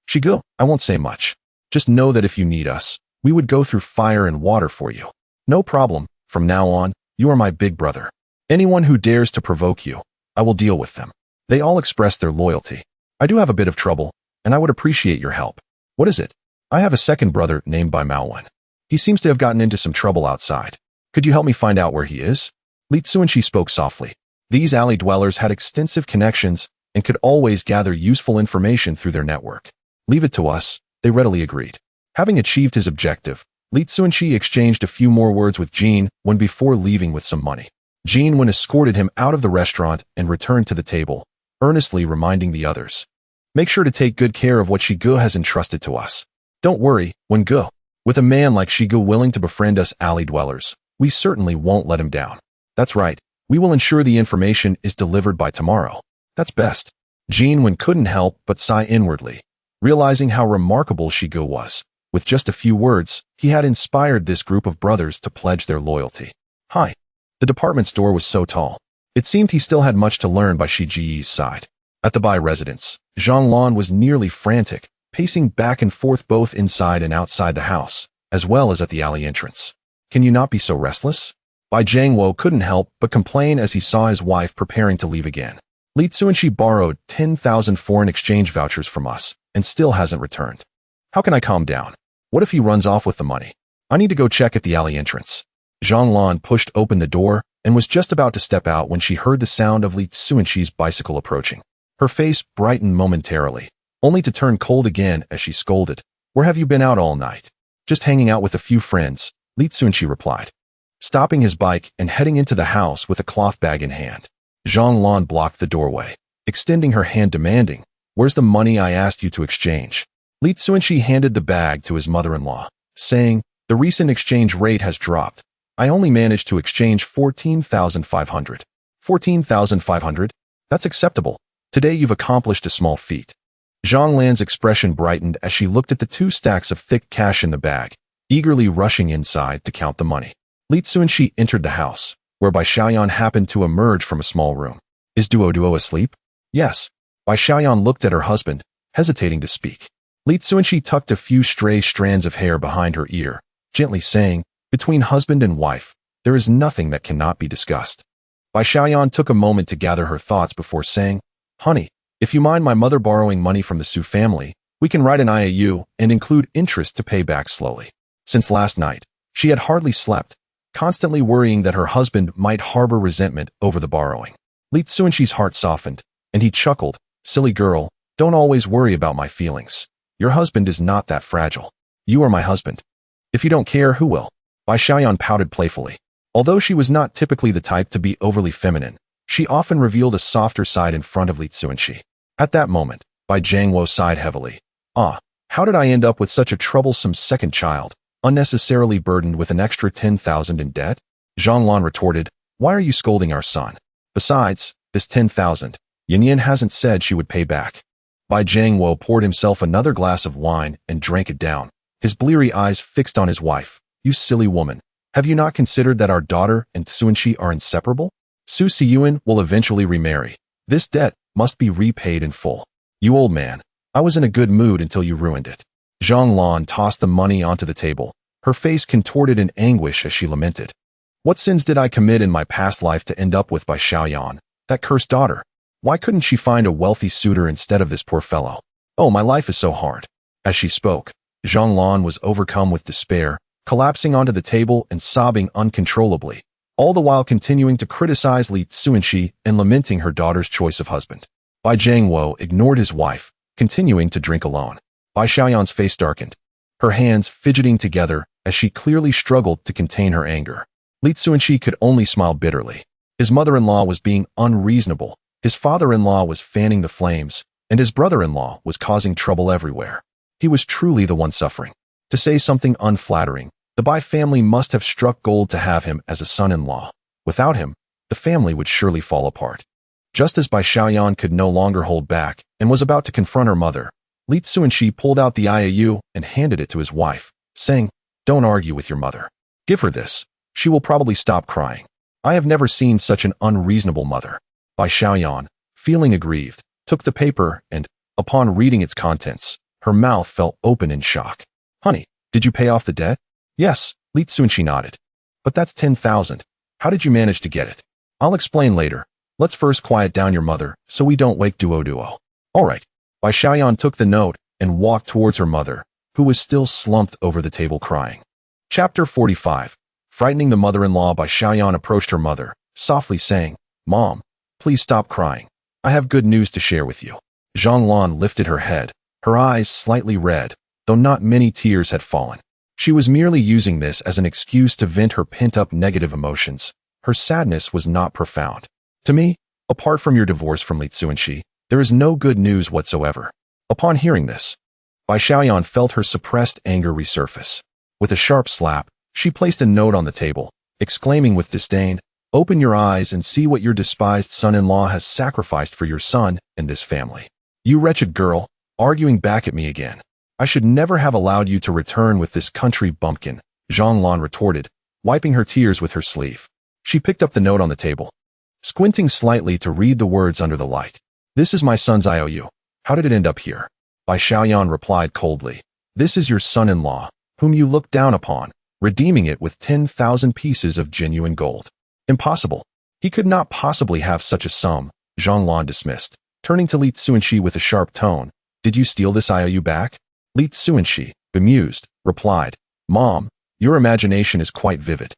Shigu, I won't say much. Just know that if you need us, we would go through fire and water for you. No problem. From now on, you are my big brother. Anyone who dares to provoke you, I will deal with them. They all expressed their loyalty. I do have a bit of trouble, and I would appreciate your help. What is it? I have a second brother named by Yuan. He seems to have gotten into some trouble outside. Could you help me find out where he is? Li Cunxi spoke softly. These alley dwellers had extensive connections and could always gather useful information through their network. Leave it to us, they readily agreed. Having achieved his objective, Li Cunxi exchanged a few more words with Yuan before leaving with some money. Yuan escorted him out of the restaurant and returned to the table, earnestly reminding the others. Make sure to take good care of what Shigu has entrusted to us. Don't worry, Wengu. With a man like Shigu willing to befriend us alley dwellers, we certainly won't let him down. That's right, we will ensure the information is delivered by tomorrow. That's best. Yuan couldn't help but sigh inwardly, realizing how remarkable Shigu was. With just a few words, he had inspired this group of brothers to pledge their loyalty. Hi. The department store was so tall. It seemed he still had much to learn by Shiji's side. At the Bai residence, Zhang Lan was nearly frantic, pacing back and forth both inside and outside the house, as well as at the alley entrance. Can you not be so restless? Bai Jiangwo couldn't help but complain as he saw his wife preparing to leave again. Li Cunxi borrowed 10,000 foreign exchange vouchers from us and still hasn't returned. How can I calm down? What if he runs off with the money? I need to go check at the alley entrance. Zhang Lan pushed open the door and was just about to step out when she heard the sound of Li Cunxi's bicycle approaching. Her face brightened momentarily, only to turn cold again as she scolded. Where have you been out all night? Just hanging out with a few friends, Li Cunxi replied. Stopping his bike and heading into the house with a cloth bag in hand, Zhang Lan blocked the doorway, extending her hand demanding, Where's the money I asked you to exchange? Li Cunxi handed the bag to his mother-in-law, saying, The recent exchange rate has dropped. I only managed to exchange 14,500. 14,500? That's acceptable. Today you've accomplished a small feat. Zhang Lan's expression brightened as she looked at the 2 stacks of thick cash in the bag, eagerly rushing inside to count the money. Li Cunxi entered the house, whereby Xiaoyan happened to emerge from a small room. Is Duo asleep? Yes. Bai Xiaoyan looked at her husband, hesitating to speak. Li Cunxi tucked a few stray strands of hair behind her ear, gently saying, Between husband and wife, there is nothing that cannot be discussed. Bai Xiaoyan took a moment to gather her thoughts before saying, Honey, if you mind my mother borrowing money from the Su family, we can write an IAU and include interest to pay back slowly. Since last night, she had hardly slept, constantly worrying that her husband might harbor resentment over the borrowing. Li Cunxi's heart softened, and he chuckled, Silly girl, don't always worry about my feelings. Your husband is not that fragile. You are my husband. If you don't care, who will? Bai Xiaoyan pouted playfully. Although she was not typically the type to be overly feminine, she often revealed a softer side in front of Li Cunxi. At that moment, Bai Jiangwo sighed heavily. Ah, how did I end up with such a troublesome second child, unnecessarily burdened with an extra 10,000 in debt? Zhonglan retorted, why are you scolding our son? Besides, this 10,000, Yan hasn't said she would pay back. Bai Jiangwo poured himself another glass of wine and drank it down, his bleary eyes fixed on his wife. You silly woman, have you not considered that our daughter and Cunxi are inseparable? Su Yuan will eventually remarry. This debt must be repaid in full. You old man, I was in a good mood until you ruined it. Zhonglan tossed the money onto the table, her face contorted in anguish as she lamented. What sins did I commit in my past life to end up with Bai Xiaoyan, that cursed daughter? Why couldn't she find a wealthy suitor instead of this poor fellow? Oh, my life is so hard. As she spoke, Zhonglan was overcome with despair, collapsing onto the table and sobbing uncontrollably, all the while continuing to criticize Li Cunxi and lamenting her daughter's choice of husband. Bai Jiangwo ignored his wife, continuing to drink alone. Bai Xiaoyan's face darkened, her hands fidgeting together as she clearly struggled to contain her anger. Li Cunxi could only smile bitterly. His mother-in-law was being unreasonable, his father-in-law was fanning the flames, and his brother-in-law was causing trouble everywhere. He was truly the one suffering. To say something unflattering, the Bai family must have struck gold to have him as a son-in-law. Without him, the family would surely fall apart. Just as Bai Xiaoyan could no longer hold back and was about to confront her mother, Li Cunxi pulled out the IOU and handed it to his wife, saying, don't argue with your mother. Give her this. She will probably stop crying. I have never seen such an unreasonable mother. Bai Xiaoyan, feeling aggrieved, took the paper and, upon reading its contents, her mouth fell open in shock. Honey, did you pay off the debt? Yes, Li Cunxi nodded. But that's 10,000. How did you manage to get it? I'll explain later. Let's first quiet down your mother so we don't wake Duo. All right. Bai Xiaoyan took the note and walked towards her mother, who was still slumped over the table crying. Chapter 45. Frightening the mother-in-law, Bai Xiaoyan approached her mother, softly saying, Mom, please stop crying. I have good news to share with you. Zhonglan lifted her head, her eyes slightly red, though not many tears had fallen. She was merely using this as an excuse to vent her pent-up negative emotions. Her sadness was not profound. To me, apart from your divorce from Li Cunxi, there is no good news whatsoever. Upon hearing this, Bai Xiaoyan felt her suppressed anger resurface. With a sharp slap, she placed a note on the table, exclaiming with disdain, open your eyes and see what your despised son-in-law has sacrificed for your son and this family. You wretched girl, arguing back at me again. I should never have allowed you to return with this country bumpkin, Zhonglan retorted, wiping her tears with her sleeve. She picked up the note on the table, squinting slightly to read the words under the light. This is my son's IOU. How did it end up here? Bai Xiaoyan replied coldly. This is your son-in-law, whom you look down upon, redeeming it with 10,000 pieces of genuine gold. Impossible. He could not possibly have such a sum, Zhonglan dismissed, turning to Li Cunxi with a sharp tone. Did you steal this IOU back? Li Cunxi, bemused, replied, Mom, your imagination is quite vivid.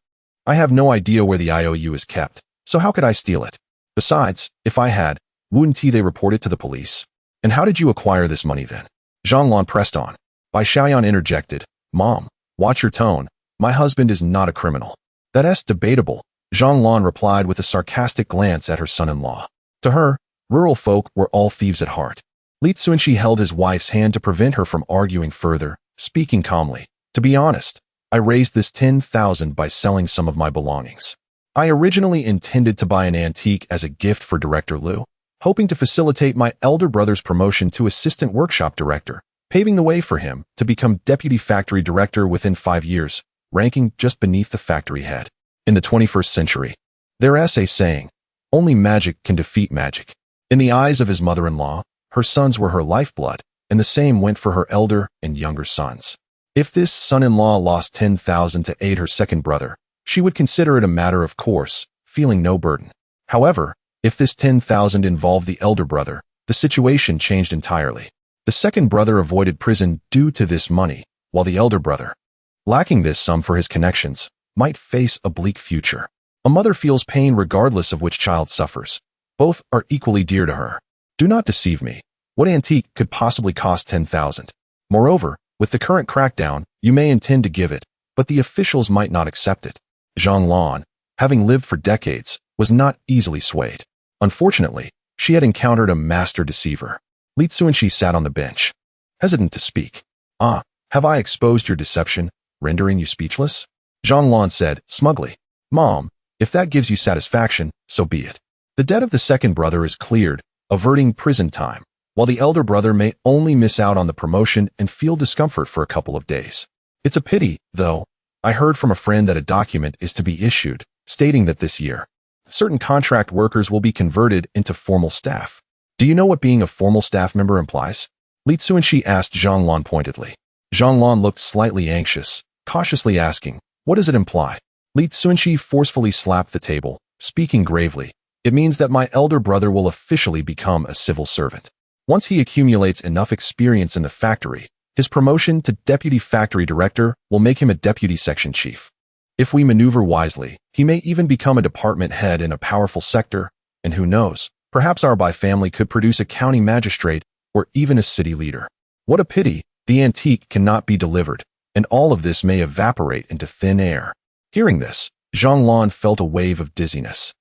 I have no idea where the IOU is kept, so how could I steal it? Besides, if I had, wouldn't they report it to the police? And how did you acquire this money then? Zhonglan pressed on. Bai Xiaoyan interjected, Mom, watch your tone. My husband is not a criminal. That's debatable, Zhonglan replied with a sarcastic glance at her son-in-law. To her, rural folk were all thieves at heart. Li Cunxi held his wife's hand to prevent her from arguing further, speaking calmly. To be honest, I raised this 10,000 by selling some of my belongings. I originally intended to buy an antique as a gift for Director Liu, hoping to facilitate my elder brother's promotion to assistant workshop director, paving the way for him to become deputy factory director within 5 years, ranking just beneath the factory head. In the 21st century, there's a saying, only magic can defeat magic. In the eyes of his mother-in-law, her sons were her lifeblood, and the same went for her elder and younger sons. If this son-in-law lost 10,000 to aid her second brother, she would consider it a matter of course, feeling no burden. However, if this 10,000 involved the elder brother, the situation changed entirely. The second brother avoided prison due to this money, while the elder brother, lacking this sum for his connections, might face a bleak future. A mother feels pain regardless of which child suffers. Both are equally dear to her. Do not deceive me. What antique could possibly cost 10,000? Moreover, with the current crackdown, you may intend to give it, but the officials might not accept it. Zhonglan, having lived for decades, was not easily swayed. Unfortunately, she had encountered a master deceiver. Li Cunxi sat on the bench, hesitant to speak. "Ah, have I exposed your deception, rendering you speechless?" Zhang said, smugly. "Mom, if that gives you satisfaction, so be it. The debt of the second brother is cleared, averting prison time, while the elder brother may only miss out on the promotion and feel discomfort for a couple of days. It's a pity, though. I heard from a friend that a document is to be issued, stating that this year, certain contract workers will be converted into formal staff. Do you know what being a formal staff member implies?" Li Cunxi asked Zhang pointedly. Zhang looked slightly anxious, cautiously asking, "What does it imply?" Li Cunxi forcefully slapped the table, speaking gravely. "It means that my elder brother will officially become a civil servant. Once he accumulates enough experience in the factory, his promotion to deputy factory director will make him a deputy section chief. If we maneuver wisely, he may even become a department head in a powerful sector, and who knows, perhaps our Bai family could produce a county magistrate or even a city leader. What a pity, the antique cannot be delivered, and all of this may evaporate into thin air." Hearing this, Zhang felt a wave of dizziness.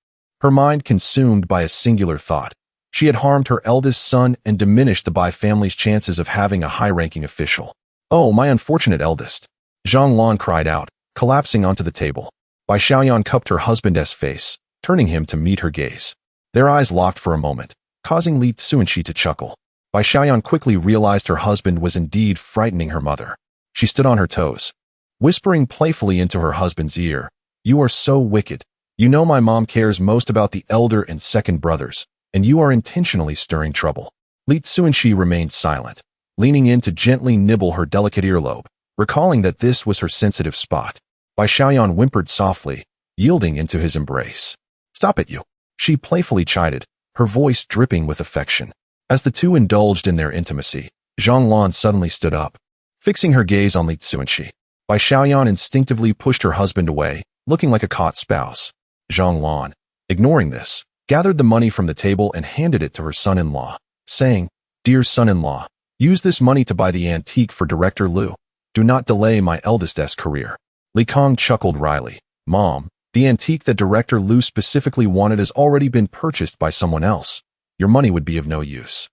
Her mind consumed by a singular thought. She had harmed her eldest son and diminished the Bai family's chances of having a high-ranking official. "Oh, my unfortunate eldest," Zhang cried out, collapsing onto the table. Bai Xiaoyan cupped her husband's face, turning him to meet her gaze. Their eyes locked for a moment, causing Li Cunxi to chuckle. Bai Xiaoyan quickly realized her husband was indeed frightening her mother. She stood on her toes, whispering playfully into her husband's ear, "You are so wicked. You know my mom cares most about the elder and second brothers, and you are intentionally stirring trouble." Li Cunxi remained silent, leaning in to gently nibble her delicate earlobe, recalling that this was her sensitive spot. Bai Xiaoyan whimpered softly, yielding into his embrace. "Stop it, you," she playfully chided, her voice dripping with affection. As the two indulged in their intimacy, Zhang suddenly stood up, fixing her gaze on Li Cunxi. Bai Xiaoyan instinctively pushed her husband away, looking like a caught spouse. Zhang, ignoring this, gathered the money from the table and handed it to her son-in-law, saying, "Dear son-in-law, use this money to buy the antique for Director Lu. Do not delay my eldest's career." Li Kong chuckled wryly. "Mom, the antique that Director Lu specifically wanted has already been purchased by someone else. Your money would be of no use."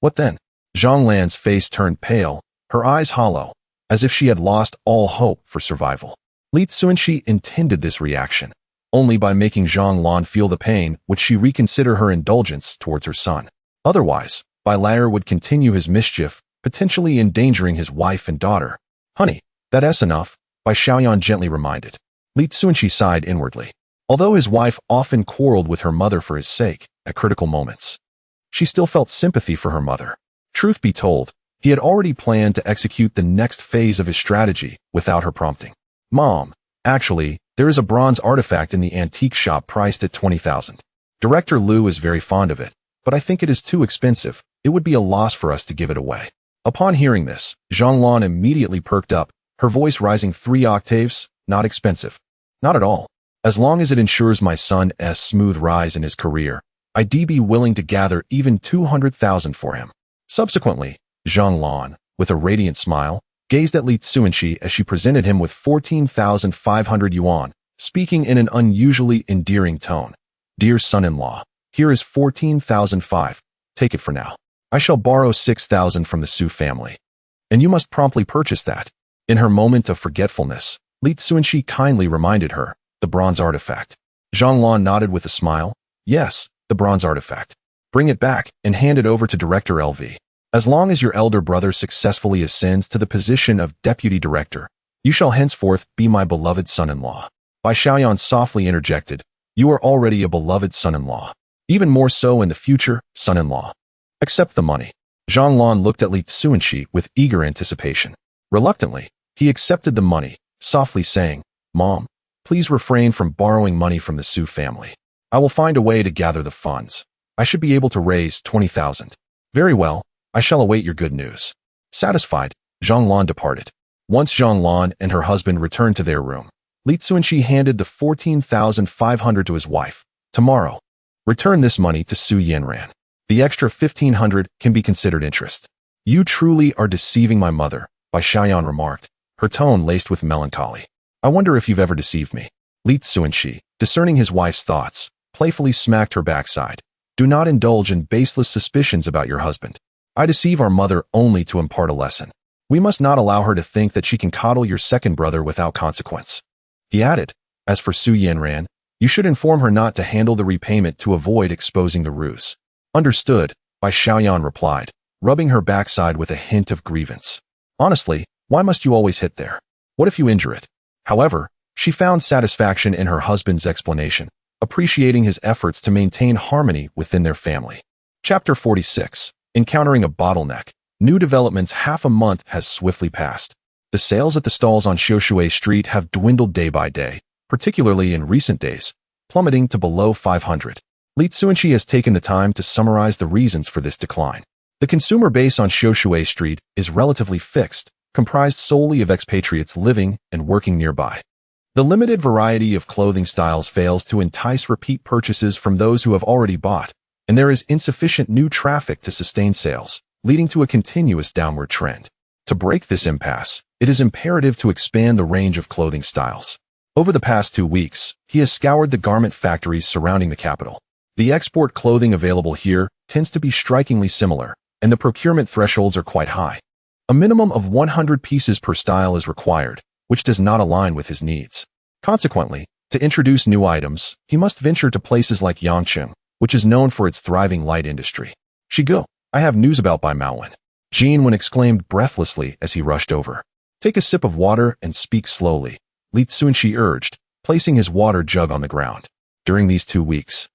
"What then?" Zhang face turned pale, her eyes hollow, as if she had lost all hope for survival. Li Cunxi intended this reaction. Only by making Zhang feel the pain would she reconsider her indulgence towards her son. Otherwise, Bai Lair would continue his mischief, potentially endangering his wife and daughter. "Honey, that's enough," Bai Xiaoyan gently reminded. Li Cunxi sighed inwardly. Although his wife often quarreled with her mother for his sake at critical moments, she still felt sympathy for her mother. Truth be told, he had already planned to execute the next phase of his strategy without her prompting. "Mom, actually, there is a bronze artifact in the antique shop priced at 20,000. Director Lu is very fond of it, but I think it is too expensive. It would be a loss for us to give it away." Upon hearing this, Zhang immediately perked up, her voice rising 3 octaves. "Not expensive. Not at all. As long as it ensures my son's smooth rise in his career, I'd be willing to gather even 200,000 for him." Subsequently, Zhang, with a radiant smile, gazed at Li Cunxi as she presented him with 14,500 yuan, speaking in an unusually endearing tone. "Dear son-in-law, here is 14,500. Take it for now. I shall borrow 6,000 from the Su family, and you must promptly purchase that." In her moment of forgetfulness, Li Cunxi kindly reminded her, "The bronze artifact." Zhang nodded with a smile. "Yes, the bronze artifact. Bring it back and hand it over to Director LV. As long as your elder brother successfully ascends to the position of deputy director, you shall henceforth be my beloved son-in-law." Bai Xiaoyan softly interjected, "You are already a beloved son-in-law. Even more so in the future, son-in-law. Accept the money." Zhang looked at Li Cunxi with eager anticipation. Reluctantly, he accepted the money, softly saying, "Mom, please refrain from borrowing money from the Su family. I will find a way to gather the funds. I should be able to raise 20,000. "Very well, I shall await your good news." Satisfied, Zhang departed. Once Zhang and her husband returned to their room, Li Cunxi handed the 14,500 to his wife. "Tomorrow, return this money to Su Yanran. The extra 1,500 can be considered interest." "You truly are deceiving my mother," Bai Xiaoyan remarked, her tone laced with melancholy. "I wonder if you've ever deceived me." Li Cunxi, discerning his wife's thoughts, playfully smacked her backside. Do not indulge in baseless suspicions about your husband. I deceive our mother only to impart a lesson. We must not allow her to think that she can coddle your second brother without consequence. He added, as for Su Yanran, you should inform her not to handle the repayment to avoid exposing the ruse. Understood, Bai Xiaoyan replied, rubbing her backside with a hint of grievance. Honestly, why must you always hit there? What if you injure it? However, she found satisfaction in her husband's explanation, appreciating his efforts to maintain harmony within their family. Chapter 46. Encountering a bottleneck. New developments. Half a month has swiftly passed. The sales at the stalls on Xiushui Street have dwindled day by day, particularly in recent days, plummeting to below 500. Li Cunxi has taken the time to summarize the reasons for this decline. The consumer base on Xiushui Street is relatively fixed, comprised solely of expatriates living and working nearby. The limited variety of clothing styles fails to entice repeat purchases from those who have already bought, and there is insufficient new traffic to sustain sales, leading to a continuous downward trend. To break this impasse, it is imperative to expand the range of clothing styles. Over the past 2 weeks, he has scoured the garment factories surrounding the capital. The export clothing available here tends to be strikingly similar, and the procurement thresholds are quite high. A minimum of 100 pieces per style is required, which does not align with his needs. Consequently, to introduce new items, he must venture to places like Yangcheng, which is known for its thriving light industry. Shigo, I have news about Bai Maowen. Yuan exclaimed breathlessly as he rushed over. Take a sip of water and speak slowly, Li Cunxi urged, placing his water jug on the ground. During these 2 weeks,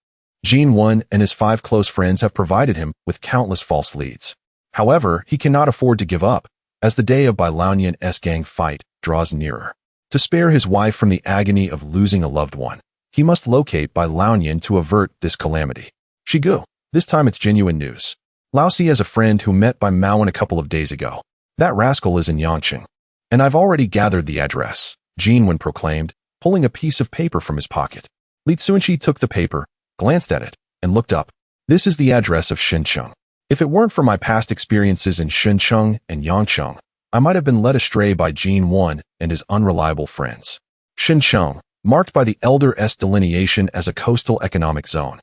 Yuan and his 5 close friends have provided him with countless false leads. However, he cannot afford to give up, as the day of Bai Laonian's gang fight draws nearer. To spare his wife from the agony of losing a loved one, he must locate Bai Laonian to avert this calamity. Shigu, this time it's genuine news. Laosi has a friend who met Bai Maowen a couple of days ago. That rascal is in Yangcheng. And I've already gathered the address, Yuan proclaimed, pulling a piece of paper from his pocket. Li Cunxi took the paper, glanced at it, and looked up. This is the address of Shenzhen. If it weren't for my past experiences in Shenzhen and Yangcheng, I might have been led astray by Yuan and his unreliable friends. Shenzhen, marked by the Elder S delineation as a coastal economic zone,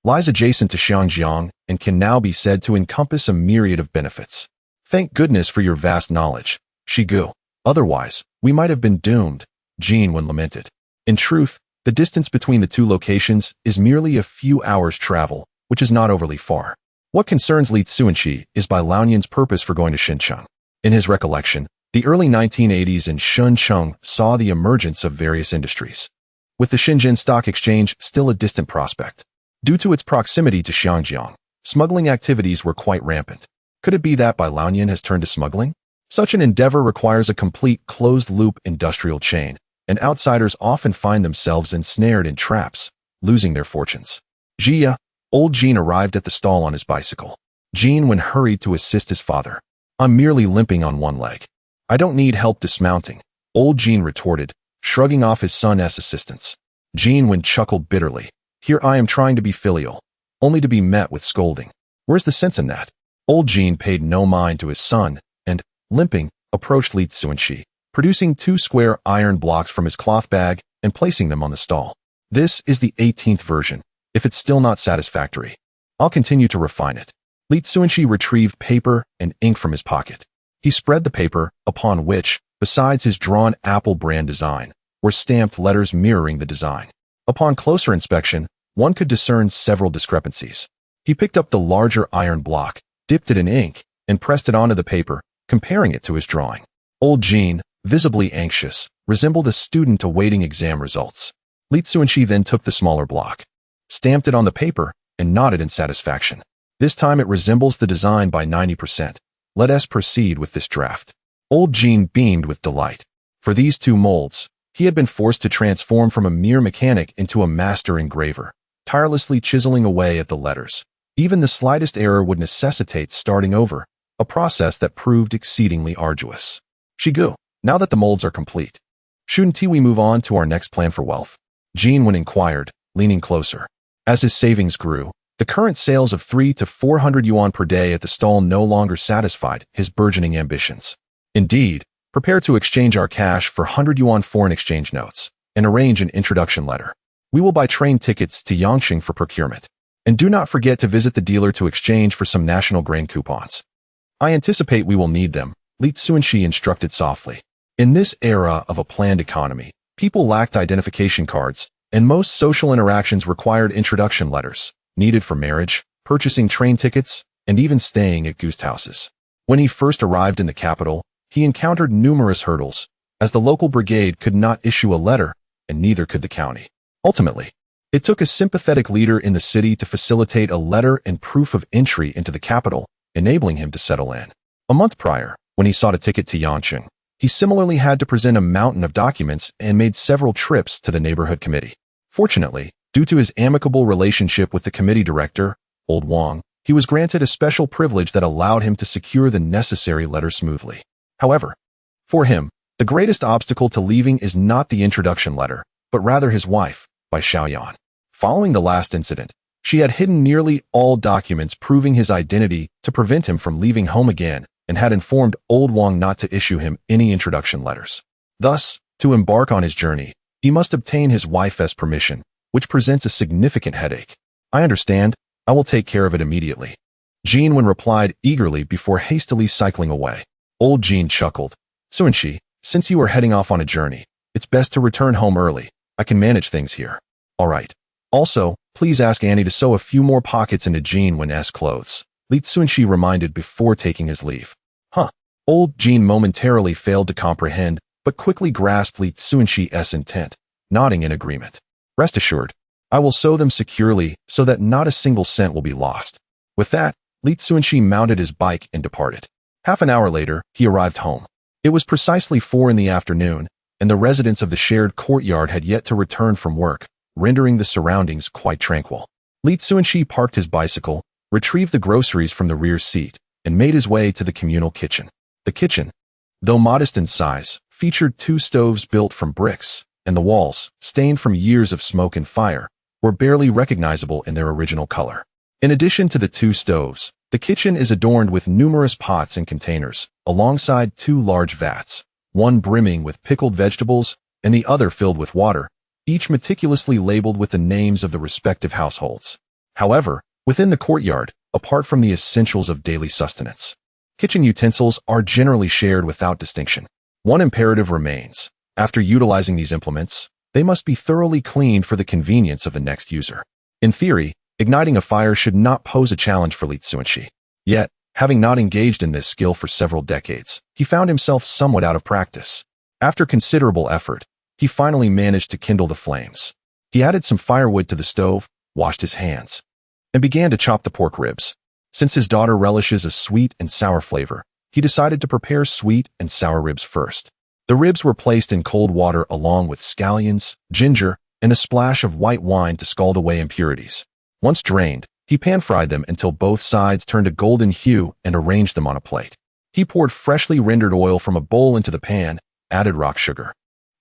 lies adjacent to Xiangjiang and can now be said to encompass a myriad of benefits. Thank goodness for your vast knowledge, Shigu. Otherwise, we might have been doomed, Yuan lamented. In truth, the distance between the 2 locations is merely a few hours' travel, which is not overly far. What concerns Li Cunxi is Bai Laonian's purpose for going to Shenzhen. In his recollection, the early 1980s in Shenzhen saw the emergence of various industries, with the Shenzhen Stock Exchange still a distant prospect. Due to its proximity to Xiangjiang, smuggling activities were quite rampant. Could it be that Bai Laonian has turned to smuggling? Such an endeavor requires a complete closed-loop industrial chain, and outsiders often find themselves ensnared in traps, losing their fortunes. Jia, old Yuan arrived at the stall on his bicycle. Yuan hurried to assist his father. I'm merely limping on one leg. I don't need help dismounting, old Yuan retorted, shrugging off his son's assistance. Yuan chuckled bitterly. Here I am trying to be filial, only to be met with scolding. Where's the sense in that? Old Yuan paid no mind to his son, and, limping, approached Li Cunxi, producing 2 square iron blocks from his cloth bag and placing them on the stall. This is the 18th version. If it's still not satisfactory, I'll continue to refine it. Li Cunxi retrieved paper and ink from his pocket. He spread the paper, upon which, besides his drawn Apple brand design, were stamped letters mirroring the design. Upon closer inspection, one could discern several discrepancies. He picked up the larger iron block, dipped it in ink, and pressed it onto the paper, comparing it to his drawing. Old Yuan, visibly anxious, resembled a student awaiting exam results. Li Cunxi then took the smaller block, stamped it on the paper, and nodded in satisfaction. This time it resembles the design by 90%. Let us proceed with this draft. Old Yuan beamed with delight. For these 2 molds, he had been forced to transform from a mere mechanic into a master engraver, tirelessly chiseling away at the letters. Even the slightest error would necessitate starting over, a process that proved exceedingly arduous. Shigu, now that the molds are complete, shouldn't we move on to our next plan for wealth? Yuan inquired, leaning closer. As his savings grew, the current sales of 300 to 400 yuan per day at the stall no longer satisfied his burgeoning ambitions. Indeed, prepare to exchange our cash for 100 yuan foreign exchange notes, and arrange an introduction letter. We will buy train tickets to Yangqing for procurement. And do not forget to visit the dealer to exchange for some national grain coupons. I anticipate we will need them, Li Cunxi instructed softly. In this era of a planned economy, people lacked identification cards, and most social interactions required introduction letters, needed for marriage, purchasing train tickets, and even staying at guest houses. When he first arrived in the capital, he encountered numerous hurdles, as the local brigade could not issue a letter, and neither could the county. Ultimately, it took a sympathetic leader in the city to facilitate a letter and proof of entry into the capital, enabling him to settle in. A month prior, when he sought a ticket to Yangqing, he similarly had to present a mountain of documents and made several trips to the neighborhood committee. Fortunately, due to his amicable relationship with the committee director, Old Wang, he was granted a special privilege that allowed him to secure the necessary letter smoothly. However, for him, the greatest obstacle to leaving is not the introduction letter, but rather his wife, by Yuan. Following the last incident, she had hidden nearly all documents proving his identity to prevent him from leaving home again, and had informed Old Wang not to issue him any introduction letters. Thus, to embark on his journey, he must obtain his wife's permission, which presents a significant headache. I understand, I will take care of it immediately. Jian replied eagerly before hastily cycling away. Old Jian chuckled. Cunxi, since you are heading off on a journey, it's best to return home early. I can manage things here. All right. Also, please ask Annie to sew a few more pockets into Jian's clothes, Li Cunxi reminded before taking his leave. Huh. Old Jian momentarily failed to comprehend, but quickly grasped Li Cunxi's intent, nodding in agreement. Rest assured, I will sew them securely so that not a single cent will be lost. With that, Li Cunxi mounted his bike and departed. Half an hour later, he arrived home. It was precisely 4 in the afternoon, and the residents of the shared courtyard had yet to return from work, rendering the surroundings quite tranquil. Li Cunxi parked his bicycle, retrieved the groceries from the rear seat, and made his way to the communal kitchen. The kitchen, though modest in size, featured 2 stoves built from bricks, and the walls, stained from years of smoke and fire, were barely recognizable in their original color. In addition to the 2 stoves, the kitchen is adorned with numerous pots and containers, alongside 2 large vats, one brimming with pickled vegetables and the other filled with water, each meticulously labeled with the names of the respective households. However, within the courtyard, apart from the essentials of daily sustenance, kitchen utensils are generally shared without distinction. One imperative remains. After utilizing these implements, they must be thoroughly cleaned for the convenience of the next user. In theory, igniting a fire should not pose a challenge for Li Cunxi. Yet, having not engaged in this skill for several decades, he found himself somewhat out of practice. After considerable effort, he finally managed to kindle the flames. He added some firewood to the stove, washed his hands, and began to chop the pork ribs. Since his daughter relishes a sweet and sour flavor, he decided to prepare sweet and sour ribs first. The ribs were placed in cold water along with scallions, ginger, and a splash of white wine to scald away impurities. Once drained, he pan-fried them until both sides turned a golden hue and arranged them on a plate. He poured freshly rendered oil from a bowl into the pan, added rock sugar,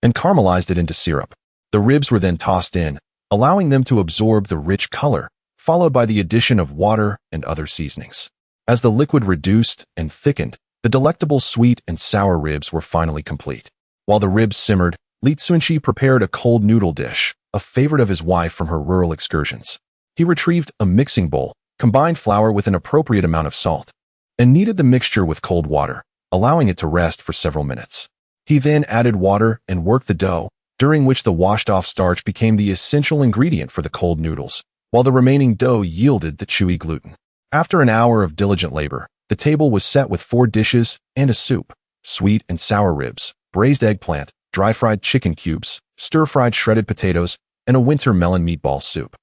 and caramelized it into syrup. The ribs were then tossed in, allowing them to absorb the rich color, followed by the addition of water and other seasonings. As the liquid reduced and thickened, the delectable sweet and sour ribs were finally complete. While the ribs simmered, Li Cunxi prepared a cold noodle dish, a favorite of his wife from her rural excursions. He retrieved a mixing bowl, combined flour with an appropriate amount of salt, and kneaded the mixture with cold water, allowing it to rest for several minutes. He then added water and worked the dough, during which the washed-off starch became the essential ingredient for the cold noodles, while the remaining dough yielded the chewy gluten. After an hour of diligent labor, the table was set with 4 dishes and a soup: sweet and sour ribs, braised eggplant, dry-fried chicken cubes, stir-fried shredded potatoes, and a winter melon meatball soup.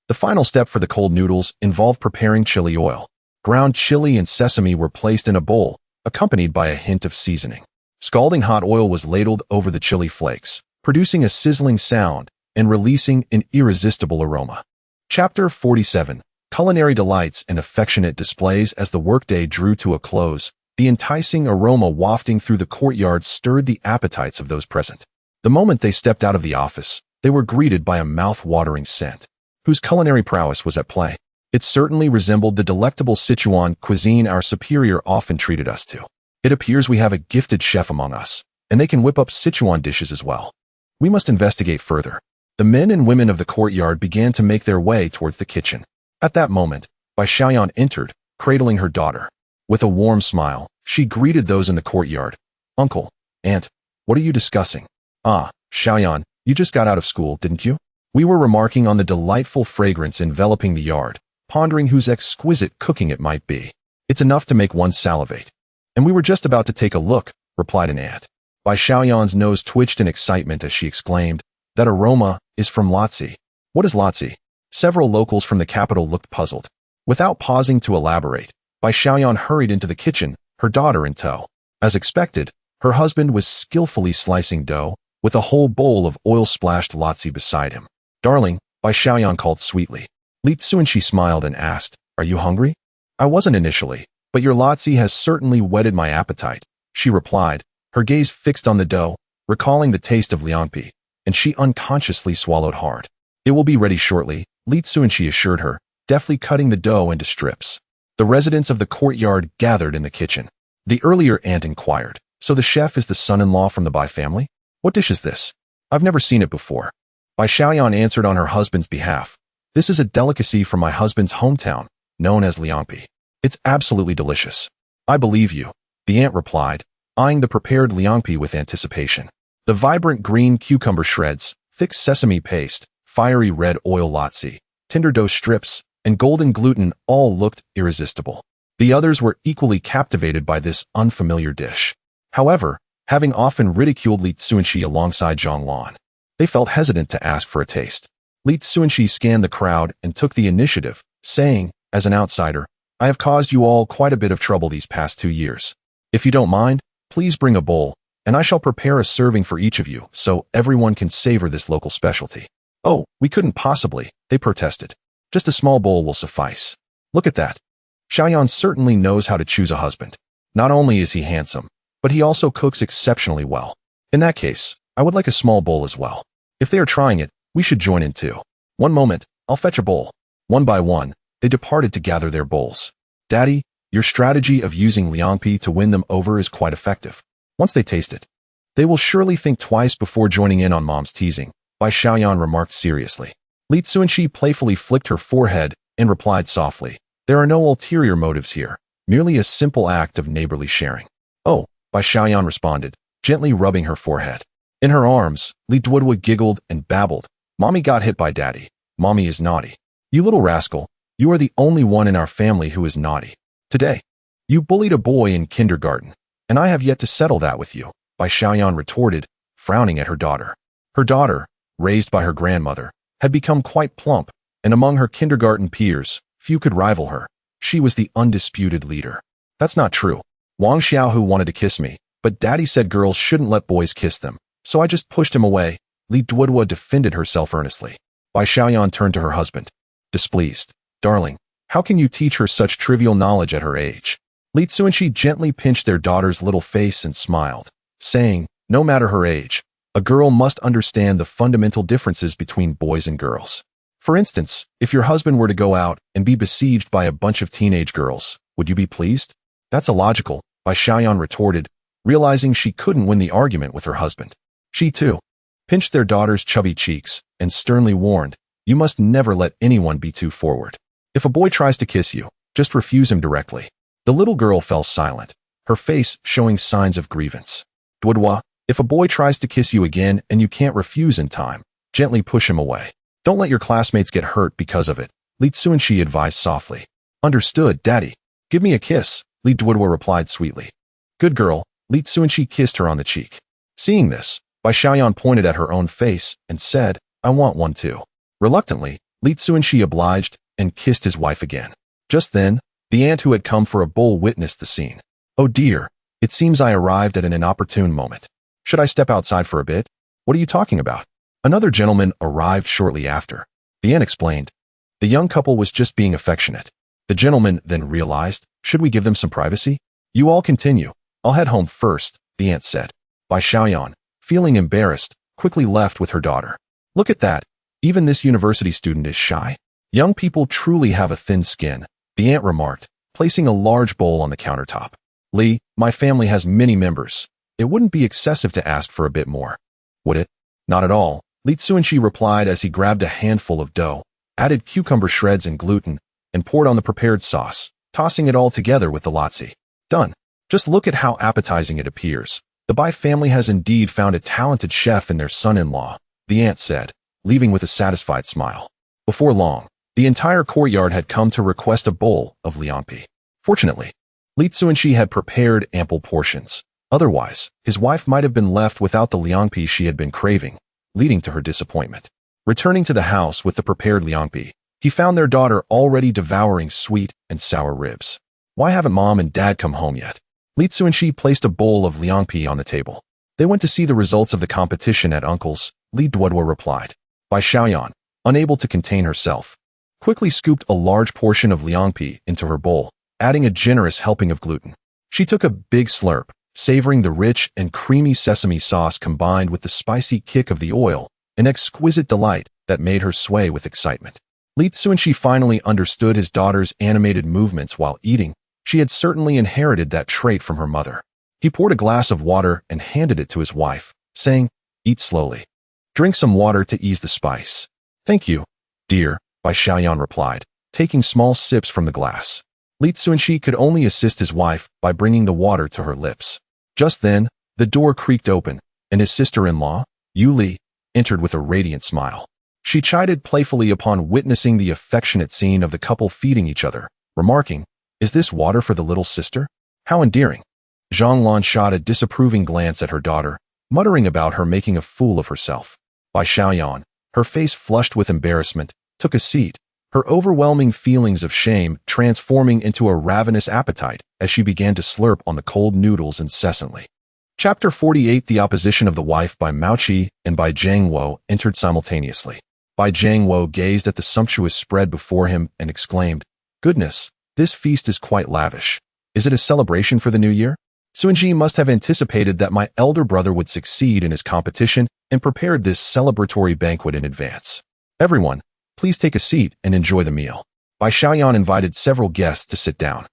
The final step for the cold noodles involved preparing chili oil. Ground chili and sesame were placed in a bowl, accompanied by a hint of seasoning. Scalding hot oil was ladled over the chili flakes, producing a sizzling sound and releasing an irresistible aroma. Chapter 47. Culinary delights and affectionate displays. As the workday drew to a close, the enticing aroma wafting through the courtyard stirred the appetites of those present. The moment they stepped out of the office, they were greeted by a mouth-watering scent, whose culinary prowess was at play. It certainly resembled the delectable Sichuan cuisine our superior often treated us to. It appears we have a gifted chef among us, and they can whip up Sichuan dishes as well. We must investigate further. The men and women of the courtyard began to make their way towards the kitchen. At that moment, Bai Xiaoyan entered, cradling her daughter. With a warm smile, she greeted those in the courtyard. Uncle, Aunt, what are you discussing? Ah, Xiaoyan, you just got out of school, didn't you? We were remarking on the delightful fragrance enveloping the yard, pondering whose exquisite cooking it might be. It's enough to make one salivate. And we were just about to take a look, replied an aunt. Bai Xiaoyan's nose twitched in excitement as she exclaimed, that aroma is from Lotzi. What is Lotzi? Several locals from the capital looked puzzled. Without pausing to elaborate, Bai Xiaoyan hurried into the kitchen, her daughter in tow. As expected, her husband was skillfully slicing dough, with a whole bowl of oil-splashed Lotzi beside him. Darling, Bai Xiaoyan called sweetly. Li Cunxi smiled and asked, are you hungry? I wasn't initially, but your Lotzi has certainly whetted my appetite, she replied, her gaze fixed on the dough, recalling the taste of liangpi, and she unconsciously swallowed hard. It will be ready shortly, Li Cunxi assured her, deftly cutting the dough into strips. The residents of the courtyard gathered in the kitchen. The earlier aunt inquired, so the chef is the son-in-law from the Bai family? What dish is this? I've never seen it before. Bai Xiaoyan answered on her husband's behalf. This is a delicacy from my husband's hometown, known as liangpi. It's absolutely delicious. I believe you, the aunt replied, eyeing the prepared liangpi with anticipation. The vibrant green cucumber shreds, thick sesame paste, fiery red oil Lotzi, tender dough strips, and golden gluten all looked irresistible. The others were equally captivated by this unfamiliar dish. However, having often ridiculed Li Cunxi alongside Zhonglan, they felt hesitant to ask for a taste. Li Cunxi scanned the crowd and took the initiative, saying, as an outsider, I have caused you all quite a bit of trouble these past 2 years. If you don't mind, please bring a bowl, and I shall prepare a serving for each of you so everyone can savor this local specialty. Oh, we couldn't possibly, they protested. Just a small bowl will suffice. Look at that. Xiaoyan certainly knows how to choose a husband. Not only is he handsome, but he also cooks exceptionally well. In that case, I would like a small bowl as well. If they are trying it, we should join in too. One moment, I'll fetch a bowl. One by one, they departed to gather their bowls. Daddy, your strategy of using liangpi to win them over is quite effective. Once they taste it, they will surely think twice before joining in on mom's teasing, Bai Xiaoyan remarked seriously. Li Cunxi playfully flicked her forehead and replied softly, there are no ulterior motives here, merely a simple act of neighborly sharing. Oh, Bai Xiaoyan responded, gently rubbing her forehead. In her arms, Li Duodua giggled and babbled, Mommy got hit by Daddy. Mommy is naughty. You little rascal, you are the only one in our family who is naughty. Today, you bullied a boy in kindergarten, and I have yet to settle that with you, Bai Xiaoyan retorted, frowning at her daughter. Her daughter, raised by her grandmother, had become quite plump, and among her kindergarten peers, few could rival her. She was the undisputed leader. That's not true. Wang Xiaohu wanted to kiss me, but Daddy said girls shouldn't let boys kiss them, so I just pushed him away. Li Duodua defended herself earnestly. Bai Xiaoyan turned to her husband. Displeased. Darling, how can you teach her such trivial knowledge at her age? Li Cunxi gently pinched their daughter's little face and smiled, saying, no matter her age, a girl must understand the fundamental differences between boys and girls. For instance, if your husband were to go out and be besieged by a bunch of teenage girls, would you be pleased? That's illogical, Bai Xiaoyan retorted, realizing she couldn't win the argument with her husband. She, too, pinched their daughter's chubby cheeks and sternly warned, you must never let anyone be too forward. If a boy tries to kiss you, just refuse him directly. The little girl fell silent, her face showing signs of grievance. Duodua, if a boy tries to kiss you again and you can't refuse in time, gently push him away. Don't let your classmates get hurt because of it, Li Cunxi advised softly. Understood, Daddy. Give me a kiss, Li Duodua replied sweetly. Good girl, Li Cunxi kissed her on the cheek. Seeing this, Bai Xiaoyan pointed at her own face and said, I want one too. Reluctantly, Li Cunxi obliged and kissed his wife again. Just then, the aunt who had come for a bowl witnessed the scene. Oh dear, it seems I arrived at an inopportune moment. Should I step outside for a bit? What are you talking about? Another gentleman arrived shortly after. The aunt explained. The young couple was just being affectionate. The gentleman then realized, should we give them some privacy? You all continue. I'll head home first, the aunt said. Bai Xiaoyan, feeling embarrassed, quickly left with her daughter. Look at that. Even this university student is shy. Young people truly have a thin skin, the aunt remarked, placing a large bowl on the countertop. Li, my family has many members. It wouldn't be excessive to ask for a bit more, would it? Not at all, Li Cunxi replied as he grabbed a handful of dough, added cucumber shreds and gluten, and poured on the prepared sauce, tossing it all together with the latzi. Done. Just look at how appetizing it appears. The Bai family has indeed found a talented chef in their son-in-law, the aunt said, leaving with a satisfied smile. Before long, the entire courtyard had come to request a bowl of liangpi. Fortunately, Li Cunxi had prepared ample portions. Otherwise, his wife might have been left without the liangpi she had been craving, leading to her disappointment. Returning to the house with the prepared liangpi, he found their daughter already devouring sweet and sour ribs. Why haven't mom and dad come home yet? Li Cunxi placed a bowl of liangpi on the table. They went to see the results of the competition at uncle's, Li Duodua replied. Bai Xiaoyan, unable to contain herself, quickly scooped a large portion of liangpi into her bowl, adding a generous helping of gluten. She took a big slurp, savoring the rich and creamy sesame sauce combined with the spicy kick of the oil, an exquisite delight that made her sway with excitement. Li Cunxi finally understood his daughter's animated movements while eating. She had certainly inherited that trait from her mother. He poured a glass of water and handed it to his wife, saying, "Eat slowly. Drink some water to ease the spice." "Thank you, dear," Bai Xiaoyan replied, taking small sips from the glass. Li Cunxi could only assist his wife by bringing the water to her lips. Just then, the door creaked open, and his sister-in-law, Yu Li, entered with a radiant smile. She chided playfully upon witnessing the affectionate scene of the couple feeding each other, remarking, "Is this water for the little sister? How endearing." Zhang Lan shot a disapproving glance at her daughter, muttering about her making a fool of herself. Bai Xiaoyan, her face flushed with embarrassment, took a seat, her overwhelming feelings of shame transforming into a ravenous appetite as she began to slurp on the cold noodles incessantly. Chapter 48 The Opposition of the Wife by Mao Qi and Bai Zhangwo entered simultaneously. Bai Zhangwo gazed at the sumptuous spread before him and exclaimed, "Goodness, this feast is quite lavish. Is it a celebration for the new year?" Cunxi must have anticipated that my elder brother would succeed in his competition and prepared this celebratory banquet in advance. "Everyone, please take a seat and enjoy the meal." Bai Xiaoyan invited several guests to sit down.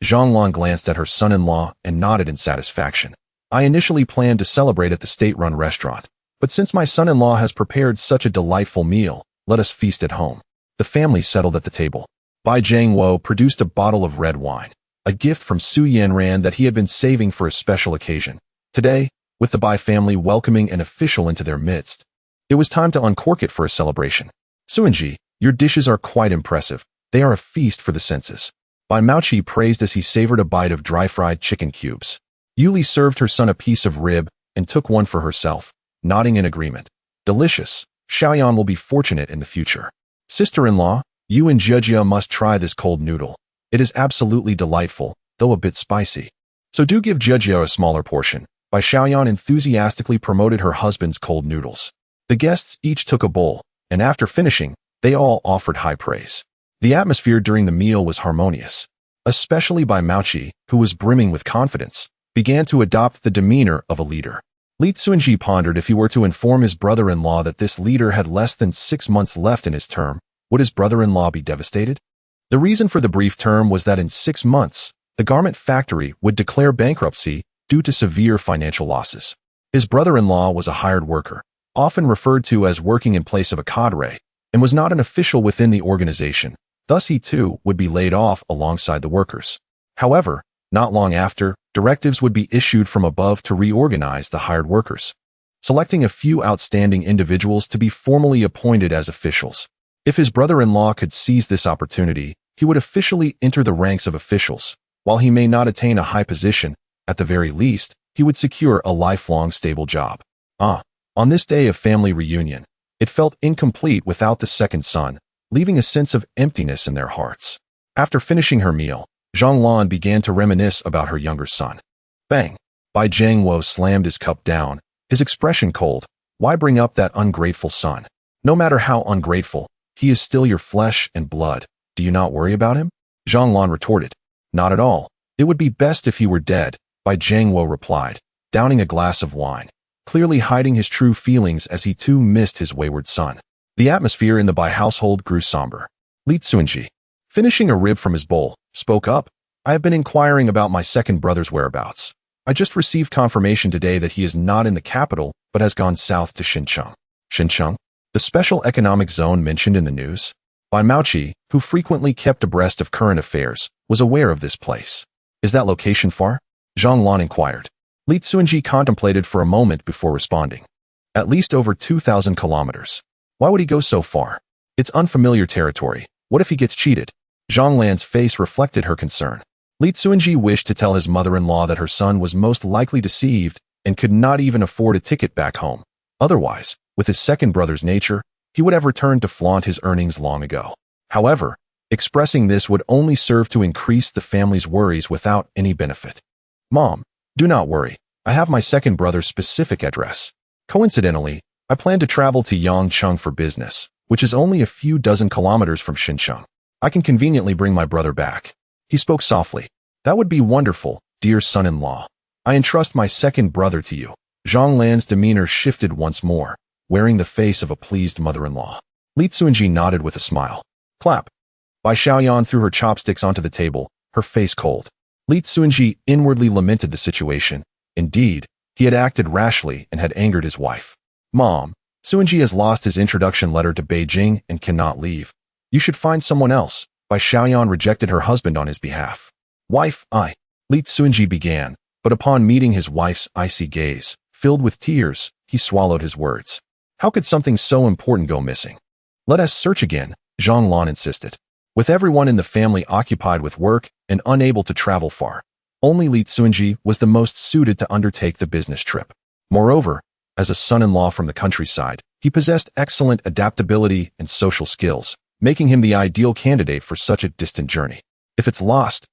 Zhang Lan glanced at her son-in-law and nodded in satisfaction. "I initially planned to celebrate at the state-run restaurant, but since my son-in-law has prepared such a delightful meal, let us feast at home." The family settled at the table. Bai Zhangwo produced a bottle of red wine, a gift from Su Yanran that he had been saving for a special occasion. Today, with the Bai family welcoming an official into their midst, it was time to uncork it for a celebration. "Cunxi, your dishes are quite impressive. They are a feast for the senses." Bai Maoqi praised as he savored a bite of dry-fried chicken cubes. Yuli served her son a piece of rib and took one for herself, nodding in agreement. "Delicious. Xiaoyan will be fortunate in the future." "Sister-in-law, you and Jia must try this cold noodle. It is absolutely delightful, though a bit spicy. So do give Jia a smaller portion." Bai Xiaoyan enthusiastically promoted her husband's cold noodles. The guests each took a bowl, and after finishing, they all offered high praise. The atmosphere during the meal was harmonious, especially Bai Maoqi, who was brimming with confidence, began to adopt the demeanor of a leader. Li Cunxi pondered if he were to inform his brother-in-law that this leader had less than 6 months left in his term, would his brother-in-law be devastated? The reason for the brief term was that in 6 months, the garment factory would declare bankruptcy due to severe financial losses. His brother-in-law was a hired worker, often referred to as working in place of a cadre, and was not an official within the organization. Thus he too would be laid off alongside the workers. However, not long after, directives would be issued from above to reorganize the hired workers, selecting a few outstanding individuals to be formally appointed as officials. If his brother-in-law could seize this opportunity, he would officially enter the ranks of officials. While he may not attain a high position, at the very least, he would secure a lifelong stable job. On this day of family reunion, it felt incomplete without the second son, leaving a sense of emptiness in their hearts. After finishing her meal, Zhang Lan began to reminisce about her younger son. Bang! Bai Zhangwo slammed his cup down, his expression cold. "Why bring up that ungrateful son? No matter how ungrateful, he is still your flesh and blood. Do you not worry about him?" Zhang Lan retorted. "Not at all. It would be best if he were dead," Bai Zhangwo replied, downing a glass of wine, clearly hiding his true feelings as he too missed his wayward son. The atmosphere in the Bai household grew somber. Li Cunxi, finishing a rib from his bowl, spoke up. "I have been inquiring about my second brother's whereabouts. I just received confirmation today that he is not in the capital but has gone south to Xincheng. Xincheng? The special economic zone mentioned in the news? By Mauchi, who frequently kept abreast of current affairs, was aware of this place. Is that location far? Zhang Lan inquired. Li Tsuanji contemplated for a moment before responding. At least over 2,000 kilometers. Why would he go so far? It's unfamiliar territory. What if he gets cheated? Zhang Lan's face reflected her concern. Li Tsuanji wished to tell his mother-in-law that her son was most likely deceived and could not even afford a ticket back home. Otherwise, with his second brother's nature, he would have returned to flaunt his earnings long ago. However, expressing this would only serve to increase the family's worries without any benefit. Mom, do not worry. I have my second brother's specific address. Coincidentally, I plan to travel to Yangcheng for business, which is only a few dozen kilometers from Xincheng. I can conveniently bring my brother back. He spoke softly. That would be wonderful, dear son-in-law. I entrust my second brother to you. Zhang Lan's demeanor shifted once more, wearing the face of a pleased mother-in-law. Li Tsuanji nodded with a smile. Clap. Bai Xiaoyan threw her chopsticks onto the table, her face cold. Li Tsuanji inwardly lamented the situation. Indeed, he had acted rashly and had angered his wife. Mom, Tsuanji has lost his introduction letter to Beijing and cannot leave. You should find someone else. Bai Xiaoyan rejected her husband on his behalf. Wife, Li Tsuanji began, but upon meeting his wife's icy gaze, filled with tears, he swallowed his words. How could something so important go missing? Let us search again, Zhang Lan insisted. With everyone in the family occupied with work and unable to travel far, only Li Tsuanji was the most suited to undertake the business trip. Moreover, as a son-in-law from the countryside, he possessed excellent adaptability and social skills, making him the ideal candidate for such a distant journey. If it's lost,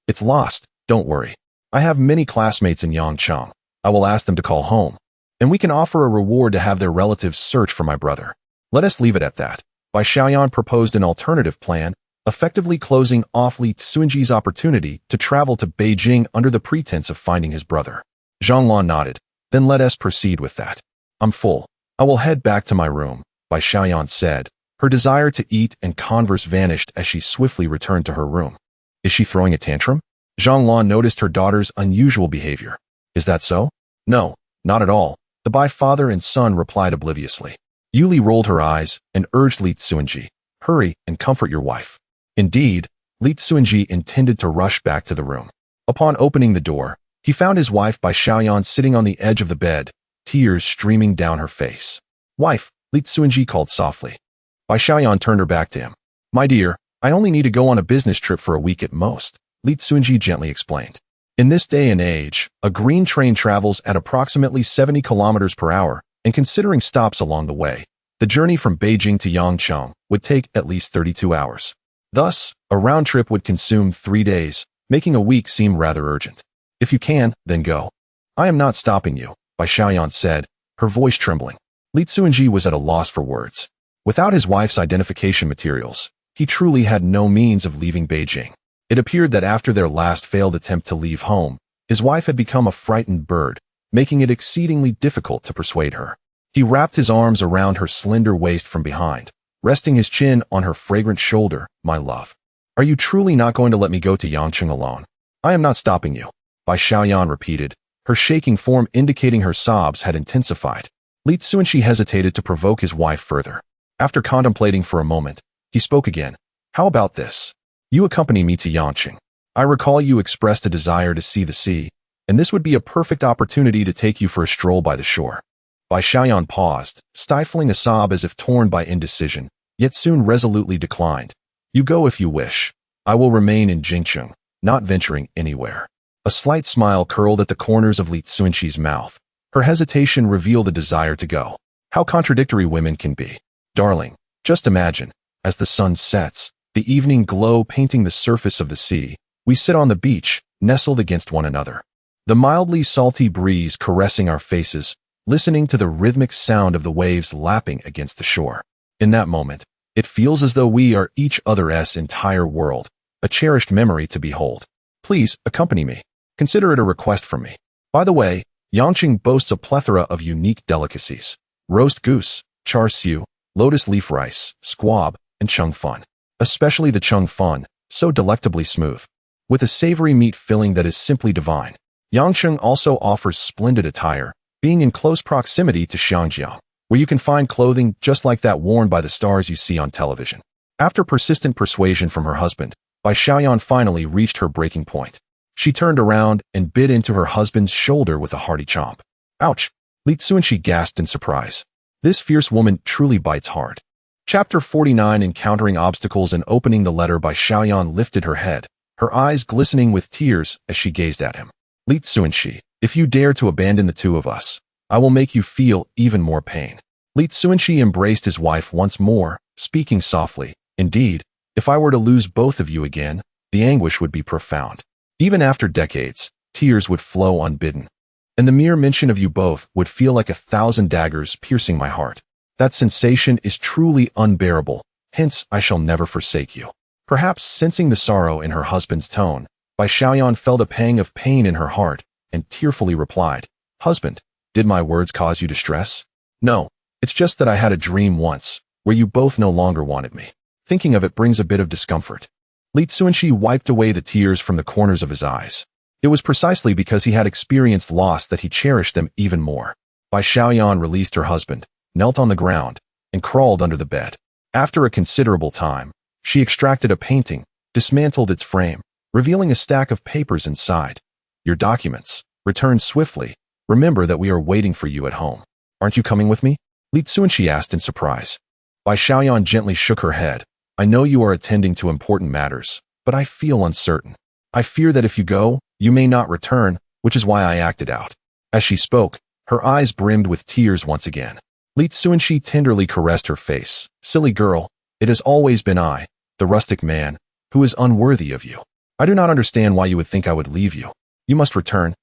don't worry. I have many classmates in Yangcheng. I will ask them to call home, and we can offer a reward to have their relatives search for my brother. Let us leave it at that. Bai Xiaoyan proposed an alternative plan, effectively closing off Li Tsuanji's opportunity to travel to Beijing under the pretense of finding his brother. Zhang Lan nodded. Then let us proceed with that. I'm full. I will head back to my room, Bai Xiaoyan said. Her desire to eat and converse vanished as she swiftly returned to her room. Is she throwing a tantrum? Zhang Lan noticed her daughter's unusual behavior. Is that so? No, not at all, the Bai father and son replied obliviously. Yuli rolled her eyes and urged Li Tsuanji, hurry and comfort your wife. Indeed, Li Tsuanji intended to rush back to the room. Upon opening the door, he found his wife Bai Xiaoyan sitting on the edge of the bed, tears streaming down her face. Wife, Li Tsuanji called softly. Bai Xiaoyan turned her back to him. My dear, I only need to go on a business trip for a week at most, Li Tsuanji gently explained. In this day and age, a green train travels at approximately 70 kilometers per hour, and considering stops along the way, the journey from Beijing to Yangcheng would take at least 32 hours. Thus, a round trip would consume 3 days, making a week seem rather urgent. If you can, then go. I am not stopping you, Bai Xiaoyan said, her voice trembling. Li Tsuanji was at a loss for words. Without his wife's identification materials, he truly had no means of leaving Beijing. It appeared that after their last failed attempt to leave home, his wife had become a frightened bird, making it exceedingly difficult to persuade her. He wrapped his arms around her slender waist from behind, resting his chin on her fragrant shoulder. My love, are you truly not going to let me go to Yangcheng alone? I am not stopping you, Bai Xiaoyan repeated, her shaking form indicating her sobs had intensified. Li Tsuanji hesitated to provoke his wife further. After contemplating for a moment, he spoke again. How about this? You accompany me to Yangcheng. I recall you expressed a desire to see the sea, and this would be a perfect opportunity to take you for a stroll by the shore. Bai Xiaoyan paused, stifling a sob as if torn by indecision, yet soon resolutely declined. You go if you wish. I will remain in Jingcheng, not venturing anywhere. A slight smile curled at the corners of Li Tsuanji's mouth. Her hesitation revealed a desire to go. How contradictory women can be. Darling, just imagine, as the sun sets, the evening glow painting the surface of the sea, we sit on the beach, nestled against one another. The mildly salty breeze caressing our faces, listening to the rhythmic sound of the waves lapping against the shore. In that moment, it feels as though we are each other's entire world, a cherished memory to behold. Please, accompany me. Consider it a request from me. By the way, Yangcheng boasts a plethora of unique delicacies. Roast goose, char siu, lotus leaf rice, squab, and chung fun. Especially the chung fun, so delectably smooth, with a savory meat filling that is simply divine. Yangcheng also offers splendid attire, being in close proximity to Xiangjiang, where you can find clothing just like that worn by the stars you see on television. After persistent persuasion from her husband, Bai Xiaoyan finally reached her breaking point. She turned around and bit into her husband's shoulder with a hearty chomp. Ouch! Li Cunxi gasped in surprise. This fierce woman truly bites hard. Chapter 49 Encountering Obstacles and Opening the Letter. Bai Xiaoyan lifted her head, her eyes glistening with tears as she gazed at him. Li Cunxi, if you dare to abandon the two of us, I will make you feel even more pain. Li Cunxi embraced his wife once more, speaking softly. Indeed, if I were to lose both of you again, the anguish would be profound. Even after decades, tears would flow unbidden. And the mere mention of you both would feel like 1,000 daggers piercing my heart. That sensation is truly unbearable, hence I shall never forsake you. Perhaps sensing the sorrow in her husband's tone, Bai Xiaoyan felt a pang of pain in her heart and tearfully replied, Husband, did my words cause you distress? No, it's just that I had a dream once, where you both no longer wanted me. Thinking of it brings a bit of discomfort. Li Cunxi wiped away the tears from the corners of his eyes. It was precisely because he had experienced loss that he cherished them even more. Bai Xiaoyan released her husband, knelt on the ground, and crawled under the bed. After a considerable time, she extracted a painting, dismantled its frame, revealing a stack of papers inside. Your documents. Return swiftly. Remember that we are waiting for you at home. Aren't you coming with me? Li Cunxi asked in surprise. Bai Xiaoyan gently shook her head. I know you are attending to important matters, but I feel uncertain. I fear that if you go, you may not return, which is why I acted out. As she spoke, her eyes brimmed with tears once again. Li Cunxi tenderly caressed her face. Silly girl, it has always been I, the rustic man, who is unworthy of you. I do not understand why you would think I would leave you. You must return,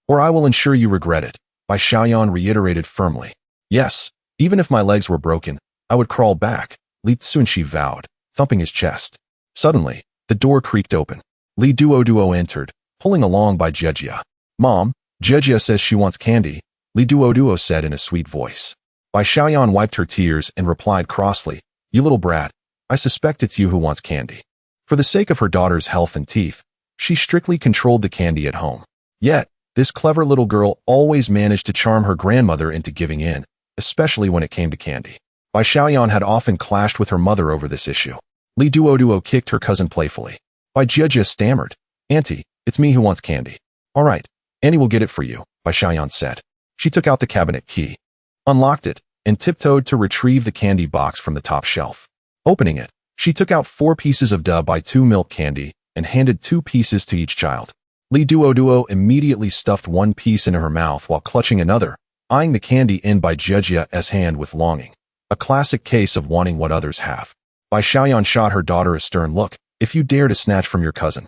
or I will ensure you regret it, Bai Xiaoyan reiterated firmly. Yes, even if my legs were broken, I would crawl back, Li Cunxi vowed, thumping his chest. Suddenly, the door creaked open. Li Duoduo entered, pulling along by Jejia. Mom, Jejia says she wants candy, Li Duoduo said in a sweet voice. Bai Xiaoyan wiped her tears and replied crossly, You little brat, I suspect it's you who wants candy. For the sake of her daughter's health and teeth, she strictly controlled the candy at home. Yet, this clever little girl always managed to charm her grandmother into giving in, especially when it came to candy. Bai Xiaoyan had often clashed with her mother over this issue. Li Duoduo kicked her cousin playfully. Bai Jejia stammered, Auntie, it's me who wants candy. All right, Annie will get it for you, Bai Xiaoyan said. She took out the cabinet key, unlocked it, and tiptoed to retrieve the candy box from the top shelf. Opening it, she took out 4 pieces of Da Bai 2 milk candy and handed 2 pieces to each child. Li Duoduo immediately stuffed 1 piece into her mouth while clutching another, eyeing the candy in Bai Jejia's hand with longing. A classic case of wanting what others have. Bai Xiaoyan shot her daughter a stern look. If you dare to snatch from your cousin,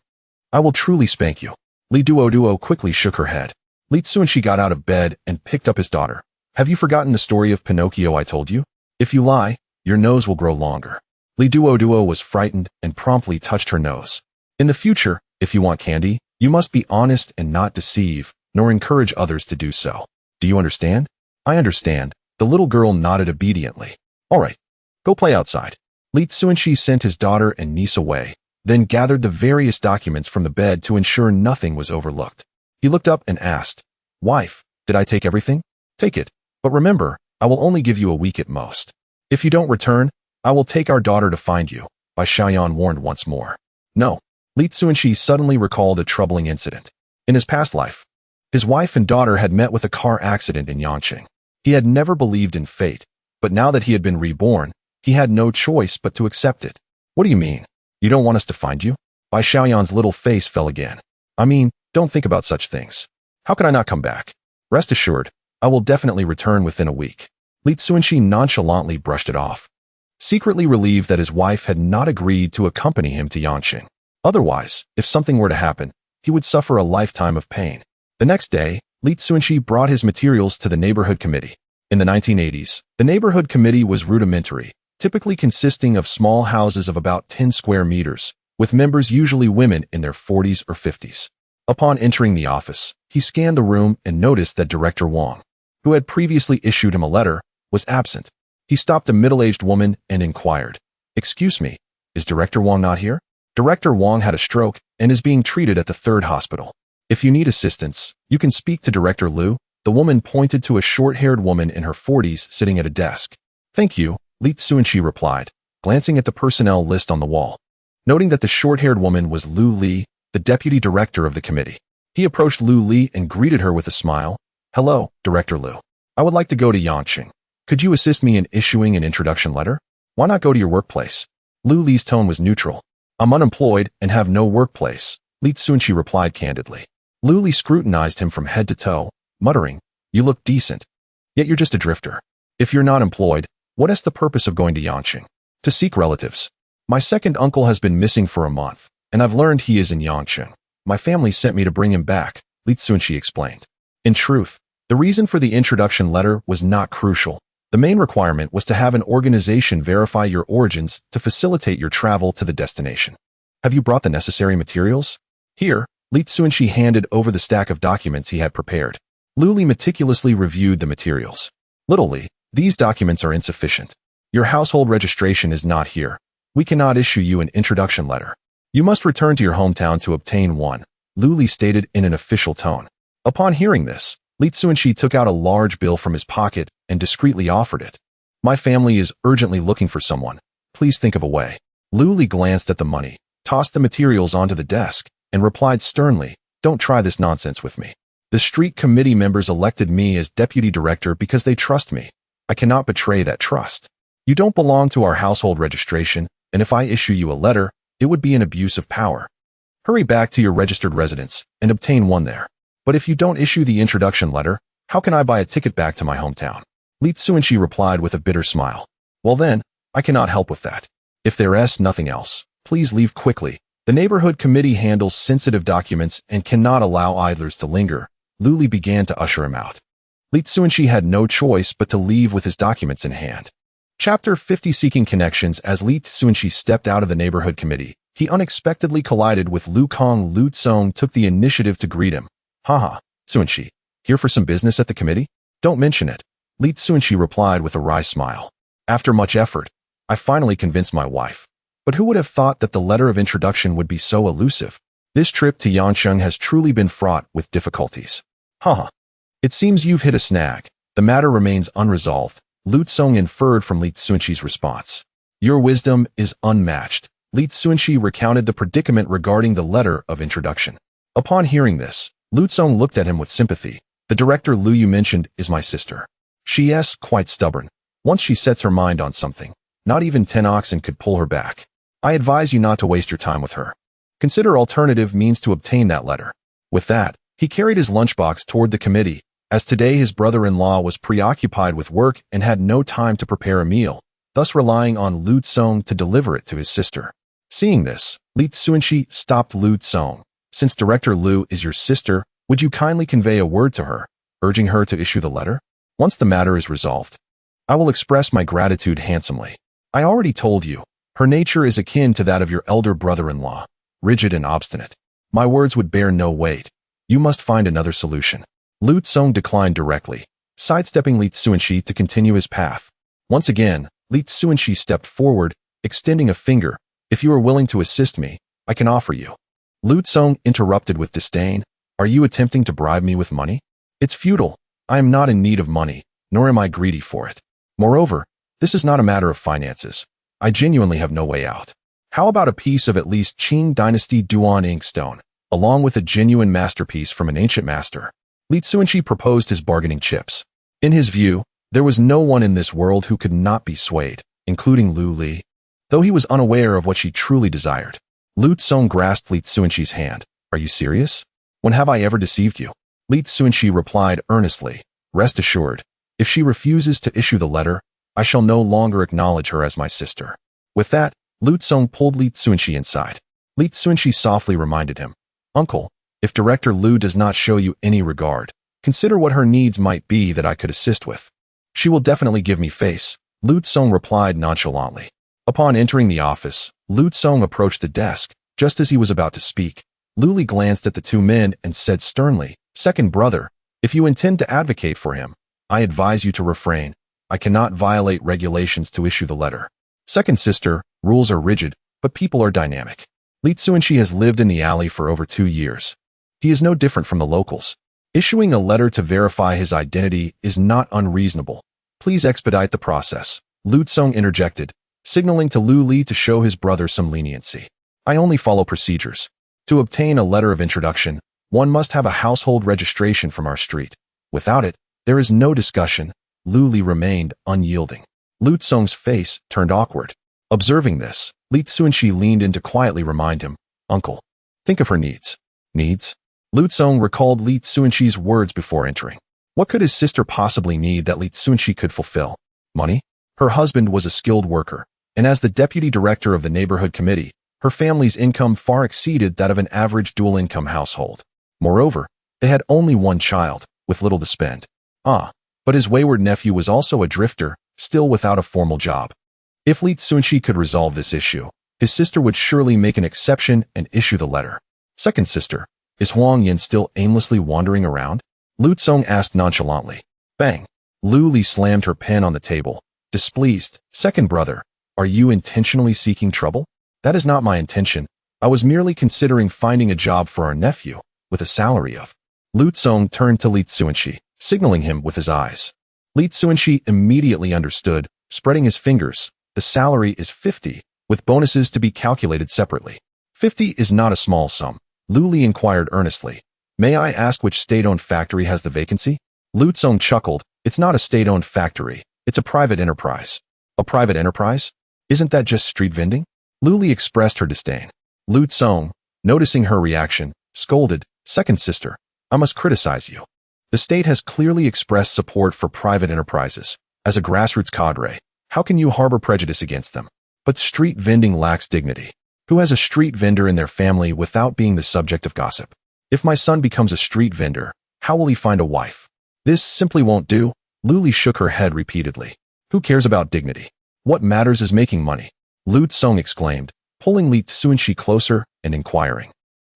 I will truly spank you. Li Duoduo quickly shook her head. Li Cunxi got out of bed and picked up his daughter. Have you forgotten the story of Pinocchio I told you? If you lie, your nose will grow longer. Li Duoduo was frightened and promptly touched her nose. In the future, if you want candy, you must be honest and not deceive, nor encourage others to do so. Do you understand? I understand. The little girl nodded obediently. All right, go play outside. Li Cunxi sent his daughter and niece away, then gathered the various documents from the bed to ensure nothing was overlooked. He looked up and asked, Wife, did I take everything? Take it, but remember, I will only give you a week at most. If you don't return, I will take our daughter to find you, Bai Xiaoyan warned once more. No. Li Cunxi suddenly recalled a troubling incident. In his past life, his wife and daughter had met with a car accident in Yangqing. He had never believed in fate, but now that he had been reborn, he had no choice but to accept it. What do you mean? You don't want us to find you? Bai Xiaoyan's little face fell again. I mean, don't think about such things. How can I not come back? Rest assured, I will definitely return within a week. Li Cunxi nonchalantly brushed it off, secretly relieved that his wife had not agreed to accompany him to Yangqing. Otherwise, if something were to happen, he would suffer a lifetime of pain. The next day, Li Cunxi brought his materials to the neighborhood committee. In the 1980s, the neighborhood committee was rudimentary, typically consisting of small houses of about 10 square meters, with members usually women in their 40s or 50s. Upon entering the office, he scanned the room and noticed that Director Wang, who had previously issued him a letter, was absent. He stopped a middle-aged woman and inquired, Excuse me, is Director Wang not here? Director Wang had a stroke and is being treated at the 3rd hospital. If you need assistance, you can speak to Director Liu, The woman pointed to a short-haired woman in her 40s sitting at a desk. Thank you, Li Cunxi replied, glancing at the personnel list on the wall. Noting that the short-haired woman was Lu Li, the deputy director of the committee. He approached Lu Li and greeted her with a smile. Hello, Director Lu. I would like to go to Yangqing. Could you assist me in issuing an introduction letter? Why not go to your workplace? Lu Li's tone was neutral. I'm unemployed and have no workplace, Li Cunxi replied candidly. Lu Li scrutinized him from head to toe, muttering, You look decent. Yet you're just a drifter. If you're not employed, what is the purpose of going to Yangqing? To seek relatives. My second uncle has been missing for a month, and I've learned he is in Yangqing. My family sent me to bring him back, Li Cunxi explained. In truth, the reason for the introduction letter was not crucial. The main requirement was to have an organization verify your origins to facilitate your travel to the destination. Have you brought the necessary materials? Here, Li Cunxi handed over the stack of documents he had prepared. Lu Li meticulously reviewed the materials. Little Li, these documents are insufficient. Your household registration is not here. We cannot issue you an introduction letter. You must return to your hometown to obtain one, Lu Li stated in an official tone. Upon hearing this, Li Cunxi took out a large bill from his pocket and discreetly offered it. My family is urgently looking for someone. Please think of a way. Lu Li glanced at the money, tossed the materials onto the desk, and replied sternly, Don't try this nonsense with me. The street committee members elected me as deputy director because they trust me. I cannot betray that trust. You don't belong to our household registration, and if I issue you a letter, it would be an abuse of power. Hurry back to your registered residence and obtain one there. But if you don't issue the introduction letter, how can I buy a ticket back to my hometown? Li Cunxi replied with a bitter smile. Well then, I cannot help with that. If there is nothing else, please leave quickly. The neighborhood committee handles sensitive documents and cannot allow idlers to linger. Lu Li began to usher him out. Li Cunxi had no choice but to leave with his documents in hand. Chapter 50 Seeking Connections. As Li Cunxi stepped out of the neighborhood committee, he unexpectedly collided with Lu Kong. Lu Tsong took the initiative to greet him. Haha, Cunxi, here for some business at the committee? Don't mention it, Li Cunxi replied with a wry smile. After much effort, I finally convinced my wife. But who would have thought that the letter of introduction would be so elusive? This trip to Yangqing has truly been fraught with difficulties. Haha. It seems you've hit a snag. The matter remains unresolved, Lu Tsong inferred from Li Cunxi's response. Your wisdom is unmatched. Li Cunxi recounted the predicament regarding the letter of introduction. Upon hearing this, Lu Tsong looked at him with sympathy. The director Lu you mentioned is my sister. She is quite stubborn. Once she sets her mind on something, not even 10 oxen could pull her back. I advise you not to waste your time with her. Consider alternative means to obtain that letter. With that, he carried his lunchbox toward the committee, as today his brother-in-law was preoccupied with work and had no time to prepare a meal, thus relying on Lu Tsong to deliver it to his sister. Seeing this, Li Cunxi stopped Lu Tsong. Since Director Lu is your sister, would you kindly convey a word to her, urging her to issue the letter? Once the matter is resolved, I will express my gratitude handsomely. I already told you, her nature is akin to that of your elder brother-in-law, rigid and obstinate. My words would bear no weight. You must find another solution. Lu Tsong declined directly, sidestepping Li Cunxi to continue his path. Once again, Li Cunxi stepped forward, extending a finger. If you are willing to assist me, I can offer you. Lu Tsong interrupted with disdain. Are you attempting to bribe me with money? It's futile. I am not in need of money, nor am I greedy for it. Moreover, this is not a matter of finances. I genuinely have no way out. How about a piece of at least Qing Dynasty Yuan inkstone, along with a genuine masterpiece from an ancient master? Li Cunxi proposed his bargaining chips. In his view, there was no one in this world who could not be swayed, including Lu Li. Though he was unaware of what she truly desired, Lu Tsong grasped Li Cunxi's hand. Are you serious? When have I ever deceived you? Li Cunxi replied earnestly. Rest assured, if she refuses to issue the letter, I shall no longer acknowledge her as my sister. With that, Lu Tsong pulled Li Cunxi inside. Li Cunxi softly reminded him, Uncle, if Director Lu does not show you any regard, consider what her needs might be that I could assist with. She will definitely give me face, Lu Tsong replied nonchalantly. Upon entering the office, Lu Tsong approached the desk. Just as he was about to speak, Lu Li glanced at the two men and said sternly, Second brother, if you intend to advocate for him, I advise you to refrain. I cannot violate regulations to issue the letter. Second sister, rules are rigid, but people are dynamic. Li Cunxi has lived in the alley for over 2 years. He is no different from the locals. Issuing a letter to verify his identity is not unreasonable. Please expedite the process, Lu Tsong interjected, signaling to Lu Li to show his brother some leniency. I only follow procedures. To obtain a letter of introduction, one must have a household registration from our street. Without it, there is no discussion. Lu Li remained unyielding. Lu Tsong's face turned awkward. Observing this, Li Cunxi leaned in to quietly remind him, Uncle, think of her needs. Needs? Lu Tsong recalled Li Cunxi's words before entering. What could his sister possibly need that Li Cunxi could fulfill? Money? Her husband was a skilled worker, and as the deputy director of the neighborhood committee, her family's income far exceeded that of an average dual-income household. Moreover, they had only one child, with little to spend. But his wayward nephew was also a drifter, still without a formal job. If Li Cunxi could resolve this issue, his sister would surely make an exception and issue the letter. Second sister, is Huang Yan still aimlessly wandering around? Lu Tsong asked nonchalantly. Bang! Lu Li slammed her pen on the table. Displeased, second brother, are you intentionally seeking trouble? That is not my intention. I was merely considering finding a job for our nephew, with a salary of. Lu Tsong turned to Li Cunxi, signaling him with his eyes. Li Cunxi immediately understood, spreading his fingers. The salary is 50, with bonuses to be calculated separately. 50 is not a small sum. Lu Li inquired earnestly. May I ask which state-owned factory has the vacancy? Lu Tsong chuckled. It's not a state-owned factory. It's a private enterprise. A private enterprise? Isn't that just street vending? Lu Li expressed her disdain. Lu Tsong, noticing her reaction, scolded, Second sister, I must criticize you. The state has clearly expressed support for private enterprises. As a grassroots cadre, how can you harbor prejudice against them? But street vending lacks dignity. Who has a street vendor in their family without being the subject of gossip? If my son becomes a street vendor, how will he find a wife? This simply won't do. Lu Li shook her head repeatedly. Who cares about dignity? What matters is making money. Lu Tsong exclaimed, pulling Li Cunxi closer and inquiring.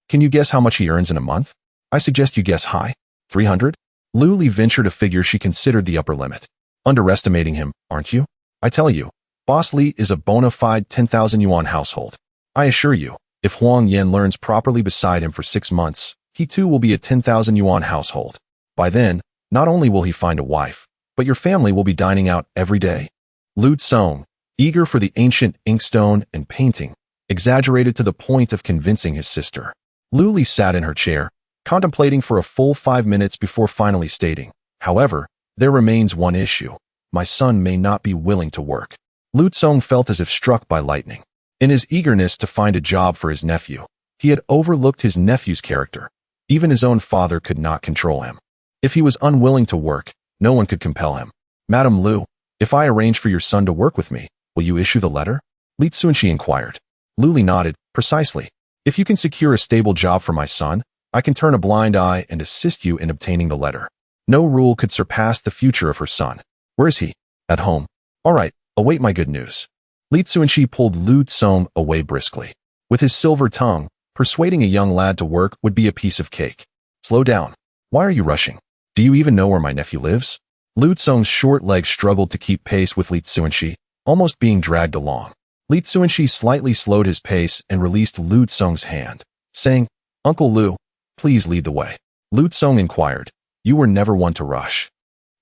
Can you guess how much he earns in a month? I suggest you guess high. 300? Lu Li ventured a figure she considered the upper limit. Underestimating him, aren't you? I tell you, Boss Li is a bona fide 10,000 yuan household. I assure you, if Huang Yan learns properly beside him for 6 months, he too will be a 10,000 yuan household. By then, not only will he find a wife, but your family will be dining out every day. Lu Tsong, eager for the ancient inkstone and painting, exaggerated to the point of convincing his sister. Lu Li sat in her chair, contemplating for a full 5 minutes before finally stating, however, there remains one issue. My son may not be willing to work. Lu Tsong felt as if struck by lightning. In his eagerness to find a job for his nephew, he had overlooked his nephew's character. Even his own father could not control him. If he was unwilling to work, no one could compel him. Madam Lu, if I arrange for your son to work with me, will you issue the letter? Li Cunxi inquired. Lu Li nodded. Precisely. If you can secure a stable job for my son, I can turn a blind eye and assist you in obtaining the letter. No rule could surpass the future of her son. Where is he? At home. All right, await my good news. Li Cunxi pulled Lu Tsong away briskly. With his silver tongue, persuading a young lad to work would be a piece of cake. Slow down. Why are you rushing? Do you even know where my nephew lives? Lu Tsong's short legs struggled to keep pace with Li Cunxi, almost being dragged along. Li Cunxi slightly slowed his pace and released Lu Tsong's hand, saying, Uncle Lu, please lead the way. Lu Tsong inquired, you were never one to rush.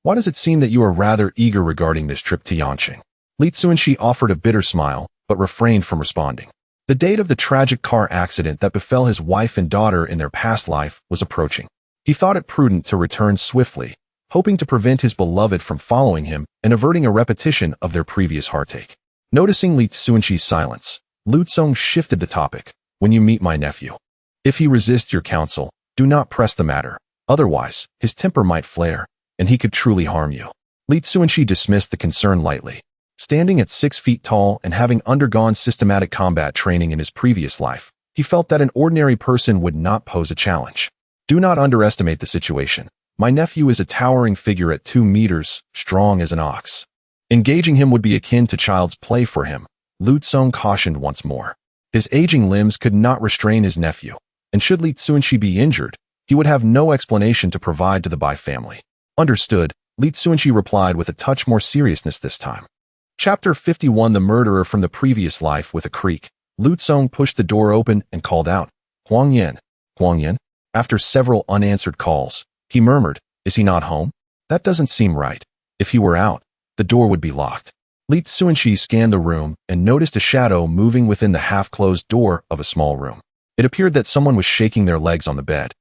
Why does it seem that you are rather eager regarding this trip to Yanqing? Li Cunxi offered a bitter smile, but refrained from responding. The date of the tragic car accident that befell his wife and daughter in their past life was approaching. He thought it prudent to return swiftly, hoping to prevent his beloved from following him and averting a repetition of their previous heartache. Noticing Li Cunxi's silence, Lu Tsong shifted the topic. When you meet my nephew, if he resists your counsel, do not press the matter. Otherwise, his temper might flare, and he could truly harm you. Li Cunxi dismissed the concern lightly. Standing at 6 feet tall and having undergone systematic combat training in his previous life, he felt that an ordinary person would not pose a challenge. Do not underestimate the situation. My nephew is a towering figure at 2 meters, strong as an ox. Engaging him would be akin to child's play for him, Lu Tsong cautioned once more. His aging limbs could not restrain his nephew, and should Li Cunxi be injured, he would have no explanation to provide to the Bai family. Understood, Li Cunxi replied with a touch more seriousness this time. Chapter 51. The murderer from the previous life. With a creak, Lu Tsong pushed the door open and called out, Huang Yan. Huang Yan? After several unanswered calls, He murmured, "Is he not home? That doesn't seem right. If he were out, the door would be locked." Li Cunxi scanned the room and noticed a shadow moving within the half-closed door of a small room. It appeared that someone was shaking their legs on the bed.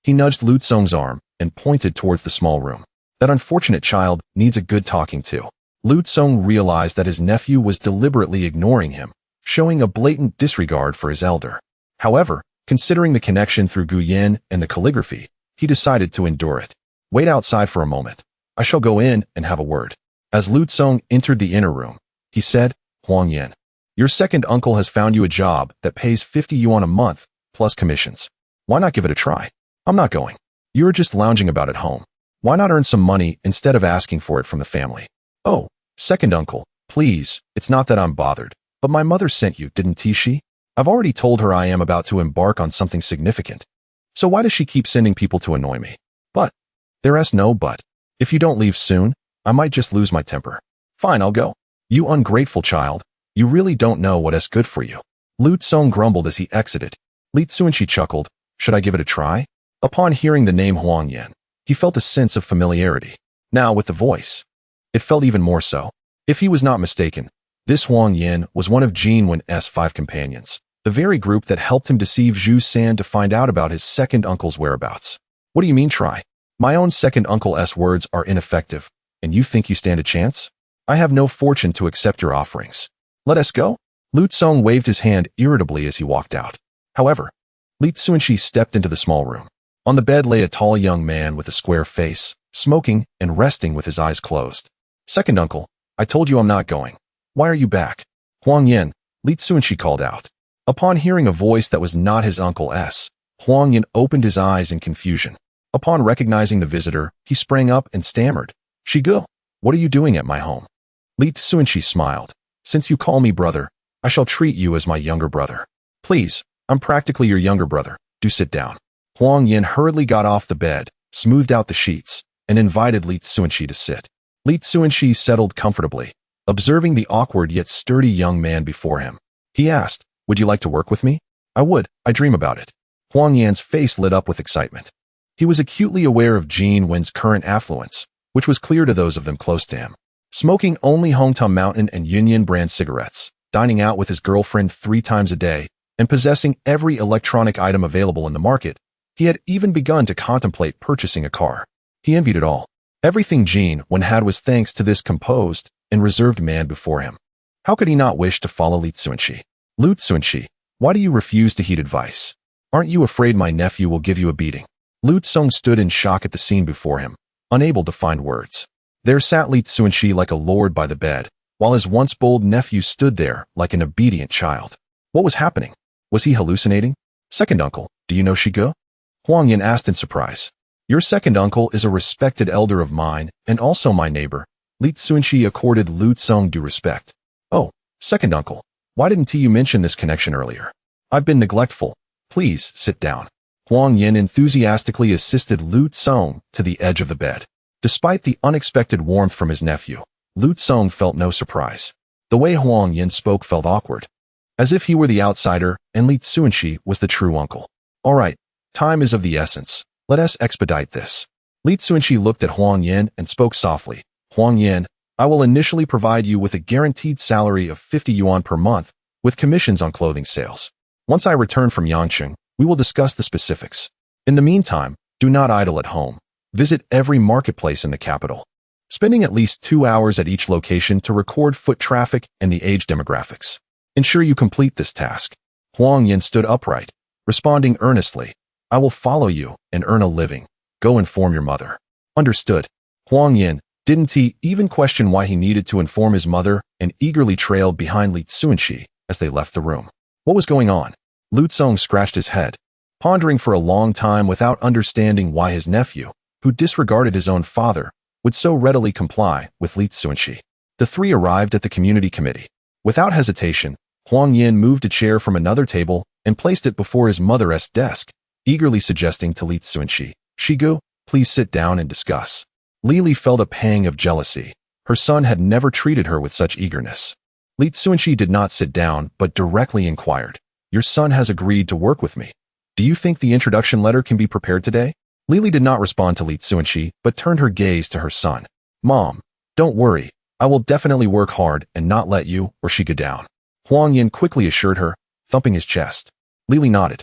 He nudged Lu Tsong's arm and pointed towards the small room. That unfortunate child needs a good talking to. Lu Tsong realized that his nephew was deliberately ignoring him, showing a blatant disregard for his elder. However, considering the connection through Yuan and the calligraphy, he decided to endure it. "Wait outside for a moment. I shall go in and have a word." As Lu Tsong entered the inner room, he said, "Huang Yan, your second uncle has found you a job that pays 50 yuan a month, plus commissions. Why not give it a try?" "I'm not going. You're just lounging about at home. Why not earn some money instead of asking for it from the family?" "Oh, second uncle, please, it's not that I'm bothered, but my mother sent you, didn't she? I've already told her I am about to embark on something significant. So why does she keep sending people to annoy me?" "But, there's no but. If you don't leave soon, I might just lose my temper." "Fine, I'll go." "You ungrateful child. You really don't know what is good for you." Lu Tsong grumbled as he exited. Li Cunxi chuckled, "Should I give it a try?" Upon hearing the name Huang Yan, he felt a sense of familiarity. Now with the voice, it felt even more so. If he was not mistaken, this Huang Yan was one of Jin Wen's 5 companions, the very group that helped him deceive Zhu San to find out about his second uncle's whereabouts. "What do you mean try? My own second uncle's words are ineffective, and you think you stand a chance? I have no fortune to accept your offerings. Let us go." Lu Tsong waved his hand irritably as he walked out. However, Li Cunxi stepped into the small room. On the bed lay a tall young man with a square face, smoking and resting with his eyes closed. "Second uncle, I told you I'm not going. Why are you back?" "Huang Yan," Li Cunxi called out. Upon hearing a voice that was not his uncle's, Huang Yan opened his eyes in confusion. Upon recognizing the visitor, he sprang up and stammered, "Shigu, what are you doing at my home?" Li Cunxi smiled. "Since you call me brother, I shall treat you as my younger brother. Please, I'm practically your younger brother. Do sit down." Huang Yan hurriedly got off the bed, smoothed out the sheets, and invited Li Cunxi to sit. Li Cunxi settled comfortably, observing the awkward yet sturdy young man before him. He asked, "Would you like to work with me?" "I would. I dream about it." Huang Yan's face lit up with excitement. He was acutely aware of Jin Wen's current affluence, which was clear to those of them close to him. Smoking only Hometown Mountain and Union brand cigarettes, dining out with his girlfriend 3 times a day, and possessing every electronic item available in the market, he had even begun to contemplate purchasing a car. He envied it all. Everything Jin Wen had was thanks to this composed and reserved man before him. How could he not wish to follow Li Cunxi? "Lu Cunxi, why do you refuse to heed advice? Aren't you afraid my nephew will give you a beating?" Lu Tsong stood in shock at the scene before him, unable to find words. There sat Li Cunxi like a lord by the bed, while his once bold nephew stood there like an obedient child. What was happening? Was he hallucinating? "Second uncle, do you know Shigu?" Huang Yan asked in surprise. "Your second uncle is a respected elder of mine and also my neighbor." Li Cunxi accorded Lu Tsong due respect. "Oh, second uncle, why didn't you mention this connection earlier? I've been neglectful. Please sit down." Huang Yan enthusiastically assisted Lu Tsong to the edge of the bed. Despite the unexpected warmth from his nephew, Lu Tsong felt no surprise. The way Huang Yan spoke felt awkward, as if he were the outsider and Li Cunxi was the true uncle. "All right, time is of the essence. Let us expedite this." Li Cunxi looked at Huang Yan and spoke softly. "Huang Yan, I will initially provide you with a guaranteed salary of 50 yuan per month, with commissions on clothing sales. Once I return from Yangcheng, we will discuss the specifics. In the meantime, do not idle at home. Visit every marketplace in the capital, spending at least 2 hours at each location to record foot traffic and the age demographics. Ensure you complete this task." Huang Yan stood upright, responding earnestly, "I will follow you and earn a living. Go inform your mother." "Understood." Huang Yan didn't even question why he needed to inform his mother and eagerly trailed behind Li Cunxi as they left the room. What was going on? Lu Tsong scratched his head, pondering for a long time without understanding why his nephew, who disregarded his own father, would so readily comply with Li Cunxi. The 3 arrived at the community committee. Without hesitation, Huang Yan moved a chair from another table and placed it before his mother's desk, eagerly suggesting to Li Cunxi, "Shigu, please sit down and discuss." Li felt a pang of jealousy. Her son had never treated her with such eagerness. Li Cunxi did not sit down but directly inquired, "Your son has agreed to work with me. Do you think the introduction letter can be prepared today?" Lily did not respond to Li Cunxi, but turned her gaze to her son. Mom, don't worry. I will definitely work hard and not let you or she go down. Huang Yin quickly assured her, thumping his chest. Lily nodded.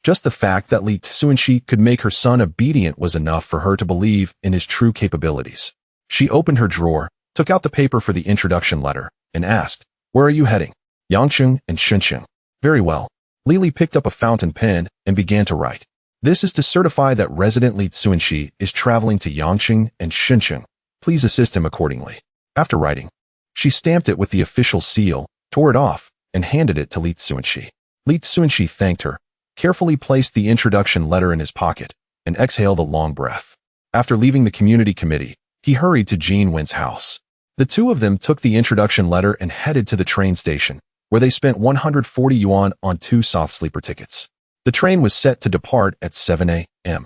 Just the fact that Li Cunxi could make her son obedient was enough for her to believe in his true capabilities. She opened her drawer, took out the paper for the introduction letter, and asked, "Where are you heading?" "Yangqing and Shunqing." "Very well." Lily picked up a fountain pen and began to write. "This is to certify that resident Li Cunxi is traveling to Yangqing and Shunqing. Please assist him accordingly." After writing, she stamped it with the official seal, tore it off, and handed it to Li Cunxi. Li Cunxi thanked her, carefully placed the introduction letter in his pocket, and exhaled a long breath. After leaving the community committee, he hurried to Jean Wen's house. The two of them took the introduction letter and headed to the train station, where they spent 140 yuan on 2 soft sleeper tickets. The train was set to depart at 7 a.m.,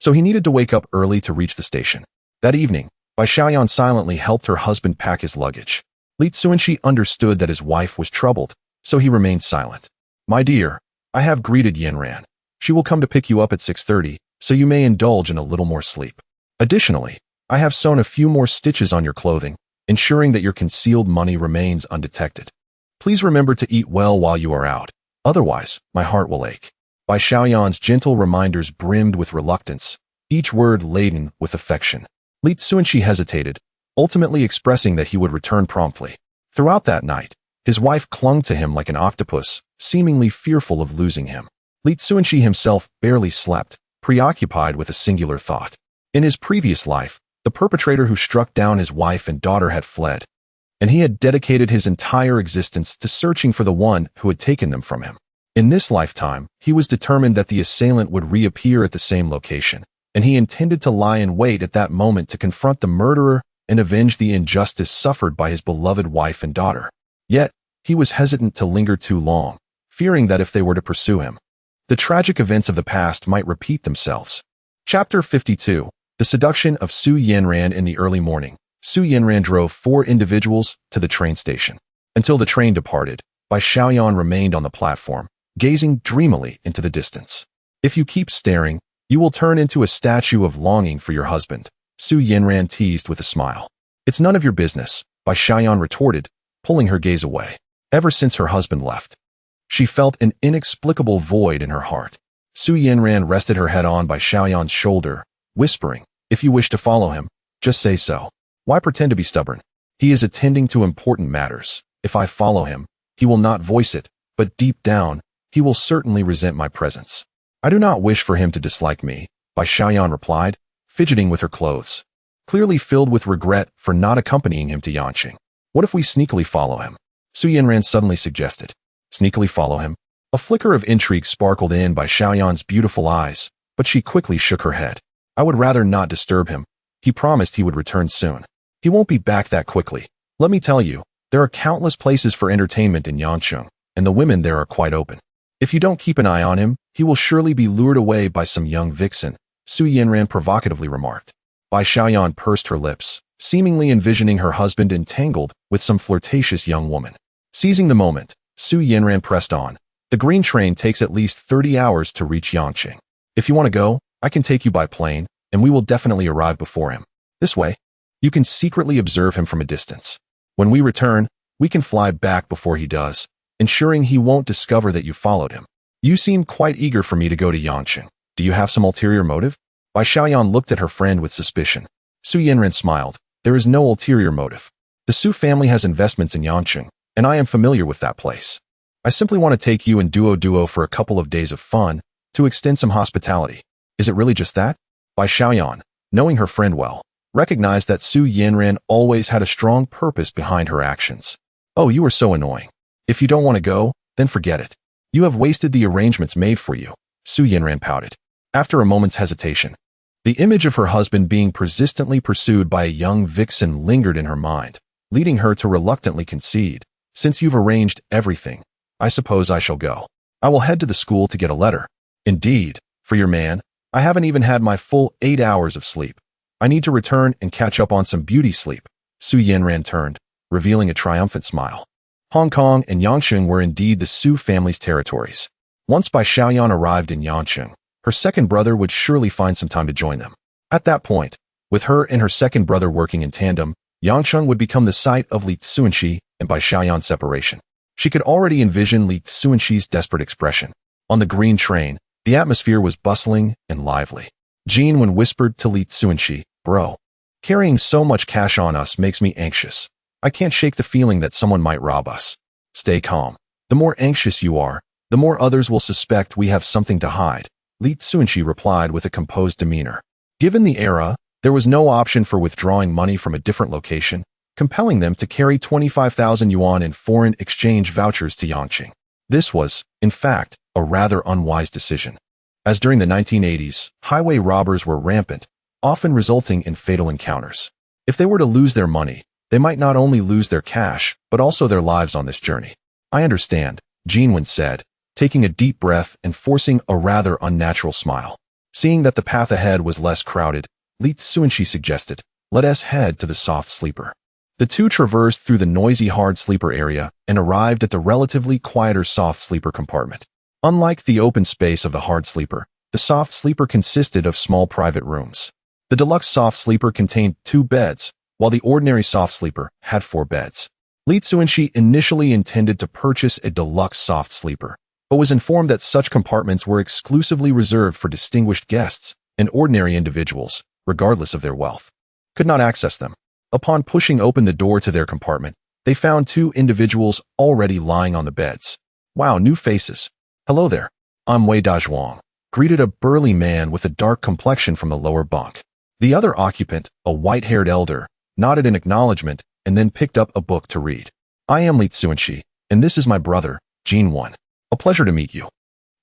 so he needed to wake up early to reach the station. That evening, Bai Xiaoyan silently helped her husband pack his luggage. Li Cunxi understood that his wife was troubled, so he remained silent. "My dear, I have greeted Yanran. She will come to pick you up at 6:30, so you may indulge in a little more sleep. Additionally, I have sewn a few more stitches on your clothing, ensuring that your concealed money remains undetected. Please remember to eat well while you are out, otherwise my heart will ache." Bai Xiaoyan's gentle reminders brimmed with reluctance, each word laden with affection. Li Cunxi hesitated, ultimately expressing that he would return promptly. Throughout that night, his wife clung to him like an octopus, seemingly fearful of losing him. Li Cunxi himself barely slept, preoccupied with a singular thought. In his previous life, the perpetrator who struck down his wife and daughter had fled, and he had dedicated his entire existence to searching for the one who had taken them from him. In this lifetime, he was determined that the assailant would reappear at the same location, and he intended to lie in wait at that moment to confront the murderer and avenge the injustice suffered by his beloved wife and daughter. Yet, he was hesitant to linger too long, fearing that if they were to pursue him, the tragic events of the past might repeat themselves. Chapter 52. The Seduction of Su Yanran. In the early morning, Su Yanran drove 4 individuals to the train station. Until the train departed, Bai Xiaoyan remained on the platform, gazing dreamily into the distance. "If you keep staring, you will turn into a statue of longing for your husband," Su Yanran teased with a smile. "It's none of your business," Bai Xiaoyan retorted, pulling her gaze away. Ever since her husband left, she felt an inexplicable void in her heart. Su Yanran rested her head on Bai Xiaoyan's shoulder, whispering, "If you wish to follow him, just say so. Why pretend to be stubborn? He is attending to important matters. If I follow him, he will not voice it, but deep down, he will certainly resent my presence." "I do not wish for him to dislike me," Bai Xiaoyan replied, fidgeting with her clothes, clearly filled with regret for not accompanying him to Yangqing. "What if we sneakily follow him?" Su Yanran suddenly suggested. "Sneakily follow him?" A flicker of intrigue sparkled in Bai Xiaoyan's beautiful eyes, but she quickly shook her head. "I would rather not disturb him. He promised he would return soon. He won't be back that quickly. Let me tell you, there are countless places for entertainment in Yangqing, and the women there are quite open. If you don't keep an eye on him, he will surely be lured away by some young vixen," Su Yanran provocatively remarked. Bai Xiaoyan pursed her lips, seemingly envisioning her husband entangled with some flirtatious young woman. Seizing the moment, Su Yanran pressed on. "The green train takes at least 30 hours to reach Yangqing. If you want to go, I can take you by plane, and we will definitely arrive before him. This way, you can secretly observe him from a distance. When we return, we can fly back before he does, ensuring he won't discover that you followed him. You seem quite eager for me to go to Yangqing. Do you have some ulterior motive?" Bai Xiaoyan looked at her friend with suspicion. Su Yanran smiled. "There is no ulterior motive. The Su family has investments in Yangqing, and I am familiar with that place. I simply want to take you and duo for a couple of days of fun, to extend some hospitality. Is it really just that?" Bai Xiaoyan, knowing her friend well, recognized that Su Yanran always had a strong purpose behind her actions. "Oh, you are so annoying. If you don't want to go, then forget it. You have wasted the arrangements made for you," Su Yanran pouted. After a moment's hesitation, the image of her husband being persistently pursued by a young vixen lingered in her mind, leading her to reluctantly concede. "Since you've arranged everything, I suppose I shall go. I will head to the school to get a letter." "Indeed, for your man, I haven't even had my full 8 hours of sleep. I need to return and catch up on some beauty sleep." Su Yanran turned, revealing a triumphant smile. Hong Kong and Yangqing were indeed the Su family's territories. Once Bai Xiaoyan arrived in Yangqing, Her second brother would surely find some time to join them. At that point, with her and her second brother working in tandem, Yangcheng would become the site of Li Cunxi and Bai Xiaoyan's separation. She could already envision Li Cunxi's desperate expression. On the green train, the atmosphere was bustling and lively. Yuan whispered to Li Cunxi, "Bro, carrying so much cash on us makes me anxious. I can't shake the feeling that someone might rob us." "Stay calm. The more anxious you are, the more others will suspect we have something to hide," Li Cunxi replied with a composed demeanor. Given the era, there was no option for withdrawing money from a different location, compelling them to carry 25,000 yuan in foreign exchange vouchers to Yangqing. This was, in fact, a rather unwise decision, as during the 1980s, highway robbers were rampant, often resulting in fatal encounters. If they were to lose their money, they might not only lose their cash, but also their lives on this journey. "I understand," Yuan said, taking a deep breath and forcing a rather unnatural smile. Seeing that the path ahead was less crowded, Li Cunxi suggested, "Let us head to the soft sleeper." The two traversed through the noisy hard sleeper area and arrived at the relatively quieter soft sleeper compartment. Unlike the open space of the hard sleeper, the soft sleeper consisted of small private rooms. The deluxe soft sleeper contained 2 beds, while the ordinary soft sleeper had 4 beds. Li Cunxi initially intended to purchase a deluxe soft sleeper, but was informed that such compartments were exclusively reserved for distinguished guests, and ordinary individuals, regardless of their wealth, could not access them. Upon pushing open the door to their compartment, they found 2 individuals already lying on the beds. "Wow, new faces. Hello there. I'm Wei Dazhuang," greeted a burly man with a dark complexion from the lower bunk. The other occupant, a white-haired elder, nodded in acknowledgement and then picked up a book to read. "I am Li Cunxi, and this is my brother, Yuan. A pleasure to meet you."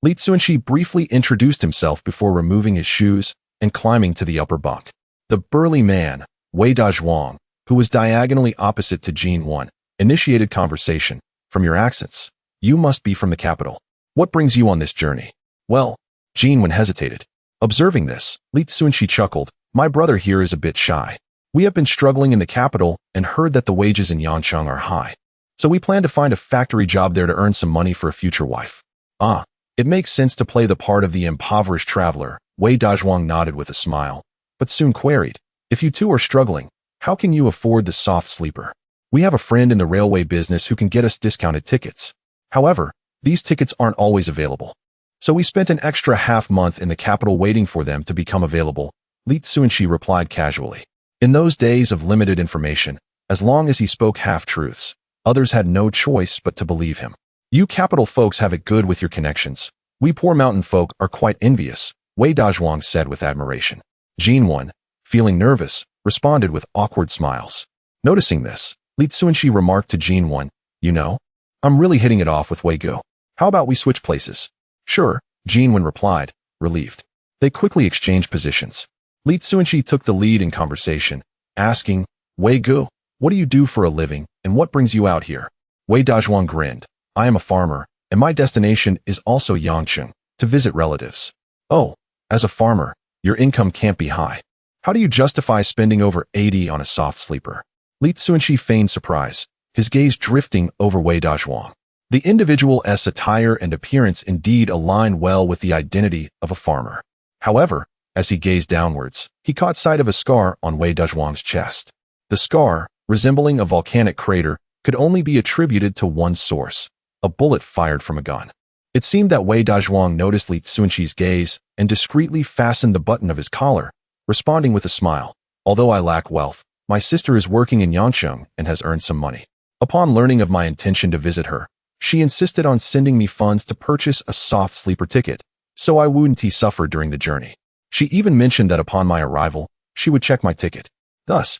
Li Cunxi briefly introduced himself before removing his shoes and climbing to the upper bunk. The burly man, Wei Dazhuang, who was diagonally opposite to Yuan, initiated conversation. "From your accents, you must be from the capital. What brings you on this journey?" "Well," Yuan hesitated. Observing this, Li Cunxi chuckled. "My brother here is a bit shy. We have been struggling in the capital and heard that the wages in Yangcheng are high. So we plan to find a factory job there to earn some money for a future wife." "Ah, it makes sense to play the part of the impoverished traveler," Wei Dazhuang nodded with a smile, but soon queried, "If you two are struggling, how can you afford the soft sleeper? We have a friend in the railway business who can get us discounted tickets. However, these tickets aren't always available. So we spent an extra half-month in the capital waiting for them to become available," Li Cunxi replied casually. In those days of limited information, as long as he spoke half-truths, others had no choice but to believe him. "You capital folks have it good with your connections. We poor mountain folk are quite envious," Wei Dazhuang said with admiration. Yuan, feeling nervous, responded with awkward smiles. Noticing this, Li Cunxi remarked to Yuan, "You know, I'm really hitting it off with Wei Gu. How about we switch places?" "Sure," Yuan replied, relieved. They quickly exchanged positions. Li Cunxi took the lead in conversation, asking, "Wei Gu, what do you do for a living, and what brings you out here?" Wei Dazhuang grinned. "I am a farmer, and my destination is also Yangcheng, to visit relatives." "Oh, as a farmer, your income can't be high. How do you justify spending over 80 on a soft sleeper?" Li Cunxi feigned surprise, his gaze drifting over Wei Dazhuang. The individual's attire and appearance indeed aligned well with the identity of a farmer. However, as he gazed downwards, he caught sight of a scar on Wei Dazhuang's chest. The scar, resembling a volcanic crater, could only be attributed to one source: a bullet fired from a gun. It seemed that Wei Dazhuang noticed Li Cunxi's gaze and discreetly fastened the button of his collar, responding with a smile. "Although I lack wealth, my sister is working in Yangcheng and has earned some money. Upon learning of my intention to visit her, she insisted on sending me funds to purchase a soft sleeper ticket, so I wouldn't suffer during the journey. She even mentioned that upon my arrival, she would check my ticket. Thus,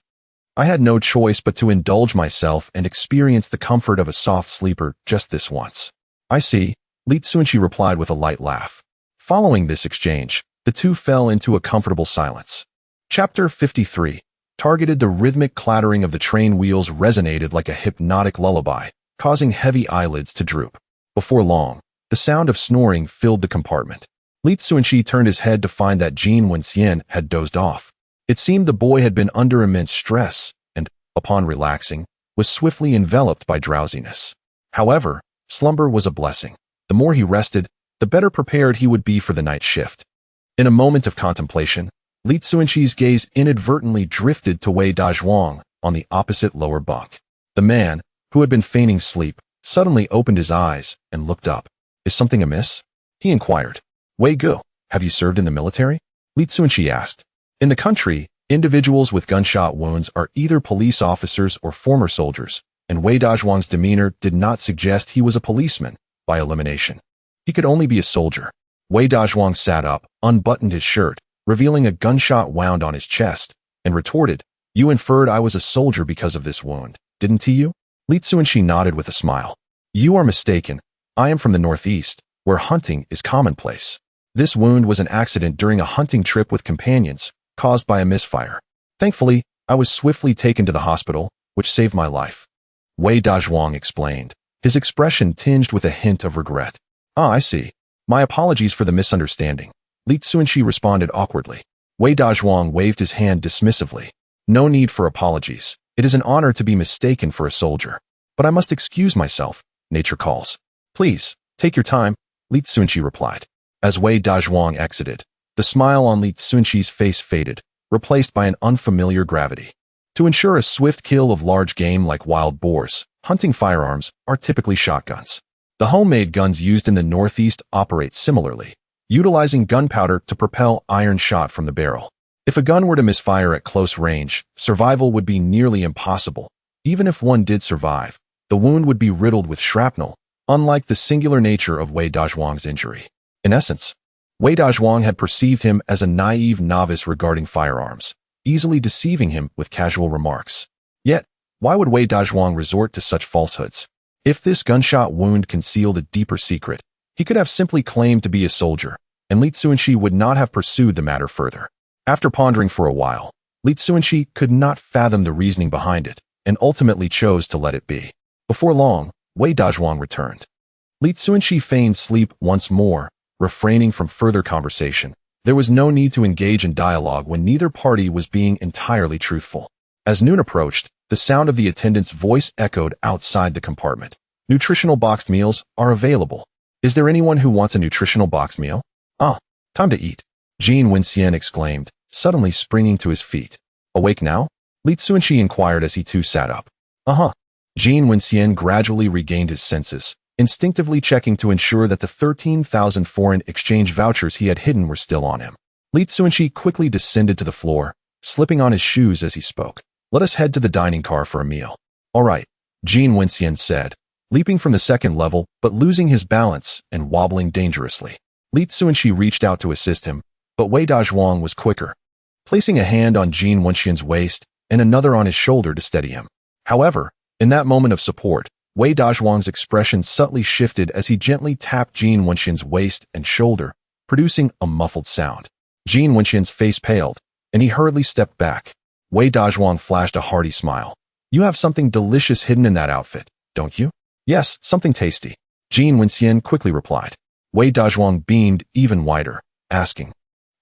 I had no choice but to indulge myself and experience the comfort of a soft sleeper just this once." "I see," Li Cunxi replied with a light laugh. Following this exchange, the two fell into a comfortable silence. Chapter 53. Targeted. The rhythmic clattering of the train wheels resonated like a hypnotic lullaby, causing heavy eyelids to droop. Before long, the sound of snoring filled the compartment. Li Cunxi turned his head to find that Yuan had dozed off. It seemed the boy had been under immense stress and, upon relaxing, was swiftly enveloped by drowsiness. However, slumber was a blessing. The more he rested, the better prepared he would be for the night shift. In a moment of contemplation, Li Cunxi's gaze inadvertently drifted to Wei Dazhuang on the opposite lower bunk. The man, who had been feigning sleep, suddenly opened his eyes and looked up. Is something amiss? He inquired. Wei Gu, have you served in the military? Li Cunxi asked. In the country, individuals with gunshot wounds are either police officers or former soldiers, and Wei Dazhuang's demeanor did not suggest he was a policeman, by elimination. He could only be a soldier. Wei Dazhuang sat up, unbuttoned his shirt, revealing a gunshot wound on his chest, and retorted, You inferred I was a soldier because of this wound, didn't you? Li Cunxi nodded with a smile. You are mistaken. I am from the northeast, where hunting is commonplace. This wound was an accident during a hunting trip with companions, caused by a misfire. Thankfully, I was swiftly taken to the hospital, which saved my life. Wei Dazhuang explained, his expression tinged with a hint of regret. I see. My apologies for the misunderstanding. Li Cunxi responded awkwardly. Wei Dazhuang waved his hand dismissively. No need for apologies. It is an honor to be mistaken for a soldier. But I must excuse myself. Nature calls. Please, take your time, Li Cunxi replied. As Wei Dazhuang exited, the smile on Li Cunxi's face faded, replaced by an unfamiliar gravity. To ensure a swift kill of large game like wild boars, hunting firearms are typically shotguns. The homemade guns used in the Northeast operate similarly, utilizing gunpowder to propel iron shot from the barrel. If a gun were to misfire at close range, survival would be nearly impossible. Even if one did survive, the wound would be riddled with shrapnel, unlike the singular nature of Wei Dazhuang's injury. In essence, Wei Dazhuang had perceived him as a naive novice regarding firearms, easily deceiving him with casual remarks. Yet, why would Wei Dazhuang resort to such falsehoods? If this gunshot wound concealed a deeper secret, he could have simply claimed to be a soldier, and Li Cunxi would not have pursued the matter further. After pondering for a while, Li Cunxi could not fathom the reasoning behind it, and ultimately chose to let it be. Before long, Wei Dazhuang returned. Li Cunxi feigned sleep once more, refraining from further conversation. There was no need to engage in dialogue when neither party was being entirely truthful. As noon approached, the sound of the attendant's voice echoed outside the compartment. Nutritional boxed meals are available. Is there anyone who wants a nutritional boxed meal? Time to eat. Jean Wenxian exclaimed, suddenly springing to his feet. Awake now? Li Cunxi inquired as he too sat up. Jean Wenxian gradually regained his senses, instinctively checking to ensure that the 13,000 foreign exchange vouchers he had hidden were still on him. Li Cunxi quickly descended to the floor, slipping on his shoes as he spoke. Let us head to the dining car for a meal. All right, Jean Wenxian said, leaping from the second level but losing his balance and wobbling dangerously. Li Cunxi reached out to assist him, but Wei Dazhuang was quicker, placing a hand on Jean Wenxian's waist and another on his shoulder to steady him. However, in that moment of support, Wei Dazhuang's expression subtly shifted as he gently tapped Jean Wenxian's waist and shoulder, producing a muffled sound. Jean Wenxian's face paled, and he hurriedly stepped back. Wei Dazhuang flashed a hearty smile. You have something delicious hidden in that outfit, don't you? Yes, something tasty. Jean Wenxian quickly replied. Wei Dazhuang beamed even wider, asking,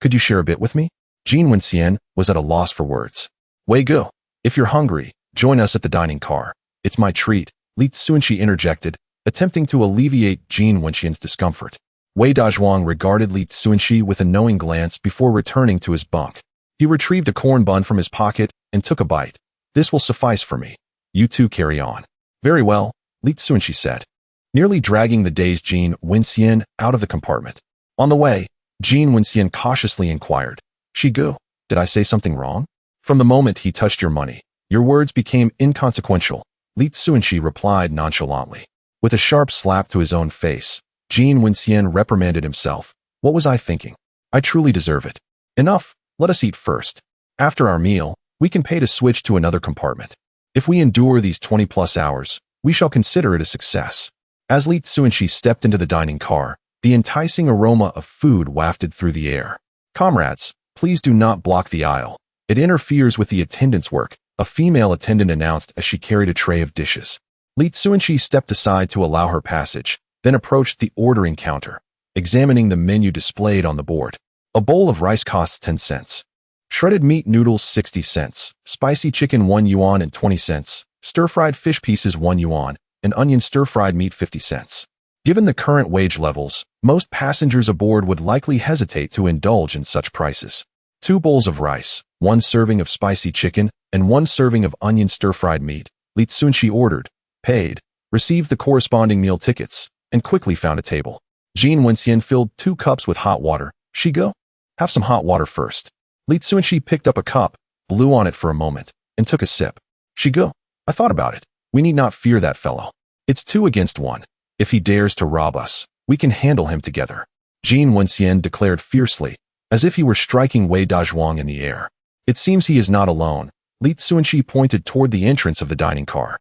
Could you share a bit with me? Jean Wenxian was at a loss for words. Wei Gu, if you're hungry, join us at the dining car. It's my treat, Li Cunxi interjected, attempting to alleviate Jean Wenxian's discomfort. Wei Dazhuang regarded Li Cunxi with a knowing glance before returning to his bunk. He retrieved a corn bun from his pocket and took a bite. This will suffice for me. You two carry on. Very well, Li Cunxi said, nearly dragging the dazed Jean Wenxian out of the compartment. On the way, Jean Wenxian cautiously inquired, Shigu, did I say something wrong? From the moment he touched your money, your words became inconsequential, Li Cunxi replied nonchalantly. With a sharp slap to his own face, Jean Wenxian reprimanded himself. What was I thinking? I truly deserve it. Enough. Let us eat first. After our meal, we can pay to switch to another compartment. If we endure these 20+ hours, we shall consider it a success. As Li Cunxi stepped into the dining car, the enticing aroma of food wafted through the air. Comrades, please do not block the aisle. It interferes with the attendant's work, a female attendant announced as she carried a tray of dishes. Li Cunxi stepped aside to allow her passage, then approached the ordering counter, examining the menu displayed on the board. A bowl of rice costs 10 cents. Shredded meat noodles 60 cents. Spicy chicken 1 yuan and 20 cents. Stir-fried fish pieces 1 yuan. And onion stir-fried meat 50 cents. Given the current wage levels, most passengers aboard would likely hesitate to indulge in such prices. 2 bowls of rice, 1 serving of spicy chicken, and 1 serving of onion stir-fried meat. Li Cunxi ordered, paid, received the corresponding meal tickets, and quickly found a table. Jean Wenxian filled 2 cups with hot water. She go? Have some hot water first. Li Cunxi picked up a cup, blew on it for a moment, and took a sip. She go? I thought about it. We need not fear that fellow. It's 2 against 1. If he dares to rob us, we can handle him together. Jean Wenxian declared fiercely, as if he were striking Wei Dazhuang in the air. It seems he is not alone. Li Cunxi pointed toward the entrance of the dining car.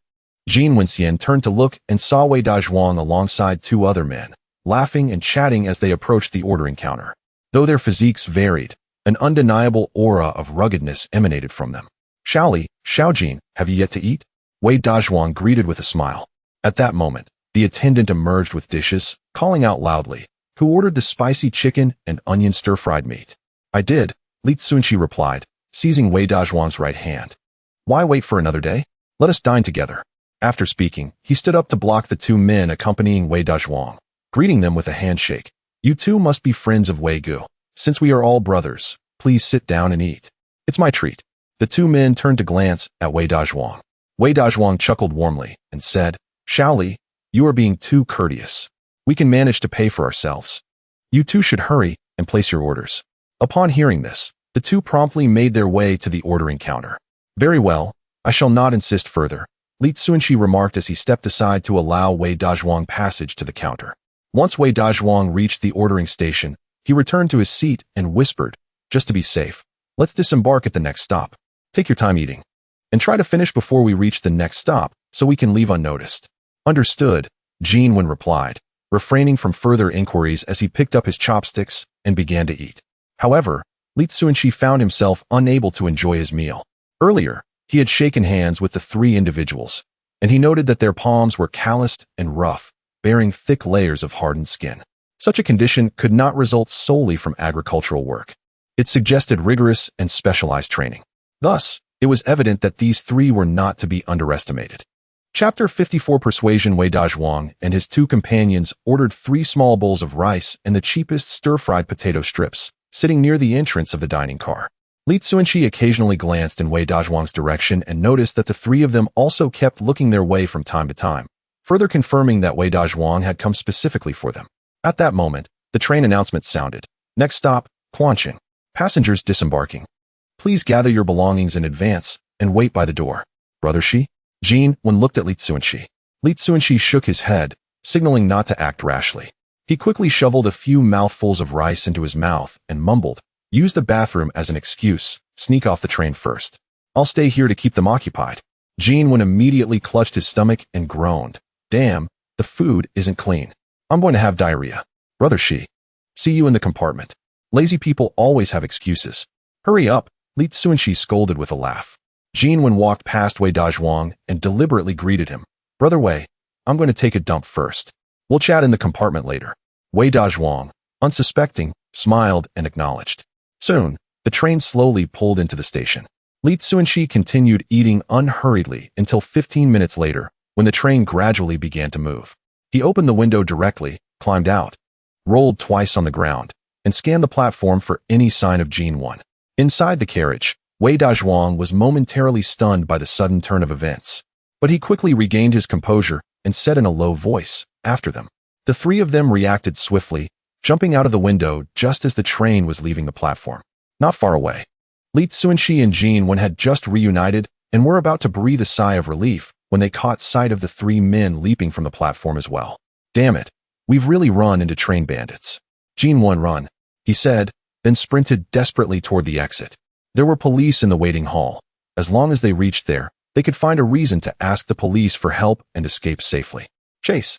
Jean Wenxian turned to look and saw Wei Dazhuang alongside 2 other men, laughing and chatting as they approached the ordering counter. Though their physiques varied, an undeniable aura of ruggedness emanated from them. Xiaoli, Xiaojin, have you yet to eat? Wei Dazhuang greeted with a smile. At that moment, the attendant emerged with dishes, calling out loudly, "Who ordered the spicy chicken and onion stir-fried meat?" "I did," Li Cunxi replied, seizing Wei Dazhuang's right hand. "Why wait for another day? Let us dine together." After speaking, he stood up to block the 2 men accompanying Wei Dazhuang, greeting them with a handshake. "You 2 must be friends of Wei Gu. Since we are all brothers, please sit down and eat. It's my treat." The 2 men turned to glance at Wei Dazhuang. Wei Dazhuang chuckled warmly and said, "Xiaoli, you are being too courteous. We can manage to pay for ourselves. You 2 should hurry and place your orders." Upon hearing this, the 2 promptly made their way to the ordering counter. "Very well, I shall not insist further," Li Cunxi remarked as he stepped aside to allow Wei Dazhuang passage to the counter. Once Wei Dazhuang reached the ordering station, he returned to his seat and whispered, "Just to be safe, let's disembark at the next stop. Take your time eating. And try to finish before we reach the next stop, so we can leave unnoticed." "Understood," Jean Wen replied, refraining from further inquiries as he picked up his chopsticks and began to eat. However, Li Cunxi found himself unable to enjoy his meal. Earlier, he had shaken hands with the 3 individuals, and he noted that their palms were calloused and rough, bearing thick layers of hardened skin. Such a condition could not result solely from agricultural work. It suggested rigorous and specialized training. Thus, it was evident that these 3 were not to be underestimated. Chapter 54 Persuasion. Wei Dazhuang and his 2 companions ordered 3 small bowls of rice and the cheapest stir-fried potato strips, sitting near the entrance of the dining car. Li Cunxi occasionally glanced in Wei Dazhuang's direction and noticed that the 3 of them also kept looking their way from time to time, further confirming that Wei Dazhuang had come specifically for them. At that moment, the train announcement sounded. "Next stop, Cunxi. Passengers disembarking. Please gather your belongings in advance and wait by the door." "Brother Shi?" Jean Wen looked at Li Cunxi. Li Cunxi shook his head, signaling not to act rashly. He quickly shoveled a few mouthfuls of rice into his mouth and mumbled, "Use the bathroom as an excuse. Sneak off the train first. I'll stay here to keep them occupied." Jean Wen immediately clutched his stomach and groaned. "Damn, the food isn't clean. I'm going to have diarrhea." "Brother Shi, see you in the compartment. Lazy people always have excuses. Hurry up," Li Cunxi scolded with a laugh. Jean Wen walked past Wei Dazhuang and deliberately greeted him. "Brother Wei, I'm going to take a dump first. We'll chat in the compartment later." Wei Dazhuang, unsuspecting, smiled and acknowledged. Soon, the train slowly pulled into the station. Li Cunxi continued eating unhurriedly until 15 minutes later, when the train gradually began to move. He opened the window directly, climbed out, rolled twice on the ground, and scanned the platform for any sign of Jean Wen. Inside the carriage, Wei Dazhuang was momentarily stunned by the sudden turn of events, but he quickly regained his composure and said in a low voice, "After them." The 3 of them reacted swiftly, jumping out of the window just as the train was leaving the platform. Not far away, Li Cunxi and Jean Wen had just reunited and were about to breathe a sigh of relief when they caught sight of the 3 men leaping from the platform as well. "Damn it, we've really run into train bandits." "Jean Wen, run," he said, then sprinted desperately toward the exit. There were police in the waiting hall. As long as they reached there, they could find a reason to ask the police for help and escape safely. Chase.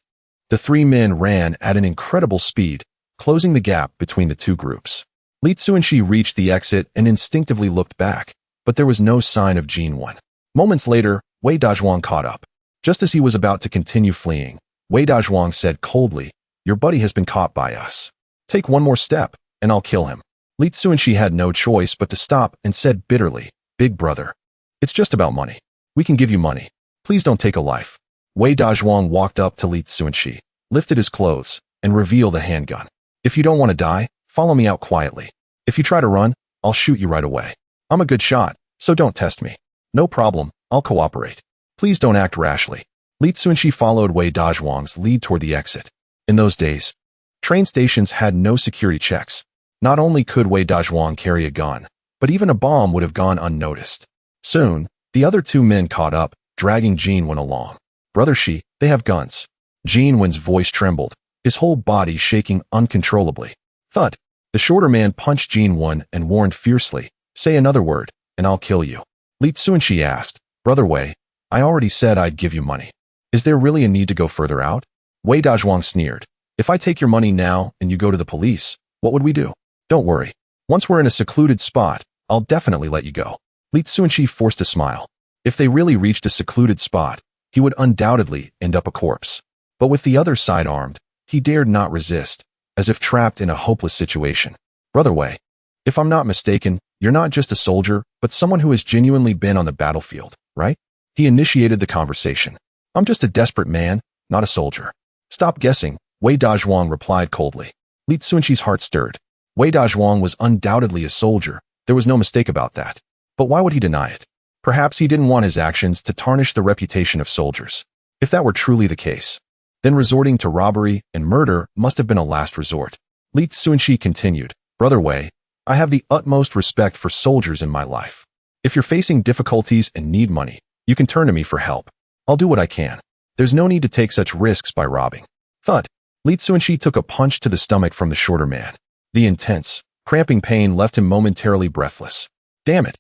The 3 men ran at an incredible speed, closing the gap between the 2 groups. Li Cunxi reached the exit and instinctively looked back, but there was no sign of Jean Wen. Moments later, Wei Dazhuang caught up. Just as he was about to continue fleeing, Wei Dazhuang said coldly, "Your buddy has been caught by us. Take one more step, and I'll kill him." Li Cunxi had no choice but to stop and said bitterly, "Big brother, it's just about money. We can give you money. Please don't take a life." Wei Dazhuang walked up to Li Cunxi, lifted his clothes, and revealed a handgun. If you don't want to die, follow me out quietly. If you try to run, I'll shoot you right away. I'm a good shot, so don't test me. No problem, I'll cooperate. Please don't act rashly. Li Cunxi followed Wei Dazhuang's lead toward the exit. In those days, train stations had no security checks. Not only could Wei Dazhuang carry a gun, but even a bomb would have gone unnoticed. Soon, the other two men caught up, dragging Yuan along. Brother Shi, they have guns. Yuan's voice trembled, his whole body shaking uncontrollably. Thud. The shorter man punched Yuan and warned fiercely, say another word, and I'll kill you. Li Cunxi asked, Brother Wei, I already said I'd give you money. Is there really a need to go further out? Wei Dazhuang sneered. If I take your money now and you go to the police, what would we do? Don't worry. Once we're in a secluded spot, I'll definitely let you go. Li Cunxi forced a smile. If they really reached a secluded spot, he would undoubtedly end up a corpse. But with the other side armed, he dared not resist, as if trapped in a hopeless situation. Brother Wei, if I'm not mistaken, you're not just a soldier, but someone who has genuinely been on the battlefield, right? He initiated the conversation. I'm just a desperate man, not a soldier. Stop guessing, Wei Dazhuang replied coldly. Li Cunxi's heart stirred. Wei Dazhuang was undoubtedly a soldier, there was no mistake about that. But why would he deny it? Perhaps he didn't want his actions to tarnish the reputation of soldiers. If that were truly the case, then resorting to robbery and murder must have been a last resort. Li Cunxi continued, Brother Wei, I have the utmost respect for soldiers in my life. If you're facing difficulties and need money, you can turn to me for help. I'll do what I can. There's no need to take such risks by robbing. Thud. Li Cunxi took a punch to the stomach from the shorter man. The intense, cramping pain left him momentarily breathless. Damn it.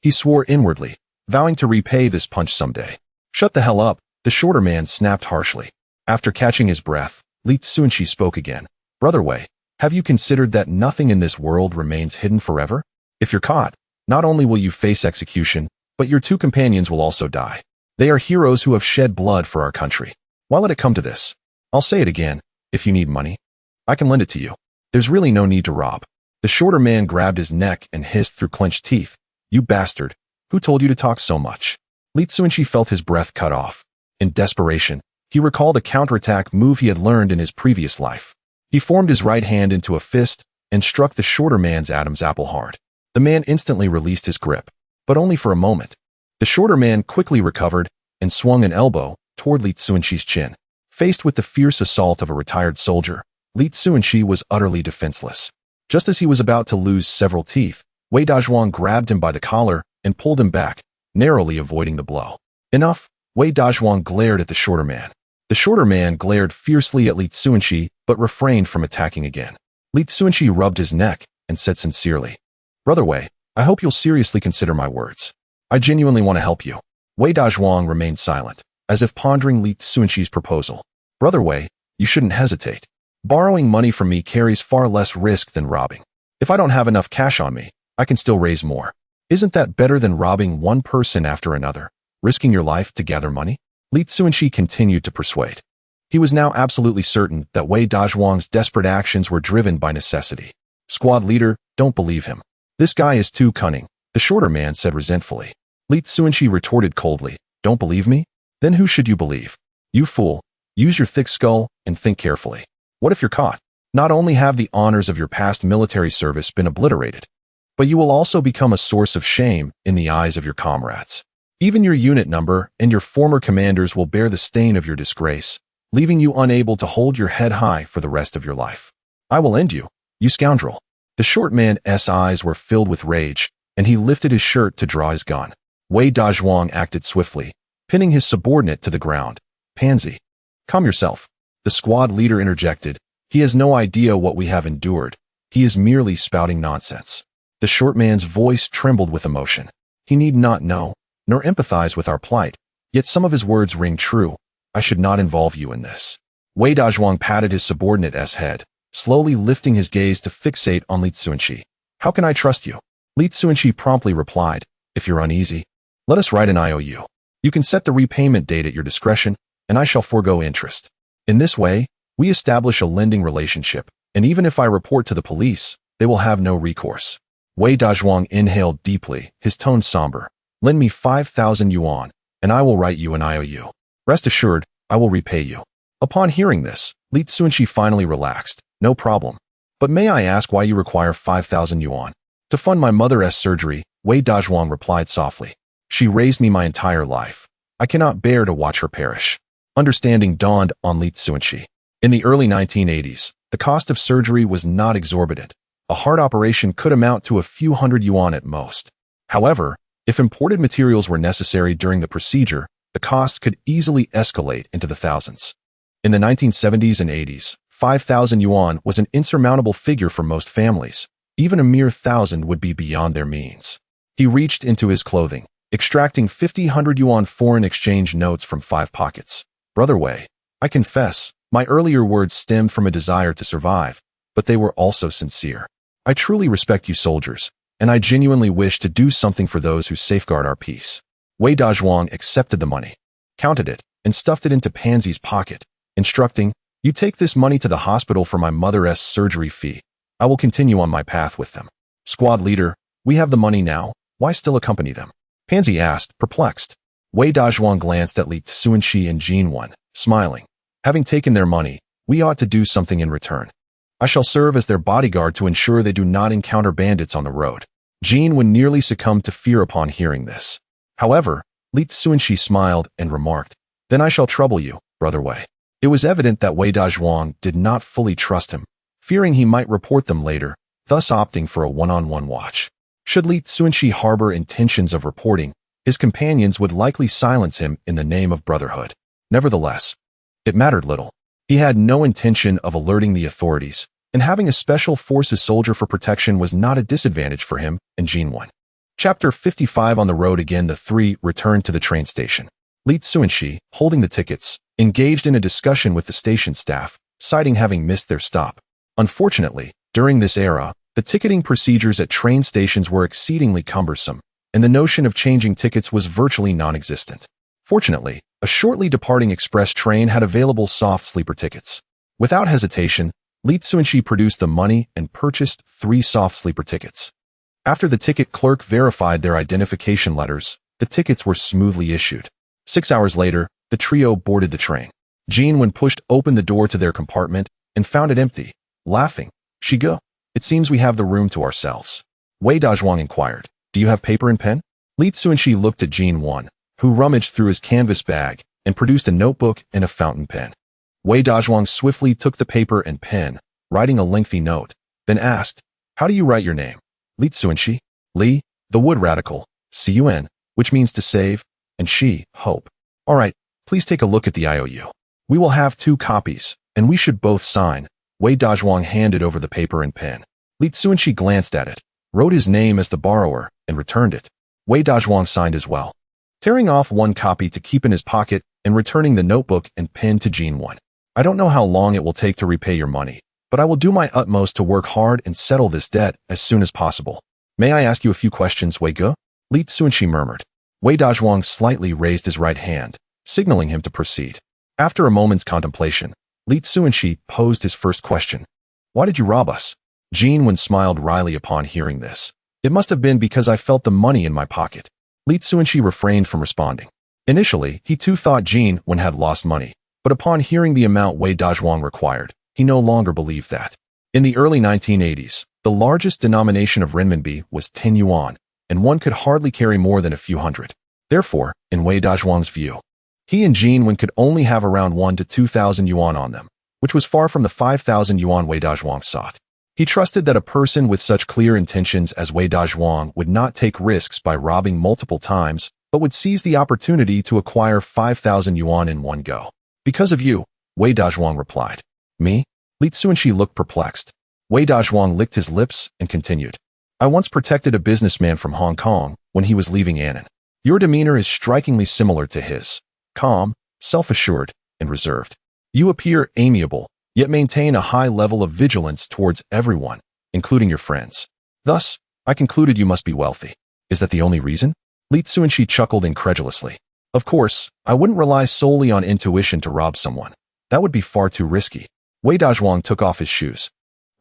He swore inwardly, vowing to repay this punch someday. Shut the hell up, the shorter man snapped harshly. After catching his breath, Li Cunxi spoke again. Brother Wei, have you considered that nothing in this world remains hidden forever? If you're caught, not only will you face execution, but your two companions will also die. They are heroes who have shed blood for our country. Why let it come to this? I'll say it again, if you need money, I can lend it to you. There's really no need to rob. The shorter man grabbed his neck and hissed through clenched teeth. You bastard, who told you to talk so much? Li Cunxi felt his breath cut off. In desperation, he recalled a counterattack move he had learned in his previous life. He formed his right hand into a fist and struck the shorter man's Adam's apple hard. The man instantly released his grip, but only for a moment. The shorter man quickly recovered and swung an elbow toward Li Cunxi's chin. Faced with the fierce assault of a retired soldier, Li Cunxi was utterly defenseless. Just as he was about to lose several teeth, Wei Dazhuang grabbed him by the collar and pulled him back, narrowly avoiding the blow. Enough, Wei Dazhuang glared at the shorter man. The shorter man glared fiercely at Li Cunxi, but refrained from attacking again. Li Cunxi rubbed his neck and said sincerely, Brother Wei, I hope you'll seriously consider my words. I genuinely want to help you. Wei Dazhuang remained silent, as if pondering Li Cunxi's proposal. Brother Wei, you shouldn't hesitate. Borrowing money from me carries far less risk than robbing. If I don't have enough cash on me, I can still raise more. Isn't that better than robbing one person after another, risking your life to gather money? Li Cunxi continued to persuade. He was now absolutely certain that Wei Dazhuang's desperate actions were driven by necessity. Squad leader, don't believe him. This guy is too cunning, the shorter man said resentfully. Li Cunxi retorted coldly, don't believe me? Then who should you believe? You fool, use your thick skull and think carefully. What if you're caught? Not only have the honors of your past military service been obliterated, but you will also become a source of shame in the eyes of your comrades. Even your unit number and your former commanders will bear the stain of your disgrace, leaving you unable to hold your head high for the rest of your life. I will end you, you scoundrel. The short man's eyes were filled with rage, and he lifted his shirt to draw his gun. Wei Dazhuang acted swiftly, pinning his subordinate to the ground. Pansy. Calm yourself. The squad leader interjected. He has no idea what we have endured. He is merely spouting nonsense. The short man's voice trembled with emotion. He need not know, nor empathize with our plight, yet some of his words ring true. I should not involve you in this. Wei Dazhuang patted his subordinate's head, slowly lifting his gaze to fixate on Li Cunxi. How can I trust you? Li Cunxi promptly replied, if you're uneasy, let us write an IOU. You can set the repayment date at your discretion, and I shall forego interest. In this way, we establish a lending relationship, and even if I report to the police, they will have no recourse. Wei Dazhuang inhaled deeply, his tone somber. Lend me 5,000 yuan, and I will write you an IOU. Rest assured, I will repay you. Upon hearing this, Li Cunxi finally relaxed. No problem. But may I ask why you require 5,000 yuan? To fund my mother's surgery, Wei Dazhuang replied softly. She raised me my entire life. I cannot bear to watch her perish. Understanding dawned on Li Cunxi. In the early 1980s, the cost of surgery was not exorbitant. A heart operation could amount to a few hundred yuan at most. However, if imported materials were necessary during the procedure, the costs could easily escalate into the thousands. In the 1970s and 80s, 5,000 yuan was an insurmountable figure for most families. Even a mere 1,000 would be beyond their means. He reached into his clothing, extracting 100 yuan foreign exchange notes from 5 pockets. Brother Wei, I confess, my earlier words stemmed from a desire to survive, but they were also sincere. I truly respect you soldiers, and I genuinely wish to do something for those who safeguard our peace. Wei Dazhuang accepted the money, counted it, and stuffed it into Pansy's pocket, instructing, you take this money to the hospital for my mother's surgery fee. I will continue on my path with them. Squad leader, we have the money now, why still accompany them? Pansy asked, perplexed. Wei Dazhuang glanced at Li Cunxi and Yuan, smiling. Having taken their money, we ought to do something in return. I shall serve as their bodyguard to ensure they do not encounter bandits on the road. Yuan nearly succumbed to fear upon hearing this. However, Li Cunxi smiled and remarked, then I shall trouble you, Brother Wei. It was evident that Wei Dazhuang did not fully trust him, fearing he might report them later, thus opting for a one-on-one watch. Should Li Cunxi harbor intentions of reporting, his companions would likely silence him in the name of brotherhood. Nevertheless, it mattered little. He had no intention of alerting the authorities, and having a special forces soldier for protection was not a disadvantage for him and Yuan. Chapter 55. On the road again, the three returned to the train station. Li Cunxi, holding the tickets, engaged in a discussion with the station staff, citing having missed their stop. Unfortunately, during this era, the ticketing procedures at train stations were exceedingly cumbersome, and the notion of changing tickets was virtually non-existent. Fortunately, a shortly departing express train had available soft sleeper tickets. Without hesitation, Li Cunxi produced the money and purchased 3 soft sleeper tickets. After the ticket clerk verified their identification letters, the tickets were smoothly issued. 6 hours later, the trio boarded the train. Yuan pushed open the door to their compartment and found it empty. Laughing, Shigo, it seems we have the room to ourselves. Wei Dazhuang inquired, do you have paper and pen? Li Cunxi looked at Yuan, who rummaged through his canvas bag and produced a notebook and a fountain pen. Wei Dazhuang swiftly took the paper and pen, writing a lengthy note, then asked, how do you write your name? Li Cunxi, Li, the wood radical, Cun, which means to save, and Shi, hope. All right, please take a look at the IOU. We will have 2 copies, and we should both sign. Wei Dazhuang handed over the paper and pen. Li Cunxi glanced at it, wrote his name as the borrower, and returned it. Wei Dazhuang signed as well, tearing off 1 copy to keep in his pocket and returning the notebook and pen to Yuan. I don't know how long it will take to repay your money, but I will do my utmost to work hard and settle this debt as soon as possible. May I ask you a few questions, Wei Ge? Li Cunxi murmured. Wei Dazhuang slightly raised his right hand, signaling him to proceed. After a moment's contemplation, Li Cunxi posed his first question. Why did you rob us? Yuan smiled wryly upon hearing this. It must have been because I felt the money in my pocket. Li Cunxi refrained from responding. Initially, he too thought Yuan had lost money, but upon hearing the amount Wei Dazhuang required, he no longer believed that. In the early 1980s, the largest denomination of renminbi was 10 yuan, and one could hardly carry more than a few hundred. Therefore, in Wei Dazhuang's view, he and Yuan could only have around 1,000 to 2,000 yuan on them, which was far from the 5,000 yuan Wei Dazhuang sought. He trusted that a person with such clear intentions as Wei Dazhuang would not take risks by robbing multiple times, but would seize the opportunity to acquire 5,000 yuan in one go. Because of you, Wei Dazhuang replied. Me? Li Cunxi looked perplexed. Wei Dazhuang licked his lips and continued. I once protected a businessman from Hong Kong when he was leaving Annan. Your demeanor is strikingly similar to his. Calm, self-assured, and reserved. You appear amiable, yet maintain a high level of vigilance towards everyone, including your friends. Thus, I concluded you must be wealthy. Is that the only reason? Li Cunxi chuckled incredulously. Of course, I wouldn't rely solely on intuition to rob someone. That would be far too risky. Wei Dazhuang took off his shoes,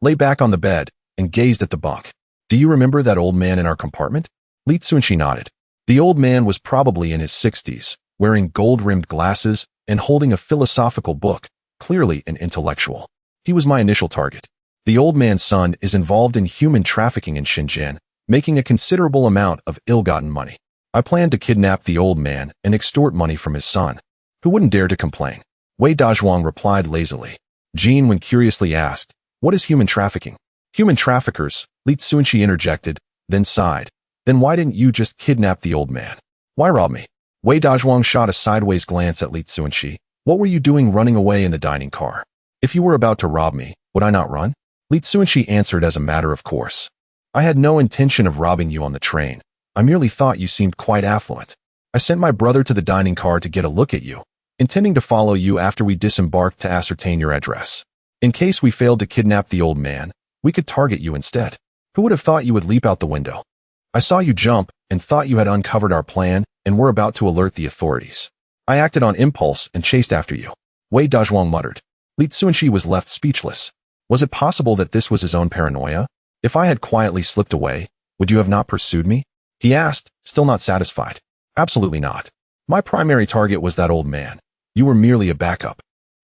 lay back on the bed, and gazed at the bunk. Do you remember that old man in our compartment? Li Cunxi nodded. The old man was probably in his 60s, wearing gold-rimmed glasses and holding a philosophical book, clearly an intellectual. He was my initial target. The old man's son is involved in human trafficking in Shenzhen, making a considerable amount of ill-gotten money. I planned to kidnap the old man and extort money from his son. Who wouldn't dare to complain? Wei Dazhuang replied lazily. Jean, when curiously asked, "What is human trafficking?" "Human traffickers," Li Cunxi interjected, then sighed. "Then why didn't you just kidnap the old man? Why rob me?" Wei Dazhuang shot a sideways glance at Li Cunxi. "What were you doing running away in the dining car? If you were about to rob me, would I not run?" Li Cunxi answered as a matter of course. "I had no intention of robbing you on the train. I merely thought you seemed quite affluent. I sent my brother to the dining car to get a look at you, intending to follow you after we disembarked to ascertain your address. In case we failed to kidnap the old man, we could target you instead. Who would have thought you would leap out the window? I saw you jump and thought you had uncovered our plan and were about to alert the authorities. I acted on impulse and chased after you." Wei Dazhuang muttered. Li Cunxi was left speechless. Was it possible that this was his own paranoia? "If I had quietly slipped away, would you have not pursued me?" he asked, still not satisfied. "Absolutely not. My primary target was that old man. You were merely a backup.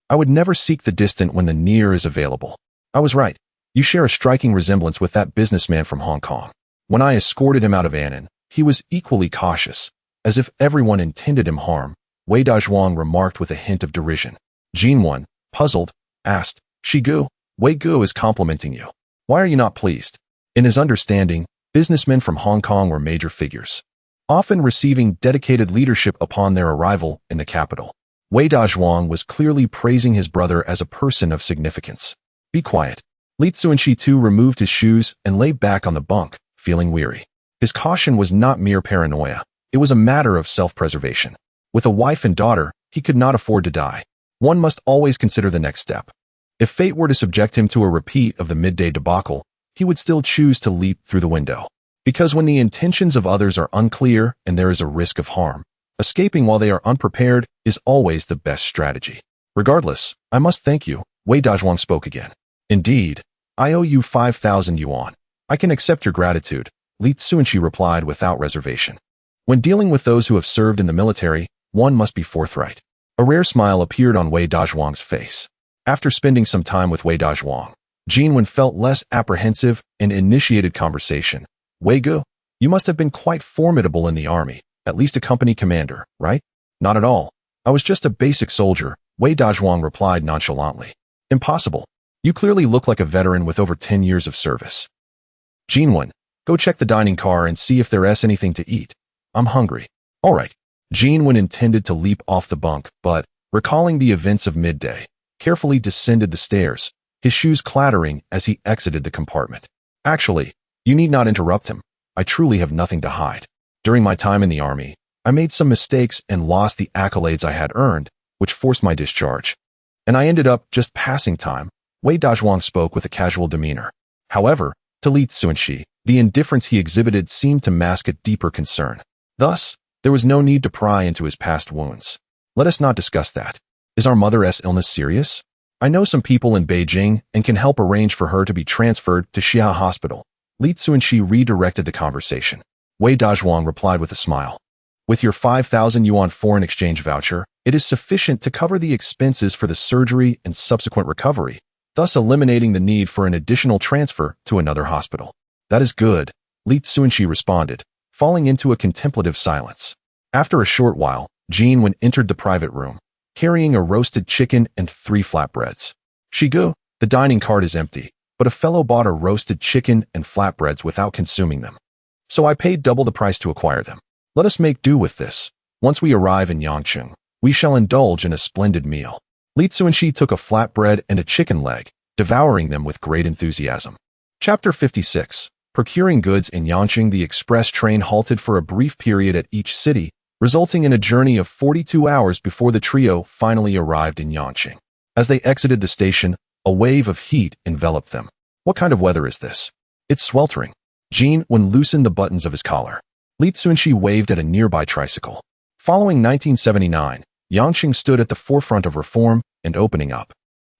I would never seek the distant when the near is available." "I was right. You share a striking resemblance with that businessman from Hong Kong. When I escorted him out of Annan, he was equally cautious, as if everyone intended him harm," Wei Dazhuang remarked with a hint of derision. Jean Yuan, puzzled, asked, "Shigu, Wei Gu is complimenting you. Why are you not pleased?" In his understanding, businessmen from Hong Kong were major figures, often receiving dedicated leadership upon their arrival in the capital. Wei Dazhuang was clearly praising his brother as a person of significance. "Be quiet." Li Cunxi too removed his shoes and lay back on the bunk, feeling weary. His caution was not mere paranoia. It was a matter of self-preservation. With a wife and daughter, he could not afford to die. One must always consider the next step. If fate were to subject him to a repeat of the midday debacle, he would still choose to leap through the window. Because when the intentions of others are unclear and there is a risk of harm, escaping while they are unprepared is always the best strategy. "Regardless, I must thank you," Wei Dazhuang spoke again. "Indeed, I owe you 5,000 yuan. I can accept your gratitude," Li Cunxi replied without reservation. When dealing with those who have served in the military, one must be forthright. A rare smile appeared on Wei Dazhuang's face. After spending some time with Wei Dazhuang, Jean Yuan felt less apprehensive and initiated conversation. "Wei Gu, you must have been quite formidable in the army, at least a company commander, right?" "Not at all. I was just a basic soldier," Wei Dazhuang replied nonchalantly. "Impossible. You clearly look like a veteran with over 10 years of service." "Jean Yuan, go check the dining car and see if there's anything to eat. I'm hungry." "All right." Jean Yuan intended to leap off the bunk, but, recalling the events of midday, carefully descended the stairs, his shoes clattering as he exited the compartment. "Actually, you need not interrupt him. I truly have nothing to hide. During my time in the army, I made some mistakes and lost the accolades I had earned, which forced my discharge. And I ended up just passing time." Wei Dazhuang spoke with a casual demeanor. However, to Li Cunxi, the indifference he exhibited seemed to mask a deeper concern. Thus, there was no need to pry into his past wounds. "Let us not discuss that. Is our mother's illness serious? I know some people in Beijing and can help arrange for her to be transferred to Xia Hospital." Li Cunxi redirected the conversation. Wei Dazhuang replied with a smile. "With your 5,000 yuan foreign exchange voucher, it is sufficient to cover the expenses for the surgery and subsequent recovery, thus eliminating the need for an additional transfer to another hospital." "That is good," Li Cunxi responded, falling into a contemplative silence. After a short while, Jean Yuan entered the private room, carrying a roasted chicken and 3 flatbreads. "Shigu, the dining cart is empty, but a fellow bought a roasted chicken and flatbreads without consuming them. So I paid double the price to acquire them. Let us make do with this. Once we arrive in Yangcheng, we shall indulge in a splendid meal." Li Cunxi took a flatbread and a chicken leg, devouring them with great enthusiasm. Chapter 56. Procuring goods in Yangcheng. The express train halted for a brief period at each city, resulting in a journey of 42 hours before the trio finally arrived in Yangcheng. As they exited the station, a wave of heat enveloped them. "What kind of weather is this? It's sweltering." Jean Yuan loosened the buttons of his collar. Li Cunxi waved at a nearby tricycle. Following 1979, Yangcheng stood at the forefront of reform and opening up,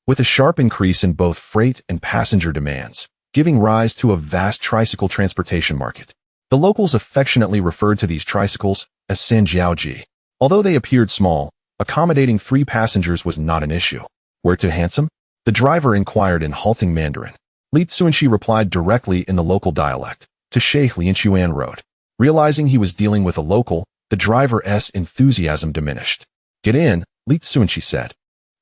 with a sharp increase in both freight and passenger demands, giving rise to a vast tricycle transportation market. The locals affectionately referred to these tricycles as Sanjiaoji. Although they appeared small, accommodating 3 passengers was not an issue. Where to, handsome? The driver inquired in halting Mandarin. Li Cunxi replied directly in the local dialect, to Sheikh Yuan Road. Realizing he was dealing with a local, the driver's enthusiasm diminished. Get in, Li Cunxi said.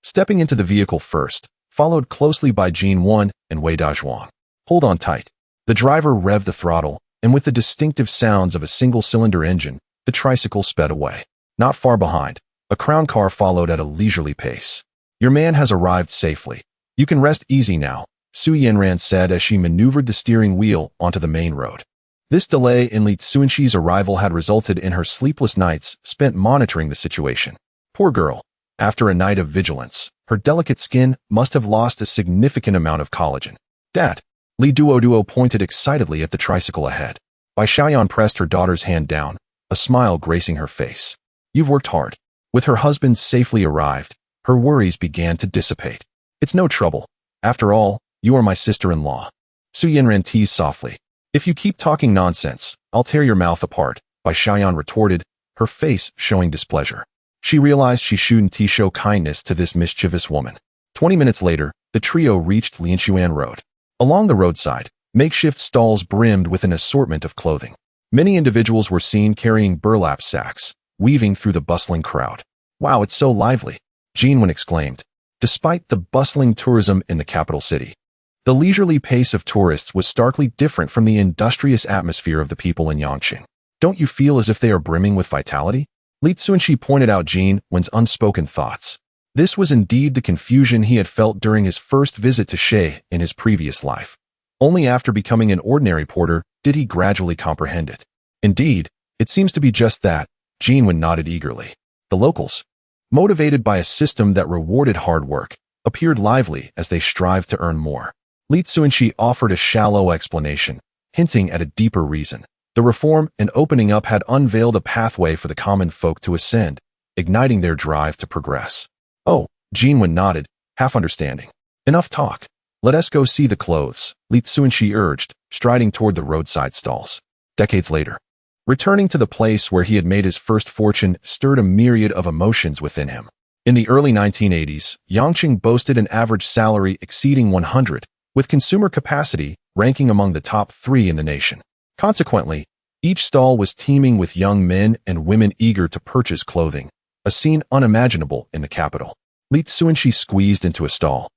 Stepping into the vehicle first, followed closely by Yuan and Wei Dazhuang. Hold on tight. The driver revved the throttle, and with the distinctive sounds of a single-cylinder engine, the tricycle sped away. Not far behind, a crown car followed at a leisurely pace. Your man has arrived safely. You can rest easy now, Su Yanran said as she maneuvered the steering wheel onto the main road. This delay in Li Cunxi's arrival had resulted in her sleepless nights spent monitoring the situation. Poor girl. After a night of vigilance, her delicate skin must have lost a significant amount of collagen. Dad. Li Duo pointed excitedly at the tricycle ahead. Bai Xiaoyan pressed her daughter's hand down, a smile gracing her face. You've worked hard. With her husband safely arrived, her worries began to dissipate. It's no trouble. After all, you are my sister-in-law. Su Yanran teased softly. If you keep talking nonsense, I'll tear your mouth apart, Bai Xiaoyan retorted, her face showing displeasure. She realized she shouldn't show kindness to this mischievous woman. 20 minutes later, the trio reached Lianchuan Road. Along the roadside, makeshift stalls brimmed with an assortment of clothing. Many individuals were seen carrying burlap sacks, weaving through the bustling crowd. Wow, it's so lively, Yuan exclaimed. Despite the bustling tourism in the capital city, the leisurely pace of tourists was starkly different from the industrious atmosphere of the people in Yangqing. Don't you feel as if they are brimming with vitality? Li Cunxi pointed out Yuan's unspoken thoughts. This was indeed the confusion he had felt during his first visit to She in his previous life. Only after becoming an ordinary porter did he gradually comprehend it. Indeed, it seems to be just that, Yuan nodded eagerly. The locals, motivated by a system that rewarded hard work, appeared lively as they strived to earn more. Li Cunxi offered a shallow explanation, hinting at a deeper reason. The reform and opening up had unveiled a pathway for the common folk to ascend, igniting their drive to progress. Oh, Yuan nodded, half understanding. Enough talk. Let us go see the clothes, Li Cunxi urged, striding toward the roadside stalls. Decades later, returning to the place where he had made his first fortune stirred a myriad of emotions within him. In the early 1980s, Yangqing boasted an average salary exceeding 100, with consumer capacity ranking among the top 3 in the nation. Consequently, each stall was teeming with young men and women eager to purchase clothing, a scene unimaginable in the capital. Li Cunxi squeezed into a stall,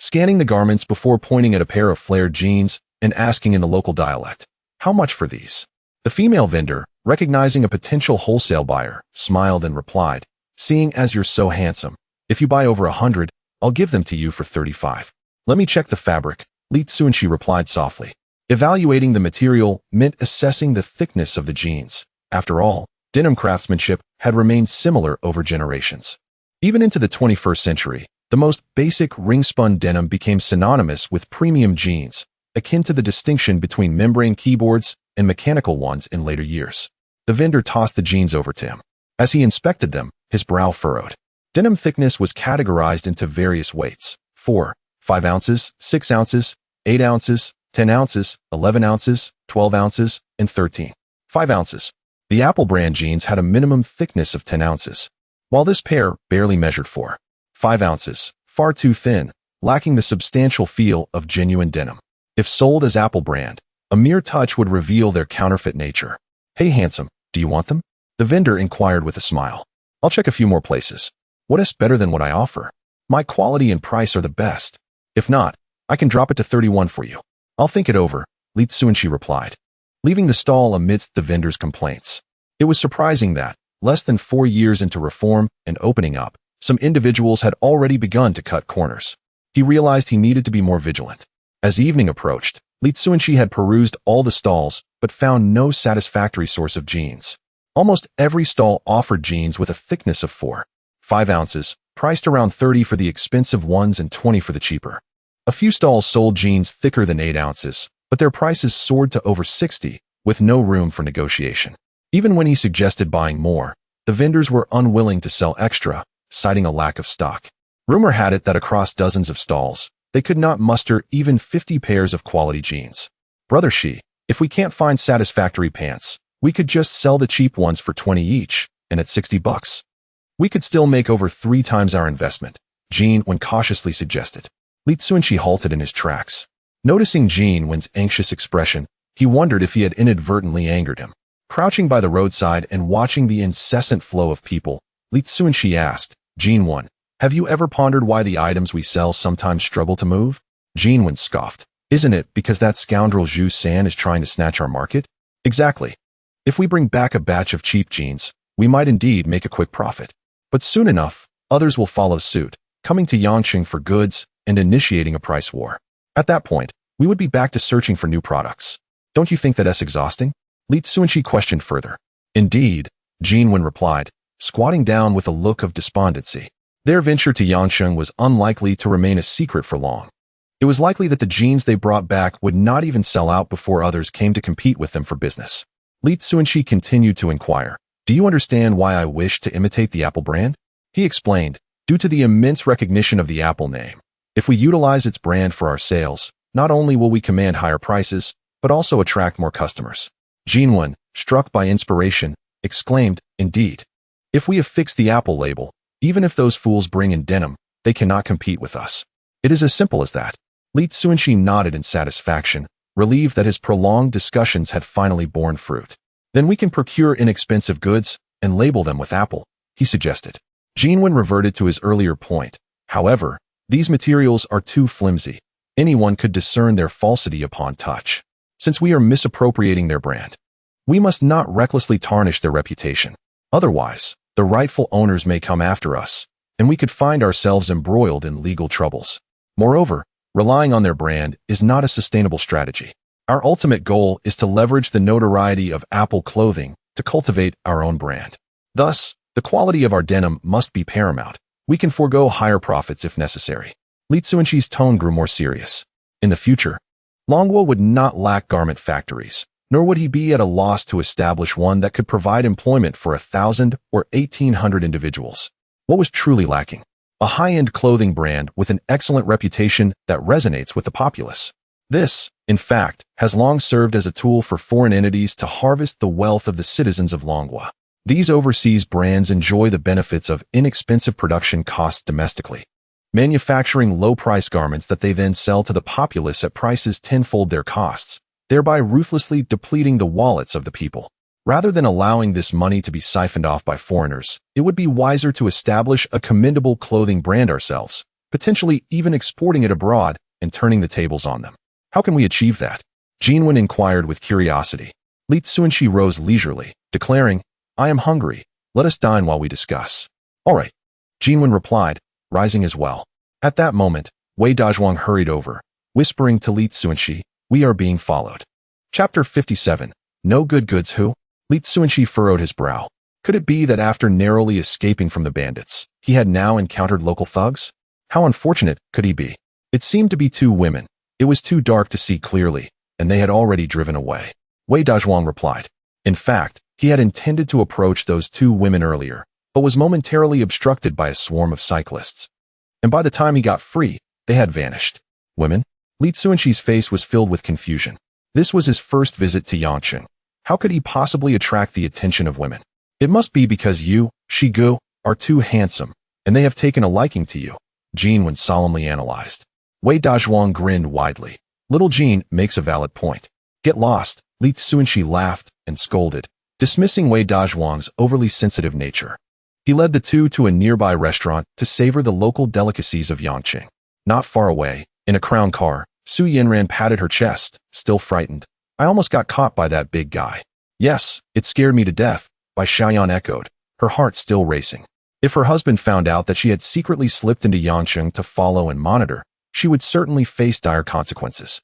scanning the garments before pointing at a pair of flared jeans and asking in the local dialect, "How much for these?" The female vendor, recognizing a potential wholesale buyer, smiled and replied, "Seeing as you're so handsome, if you buy over 100, I'll give them to you for 35. Let me check the fabric," Li Cunxi replied softly. Evaluating the material meant assessing the thickness of the jeans. After all, denim craftsmanship had remained similar over generations. Even into the 21st century, the most basic ring-spun denim became synonymous with premium jeans, akin to the distinction between membrane keyboards and mechanical ones in later years. The vendor tossed the jeans over to him. As he inspected them, his brow furrowed. Denim thickness was categorized into various weights: 4, 5 ounces, 6 ounces, 8 ounces, 10 ounces, 11 ounces, 12 ounces, and 13. 5 ounces. The Apple brand jeans had a minimum thickness of 10 ounces, while this pair barely measured 4. 5 ounces, far too thin, lacking the substantial feel of genuine denim. If sold as Apple brand, a mere touch would reveal their counterfeit nature. "Hey handsome, do you want them?" the vendor inquired with a smile. "I'll check a few more places. What is better than what I offer? My quality and price are the best. If not, I can drop it to 31 for you." "I'll think it over," Li Cunxi replied, leaving the stall amidst the vendor's complaints. It was surprising that, less than 4 years into reform and opening up, some individuals had already begun to cut corners. He realized he needed to be more vigilant. As evening approached, Li Cunxi had perused all the stalls but found no satisfactory source of jeans. Almost every stall offered jeans with a thickness of 4, 5 ounces, priced around 30 for the expensive ones and 20 for the cheaper. A few stalls sold jeans thicker than 8 ounces, but their prices soared to over 60, with no room for negotiation. Even when he suggested buying more, the vendors were unwilling to sell extra, citing a lack of stock. Rumor had it that across dozens of stalls, they could not muster even 50 pairs of quality jeans. "Brother Shi, if we can't find satisfactory pants, we could just sell the cheap ones for 20 each, and at $60. We could still make over 3 times our investment," Yuan cautiously suggested. Li Cunxi halted in his tracks. Noticing Yuan's anxious expression, he wondered if he had inadvertently angered him. Crouching by the roadside and watching the incessant flow of people, Li Cunxi asked, Yuan, have you ever pondered why the items we sell sometimes struggle to move? Yuan scoffed. Isn't it because that scoundrel Zhu San is trying to snatch our market? Exactly. If we bring back a batch of cheap jeans, we might indeed make a quick profit. But soon enough, others will follow suit, coming to Yangqing for goods and initiating a price war. At that point, we would be back to searching for new products. Don't you think that's exhausting? Li Cunxi questioned further. Indeed, Yuan replied, squatting down with a look of despondency. Their venture to Yangqing was unlikely to remain a secret for long. It was likely that the jeans they brought back would not even sell out before others came to compete with them for business. Li Cunxi continued to inquire, do you understand why I wish to imitate the Apple brand? He explained, due to the immense recognition of the Apple name. If we utilize its brand for our sales, not only will we command higher prices, but also attract more customers. Yuan, struck by inspiration, exclaimed, indeed. If we affix the Apple label, even if those fools bring in denim, they cannot compete with us. It is as simple as that. Li Cunxi nodded in satisfaction, relieved that his prolonged discussions had finally borne fruit. Then we can procure inexpensive goods and label them with Apple, he suggested. Yuan reverted to his earlier point. However, these materials are too flimsy. Anyone could discern their falsity upon touch. Since we are misappropriating their brand, we must not recklessly tarnish their reputation. Otherwise, the rightful owners may come after us, and we could find ourselves embroiled in legal troubles. Moreover, relying on their brand is not a sustainable strategy. Our ultimate goal is to leverage the notoriety of Apple clothing to cultivate our own brand. Thus, the quality of our denim must be paramount. We can forego higher profits if necessary. Li Cunxi's tone grew more serious. In the future, Longwo would not lack garment factories, nor would he be at a loss to establish one that could provide employment for 1,000 or 1,800 individuals. What was truly lacking? A high-end clothing brand with an excellent reputation that resonates with the populace. This, in fact, has long served as a tool for foreign entities to harvest the wealth of the citizens of Longwa. These overseas brands enjoy the benefits of inexpensive production costs domestically, manufacturing low-price garments that they then sell to the populace at prices tenfold their costs, thereby ruthlessly depleting the wallets of the people. Rather than allowing this money to be siphoned off by foreigners, it would be wiser to establish a commendable clothing brand ourselves, potentially even exporting it abroad and turning the tables on them. How can we achieve that? Yuan inquired with curiosity. Li Cunxi rose leisurely, declaring, I am hungry. Let us dine while we discuss. All right. Yuan replied, rising as well. At that moment, Wei Dazhuang hurried over, whispering to Li Cunxi, we are being followed. Chapter 57. No good goods who? Li Cunxi furrowed his brow. Could it be that after narrowly escaping from the bandits, he had now encountered local thugs? How unfortunate could he be? It seemed to be two women. It was too dark to see clearly, and they had already driven away. Wei Dazhuang replied. In fact, he had intended to approach those two women earlier, but was momentarily obstructed by a swarm of cyclists. And by the time he got free, they had vanished. Women? Li Cunxi's face was filled with confusion. This was his first visit to Yangqing. How could he possibly attract the attention of women? It must be because you, Shigu, are too handsome, and they have taken a liking to you, Yuan solemnly analyzed. Wei Dazhuang grinned widely. Little Yuan makes a valid point. Get lost, Li Cunxi laughed and scolded, dismissing Wei Dazhuang's overly sensitive nature. He led the two to a nearby restaurant to savor the local delicacies of Yangqing. Not far away, in a crown car, Su Yanran patted her chest, still frightened. I almost got caught by that big guy. Yes, it scared me to death, Bai Xiaoyan echoed, her heart still racing. If her husband found out that she had secretly slipped into Yangqing to follow and monitor, she would certainly face dire consequences.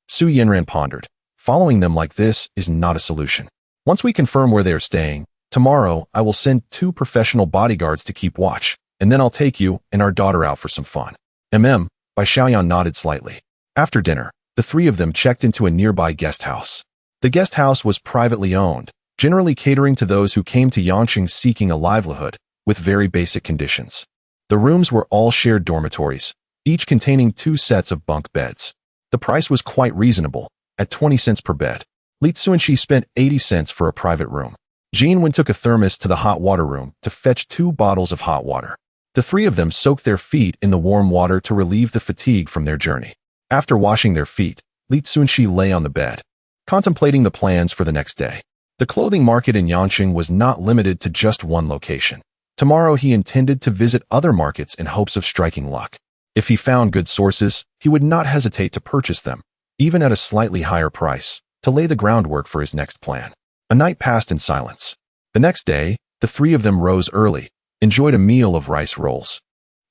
Su Yanran pondered. Following them like this is not a solution. Once we confirm where they are staying, tomorrow I will send 2 professional bodyguards to keep watch, and then I'll take you and our daughter out for some fun. Bai Xiaoyan nodded slightly. After dinner, the 3 of them checked into a nearby guest house. The guest house was privately owned, generally catering to those who came to Yangqing seeking a livelihood, with very basic conditions. The rooms were all shared dormitories, each containing 2 sets of bunk beds. The price was quite reasonable, at 20 cents per bed. Li Cunxi spent 80 cents for a private room. Yuan took a thermos to the hot water room to fetch 2 bottles of hot water. The three of them soaked their feet in the warm water to relieve the fatigue from their journey. After washing their feet, Li Cunxi lay on the bed, contemplating the plans for the next day. The clothing market in Yanqing was not limited to just one location. Tomorrow he intended to visit other markets in hopes of striking luck. If he found good sources, he would not hesitate to purchase them, even at a slightly higher price, to lay the groundwork for his next plan. A night passed in silence. The next day, the three of them rose early, enjoyed a meal of rice rolls,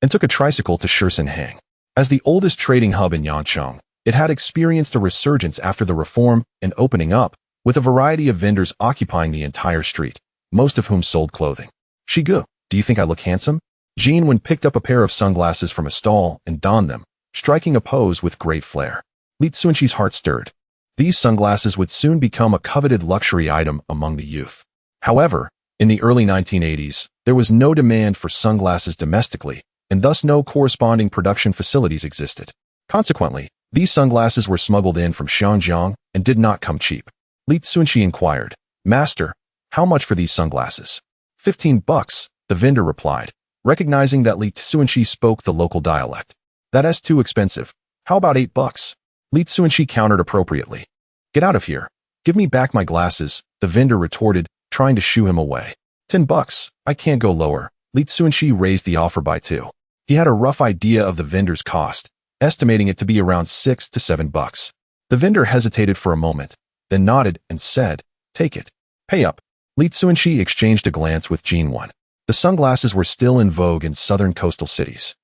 and took a tricycle to Shisheng. As the oldest trading hub in Yanqing, it had experienced a resurgence after the reform and opening up, with a variety of vendors occupying the entire street, most of whom sold clothing. Shigu, do you think I look handsome? Yuan picked up a pair of sunglasses from a stall and donned them, striking a pose with great flair. Li Cunxi's heart stirred. These sunglasses would soon become a coveted luxury item among the youth. However, in the early 1980s, there was no demand for sunglasses domestically, and thus no corresponding production facilities existed. Consequently, these sunglasses were smuggled in from Xinjiang and did not come cheap. Li Cunxi inquired, "Master, how much for these sunglasses?" $15, the vendor replied, recognizing that Li Cunxi spoke the local dialect. "That's too expensive. How about $8? Li Cunxi countered appropriately. "Get out of here. Give me back my glasses," the vendor retorted, trying to shoo him away. $10. I can't go lower. Li Cunxi raised the offer by 2. He had a rough idea of the vendor's cost, estimating it to be around $6 to $7. The vendor hesitated for a moment, then nodded and said, "Take it. Pay up." Li Cunxi exchanged a glance with Yuan. The sunglasses were still in vogue in southern coastal cities.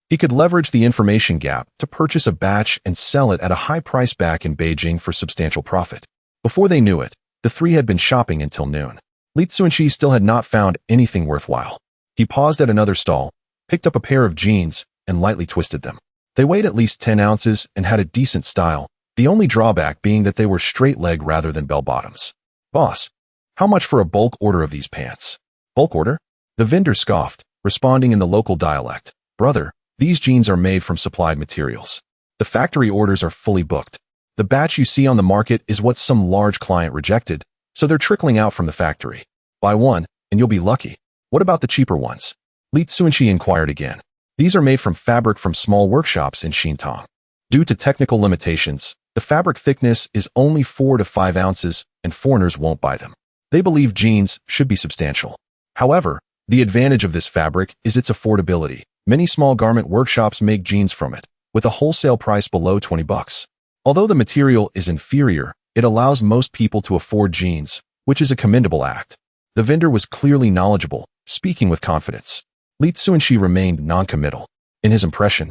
He could leverage the information gap to purchase a batch and sell it at a high price back in Beijing for substantial profit. Before they knew it, the three had been shopping until noon. Li Cunxi still had not found anything worthwhile. He paused at another stall, picked up a pair of jeans, and lightly twisted them. They weighed at least 10 ounces and had a decent style, the only drawback being that they were straight leg rather than bell-bottoms. "Boss, how much for a bulk order of these pants?" "Bulk order?" The vendor scoffed, responding in the local dialect. "Brother, these jeans are made from supplied materials. The factory orders are fully booked. The batch you see on the market is what some large client rejected, so they're trickling out from the factory. Buy one, and you'll be lucky." "What about the cheaper ones?" Li Cunxi inquired again. "These are made from fabric from small workshops in Xintang. Due to technical limitations, the fabric thickness is only 4 to 5 ounces, and foreigners won't buy them. They believe jeans should be substantial. However, the advantage of this fabric is its affordability. Many small garment workshops make jeans from it, with a wholesale price below $20. Although the material is inferior, it allows most people to afford jeans, which is a commendable act." The vendor was clearly knowledgeable, speaking with confidence. Li Cunxi remained non-committal. In his impression,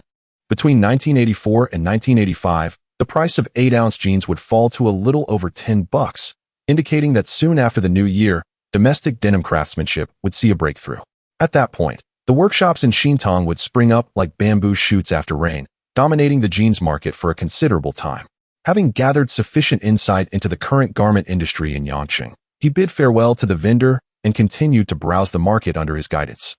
between 1984 and 1985, the price of 8-ounce jeans would fall to a little over $10, indicating that soon after the new year, domestic denim craftsmanship would see a breakthrough. At that point, the workshops in Xintang would spring up like bamboo shoots after rain, dominating the jeans market for a considerable time. Having gathered sufficient insight into the current garment industry in Yanqing, he bid farewell to the vendor and continued to browse the market under his guidance,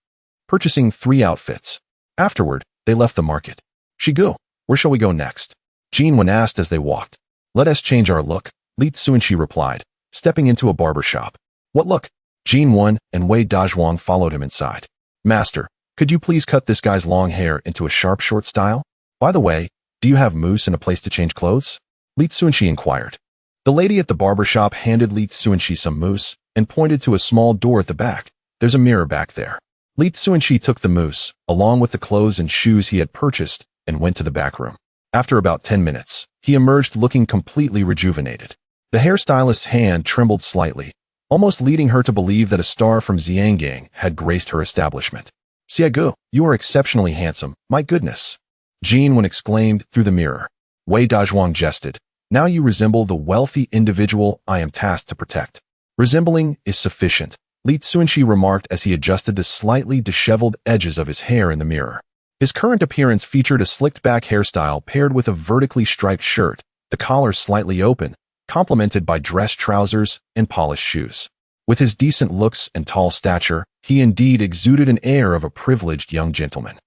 purchasing 3 outfits. Afterward, they left the market. "Shigu, where shall we go next?" Yuan asked as they walked. "Let us change our look," Li Cunxi replied, stepping into a barber shop. "What look?" Yuan and Wei Dazhuang followed him inside. "Master, could you please cut this guy's long hair into a sharp short style? By the way, do you have mousse and a place to change clothes?" Li Cunxi inquired. The lady at the barber shop handed Li Cunxi some mousse and pointed to a small door at the back. "There's a mirror back there." Li Cunxi took the mousse, along with the clothes and shoes he had purchased, and went to the back room. After about 10 minutes, he emerged looking completely rejuvenated. The hairstylist's hand trembled slightly, almost leading her to believe that a star from Xiangang had graced her establishment. "Xiegu, you are exceptionally handsome, my goodness," Yuan exclaimed through the mirror. Wei Dazhuang jested. "Now you resemble the wealthy individual I am tasked to protect." "Resembling is sufficient," Li Cunxi remarked as he adjusted the slightly disheveled edges of his hair in the mirror. His current appearance featured a slicked-back hairstyle paired with a vertically striped shirt, the collar slightly open, complemented by dress trousers and polished shoes. With his decent looks and tall stature, he indeed exuded an air of a privileged young gentleman.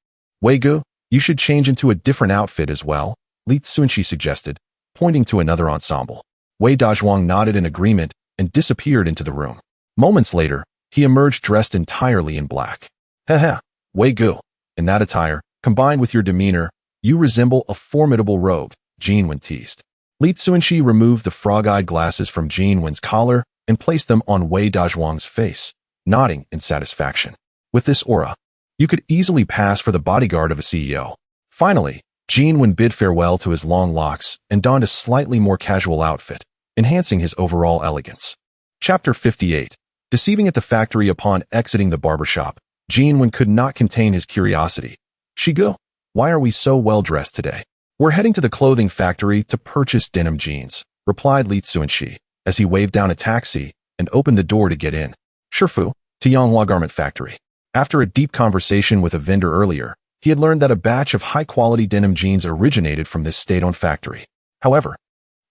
"Weigu, you should change into a different outfit as well," Li Cunxi suggested, pointing to another ensemble. Wei Dazhuang nodded in agreement and disappeared into the room. Moments later, he emerged dressed entirely in black. "Heh, Weigu, In that attire, combined with your demeanor, you resemble a formidable rogue, Jin Wen teased. Li Cunxi removed the frog-eyed glasses from Jin Wen's collar and placed them on Wei Dazhuang's face, nodding in satisfaction. With this aura, you could easily pass for the bodyguard of a CEO. Finally, Jin Wen bid farewell to his long locks and donned a slightly more casual outfit, enhancing his overall elegance. Chapter 58. Deceiving at the factory. Upon exiting the barbershop, Jin Wen could not contain his curiosity. Shigo, why are we so well dressed today? We're heading to the clothing factory to purchase denim jeans, replied Li Cunxi, as he waved down a taxi and opened the door to get in. Shifu, to Yonghua Garment Factory. After a deep conversation with a vendor earlier, he had learned that a batch of high-quality denim jeans originated from this state-owned factory. However,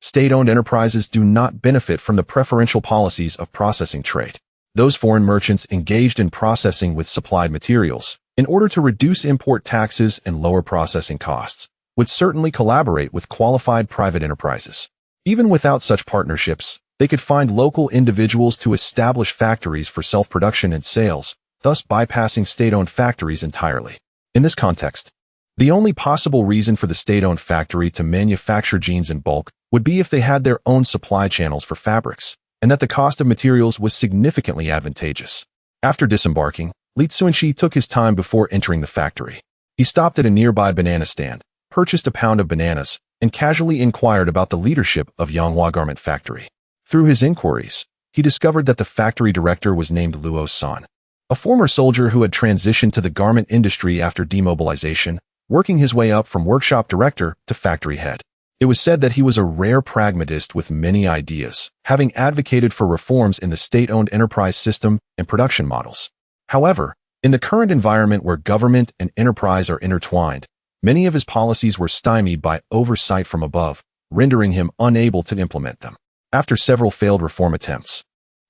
state-owned enterprises do not benefit from the preferential policies of processing trade. Those foreign merchants engaged in processing with supplied materials, in order to reduce import taxes and lower processing costs, would certainly collaborate with qualified private enterprises. Even without such partnerships, they could find local individuals to establish factories for self-production and sales, thus bypassing state-owned factories entirely. In this context, the only possible reason for the state-owned factory to manufacture jeans in bulk would be if they had their own supply channels for fabrics, and that the cost of materials was significantly advantageous. After disembarking, Li Cunxi took his time before entering the factory. He stopped at a nearby banana stand, purchased a pound of bananas, and casually inquired about the leadership of Yonghua Garment Factory. Through his inquiries, he discovered that the factory director was named Luo San, a former soldier who had transitioned to the garment industry after demobilization, working his way up from workshop director to factory head. It was said that he was a rare pragmatist with many ideas, having advocated for reforms in the state-owned enterprise system and production models. However, in the current environment where government and enterprise are intertwined, many of his policies were stymied by oversight from above, rendering him unable to implement them. After several failed reform attempts,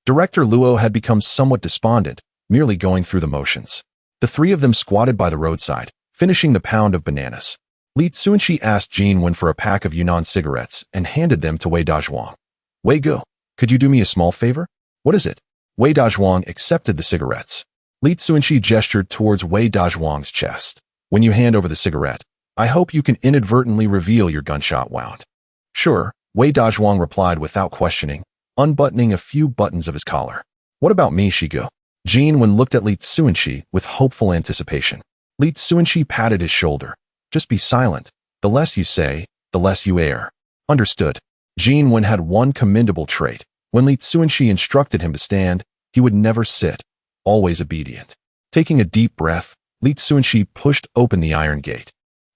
Director Luo had become somewhat despondent, merely going through the motions. The three of them squatted by the roadside, finishing the pound of bananas. Li Cunxi asked Jin Wen for a pack of Yuan cigarettes and handed them to Wei Dazhuang. Wei Go, could you do me a small favor? What is it? Wei Dazhuang accepted the cigarettes. Li Cunxi gestured towards Wei Dazhuang's chest. When you hand over the cigarette, I hope you can inadvertently reveal your gunshot wound. Sure, Wei Dazhuang replied without questioning, unbuttoning a few buttons of his collar. What about me, Shigo? Jin Wen looked at Li Cunxi with hopeful anticipation. Li Cunxi patted his shoulder. Just be silent. The less you say, the less you err. Understood. Jin Wen had one commendable trait. When Li Cunxi instructed him to stand, he would never sit, always obedient. Taking a deep breath, Li Cunxi pushed open the iron gate.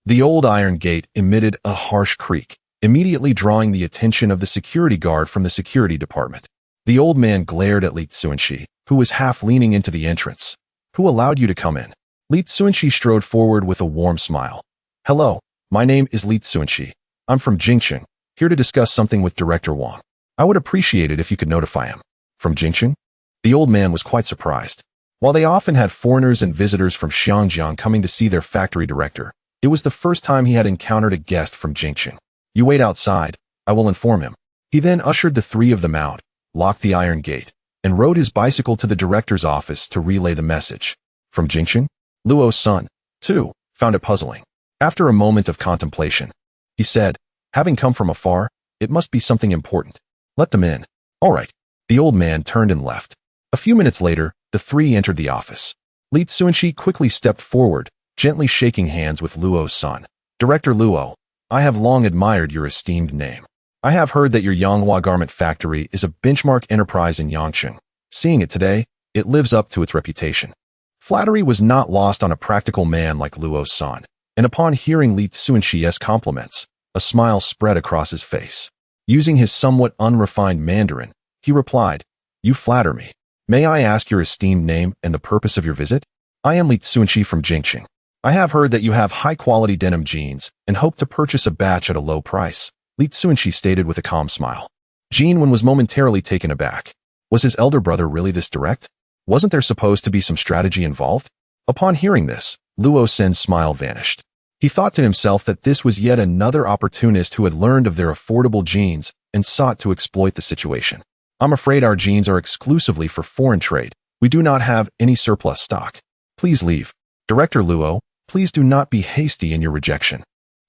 The old iron gate emitted a harsh creak, immediately drawing the attention of the security guard from the security department. The old man glared at Li Cunxi, who was half leaning into the entrance. Who allowed you to come in? Li Cunxi strode forward with a warm smile. Hello, my name is Li Cunxi. I'm from Jingcheng, here to discuss something with Director Wang. I would appreciate it if you could notify him. From Jingcheng? The old man was quite surprised. While they often had foreigners and visitors from Xiangjiang coming to see their factory director, it was the first time he had encountered a guest from Jingcheng. You wait outside, I will inform him. He then ushered the three of them out, locked the iron gate, and rode his bicycle to the director's office to relay the message. From Jingcheng? Luo's son, too, found it puzzling. After a moment of contemplation, he said, having come from afar, it must be something important. Let them in. All right. The old man turned and left. A few minutes later, the three entered the office. Li Cunxi quickly stepped forward, gently shaking hands with Luo's son. Director Luo, I have long admired your esteemed name. I have heard that your Yonghua Garment Factory is a benchmark enterprise in Yangcheng. Seeing it today, it lives up to its reputation. Flattery was not lost on a practical man like Luo's son, and upon hearing Li Cunxi's compliments, a smile spread across his face. Using his somewhat unrefined Mandarin, he replied, You flatter me. May I ask your esteemed name and the purpose of your visit? I am Li Cunxi from Jingcheng. I have heard that you have high-quality denim jeans and hope to purchase a batch at a low price, Li Cunxi stated with a calm smile. Jin Wen was momentarily taken aback. Was his elder brother really this direct? Wasn't there supposed to be some strategy involved? Upon hearing this, Luo Sen's smile vanished. He thought to himself that this was yet another opportunist who had learned of their affordable jeans and sought to exploit the situation. I'm afraid our jeans are exclusively for foreign trade. We do not have any surplus stock. Please leave. Director Luo, Please do not be hasty in your rejection.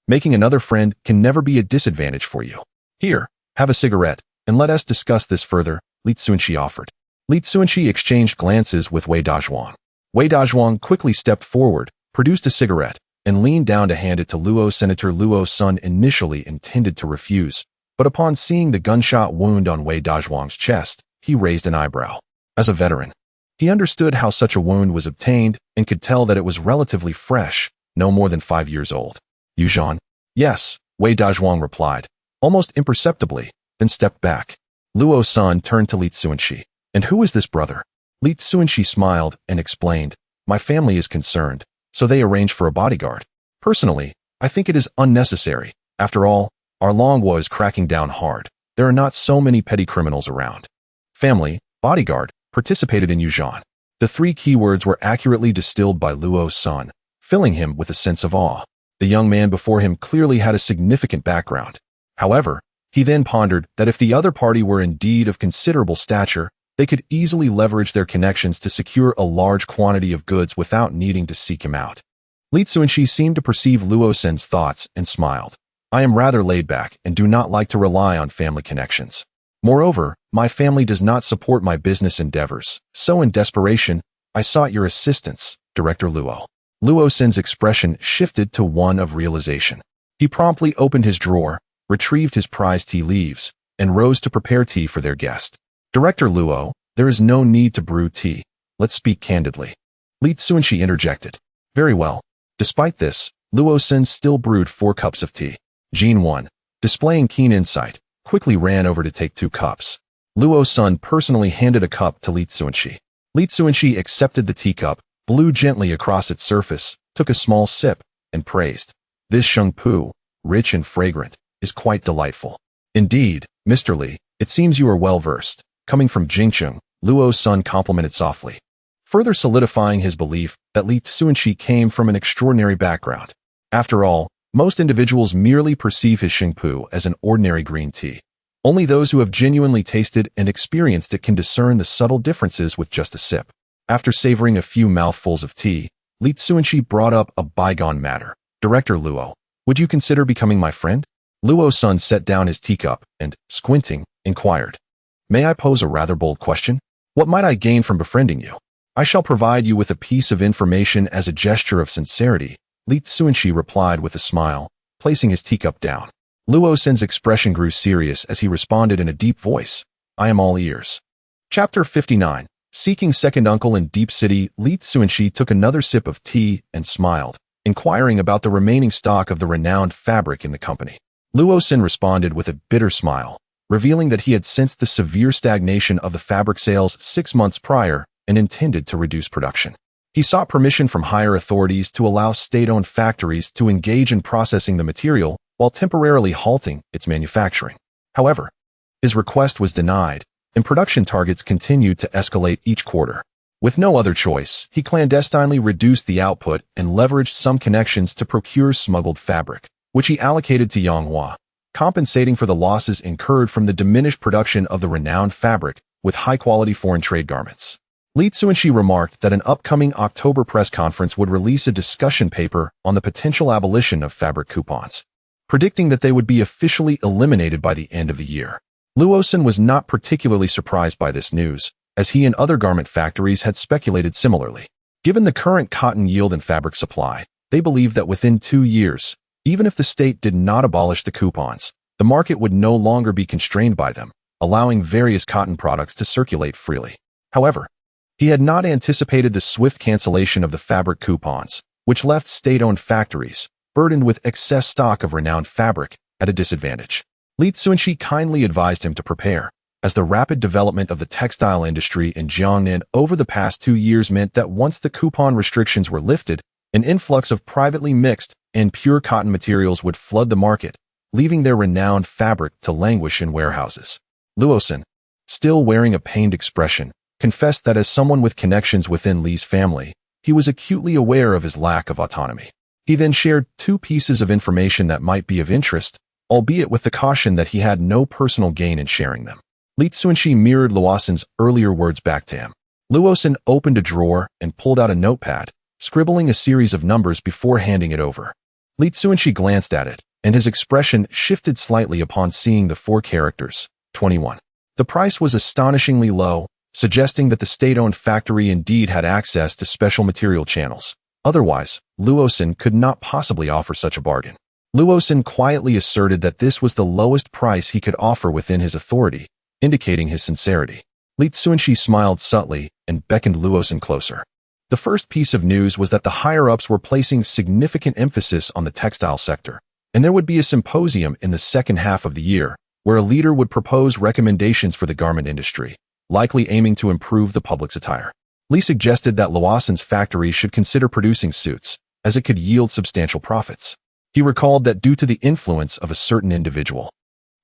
Making another friend can never be a disadvantage for you. Here, have a cigarette, and let us discuss this further, Li Cunxi offered. Li Cunxi exchanged glances with Wei Dazhuang. Wei Dazhuang quickly stepped forward, produced a cigarette, and leaned down to hand it to Luo. Senator Luo's son initially intended to refuse, but upon seeing the gunshot wound on Wei Dazhuang's chest, he raised an eyebrow. As a veteran, he understood how such a wound was obtained and could tell that it was relatively fresh, no more than 5 years old. Yuan? Yes, Wei Dazhuang replied, almost imperceptibly, then stepped back. Luo's son turned to Li Cunxi. And who is this brother? Li Cunxi smiled and explained, my family is concerned, so they arranged for a bodyguard. Personally, I think it is unnecessary. After all, our Longwa is cracking down hard. There are not so many petty criminals around. Family, bodyguard, participated in Yuan. The 3 keywords were accurately distilled by Luo's son, filling him with a sense of awe. The young man before him clearly had a significant background. However, he then pondered that if the other party were indeed of considerable stature, they could easily leverage their connections to secure a large quantity of goods without needing to seek him out. Li Cunxi seemed to perceive Luo Sen's thoughts and smiled. I am rather laid back and do not like to rely on family connections. Moreover, my family does not support my business endeavors, so in desperation, I sought your assistance, Director Luo. Luo Sen's expression shifted to one of realization. He promptly opened his drawer, retrieved his prized tea leaves, and rose to prepare tea for their guest. Director Luo, there is no need to brew tea. Let's speak candidly. Li Cunxi interjected. Very well. Despite this, Luo Sen still brewed 4 cups of tea. Yuan, displaying keen insight, quickly ran over to take 2 cups. Luo's son personally handed a cup to Li Cunxi. Li Cunxi accepted the teacup, blew gently across its surface, took a small sip, and praised. This shengpu, rich and fragrant, is quite delightful. Indeed, Mr. Li, it seems you are well versed. Coming from Jingcheng, Luo's son complimented softly, further solidifying his belief that Li Cunxi came from an extraordinary background. After all, most individuals merely perceive his shengpu as an ordinary green tea. Only those who have genuinely tasted and experienced it can discern the subtle differences with just a sip. After savoring a few mouthfuls of tea, Li Cunxi brought up a bygone matter. Director Luo, would you consider becoming my friend? Luo's son set down his teacup and, squinting, inquired. May I pose a rather bold question? What might I gain from befriending you? I shall provide you with a piece of information as a gesture of sincerity, Li Cunxi replied with a smile, placing his teacup down. Luo Sen's expression grew serious as he responded in a deep voice. I am all ears. Chapter 59. Seeking second uncle in Deep City, Li Cunxi took another sip of tea and smiled, inquiring about the remaining stock of the renowned fabric in the company. Luo Sen responded with a bitter smile, revealing that he had sensed the severe stagnation of the fabric sales 6 months prior and intended to reduce production. He sought permission from higher authorities to allow state-owned factories to engage in processing the material while temporarily halting its manufacturing. However, his request was denied, and production targets continued to escalate each quarter. With no other choice, he clandestinely reduced the output and leveraged some connections to procure smuggled fabric, which he allocated to Yonghua, compensating for the losses incurred from the diminished production of the renowned fabric with high-quality foreign trade garments. Li Cunxi remarked that an upcoming October press conference would release a discussion paper on the potential abolition of fabric coupons, predicting that they would be officially eliminated by the end of the year. Luo Sen was not particularly surprised by this news, as he and other garment factories had speculated similarly. Given the current cotton yield and fabric supply, they believed that within 2 years, even if the state did not abolish the coupons, the market would no longer be constrained by them, allowing various cotton products to circulate freely. However, he had not anticipated the swift cancellation of the fabric coupons, which left state-owned factories, burdened with excess stock of renowned fabric, at a disadvantage. Li Cunxi kindly advised him to prepare, as the rapid development of the textile industry in Jiangnan over the past 2 years meant that once the coupon restrictions were lifted, an influx of privately mixed and pure cotton materials would flood the market, leaving their renowned fabric to languish in warehouses. Luo Sen, still wearing a pained expression, confessed that as someone with connections within Li's family, he was acutely aware of his lack of autonomy. He then shared 2 pieces of information that might be of interest, albeit with the caution that he had no personal gain in sharing them. Li Cunxi mirrored Luo Sen's earlier words back to him. Luo Sen opened a drawer and pulled out a notepad, scribbling a series of numbers before handing it over. Li Cunxi glanced at it, and his expression shifted slightly upon seeing the 4 characters, 21. The price was astonishingly low, suggesting that the state-owned factory indeed had access to special material channels. Otherwise, Luosin could not possibly offer such a bargain. Luosin quietly asserted that this was the lowest price he could offer within his authority, indicating his sincerity. Li Cunxi smiled subtly and beckoned Luosin closer. The first piece of news was that the higher-ups were placing significant emphasis on the textile sector, and there would be a symposium in the second half of the year, where a leader would propose recommendations for the garment industry, likely aiming to improve the public's attire. Li suggested that Luosin's factory should consider producing suits, as it could yield substantial profits. He recalled that due to the influence of a certain individual,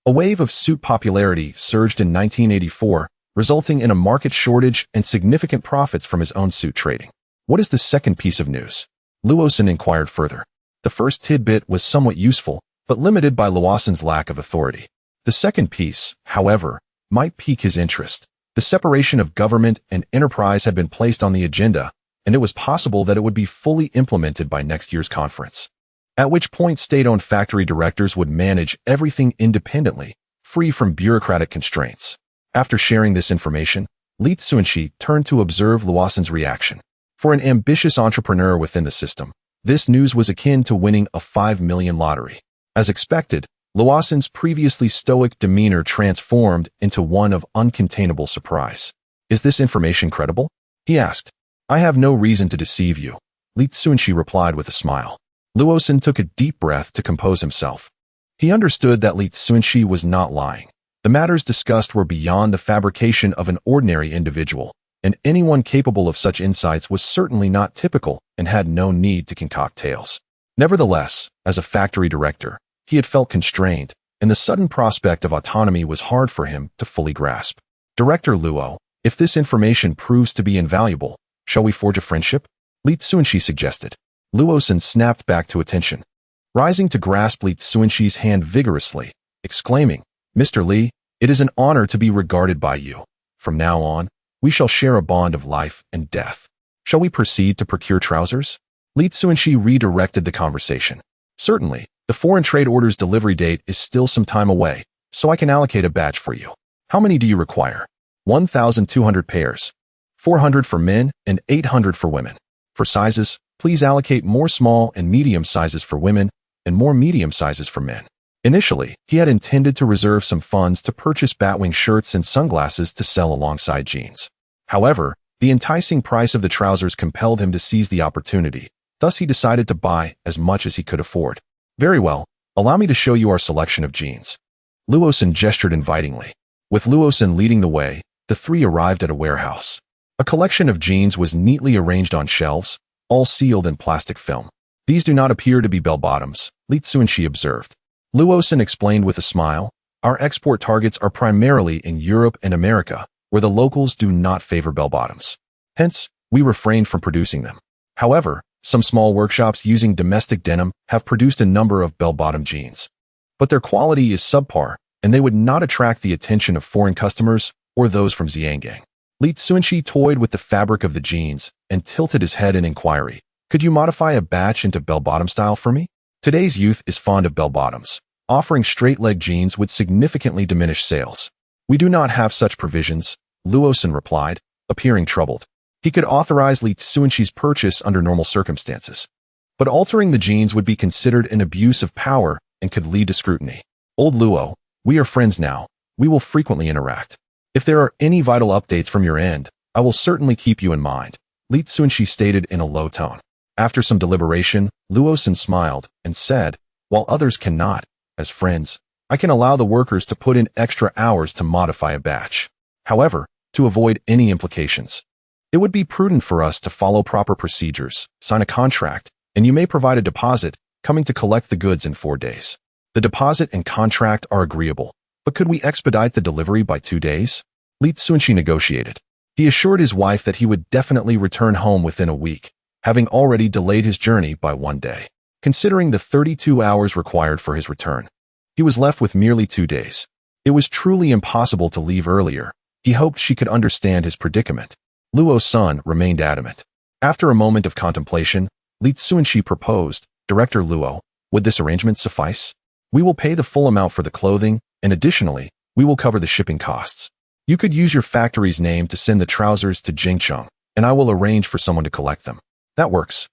a wave of suit popularity surged in 1984, resulting in a market shortage and significant profits from his own suit trading. What is the second piece of news? Luosin inquired further. The first tidbit was somewhat useful, but limited by Luosin's lack of authority. The second piece, however, might pique his interest. The separation of government and enterprise had been placed on the agenda, and it was possible that it would be fully implemented by next year's conference, at which point state-owned factory directors would manage everything independently, free from bureaucratic constraints. After sharing this information, Li Cunxi turned to observe Luosin's reaction. For an ambitious entrepreneur within the system, this news was akin to winning a 5 million lottery. As expected, Luosin's previously stoic demeanor transformed into one of uncontainable surprise. Is this information credible? He asked. I have no reason to deceive you, Li Cunxi replied with a smile. Luosin took a deep breath to compose himself. He understood that Li Cunxi was not lying. The matters discussed were beyond the fabrication of an ordinary individual, and anyone capable of such insights was certainly not typical and had no need to concoct tales. Nevertheless, as a factory director, he had felt constrained, and the sudden prospect of autonomy was hard for him to fully grasp. Director Luo, if this information proves to be invaluable, shall we forge a friendship? Li Cunxi suggested. Luosin snapped back to attention, rising to grasp Li Cunxi's hand vigorously, exclaiming, Mr. Li, it is an honor to be regarded by you. From now on, we shall share a bond of life and death. Shall we proceed to procure trousers? Li Cunxi redirected the conversation. Certainly, the foreign trade order's delivery date is still some time away, so I can allocate a batch for you. How many do you require? 1,200 pairs. 400 for men and 800 for women. For sizes, please allocate more small and medium sizes for women and more medium sizes for men. Initially, he had intended to reserve some funds to purchase batwing shirts and sunglasses to sell alongside jeans. However, the enticing price of the trousers compelled him to seize the opportunity. Thus, he decided to buy as much as he could afford. Very well, allow me to show you our selection of jeans. Luosin gestured invitingly. With Luosin leading the way, the 3 arrived at a warehouse. A collection of jeans was neatly arranged on shelves, all sealed in plastic film. These do not appear to be bell-bottoms, Li Cunxi observed. Luosin explained with a smile, our export targets are primarily in Europe and America, where the locals do not favor bell-bottoms. Hence, we refrain from producing them. However, some small workshops using domestic denim have produced a number of bell-bottom jeans. But their quality is subpar, and they would not attract the attention of foreign customers or those from Xiangang. Li Cunxi toyed with the fabric of the jeans and tilted his head in inquiry. Could you modify a batch into bell-bottom style for me? Today's youth is fond of bell-bottoms. Offering straight-leg jeans would significantly diminish sales. We do not have such provisions, Luosin replied, appearing troubled. He could authorize Li Cunxi's purchase under normal circumstances, but altering the jeans would be considered an abuse of power and could lead to scrutiny. Old Luo, we are friends now. We will frequently interact. If there are any vital updates from your end, I will certainly keep you in mind, Li Cunxi stated in a low tone. After some deliberation, Luosin smiled and said, while others cannot, as friends, I can allow the workers to put in extra hours to modify a batch. However, to avoid any implications, it would be prudent for us to follow proper procedures, sign a contract, and you may provide a deposit, coming to collect the goods in 4 days. The deposit and contract are agreeable, but could we expedite the delivery by 2 days? Li Cunxi negotiated. He assured his wife that he would definitely return home within a week, having already delayed his journey by 1 day. Considering the 32 hours required for his return, he was left with merely 2 days. It was truly impossible to leave earlier. He hoped she could understand his predicament. Luo's son remained adamant. After a moment of contemplation, Li Cunxi proposed, "Director Luo, would this arrangement suffice? We will pay the full amount for the clothing, and additionally, we will cover the shipping costs. You could use your factory's name to send the trousers to Jingcheng, and I will arrange for someone to collect them." "That works."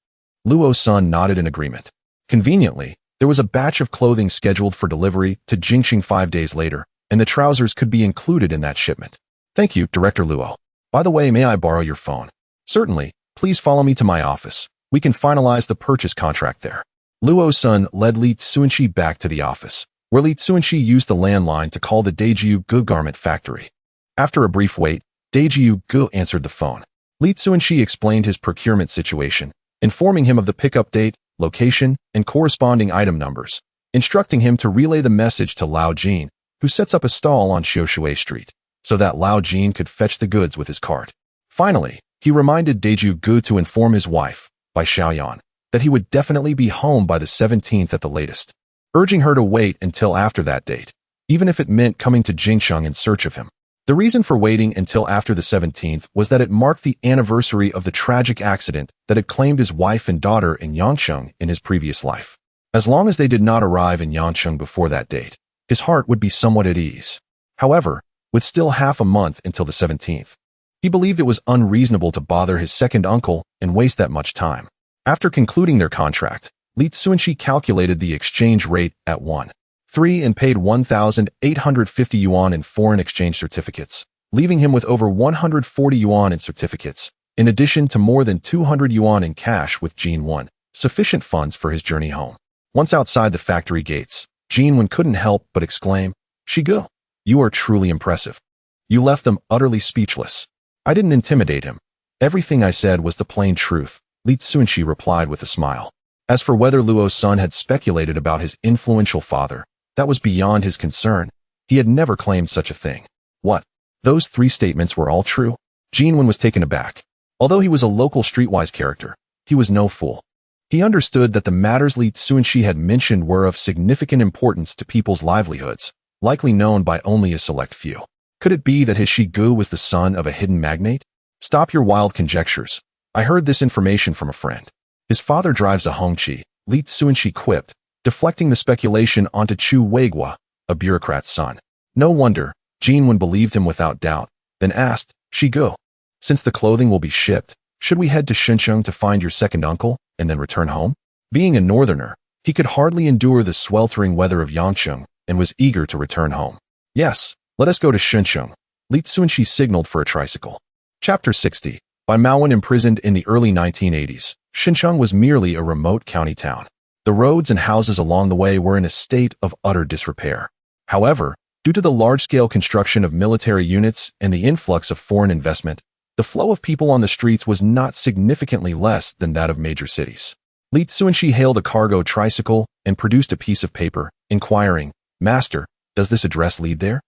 Luo's son nodded in agreement. Conveniently, there was a batch of clothing scheduled for delivery to Jingcheng 5 days later, and the trousers could be included in that shipment. "Thank you, Director Luo. By the way, may I borrow your phone?" "Certainly. Please follow me to my office. We can finalize the purchase contract there." Luo's son led Li Cunxi back to the office, where Li Cunxi used the landline to call the Daijiu Gu garment factory. After a brief wait, Daijiu Gu answered the phone. Li Cunxi explained his procurement situation, informing him of the pickup date, location, and corresponding item numbers, instructing him to relay the message to Lao Jin, who sets up a stall on Xiushui Street, so that Lao Jin could fetch the goods with his cart. Finally, he reminded Daijiu Gu to inform his wife, by Xiaoyan, that he would definitely be home by the 17th at the latest, urging her to wait until after that date, even if it meant coming to Jingcheng in search of him. The reason for waiting until after the 17th was that it marked the anniversary of the tragic accident that had claimed his wife and daughter in Yangcheng in his previous life. As long as they did not arrive in Yangcheng before that date, his heart would be somewhat at ease. However, with still half a month until the 17th, he believed it was unreasonable to bother his second uncle and waste that much time. After concluding their contract, Li Cunxi calculated the exchange rate at 1.3 and paid 1,850 yuan in foreign exchange certificates, leaving him with over 140 yuan in certificates, in addition to more than 200 yuan in cash with Jinwen, sufficient funds for his journey home. Once outside the factory gates, Jinwen couldn't help but exclaim, "Shigu, you are truly impressive." You left them utterly speechless. "I didn't intimidate him. Everything I said was the plain truth," Li Cunxi replied with a smile. As for whether Luo's son had speculated about his influential father, that was beyond his concern. He had never claimed such a thing. What? Those 3 statements were all true? Jinwen was taken aback. Although he was a local streetwise character, he was no fool. He understood that the matters Li Cunxi had mentioned were of significant importance to people's livelihoods, likely known by only a select few. Could it be that his Shigu was the son of a hidden magnate? "Stop your wild conjectures. I heard this information from a friend. His father drives a Hongqi," Li Cunxi quipped, deflecting the speculation onto Chu Weigua, a bureaucrat's son. No wonder, Jinwen believed him without doubt, then asked, "Shigu, since the clothing will be shipped, should we head to Shenzhen to find your second uncle, and then return home?" Being a northerner, he could hardly endure the sweltering weather of Yangcheng and was eager to return home. "Yes, let us go to Shenzhen." Li Cunxi signaled for a tricycle. Chapter 60. By Maowen imprisoned in the early 1980s, Shenzhen was merely a remote county town. The roads and houses along the way were in a state of utter disrepair. However, due to the large-scale construction of military units and the influx of foreign investment, the flow of people on the streets was not significantly less than that of major cities. Li Cunxi hailed a cargo tricycle and produced a piece of paper, inquiring, "Master, does this address lead there?"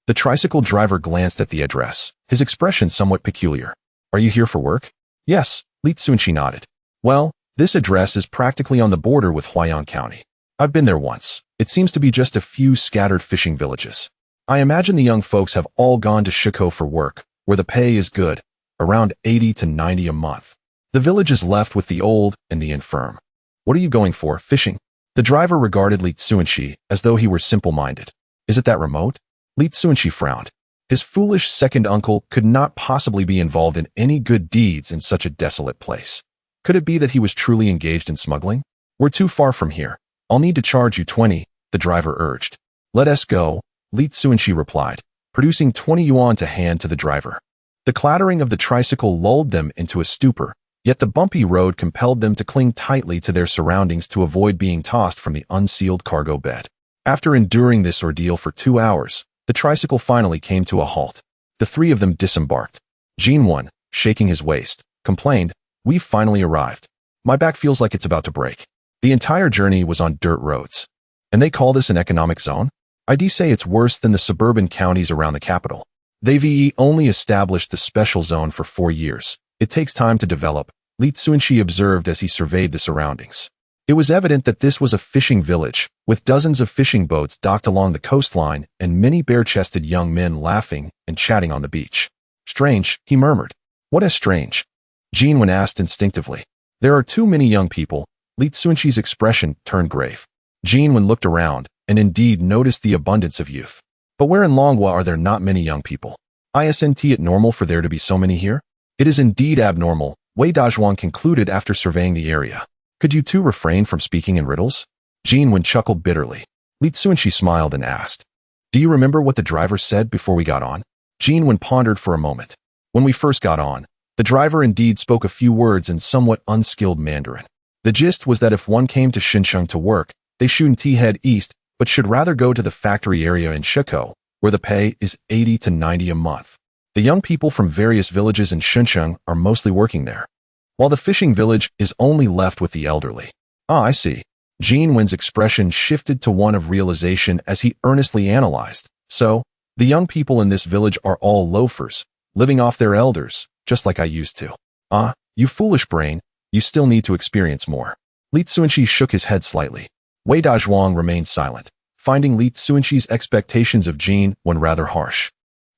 The tricycle driver glanced at the address, his expression somewhat peculiar. "Are you here for work?" "Yes," Li Cunxi nodded. "Well, this address is practically on the border with Huaiyan County. I've been there once. It seems to be just a few scattered fishing villages. I imagine the young folks have all gone to Shiko for work, where the pay is good, around 80 to 90 a month. The village is left with the old and the infirm." "What are you going for, fishing?" The driver regarded Li Cunxi as though he were simple-minded. "Is it that remote?" Li Cunxi frowned. His foolish second uncle could not possibly be involved in any good deeds in such a desolate place. Could it be that he was truly engaged in smuggling? "We're too far from here. I'll need to charge you 20, the driver urged. "Let us go," Li Cunxi replied, producing 20 yuan to hand to the driver. The clattering of the tricycle lulled them into a stupor, yet the bumpy road compelled them to cling tightly to their surroundings to avoid being tossed from the unsealed cargo bed. After enduring this ordeal for 2 hours, the tricycle finally came to a halt. The 3 of them disembarked. Jinwen, shaking his waist, complained, "We've finally arrived. My back feels like it's about to break." The entire journey was on dirt roads. "And they call this an economic zone? I'd say it's worse than the suburban counties around the capital. They've only established the special zone for 4 years. It takes time to develop," Li Cunxi observed as he surveyed the surroundings. It was evident that this was a fishing village, with dozens of fishing boats docked along the coastline and many bare-chested young men laughing and chatting on the beach. "Strange," he murmured. "What is strange?" Jian Wen asked instinctively. There are too many young people. Li Cunxi's expression turned grave. Jian Wen looked around and indeed noticed the abundance of youth. But where in Longhua are there not many young people? Isn't it normal for there to be so many here? It is indeed abnormal, Wei Dazhuang concluded after surveying the area. Could you two refrain from speaking in riddles? Jian Wen chuckled bitterly. Li Cunxi smiled and asked, do you remember what the driver said before we got on? Jian Wen pondered for a moment. When we first got on, the driver indeed spoke a few words in somewhat unskilled Mandarin. The gist was that if one came to Xincheng to work, they shouldn't head east, but should rather go to the factory area in Shikou, where the pay is 80 to 90 a month. The young people from various villages in Xincheng are mostly working there, while the fishing village is only left with the elderly. Ah, I see. Jian Wen's expression shifted to one of realization as he earnestly analyzed. So, the young people in this village are all loafers, living off their elders, just like I used to. Ah, you foolish brain, you still need to experience more. Li Cunxi shook his head slightly. Wei Dazhuang remained silent, finding Li Cunxi's expectations of Jian Wen rather harsh.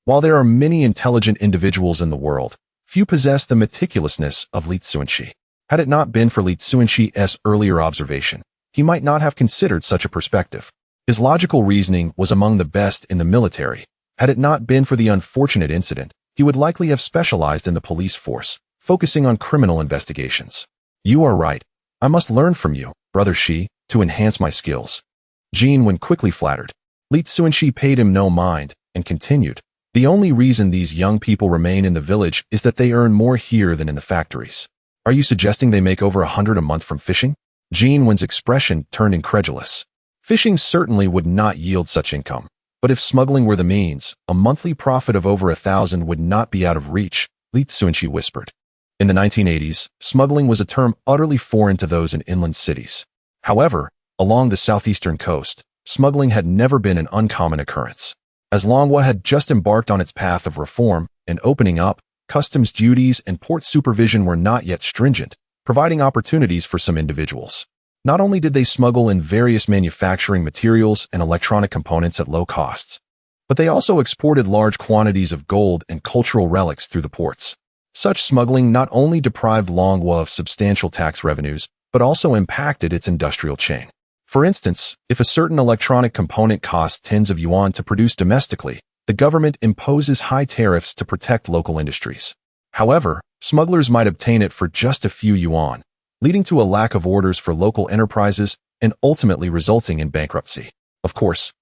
While there are many intelligent individuals in the world, few possess the meticulousness of Li Cunxi. Had it not been for Li Cunxi's earlier observation, he might not have considered such a perspective. His logical reasoning was among the best in the military. Had it not been for the unfortunate incident, he would likely have specialized in the police force, focusing on criminal investigations. You are right. I must learn from you, Brother Shi, to enhance my skills. Jian Wen quickly flattered. Li Cunxi paid him no mind and continued. The only reason these young people remain in the village is that they earn more here than in the factories. Are you suggesting they make over 100 a month from fishing? Jian Wen's expression turned incredulous. Fishing certainly would not yield such income, but if smuggling were the means, a monthly profit of over 1,000 would not be out of reach, Li Cunxi whispered. In the 1980s, smuggling was a term utterly foreign to those in inland cities. However, along the southeastern coast, smuggling had never been an uncommon occurrence. As Longhua had just embarked on its path of reform and opening up, customs duties and port supervision were not yet stringent, providing opportunities for some individuals. Not only did they smuggle in various manufacturing materials and electronic components at low costs, but they also exported large quantities of gold and cultural relics through the ports. Such smuggling not only deprived Longhua of substantial tax revenues, but also impacted its industrial chain. For instance, if a certain electronic component costs tens of yuan to produce domestically, the government imposes high tariffs to protect local industries. However, smugglers might obtain it for just a few yuan, leading to a lack of orders for local enterprises and ultimately resulting in bankruptcy. Of course,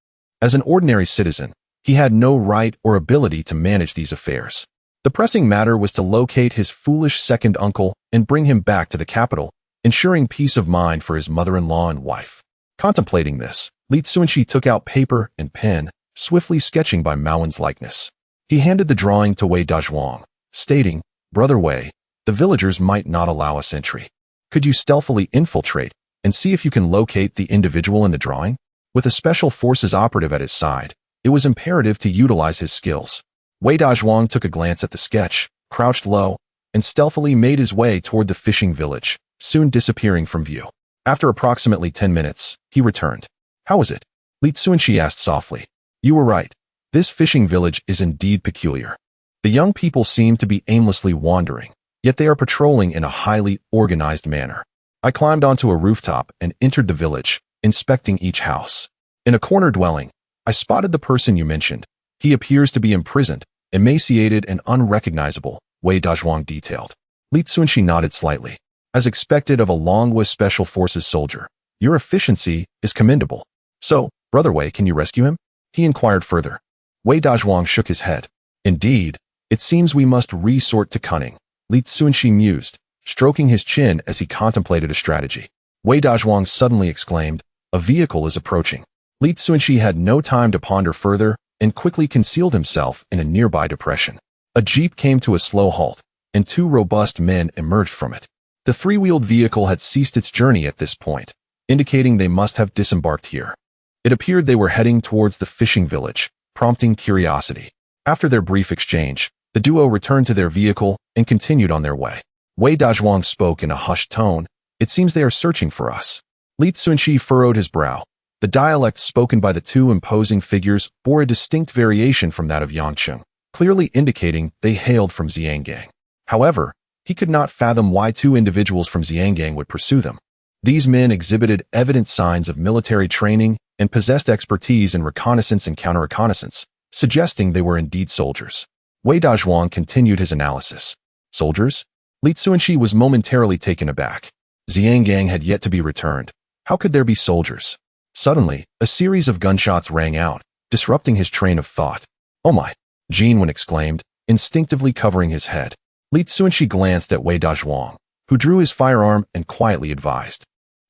as an ordinary citizen, he had no right or ability to manage these affairs. The pressing matter was to locate his foolish second uncle and bring him back to the capital, ensuring peace of mind for his mother-in-law and wife. Contemplating this, Li Cunxi took out paper and pen, swiftly sketching by Maowen's likeness. He handed the drawing to Wei Dazhuang, stating, Brother Wei, the villagers might not allow us entry. Could you stealthily infiltrate and see if you can locate the individual in the drawing? With a special forces operative at his side, it was imperative to utilize his skills. Wei Dazhuang took a glance at the sketch, crouched low, and stealthily made his way toward the fishing village, soon disappearing from view. After approximately 10 minutes, he returned. How is it? Li Cunxi asked softly. You were right. This fishing village is indeed peculiar. The young people seem to be aimlessly wandering, yet they are patrolling in a highly organized manner. I climbed onto a rooftop and entered the village, inspecting each house. In a corner dwelling, I spotted the person you mentioned. He appears to be imprisoned, emaciated and unrecognizable, Wei Dazhuang detailed. Li Cunxi nodded slightly. As expected of a Longhua Special Forces soldier, your efficiency is commendable. So, Brother Wei, can you rescue him? He inquired further. Wei Dazhuang shook his head. Indeed, it seems we must resort to cunning, Li Cunxi mused, stroking his chin as he contemplated a strategy. Wei Dazhuang suddenly exclaimed, a vehicle is approaching. Li Cunxi had no time to ponder further and quickly concealed himself in a nearby depression. A jeep came to a slow halt, and two robust men emerged from it. The three-wheeled vehicle had ceased its journey at this point, indicating they must have disembarked here. It appeared they were heading towards the fishing village, prompting curiosity. After their brief exchange, the duo returned to their vehicle and continued on their way. Wei Dazhuang spoke in a hushed tone. It seems they are searching for us. Li Cunxi furrowed his brow. The dialect spoken by the two imposing figures bore a distinct variation from that of Yangcheng, clearly indicating they hailed from Xiangang. However, He could not fathom why two individuals from Xiangang would pursue them. These men exhibited evident signs of military training and possessed expertise in reconnaissance and counter-reconnaissance, suggesting they were indeed soldiers. Wei Dazhuang continued his analysis. Soldiers? Li Cunxi was momentarily taken aback. Xiangang had yet to be returned. How could there be soldiers? Suddenly, a series of gunshots rang out, disrupting his train of thought. Oh my! Yuan exclaimed, instinctively covering his head. Li Cunxi glanced at Wei Dazhuang, who drew his firearm and quietly advised.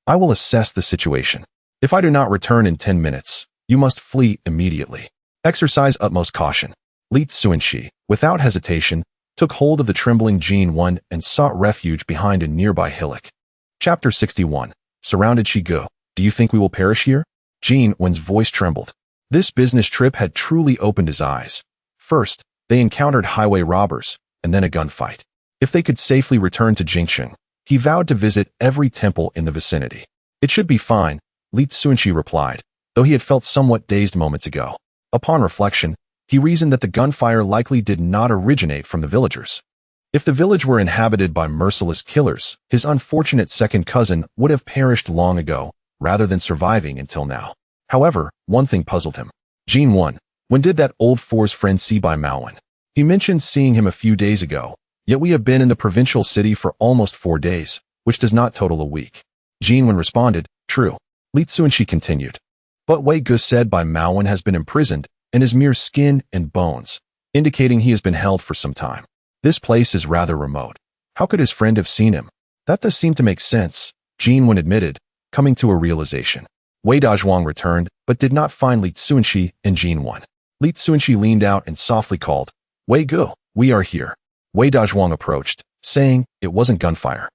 I will assess the situation. If I do not return in 10 minutes, you must flee immediately. Exercise utmost caution. Li Cunxi, without hesitation, took hold of the trembling Yuan and sought refuge behind a nearby hillock. Chapter 61. Surrounded Shigu. Do you think we will perish here? Yuan's voice trembled. This business trip had truly opened his eyes. First, they encountered highway robbers, and then a gunfight. If they could safely return to Jingcheng, he vowed to visit every temple in the vicinity. It should be fine, Li Cunxi replied, though he had felt somewhat dazed moments ago. Upon reflection, he reasoned that the gunfire likely did not originate from the villagers. If the village were inhabited by merciless killers, his unfortunate second cousin would have perished long ago, rather than surviving until now. However, one thing puzzled him. Yuan, when did that old Four's friend see by Maowen? He mentioned seeing him a few days ago, yet we have been in the provincial city for almost 4 days, which does not total a week. Yuan responded, true. Li Cunxi continued. But Wei Gu said by Maowen has been imprisoned and is mere skin and bones, indicating he has been held for some time. This place is rather remote. How could his friend have seen him? That does seem to make sense, Yuan admitted, coming to a realization. Wei Dazhuang returned, but did not find Li Cunxi and Yuan. Li Cunxi leaned out and softly called, Wei Gu, we are here. Wei Dazhuang approached, saying, it wasn't gunfire.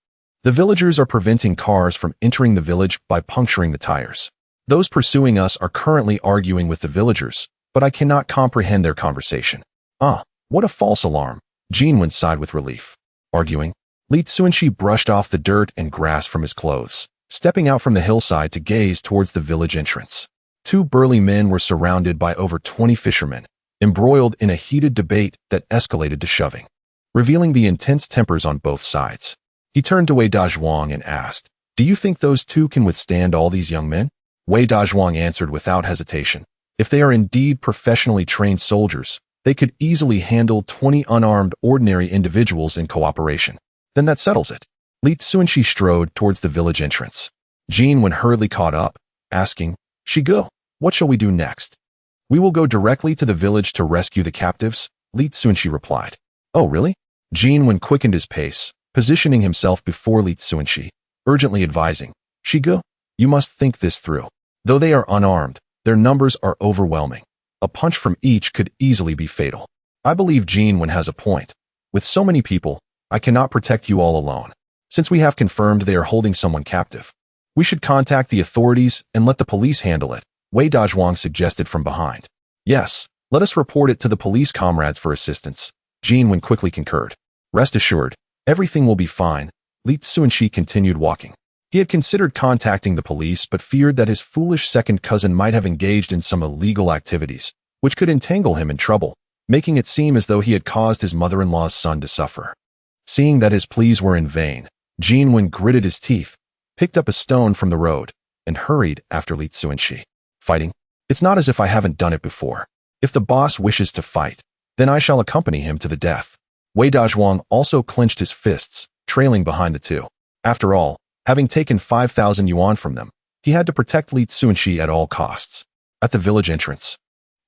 The villagers are preventing cars from entering the village by puncturing the tires. Those pursuing us are currently arguing with the villagers, but I cannot comprehend their conversation. Ah, what a false alarm. Yuan sighed with relief. Arguing? Li Cunxi brushed off the dirt and grass from his clothes, stepping out from the hillside to gaze towards the village entrance. 2 burly men were surrounded by over 20 fishermen, embroiled in a heated debate that escalated to shoving, revealing the intense tempers on both sides. He turned to Wei Dazhuang and asked, do you think those 2 can withstand all these young men? Wei Dazhuang answered without hesitation. If they are indeed professionally trained soldiers, they could easily handle 20 unarmed ordinary individuals in cooperation. Then that settles it. Li Cunxi strode towards the village entrance. Yuan hurriedly caught up, asking, Shigu, what shall we do next? We will go directly to the village to rescue the captives, Li Cunxi replied. Oh, really? Yuan quickened his pace, positioning himself before Li Cunxi, urgently advising, Shigu, you must think this through. Though they are unarmed, their numbers are overwhelming. A punch from each could easily be fatal. I believe Yuan has a point. With so many people, I cannot protect you all alone. Since we have confirmed they are holding someone captive, we should contact the authorities and let the police handle it, Wei Dazhuang suggested from behind. Yes, let us report it to the police comrades for assistance, Yuan quickly concurred. Rest assured, everything will be fine, Li Cunxi continued walking. He had considered contacting the police but feared that his foolish second cousin might have engaged in some illegal activities, which could entangle him in trouble, making it seem as though he had caused his mother-in-law's son to suffer. Seeing that his pleas were in vain, Yuan gritted his teeth, picked up a stone from the road, and hurried after Li Cunxi. Fighting? It's not as if I haven't done it before. If the boss wishes to fight, then I shall accompany him to the death. Wei Dazhuang also clenched his fists, trailing behind the 2. After all, having taken 5,000 yuan from them, he had to protect Li Cunxi at all costs. At the village entrance,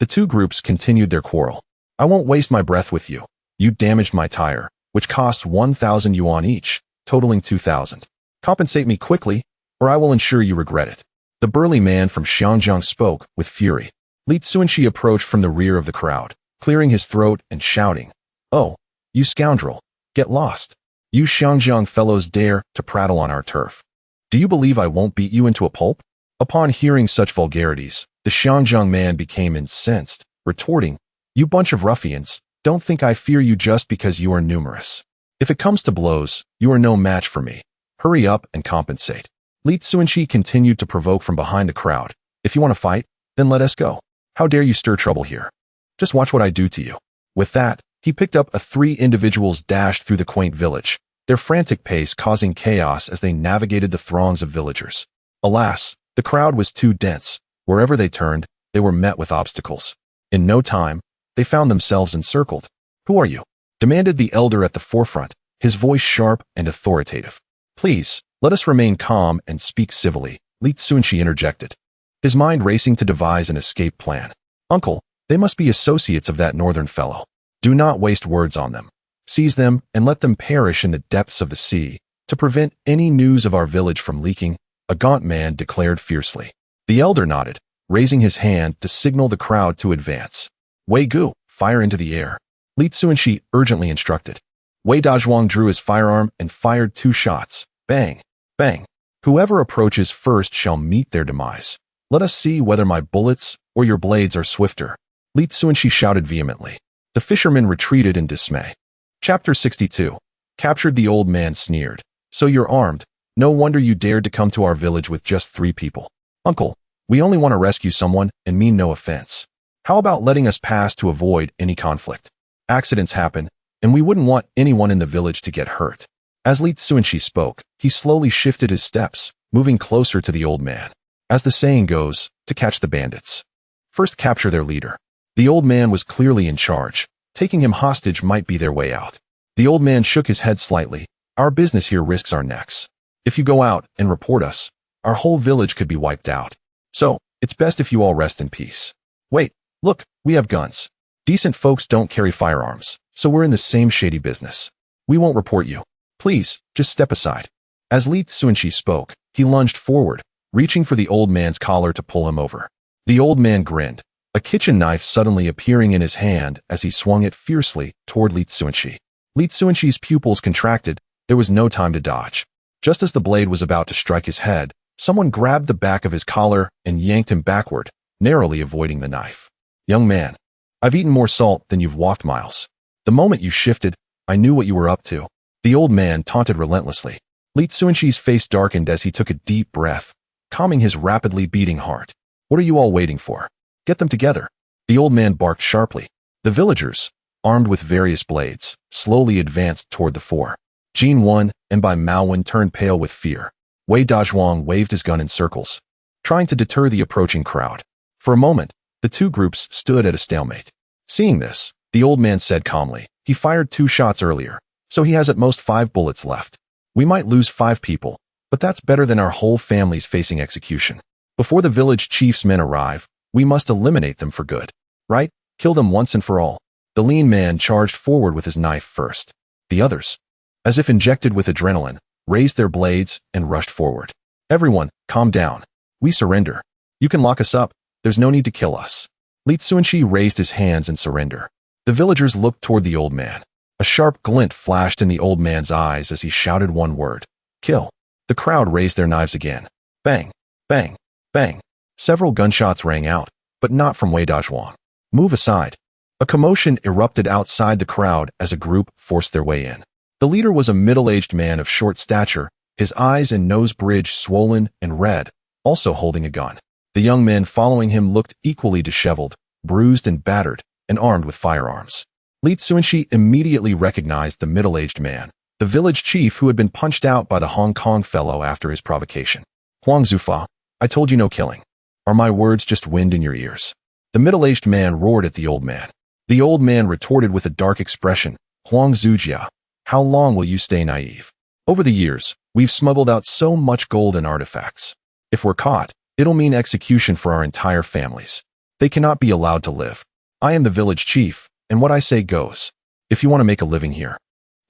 the 2 groups continued their quarrel. I won't waste my breath with you. You damaged my tire, which costs 1,000 yuan each, totaling 2,000. Compensate me quickly, or I will ensure you regret it. The burly man from Xiangjiang spoke with fury. Li Cunxi approached from the rear of the crowd, clearing his throat and shouting, Oh, you scoundrel, get lost. You Xiangjiang fellows dare to prattle on our turf. Do you believe I won't beat you into a pulp? Upon hearing such vulgarities, the Xiangjiang man became incensed, retorting, You bunch of ruffians, don't think I fear you just because you are numerous. If it comes to blows, you are no match for me. Hurry up and compensate. Li Cunxi continued to provoke from behind the crowd. If you want to fight, then let us go. How dare you stir trouble here? Just watch what I do to you. With that, he picked up 3 individuals dashed through the quaint village, their frantic pace causing chaos as they navigated the throngs of villagers. Alas, the crowd was too dense. Wherever they turned, they were met with obstacles. In no time, they found themselves encircled. "Who are you?" demanded the elder at the forefront, his voice sharp and authoritative. "Please, let us remain calm and speak civilly," Cunxi interjected, his mind racing to devise an escape plan. "Uncle, they must be associates of that northern fellow. Do not waste words on them. Seize them and let them perish in the depths of the sea, to prevent any news of our village from leaking," a gaunt man declared fiercely. The elder nodded, raising his hand to signal the crowd to advance. "Wei Gu, fire into the air," Cunxi urgently instructed. Wei Dazhuang drew his firearm and fired 2 shots. Bang! Bang! "Whoever approaches first shall meet their demise. Let us see whether my bullets or your blades are swifter," Cunxi shouted vehemently. The fisherman retreated in dismay. Chapter 62. Captured. The old man sneered. "So you're armed. No wonder you dared to come to our village with just 3 people. Uncle, we only want to rescue someone and mean no offense. How about letting us pass to avoid any conflict? Accidents happen, and we wouldn't want anyone in the village to get hurt." As Cunxi spoke, he slowly shifted his steps, moving closer to the old man. As the saying goes, to catch the bandits, first capture their leader. The old man was clearly in charge. Taking him hostage might be their way out. The old man shook his head slightly. "Our business here risks our necks. If you go out and report us, our whole village could be wiped out. So, it's best if you all rest in peace. Wait, look, we have guns. Decent folks don't carry firearms, so we're in the same shady business. We won't report you. Please, just step aside." As Cunxi spoke, he lunged forward, reaching for the old man's collar to pull him over. The old man grinned, a kitchen knife suddenly appearing in his hand as he swung it fiercely toward Cunxi. Cunxi's pupils contracted. There was no time to dodge. Just as the blade was about to strike his head, someone grabbed the back of his collar and yanked him backward, narrowly avoiding the knife. "Young man, I've eaten more salt than you've walked miles. The moment you shifted, I knew what you were up to," the old man taunted relentlessly. Cunxi's face darkened as he took a deep breath, calming his rapidly beating heart. "What are you all waiting for? Get them together." The old man barked sharply. The villagers, armed with various blades, slowly advanced toward the fore. Yuan and Bai Maowen turned pale with fear. Wei Dazhuang waved his gun in circles, trying to deter the approaching crowd. For a moment, the 2 groups stood at a stalemate. Seeing this, the old man said calmly, "He fired 2 shots earlier, so he has at most 5 bullets left. We might lose 5 people, but that's better than our whole families facing execution. Before the village chief's men arrive, we must eliminate them for good. Right? Kill them once and for all." The lean man charged forward with his knife first. The others, as if injected with adrenaline, raised their blades and rushed forward. "Everyone, calm down. We surrender. You can lock us up. There's no need to kill us." Cunxi raised his hands in surrender. The villagers looked toward the old man. A sharp glint flashed in the old man's eyes as he shouted one word: "Kill." The crowd raised their knives again. Bang, bang, bang. Several gunshots rang out, but not from Wei Dazhuang. "Move aside." A commotion erupted outside the crowd as a group forced their way in. The leader was a middle-aged man of short stature, his eyes and nose bridge swollen and red, also holding a gun. The young men following him looked equally disheveled, bruised and battered, and armed with firearms. Cunxi immediately recognized the middle-aged man, the village chief who had been punched out by the Hong Kong fellow after his provocation. "Huang Zufa, I told you no killing. Are my words just wind in your ears?" The middle-aged man roared at the old man. The old man retorted with a dark expression, "Huang Zujia, how long will you stay naive? Over the years, we've smuggled out so much gold and artifacts. If we're caught, it'll mean execution for our entire families. They cannot be allowed to live. I am the village chief, and what I say goes. If you want to make a living here,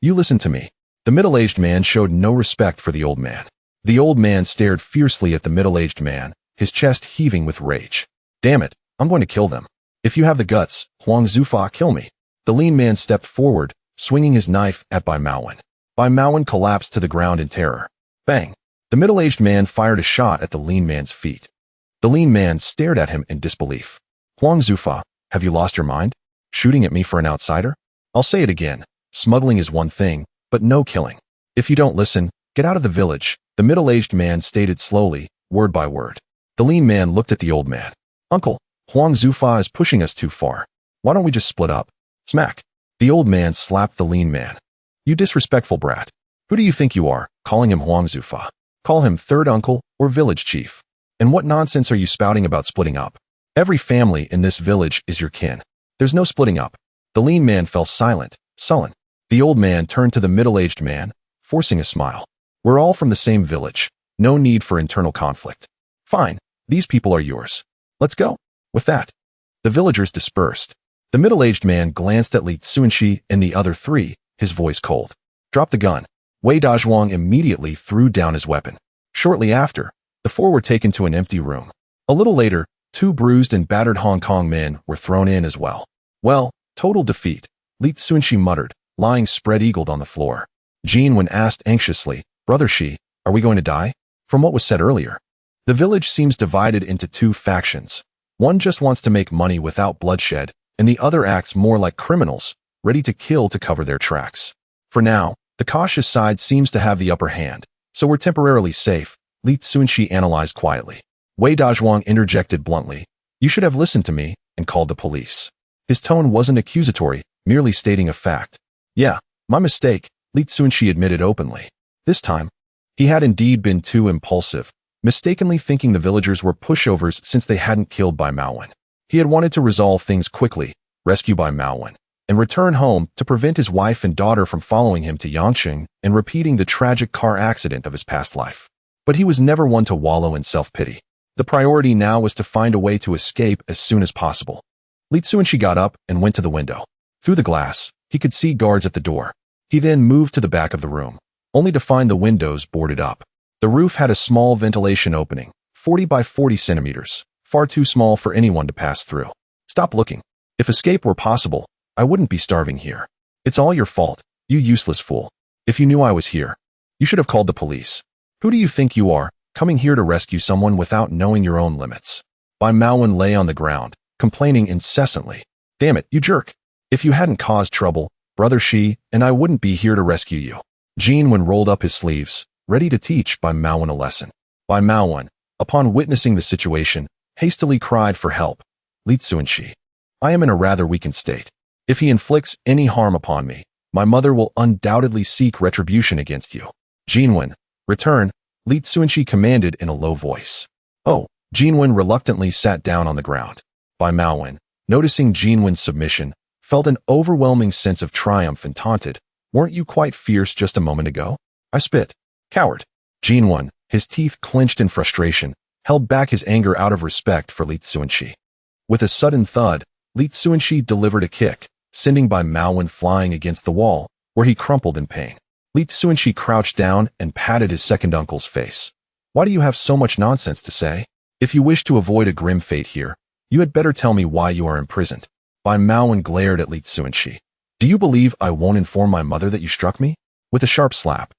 you listen to me." The middle-aged man showed no respect for the old man. The old man stared fiercely at the middle-aged man, his chest heaving with rage. "Damn it, I'm going to kill them. If you have the guts, Huang Zufa, kill me." The lean man stepped forward, swinging his knife at Bai Maowen. Bai Maowen collapsed to the ground in terror. Bang! The middle-aged man fired a shot at the lean man's feet. The lean man stared at him in disbelief. "Huang Zufa, have you lost your mind? Shooting at me for an outsider? I'll say it again. Smuggling is one thing, but no killing. If you don't listen, get out of the village," the middle-aged man stated slowly, word by word. The lean man looked at the old man. "Uncle, Huang Zufa is pushing us too far. Why don't we just split up?" Smack! The old man slapped the lean man. "You disrespectful brat. Who do you think you are, calling him Huang Zufa? Call him third uncle or village chief. And what nonsense are you spouting about splitting up? Every family in this village is your kin. There's no splitting up. The lean man fell silent, sullen. The old man turned to the middle-aged man, forcing a smile. We're all from the same village. No need for internal conflict. Fine, these people are yours. Let's go. With that, the villagers dispersed. The middle-aged man glanced at Li Cunxi and the other three, his voice cold. Drop the gun. Wei Dazhuang immediately threw down his weapon. Shortly after, the four were taken to an empty room. A little later, 2 bruised and battered Hong Kong men were thrown in as well. Well, total defeat, Li Cunxi muttered, lying spread-eagled on the floor. Yuan asked anxiously, Brother Shi, are we going to die? From what was said earlier, the village seems divided into 2 factions. One just wants to make money without bloodshed, and the other acts more like criminals, ready to kill to cover their tracks. For now, the cautious side seems to have the upper hand, so we're temporarily safe, Li Cunxi analyzed quietly. Wei Dazhuang interjected bluntly, You should have listened to me, and called the police. His tone wasn't accusatory, merely stating a fact. Yeah, my mistake, Li Cunxi admitted openly. This time, he had indeed been too impulsive, mistakenly thinking the villagers were pushovers since they hadn't killed Bai Maowen. He had wanted to resolve things quickly, rescue Bai Maowen, and return home to prevent his wife and daughter from following him to Yangqing and repeating the tragic car accident of his past life. But he was never one to wallow in self-pity. The priority now was to find a way to escape as soon as possible. Li Cunxi got up and went to the window. Through the glass, he could see guards at the door. He then moved to the back of the room, only to find the windows boarded up. The roof had a small ventilation opening, 40 by 40 centimeters, far too small for anyone to pass through. Stop looking. If escape were possible, I wouldn't be starving here. It's all your fault, you useless fool. If you knew I was here, you should have called the police. Who do you think you are, coming here to rescue someone without knowing your own limits? Bai Maowen lay on the ground, complaining incessantly. Damn it, you jerk. If you hadn't caused trouble, Brother Shi and I wouldn't be here to rescue you. Yuan rolled up his sleeves, ready to teach Bai Maowen a lesson. Bai Maowen, upon witnessing the situation, hastily cried for help. Li Cunxi, I am in a rather weakened state. If he inflicts any harm upon me, my mother will undoubtedly seek retribution against you. Yuan, return, Li Cunxi commanded in a low voice. Oh, Yuan reluctantly sat down on the ground. Bai Maowen, noticing Yuan's submission, felt an overwhelming sense of triumph and taunted. Weren't you quite fierce just a moment ago? I spit. Coward. Yuan, his teeth clenched in frustration, held back his anger out of respect for Li Cunxi. With a sudden thud, Li Cunxi delivered a kick, sending Bai Maowen flying against the wall, where he crumpled in pain. Li Cunxi crouched down and patted his second uncle's face. Why do you have so much nonsense to say? If you wish to avoid a grim fate here, you had better tell me why you are imprisoned. Bai Maowen glared at Li Cunxi. Do you believe I won't inform my mother that you struck me? With a sharp slap,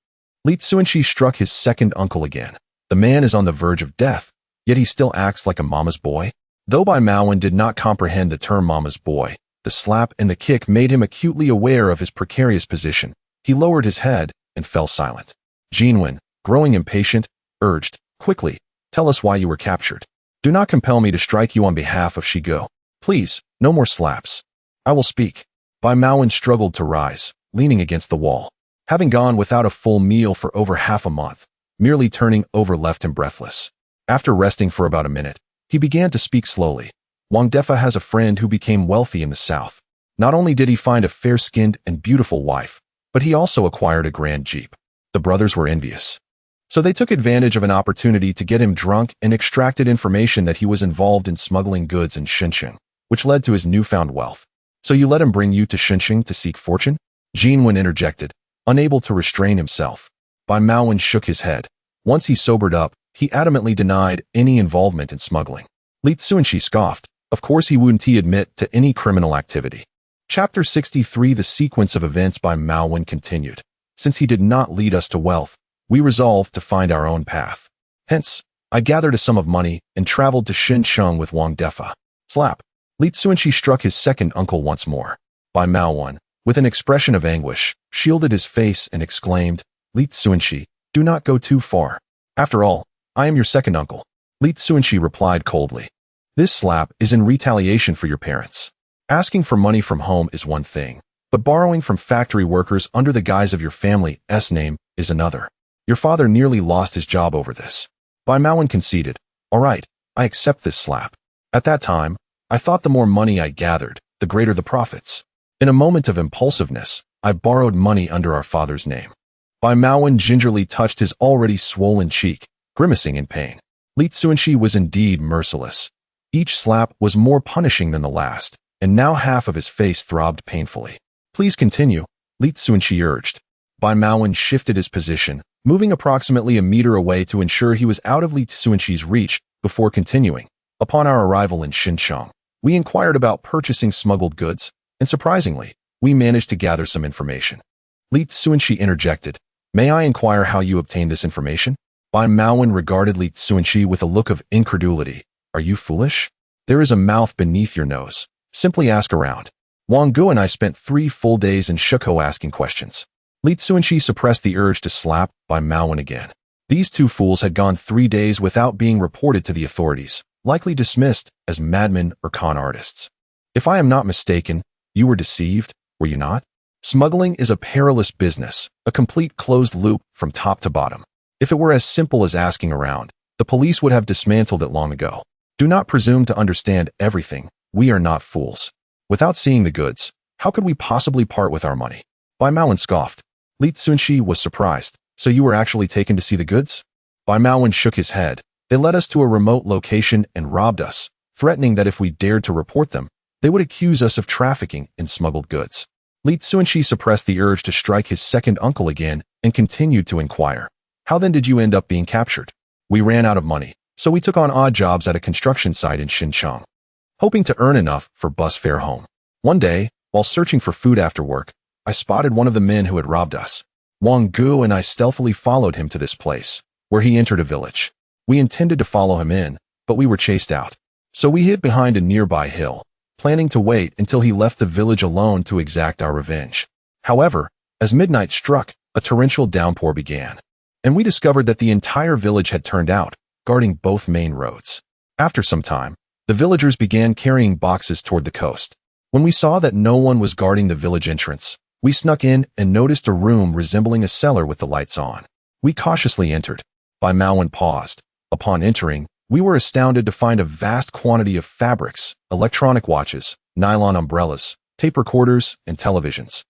Li Cunxi struck his second uncle again. The man is on the verge of death, yet he still acts like a mama's boy. Though Bai Maowen did not comprehend the term mama's boy, the slap and the kick made him acutely aware of his precarious position. He lowered his head and fell silent. Yuan, growing impatient, urged, Quickly, tell us why you were captured. Do not compel me to strike you on behalf of Shigo. Please, no more slaps. I will speak. Bai Maowen struggled to rise, leaning against the wall. Having gone without a full meal for over half a month, merely turning over left him breathless. After resting for about a minute, he began to speak slowly. Wang Defa has a friend who became wealthy in the south. Not only did he find a fair-skinned and beautiful wife, but he also acquired a grand jeep. The brothers were envious. So they took advantage of an opportunity to get him drunk and extracted information that he was involved in smuggling goods in Xinjiang, which led to his newfound wealth. So you let him bring you to Xinjiang to seek fortune? Yuan interjected, unable to restrain himself. Bai Maowen shook his head. Once he sobered up, he adamantly denied any involvement in smuggling. Li Cunxi scoffed. Of course he wouldn't admit to any criminal activity. Chapter 63 The sequence of events by Maowen continued. Since he did not lead us to wealth, we resolved to find our own path. Hence, I gathered a sum of money and traveled to Xinjiang with Wang Defa. Slap. Li Cunxi struck his second uncle once more. Bai Maowen, with an expression of anguish, shielded his face and exclaimed, Li Cunxi, do not go too far. After all, I am your second uncle. Li Cunxi replied coldly. This slap is in retaliation for your parents. Asking for money from home is one thing, But borrowing from factory workers under the guise of your family's name is another. Your father nearly lost his job over this. Bai Maowen conceded. All right, I accept this slap. At that time, I thought the more money I gathered, the greater the profits. In a moment of impulsiveness, I borrowed money under our father's name. Bai Maowen gingerly touched his already swollen cheek, grimacing in pain. Li Cunxi was indeed merciless. Each slap was more punishing than the last, and now half of his face throbbed painfully. Please continue, Li Cunxi urged. Bai Maowen shifted his position, moving approximately a meter away to ensure he was out of Li Cunxi's reach before continuing. Upon our arrival in Xincheng, we inquired about purchasing smuggled goods, and surprisingly, we managed to gather some information. Li Cunxi interjected. May I inquire how you obtained this information? Bai Maowen regarded Li Cunxi with a look of incredulity. Are you foolish? There is a mouth beneath your nose. Simply ask around. Wang Gu and I spent 3 full days in Shukou asking questions. Li Cunxi suppressed the urge to slap Bai Maowen again. These two fools had gone 3 days without being reported to the authorities, likely dismissed as madmen or con artists. If I am not mistaken, you were deceived, were you not? Smuggling is a perilous business, a complete closed loop from top to bottom. If it were as simple as asking around, the police would have dismantled it long ago. Do not presume to understand everything. We are not fools. Without seeing the goods, how could we possibly part with our money? Bai Maowen scoffed. Li Cunxi was surprised. So you were actually taken to see the goods? Bai Maowen shook his head. They led us to a remote location and robbed us, threatening that if we dared to report them, they would accuse us of trafficking in smuggled goods. Li Cunxi suppressed the urge to strike his second uncle again and continued to inquire. How then did you end up being captured? We ran out of money, so we took on odd jobs at a construction site in Xincheng, hoping to earn enough for bus fare home. One day, while searching for food after work, I spotted one of the men who had robbed us. Wang Gu and I stealthily followed him to this place, where he entered a village. We intended to follow him in, but we were chased out. So we hid behind a nearby hill, planning to wait until he left the village alone to exact our revenge. However, as midnight struck, a torrential downpour began, and we discovered that the entire village had turned out, guarding both main roads. After some time, the villagers began carrying boxes toward the coast. When we saw that no one was guarding the village entrance, we snuck in and noticed a room resembling a cellar with the lights on. We cautiously entered. Bai Maowen paused. Upon entering, we were astounded to find a vast quantity of fabrics, electronic watches, nylon umbrellas, tape recorders, and televisions,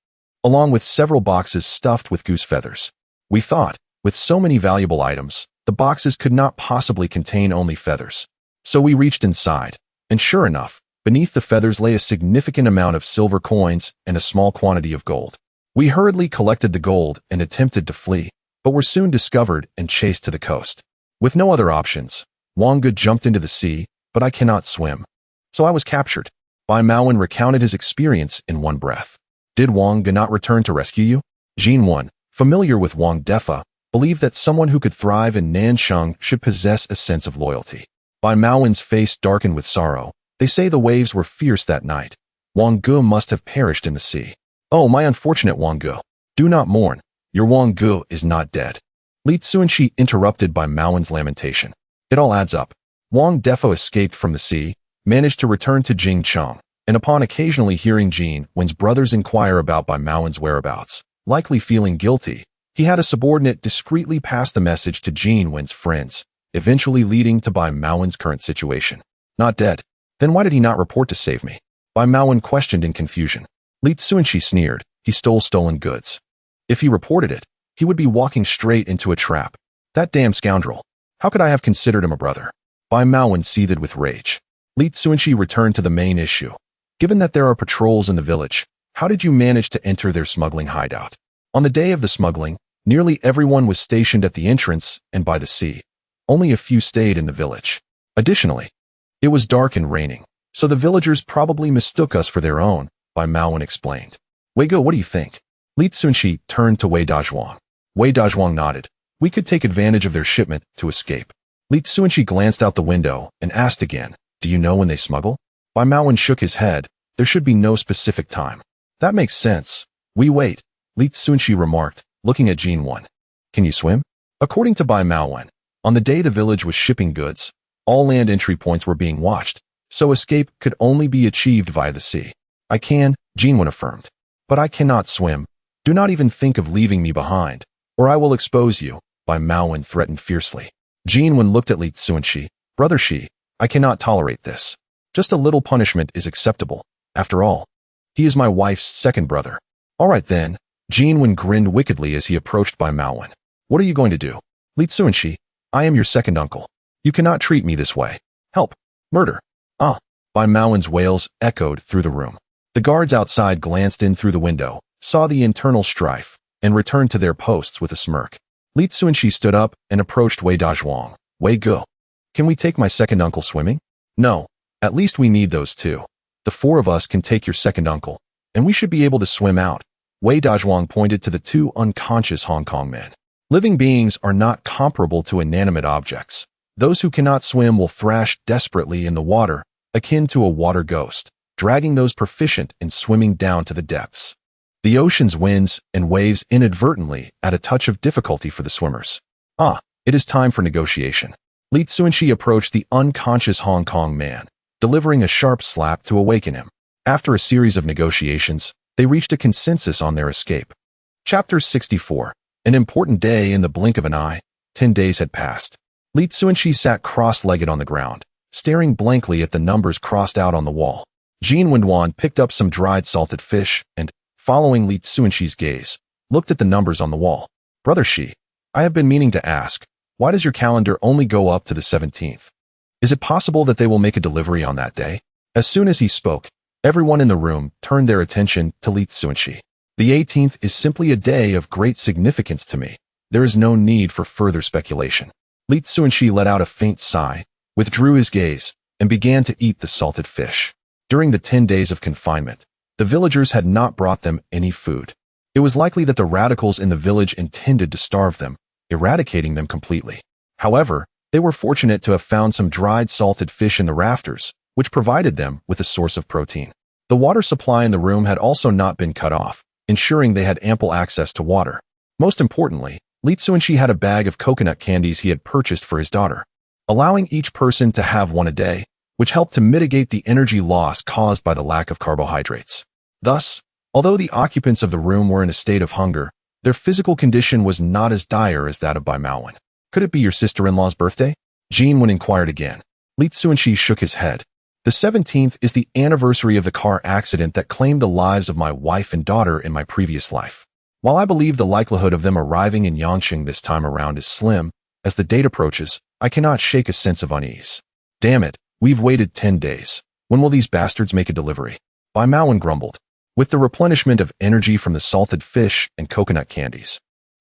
along with several boxes stuffed with goose feathers. We thought, with so many valuable items, the boxes could not possibly contain only feathers. So we reached inside, and sure enough, beneath the feathers lay a significant amount of silver coins and a small quantity of gold. We hurriedly collected the gold and attempted to flee, but were soon discovered and chased to the coast. With no other options, Wang Gu jumped into the sea, but I cannot swim. So I was captured. Bai Maowen recounted his experience in one breath. Did Wang Gu not return to rescue you? Yuan, familiar with Wang Defa, believed that someone who could thrive in Nansheng should possess a sense of loyalty. Bai Maowen's face darkened with sorrow. They say the waves were fierce that night. Wang Gu must have perished in the sea. Oh, my unfortunate Wang Gu. Do not mourn. Your Wang Gu is not dead. Li Cunxi interrupted Bai Maowen's lamentation. It all adds up. Wang Defo escaped from the sea, managed to return to Jingcheng, and upon occasionally hearing Yuan's brothers inquire about Bai Maowen's whereabouts, likely feeling guilty, he had a subordinate discreetly pass the message to Yuan's friends, eventually leading to Bai Maowen's current situation. Not dead. Then why did he not report to save me? Bai Maowen questioned in confusion. Li Cunxi sneered. He stole stolen goods. If he reported it, he would be walking straight into a trap. That damn scoundrel. How could I have considered him a brother? Bai Maowen seethed with rage. Li Cunxi returned to the main issue. Given that there are patrols in the village, how did you manage to enter their smuggling hideout? On the day of the smuggling, nearly everyone was stationed at the entrance and by the sea. Only a few stayed in the village. Additionally, it was dark and raining, so the villagers probably mistook us for their own, Bai Maowen explained. Wei Go, what do you think? Li Cunxi turned to Wei Dazhuang. Wei Dazhuang nodded. We could take advantage of their shipment to escape. Li Cunxi glanced out the window and asked again, do you know when they smuggle? Bai Maowen shook his head. There should be no specific time. That makes sense. We wait, Li Cunxi remarked, looking at Yuan. Can you swim? According to Bai Maowen, on the day the village was shipping goods, all land entry points were being watched, so escape could only be achieved via the sea. I can, Yuan affirmed. But I cannot swim. Do not even think of leaving me behind, or I will expose you, Bai Maowen threatened fiercely. Yuan looked at Li Cunxi. Brother Shi, I cannot tolerate this. Just a little punishment is acceptable. After all, he is my wife's second brother. All right then. Yuan grinned wickedly as he approached Bai Maowen. What are you going to do? Li Cunxi, I am your second uncle. You cannot treat me this way. Help. Murder. Ah. Bai Maowen's wails echoed through the room. The guards outside glanced in through the window, saw the internal strife, and returned to their posts with a smirk. Li Cunxi stood up and approached Wei Dazhuang. Wei Ge. Can we take my second uncle swimming? No. At least we need those two. The four of us can take your second uncle, and we should be able to swim out. Wei Dazhuang pointed to the two unconscious Hong Kong men. Living beings are not comparable to inanimate objects. Those who cannot swim will thrash desperately in the water, akin to a water ghost, dragging those proficient in swimming down to the depths. The ocean's winds and waves inadvertently add a touch of difficulty for the swimmers. Ah, it is time for negotiation. Li Cunxi approached the unconscious Hong Kong man, delivering a sharp slap to awaken him. After a series of negotiations, they reached a consensus on their escape. Chapter 64. An important day. In the blink of an eye, 10 days had passed. Li Cunxi sat cross-legged on the ground, staring blankly at the numbers crossed out on the wall. Yuan picked up some dried salted fish and, following Li Cunxi's gaze, looked at the numbers on the wall. Brother Shi, I have been meaning to ask, why does your calendar only go up to the 17th? Is it possible that they will make a delivery on that day? As soon as he spoke, everyone in the room turned their attention to Li Cunxi. The 18th is simply a day of great significance to me. There is no need for further speculation. Li Cunxi let out a faint sigh, withdrew his gaze, and began to eat the salted fish. During the 10 days of confinement, the villagers had not brought them any food. It was likely that the radicals in the village intended to starve them, eradicating them completely. However, they were fortunate to have found some dried salted fish in the rafters, which provided them with a source of protein. The water supply in the room had also not been cut off, ensuring they had ample access to water. Most importantly, Li Cunxi had a bag of coconut candies he had purchased for his daughter, allowing each person to have one a day, which helped to mitigate the energy loss caused by the lack of carbohydrates. Thus, although the occupants of the room were in a state of hunger, their physical condition was not as dire as that of Bai Maowen. Could it be your sister-in-law's birthday? Yuan inquired again. Li Cunxi shook his head. The 17th is the anniversary of the car accident that claimed the lives of my wife and daughter in my previous life. While I believe the likelihood of them arriving in Yangqing this time around is slim, as the date approaches, I cannot shake a sense of unease. Damn it, we've waited 10 days. When will these bastards make a delivery? Bai Maowen grumbled. With the replenishment of energy from the salted fish and coconut candies,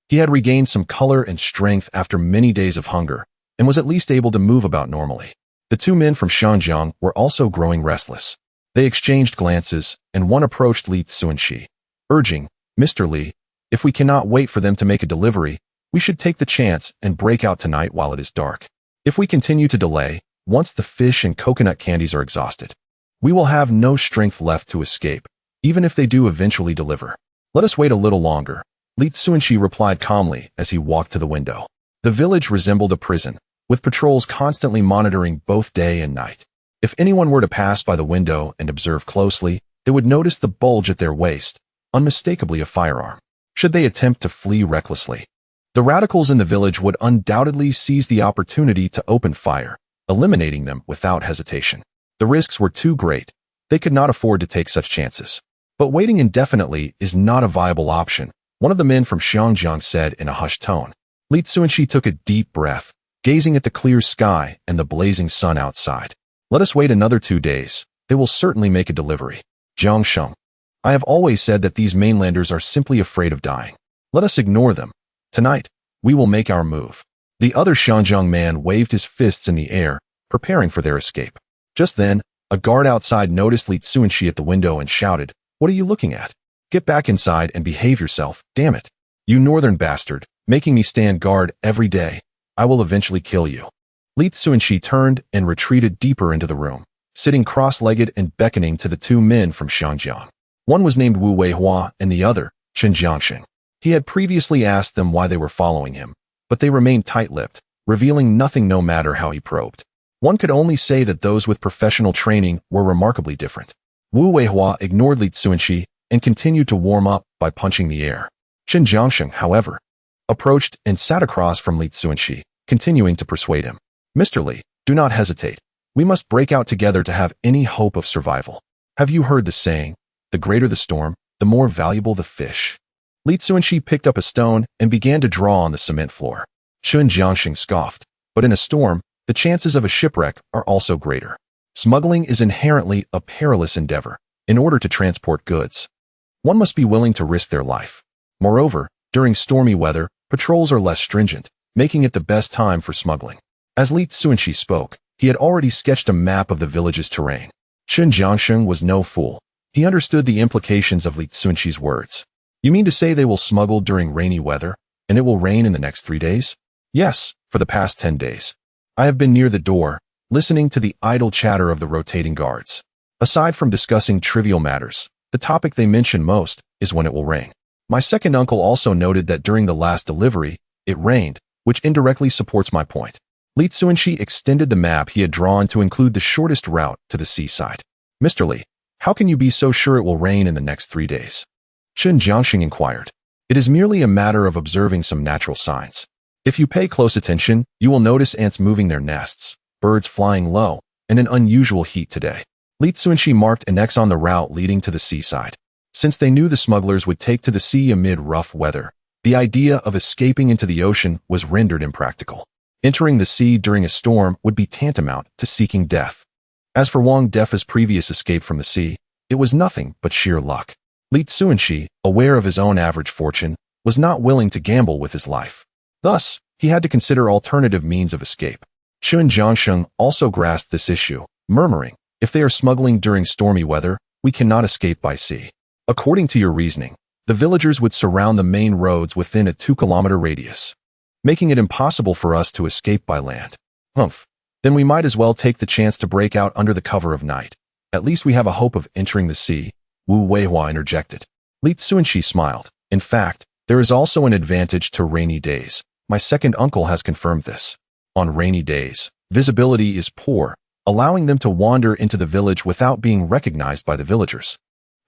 he had regained some color and strength after many days of hunger, and was at least able to move about normally. The two men from Shanjiang were also growing restless. They exchanged glances, and one approached Li Cunxi, urging, Mr. Li, if we cannot wait for them to make a delivery, we should take the chance and break out tonight while it is dark. If we continue to delay, once the fish and coconut candies are exhausted, we will have no strength left to escape, even if they do eventually deliver. Let us wait a little longer, Li Cunxi replied calmly as he walked to the window. The village resembled a prison, with patrols constantly monitoring both day and night. If anyone were to pass by the window and observe closely, they would notice the bulge at their waist, unmistakably a firearm. Should they attempt to flee recklessly, the radicals in the village would undoubtedly seize the opportunity to open fire, eliminating them without hesitation. The risks were too great. They could not afford to take such chances. But waiting indefinitely is not a viable option, one of the men from Shanjiang said in a hushed tone. Li Cunxi took a deep breath, gazing at the clear sky and the blazing sun outside. Let us wait another 2 days. They will certainly make a delivery. Jiang Sheng. I have always said that these mainlanders are simply afraid of dying. Let us ignore them. Tonight, we will make our move. The other Shanjiang man waved his fists in the air, preparing for their escape. Just then, a guard outside noticed Li Cunxi at the window and shouted, What are you looking at? Get back inside and behave yourself, damn it. You northern bastard, making me stand guard every day. I will eventually kill you. Li Cunxi turned and retreated deeper into the room, sitting cross-legged and beckoning to the two men from Shanjiang. One was named Wu Weihua and the other, Chen Jiangxing. He had previously asked them why they were following him, but they remained tight-lipped, revealing nothing no matter how he probed. One could only say that those with professional training were remarkably different. Wu Weihua ignored Li Cunxi and continued to warm up by punching the air. Qin Jiangsheng, however, approached and sat across from Li Cunxi, continuing to persuade him. Mr. Li, do not hesitate. We must break out together to have any hope of survival. Have you heard the saying, the greater the storm, the more valuable the fish? Li Cunxi picked up a stone and began to draw on the cement floor. Qin Jiangsheng scoffed, but in a storm, the chances of a shipwreck are also greater. Smuggling is inherently a perilous endeavor. In order to transport goods, one must be willing to risk their life. Moreover, during stormy weather, patrols are less stringent, making it the best time for smuggling. As Li Cunxi spoke, he had already sketched a map of the village's terrain. Qin Jiangsheng was no fool. He understood the implications of Li Cunxi's words. You mean to say they will smuggle during rainy weather, and it will rain in the next 3 days? Yes, for the past 10 days. I have been near the door, listening to the idle chatter of the rotating guards. Aside from discussing trivial matters, the topic they mention most is when it will rain. My second uncle also noted that during the last delivery, it rained, which indirectly supports my point. Li Cunxi extended the map he had drawn to include the shortest route to the seaside. Mr. Li, how can you be so sure it will rain in the next 3 days? Qin Jiangsheng inquired. It is merely a matter of observing some natural signs. If you pay close attention, you will notice ants moving their nests, birds flying low, and an unusual heat today. Li Cunxi marked an X on the route leading to the seaside. Since they knew the smugglers would take to the sea amid rough weather, the idea of escaping into the ocean was rendered impractical. Entering the sea during a storm would be tantamount to seeking death. As for Wang Defa's previous escape from the sea, it was nothing but sheer luck. Li Cunxi, aware of his own average fortune, was not willing to gamble with his life. Thus, he had to consider alternative means of escape. Qin Jiangsheng also grasped this issue, murmuring, if they are smuggling during stormy weather, we cannot escape by sea. According to your reasoning, the villagers would surround the main roads within a 2-kilometer radius, making it impossible for us to escape by land. Humph. Then we might as well take the chance to break out under the cover of night. At least we have a hope of entering the sea, Wu Weihua interjected. Li Cunxi smiled. In fact, there is also an advantage to rainy days. My second uncle has confirmed this. On rainy days, visibility is poor, allowing them to wander into the village without being recognized by the villagers,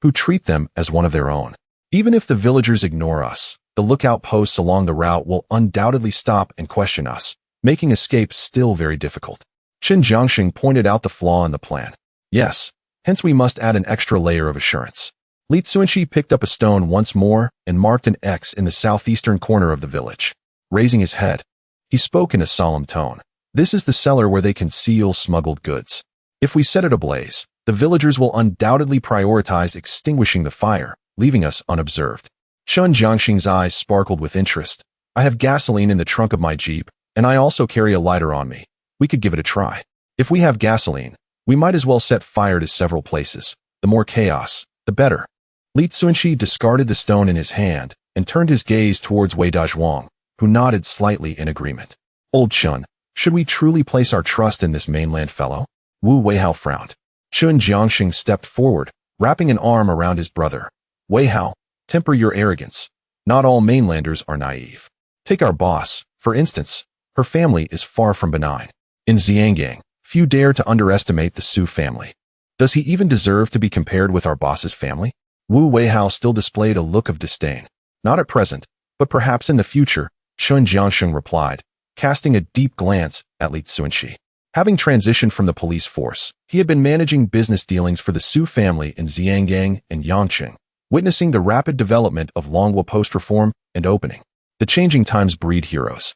who treat them as one of their own. Even if the villagers ignore us, the lookout posts along the route will undoubtedly stop and question us, making escape still very difficult. Qin Jiangsheng pointed out the flaw in the plan. Yes, hence we must add an extra layer of assurance. Li Cunxi picked up a stone once more and marked an X in the southeastern corner of the village. Raising his head, he spoke in a solemn tone. This is the cellar where they conceal smuggled goods. If we set it ablaze, the villagers will undoubtedly prioritize extinguishing the fire, leaving us unobserved. Qin Jiangsheng's eyes sparkled with interest. I have gasoline in the trunk of my Jeep, and I also carry a lighter on me. We could give it a try. If we have gasoline, we might as well set fire to several places. The more chaos, the better. Li Cunxi discarded the stone in his hand and turned his gaze towards Wei Dazhuang, who nodded slightly in agreement. Old Qin, should we truly place our trust in this mainland fellow? Wu Weihao frowned. Qin Jiangsheng stepped forward, wrapping an arm around his brother. Weihao, temper your arrogance. Not all mainlanders are naive. Take our boss, for instance. Her family is far from benign. In Xiangang, few dare to underestimate the Su family. Does he even deserve to be compared with our boss's family? Wu Weihao still displayed a look of disdain. Not at present, but perhaps in the future, Qin Jiangsheng replied, casting a deep glance at Li Cunxi. Having transitioned from the police force, he had been managing business dealings for the Su family in Xiangang and Yangqing, witnessing the rapid development of Longhua post-reform and opening. The changing times breed heroes,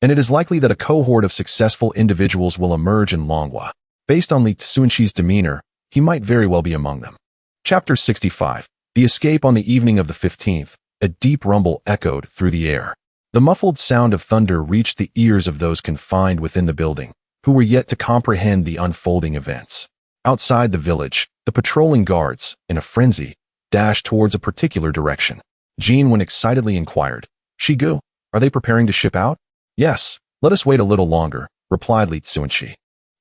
and it is likely that a cohort of successful individuals will emerge in Longhua. Based on Li Cunxi's demeanor, he might very well be among them. Chapter 65. The escape on the evening of the 15th. A deep rumble echoed through the air. The muffled sound of thunder reached the ears of those confined within the building, who were yet to comprehend the unfolding events. Outside the village, the patrolling guards, in a frenzy, dashed towards a particular direction. Jean excitedly inquired, Shigu, are they preparing to ship out? Yes, let us wait a little longer, replied Li Cunxi,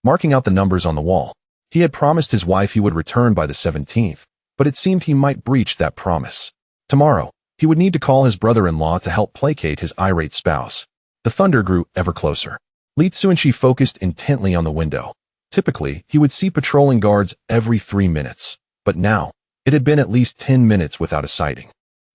marking out the numbers on the wall. He had promised his wife he would return by the 17th, but it seemed he might breach that promise. Tomorrow, he would need to call his brother-in-law to help placate his irate spouse. The thunder grew ever closer. Li Cunxi focused intently on the window. Typically, he would see patrolling guards every 3 minutes, but now, It had been at least 10 minutes without a sighting.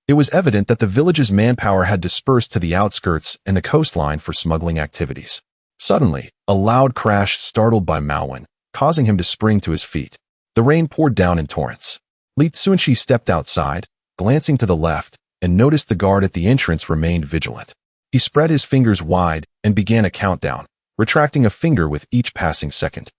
It was evident that the village's manpower had dispersed to the outskirts and the coastline for smuggling activities. Suddenly, a loud crash startled by Yuan, causing him to spring to his feet. The rain poured down in torrents. Cunxi stepped outside, glancing to the left, and noticed the guard at the entrance remained vigilant. He spread his fingers wide and began a countdown, retracting a finger with each passing second.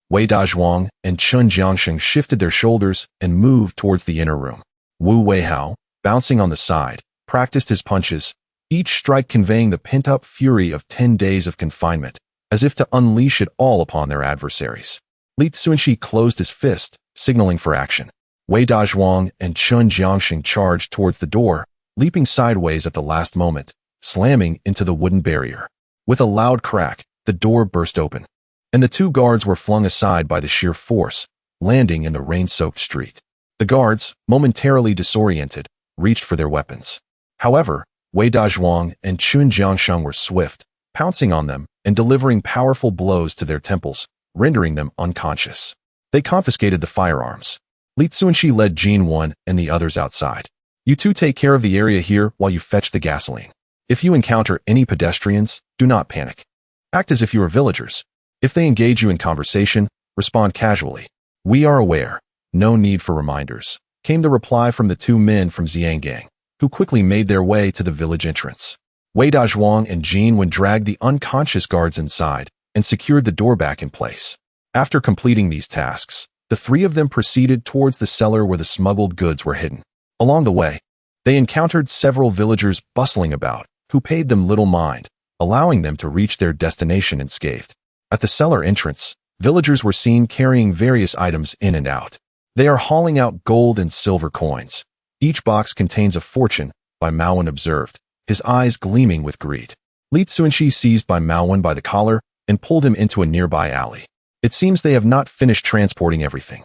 Wei Dazhuang and Chun Jiangsheng shifted their shoulders and moved towards the inner room. Wu Weihao, bouncing on the side, practiced his punches, each strike conveying the pent-up fury of 10 days of confinement, as if to unleash it all upon their adversaries. Cunxi closed his fist, signaling for action. Wei Dazhuang and Chun Jiangsheng charged towards the door, leaping sideways at the last moment, slamming into the wooden barrier. With a loud crack, the door burst open, and the two guards were flung aside by the sheer force, landing in the rain-soaked street. The guards, momentarily disoriented, reached for their weapons. However, Wei Dazhuang and Chun Jiangsheng were swift, pouncing on them and delivering powerful blows to their temples, rendering them unconscious. They confiscated the firearms. Cunxi led Yuan and the others outside. You two take care of the area here while you fetch the gasoline. If you encounter any pedestrians, do not panic. Act as if you are villagers. If they engage you in conversation, respond casually. We are aware. No need for reminders, came the reply from the two men from Xianggang, who quickly made their way to the village entrance. Wei Dazhuang and Yuan dragged the unconscious guards inside and secured the door back in place. After completing these tasks, the three of them proceeded towards the cellar where the smuggled goods were hidden. Along the way, they encountered several villagers bustling about, who paid them little mind, allowing them to reach their destination unscathed. At the cellar entrance, villagers were seen carrying various items in and out. They are hauling out gold and silver coins. Each box contains a fortune, by Yuan observed, his eyes gleaming with greed. Cunxi seized by Yuan by the collar and pulled him into a nearby alley. It seems they have not finished transporting everything.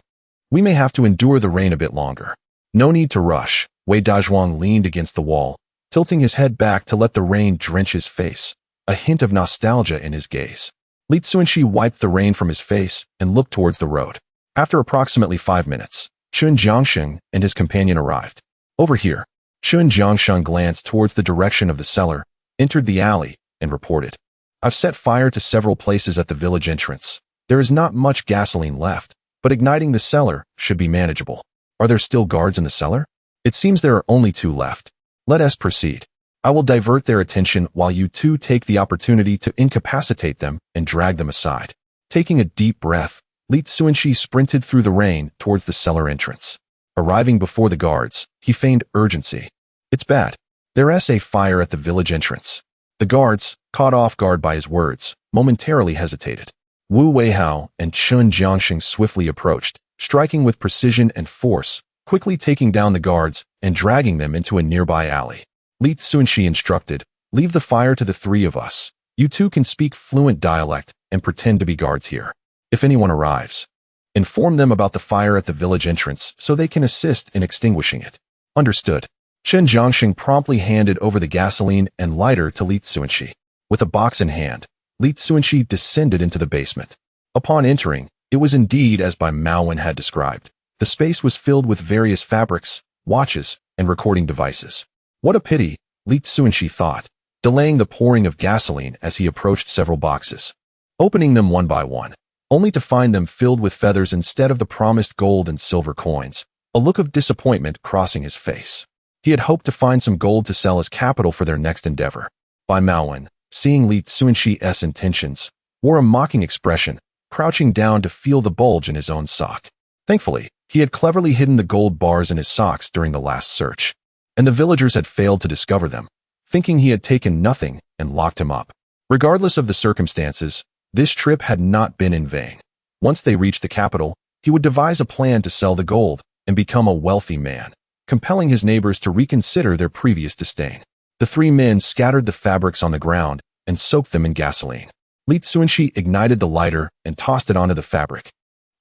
We may have to endure the rain a bit longer. No need to rush. Wei Dazhuang leaned against the wall, tilting his head back to let the rain drench his face, a hint of nostalgia in his gaze. Cunxi wiped the rain from his face and looked towards the road. After approximately 5 minutes, Chun Jiangsheng and his companion arrived. Over here. Chun Jiangsheng glanced towards the direction of the cellar, entered the alley, and reported. I've set fire to several places at the village entrance. There is not much gasoline left, but igniting the cellar should be manageable. Are there still guards in the cellar? It seems there are only 2 left. Let us proceed. I will divert their attention while you two take the opportunity to incapacitate them and drag them aside. Taking a deep breath, Cunxi sprinted through the rain towards the cellar entrance. Arriving before the guards, he feigned urgency. It's bad. There's a fire at the village entrance. The guards, caught off guard by his words, momentarily hesitated. Wu Weihao and Chun Jiangsheng swiftly approached, striking with precision and force, quickly taking down the guards and dragging them into a nearby alley. Cunxi instructed, leave the fire to the 3 of us. You two can speak fluent dialect and pretend to be guards here. If anyone arrives, inform them about the fire at the village entrance so they can assist in extinguishing it. Understood. Chun Jiangsheng promptly handed over the gasoline and lighter to Cunxi. With a box in hand, Cunxi descended into the basement. Upon entering, it was indeed as by Yuan had described. The space was filled with various fabrics, watches, and recording devices. What a pity, Cunxi thought, delaying the pouring of gasoline as he approached several boxes, opening them one by one, only to find them filled with feathers instead of the promised gold and silver coins, a look of disappointment crossing his face. He had hoped to find some gold to sell as capital for their next endeavor. By Yuan, seeing Cunxi's intentions, wore a mocking expression, crouching down to feel the bulge in his own sock. Thankfully, he had cleverly hidden the gold bars in his socks during the last search, and the villagers had failed to discover them, thinking he had taken nothing and locked him up. Regardless of the circumstances, this trip had not been in vain. Once they reached the capital, he would devise a plan to sell the gold and become a wealthy man, compelling his neighbors to reconsider their previous disdain. The 3 men scattered the fabrics on the ground and soaked them in gasoline. Cunxi ignited the lighter and tossed it onto the fabric,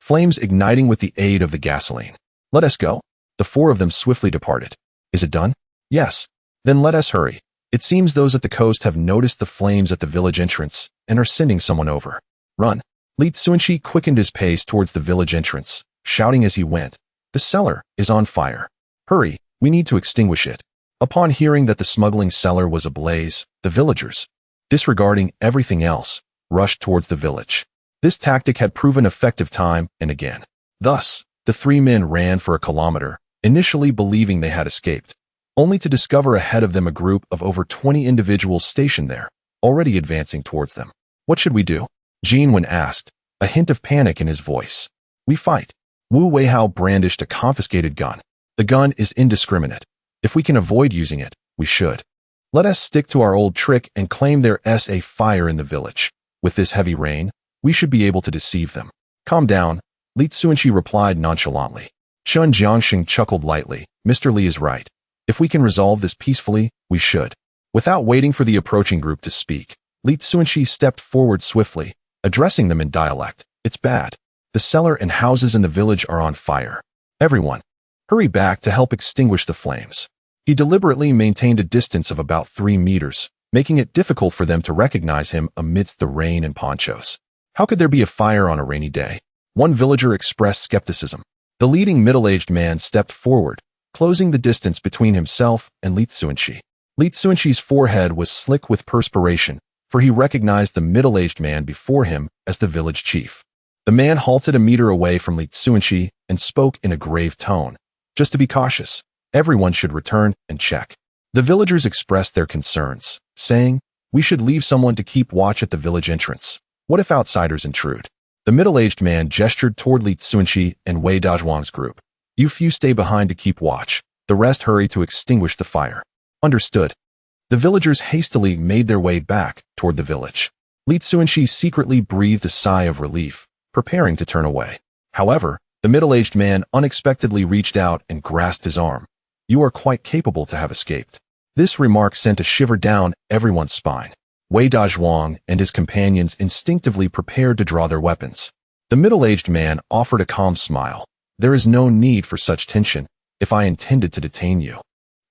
flames igniting with the aid of the gasoline. Let us go. The 4 of them swiftly departed. Is it done? Yes. Then let us hurry. It seems those at the coast have noticed the flames at the village entrance and are sending someone over. Run. Cunxi quickened his pace towards the village entrance, shouting as he went, "The cellar is on fire. Hurry, we need to extinguish it." Upon hearing that the smuggling cellar was ablaze, the villagers, disregarding everything else, rushed towards the village. This tactic had proven effective time and again. Thus, the three men ran for a kilometer, initially believing they had escaped, only to discover ahead of them a group of over 20 individuals stationed there, already advancing towards them. "What should we do?" Yuan asked, a hint of panic in his voice. "We fight." Wu Weihao brandished a confiscated gun. "The gun is indiscriminate. If we can avoid using it, we should. Let us stick to our old trick and claim there's a fire in the village. With this heavy rain, we should be able to deceive them." "Calm down," Li Cunxi replied nonchalantly. Shun Jiangxing chuckled lightly. "Mr. Li is right. If we can resolve this peacefully, we should." Without waiting for the approaching group to speak, Li Cunxi stepped forward swiftly, addressing them in dialect. "It's bad. The cellar and houses in the village are on fire. Everyone, hurry back to help extinguish the flames." He deliberately maintained a distance of about 3 meters, making it difficult for them to recognize him amidst the rain and ponchos. How could there be a fire on a rainy day? One villager expressed skepticism. The leading middle-aged man stepped forward, closing the distance between himself and Li Cunxi. Li Cunxi's forehead was slick with perspiration, for he recognized the middle-aged man before him as the village chief. The man halted a meter away from Li Cunxi and spoke in a grave tone. "Just to be cautious, everyone should return and check." The villagers expressed their concerns, saying, "We should leave someone to keep watch at the village entrance. What if outsiders intrude?" The middle-aged man gestured toward Li Cunxi and Wei Dazhuang's group. "You few stay behind to keep watch. The rest hurry to extinguish the fire." "Understood." The villagers hastily made their way back toward the village. Li Cunxi secretly breathed a sigh of relief, preparing to turn away. However, the middle-aged man unexpectedly reached out and grasped his arm. "You are quite capable to have escaped." This remark sent a shiver down everyone's spine. Wei Dazhuang and his companions instinctively prepared to draw their weapons. The middle-aged man offered a calm smile. "There is no need for such tension. If I intended to detain you,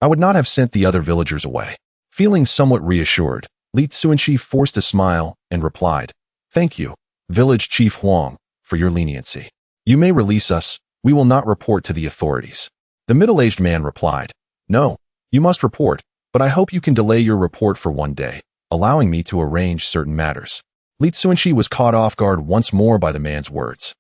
I would not have sent the other villagers away." Feeling somewhat reassured, Li Cunxi forced a smile and replied, "Thank you, Village Chief Huang, for your leniency. You may release us. We will not report to the authorities." The middle-aged man replied, "No, you must report, but I hope you can delay your report for 1 day, allowing me to arrange certain matters." Li Cunxi was caught off guard once more by the man's words,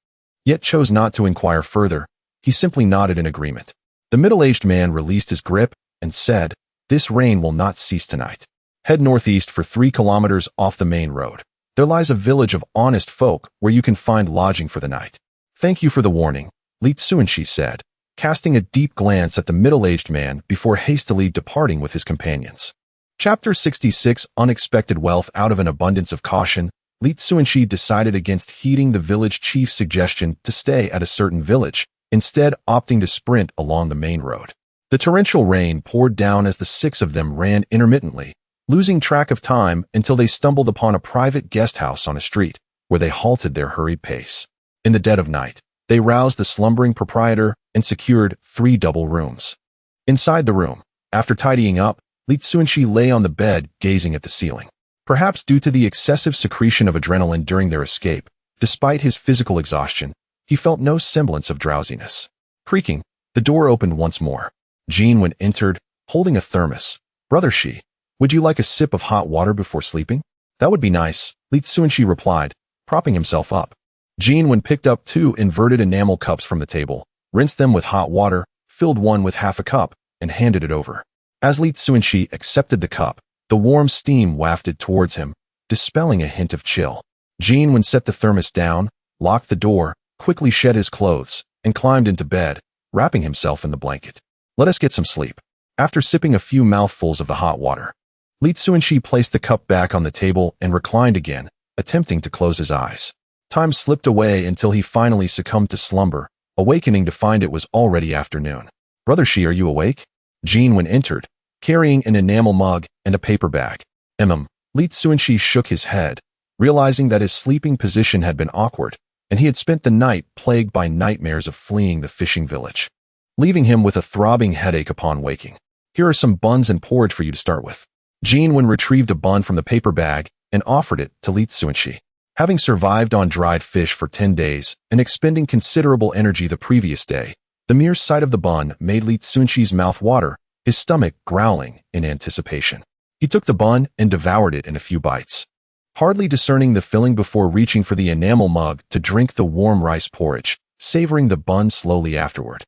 yet chose not to inquire further. He simply nodded in agreement. The middle-aged man released his grip and said, "This rain will not cease tonight. Head northeast for 3 kilometers off the main road. There lies a village of honest folk where you can find lodging for the night." "Thank you for the warning," Li Cunxi said, casting a deep glance at the middle-aged man before hastily departing with his companions. Chapter 66 Unexpected Wealth. Out of an abundance of caution, Li Cunxi decided against heeding the village chief's suggestion to stay at a certain village, instead opting to sprint along the main road. The torrential rain poured down as the 6 of them ran intermittently, losing track of time until they stumbled upon a private guest house on a street, where they halted their hurried pace. In the dead of night, they roused the slumbering proprietor and secured 3 double rooms. Inside the room, after tidying up, Li Cunxi lay on the bed gazing at the ceiling. Perhaps due to the excessive secretion of adrenaline during their escape, despite his physical exhaustion, he felt no semblance of drowsiness. Creaking, the door opened once more. Yuan entered, holding a thermos. "Brother Shi, would you like a sip of hot water before sleeping?" "That would be nice," Li Cunxi replied, propping himself up. Yuan picked up 2 inverted enamel cups from the table, rinsed them with hot water, filled one with half a cup, and handed it over. As Li Cunxi accepted the cup, the warm steam wafted towards him, dispelling a hint of chill. Yuan set the thermos down, locked the door, quickly shed his clothes, and climbed into bed, wrapping himself in the blanket. "Let us get some sleep." After sipping a few mouthfuls of the hot water, Li Cunxi placed the cup back on the table and reclined again, attempting to close his eyes. Time slipped away until he finally succumbed to slumber, awakening to find it was already afternoon. "Brother Shi, are you awake?" Yuan entered, carrying an enamel mug and a paper bag. Li Cunxi shook his head, realizing that his sleeping position had been awkward, and he had spent the night plagued by nightmares of fleeing the fishing village, leaving him with a throbbing headache upon waking. "Here are some buns and porridge for you to start with." Yuan retrieved a bun from the paper bag and offered it to Li Cunxi. Having survived on dried fish for 10 days and expending considerable energy the previous day, The mere sight of the bun made Li Cunxi's mouth water, his stomach growling in anticipation. He took the bun and devoured it in a few bites, hardly discerning the filling before reaching for the enamel mug to drink the warm rice porridge, savoring the bun slowly afterward.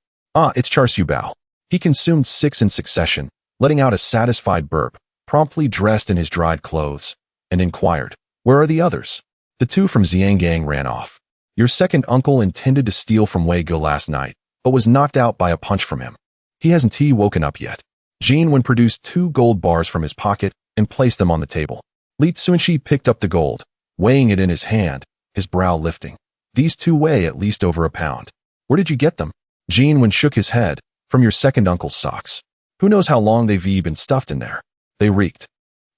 It's cherishing bao. He consumed 6 in succession, letting out a satisfied burp, promptly dressed in his dried clothes, and inquired, "Where are the others?" "The 2 from Xiangang ran off. Your second uncle intended to steal from Wei Ge last night, but was knocked out by a punch from him. He hasn't woken up yet." Yuan produced 2 gold bars from his pocket and placed them on the table. Li Cunxi picked up the gold, weighing it in his hand, his brow lifting. "These 2 weigh at least over a pound. Where did you get them?" Yuan shook his head. "From your second uncle's socks. Who knows how long they've been stuffed in there. They reeked.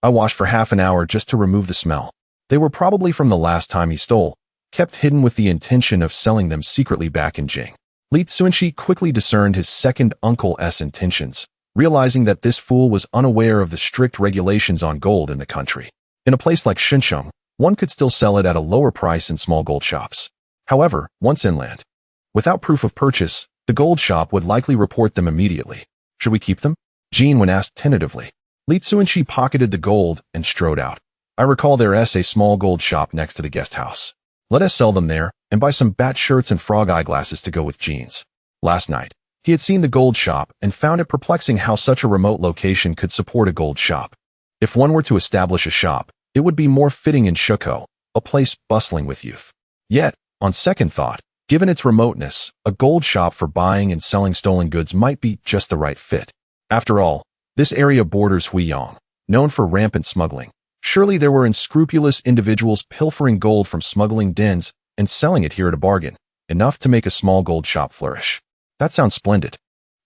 I washed for half an hour just to remove the smell. They were probably from the last time he stole, kept hidden with the intention of selling them secretly back in Jing." Li Cunxi quickly discerned his second uncle's intentions, realizing that this fool was unaware of the strict regulations on gold in the country. In a place like Cunxi, one could still sell it at a lower price in small gold shops. However, once inland, without proof of purchase, the gold shop would likely report them immediately. "Should we keep them?" Yuan asked tentatively. Li Cunxi pocketed the gold and strode out. "I recall there's a small gold shop next to the guest house. Let us sell them there and buy some bat shirts and frog eyeglasses to go with jeans." Last night, he had seen the gold shop and found it perplexing how such a remote location could support a gold shop. If one were to establish a shop, it would be more fitting in Shuko, a place bustling with youth. Yet, on second thought, given its remoteness, a gold shop for buying and selling stolen goods might be just the right fit. After all, this area borders Huiyang, known for rampant smuggling. Surely there were unscrupulous individuals pilfering gold from smuggling dens and selling it here at a bargain, enough to make a small gold shop flourish. That sounds splendid.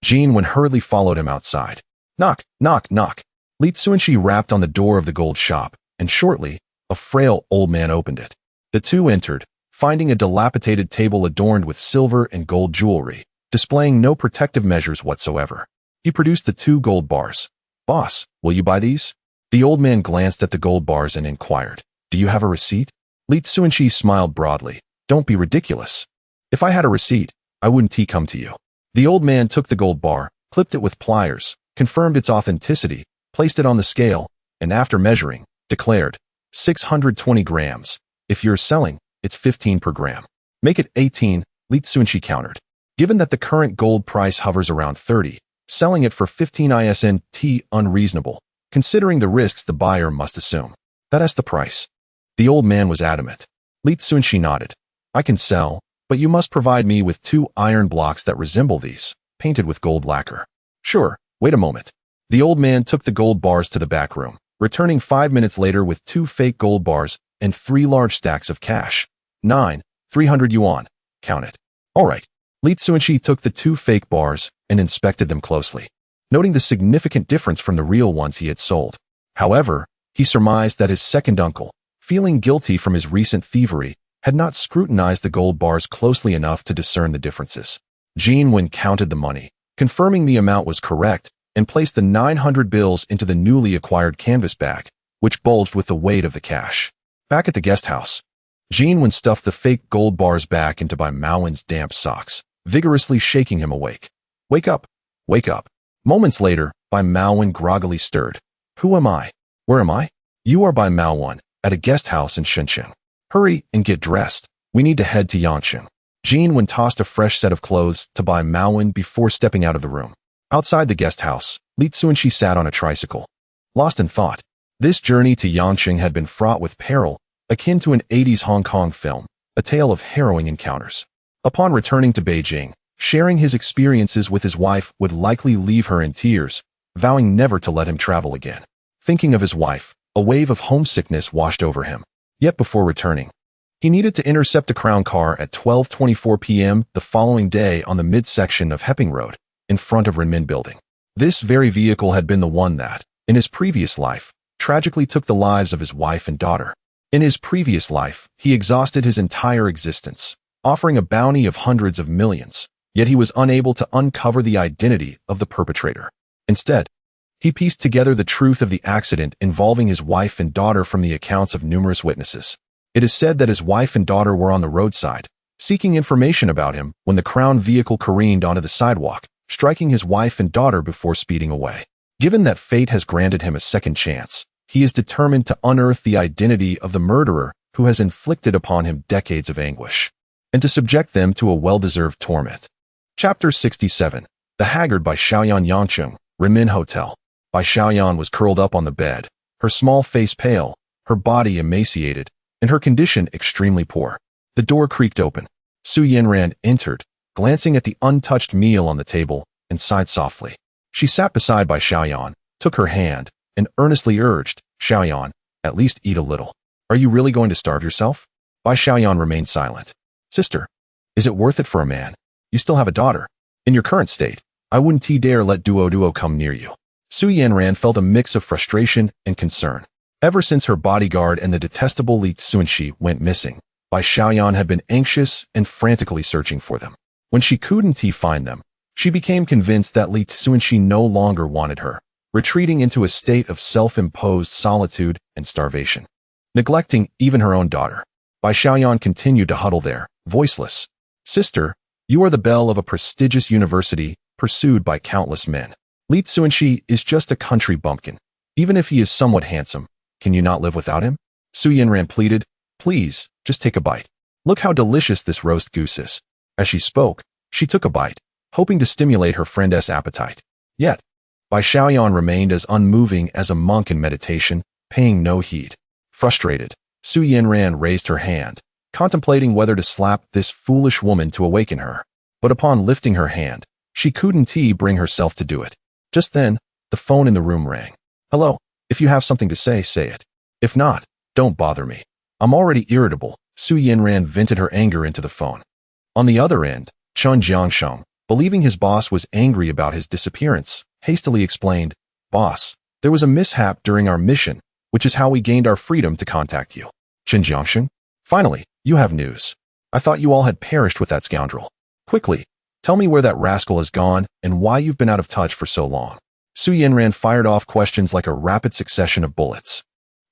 Yuan hurriedly followed him outside. Knock, knock, knock. Li Cunxi rapped on the door of the gold shop, and shortly, a frail old man opened it. The 2 entered, finding a dilapidated table adorned with silver and gold jewelry, displaying no protective measures whatsoever. He produced the 2 gold bars. "Boss, will you buy these?" The old man glanced at the gold bars and inquired, "Do you have a receipt?" Li Cunxi smiled broadly. "Don't be ridiculous. If I had a receipt, I wouldn't come to you." The old man took the gold bar, clipped it with pliers, confirmed its authenticity, placed it on the scale, and after measuring, declared, 620 grams. "If you're selling, it's 15 per gram." "Make it 18, Li Cunxi countered. Given that the current gold price hovers around 30, selling it for 15 isn't unreasonable, considering the risks the buyer must assume. That's the price." The old man was adamant. Li Cunxi nodded. "I can sell, but you must provide me with 2 iron blocks that resemble these, painted with gold lacquer." "Sure, wait a moment." The old man took the gold bars to the back room, returning 5 minutes later with 2 fake gold bars and 3 large stacks of cash. 300 yuan. Count it. "All right." Li Cunxi took the 2 fake bars and inspected them closely, noting the significant difference from the real ones he had sold. However, he surmised that his second uncle, feeling guilty from his recent thievery, had not scrutinized the gold bars closely enough to discern the differences. Yuan counted the money, confirming the amount was correct, and placed the 900 bills into the newly acquired canvas bag, which bulged with the weight of the cash. Back at the guest house, Yuan stuffed the fake gold bars back into Bai Maowen's damp socks, vigorously shaking him awake. "Wake up! Wake up!" Moments later, Bai Maowen groggily stirred. "Who am I? Where am I?" "You are Bai Maowen, at a guest house in Shenzhen. Hurry and get dressed. We need to head to Yangqing." Yuan tossed a fresh set of clothes to Bai Maowen before stepping out of the room. Outside the guest house, Li Cunxi sat on a tricycle, lost in thought. This journey to Yangqing had been fraught with peril, akin to an 80s Hong Kong film, a tale of harrowing encounters. Upon returning to Beijing, sharing his experiences with his wife would likely leave her in tears, vowing never to let him travel again. Thinking of his wife, a wave of homesickness washed over him. Yet before returning, he needed to intercept a Crown car at 12:24 p.m. the following day on the midsection of Hepping Road, in front of Renmin Building. This very vehicle had been the one that, in his previous life, tragically took the lives of his wife and daughter. In his previous life, he exhausted his entire existence, offering a bounty of hundreds of millions, yet he was unable to uncover the identity of the perpetrator. Instead, he pieced together the truth of the accident involving his wife and daughter from the accounts of numerous witnesses. It is said that his wife and daughter were on the roadside, seeking information about him when the crown vehicle careened onto the sidewalk, striking his wife and daughter before speeding away. Given that fate has granted him a second chance, he is determined to unearth the identity of the murderer who has inflicted upon him decades of anguish, and to subject them to a well-deserved torment. Chapter 67. The Haggard by Xiaoyan Yangcheng, Renmin Hotel. Bai Xiaoyan was curled up on the bed, her small face pale, her body emaciated, and her condition extremely poor. The door creaked open. Su Yanran entered, glancing at the untouched meal on the table, and sighed softly. She sat beside Bai Xiaoyan, took her hand, and earnestly urged, "Xiaoyan, at least eat a little. Are you really going to starve yourself?" Bai Xiaoyan remained silent. "Sister, is it worth it for a man? You still have a daughter. In your current state, I wouldn't dare let Duo come near you." Su Yanran felt a mix of frustration and concern. Ever since her bodyguard and the detestable Li Cunxi went missing, Bai Xiaoyan had been anxious and frantically searching for them. When she couldn't find them, she became convinced that Li Cunxi no longer wanted her, retreating into a state of self-imposed solitude and starvation, neglecting even her own daughter. Bai Xiaoyan continued to huddle there, voiceless. "Sister, you are the belle of a prestigious university, pursued by countless men. Li Cunxi is just a country bumpkin. Even if he is somewhat handsome, can you not live without him?" Su Yanran pleaded, "Please, just take a bite. Look how delicious this roast goose is." As she spoke, she took a bite, hoping to stimulate her friend's appetite. Yet, Bai Xiaoyan remained as unmoving as a monk in meditation, paying no heed. Frustrated, Su Yanran raised her hand, contemplating whether to slap this foolish woman to awaken her. But upon lifting her hand, she couldn't bring herself to do it. Just then, the phone in the room rang. "Hello, if you have something to say, say it. If not, don't bother me. I'm already irritable." Su Yanran vented her anger into the phone. On the other end, Chun Jiangsheng, believing his boss was angry about his disappearance, hastily explained, "Boss, there was a mishap during our mission, which is how we gained our freedom to contact you." Chun Jiangsheng, "Finally, you have news. I thought you all had perished with that scoundrel. Quickly, tell me where that rascal has gone and why you've been out of touch for so long." Su Yanran fired off questions like a rapid succession of bullets.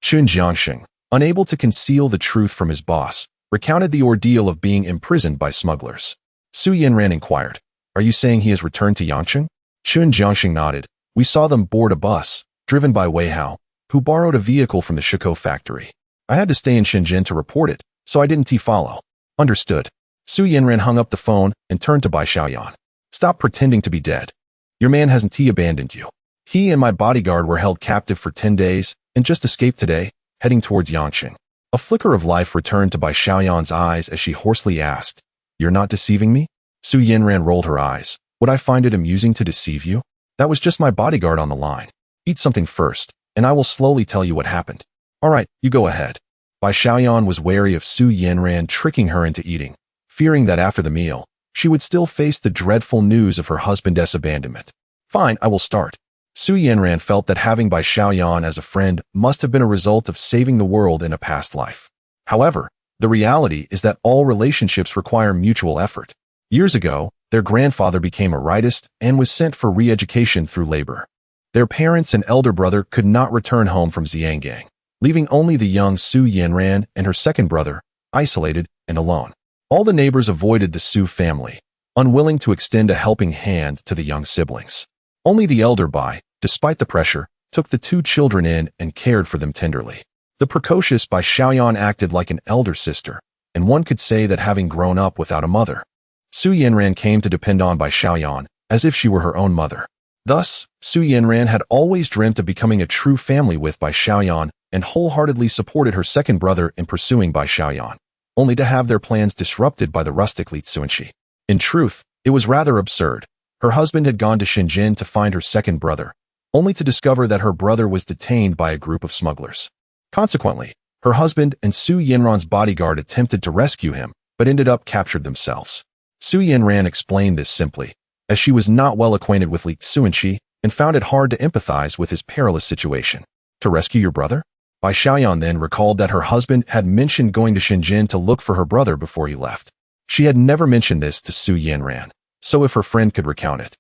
Chun Jiangsheng, unable to conceal the truth from his boss, recounted the ordeal of being imprisoned by smugglers. Su Yanran inquired, "Are you saying he has returned to Yangcheng?" Chun Jiangsheng nodded. "We saw them board a bus, driven by Wei Hao, who borrowed a vehicle from the Shiko factory. I had to stay in Shenzhen to report it, so I didn't follow." "Understood." Su Yanran hung up the phone and turned to Bai Xiaoyan. "Stop pretending to be dead. Your man hasn't abandoned you. He and my bodyguard were held captive for 10 days and just escaped today, heading towards Yangcheng." A flicker of life returned to Bai Xiaoyan's eyes as she hoarsely asked, "You're not deceiving me?" Su Yanran rolled her eyes. "Would I find it amusing to deceive you? That was just my bodyguard on the line. Eat something first, and I will slowly tell you what happened." "All right, you go ahead." Bai Xiaoyan was wary of Su Yanran tricking her into eating, fearing that after the meal, she would still face the dreadful news of her husband's abandonment. "Fine, I will start." Su Yanran felt that having Bai Xiaoyan as a friend must have been a result of saving the world in a past life. However, the reality is that all relationships require mutual effort. Years ago, their grandfather became a rightest and was sent for re-education through labor. Their parents and elder brother could not return home from Xiangang, leaving only the young Su Yanran and her second brother, isolated and alone. All the neighbors avoided the Su family, unwilling to extend a helping hand to the young siblings. Only the elder Bai, despite the pressure, took the two children in and cared for them tenderly. The precocious Bai Xiaoyan acted like an elder sister, and one could say that having grown up without a mother, Su Yanran came to depend on Bai Xiaoyan as if she were her own mother. Thus, Su Yanran had always dreamt of becoming a true family with Bai Xiaoyan and wholeheartedly supported her second brother in pursuing Bai Xiaoyan, only to have their plans disrupted by the rustic Li Cunxi. In truth, it was rather absurd. Her husband had gone to Shenzhen to find her second brother, only to discover that her brother was detained by a group of smugglers. Consequently, her husband and Su Yanran's bodyguard attempted to rescue him, but ended up captured themselves. Su Yanran explained this simply, as she was not well acquainted with Li Cunxi and found it hard to empathize with his perilous situation. "To rescue your brother?" Bai Xiaoyan then recalled that her husband had mentioned going to Shenzhen to look for her brother before he left. She had never mentioned this to Su Yanran, so if her friend could recount it,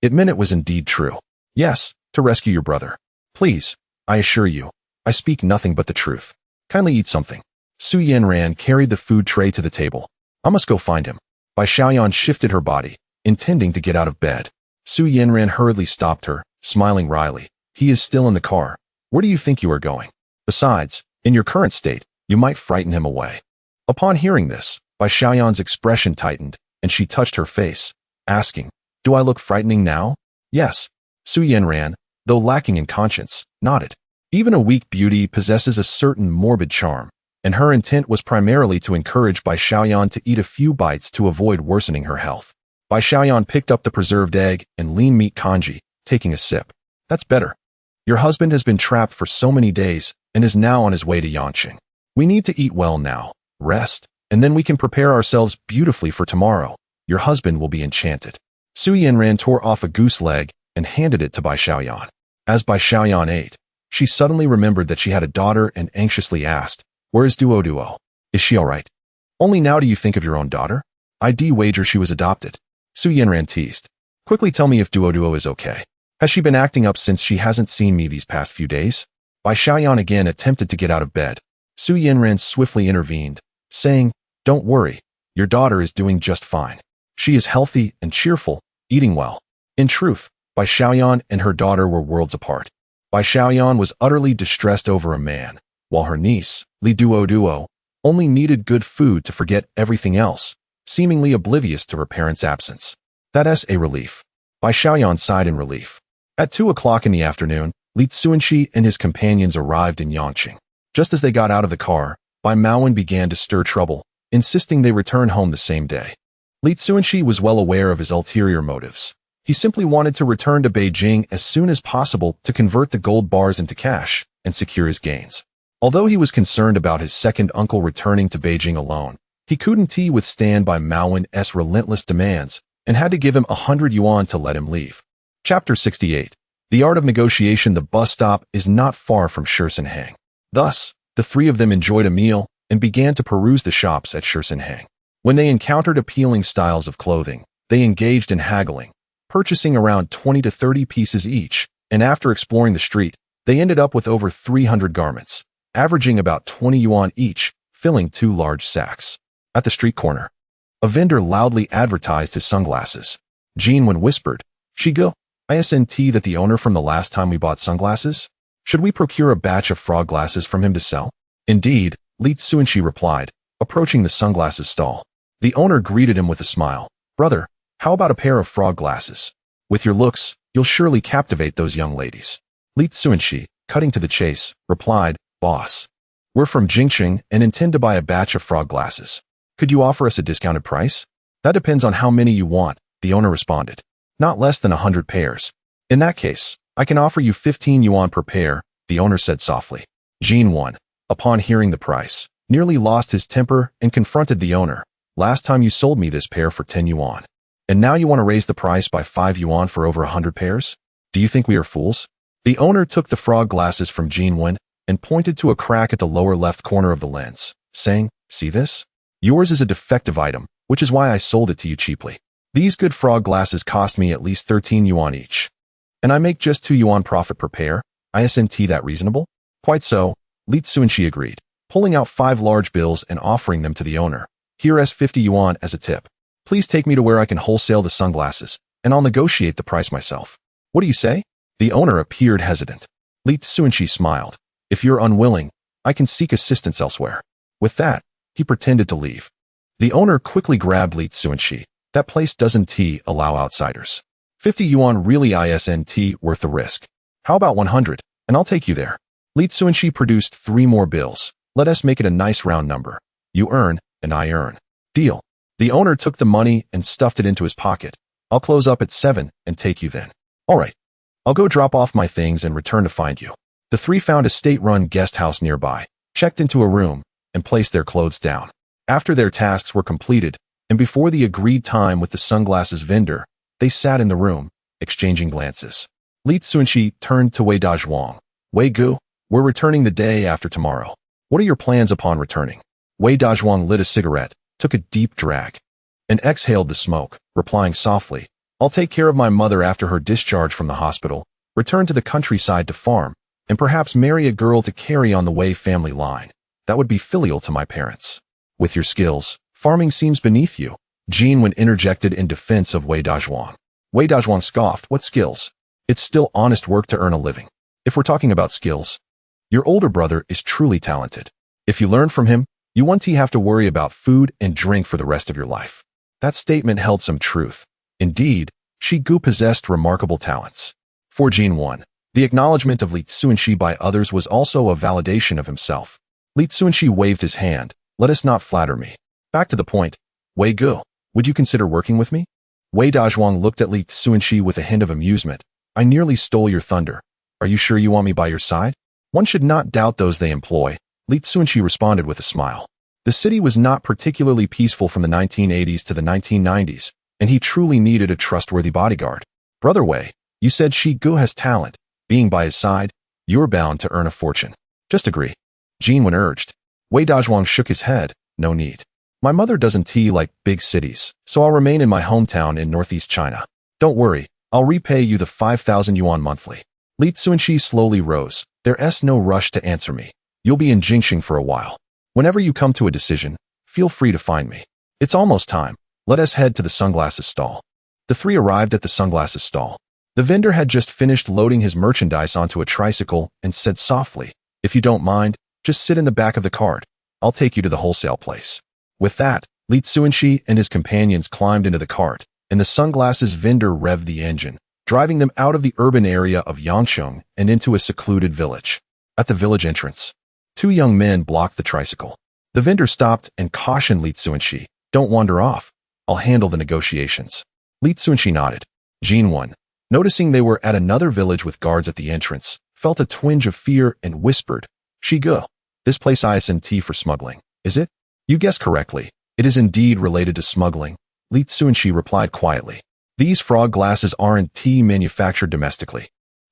it meant it was indeed true. "Yes, to rescue your brother. Please, I assure you, I speak nothing but the truth. Kindly eat something." Su Yanran carried the food tray to the table, I must go find him. Bai Xiaoyan shifted her body, intending to get out of bed. Su Yanran hurriedly stopped her, smiling wryly. He is still in the car. Where do you think you are going? Besides, in your current state, you might frighten him away. Upon hearing this, Bai Xiaoyan's expression tightened, and she touched her face, asking, Do I look frightening now? Yes. Su Yanran, though lacking in conscience, nodded. Even a weak beauty possesses a certain morbid charm, and her intent was primarily to encourage Bai Xiaoyan to eat a few bites to avoid worsening her health. Bai Xiaoyan picked up the preserved egg and lean meat congee, taking a sip. That's better. Your husband has been trapped for so many days and is now on his way to Yanqing. We need to eat well now, rest, and then we can prepare ourselves beautifully for tomorrow. Your husband will be enchanted. Su Yanran tore off a goose leg and handed it to Bai Xiaoyan. As Bai Xiaoyan ate, she suddenly remembered that she had a daughter and anxiously asked, Where is Duo? Is she all right? Only now do you think of your own daughter? I'd wager she was adopted. Su Yanran teased. Quickly tell me if Duo is okay. Has she been acting up since she hasn't seen me these past few days? Bai Xiaoyan again attempted to get out of bed. Su Yanran swiftly intervened, saying, Don't worry, your daughter is doing just fine. She is healthy and cheerful, eating well. In truth, Bai Xiaoyan and her daughter were worlds apart. Bai Xiaoyan was utterly distressed over a man, while her niece, Li Duo, only needed good food to forget everything else, seemingly oblivious to her parents' absence. That's a relief. Bai Xiaoyan sighed in relief. At 2 o'clock in the afternoon, Li Cunxi and his companions arrived in Yanqing. Just as they got out of the car, Bai Maowen began to stir trouble, insisting they return home the same day. Li Cunxi was well aware of his ulterior motives. He simply wanted to return to Beijing as soon as possible to convert the gold bars into cash and secure his gains. Although he was concerned about his second uncle returning to Beijing alone, he couldn't withstand Bai Maowen's relentless demands and had to give him 100 yuan to let him leave. Chapter 68. The Art of Negotiation. The bus stop is not far from Shersinhang. Thus, the three of them enjoyed a meal and began to peruse the shops at Shersinhang. When they encountered appealing styles of clothing, they engaged in haggling, purchasing around 20 to 30 pieces each, and after exploring the street, they ended up with over 300 garments, averaging about 20 yuan each, filling 2 large sacks. At the street corner, a vendor loudly advertised his sunglasses. Yuan whispered, Shigo, isn't that the owner from the last time we bought sunglasses? Should we procure a batch of frog glasses from him to sell? Indeed, Li Cunxi replied, approaching the sunglasses stall. The owner greeted him with a smile. Brother, how about a pair of frog glasses? With your looks, you'll surely captivate those young ladies. Li Cunxi, cutting to the chase, replied, Boss, we're from Jingqing and intend to buy a batch of frog glasses. Could you offer us a discounted price? That depends on how many you want, the owner responded. Not less than 100 pairs. In that case, I can offer you 15 yuan per pair, the owner said softly. Yuan, upon hearing the price, nearly lost his temper and confronted the owner. Last time you sold me this pair for 10 yuan. And now you want to raise the price by 5 yuan for over 100 pairs? Do you think we are fools? The owner took the frog glasses from Yuan and pointed to a crack at the lower left corner of the lens, saying, See this? Yours is a defective item, which is why I sold it to you cheaply. These good frog glasses cost me at least 13 yuan each. And I make just 2 yuan profit per pair. Isn't that reasonable? Quite so, Li Cunxi agreed, pulling out 5 large bills and offering them to the owner. Here's 50 yuan as a tip. Please take me to where I can wholesale the sunglasses, and I'll negotiate the price myself. What do you say? The owner appeared hesitant. Li Cunxi smiled. If you're unwilling, I can seek assistance elsewhere. With that, he pretended to leave. The owner quickly grabbed Li Cunxi. That place doesn't allow outsiders. 50 yuan really isn't worth the risk. How about 100, and I'll take you there. Li Cunxi produced 3 more bills. Let us make it a nice round number. You earn, and I earn. Deal. The owner took the money and stuffed it into his pocket. I'll close up at 7 and take you then. All right. I'll go drop off my things and return to find you. The three found a state-run guest house nearby, checked into a room, and placed their clothes down. After their tasks were completed, and before the agreed time with the sunglasses vendor, they sat in the room, exchanging glances. Li Cunxi turned to Wei Dazhuang. Wei Gu, we're returning the day after tomorrow. What are your plans upon returning? Wei Dazhuang lit a cigarette, took a deep drag, and exhaled the smoke, replying softly, I'll take care of my mother after her discharge from the hospital, return to the countryside to farm, and perhaps marry a girl to carry on the Wei family line. That would be filial to my parents. With your skills, Farming seems beneath you. Jinwen interjected in defense of Wei Dazhuang. Wei Dazhuang scoffed, what skills? It's still honest work to earn a living. If we're talking about skills, your older brother is truly talented. If you learn from him, you won't have to worry about food and drink for the rest of your life. That statement held some truth. Indeed, Shi Gu possessed remarkable talents. For Jinwen, the acknowledgement of Li Cunxi by others was also a validation of himself. Li Cunxi waved his hand. Let us not flatter me. Back to the point. Wei Gu, would you consider working with me? Wei Dazhuang looked at Li Cunxi with a hint of amusement. I nearly stole your thunder. Are you sure you want me by your side? One should not doubt those they employ. Li Cunxi responded with a smile. The city was not particularly peaceful from the 1980s to the 1990s, and he truly needed a trustworthy bodyguard. Brother Wei, you said Shi Gu has talent. Being by his side, you're bound to earn a fortune. Just agree. Jinwen urged. Wei Dazhuang shook his head. No need. My mother doesn't like big cities, so I'll remain in my hometown in northeast China. Don't worry, I'll repay you the 5,000 yuan monthly. Li Cunxi slowly rose. There's no rush to answer me. You'll be in Jingxing for a while. Whenever you come to a decision, feel free to find me. It's almost time. Let us head to the sunglasses stall. The three arrived at the sunglasses stall. The vendor had just finished loading his merchandise onto a tricycle and said softly, if you don't mind, just sit in the back of the cart. I'll take you to the wholesale place. With that, Li Cunxi and his companions climbed into the cart, and the sunglasses vendor revved the engine, driving them out of the urban area of Yangcheng and into a secluded village. At the village entrance, two young men blocked the tricycle. The vendor stopped and cautioned Li Cunxi, don't wander off. I'll handle the negotiations. Li Cunxi nodded. Jinwen, noticing they were at another village with guards at the entrance, felt a twinge of fear and whispered, Shi Gu, this place isn't for smuggling, is it? You guessed correctly. It is indeed related to smuggling. Li Cunxi replied quietly. These frog glasses aren't manufactured domestically.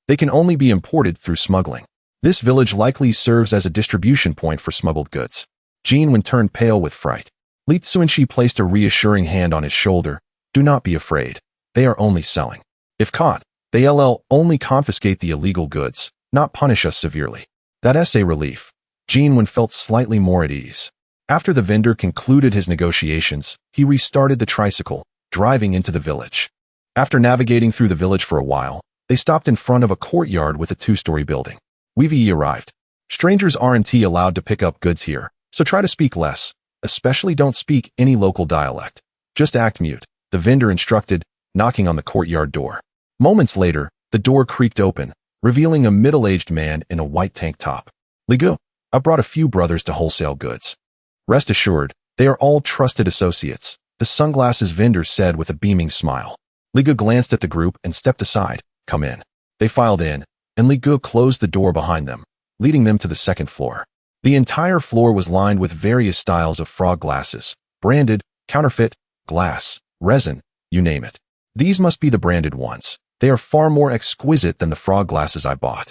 They can only be imported through smuggling. This village likely serves as a distribution point for smuggled goods. Jinwen turned pale with fright. Li Cunxi placed a reassuring hand on his shoulder. Do not be afraid. They are only selling. If caught, they'll only confiscate the illegal goods, not punish us severely. That's a relief. Jinwen felt slightly more at ease. After the vendor concluded his negotiations, he restarted the tricycle, driving into the village. After navigating through the village for a while, they stopped in front of a courtyard with a two-story building. We've arrived. Strangers aren't allowed to pick up goods here, so try to speak less. Especially don't speak any local dialect. Just act mute, the vendor instructed, knocking on the courtyard door. Moments later, the door creaked open, revealing a middle-aged man in a white tank top. Li Gu, I brought a few brothers to wholesale goods. Rest assured, they are all trusted associates, the sunglasses vendor said with a beaming smile. Li Gu glanced at the group and stepped aside. Come in. They filed in, and Li Gu closed the door behind them, leading them to the second floor. The entire floor was lined with various styles of frog glasses, branded, counterfeit, glass, resin, you name it. These must be the branded ones. They are far more exquisite than the frog glasses I bought.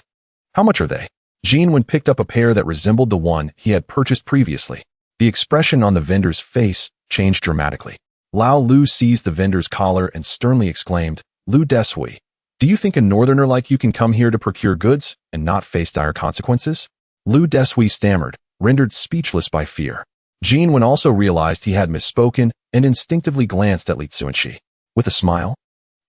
How much are they? Jinwen picked up a pair that resembled the one he had purchased previously. The expression on the vendor's face changed dramatically. Lao Lu seized the vendor's collar and sternly exclaimed, Lu Deshui, do you think a northerner like you can come here to procure goods and not face dire consequences? Lu Deshui stammered, rendered speechless by fear. Jinwen also realized he had misspoken and instinctively glanced at Li Cunxi. With a smile,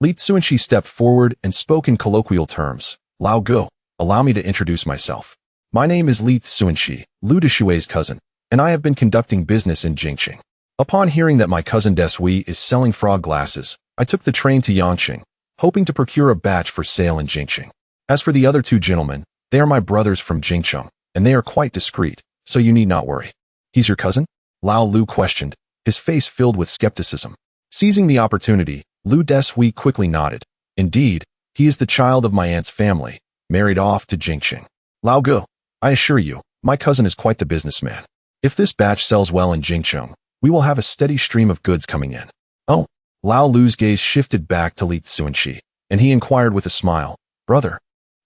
Li Cunxi stepped forward and spoke in colloquial terms. Lao Gu, allow me to introduce myself. My name is Li Cunxi, Lu Deshui's cousin, and I have been conducting business in Jingxing. Upon hearing that my cousin Deshui is selling frog glasses, I took the train to Yangqing, hoping to procure a batch for sale in Jingxing. As for the other two gentlemen, they are my brothers from Jingcheng, and they are quite discreet, so you need not worry. He's your cousin? Lao Lu questioned, his face filled with skepticism. Seizing the opportunity, Lu Deshui quickly nodded. Indeed, he is the child of my aunt's family, married off to Jingxing. Lao Gu, I assure you, my cousin is quite the businessman. If this batch sells well in Jingcheng, we will have a steady stream of goods coming in. Oh, Lao Lu's gaze shifted back to Li Cunxi, and he inquired with a smile, Brother,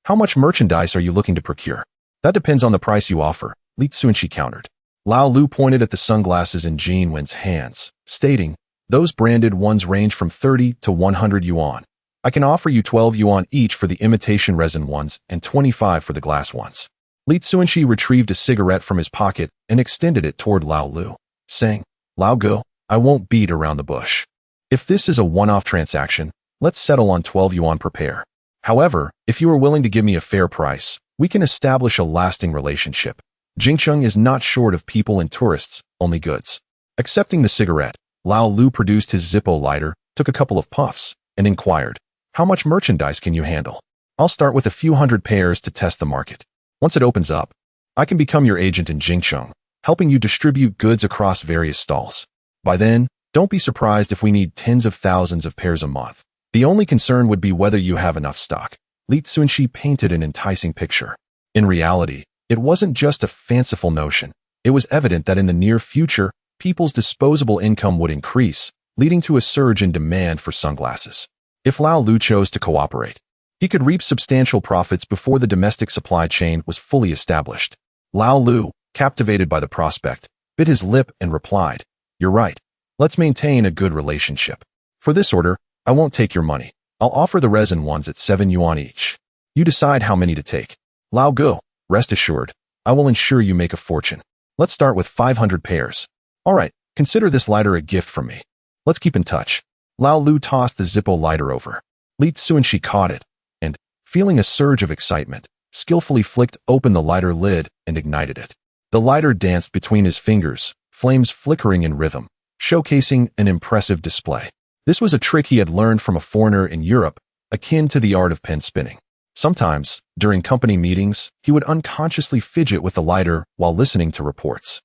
how much merchandise are you looking to procure? That depends on the price you offer, Li Cunxi countered. Lao Lu pointed at the sunglasses in Jinwen's hands, stating, those branded ones range from 30 to 100 yuan. I can offer you 12 yuan each for the imitation resin ones and 25 for the glass ones. Li Cunxi retrieved a cigarette from his pocket and extended it toward Lao Lu, saying, Lao Gu, I won't beat around the bush. If this is a one-off transaction, let's settle on 12 yuan per pair. However, if you are willing to give me a fair price, we can establish a lasting relationship. Jingcheng is not short of people and tourists, only goods. Accepting the cigarette, Lao Lu produced his Zippo lighter, took a couple of puffs, and inquired, "How much merchandise can you handle?" "I'll start with a few hundred pairs to test the market. Once it opens up, I can become your agent in Jingcheng, helping you distribute goods across various stalls. By then, don't be surprised if we need tens of thousands of pairs a month. The only concern would be whether you have enough stock." Li Cunxi painted an enticing picture. In reality, it wasn't just a fanciful notion. It was evident that in the near future, people's disposable income would increase, leading to a surge in demand for sunglasses. If Lao Lu chose to cooperate, he could reap substantial profits before the domestic supply chain was fully established. Lao Lu, captivated by the prospect, bit his lip and replied, "You're right. Let's maintain a good relationship. For this order, I won't take your money. I'll offer the resin ones at 7 yuan each. You decide how many to take. Lao Gu, rest assured, I will ensure you make a fortune. Let's start with 500 pairs. All right, consider this lighter a gift from me. Let's keep in touch." Lao Lu tossed the Zippo lighter over. Li Cunxi caught it, and, feeling a surge of excitement, skillfully flicked open the lighter lid and ignited it. The lighter danced between his fingers, flames flickering in rhythm, showcasing an impressive display. This was a trick he had learned from a foreigner in Europe, akin to the art of pen spinning. Sometimes, during company meetings, he would unconsciously fidget with the lighter while listening to reports.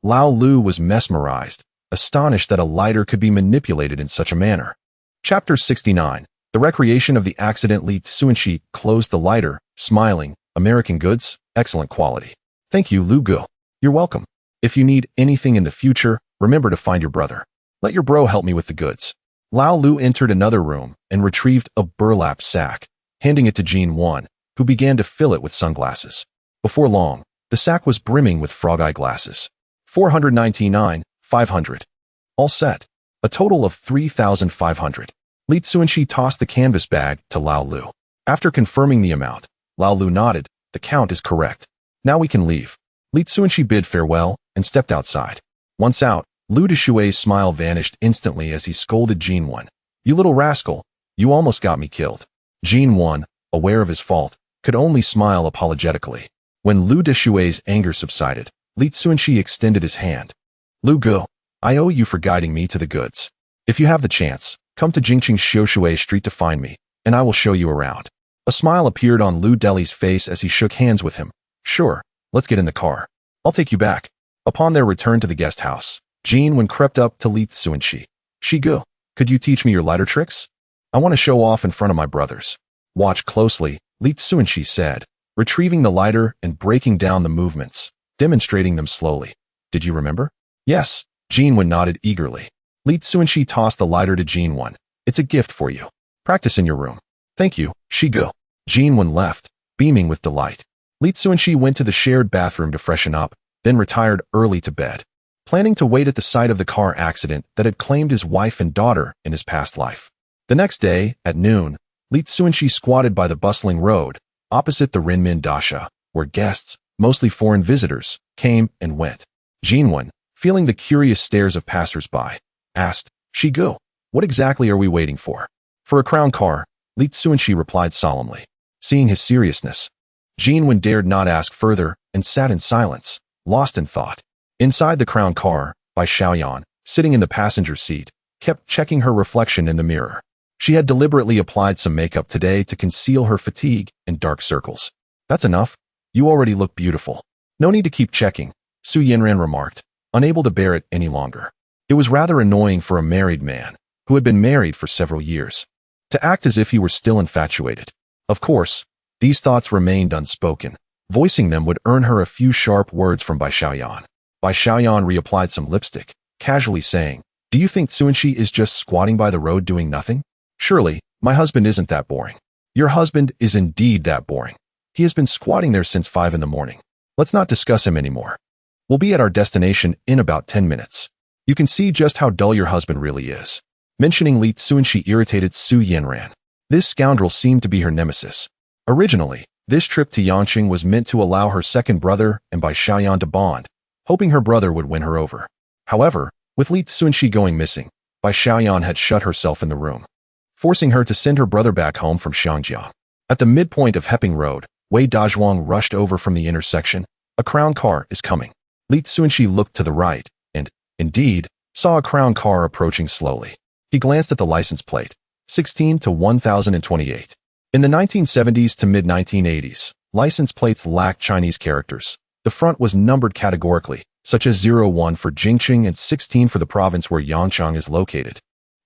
Lao Lu was mesmerized, astonished that a lighter could be manipulated in such a manner. Chapter 69. The recreation of the accident. Li Cunxi closed the lighter, smiling. "American goods, excellent quality." "Thank you, Lu Gu. You're welcome. If you need anything in the future, remember to find your brother. Let your bro help me with the goods." Lao Lu entered another room and retrieved a burlap sack, handing it to Yuan, who began to fill it with sunglasses. Before long, the sack was brimming with frog-eye glasses. 499, 500. All set. A total of 3,500. Li Cunxi tossed the canvas bag to Lao Lu. After confirming the amount, Lao Lu nodded. "The count is correct. Now we can leave." Li Cunxi bid farewell and stepped outside. Once out, Lu Deshui's smile vanished instantly as he scolded Yuan. "You little rascal, you almost got me killed." Yuan, aware of his fault, could only smile apologetically. When Lu Deshui's anger subsided, Li Cunxi extended his hand. "Lu Gu, I owe you for guiding me to the goods. If you have the chance, come to Jingcheng Xiushui Street to find me, and I will show you around." A smile appeared on Lu Deli's face as he shook hands with him. "Sure, let's get in the car. I'll take you back." Upon their return to the guest house, Yuan crept up to Li Cunxi. "Shigu, could you teach me your lighter tricks? I want to show off in front of my brothers." "Watch closely," Li Cunxi said, retrieving the lighter and breaking down the movements, demonstrating them slowly. "Did you remember?" "Yes," Yuan nodded eagerly. Li Cunxi tossed the lighter to Yuan. "It's a gift for you. Practice in your room." "Thank you, Shigu." Yuan left, beaming with delight. Li Cunxi went to the shared bathroom to freshen up, then retired early to bed, planning to wait at the site of the car accident that had claimed his wife and daughter in his past life. The next day, at noon, Li Cunxi squatted by the bustling road, opposite the Renmin Dasha, where guests, mostly foreign visitors, came and went. Yuan, feeling the curious stares of passers-by, asked, "Shigu, what exactly are we waiting for?" "For a crown car," Li Cunxi replied solemnly. Seeing his seriousness, Yuan dared not ask further and sat in silence, lost in thought. Inside the crown car, Bai Xiaoyan, sitting in the passenger seat, kept checking her reflection in the mirror. She had deliberately applied some makeup today to conceal her fatigue and dark circles. "That's enough. You already look beautiful. No need to keep checking," Su Yanran remarked, unable to bear it any longer. It was rather annoying for a married man, who had been married for several years, to act as if he were still infatuated. Of course, these thoughts remained unspoken. Voicing them would earn her a few sharp words from Bai Xiaoyan. Bai Xiaoyan reapplied some lipstick, casually saying, "Do you think Cunxi is just squatting by the road doing nothing? Surely, my husband isn't that boring." "Your husband is indeed that boring. He has been squatting there since 5 in the morning. Let's not discuss him anymore. We'll be at our destination in about 10 minutes. You can see just how dull your husband really is." Mentioning Li Cunxi irritated Su Yanran. This scoundrel seemed to be her nemesis. Originally, this trip to Yangqing was meant to allow her second brother and Bai Xiaoyan to bond, hoping her brother would win her over. However, With Li Cunxi going missing, Bai Xiaoyan had shut herself in the room, forcing her to send her brother back home from Xiangjiang. At the midpoint of Heping Road, Wei Dazhuang rushed over from the intersection. A crown car is coming. Li Cunxi looked to the right, and, indeed, saw a crown car approaching slowly. He glanced at the license plate, 16 to 1028. In the 1970s to mid-1980s, license plates lacked Chinese characters. The front was numbered categorically, such as 01 for Jingqing and 16 for the province where Yangchang is located,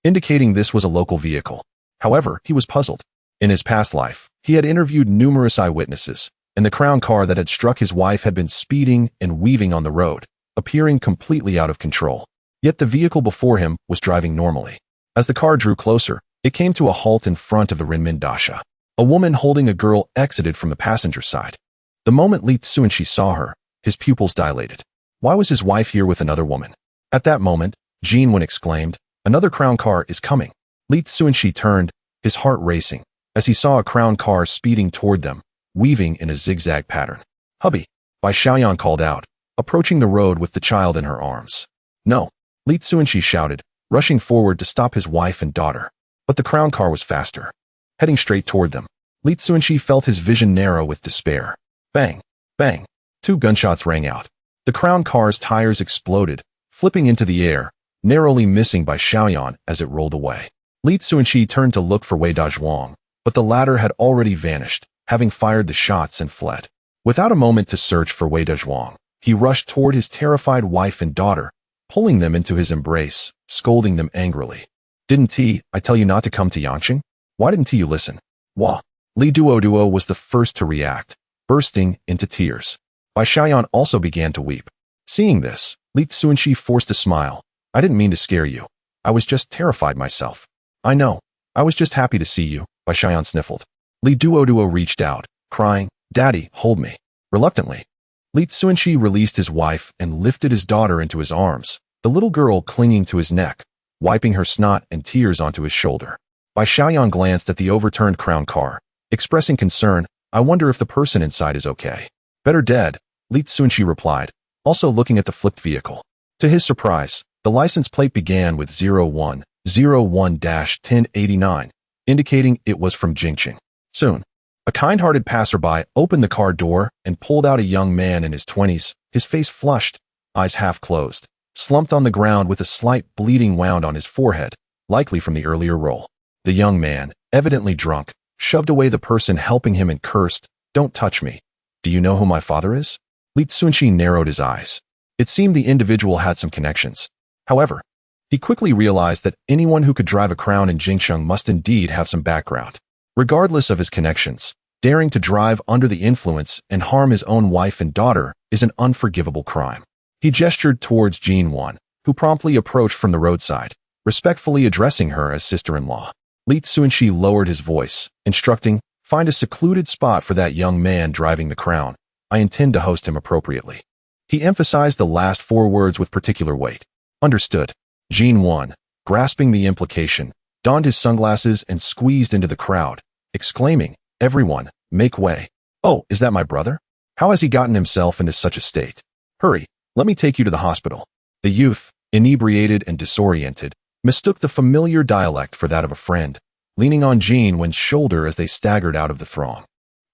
indicating this was a local vehicle. However, he was puzzled. In his past life, he had interviewed numerous eyewitnesses, and the crown car that had struck his wife had been speeding and weaving on the road, appearing completely out of control. Yet the vehicle before him was driving normally. As the car drew closer, it came to a halt in front of the Renmin Dasha. A woman holding a girl exited from the passenger side. The moment Li Cunxi saw her, his pupils dilated. Why was his wife here with another woman? At that moment, Jin Wen exclaimed, "Another crown car is coming." Li Cunxi turned, his heart racing, as he saw a crown car speeding toward them, weaving in a zigzag pattern. "Hubby," Bai Xiaoyan called out, approaching the road with the child in her arms. "No," Li Cunxi shouted, rushing forward to stop his wife and daughter. But the crown car was faster, heading straight toward them. Li Cunxi felt his vision narrow with despair. Bang! Bang! 2 gunshots rang out. The crown car's tires exploded, flipping into the air, narrowly missing Bai Xiaoyan as it rolled away. Li Cunxi turned to look for Wei Dazhuang, but the latter had already vanished, having fired the shots and fled. Without a moment to search for Wei Dazhuang, he rushed toward his terrified wife and daughter, pulling them into his embrace, scolding them angrily. "Didn't I tell you not to come to Yangqing? Why didn't you listen?" Wah! Li Duo was the first to react, bursting into tears. Bai Xiaoyan also began to weep. Seeing this, Li Cunxi forced a smile. "I didn't mean to scare you. I was just terrified myself." "I know. I was just happy to see you," Bai Xiaoyan sniffled. Li Duo reached out, crying, "Daddy, hold me." Reluctantly, Li Cunxi released his wife and lifted his daughter into his arms, the little girl clinging to his neck, wiping her snot and tears onto his shoulder. Bai Xiaoyan glanced at the overturned crown car, expressing concern. "I wonder if the person inside is okay." "Better dead," Li Cunxi replied, also looking at the flipped vehicle. To his surprise, the license plate began with 0101-1089, indicating it was from Jingqing. Soon, a kind-hearted passerby opened the car door and pulled out a young man in his 20s, his face flushed, eyes half closed, slumped on the ground with a slight bleeding wound on his forehead, likely from the earlier roll. The young man, evidently drunk, shoved away the person helping him and cursed, "Don't touch me. Do you know who my father is?" Li Cunxi narrowed his eyes. It seemed the individual had some connections. However, he quickly realized that anyone who could drive a crown in Jingqing must indeed have some background. Regardless of his connections, daring to drive under the influence and harm his own wife and daughter is an unforgivable crime. He gestured towards Jin Yuan, who promptly approached from the roadside, respectfully addressing her as sister-in-law. Li Cunxi lowered his voice, instructing, "Find a secluded spot for that young man driving the crown. I intend to host him appropriately." He emphasized the last 4 words with particular weight. "Understood." Jin Yuan, grasping the implication, donned his sunglasses and squeezed into the crowd, exclaiming, "Everyone, make way. Oh, is that my brother? How has he gotten himself into such a state? Hurry, let me take you to the hospital." The youth, inebriated and disoriented, mistook the familiar dialect for that of a friend, leaning on Jin Wen's shoulder as they staggered out of the throng.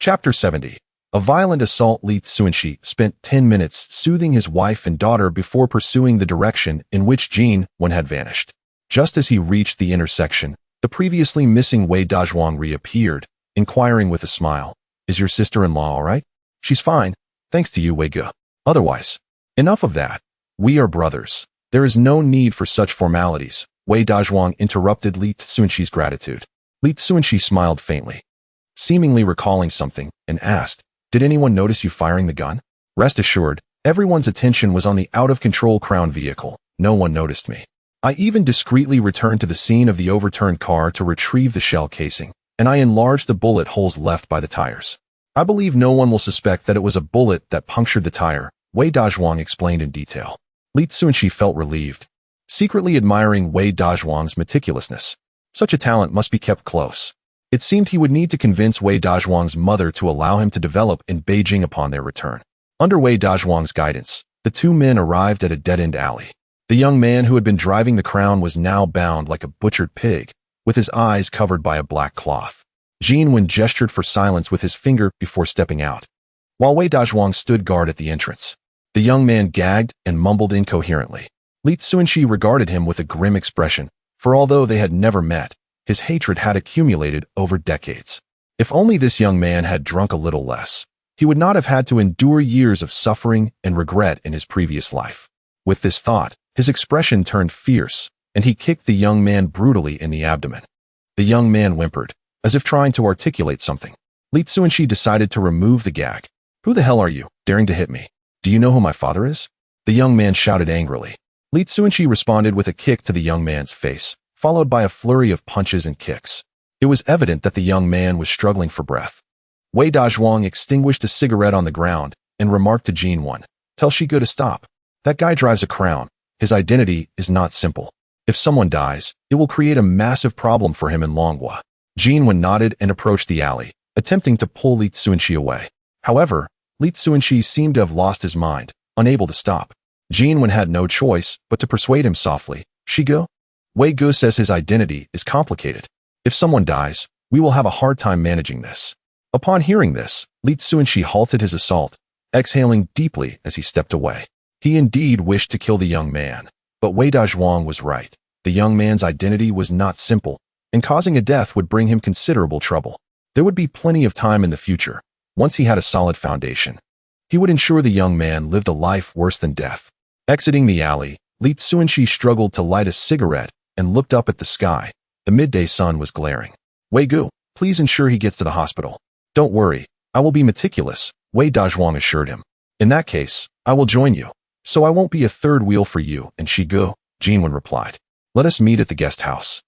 Chapter 70. A violent assault. Li Cunxi spent 10 minutes soothing his wife and daughter before pursuing the direction in which Jin Wen had vanished. Just as he reached the intersection, the previously missing Wei Dazhuang reappeared, inquiring with a smile, "Is your sister-in-law all right?" "She's fine, thanks to you, Wei Ge. Otherwise, enough of that. We are brothers. There is no need for such formalities." Wei Dazhuang interrupted Li Cunxi's gratitude. Li Cunxi smiled faintly, seemingly recalling something, and asked, "Did anyone notice you firing the gun?" "Rest assured, everyone's attention was on the out-of-control crown vehicle. No one noticed me. I even discreetly returned to the scene of the overturned car to retrieve the shell casing, and I enlarged the bullet holes left by the tires. I believe no one will suspect that it was a bullet that punctured the tire," Wei Dazhuang explained in detail. Li Cunxi felt relieved, secretly admiring Wei Dazhuang's meticulousness. Such a talent must be kept close. It seemed he would need to convince Wei Dazhuang's mother to allow him to develop in Beijing upon their return. Under Wei Dazhuang's guidance, the 2 men arrived at a dead-end alley. The young man who had been driving the crown was now bound like a butchered pig, with his eyes covered by a black cloth. Yuan gestured for silence with his finger before stepping out, while Wei Dazhuang stood guard at the entrance. The young man gagged and mumbled incoherently. Li Cunxi regarded him with a grim expression, for although they had never met, his hatred had accumulated over decades. If only this young man had drunk a little less, he would not have had to endure years of suffering and regret in his previous life. With this thought, his expression turned fierce, and he kicked the young man brutally in the abdomen. The young man whimpered, as if trying to articulate something. Li Cunxi decided to remove the gag. "Who the hell are you, daring to hit me? Do you know who my father is?" The young man shouted angrily. Li Cunxi responded with a kick to the young man's face, followed by a flurry of punches and kicks. It was evident that the young man was struggling for breath. Wei Dazhuang extinguished a cigarette on the ground and remarked to Yuan, "Tell Shigo to stop. That guy drives a crown. His identity is not simple. If someone dies, it will create a massive problem for him in Longhua." Yuan nodded and approached the alley, attempting to pull Li Cunxi away. However, Li Cunxi seemed to have lost his mind, unable to stop. Yuan had no choice but to persuade him softly. "Shigo? Wei Gu says his identity is complicated. If someone dies, we will have a hard time managing this." Upon hearing this, Li Cunxi halted his assault, exhaling deeply as he stepped away. He indeed wished to kill the young man, but Wei Dazhuang was right. The young man's identity was not simple, and causing a death would bring him considerable trouble. There would be plenty of time in the future, once he had a solid foundation. He would ensure the young man lived a life worse than death. Exiting the alley, Li Cunxi struggled to light a cigarette and looked up at the sky. The midday sun was glaring. "Wei Gu, please ensure he gets to the hospital." "Don't worry, I will be meticulous," Wei Dazhuang assured him. "In that case, I will join you, so I won't be a third wheel for you and Shigo," Yuan replied. "Let us meet at the guest house,"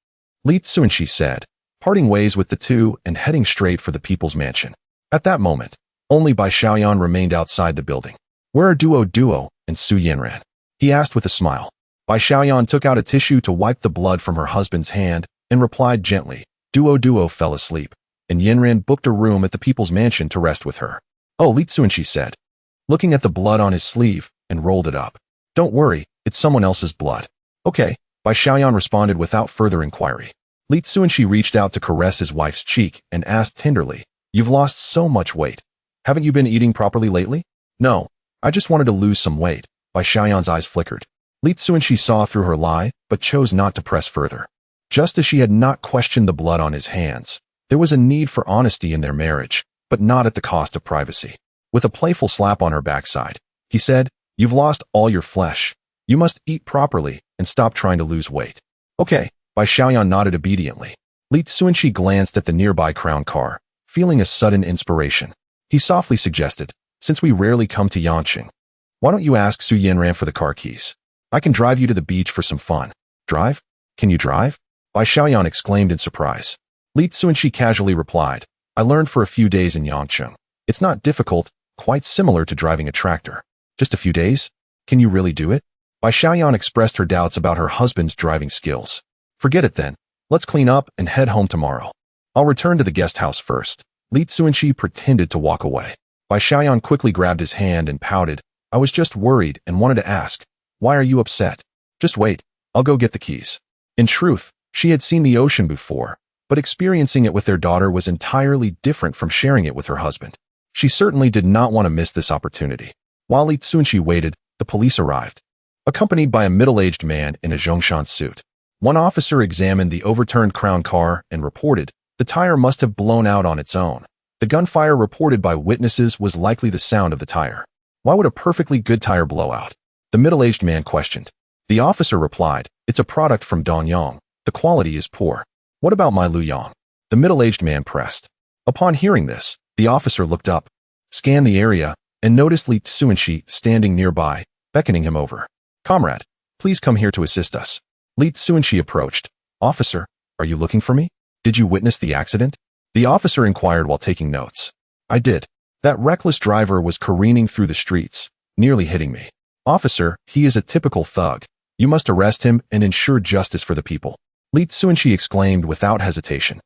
Li Cunxi said, parting ways with the two and heading straight for the people's mansion. At that moment, only Bai Xiaoyan remained outside the building. "Where are Duo and Su Yanran?" he asked with a smile. Bai Xiaoyan took out a tissue to wipe the blood from her husband's hand and replied gently. Duo fell asleep, and Yanran booked a room at the people's mansion to rest with her. "Oh," Li Cunxi said, looking at the blood on his sleeve, and rolled it up. "Don't worry, it's someone else's blood." "Okay," Bai Xiaoyan responded without further inquiry. Li Cunxi reached out to caress his wife's cheek and asked tenderly, "You've lost so much weight. Haven't you been eating properly lately?" "No, I just wanted to lose some weight." Bai Xiaoyan's eyes flickered. Li Cunxi saw through her lie, but chose not to press further. Just as she had not questioned the blood on his hands, there was a need for honesty in their marriage, but not at the cost of privacy. With a playful slap on her backside, he said, "You've lost all your flesh. You must eat properly and stop trying to lose weight." "Okay," Bai Xiaoyan nodded obediently. Li Cunxi glanced at the nearby crown car, feeling a sudden inspiration. He softly suggested, "Since we rarely come to Yanqing, why don't you ask Su Yanran for the car keys? I can drive you to the beach for some fun." "Drive? Can you drive?" Bai Xiaoyan exclaimed in surprise. Li Cunxi casually replied, "I learned for a few days in Yangcheng. It's not difficult, quite similar to driving a tractor." "Just a few days? Can you really do it?" Bai Xiaoyan expressed her doubts about her husband's driving skills. "Forget it then. Let's clean up and head home tomorrow. I'll return to the guest house first." Li Cunxi pretended to walk away. Bai Xiaoyan quickly grabbed his hand and pouted, "I was just worried and wanted to ask, why are you upset? Just wait, I'll go get the keys." In truth, she had seen the ocean before, but experiencing it with their daughter was entirely different from sharing it with her husband. She certainly did not want to miss this opportunity. While Li Cunxi waited, the police arrived, accompanied by a middle-aged man in a Zhongshan suit. One officer examined the overturned crown car and reported, the tire must have blown out on its own. The gunfire reported by witnesses was likely the sound of the tire. "Why would a perfectly good tire blow out?" the middle-aged man questioned. The officer replied, "It's a product from Dongyang. The quality is poor." "What about my Luyang?" the middle-aged man pressed. Upon hearing this, the officer looked up, scanned the area, and noticed Li Cunxi standing nearby, beckoning him over. "Comrade, please come here to assist us." Li Cunxi approached. "Officer, are you looking for me? Did you witness the accident?" the officer inquired while taking notes. "I did. That reckless driver was careening through the streets, nearly hitting me." "Officer, he is a typical thug. You must arrest him and ensure justice for the people," Li Cunxi exclaimed without hesitation,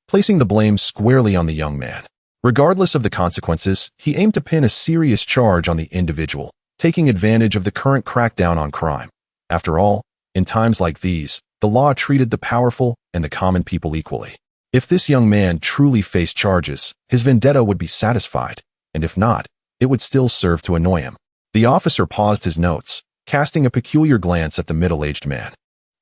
placing the blame squarely on the young man. Regardless of the consequences, he aimed to pin a serious charge on the individual, taking advantage of the current crackdown on crime. After all, in times like these, the law treated the powerful and the common people equally. If this young man truly faced charges, his vendetta would be satisfied, and if not, it would still serve to annoy him. The officer paused his notes, casting a peculiar glance at the middle-aged man.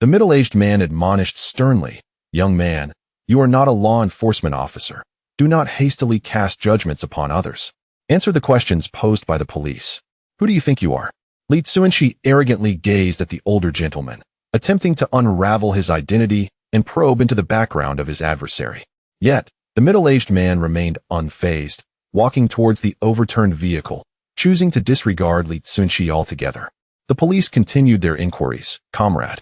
The middle-aged man admonished sternly, "Young man, you are not a law enforcement officer. Do not hastily cast judgments upon others. Answer the questions posed by the police. Who do you think you are?" Li Cunxi arrogantly gazed at the older gentleman, attempting to unravel his identity and probe into the background of his adversary. Yet, the middle-aged man remained unfazed, walking towards the overturned vehicle, choosing to disregard Li Cunxi altogether. The police continued their inquiries. "Comrade,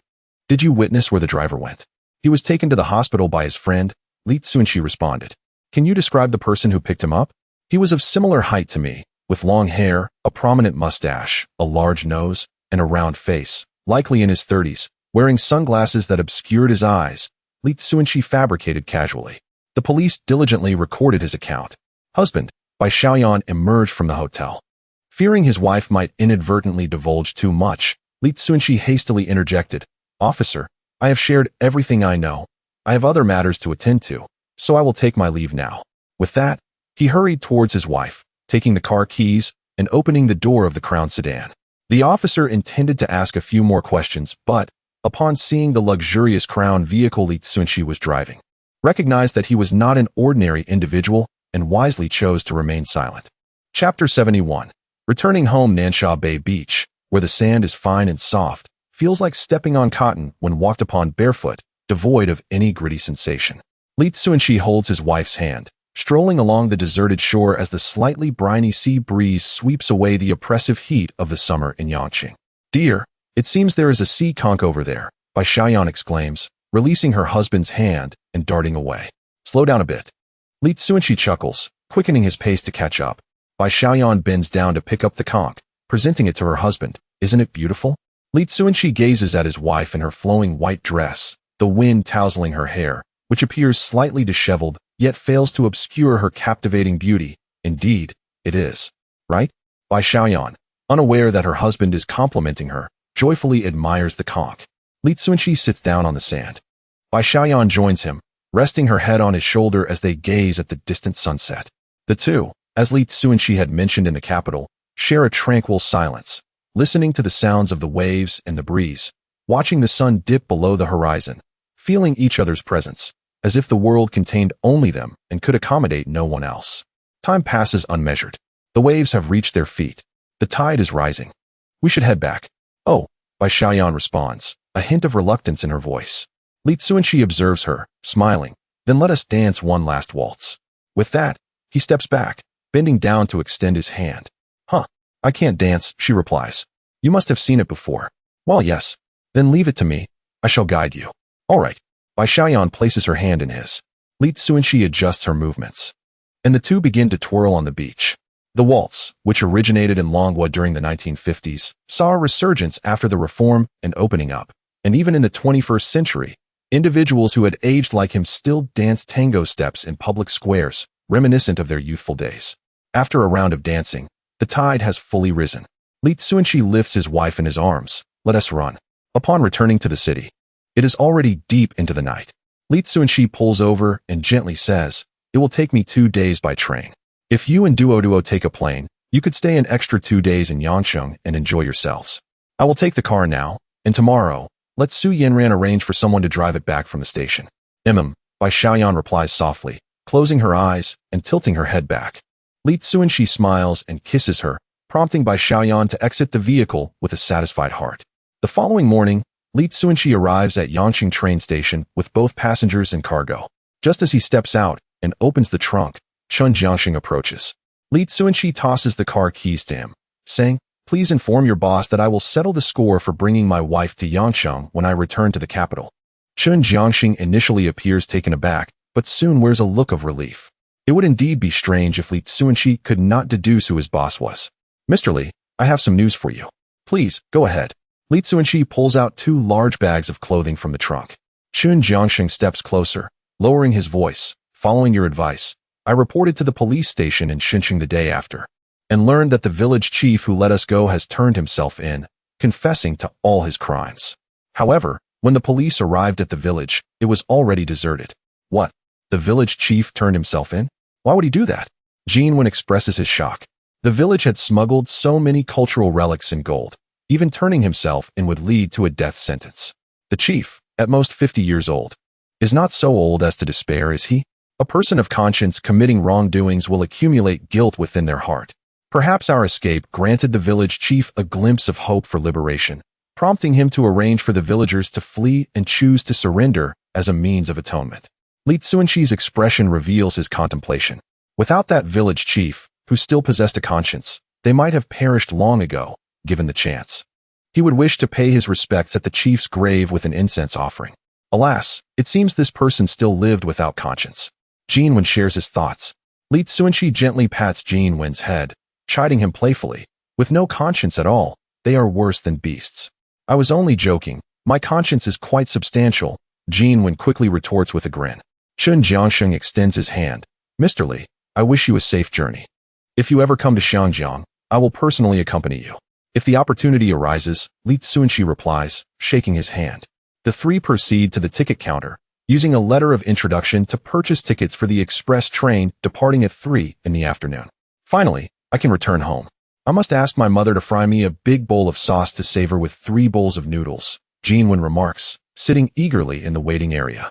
did you witness where the driver went?" "He was taken to the hospital by his friend," Li Cunxi responded. "Can you describe the person who picked him up?" "He was of similar height to me, with long hair, a prominent mustache, a large nose, and a round face, likely in his 30s, wearing sunglasses that obscured his eyes," Li Cunxi fabricated casually. The police diligently recorded his account. Husband, by Yuan emerged from the hotel. Fearing his wife might inadvertently divulge too much, Li Cunxi hastily interjected, "Officer, I have shared everything I know. I have other matters to attend to, so I will take my leave now." With that, he hurried towards his wife, taking the car keys and opening the door of the Crown sedan. The officer intended to ask a few more questions, but, upon seeing the luxurious Crown vehicle Li Cunxi was driving, recognized that he was not an ordinary individual and wisely chose to remain silent. Chapter 71. Returning home. Nansha Bay Beach, where the sand is fine and soft, feels like stepping on cotton when walked upon barefoot, devoid of any gritty sensation. Li Cunxi holds his wife's hand, strolling along the deserted shore as the slightly briny sea breeze sweeps away the oppressive heat of the summer in Yangqing. "Dear, it seems there is a sea conch over there," Bai Xiaoyan exclaims, releasing her husband's hand and darting away. "Slow down a bit." Li Cunxi chuckles, quickening his pace to catch up. Bai Xiaoyan bends down to pick up the conch, presenting it to her husband. "Isn't it beautiful?" Li Cunxi gazes at his wife in her flowing white dress, the wind tousling her hair, which appears slightly disheveled, yet fails to obscure her captivating beauty. "Indeed, it is. Right?" Bai Xiaoyan, unaware that her husband is complimenting her, joyfully admires the conch. Li Cunxi sits down on the sand. Bai Xiaoyan joins him, resting her head on his shoulder as they gaze at the distant sunset. The two, as Li Cunxi had mentioned in the capital, share a tranquil silence, listening to the sounds of the waves and the breeze, watching the sun dip below the horizon, feeling each other's presence, as if the world contained only them and could accommodate no one else. Time passes unmeasured. The waves have reached their feet. The tide is rising. "We should head back." "Oh," Bai Xiaoyan responds, a hint of reluctance in her voice. Li Cunxi observes her, smiling. "Then let us dance one last waltz." With that, he steps back, bending down to extend his hand. "Huh, I can't dance," she replies. "You must have seen it before." "Well, yes. Then leave it to me. I shall guide you." "All right." Bai Xiaoyan places her hand in his. Li Cunxi adjusts her movements, and the two begin to twirl on the beach. The waltz, which originated in Longwood during the 1950s, saw a resurgence after the reform and opening up, and even in the 21st century, individuals who had aged like him still danced tango steps in public squares, reminiscent of their youthful days. After a round of dancing, the tide has fully risen. Li Cunxi lifts his wife in his arms. "Let us run." Upon returning to the city, it is already deep into the night. Li Cunxi pulls over and gently says, "It will take me 2 days by train. If you and Duo take a plane, you could stay an extra 2 days in Yangqing and enjoy yourselves. I will take the car now, and tomorrow, let Su Yanran arrange for someone to drive it back from the station." Bai Xiaoyan replies softly, closing her eyes and tilting her head back. Li Cunxi smiles and kisses her, prompting Bai Xiaoyan to exit the vehicle with a satisfied heart. The following morning, Li Cunxi arrives at Yangqing train station with both passengers and cargo. Just as he steps out and opens the trunk, Chen Jiangxing approaches. Li Cunxi tosses the car keys to him, saying, "Please inform your boss that I will settle the score for bringing my wife to Yangqing when I return to the capital." Chen Jiangxing initially appears taken aback, but soon wears a look of relief. It would indeed be strange if Li Cunxi could not deduce who his boss was. "Mr. Li, I have some news for you." "Please, go ahead." Li Cunxi pulls out 2 large bags of clothing from the trunk. Chen Jiangxing steps closer, lowering his voice. "Following your advice, I reported to the police station in Xinqing the day after, and learned that the village chief who let us go has turned himself in, confessing to all his crimes. However, when the police arrived at the village, it was already deserted. What? The village chief turned himself in? Why would he do that? Yuan expresses his shock. The village had smuggled so many cultural relics and gold. Even turning himself in would lead to a death sentence. The chief, at most 50 years old, is not so old as to despair, is he? A person of conscience committing wrongdoings will accumulate guilt within their heart. Perhaps our escape granted the village chief a glimpse of hope for liberation, prompting him to arrange for the villagers to flee and choose to surrender as a means of atonement. Cunxi's expression reveals his contemplation. Without that village chief, who still possessed a conscience, they might have perished long ago, given the chance. He would wish to pay his respects at the chief's grave with an incense offering. Alas, it seems this person still lived without conscience. Yuan shares his thoughts. Cunxi gently pats Yuan's head, chiding him playfully. With no conscience at all, they are worse than beasts. I was only joking. My conscience is quite substantial, Yuan quickly retorts with a grin. Chun Jiangsheng extends his hand. Mr. Li, I wish you a safe journey. If you ever come to Xiangjiang, I will personally accompany you. If the opportunity arises, Cunxi replies, shaking his hand. The three proceed to the ticket counter, using a letter of introduction to purchase tickets for the express train departing at 3 in the afternoon. Finally, I can return home. I must ask my mother to fry me a big bowl of sauce to savor with 3 bowls of noodles, Yuan remarks, sitting eagerly in the waiting area.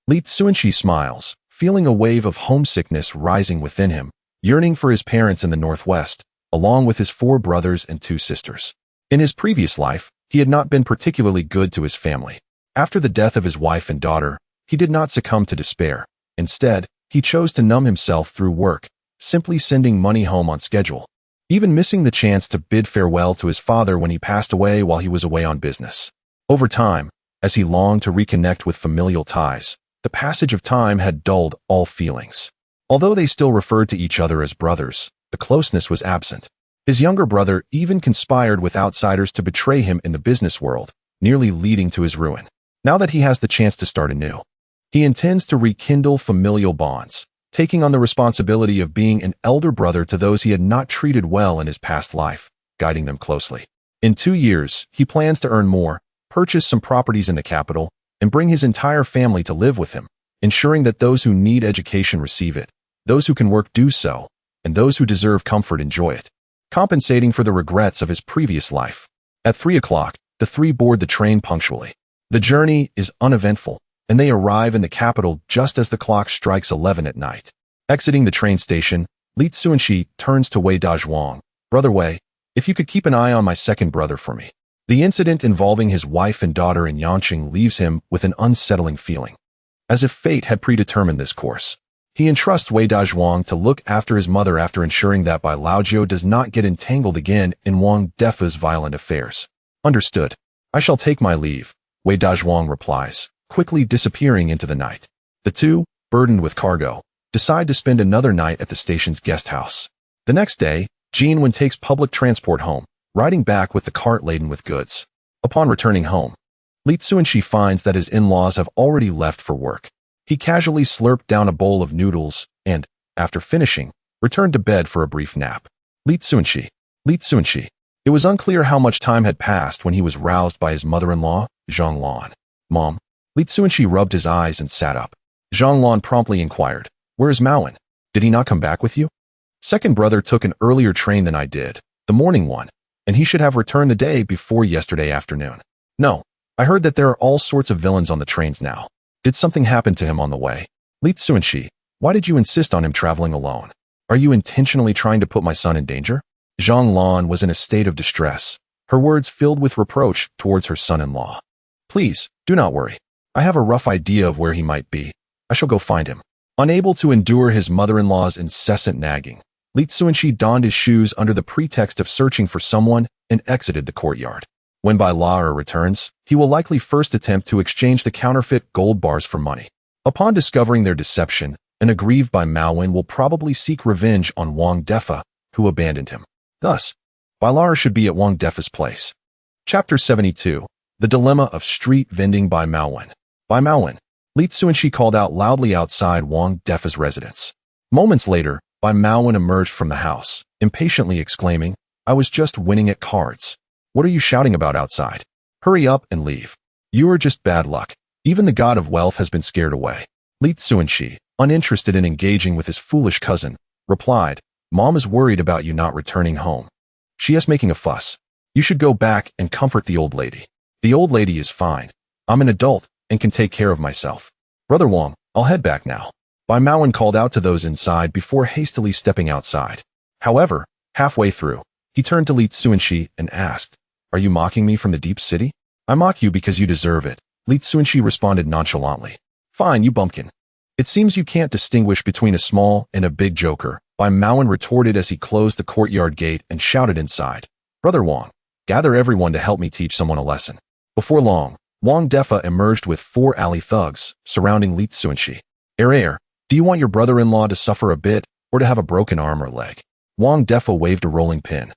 Cunxi smiles, feeling a wave of homesickness rising within him, yearning for his parents in the northwest, along with his 4 brothers and 2 sisters. In his previous life, he had not been particularly good to his family. After the death of his wife and daughter, he did not succumb to despair. Instead, he chose to numb himself through work, simply sending money home on schedule, even missing the chance to bid farewell to his father when he passed away while he was away on business. Over time, as he longed to reconnect with familial ties, the passage of time had dulled all feelings. Although they still referred to each other as brothers, the closeness was absent. His younger brother even conspired with outsiders to betray him in the business world, nearly leading to his ruin. Now that he has the chance to start anew, he intends to rekindle familial bonds, taking on the responsibility of being an elder brother to those he had not treated well in his past life, guiding them closely. In 2 years, he plans to earn more, purchase some properties in the capital, and bring his entire family to live with him, ensuring that those who need education receive it, those who can work do so, and those who deserve comfort enjoy it, compensating for the regrets of his previous life. At 3 o'clock, the 3 board the train punctually. The journey is uneventful, and they arrive in the capital just as the clock strikes 11 at night. Exiting the train station, Cunxi turns to Wei Dazhuang. Brother Wei, if you could keep an eye on my second brother for me. The incident involving his wife and daughter in Yanqing leaves him with an unsettling feeling, as if fate had predetermined this course. He entrusts Wei Dazhuang to look after his mother after ensuring that Bai Laojiu does not get entangled again in Wang Defa's violent affairs. Understood. I shall take my leave, Wei Dazhuang replies, quickly disappearing into the night. The two, burdened with cargo, decide to spend another night at the station's guest house. The next day, Yuan takes public transport home, riding back with the cart laden with goods. Upon returning home, Cunxi finds that his in-laws have already left for work. He casually slurped down a bowl of noodles and, after finishing, returned to bed for a brief nap. Cunxi. It was unclear how much time had passed when he was roused by his mother-in-law, Zhang Lan. Mom. Cunxi rubbed his eyes and sat up. Zhang Lan promptly inquired, "Where is Maowen? Did he not come back with you?" "Second brother took an earlier train than I did, the morning one, and he should have returned the day before yesterday afternoon." "No, I heard that there are all sorts of villains on the trains now. Did something happen to him on the way?" "Cunxi, why did you insist on him traveling alone? Are you intentionally trying to put my son in danger?" Zhang Lan was in a state of distress, her words filled with reproach towards her son-in-law. "Please, do not worry. I have a rough idea of where he might be. I shall go find him." Unable to endure his mother-in-law's incessant nagging, Cunxi donned his shoes under the pretext of searching for someone and exited the courtyard. When Bai Lao'er returns, he will likely first attempt to exchange the counterfeit gold bars for money. Upon discovering their deception, an aggrieved Bai Maowen will probably seek revenge on Wang Defa, who abandoned him. Thus, Bai Lao'er should be at Wang Defa's place. Chapter 72. The Dilemma of Street Vending by Maowen. Bai Maowen. Cunxi called out loudly outside Wang Defa's residence. Moments later, Bai Maowen emerged from the house, impatiently exclaiming, "I was just winning at cards." What are you shouting about outside? Hurry up and leave. You are just bad luck. Even the god of wealth has been scared away. Li Cunxi, uninterested in engaging with his foolish cousin, replied, Mom is worried about you not returning home. She is making a fuss. You should go back and comfort the old lady. The old lady is fine. I'm an adult and can take care of myself. Brother Wang, I'll head back now. Bai Maowen called out to those inside before hastily stepping outside. However, halfway through, he turned to Li Cunxi and asked, Are you mocking me from the deep city? I mock you because you deserve it. Li Cunxi responded nonchalantly. Fine, you bumpkin. It seems you can't distinguish between a small and a big joker, Bai Maowen retorted as he closed the courtyard gate and shouted inside. Brother Wang, gather everyone to help me teach someone a lesson. Before long, Wang Defa emerged with 4 alley thugs, surrounding Li Cunxi. Do you want your brother-in-law to suffer a bit, or to have a broken arm or leg? Wang Defa waved a rolling pin.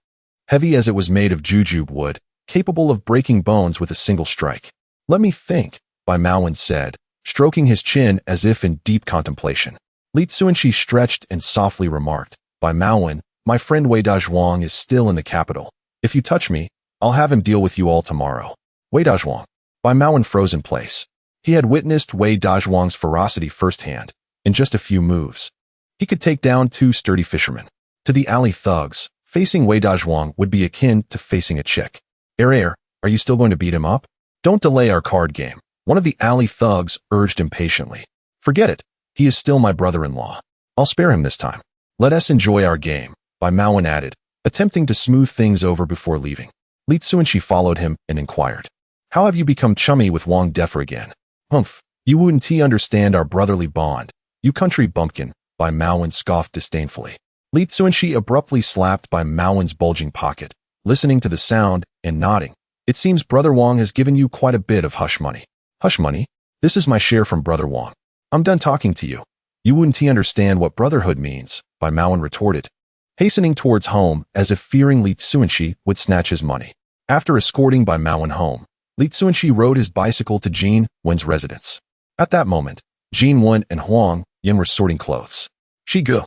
Heavy as it was made of jujube wood, capable of breaking bones with a single strike. Let me think, Bai Maowen said, stroking his chin as if in deep contemplation. Li Cunxi stretched and softly remarked, Bai Maowen, my friend Wei Dazhuang is still in the capital. If you touch me, I'll have him deal with you all tomorrow. Wei Dazhuang. Bai Maowen froze in place. He had witnessed Wei Dazhuang's ferocity firsthand. In just a few moves, he could take down 2 sturdy fishermen. To the alley thugs, facing Wei Dazhuang would be akin to facing a chick. Are you still going to beat him up? Don't delay our card game, one of the alley thugs urged impatiently. Forget it, he is still my brother-in-law. I'll spare him this time. Let us enjoy our game, Bai Maowen added, attempting to smooth things over before leaving. Li Cunxi followed him and inquired, How have you become chummy with Wang Defa again? Humph, you wouldn't understand our brotherly bond. You country bumpkin, Bai Maowen scoffed disdainfully. Li Cunxi abruptly slapped Bai Maowen's bulging pocket, listening to the sound and nodding. It seems Brother Wang has given you quite a bit of hush money. Hush money? This is my share from Brother Wang. I'm done talking to you. You wouldn't understand what brotherhood means, Bai Maowen retorted, hastening towards home as if fearing Li Cunxi would snatch his money. After escorting Bai Maowen home, Li Cunxi rode his bicycle to Jin Wen's residence. At that moment, Jin Wen and Huang Yan were sorting clothes. Shigu.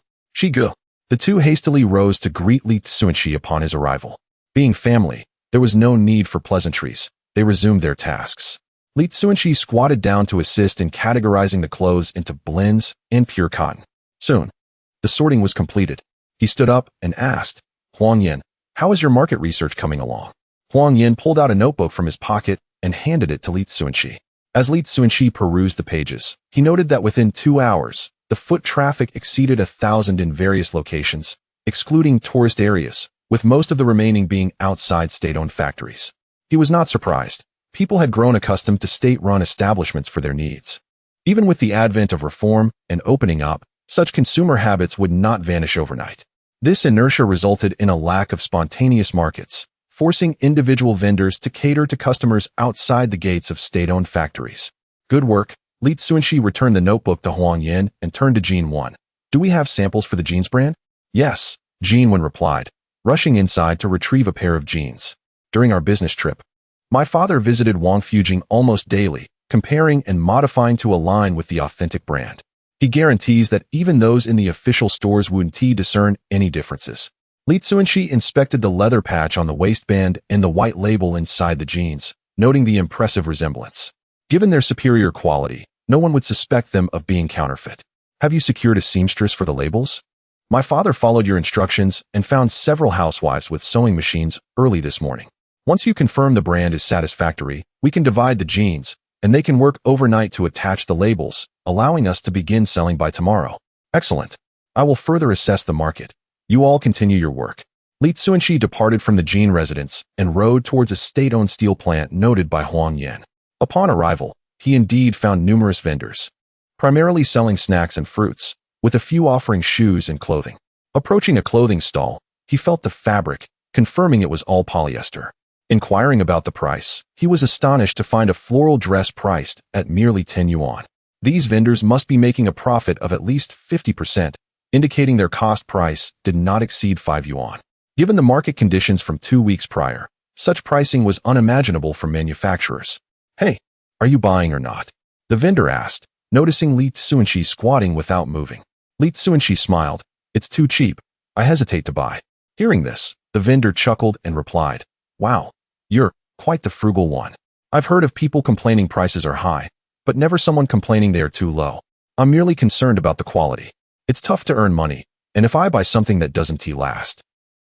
The two hastily rose to greet Li Cunxi upon his arrival. Being family, there was no need for pleasantries. They resumed their tasks. Li Cunxi squatted down to assist in categorizing the clothes into blends and pure cotton. Soon, the sorting was completed. He stood up and asked, Huang Yan, how is your market research coming along? Huang Yan pulled out a notebook from his pocket and handed it to Li Cunxi. As Li Cunxi perused the pages, he noted that within 2 hours, the foot traffic exceeded 1,000 in various locations, excluding tourist areas, with most of the remaining being outside state-owned factories. He was not surprised. People had grown accustomed to state-run establishments for their needs. Even with the advent of reform and opening up, such consumer habits would not vanish overnight. This inertia resulted in a lack of spontaneous markets, forcing individual vendors to cater to customers outside the gates of state-owned factories. Good work. Li Cunxi returned the notebook to Huang Yan and turned to Jin Wen. Do we have samples for the jeans brand? Yes, Jin Wen replied, rushing inside to retrieve a pair of jeans. During our business trip, my father visited Wang Fujing almost daily, comparing and modifying to align with the authentic brand. He guarantees that even those in the official stores wouldn't discern any differences. Li Cunxi inspected the leather patch on the waistband and the white label inside the jeans, noting the impressive resemblance. Given their superior quality, no one would suspect them of being counterfeit. Have you secured a seamstress for the labels? My father followed your instructions and found several housewives with sewing machines early this morning. Once you confirm the brand is satisfactory, we can divide the jeans, and they can work overnight to attach the labels, allowing us to begin selling by tomorrow. Excellent. I will further assess the market. You all continue your work. Li Cunxi departed from the Jin residence and rode towards a state-owned steel plant noted by Huang Yan. Upon arrival, he indeed found numerous vendors, primarily selling snacks and fruits, with a few offering shoes and clothing. Approaching a clothing stall, he felt the fabric, confirming it was all polyester. Inquiring about the price, he was astonished to find a floral dress priced at merely 10 yuan. These vendors must be making a profit of at least 50%, indicating their cost price did not exceed 5 yuan. Given the market conditions from 2 weeks prior, such pricing was unimaginable for manufacturers. Hey, are you buying or not? The vendor asked, noticing Li Cunxi squatting without moving. Li Cunxi smiled. It's too cheap. I hesitate to buy. Hearing this, the vendor chuckled and replied, Wow, You're quite the frugal one. I've heard of people complaining prices are high, but never someone complaining they are too low. I'm merely concerned about the quality. It's tough to earn money, and if I buy something that doesn't last,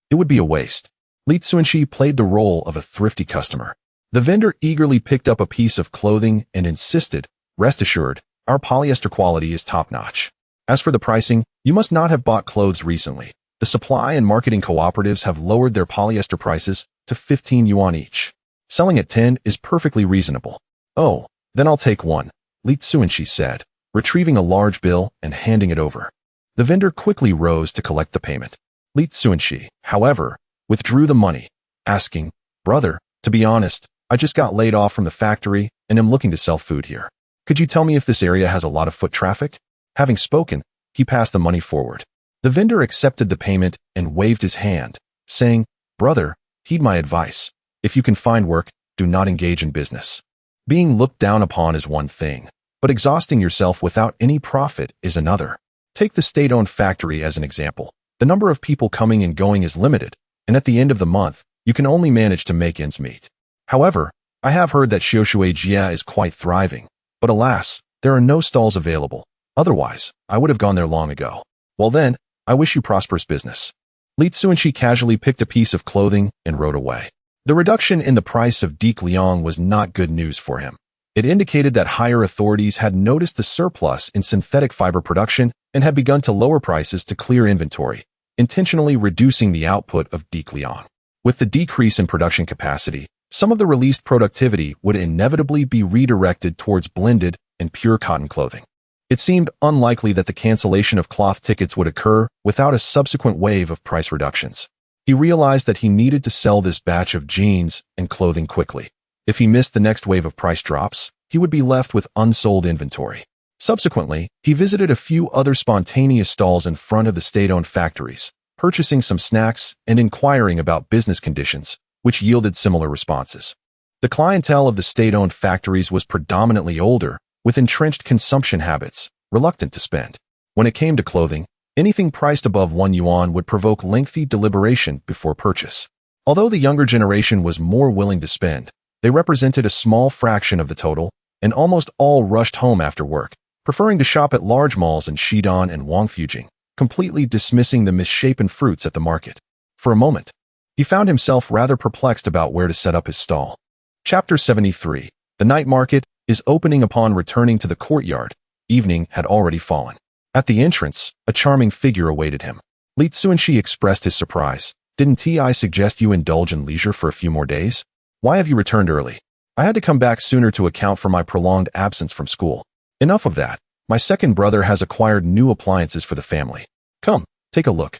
it would be a waste. Li Cunxi played the role of a thrifty customer. The vendor eagerly picked up a piece of clothing and insisted, "Rest assured, our polyester quality is top-notch. As for the pricing, you must not have bought clothes recently. The supply and marketing cooperatives have lowered their polyester prices to 15 yuan each. Selling at 10 is perfectly reasonable." "Oh, then I'll take one," Li Cunxi said, retrieving a large bill and handing it over. The vendor quickly rose to collect the payment. Li Cunxi, however, withdrew the money, asking, "Brother, to be honest, I just got laid off from the factory and am looking to sell food here. Could you tell me if this area has a lot of foot traffic?" Having spoken, he passed the money forward. The vendor accepted the payment and waved his hand, saying, "Brother, heed my advice. If you can find work, do not engage in business. Being looked down upon is one thing, but exhausting yourself without any profit is another. Take the state-owned factory as an example. The number of people coming and going is limited, and at the end of the month, you can only manage to make ends meet. However, I have heard that Xiaoshui Jia is quite thriving, but alas, there are no stalls available. Otherwise, I would have gone there long ago. Well then, I wish you prosperous business." Li Cunxi casually picked a piece of clothing and rode away. The reduction in the price of Liang was not good news for him. It indicated that higher authorities had noticed the surplus in synthetic fiber production and had begun to lower prices to clear inventory, intentionally reducing the output of Liang. With the decrease in production capacity, some of the released productivity would inevitably be redirected towards blended and pure cotton clothing. It seemed unlikely that the cancellation of cloth tickets would occur without a subsequent wave of price reductions. He realized that he needed to sell this batch of jeans and clothing quickly. If he missed the next wave of price drops, he would be left with unsold inventory. Subsequently, he visited a few other spontaneous stalls in front of the state-owned factories, purchasing some snacks and inquiring about business conditions, which yielded similar responses. The clientele of the state-owned factories was predominantly older, with entrenched consumption habits, reluctant to spend. When it came to clothing, anything priced above 1 yuan would provoke lengthy deliberation before purchase. Although the younger generation was more willing to spend, they represented a small fraction of the total, and almost all rushed home after work, preferring to shop at large malls in Xidan and Wangfujing, completely dismissing the misshapen fruits at the market. For a moment, he found himself rather perplexed about where to set up his stall. Chapter 73. The night market is opening. Upon returning to the courtyard, evening had already fallen. At the entrance, a charming figure awaited him. Li Cunxi expressed his surprise. "Didn't I suggest you indulge in leisure for a few more days? Why have you returned early?" "I had to come back sooner to account for my prolonged absence from school." "Enough of that. My second brother has acquired new appliances for the family. Come, take a look,"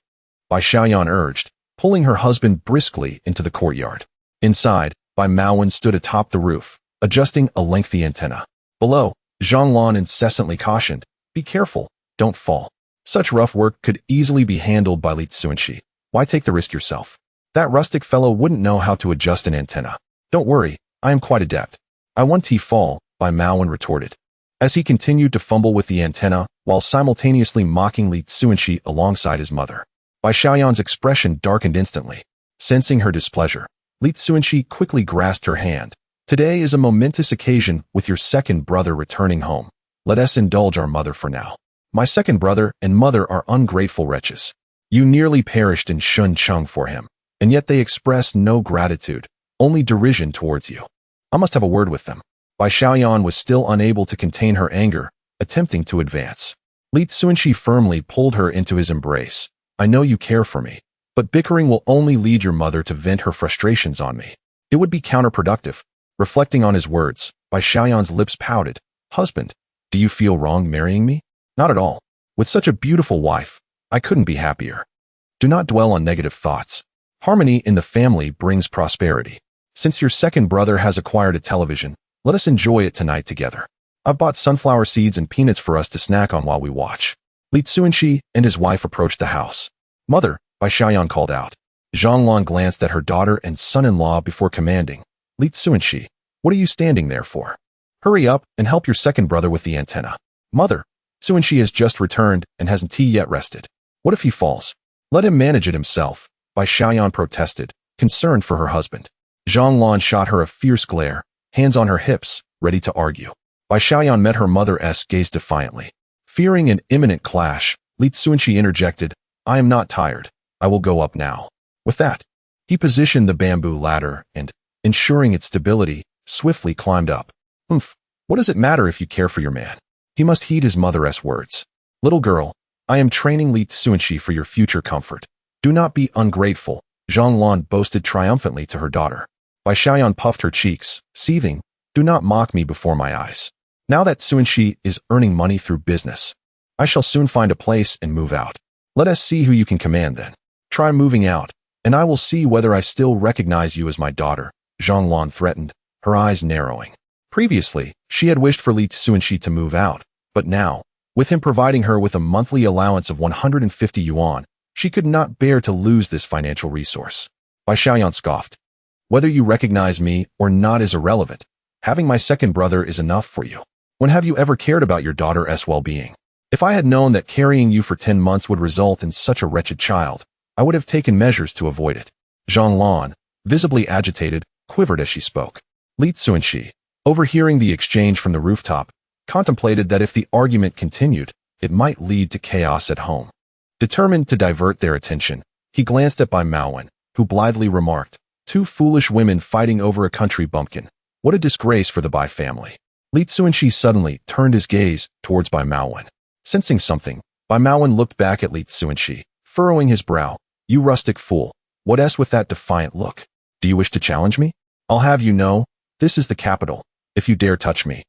Bai Xiaoyan urged, pulling her husband briskly into the courtyard. Inside, Bai Maowen stood atop the roof, adjusting a lengthy antenna. Below, Zhanglan incessantly cautioned, "Be careful, don't fall." Such rough work could easily be handled by Li Cunxi. Why take the risk yourself? That rustic fellow wouldn't know how to adjust an antenna. "Don't worry, I am quite adept." "I want to fall," Bai Maowen retorted, as he continued to fumble with the antenna while simultaneously mocking Li Cunxi alongside his mother. Bai Xiaoyan's expression darkened instantly. Sensing her displeasure, Li Cunxi quickly grasped her hand. "Today is a momentous occasion with your second brother returning home. Let us indulge our mother for now. My second brother and mother are ungrateful wretches. You nearly perished in Shuncheng for him, and yet they express no gratitude, only derision towards you. I must have a word with them." Bai Xiaoyan was still unable to contain her anger, attempting to advance. Li Cunxi firmly pulled her into his embrace. "I know you care for me, but bickering will only lead your mother to vent her frustrations on me. It would be counterproductive." Reflecting on his words, Bai Xiaoyan's lips pouted. "Husband, do you feel wrong marrying me?" "Not at all. With such a beautiful wife, I couldn't be happier. Do not dwell on negative thoughts. Harmony in the family brings prosperity. Since your second brother has acquired a television, let us enjoy it tonight together. I've bought sunflower seeds and peanuts for us to snack on while we watch." Li Cunxi and his wife approached the house. "Mother," Bai Xiaoyan called out. Zhanglan glanced at her daughter and son-in-law before commanding, "Li Cunxi, what are you standing there for? Hurry up and help your second brother with the antenna." "Mother, Cunxi has just returned and hasn't yet rested. What if he falls?" "Let him manage it himself," Bai Xiaoyan protested, concerned for her husband. Zhang Lan shot her a fierce glare, hands on her hips, ready to argue. Bai Xiaoyan met her mother's gaze defiantly. Fearing an imminent clash, Li Cunxi interjected, I am not tired. I will go up now. With that, he positioned the bamboo ladder and, ensuring its stability, swiftly climbed up. What does it matter if you care for your man? He must heed his mother's words. Little girl, I am training Li Cunxi for your future comfort. Do not be ungrateful, Zhang Lan boasted triumphantly to her daughter. Bai Xiaoyan puffed her cheeks, seething, do not mock me before my eyes. Now that Cunxi is earning money through business, I shall soon find a place and move out. Let us see who you can command then. Try moving out, and I will see whether I still recognize you as my daughter, Zhang Lan threatened, her eyes narrowing. Previously, she had wished for Li Cunxi to move out, but now, with him providing her with a monthly allowance of 150 yuan, she could not bear to lose this financial resource. Bai Xiaoyan scoffed. Whether you recognize me or not is irrelevant. Having my second brother is enough for you. When have you ever cared about your daughter's well-being? If I had known that carrying you for 10 months would result in such a wretched child, I would have taken measures to avoid it. Zhang Lan, visibly agitated, quivered as she spoke. Li Cunxi, overhearing the exchange from the rooftop, contemplated that if the argument continued, it might lead to chaos at home. Determined to divert their attention, he glanced at Bai Maowen, who blithely remarked, two foolish women fighting over a country bumpkin. What a disgrace for the Bai family. Li Cunxi suddenly turned his gaze towards Bai Maowen. Sensing something, Bai Maowen looked back at Li Cunxi, furrowing his brow. You rustic fool, what's with that defiant look? Do you wish to challenge me? I'll have you know, this is the capital. If you dare touch me,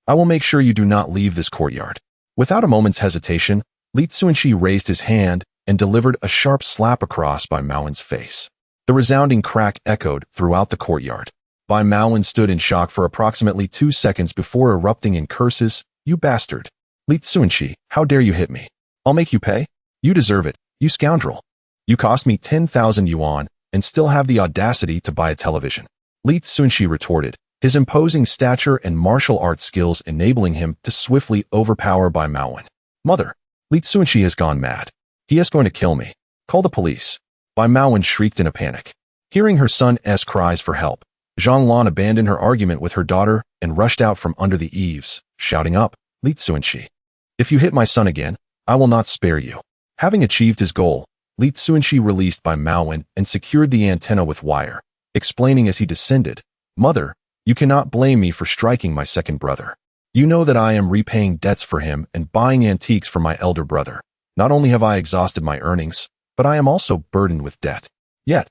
I will make sure you do not leave this courtyard. Without a moment's hesitation, Li Cunxi raised his hand and delivered a sharp slap across Bai Maowen's face. The resounding crack echoed throughout the courtyard. Bai Maowen stood in shock for approximately 2 seconds before erupting in curses. You bastard. Li Cunxi, how dare you hit me? I'll make you pay. You deserve it, you scoundrel. You cost me 10,000 yuan and still have the audacity to buy a television. Li Cunxi retorted, his imposing stature and martial arts skills enabling him to swiftly overpower Bai Maowen. Mother, Li Cunxi has gone mad. He is going to kill me. Call the police. Bai Maowen shrieked in a panic. Hearing her son's cries for help, Zhang Lan abandoned her argument with her daughter and rushed out from under the eaves, shouting up, Li Cunxi, if you hit my son again, I will not spare you. Having achieved his goal, Li Cunxi released Bai Maowen and secured the antenna with wire, explaining as he descended, Mother, you cannot blame me for striking my second brother. You know that I am repaying debts for him and buying antiques for my elder brother. Not only have I exhausted my earnings, but I am also burdened with debt. Yet,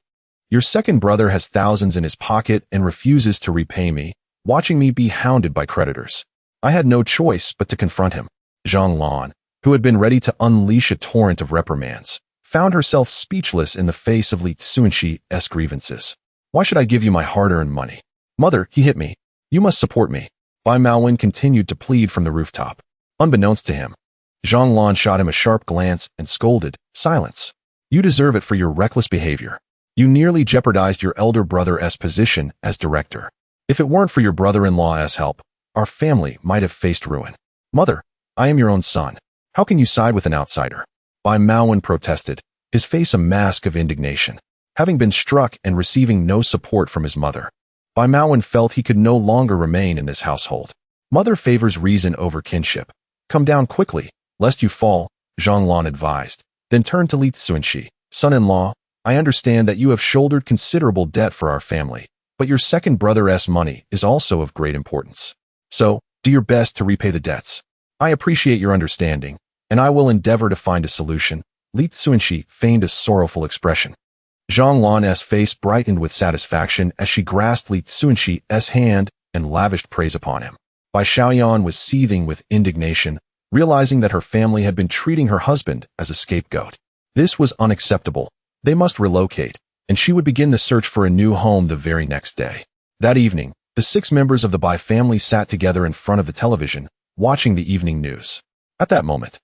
your second brother has thousands in his pocket and refuses to repay me, watching me be hounded by creditors. I had no choice but to confront him. Zhang Lan, who had been ready to unleash a torrent of reprimands, found herself speechless in the face of Li Cunxi's grievances. Why should I give you my hard-earned money? Mother, he hit me. You must support me. Bai Maowen continued to plead from the rooftop. Unbeknownst to him, Zhang Lan shot him a sharp glance and scolded, Silence. You deserve it for your reckless behavior. You nearly jeopardized your elder brother's position as director. If it weren't for your brother-in-law's help, our family might have faced ruin. Mother, I am your own son. How can you side with an outsider? Bai Maowen protested, his face a mask of indignation. Having been struck and receiving no support from his mother, Bai Maowen felt he could no longer remain in this household. Mother favors reason over kinship. Come down quickly, lest you fall, Zhang Lan advised, then turned to Li Cunxi. Son-in-law, I understand that you have shouldered considerable debt for our family, but your second brother's money is also of great importance. So, do your best to repay the debts. I appreciate your understanding, and I will endeavor to find a solution. Li Cunxi feigned a sorrowful expression. Zhang Lan's face brightened with satisfaction as she grasped Li Cunxi's hand and lavished praise upon him. Bai Xiaoyan was seething with indignation, realizing that her family had been treating her husband as a scapegoat. This was unacceptable. They must relocate, and she would begin the search for a new home the very next day. That evening, the 6 members of the Bai family sat together in front of the television, watching the evening news. At that moment,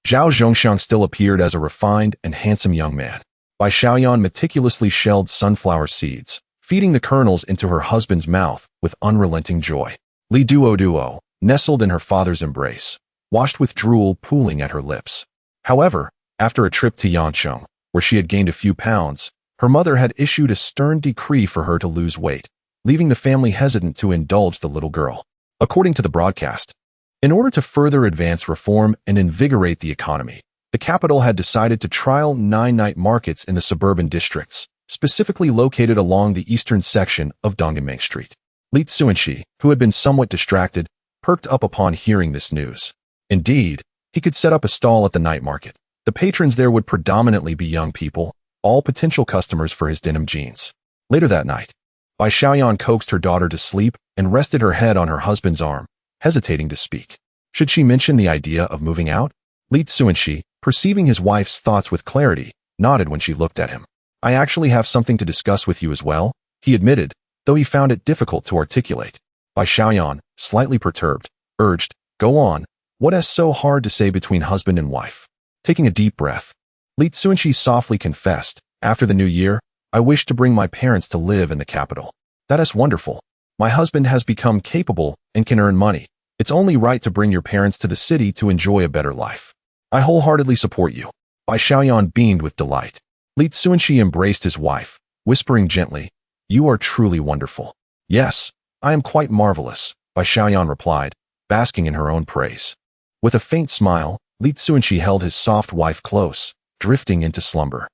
Zhao Zhongxiang still appeared as a refined and handsome young man. Bai Xiaoyan meticulously shelled sunflower seeds, feeding the kernels into her husband's mouth with unrelenting joy. Li Duo, nestled in her father's embrace, washed with drool pooling at her lips. However, after a trip to Yancheng, where she had gained a few pounds, her mother had issued a stern decree for her to lose weight. leaving the family hesitant to indulge the little girl. According to the broadcast, in order to further advance reform and invigorate the economy, the capital had decided to trial 9 night markets in the suburban districts, specifically located along the eastern section of Dongming Street. Cunxi, who had been somewhat distracted, perked up upon hearing this news. Indeed, he could set up a stall at the night market. The patrons there would predominantly be young people, all potential customers for his denim jeans. Later that night, Bai Xiaoyan coaxed her daughter to sleep and rested her head on her husband's arm, hesitating to speak. Should she mention the idea of moving out? Cunxi, perceiving his wife's thoughts with clarity, nodded when she looked at him. I actually have something to discuss with you as well, he admitted, though he found it difficult to articulate. Bai Xiaoyan, slightly perturbed, urged, go on, what is so hard to say between husband and wife? Taking a deep breath, Cunxi softly confessed, after the new year, I wish to bring my parents to live in the capital. That is wonderful. My husband has become capable and can earn money. It's only right to bring your parents to the city to enjoy a better life. I wholeheartedly support you. Bai Xiaoyan beamed with delight. Cunxi embraced his wife, whispering gently, you are truly wonderful. Yes, I am quite marvelous, Bai Xiaoyan replied, basking in her own praise. With a faint smile, Cunxi held his soft wife close, drifting into slumber.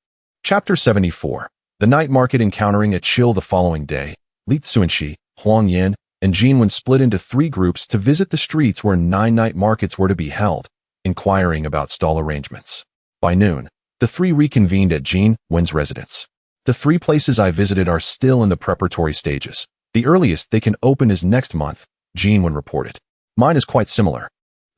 Chapter 74. The night market. Encountering a chill the following day, Cunxi, Huangyan, and Yuan split into 3 groups to visit the streets where 9 night markets were to be held, inquiring about stall arrangements. By noon, the 3 reconvened at Yuan's residence. The 3 places I visited are still in the preparatory stages. The earliest they can open is next month, Yuan reported. Mine is quite similar.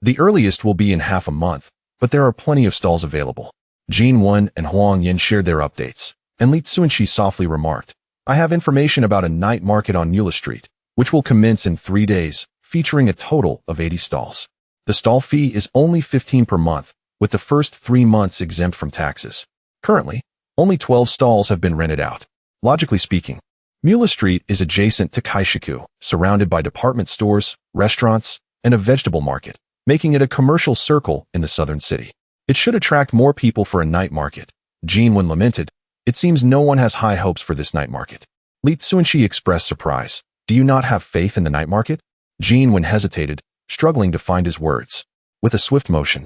The earliest will be in half a month, but there are plenty of stalls available. Yuan and Huangyan shared their updates, and Cunxi softly remarked, I have information about a night market on Eula Street, which will commence in 3 days, featuring a total of 80 stalls. The stall fee is only 15 per month, with the first 3 months exempt from taxes. Currently, only 12 stalls have been rented out. Logically speaking, Eula Street is adjacent to Kaishiku, surrounded by department stores, restaurants, and a vegetable market, making it a commercial circle in the southern city. It should attract more people for a night market. Yuan lamented, it seems no one has high hopes for this night market. Cunxi expressed surprise. Do you not have faith in the night market? Yuan hesitated, struggling to find his words. With a swift motion,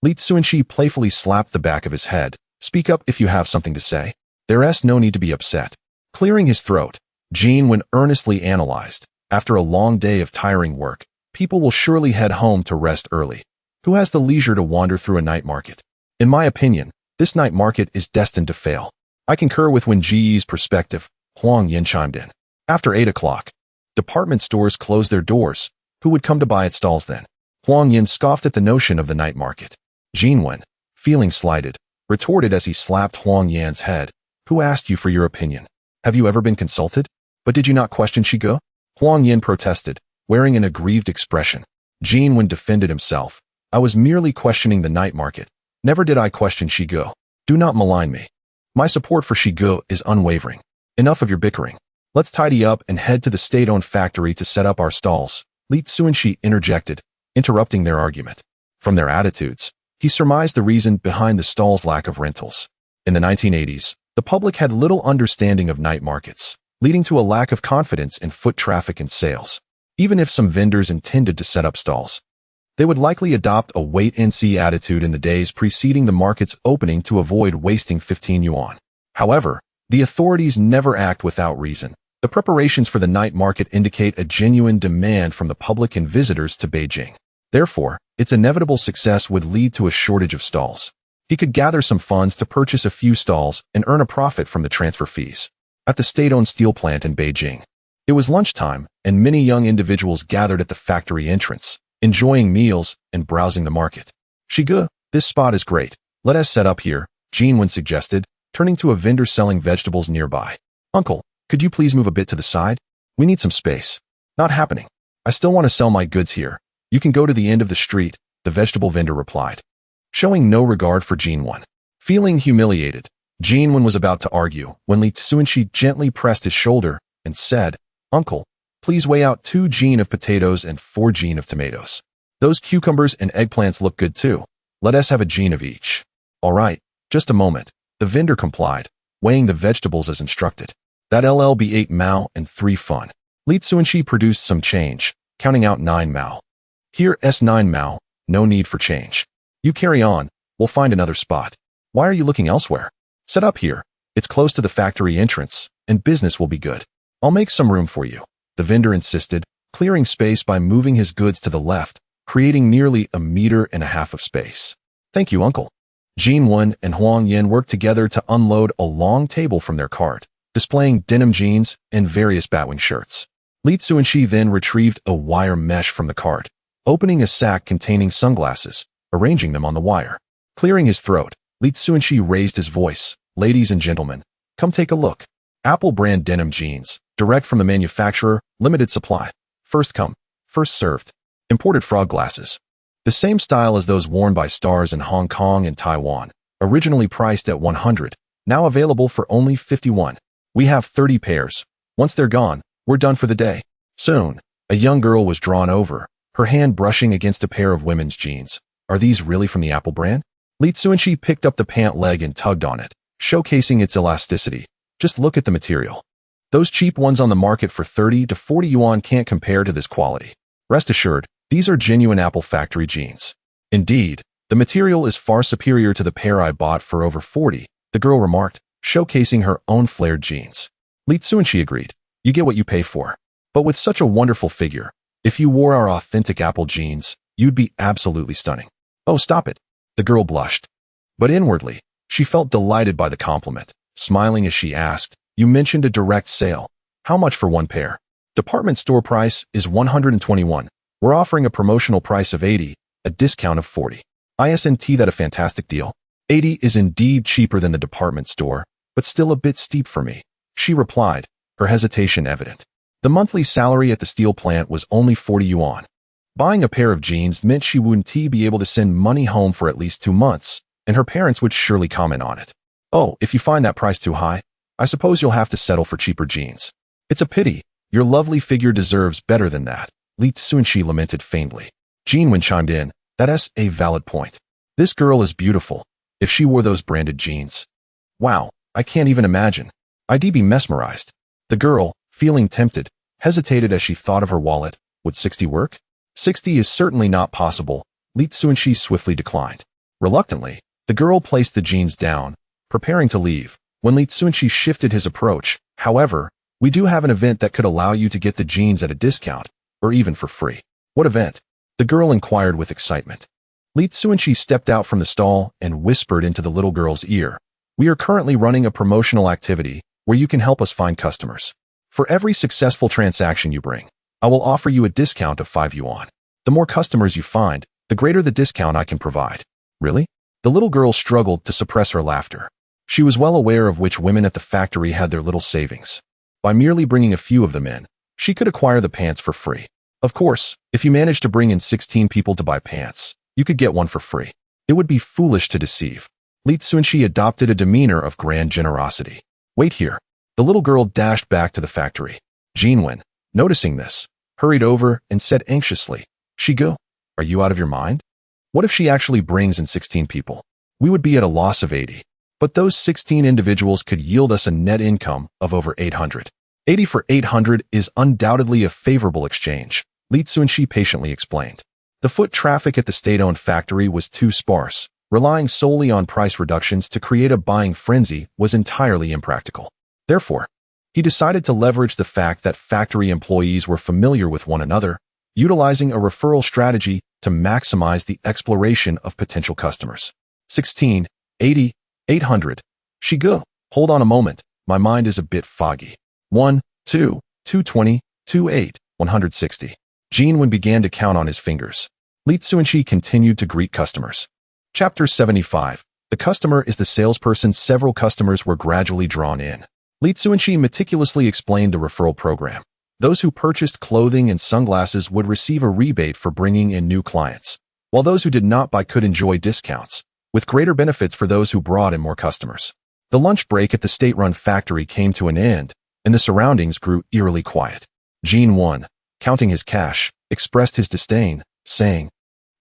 Cunxi playfully slapped the back of his head. Speak up if you have something to say. There's no need to be upset. Clearing his throat, Yuan earnestly analyzed. After a long day of tiring work, people will surely head home to rest early. Who has the leisure to wander through a night market? In my opinion, this night market is destined to fail. I concur with Wen Ji's perspective, Huangyan chimed in. After 8 o'clock, department stores closed their doors. Who would come to buy at stalls then? Huangyan scoffed at the notion of the night market. Yuan, feeling slighted, retorted as he slapped Huangyan's head. Who asked you for your opinion? Have you ever been consulted? But did you not question Shigo? Huangyan protested, wearing an aggrieved expression. Yuan defended himself. I was merely questioning the night market. Never did I question Shigo. Do not malign me. My support for Shigo is unwavering. Enough of your bickering. Let's tidy up and head to the state-owned factory to set up our stalls, Cunxi interjected, interrupting their argument. From their attitudes, he surmised the reason behind the stall's lack of rentals. In the 1980s, the public had little understanding of night markets, leading to a lack of confidence in foot traffic and sales. Even if some vendors intended to set up stalls, they would likely adopt a wait-and-see attitude in the days preceding the market's opening to avoid wasting 15 yuan. However, the authorities never act without reason. The preparations for the night market indicate a genuine demand from the public and visitors to Beijing. Therefore, its inevitable success would lead to a shortage of stalls. He could gather some funds to purchase a few stalls and earn a profit from the transfer fees. At the state-owned steel plant in Beijing, it was lunchtime, and many young individuals gathered at the factory entrance, enjoying meals and browsing the market. Shigu, this spot is great. Let us set up here, Yuan suggested, turning to a vendor selling vegetables nearby. Uncle, could you please move a bit to the side? We need some space. Not happening. I still want to sell my goods here. You can go to the end of the street, the vegetable vendor replied, showing no regard for Yuan. Feeling humiliated, Yuan was about to argue when Cunxi gently pressed his shoulder and said, Uncle, please weigh out 2 Yuan of potatoes and 4 Yuan of tomatoes. Those cucumbers and eggplants look good too. Let us have a Yuan of each. All right, just a moment. The vendor complied, weighing the vegetables as instructed. That'll be 8 mao and 3 fun. Li Cunxi produced some change, counting out 9 mao. Here S9 mao, no need for change. You carry on, we'll find another spot. Why are you looking elsewhere? Set up here. It's close to the factory entrance, and business will be good. I'll make some room for you, the vendor insisted, clearing space by moving his goods to the left, creating nearly 1.5 meters of space. Thank you, uncle. Yuan and Huang Yin worked together to unload a long table from their cart, displaying denim jeans and various batwing shirts. Li Cunxi then retrieved a wire mesh from the cart, opening a sack containing sunglasses, arranging them on the wire. Clearing his throat, Li Cunxi raised his voice. Ladies and gentlemen, come take a look. Apple brand denim jeans, direct from the manufacturer, limited supply. First come, first served. Imported frog glasses. The same style as those worn by stars in Hong Kong and Taiwan, originally priced at 100, now available for only 51. We have 30 pairs. Once they're gone, we're done for the day. Soon, a young girl was drawn over, her hand brushing against a pair of women's jeans. Are these really from the Apple brand? Li Cunxi picked up the pant leg and tugged on it, showcasing its elasticity. Just look at the material. Those cheap ones on the market for 30 to 40 yuan can't compare to this quality. Rest assured, these are genuine Apple factory jeans. Indeed, the material is far superior to the pair I bought for over 40, the girl remarked, showcasing her own flared jeans. Li Cunxi agreed. You get what you pay for. But with such a wonderful figure, if you wore our authentic Apple jeans, you'd be absolutely stunning. Oh, stop it. The girl blushed. But inwardly, she felt delighted by the compliment, smiling as she asked, you mentioned a direct sale. How much for one pair? Department store price is 121. We're offering a promotional price of 80, a discount of 40. Isn't that a fantastic deal? 80 is indeed cheaper than the department store, but still a bit steep for me, she replied, her hesitation evident. The monthly salary at the steel plant was only 40 yuan. Buying a pair of jeans meant she wouldn't be able to send money home for at least 2 months, and her parents would surely comment on it. Oh, if you find that price too high, I suppose you'll have to settle for cheaper jeans. It's a pity. Your lovely figure deserves better than that, Li Cunxi lamented faintly. Yuan chimed in, that's a valid point. This girl is beautiful. If she wore those branded jeans. Wow, I can't even imagine. I'd be mesmerized. The girl, feeling tempted, hesitated as she thought of her wallet. Would 60 work? 60 is certainly not possible, Li Cunxi swiftly declined. Reluctantly, the girl placed the jeans down, preparing to leave. When Li Cunxi shifted his approach, however, we do have an event that could allow you to get the jeans at a discount, or even for free. What event? The girl inquired with excitement. Li Cunxi stepped out from the stall and whispered into the little girl's ear. We are currently running a promotional activity where you can help us find customers. For every successful transaction you bring, I will offer you a discount of 5 yuan. The more customers you find, the greater the discount I can provide. Really? The little girl struggled to suppress her laughter. She was well aware of which women at the factory had their little savings. By merely bringing a few of them in, she could acquire the pants for free. Of course, if you managed to bring in 16 people to buy pants, you could get one for free. It would be foolish to deceive. Li Cunxi adopted a demeanor of grand generosity. Wait here. The little girl dashed back to the factory. Yuan, noticing this, hurried over and said anxiously, Shigo, are you out of your mind? What if she actually brings in 16 people? We would be at a loss of 80. But those 16 individuals could yield us a net income of over 800. 80 for 800 is undoubtedly a favorable exchange, Li Cunxi patiently explained. The foot traffic at the state-owned factory was too sparse. Relying solely on price reductions to create a buying frenzy was entirely impractical. Therefore, he decided to leverage the fact that factory employees were familiar with one another, utilizing a referral strategy to maximize the exploration of potential customers. 16, 80, 800. Shigo, hold on a moment, my mind is a bit foggy. 1, 2, 220, 28, 160. Yuan began to count on his fingers. Li Cunxi continued to greet customers. Chapter 75. The customer is the salesperson. Several customers were gradually drawn in. Li Cunxi meticulously explained the referral program. Those who purchased clothing and sunglasses would receive a rebate for bringing in new clients, while those who did not buy could enjoy discounts, with greater benefits for those who brought in more customers. The lunch break at the state-run factory came to an end, and the surroundings grew eerily quiet. Yuan, counting his cash, expressed his disdain, saying,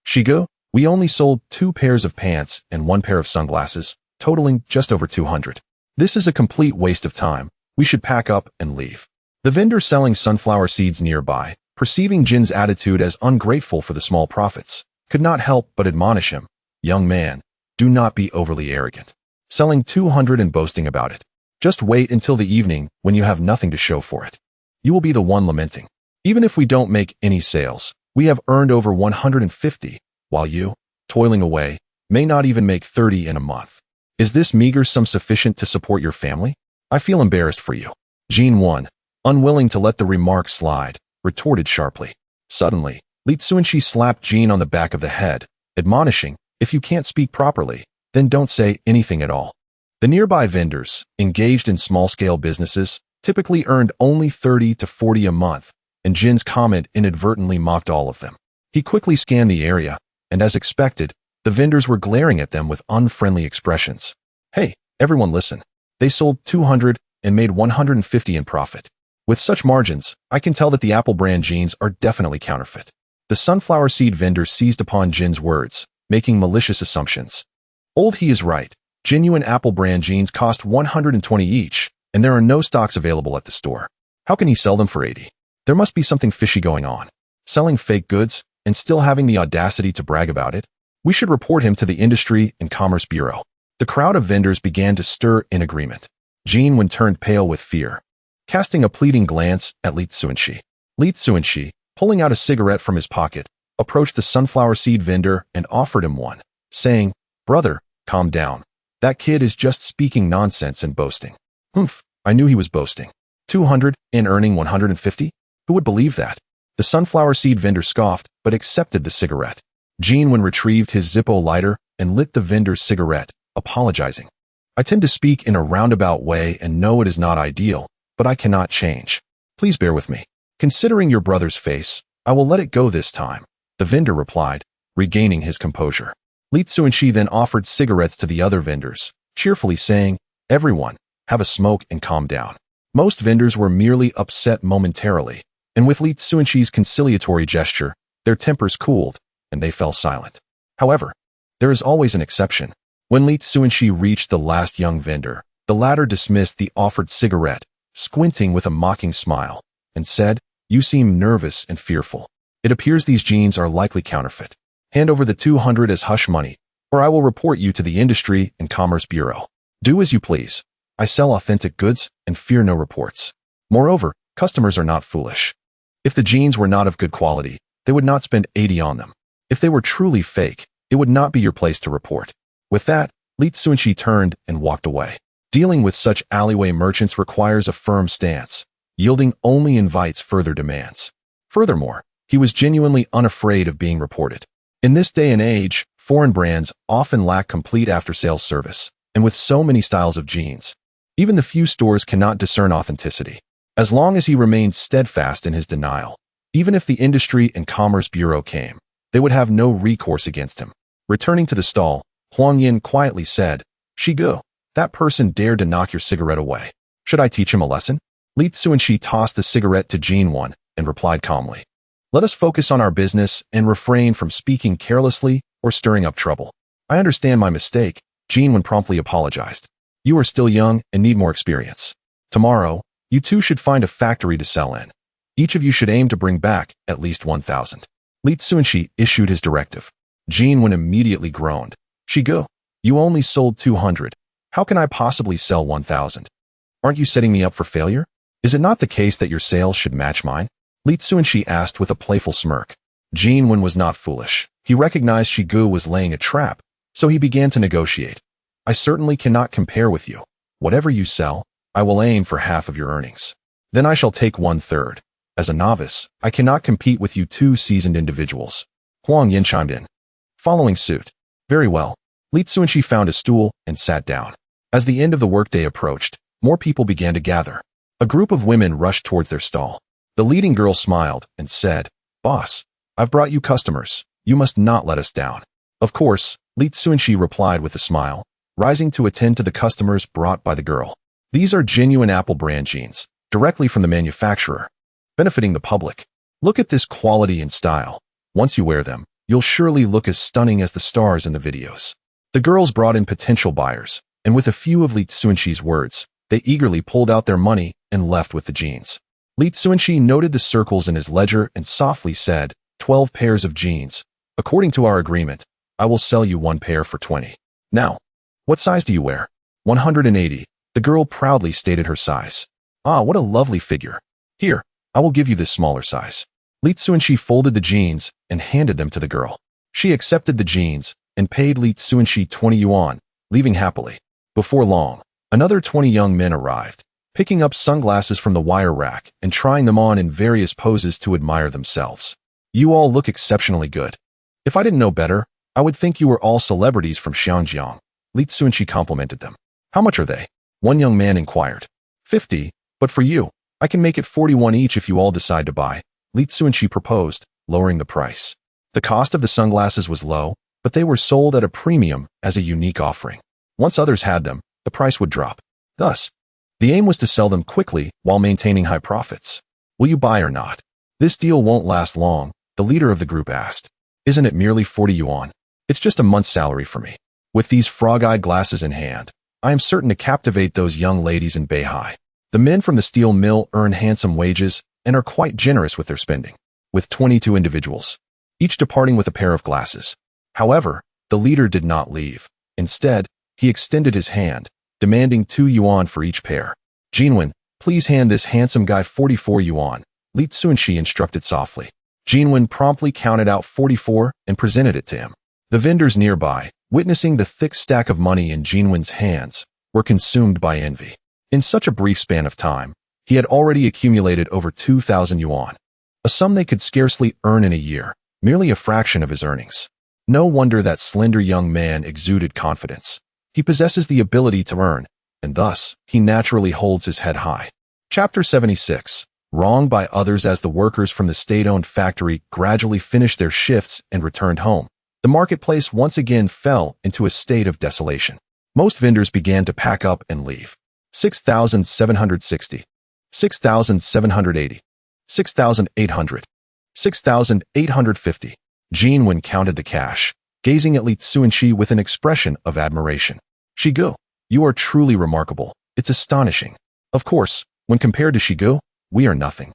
Shigo, we only sold 2 pairs of pants and 1 pair of sunglasses, totaling just over 200. This is a complete waste of time. We should pack up and leave. The vendor selling sunflower seeds nearby, perceiving Jin's attitude as ungrateful for the small profits, could not help but admonish him. Young man, do not be overly arrogant. Selling 200 and boasting about it. Just wait until the evening when you have nothing to show for it. You will be the one lamenting. Even if we don't make any sales, we have earned over 150, while you, toiling away, may not even make 30 in a month. Is this meager sum sufficient to support your family? I feel embarrassed for you. Yuan, unwilling to let the remark slide, retorted sharply. Suddenly, Cunxi slapped Jin on the back of the head, admonishing, if you can't speak properly, then don't say anything at all. The nearby vendors, engaged in small-scale businesses, typically earned only 30 to 40 a month, and Jin's comment inadvertently mocked all of them. He quickly scanned the area, and as expected, the vendors were glaring at them with unfriendly expressions. Hey, everyone listen. They sold 200 and made 150 in profit. With such margins, I can tell that the Apple brand jeans are definitely counterfeit. The sunflower seed vendor seized upon Jin's words, making malicious assumptions. Old he is right. Genuine Apple brand jeans cost 120 each, and there are no stocks available at the store. How can he sell them for 80? There must be something fishy going on. Selling fake goods, and still having the audacity to brag about it? We should report him to the Industry and Commerce Bureau. The crowd of vendors began to stir in agreement. Yuan turned pale with fear, casting a pleading glance at Cunxi. Cunxi, pulling out a cigarette from his pocket, approached the sunflower seed vendor and offered him one, saying, Brother, calm down. That kid is just speaking nonsense and boasting. Humph, I knew he was boasting. 200 and earning 150? Who would believe that? The sunflower seed vendor scoffed, but accepted the cigarette. Yuan retrieved his Zippo lighter and lit the vendor's cigarette, apologizing. I tend to speak in a roundabout way and know it is not ideal, but I cannot change. Please bear with me. Considering your brother's face, I will let it go this time, the vendor replied, regaining his composure. Cunxi then offered cigarettes to the other vendors, cheerfully saying, Everyone, have a smoke and calm down. Most vendors were merely upset momentarily, and with Cunxi's conciliatory gesture, their tempers cooled, and they fell silent. However, there is always an exception. When Cunxi reached the last young vendor, the latter dismissed the offered cigarette, squinting with a mocking smile, and said, You seem nervous and fearful. It appears these jeans are likely counterfeit. Hand over the 200 as hush money, or I will report you to the Industry and Commerce Bureau. Do as you please. I sell authentic goods and fear no reports. Moreover, customers are not foolish. If the jeans were not of good quality, they would not spend 80 on them. If they were truly fake, it would not be your place to report. With that, Cunxi turned and walked away. Dealing with such alleyway merchants requires a firm stance. Yielding only invites further demands. Furthermore, he was genuinely unafraid of being reported. In this day and age, foreign brands often lack complete after-sales service, and with so many styles of jeans, even the few stores cannot discern authenticity. As long as he remained steadfast in his denial, even if the Industry and Commerce Bureau came, they would have no recourse against him. Returning to the stall, Huangyin quietly said, Shigu, that person dared to knock your cigarette away. Should I teach him a lesson? Cunxi tossed the cigarette to Yuan and replied calmly, Let us focus on our business and refrain from speaking carelessly or stirring up trouble. I understand my mistake, Yuan promptly apologized. You are still young and need more experience. Tomorrow, you two should find a factory to sell in. Each of you should aim to bring back at least 1,000. Cunxi issued his directive. Yuan immediately groaned. Shigu, you only sold 200. How can I possibly sell 1,000? Aren't you setting me up for failure? Is it not the case that your sales should match mine? Cunxi asked with a playful smirk. Yuan was not foolish. He recognized Shigu was laying a trap, so he began to negotiate. I certainly cannot compare with you. Whatever you sell, I will aim for half of your earnings. Then I shall take 1/3. As a novice, I cannot compete with you two seasoned individuals. Huangyin chimed in, following suit. Very well. Cunxi found a stool and sat down. As the end of the workday approached, more people began to gather. A group of women rushed towards their stall. The leading girl smiled and said, Boss, I've brought you customers. You must not let us down. Of course, Cunxi replied with a smile, rising to attend to the customers brought by the girl. These are genuine Apple brand jeans, directly from the manufacturer, benefiting the public. Look at this quality and style. Once you wear them, you'll surely look as stunning as the stars in the videos. The girls brought in potential buyers, and with a few of Cunxi's words, they eagerly pulled out their money and left with the jeans. Li Cunxi noted the circles in his ledger and softly said, 12 pairs of jeans. According to our agreement, I will sell you 1 pair for 20. Now, what size do you wear? 180. The girl proudly stated her size. Ah, what a lovely figure. Here, I will give you this smaller size. Li Cunxi folded the jeans and handed them to the girl. She accepted the jeans and paid Li Cunxi 20 yuan, leaving happily. Before long, another 20 young men arrived, picking up sunglasses from the wire rack and trying them on in various poses to admire themselves. You all look exceptionally good. If I didn't know better, I would think you were all celebrities from Xiangjiang. Li Cunxi complimented them. How much are they? One young man inquired. 50, but for you, I can make it 41 each if you all decide to buy, Li Cunxi proposed, lowering the price. The cost of the sunglasses was low, but they were sold at a premium as a unique offering. Once others had them, the price would drop. Thus, the aim was to sell them quickly while maintaining high profits. Will you buy or not? This deal won't last long, the leader of the group asked. Isn't it merely 40 yuan? It's just a month's salary for me. With these frog-eyed glasses in hand, I am certain to captivate those young ladies in Beihai. The men from the steel mill earn handsome wages and are quite generous with their spending, with 22 individuals, each departing with a pair of glasses. However, the leader did not leave. Instead, he extended his hand, demanding 2 yuan for each pair. Jinwen, please hand this handsome guy 44 yuan, Li Cunxi instructed softly. Jinwen promptly counted out 44 and presented it to him. The vendors nearby, witnessing the thick stack of money in Jinwen's hands, were consumed by envy. In such a brief span of time, he had already accumulated over 2,000 yuan, a sum they could scarcely earn in a year, merely a fraction of his earnings. No wonder that slender young man exuded confidence. He possesses the ability to earn, and thus, he naturally holds his head high. Chapter 76. Wronged by others. As the workers from the state-owned factory gradually finished their shifts and returned home, the marketplace once again fell into a state of desolation. Most vendors began to pack up and leave. 6,760. 6,780. 6,800. 6,850. Jinwen counted the cash, gazing at Li Cunxi with an expression of admiration. Shigu, you are truly remarkable. It's astonishing. Of course, when compared to Shigu, we are nothing.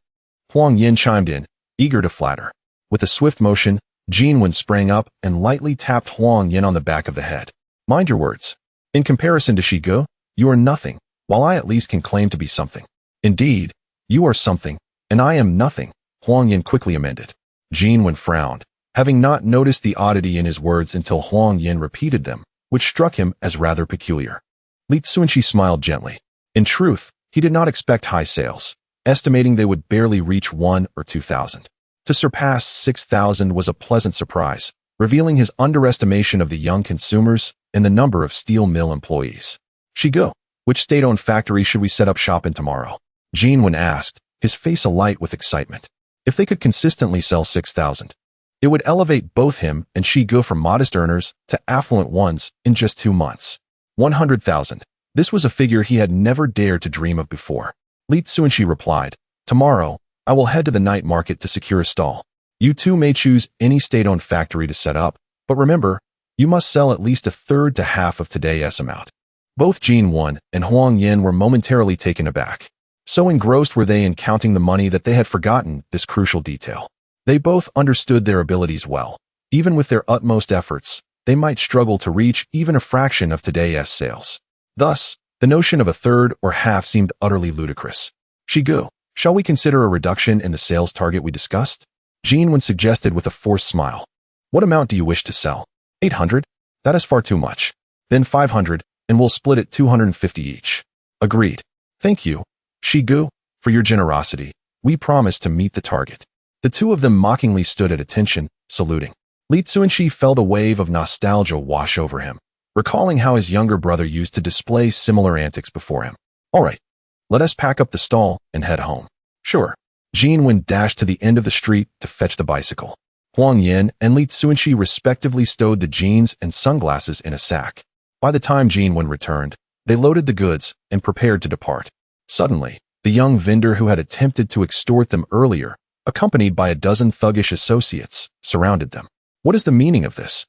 Huang Yin chimed in, eager to flatter. With a swift motion, Jinwen sprang up and lightly tapped Huang Yin on the back of the head. Mind your words. In comparison to Shigu, you are nothing, while I at least can claim to be something. Indeed, you are something, and I am nothing, Huang Yin quickly amended. Jinwen frowned, having not noticed the oddity in his words until Huang Yin repeated them, which struck him as rather peculiar. Li Cunxi smiled gently. In truth, he did not expect high sales, estimating they would barely reach 1 or 2,000. To surpass 6,000 was a pleasant surprise, revealing his underestimation of the young consumers and the number of steel mill employees. Shigu, which state-owned factory should we set up shop in tomorrow? Jinwen asked, his face alight with excitement. If they could consistently sell 6,000, it would elevate both him and Shigu from modest earners to affluent ones in just 2 months. 100,000. This was a figure he had never dared to dream of before. Li Cunxi replied, tomorrow, I will head to the night market to secure a stall. You two may choose any state-owned factory to set up, but remember, you must sell at least a third to half of today's amount. Both Jinwen and Huang Yin were momentarily taken aback. So engrossed were they in counting the money that they had forgotten this crucial detail. They both understood their abilities well. Even with their utmost efforts, they might struggle to reach even a fraction of today's sales. Thus, the notion of a third or half seemed utterly ludicrous. Shigu, shall we consider a reduction in the sales target we discussed? Jinwen suggested with a forced smile. What amount do you wish to sell? 800? That is far too much. Then 500, and we'll split it 250 each. Agreed. Thank you, Shigu, for your generosity. We promise to meet the target. The two of them mockingly stood at attention, saluting. Li Cunxi felt a wave of nostalgia wash over him, recalling how his younger brother used to display similar antics before him. All right, let us pack up the stall and head home. Sure. Jinwen dashed to the end of the street to fetch the bicycle. Huang Yin and Li Cunxi respectively stowed the jeans and sunglasses in a sack. By the time Jinwen returned, they loaded the goods and prepared to depart. Suddenly, the young vendor who had attempted to extort them earlier, accompanied by a dozen thuggish associates, surrounded them. What is the meaning of this?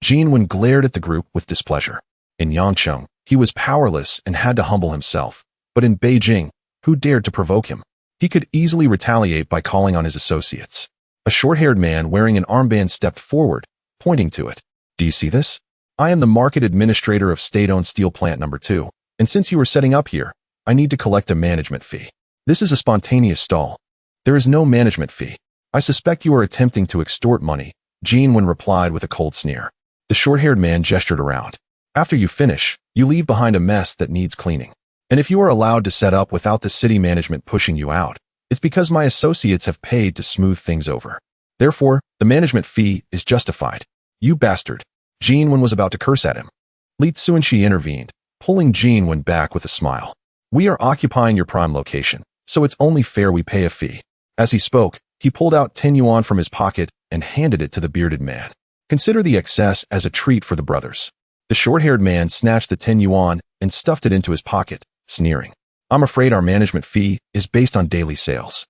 Jinwen glared at the group with displeasure. In Yangcheng, he was powerless and had to humble himself, but in Beijing, who dared to provoke him? He could easily retaliate by calling on his associates. A short-haired man wearing an armband stepped forward, pointing to it. Do you see this? I am the market administrator of state-owned steel plant number 2, and since you are setting up here, I need to collect a management fee. This is a spontaneous stall. There is no management fee. I suspect you are attempting to extort money, Yuan replied with a cold sneer. The short-haired man gestured around. After you finish, you leave behind a mess that needs cleaning. And if you are allowed to set up without the city management pushing you out, it's because my associates have paid to smooth things over. Therefore, the management fee is justified. You bastard. Yuan was about to curse at him. Cunxi intervened, pulling Yuan back with a smile. We are occupying your prime location, so it's only fair we pay a fee. As he spoke, he pulled out 10 yuan from his pocket and handed it to the bearded man. Consider the excess as a treat for the brothers. The short-haired man snatched the 10 yuan and stuffed it into his pocket, sneering. I'm afraid our management fee is based on daily sales.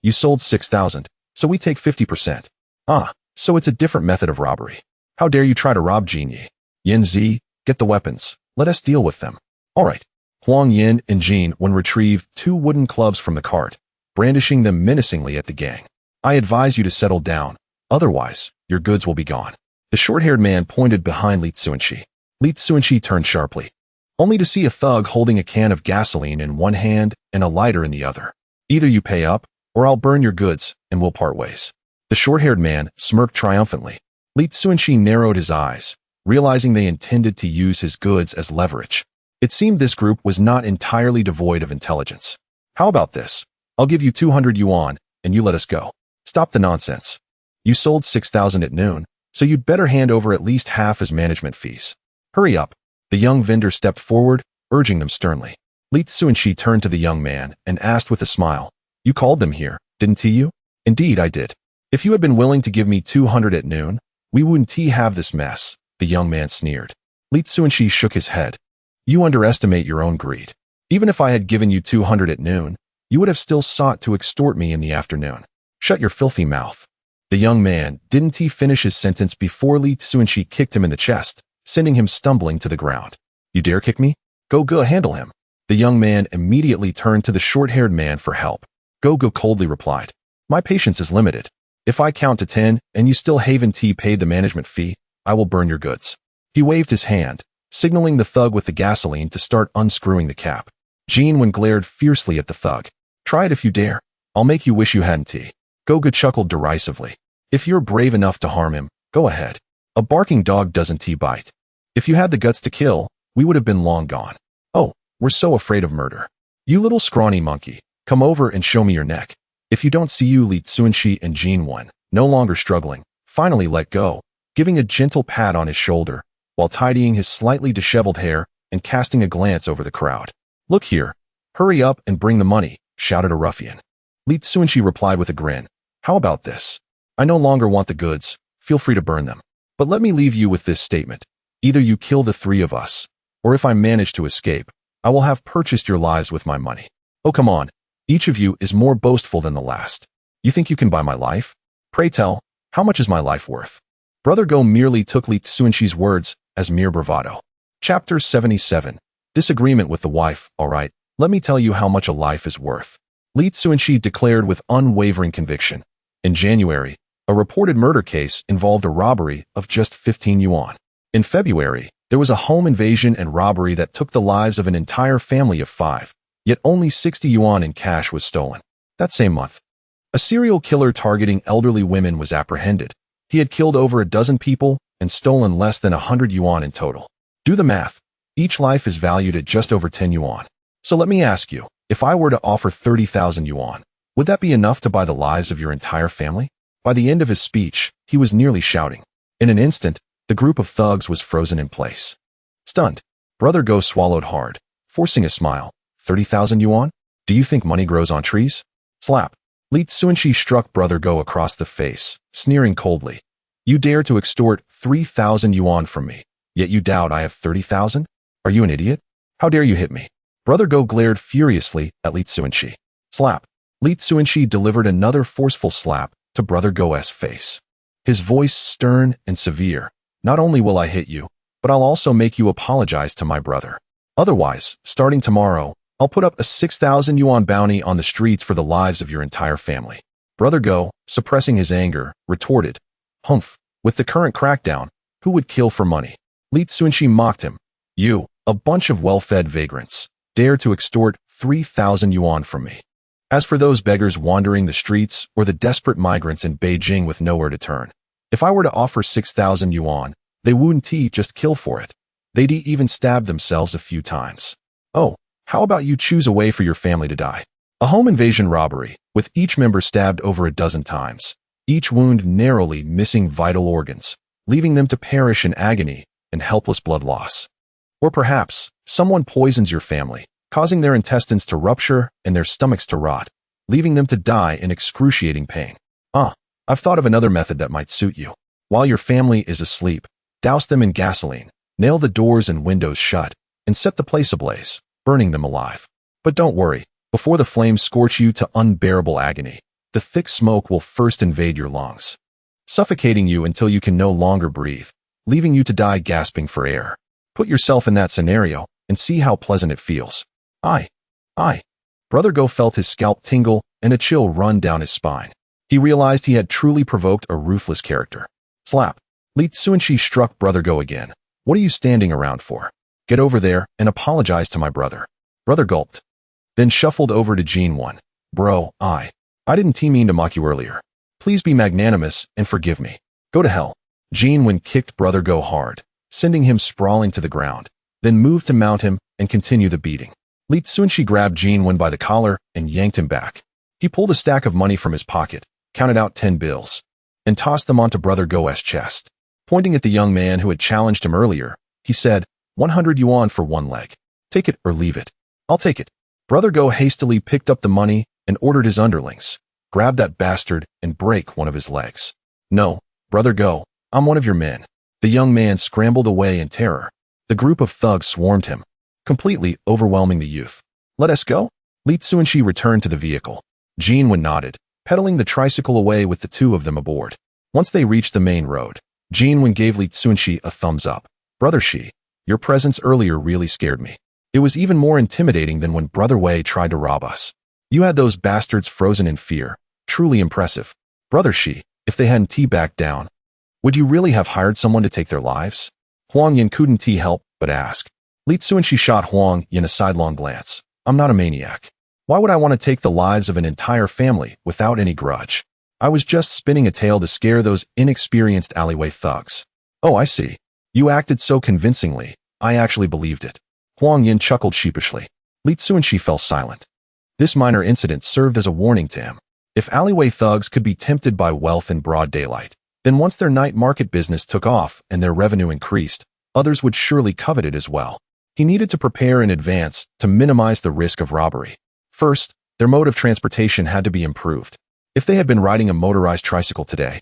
You sold 6,000, so we take 50%. Ah, so it's a different method of robbery. How dare you try to rob Yin Zi, get the weapons. Let us deal with them. All right. Huang Yin and Yuan retrieved 2 wooden clubs from the cart, brandishing them menacingly at the gang. I advise you to settle down, otherwise, your goods will be gone. The short-haired man pointed behind Cunxi. Cunxi turned sharply, only to see a thug holding a can of gasoline in one hand and a lighter in the other. Either you pay up, or I'll burn your goods, and we'll part ways. The short-haired man smirked triumphantly. Cunxi narrowed his eyes, realizing they intended to use his goods as leverage. It seemed this group was not entirely devoid of intelligence. How about this? I'll give you 200 yuan, and you let us go. Stop the nonsense. You sold 6,000 at noon, so you'd better hand over at least half as management fees. Hurry up. The young vendor stepped forward, urging them sternly. Cunxi turned to the young man and asked with a smile, You called them here, didn't you? Indeed, I did. If you had been willing to give me 200 at noon, we wouldn't have this mess, the young man sneered. Cunxi shook his head. You underestimate your own greed. Even if I had given you 200 at noon, you would have still sought to extort me in the afternoon. Shut your filthy mouth. The young man didn't finish his sentence before Cunxi kicked him in the chest, sending him stumbling to the ground. You dare kick me? Go handle him. The young man immediately turned to the short-haired man for help. Go coldly replied. My patience is limited. If I count to 10 and you still haven't paid the management fee, I will burn your goods. He waved his hand, signaling the thug with the gasoline to start unscrewing the cap. Yuan glared fiercely at the thug. Try it if you dare. I'll make you wish you hadn't. Goga chuckled derisively. If you're brave enough to harm him, go ahead. A barking dog doesn't bite. If you had the guts to kill, we would have been long gone. Oh, we're so afraid of murder. You little scrawny monkey, come over and show me your neck. If you don't see you, Cunxi and Yuan, no longer struggling, finally let go, giving a gentle pat on his shoulder, while tidying his slightly disheveled hair and casting a glance over the crowd. Look here. Hurry up and bring the money, shouted a ruffian. Cunxi replied with a grin. How about this? I no longer want the goods, feel free to burn them. But let me leave you with this statement. Either you kill the 3 of us, or if I manage to escape, I will have purchased your lives with my money. Oh, come on. Each of you is more boastful than the last. You think you can buy my life? Pray tell, how much is my life worth? Brother Go merely took Cunxi's words as mere bravado. Chapter 77. Disagreement with the wife. All right, let me tell you how much a life is worth. Cunxi declared with unwavering conviction. In January, a reported murder case involved a robbery of just 15 yuan. In February, there was a home invasion and robbery that took the lives of an entire family of 5, yet only 60 yuan in cash was stolen. That same month, a serial killer targeting elderly women was apprehended. He had killed over a dozen people and stolen less than 100 yuan in total. Do the math. Each life is valued at just over 10 yuan. So let me ask you, if I were to offer 30,000 yuan, would that be enough to buy the lives of your entire family? By the end of his speech, he was nearly shouting. In an instant, the group of thugs was frozen in place. Stunned, Brother Go swallowed hard, forcing a smile. 30,000 yuan? Do you think money grows on trees? Slap. Cunxi struck Brother Go across the face, sneering coldly. You dare to extort 3,000 yuan from me, yet you doubt I have 30,000? Are you an idiot? How dare you hit me? Brother Go glared furiously at Cunxi. Slap. Cunxi delivered another forceful slap to Brother Go's face. His voice stern and severe. Not only will I hit you, but I'll also make you apologize to my brother. Otherwise, starting tomorrow, I'll put up a 6,000 yuan bounty on the streets for the lives of your entire family. Brother Go, suppressing his anger, retorted, Humph, with the current crackdown, who would kill for money? Li Cunxi mocked him. You, a bunch of well-fed vagrants, dare to extort 3,000 yuan from me. As for those beggars wandering the streets or the desperate migrants in Beijing with nowhere to turn, if I were to offer 6,000 yuan, they wouldn't just kill for it. They'd even stab themselves a few times. Oh, how about you choose a way for your family to die? A home invasion robbery, with each member stabbed over a dozen times, each wound narrowly missing vital organs, leaving them to perish in agony and helpless blood loss. Or perhaps, someone poisons your family, causing their intestines to rupture and their stomachs to rot, leaving them to die in excruciating pain. I've thought of another method that might suit you. While your family is asleep, douse them in gasoline, nail the doors and windows shut, and set the place ablaze, burning them alive. But don't worry, before the flames scorch you to unbearable agony, the thick smoke will first invade your lungs, suffocating you until you can no longer breathe, leaving you to die gasping for air. Put yourself in that scenario and see how pleasant it feels. Aye. Brother Go felt his scalp tingle and a chill run down his spine. He realized he had truly provoked a ruthless character. Slap. Li Cunxi struck Brother Go again. What are you standing around for? Get over there and apologize to my brother. Brother gulped. Then shuffled over to Yuan. Bro, I didn't mean to mock you earlier. Please be magnanimous and forgive me. Go to hell. Yuan kicked Brother Go hard, sending him sprawling to the ground, then moved to mount him and continue the beating. Li Cunxi grabbed Yuan by the collar and yanked him back. He pulled a stack of money from his pocket, counted out 10 bills, and tossed them onto Brother Go's chest. Pointing at the young man who had challenged him earlier, he said, 100 yuan for one leg. Take it or leave it. I'll take it. Brother Go hastily picked up the money and ordered his underlings, grab that bastard and break one of his legs. No, Brother Go, I'm one of your men. The young man scrambled away in terror. The group of thugs swarmed him, completely overwhelming the youth. Let us go? Li Cunxi returned to the vehicle. Yuan nodded, pedaling the tricycle away with the two of them aboard. Once they reached the main road, Yuan gave Li Cunxi a thumbs up. Brother Shi, your presence earlier really scared me. It was even more intimidating than when Brother Wei tried to rob us. You had those bastards frozen in fear. Truly impressive. Brother Shi, if they hadn't backed down, would you really have hired someone to take their lives? Huang Yin couldn't help but ask. Li Cunxi shot Huang Yin a sidelong glance. I'm not a maniac. Why would I want to take the lives of an entire family without any grudge? I was just spinning a tale to scare those inexperienced alleyway thugs. Oh, I see. You acted so convincingly, I actually believed it. Huang Yin chuckled sheepishly. Li Cunxi fell silent. This minor incident served as a warning to him. If alleyway thugs could be tempted by wealth in broad daylight, then once their night market business took off and their revenue increased, others would surely covet it as well. He needed to prepare in advance to minimize the risk of robbery. First, their mode of transportation had to be improved. If they had been riding a motorized tricycle today,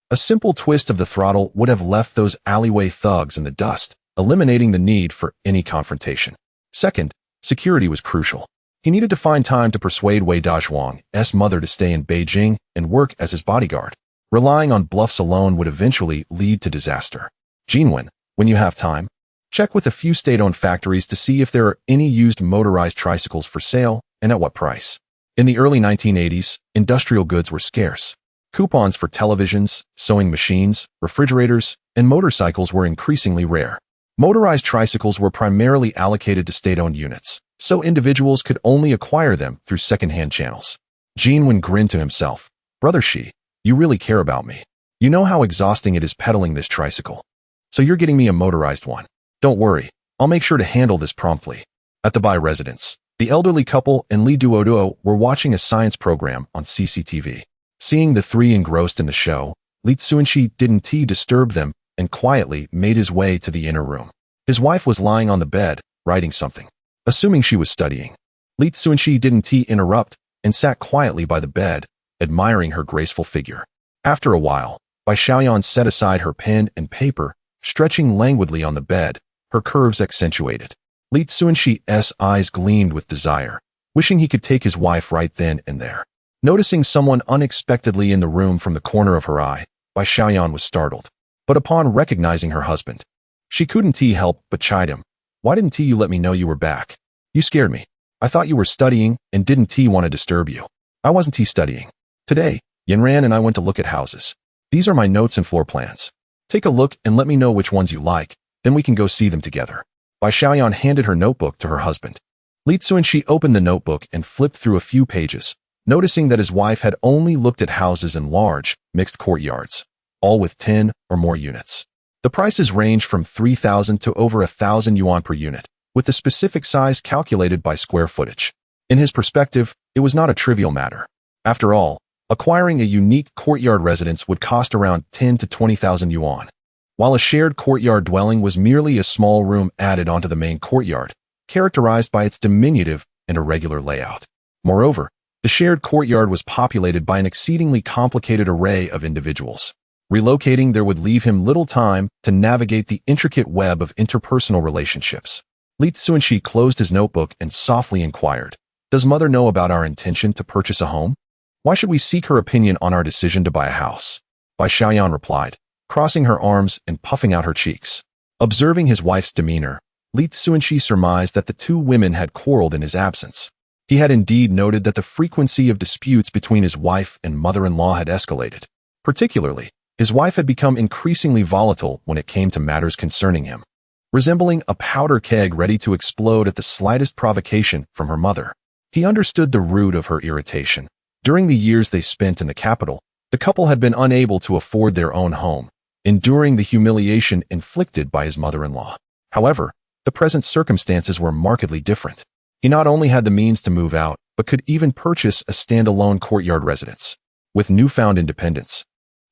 a simple twist of the throttle would have left those alleyway thugs in the dust, eliminating the need for any confrontation. Second, security was crucial. He needed to find time to persuade Wei Dazhuang's mother to stay in Beijing and work as his bodyguard. Relying on bluffs alone would eventually lead to disaster. Yuan, when you have time, check with a few state-owned factories to see if there are any used motorized tricycles for sale and at what price. In the early 1980s, industrial goods were scarce. Coupons for televisions, sewing machines, refrigerators, and motorcycles were increasingly rare. Motorized tricycles were primarily allocated to state-owned units, so individuals could only acquire them through second-hand channels. Yuan grinned to himself. Brother Shi, you really care about me. You know how exhausting it is pedaling this tricycle. So you're getting me a motorized one. Don't worry, I'll make sure to handle this promptly. At the Bai residence, the elderly couple and Li Duoduo were watching a science program on CCTV. Seeing the three engrossed in the show, Li Cunxi didn't disturb them and quietly made his way to the inner room. His wife was lying on the bed, writing something. Assuming she was studying, Li Cunxi didn't interrupt and sat quietly by the bed, admiring her graceful figure. After a while, Bai Xiaoyan set aside her pen and paper, stretching languidly on the bed, her curves accentuated. Li Cunxi's eyes gleamed with desire, wishing he could take his wife right then and there. Noticing someone unexpectedly in the room from the corner of her eye, Bai Xiaoyan was startled. But upon recognizing her husband, she couldn't help but chide him. Why didn't you let me know you were back? You scared me. I thought you were studying, and didn't T want to disturb you? I wasn't T studying. Today, Yanran and I went to look at houses. These are my notes and floor plans. Take a look and let me know which ones you like, then we can go see them together. Bai Xiaoyan handed her notebook to her husband. Li Cunxi opened the notebook and flipped through a few pages, noticing that his wife had only looked at houses in large, mixed courtyards, all with 10 or more units. The prices range from 3,000 to over 1,000 yuan per unit, with the specific size calculated by square footage. In his perspective, it was not a trivial matter. After all, acquiring a unique courtyard residence would cost around 10 to 20,000 yuan, while a shared courtyard dwelling was merely a small room added onto the main courtyard, characterized by its diminutive and irregular layout. Moreover, the shared courtyard was populated by an exceedingly complicated array of individuals. Relocating there would leave him little time to navigate the intricate web of interpersonal relationships. Li Cunxi closed his notebook and softly inquired, "Does mother know about our intention to purchase a home? Why should we seek her opinion on our decision to buy a house?" Bai Xiaoyan replied, crossing her arms and puffing out her cheeks. Observing his wife's demeanor, Li Cunxi surmised that the two women had quarreled in his absence. He had indeed noted that the frequency of disputes between his wife and mother-in-law had escalated. Particularly, his wife had become increasingly volatile when it came to matters concerning him, resembling a powder keg ready to explode at the slightest provocation from her mother. He understood the root of her irritation. During the years they spent in the capital, the couple had been unable to afford their own home, enduring the humiliation inflicted by his mother-in-law. However, the present circumstances were markedly different. He not only had the means to move out, but could even purchase a standalone courtyard residence. With newfound independence,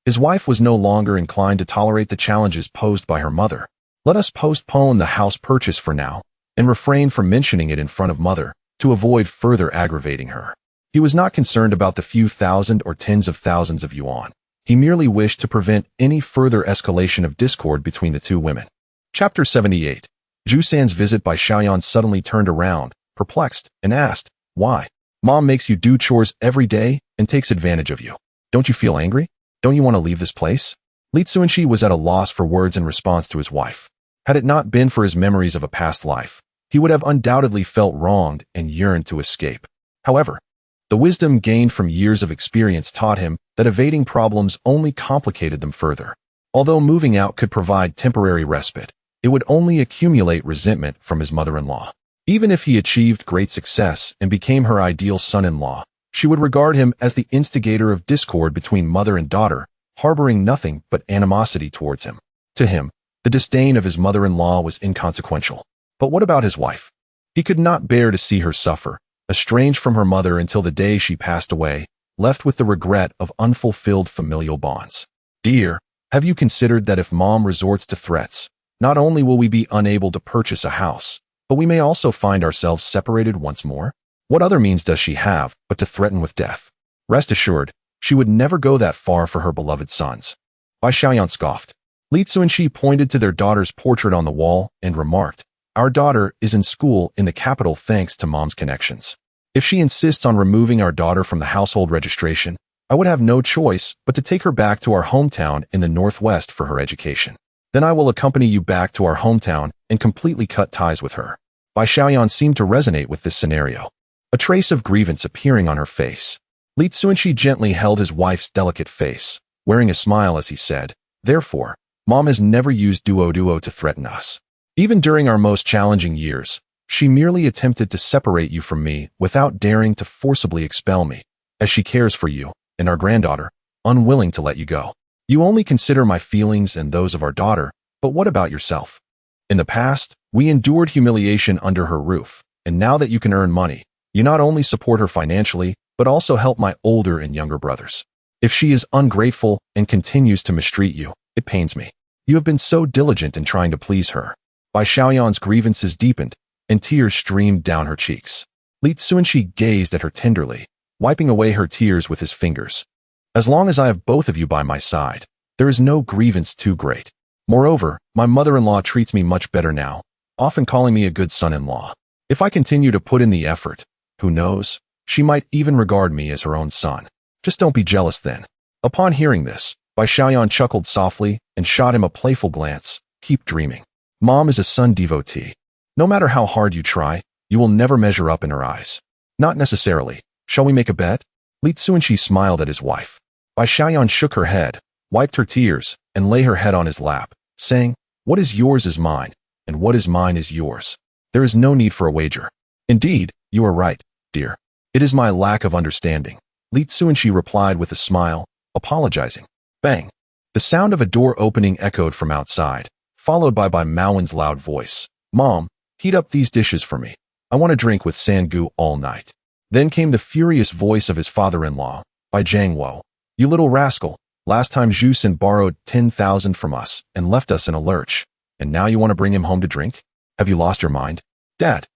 his wife was no longer inclined to tolerate the challenges posed by her mother. "Let us postpone the house purchase for now, and refrain from mentioning it in front of mother, to avoid further aggravating her." He was not concerned about the few thousand or tens of thousands of yuan. He merely wished to prevent any further escalation of discord between the two women. Chapter 78. Zhu San's visit by Xiaoyan suddenly turned around, perplexed, and asked, "Why? Mom makes you do chores every day and takes advantage of you. Don't you feel angry? Don't you want to leave this place?" Li Cunxi was at a loss for words in response to his wife. Had it not been for his memories of a past life, he would have undoubtedly felt wronged and yearned to escape. However, the wisdom gained from years of experience taught him that evading problems only complicated them further. Although moving out could provide temporary respite, it would only accumulate resentment from his mother-in-law. Even if he achieved great success and became her ideal son-in-law, she would regard him as the instigator of discord between mother and daughter, harboring nothing but animosity towards him. To him, the disdain of his mother-in-law was inconsequential. But what about his wife? He could not bear to see her suffer, estranged from her mother until the day she passed away, left with the regret of unfulfilled familial bonds. "Dear, have you considered that if Mom resorts to threats, not only will we be unable to purchase a house, but we may also find ourselves separated once more? What other means does she have but to threaten with death? Rest assured, she would never go that far for her beloved sons." Bai Xiaoyan scoffed. Li Cunxi pointed to their daughter's portrait on the wall and remarked, "Our daughter is in school in the capital thanks to Mom's connections. If she insists on removing our daughter from the household registration, I would have no choice but to take her back to our hometown in the northwest for her education. Then I will accompany you back to our hometown and completely cut ties with her." Bai Xiaoyan seemed to resonate with this scenario, a trace of grievance appearing on her face. Li Cunxi gently held his wife's delicate face, wearing a smile as he said, "Therefore, Mom has never used duo to threaten us. Even during our most challenging years, she merely attempted to separate you from me without daring to forcibly expel me, as she cares for you and our granddaughter, unwilling to let you go. You only consider my feelings and those of our daughter, but what about yourself? In the past, we endured humiliation under her roof, and now that you can earn money, you not only support her financially, but also help my older and younger brothers. If she is ungrateful and continues to mistreat you, it pains me. You have been so diligent in trying to please her." Bai Xiaoyan's grievances deepened, and tears streamed down her cheeks. Li Cunxi gazed at her tenderly, wiping away her tears with his fingers. "As long as I have both of you by my side, there is no grievance too great. Moreover, my mother-in-law treats me much better now, often calling me a good son-in-law. If I continue to put in the effort, who knows, she might even regard me as her own son. Just don't be jealous then." Upon hearing this, Bai Xiaoyan chuckled softly and shot him a playful glance. "Keep dreaming. Mom is a son devotee. No matter how hard you try, you will never measure up in her eyes. Not necessarily. Shall we make a bet? Li Cunxi smiled at his wife. Bai Xiaoyan shook her head, wiped her tears, and lay her head on his lap, saying, "What is yours is mine, and what is mine is yours. There is no need for a wager." "Indeed, you are right, dear. It is my lack of understanding," Li Cunxi replied with a smile, apologizing. Bang! The sound of a door opening echoed from outside, followed by Maowen's loud voice. "Mom, heat up these dishes for me. I want to drink with Sangu all night." Then came the furious voice of his father-in-law, Bai Jiangwo. "You little rascal, last time Zhu San borrowed 10,000 from us and left us in a lurch, and now you want to bring him home to drink? Have you lost your mind? Dad,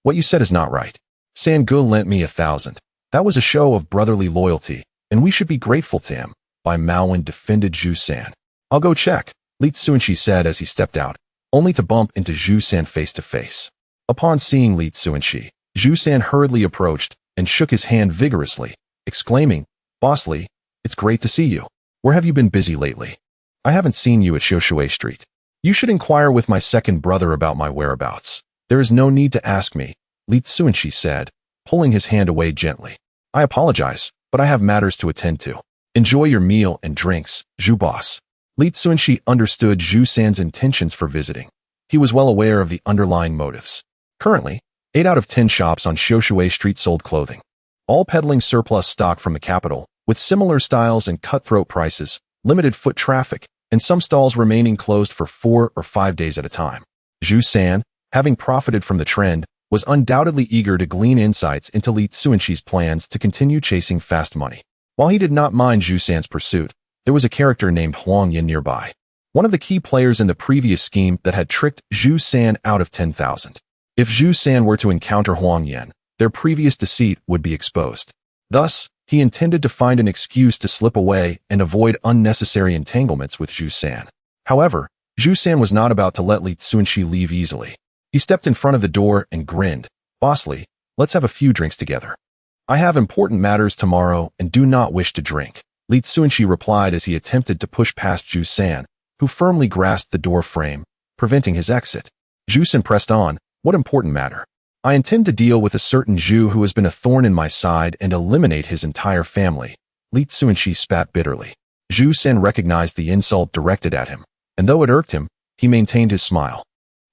what you said is not right. Sangu lent me 1,000. That was a show of brotherly loyalty, and we should be grateful to him," Bai Maowen defended Zhu San. "I'll go check," Li Cunxi said as he stepped out, only to bump into Zhu San face to face. Upon seeing Li Cunxi, Zhu San hurriedly approached and shook his hand vigorously, exclaiming, "Boss Li, it's great to see you. Where have you been busy lately? I haven't seen you at Xiushui Street. You should inquire with my second brother about my whereabouts. There is no need to ask me," Li Cunxi said, pulling his hand away gently. "I apologize, but I have matters to attend to. Enjoy your meal and drinks, Zhu boss." Li Cunxi understood Zhu San's intentions for visiting. He was well aware of the underlying motives. Currently, 8 out of 10 shops on Xiushui Street sold clothing, all peddling surplus stock from the capital, with similar styles and cutthroat prices, limited foot traffic, and some stalls remaining closed for 4 or 5 days at a time. Zhu San, having profited from the trend, was undoubtedly eager to glean insights into Li Cunxi's plans to continue chasing fast money. While he did not mind Zhu San's pursuit, there was a character named Huang Yin nearby, one of the key players in the previous scheme that had tricked Zhu San out of 10,000. If Zhu San were to encounter Huang Yin, their previous deceit would be exposed. Thus, he intended to find an excuse to slip away and avoid unnecessary entanglements with Zhu San. However, Zhu San was not about to let Li Cunxi leave easily. He stepped in front of the door and grinned. "Boss Li, let's have a few drinks together." "I have important matters tomorrow and do not wish to drink," Li Cunxi replied as he attempted to push past Zhu San, who firmly grasped the door frame, preventing his exit. Zhu San pressed on. "What important matter? I intend to deal with a certain Zhu who has been a thorn in my side and eliminate his entire family," Li Cunxi spat bitterly. Zhu San recognized the insult directed at him, and though it irked him, he maintained his smile.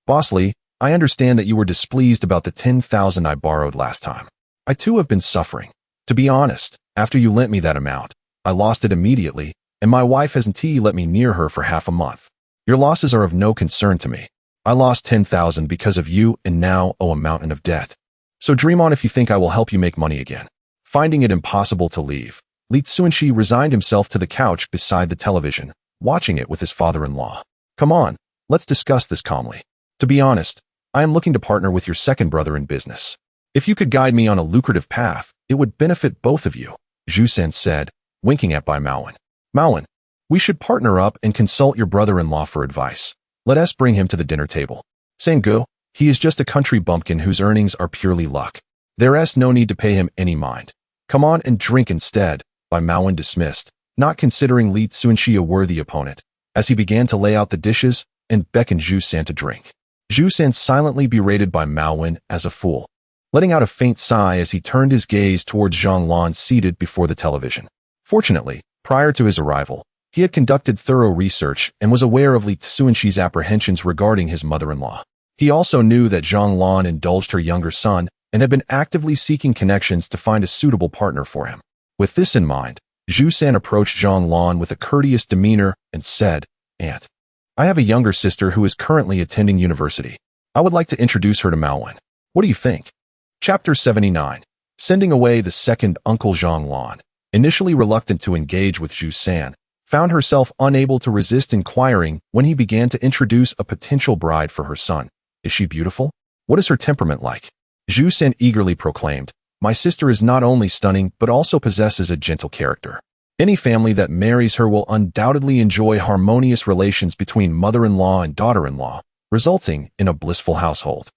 "Boss Li, I understand that you were displeased about the 10,000 I borrowed last time. I too have been suffering. To be honest, after you lent me that amount, I lost it immediately, and my wife hasn't let me near her for half a month. Your losses are of no concern to me. I lost 10,000 because of you and now owe a mountain of debt. So dream on if you think I will help you make money again." Finding it impossible to leave, Li Cunxi resigned himself to the couch beside the television, watching it with his father-in-law. "Come on, let's discuss this calmly. To be honest, I am looking to partner with your second brother in business. If you could guide me on a lucrative path, it would benefit both of you," Zhu San said, winking at Bai Maowen. "Maowen, we should partner up and consult your brother-in-law for advice. Let us bring him to the dinner table. Sangu, he is just a country bumpkin whose earnings are purely luck. There's no need to pay him any mind. Come on and drink instead," Bai Maowen dismissed, not considering Li Cunxi a worthy opponent, as he began to lay out the dishes and beckoned Zhu San to drink. Zhu San silently berated Bai Maowen as a fool, letting out a faint sigh as he turned his gaze towards Zhang Lan seated before the television. Fortunately, prior to his arrival, he had conducted thorough research and was aware of Li Cunxi's apprehensions regarding his mother-in-law. He also knew that Zhang Lan indulged her younger son and had been actively seeking connections to find a suitable partner for him. With this in mind, Zhu San approached Zhang Lan with a courteous demeanor and said, "Aunt, I have a younger sister who is currently attending university. I would like to introduce her to Maowen. What do you think?" Chapter 79. Sending away the second uncle. Zhang Lan, initially reluctant to engage with Zhu San, found herself unable to resist inquiring when he began to introduce a potential bride for her son. "Is she beautiful? What is her temperament like?" Zhu San eagerly proclaimed, "My sister is not only stunning but also possesses a gentle character. Any family that marries her will undoubtedly enjoy harmonious relations between mother-in-law and daughter-in-law, resulting in a blissful household."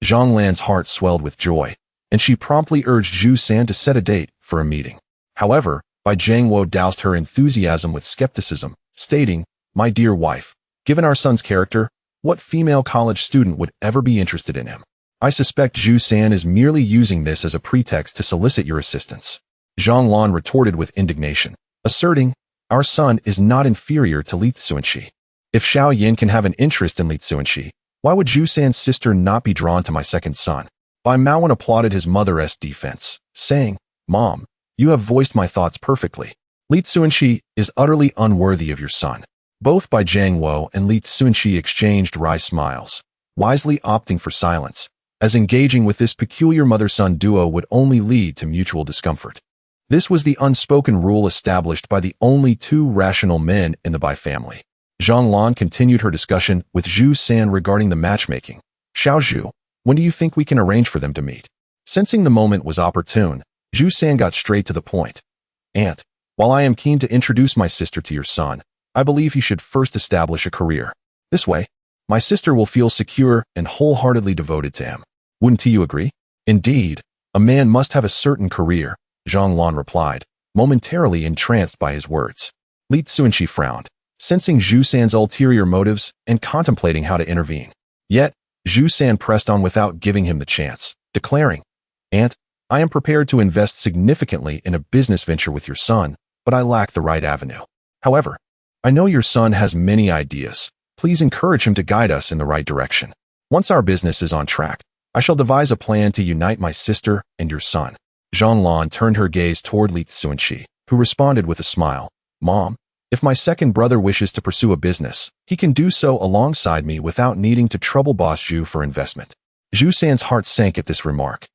Zhang Lan's heart swelled with joy, and she promptly urged Zhu San to set a date for a meeting. However, Bai Jiangwo doused her enthusiasm with skepticism, stating, "My dear wife, given our son's character, what female college student would ever be interested in him? I suspect Zhu San is merely using this as a pretext to solicit your assistance. Zhang Lan retorted with indignation, asserting, our son is not inferior to Li Cunxi. If Xiao Yin can have an interest in Li Cunxi, why would Zhu San's sister not be drawn to my second son? Bai Maowen applauded his mother's defense, saying, Mom, you have voiced my thoughts perfectly. Li Cunxi is utterly unworthy of your son. Both Bai Jiangwo and Li Cunxi exchanged wry smiles, wisely opting for silence, as engaging with this peculiar mother-son duo would only lead to mutual discomfort. This was the unspoken rule established by the only two rational men in the Bai family. Zhang Lan continued her discussion with Zhu San regarding the matchmaking. Xiao Zhu, when do you think we can arrange for them to meet? Sensing the moment was opportune, Zhu San got straight to the point. Aunt, while I am keen to introduce my sister to your son, I believe he should first establish a career. This way, my sister will feel secure and wholeheartedly devoted to him. Wouldn't you agree? Indeed, a man must have a certain career, Zhang Lan replied, momentarily entranced by his words. Li Cunxi frowned, sensing Zhu San's ulterior motives and contemplating how to intervene. Yet, Zhu San pressed on without giving him the chance, declaring, Aunt, I am prepared to invest significantly in a business venture with your son, but I lack the right avenue. However, I know your son has many ideas. Please encourage him to guide us in the right direction. Once our business is on track, I shall devise a plan to unite my sister and your son. Zhang Lan turned her gaze toward Li Cunxi, who responded with a smile. Mom, if my second brother wishes to pursue a business, he can do so alongside me without needing to trouble Boss Zhu for investment. Zhu San's heart sank at this remark,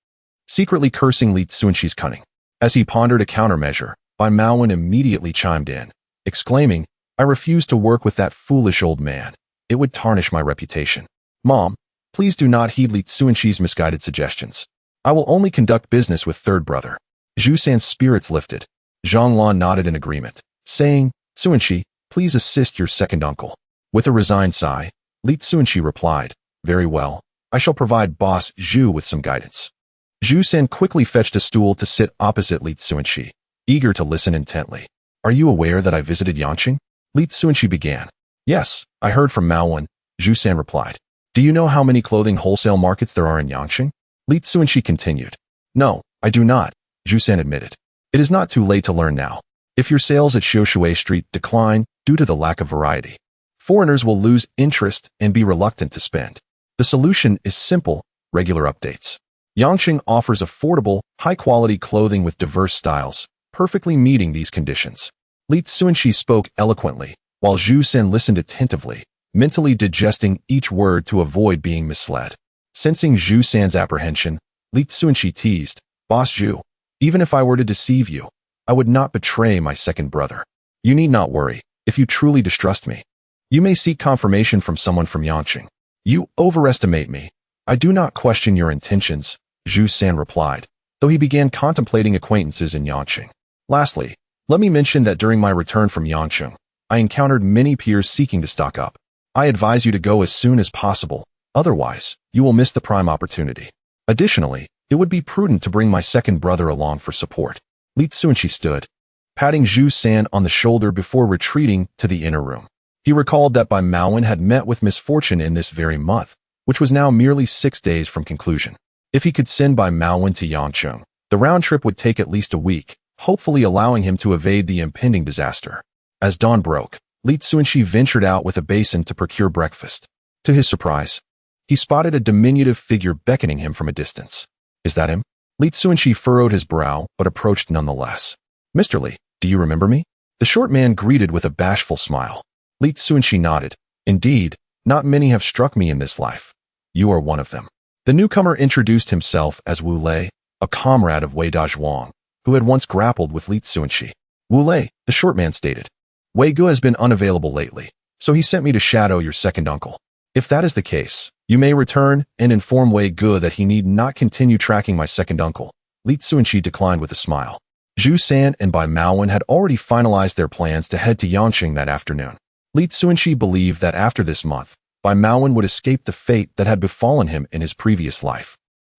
secretly cursing Li Cunxi's cunning. As he pondered a countermeasure, Bai Maowen immediately chimed in, exclaiming, I refuse to work with that foolish old man. It would tarnish my reputation. Mom, please do not heed Li Cunxi's misguided suggestions. I will only conduct business with third brother. Zhu San's spirits lifted. Zhang Lan nodded in agreement, saying, Cunxi, please assist your second uncle. With a resigned sigh, Li Cunxi replied, very well, I shall provide Boss Zhu with some guidance. Zhu San quickly fetched a stool to sit opposite Li Cunxi, eager to listen intently. Are you aware that I visited Yangqing? Li Cunxi began. Yes, I heard from Maowen, Zhu San replied. Do you know how many clothing wholesale markets there are in Yangqing? Li Cunxi continued. No, I do not, Zhu San admitted. It is not too late to learn now. If your sales at Xiushui Street decline due to the lack of variety, foreigners will lose interest and be reluctant to spend. The solution is simple, regular updates. Yangqing offers affordable, high-quality clothing with diverse styles, perfectly meeting these conditions. Li Cunxi spoke eloquently, while Zhu San listened attentively, mentally digesting each word to avoid being misled. Sensing Zhu San's apprehension, Li Cunxi teased, Boss Zhu, even if I were to deceive you, I would not betray my second brother. You need not worry, if you truly distrust me. You may seek confirmation from someone from Yangqing. You overestimate me. I do not question your intentions, Zhu San replied, though he began contemplating acquaintances in Yangqing. Lastly, let me mention that during my return from Yangqing, I encountered many peers seeking to stock up. I advise you to go as soon as possible, otherwise, you will miss the prime opportunity. Additionally, it would be prudent to bring my second brother along for support. Li Cunxi stood, patting Zhu San on the shoulder before retreating to the inner room. He recalled that Bai Maowen had met with misfortune in this very month, which was now merely 6 days from conclusion. If he could send Bai Maowen to Yangqing, the round trip would take at least a week, hopefully allowing him to evade the impending disaster. As dawn broke, Li Cunxi ventured out with a basin to procure breakfast. To his surprise, he spotted a diminutive figure beckoning him from a distance. Is that him? Li Cunxi furrowed his brow, but approached nonetheless. Mr. Li, do you remember me? The short man greeted with a bashful smile. Li Cunxi nodded. Indeed, not many have struck me in this life. You are one of them. The newcomer introduced himself as Wu Lei, a comrade of Wei Dazhuang, who had once grappled with Li Cunxi. Wu Lei, the short man stated. Wei Gu has been unavailable lately, so he sent me to shadow your second uncle. If that is the case, you may return and inform Wei Gu that he need not continue tracking my second uncle. Li Cunxi declined with a smile. Zhu San and Bai Maowen had already finalized their plans to head to Yangqing that afternoon. Li Cunxi believed that after this month, Bai Maowen would escape the fate that had befallen him in his previous life,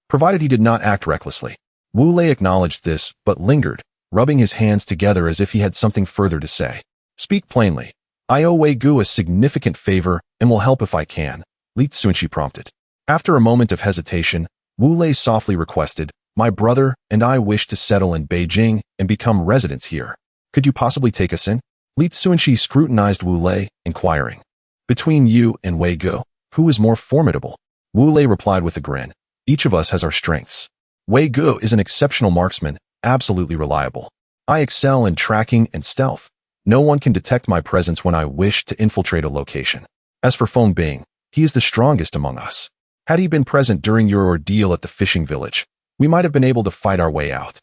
provided he did not act recklessly. Wu Lei acknowledged this, but lingered, rubbing his hands together as if he had something further to say. Speak plainly. I owe Wei Gu a significant favor and will help if I can, Li Cunxi prompted. After a moment of hesitation, Wu Lei softly requested, "My brother and I wish to settle in Beijing and become residents here. Could you possibly take us in?" Li Cunxi scrutinized Wu Lei, inquiring, "Between you and Wei Ge, who is more formidable?" Wu Lei replied with a grin, "Each of us has our strengths. Wei Ge is an exceptional marksman, absolutely reliable. I excel in tracking and stealth. No one can detect my presence when I wish to infiltrate a location. As for Feng Bing, he is the strongest among us. Had he been present during your ordeal at the fishing village, we might have been able to fight our way out."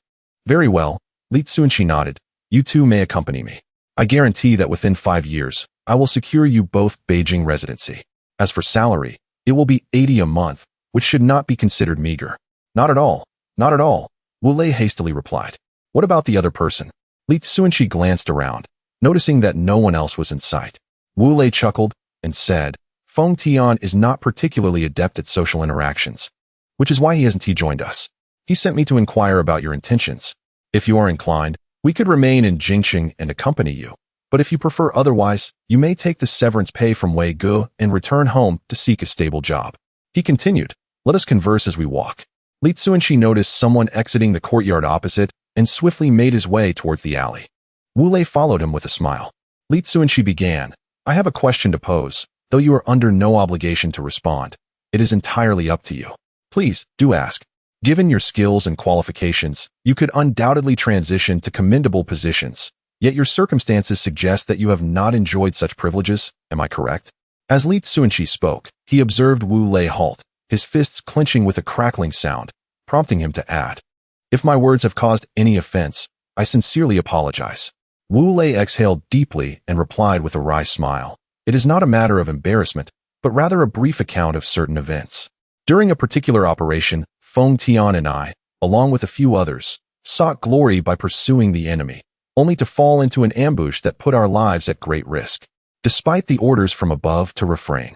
"Very well," Li Cunxi nodded. "You two may accompany me. I guarantee that within 5 years, I will secure you both Beijing residency. As for salary, it will be 80 a month, which should not be considered meager." "Not at all, not at all," Wu Lei hastily replied. "What about the other person?" Li Cunxi glanced around, noticing that no one else was in sight. Wu Lei chuckled and said, "Feng Tian is not particularly adept at social interactions, which is why he hasn't joined us. He sent me to inquire about your intentions. If you are inclined, we could remain in Jingxing and accompany you. But if you prefer otherwise, you may take the severance pay from Wei Ge and return home to seek a stable job." He continued, "Let us converse as we walk." Li Cunxi noticed someone exiting the courtyard opposite and swiftly made his way towards the alley. Wu Lei followed him with a smile. Li Cunxi began, "I have a question to pose, though you are under no obligation to respond. It is entirely up to you. Please, do ask. Given your skills and qualifications, you could undoubtedly transition to commendable positions, yet your circumstances suggest that you have not enjoyed such privileges, am I correct?" As Li Cunxi spoke, he observed Wu Lei halt, his fists clenching with a crackling sound, prompting him to add, "If my words have caused any offense, I sincerely apologize." Wu Lei exhaled deeply and replied with a wry smile, "It is not a matter of embarrassment, but rather a brief account of certain events. During a particular operation, Feng Tian and I, along with a few others, sought glory by pursuing the enemy, only to fall into an ambush that put our lives at great risk. Despite the orders from above to refrain,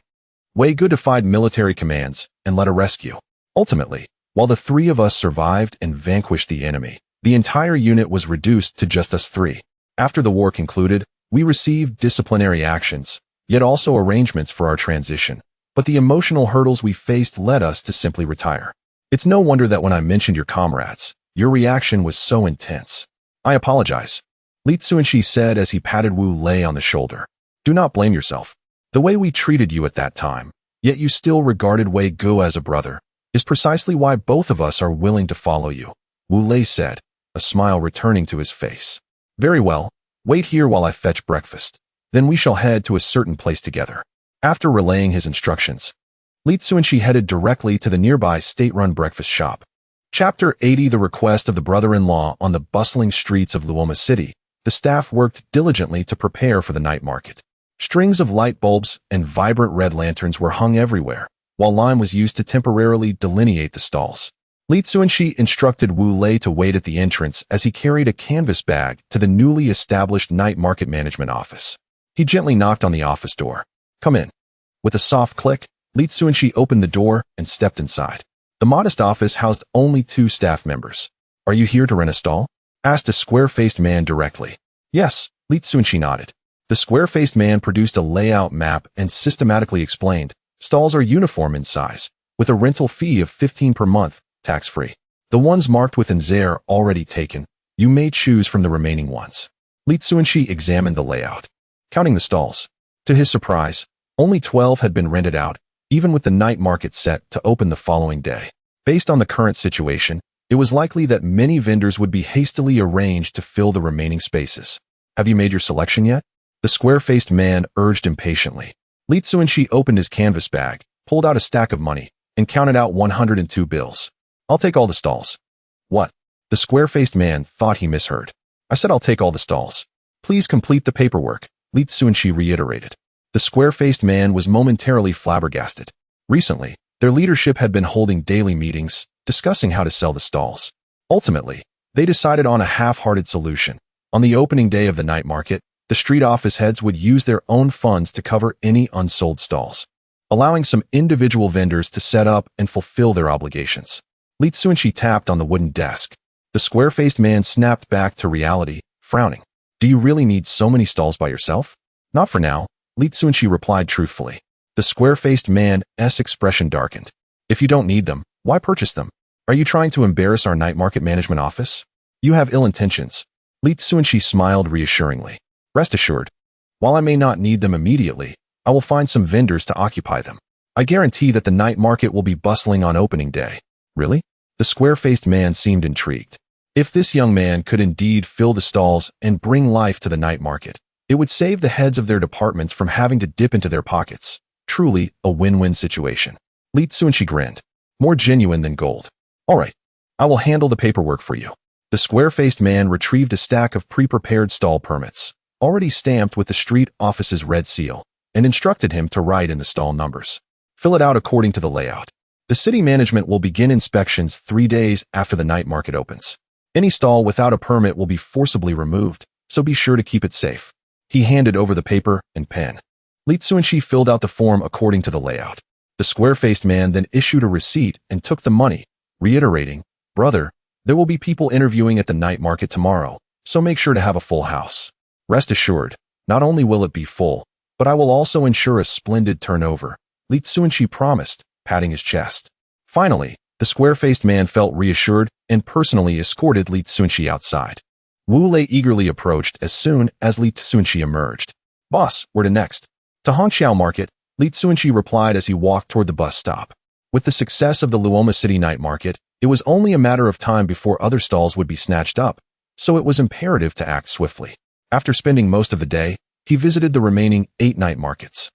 Wei Ge defied military commands and led a rescue. Ultimately, while the 3 of us survived and vanquished the enemy, the entire unit was reduced to just us 3. After the war concluded, we received disciplinary actions, yet also arrangements for our transition, but the emotional hurdles we faced led us to simply retire. It's no wonder that when I mentioned your comrades, your reaction was so intense." "I apologize," Li Cunxi said as he patted Wu Lei on the shoulder. "Do not blame yourself. The way we treated you at that time, yet you still regarded Wei Ge as a brother, is precisely why both of us are willing to follow you," Wu Lei said, a smile returning to his face. "Very well, wait here while I fetch breakfast. Then we shall head to a certain place together." After relaying his instructions, Li Cunxi headed directly to the nearby state-run breakfast shop. Chapter 80. The request of the brother-in-law. On the bustling streets of Luoma City, the staff worked diligently to prepare for the night market. Strings of light bulbs and vibrant red lanterns were hung everywhere, while lime was used to temporarily delineate the stalls. Li Cunxi instructed Wu Lei to wait at the entrance as he carried a canvas bag to the newly established night market management office. He gently knocked on the office door. "Come in." With a soft click, Li Cunxi opened the door and stepped inside. The modest office housed only 2 staff members. "Are you here to rent a stall?" asked a square-faced man directly. "Yes," Li Cunxi nodded. The square-faced man produced a layout map and systematically explained, "Stalls are uniform in size, with a rental fee of 15 per month, tax-free. The ones marked with NZ are already taken. You may choose from the remaining ones." Li Cunxi examined the layout, counting the stalls. To his surprise, only 12 had been rented out, even with the night market set to open the following day. Based on the current situation, it was likely that many vendors would be hastily arranged to fill the remaining spaces. "Have you made your selection yet?" the square-faced man urged impatiently. Li Cunxi opened his canvas bag, pulled out a stack of money, and counted out 102 bills. "I'll take all the stalls." "What?" The square-faced man thought he misheard. "I said I'll take all the stalls." "Please complete the paperwork," Li Cunxi reiterated. The square-faced man was momentarily flabbergasted. Recently, their leadership had been holding daily meetings, discussing how to sell the stalls. Ultimately, they decided on a half-hearted solution. On the opening day of the night market, the street office heads would use their own funds to cover any unsold stalls, allowing some individual vendors to set up and fulfill their obligations. Li Cunxi tapped on the wooden desk. The square-faced man snapped back to reality, frowning. "Do you really need so many stalls by yourself?" "Not for now," Li Cunxi replied truthfully. The square-faced man's expression darkened. "If you don't need them, Why purchase them? Are you trying to embarrass our night market management office? You have ill intentions. Li Cunxi smiled reassuringly. Rest assured, while I may not need them immediately, I will find some vendors to occupy them. I guarantee that the night market will be bustling on opening day. Really? The square-faced man seemed intrigued. If this young man could indeed fill the stalls and bring life to the night market, it would save the heads of their departments from having to dip into their pockets. Truly a win-win situation. Li Cunxi grinned. More genuine than gold. All right, I will handle the paperwork for you. The square-faced man retrieved a stack of pre-prepared stall permits, already stamped with the street office's red seal, and instructed him to write in the stall numbers. Fill it out according to the layout. The city management will begin inspections 3 days after the night market opens. Any stall without a permit will be forcibly removed, so be sure to keep it safe. He handed over the paper and pen. Li Cunxi filled out the form according to the layout. The square-faced man then issued a receipt and took the money, reiterating, "Brother, there will be people interviewing at the night market tomorrow, so make sure to have a full house. Rest assured, not only will it be full, but I will also ensure a splendid turnover," Li Cunxi promised, patting his chest. Finally, the square-faced man felt reassured and personally escorted Li Cunxi outside. Wu Lei eagerly approached as soon as Li Cunxi emerged. "Boss, where to next?" "To Hongqiao Market," Li Cunxi replied as he walked toward the bus stop. With the success of the Luoma City night market, it was only a matter of time before other stalls would be snatched up, so it was imperative to act swiftly. After spending most of the day, he visited the remaining 8 night markets.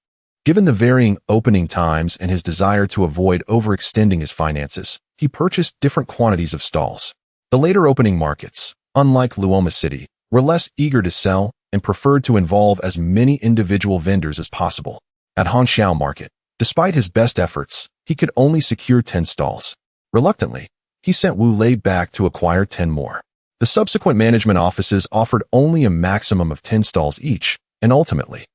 Given the varying opening times and his desire to avoid overextending his finances, he purchased different quantities of stalls. The later opening markets, unlike Luoma City, were less eager to sell and preferred to involve as many individual vendors as possible. At Hongqiao Market, despite his best efforts, he could only secure 10 stalls. Reluctantly, he sent Wu Lei back to acquire 10 more. The subsequent management offices offered only a maximum of 10 stalls each, and ultimately,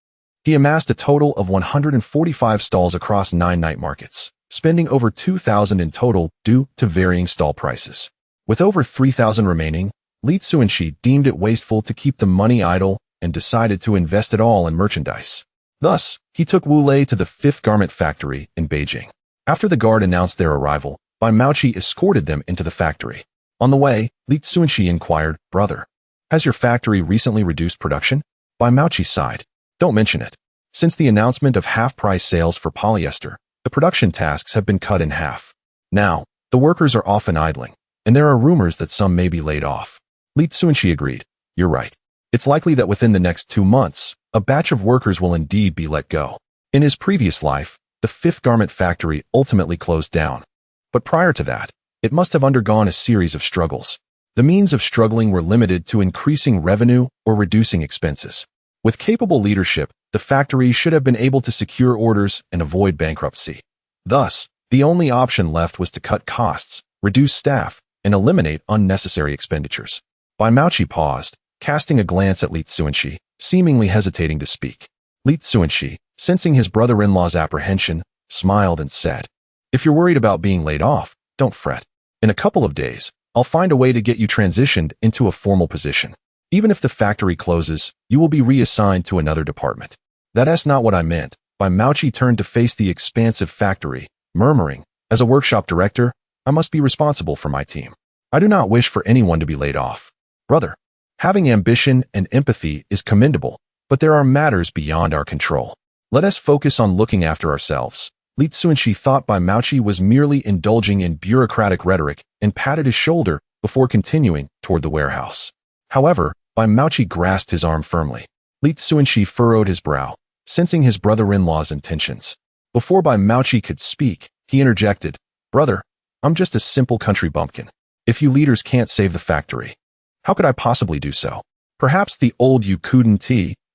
he amassed a total of 145 stalls across 9 night markets, spending over 2,000 in total due to varying stall prices. With over 3,000 remaining, Li Cunxi deemed it wasteful to keep the money idle and decided to invest it all in merchandise. Thus, he took Wu Lei to the 5th garment factory in Beijing. After the guard announced their arrival, Bai Maoqi escorted them into the factory. On the way, Li Cunxi inquired, "Brother, has your factory recently reduced production?" Bai Maoqi sighed. "Don't mention it. Since the announcement of half-price sales for polyester, the production tasks have been cut in half. Now, the workers are often idling, and there are rumors that some may be laid off." Li Cunxi agreed. "You're right. It's likely that within the next 2 months, a batch of workers will indeed be let go." In his previous life, the 5th garment factory ultimately closed down. But prior to that, it must have undergone a series of struggles. The means of struggling were limited to increasing revenue or reducing expenses. With capable leadership, the factory should have been able to secure orders and avoid bankruptcy. Thus, the only option left was to cut costs, reduce staff, and eliminate unnecessary expenditures. Bai Maoqi paused, casting a glance at Li Cunxi, seemingly hesitating to speak. Li Cunxi, sensing his brother-in-law's apprehension, smiled and said, "If you're worried about being laid off, don't fret. In a couple of days, I'll find a way to get you transitioned into a formal position. Even if the factory closes, you will be reassigned to another department." "That's not what I meant." Bai Maoqi turned to face the expansive factory, murmuring, "As a workshop director, I must be responsible for my team. I do not wish for anyone to be laid off. Brother, having ambition and empathy is commendable, but there are matters beyond our control. Let us focus on looking after ourselves." Li Cunxi thought Bai Maoqi was merely indulging in bureaucratic rhetoric and patted his shoulder before continuing toward the warehouse. However, Bai Maoqi grasped his arm firmly. Li Cunxi furrowed his brow, sensing his brother-in-law's intentions. Before Bai Maoqi could speak, he interjected, "Brother, I'm just a simple country bumpkin. If you leaders can't save the factory, how could I possibly do so? Perhaps the old you couldn't,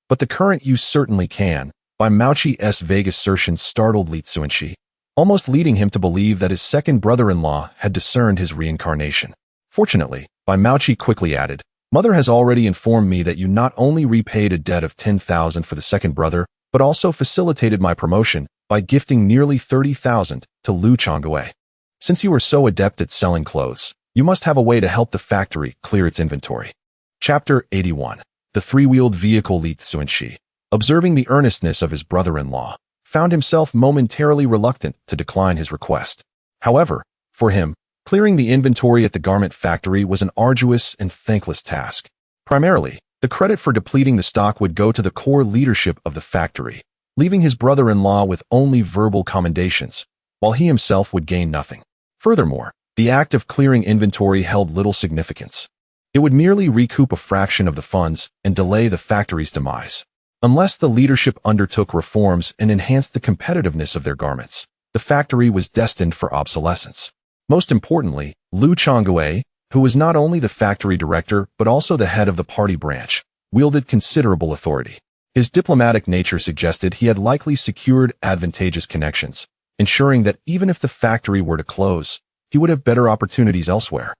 but the current you certainly can." Bai Maoqi's vague assertion startled Li Cunxi, almost leading him to believe that his second brother-in-law had discerned his reincarnation. Fortunately, Bai Maoqi quickly added, "Mother has already informed me that you not only repaid a debt of 10,000 for the second brother, but also facilitated my promotion by gifting nearly 30,000 to Lu Changwei. Since you are so adept at selling clothes, you must have a way to help the factory clear its inventory." Chapter 81. The three-wheeled vehicle. Li Cunxi, observing the earnestness of his brother-in-law, found himself momentarily reluctant to decline his request. However, For him, clearing the inventory at the garment factory was an arduous and thankless task. Primarily, the credit for depleting the stock would go to the core leadership of the factory, leaving his brother-in-law with only verbal commendations, while he himself would gain nothing. Furthermore, the act of clearing inventory held little significance. It would merely recoup a fraction of the funds and delay the factory's demise. Unless the leadership undertook reforms and enhanced the competitiveness of their garments, the factory was destined for obsolescence. Most importantly, Liu Changwei, who was not only the factory director but also the head of the party branch, wielded considerable authority. His diplomatic nature suggested he had likely secured advantageous connections, ensuring that even if the factory were to close, he would have better opportunities elsewhere,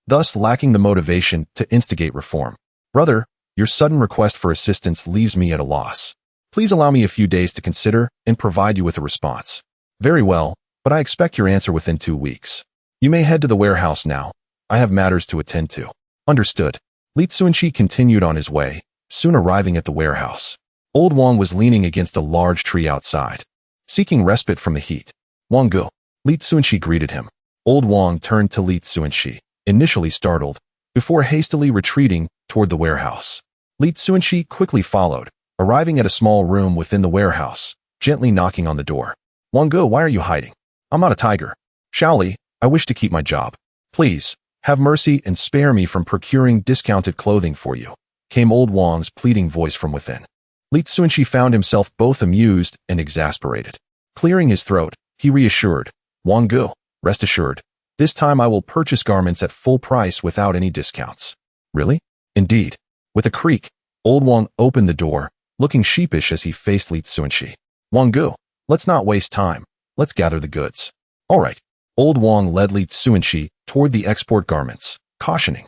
thus lacking the motivation to instigate reform. Brother, your sudden request for assistance leaves me at a loss. Please allow me a few days to consider and provide you with a response. Very well, but I expect your answer within 2 weeks. You may head to the warehouse now. I have matters to attend to. Understood. Li Cunxi continued on his way, soon arriving at the warehouse. Old Wang was leaning against a large tree outside, seeking respite from the heat. Wang Gu. Li Cunxi greeted him. Old Wang turned to Li Cunxi, initially startled, before hastily retreating toward the warehouse. Li Cunxi quickly followed, arriving at a small room within the warehouse, gently knocking on the door. Wang Gu, why are you hiding? I'm not a tiger. Shaoli, I wish to keep my job. Please, have mercy and spare me from procuring discounted clothing for you, came Old Wang's pleading voice from within. Li Cunxi found himself both amused and exasperated. Clearing his throat, he reassured, Wang Gu, rest assured, this time I will purchase garments at full price without any discounts. Really? Indeed. With a creak, Old Wang opened the door, looking sheepish as he faced Li Cunxi. Wang Gu, let's not waste time. Let's gather the goods. All right. Old Wang led Li Cunxi toward the export garments, cautioning,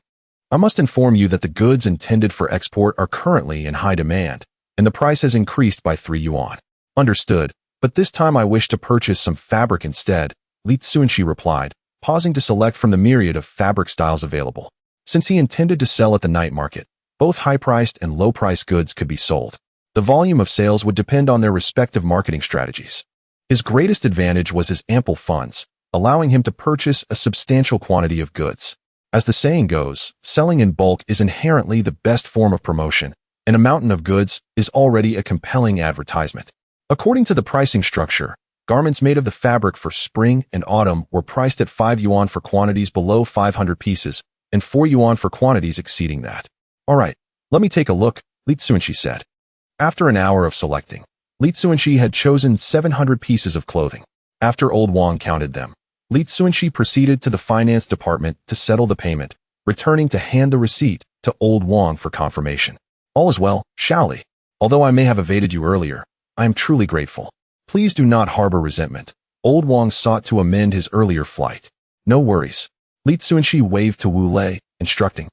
I must inform you that the goods intended for export are currently in high demand, and the price has increased by 3 yuan. Understood, but this time I wish to purchase some fabric instead, Li Cunxi replied, pausing to select from the myriad of fabric styles available. Since he intended to sell at the night market, both high-priced and low-priced goods could be sold. The volume of sales would depend on their respective marketing strategies. His greatest advantage was his ample funds, allowing him to purchase a substantial quantity of goods. As the saying goes, selling in bulk is inherently the best form of promotion, and a mountain of goods is already a compelling advertisement. According to the pricing structure, garments made of the fabric for spring and autumn were priced at 5 yuan for quantities below 500 pieces and 4 yuan for quantities exceeding that. All right, let me take a look, Li Cunxi said. After an hour of selecting, Li Cunxi had chosen 700 pieces of clothing. After Old Wang counted them, Li Cunxi proceeded to the finance department to settle the payment, returning to hand the receipt to Old Wang for confirmation. All is well, Shaoli. Although I may have evaded you earlier, I am truly grateful. Please do not harbor resentment. Old Wang sought to amend his earlier flight. No worries. Li Cunxi waved to Wu Lei, instructing,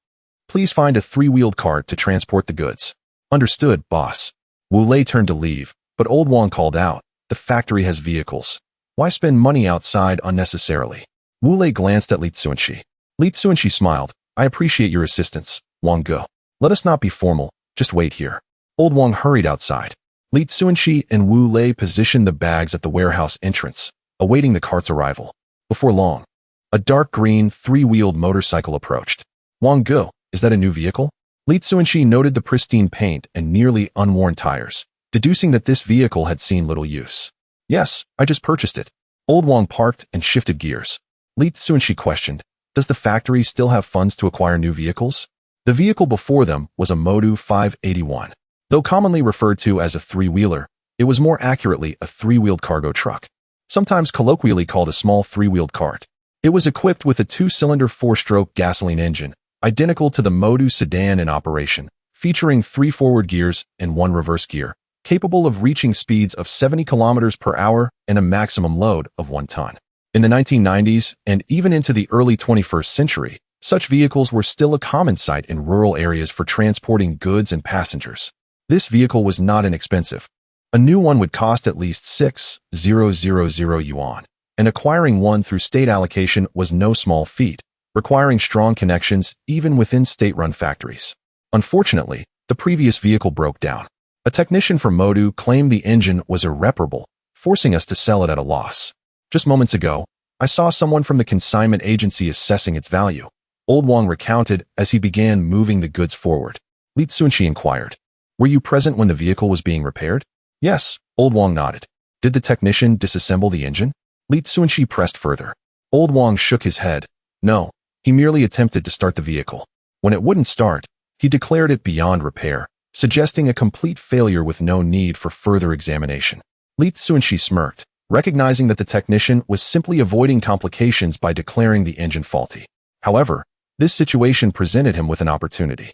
please find a 3-wheeled cart to transport the goods. Understood, boss. Wu Lei turned to leave, but Old Wang called out, the factory has vehicles. Why spend money outside unnecessarily? Wu Lei glanced at Li Cunxi. Li Cunxi smiled, I appreciate your assistance, Wang Gu. Let us not be formal, just wait here. Old Wang hurried outside. Li Cunxi and Wu Lei positioned the bags at the warehouse entrance, awaiting the cart's arrival. Before long, a dark green 3-wheeled motorcycle approached. Wang Gu, is that a new vehicle? Li Cunxi noted the pristine paint and nearly unworn tires, deducing that this vehicle had seen little use. Yes, I just purchased it. Old Wang parked and shifted gears. Li Cunxi questioned, does the factory still have funds to acquire new vehicles? The vehicle before them was a Modu 581. Though commonly referred to as a 3-wheeler, it was more accurately a 3-wheeled cargo truck, sometimes colloquially called a small 3-wheeled cart. It was equipped with a 2-cylinder 4-stroke gasoline engine, identical to the Modu sedan in operation, featuring 3 forward gears and 1 reverse gear, capable of reaching speeds of 70 kilometers per hour and a maximum load of 1 ton. In the 1990s and even into the early 21st century, such vehicles were still a common sight in rural areas for transporting goods and passengers. This vehicle was not inexpensive. A new one would cost at least 6,000 yuan, and acquiring one through state allocation was no small feat, requiring strong connections even within state-run factories. Unfortunately, the previous vehicle broke down. A technician from Modu claimed the engine was irreparable, forcing us to sell it at a loss. Just moments ago, I saw someone from the consignment agency assessing its value, Old Wang recounted as he began moving the goods forward. Li Cunxi inquired, "Were you present when the vehicle was being repaired?" "Yes," Old Wang nodded. "Did the technician disassemble the engine?" Li Cunxi pressed further. Old Wang shook his head. "No, he merely attempted to start the vehicle. When it wouldn't start, he declared it beyond repair, suggesting a complete failure with no need for further examination." Li Cunxi smirked, recognizing that the technician was simply avoiding complications by declaring the engine faulty. However, this situation presented him with an opportunity.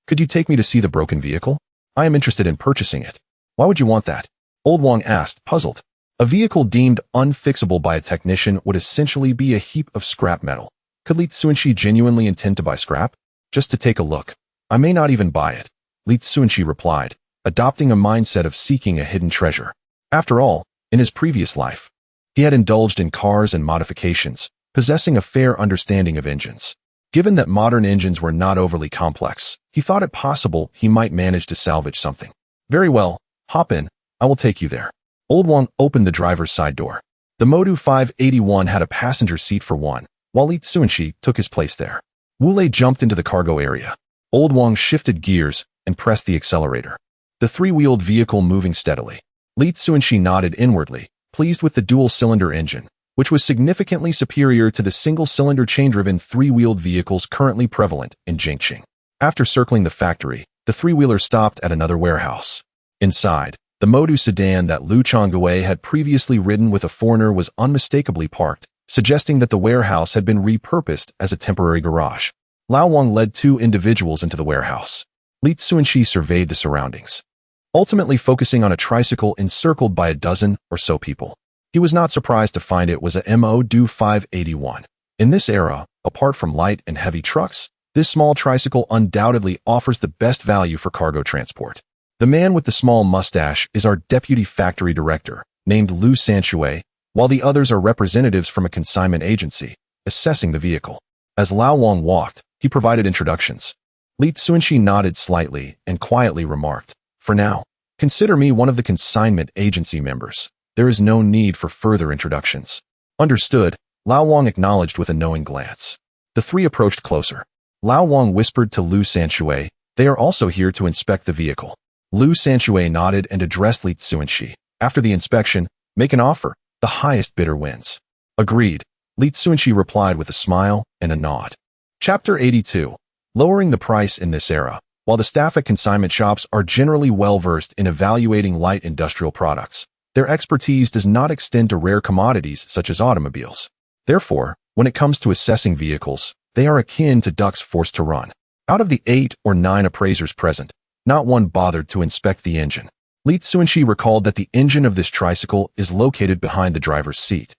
"Could you take me to see the broken vehicle? I am interested in purchasing it." "Why would you want that?" Old Wang asked, puzzled. A vehicle deemed unfixable by a technician would essentially be a heap of scrap metal. Could Li Cunxi genuinely intend to buy scrap? "Just to take a look. I may not even buy it," Li Cunxi replied, adopting a mindset of seeking a hidden treasure. After all, in his previous life, he had indulged in cars and modifications, possessing a fair understanding of engines. Given that modern engines were not overly complex, he thought it possible he might manage to salvage something. "Very well, hop in, I will take you there." Old Wang opened the driver's side door. The Modu 581 had a passenger seat for one, while Li Cunxi took his place there. Wu Lei jumped into the cargo area. Old Wang shifted gears and pressed the accelerator. The three-wheeled vehicle moving steadily. Li Cunxi nodded inwardly, pleased with the dual-cylinder engine, which was significantly superior to the single-cylinder chain-driven three-wheeled vehicles currently prevalent in Cunxi. After circling the factory, the three-wheeler stopped at another warehouse. Inside, the Modu sedan that Lu Changwei had previously ridden with a foreigner was unmistakably parked, suggesting that the warehouse had been repurposed as a temporary garage. Lao Wang led two individuals into the warehouse. Li Cunxi surveyed the surroundings, ultimately focusing on a tricycle encircled by a dozen or so people. He was not surprised to find it was a Modu 581. In this era, apart from light and heavy trucks, this small tricycle undoubtedly offers the best value for cargo transport. The man with the small mustache is our deputy factory director, named Lu Sanxue, while the others are representatives from a consignment agency, assessing the vehicle. As Lao Wang walked, he provided introductions. Li Cunxi nodded slightly and quietly remarked, "For now, consider me one of the consignment agency members. There is no need for further introductions." "Understood," Lao Wang acknowledged with a knowing glance. The three approached closer. Lao Wang whispered to Lu Sanxue, "They are also here to inspect the vehicle." Lu Sanxue nodded and addressed Li Cunxi. "After the inspection, make an offer. The highest bidder wins." "Agreed," Li Cunxi replied with a smile and a nod. Chapter 82. Lowering the price in this era. While the staff at consignment shops are generally well-versed in evaluating light industrial products, their expertise does not extend to rare commodities such as automobiles. Therefore, when it comes to assessing vehicles, they are akin to ducks forced to run. Out of the 8 or 9 appraisers present, not one bothered to inspect the engine. Li Cunxi recalled that the engine of this tricycle is located behind the driver's seat,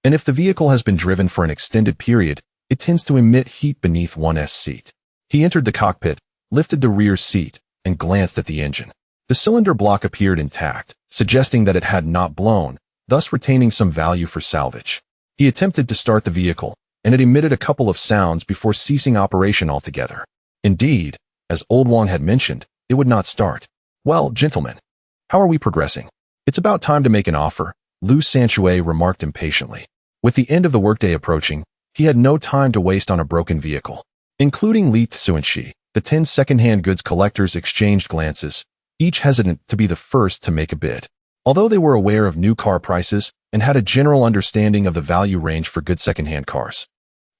and if the vehicle has been driven for an extended period, it tends to emit heat beneath one's seat. He entered the cockpit, lifted the rear seat, and glanced at the engine. The cylinder block appeared intact, suggesting that it had not blown, thus retaining some value for salvage. He attempted to start the vehicle, and it emitted a couple of sounds before ceasing operation altogether. Indeed, as Old Wang had mentioned, it would not start. "Well, gentlemen, how are we progressing?" "It's about time to make an offer," Lu Sanxue remarked impatiently. With the end of the workday approaching, he had no time to waste on a broken vehicle. Including Li Cunxi, the 10 second-hand goods collectors exchanged glances, each hesitant to be the first to make a bid. Although they were aware of new car prices and had a general understanding of the value range for good second-hand cars,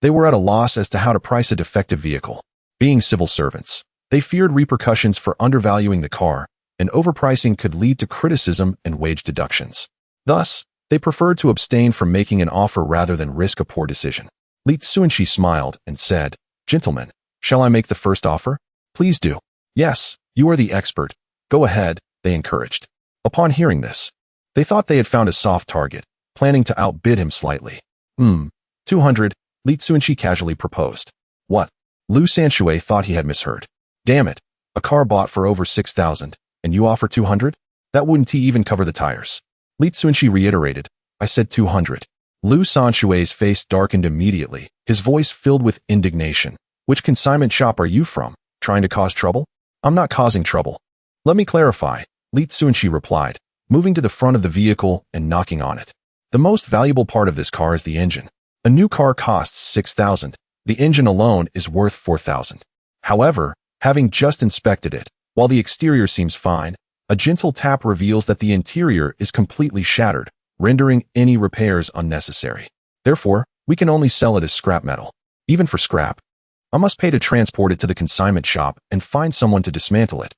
they were at a loss as to how to price a defective vehicle. Being civil servants, they feared repercussions for undervaluing the car, and overpricing could lead to criticism and wage deductions. Thus, they preferred to abstain from making an offer rather than risk a poor decision. Li Cunxi smiled and said, "Gentlemen, shall I make the first offer?" "Please do." "Yes, you are the expert. Go ahead," they encouraged. Upon hearing this, they thought they had found a soft target, planning to outbid him slightly. 200, Li Cunxi casually proposed. "What?" Lu Sanxue thought he had misheard. "Damn it, a car bought for over 6,000, and you offer 200? That wouldn't even cover the tires." Li Cunxi reiterated, "I said 200. Lu Sanxue's face darkened immediately, his voice filled with indignation. "Which consignment shop are you from? Trying to cause trouble?" "I'm not causing trouble." "Let me clarify," Li Cunxi replied, moving to the front of the vehicle and knocking on it. "The most valuable part of this car is the engine. A new car costs 6,000. The engine alone is worth 4,000. However, having just inspected it, while the exterior seems fine, a gentle tap reveals that the interior is completely shattered, rendering any repairs unnecessary. Therefore, we can only sell it as scrap metal. Even for scrap, I must pay to transport it to the consignment shop and find someone to dismantle it.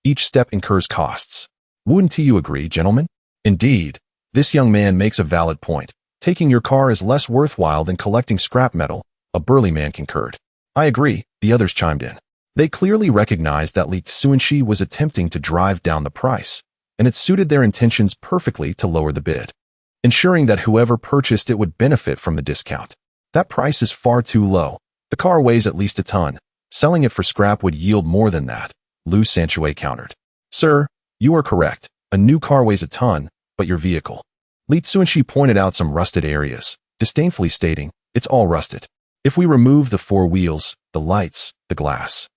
Each step incurs costs. Wouldn't you agree, gentlemen? Indeed, this young man makes a valid point. Taking your car is less worthwhile than collecting scrap metal, a burly man concurred. I agree, the others chimed in. They clearly recognized that Cunxi was attempting to drive down the price, and it suited their intentions perfectly to lower the bid, ensuring that whoever purchased it would benefit from the discount. That price is far too low. The car weighs at least a ton. Selling it for scrap would yield more than that, Lu Sanchue countered. Sir, you are correct. A new car weighs a ton, but your vehicle. Li Cunxi pointed out some rusted areas, disdainfully stating, it's all rusted. If we remove the four wheels, the lights, the glass,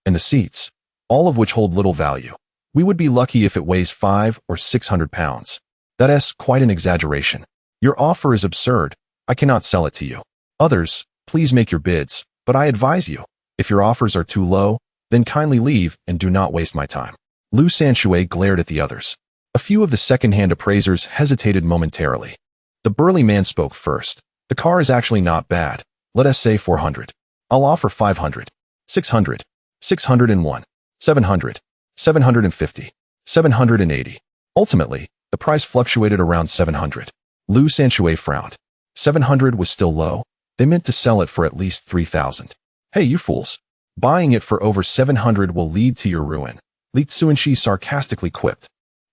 and the seats, all of which hold little value, we would be lucky if it weighs 500 or 600 pounds. That is quite an exaggeration. Your offer is absurd. I cannot sell it to you. Others, please make your bids, but I advise you, if your offers are too low, then kindly leave and do not waste my time. Lu Sanchue glared at the others. A few of the second-hand appraisers hesitated momentarily. The burly man spoke first. The car is actually not bad. Let us say 400. I'll offer 500. 600. 601. 700. 750. 780. Ultimately, the price fluctuated around 700. Lu Sanchue frowned. 700 was still low. They meant to sell it for at least 3,000. Hey, you fools. Buying it for over 700 will lead to your ruin, Li Cunxi sarcastically quipped.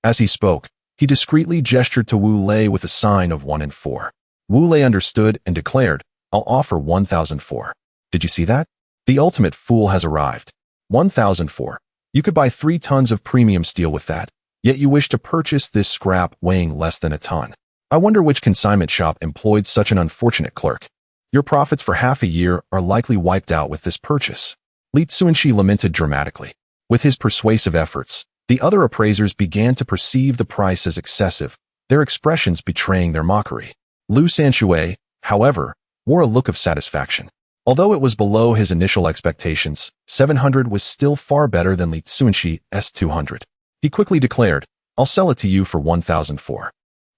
As he spoke, he discreetly gestured to Wu Lei with a sign of 1 and 4. Wu Lei understood and declared, I'll offer 1,004. Did you see that? The ultimate fool has arrived. 1,004. You could buy 3 tons of premium steel with that, yet you wish to purchase this scrap weighing less than a ton. I wonder which consignment shop employed such an unfortunate clerk. Your profits for half a year are likely wiped out with this purchase. Li Cunxi lamented dramatically. With his persuasive efforts, the other appraisers began to perceive the price as excessive, their expressions betraying their mockery. Lu Sanchue, however, wore a look of satisfaction. Although it was below his initial expectations, 700 was still far better than Li Cunxi's 200. He quickly declared, I'll sell it to you for 1,004.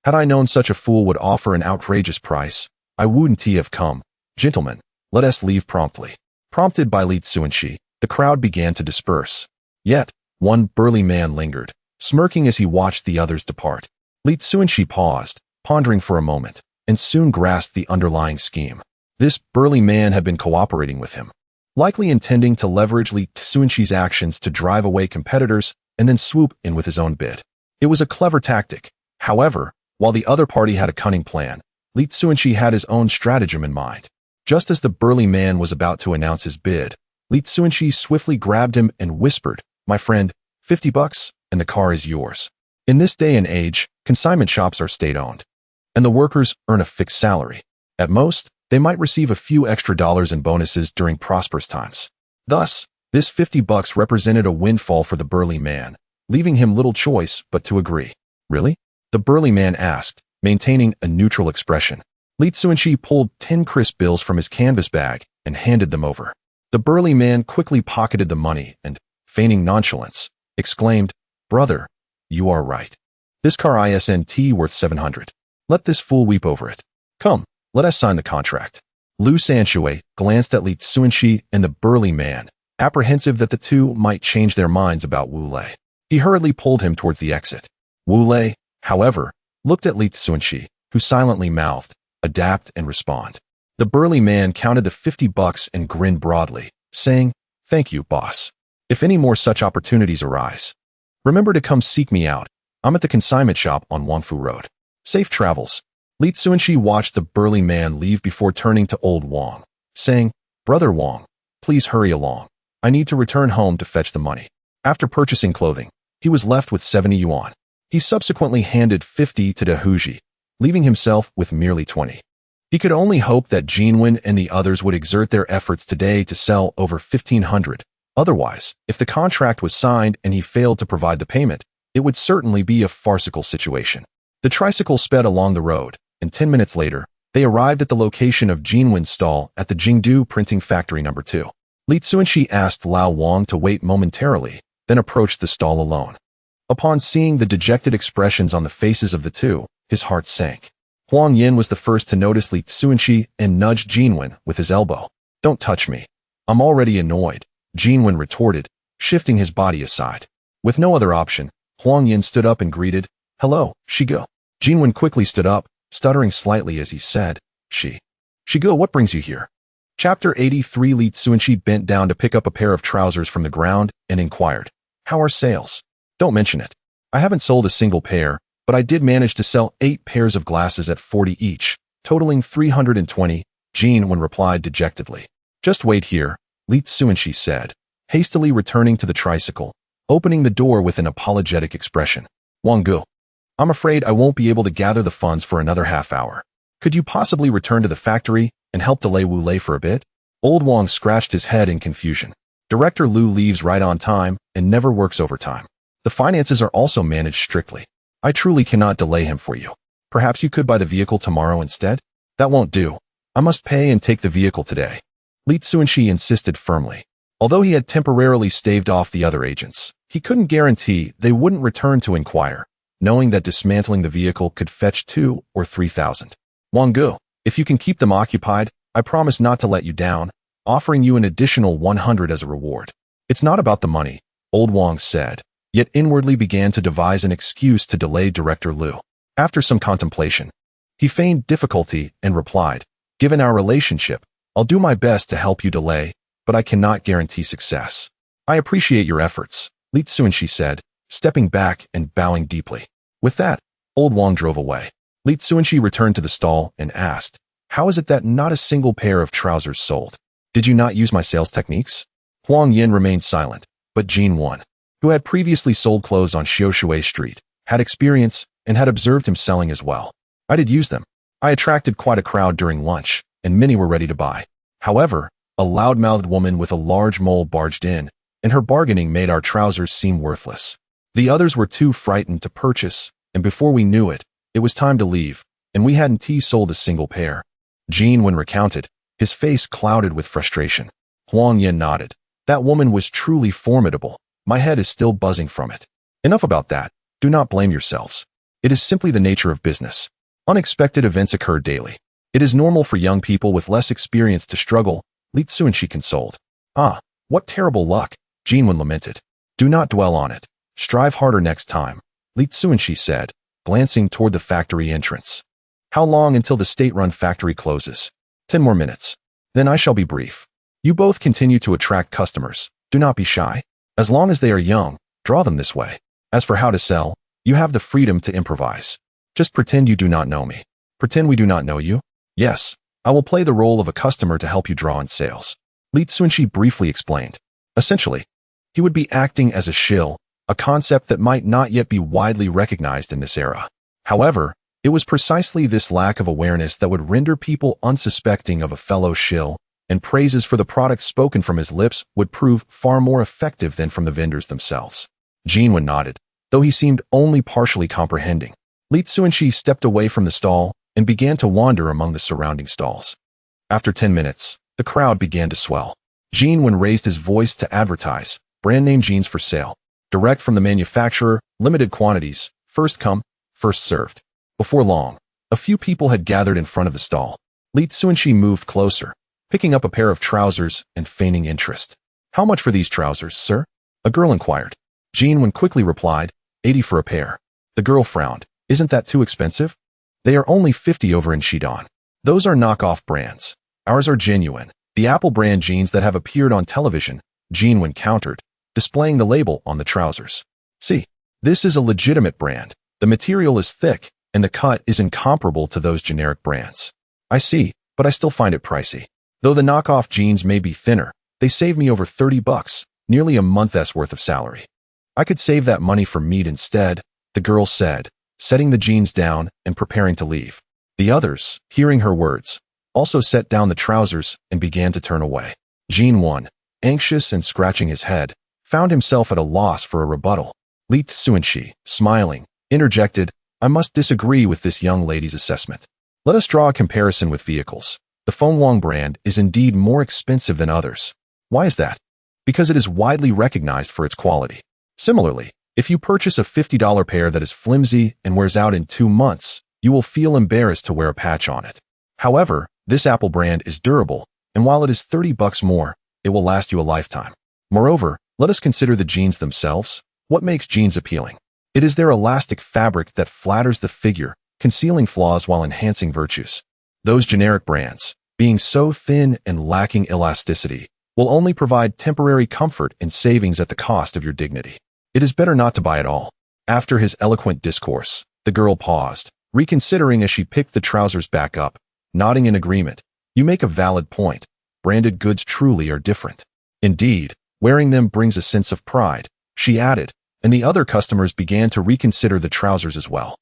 Had I known such a fool would offer an outrageous price, I wouldn't have come. Gentlemen, let us leave promptly. Prompted by Li Cunxi, the crowd began to disperse. Yet, one burly man lingered, smirking as he watched the others depart. Li Cunxi paused, pondering for a moment, and soon grasped the underlying scheme. This burly man had been cooperating with him, likely intending to leverage Li Cunxi's actions to drive away competitors and then swoop in with his own bid. It was a clever tactic. However, while the other party had a cunning plan, Li Cunxi had his own stratagem in mind. Just as the burly man was about to announce his bid, Li Cunxi swiftly grabbed him and whispered, My friend, $50 and the car is yours. In this day and age, consignment shops are state-owned, and the workers earn a fixed salary. At most, they might receive a few extra dollars in bonuses during prosperous times. Thus, this $50 represented a windfall for the burly man, leaving him little choice but to agree. Really? The burly man asked, maintaining a neutral expression. Li Cunxi pulled 10 crisp bills from his canvas bag and handed them over. The burly man quickly pocketed the money and, feigning nonchalance, exclaimed, Brother, you are right. This car isn't worth 700. Let this fool weep over it. Come, let us sign the contract. Lu Sanchue glanced at Li Cunxi and the burly man, apprehensive that the two might change their minds about Wu Lei. He hurriedly pulled him towards the exit. Wu Lei, however, looked at Li Cunxi, who silently mouthed, Adapt and respond. The burly man counted the $50 and grinned broadly, saying, Thank you, boss. If any more such opportunities arise, remember to come seek me out. I'm at the consignment shop on Wangfu Road. Safe travels. Li Cunxi watched the burly man leave before turning to old Wang, saying, Brother Wang, please hurry along. I need to return home to fetch the money. After purchasing clothing, he was left with 70 yuan. He subsequently handed 50 to De Huji, leaving himself with merely 20. He could only hope that Jinwen and the others would exert their efforts today to sell over 1,500. Otherwise, if the contract was signed and he failed to provide the payment, it would certainly be a farcical situation. The tricycle sped along the road, and 10 minutes later, They arrived at the location of Jinwen's stall at the Jingdu printing factory number 2. Li Cunxi asked Lao Wang to wait momentarily, then approached the stall alone. Upon seeing the dejected expressions on the faces of the two, his heart sank. Huang Yin was the first to notice Li Cunxi and nudged Jinwen with his elbow. "Don't touch me. I'm already annoyed," Jinwen retorted, shifting his body aside. With no other option, Huang Yin stood up and greeted, "Hello, Shigo." Jinwen quickly stood up, stuttering slightly as he said, Shigo, what brings you here?" Chapter 83. Li Cunxi bent down to pick up a pair of trousers from the ground and inquired, "How are sales?" "Don't mention it. I haven't sold a single pair, but I did manage to sell 8 pairs of glasses at 40 each, totaling 320, Jinwen replied dejectedly. "Just wait here," Li Cunxi said, hastily returning to the tricycle, opening the door with an apologetic expression. "Wang Gu, I'm afraid I won't be able to gather the funds for another half hour. Could you possibly return to the factory and help delay Wu Lei for a bit?" Old Wang scratched his head in confusion. Director Lu leaves right on time and never works overtime. The finances are also managed strictly. I truly cannot delay him for you. Perhaps you could buy the vehicle tomorrow instead? That won't do. I must pay and take the vehicle today. Li Cunxi insisted firmly. Although he had temporarily staved off the other agents, he couldn't guarantee they wouldn't return to inquire, knowing that dismantling the vehicle could fetch 2,000 or 3,000. "Wang Gu, if you can keep them occupied, I promise not to let you down, offering you an additional 100 as a reward." "It's not about the money," Old Wang said, yet inwardly began to devise an excuse to delay Director Lu. After some contemplation, he feigned difficulty and replied, "Given our relationship, I'll do my best to help you delay, but I cannot guarantee success." "I appreciate your efforts," Li Cunxi said, stepping back and bowing deeply. With that, Old Wang drove away. Li Cunxi returned to the stall and asked, "How is it that not a single pair of trousers sold? Did you not use my sales techniques?" Huang Yin remained silent, but Jinwen, who had previously sold clothes on Xiaoshui Street, had experience and had observed him selling as well. "I did use them. I attracted quite a crowd during lunch, and many were ready to buy. However, a loud-mouthed woman with a large mole barged in, and her bargaining made our trousers seem worthless. The others were too frightened to purchase, and before we knew it, it was time to leave, and we hadn't sold a single pair." Jinwen recounted, his face clouded with frustration. Huang Yin nodded. "That woman was truly formidable. My head is still buzzing from it." "Enough about that. Do not blame yourselves. It is simply the nature of business. Unexpected events occur daily. It is normal for young people with less experience to struggle," Li Cunxi consoled. "Ah, what terrible luck," Jinwen lamented. "Do not dwell on it. Strive harder next time," Li Cunxi said, glancing toward the factory entrance. "How long until the state-run factory closes?" 10 more minutes. Then I shall be brief. You both continue to attract customers. Do not be shy. As long as they are young, draw them this way. As for how to sell, you have the freedom to improvise. Just pretend you do not know me. Pretend we do not know you. Yes, I will play the role of a customer to help you draw in sales." Li Cunxi briefly explained. Essentially, he would be acting as a shill, a concept that might not yet be widely recognized in this era. However, it was precisely this lack of awareness that would render people unsuspecting of a fellow shill, and praises for the products spoken from his lips would prove far more effective than from the vendors themselves. Jinwen nodded, though he seemed only partially comprehending. Li Cunxi stepped away from the stall and began to wander among the surrounding stalls. After 10 minutes, the crowd began to swell. Jinwen raised his voice to advertise, "Brand name jeans for sale. Direct from the manufacturer, limited quantities, first come, first served." Before long, a few people had gathered in front of the stall. Li Cunxi moved closer, picking up a pair of trousers and feigning interest. "How much for these trousers, sir?" a girl inquired. Jinwen quickly replied, 80 for a pair. The girl frowned. "Isn't that too expensive? They are only 50 over in Shidong. Those are knockoff brands. Ours are genuine, the Apple brand jeans that have appeared on television," Jinwen countered, displaying the label on the trousers. "See, this is a legitimate brand. The material is thick, and the cut is incomparable to those generic brands." "I see, but I still find it pricey. Though the knockoff jeans may be thinner, they save me over $30, nearly a month's worth of salary." "I could save that money for meat instead," the girl said, setting the jeans down and preparing to leave. The others, hearing her words, also set down the trousers and began to turn away. Jinwen, anxious and scratching his head, found himself at a loss for a rebuttal. Li Cunxi, smiling, interjected, "I must disagree with this young lady's assessment. Let us draw a comparison with vehicles. The Fengwang brand is indeed more expensive than others. Why is that? Because it is widely recognized for its quality. Similarly, if you purchase a $50 pair that is flimsy and wears out in 2 months, you will feel embarrassed to wear a patch on it. However, this Apple brand is durable, and while it is $30 more, it will last you a lifetime. Moreover, let us consider the jeans themselves. What makes jeans appealing? It is their elastic fabric that flatters the figure, concealing flaws while enhancing virtues. Those generic brands, being so thin and lacking elasticity, will only provide temporary comfort and savings at the cost of your dignity. It is better not to buy at all. After his eloquent discourse, the girl paused, reconsidering as she picked the trousers back up, nodding in agreement. You make a valid point. Branded goods truly are different. Indeed, wearing them brings a sense of pride, she added, and the other customers began to reconsider the trousers as well.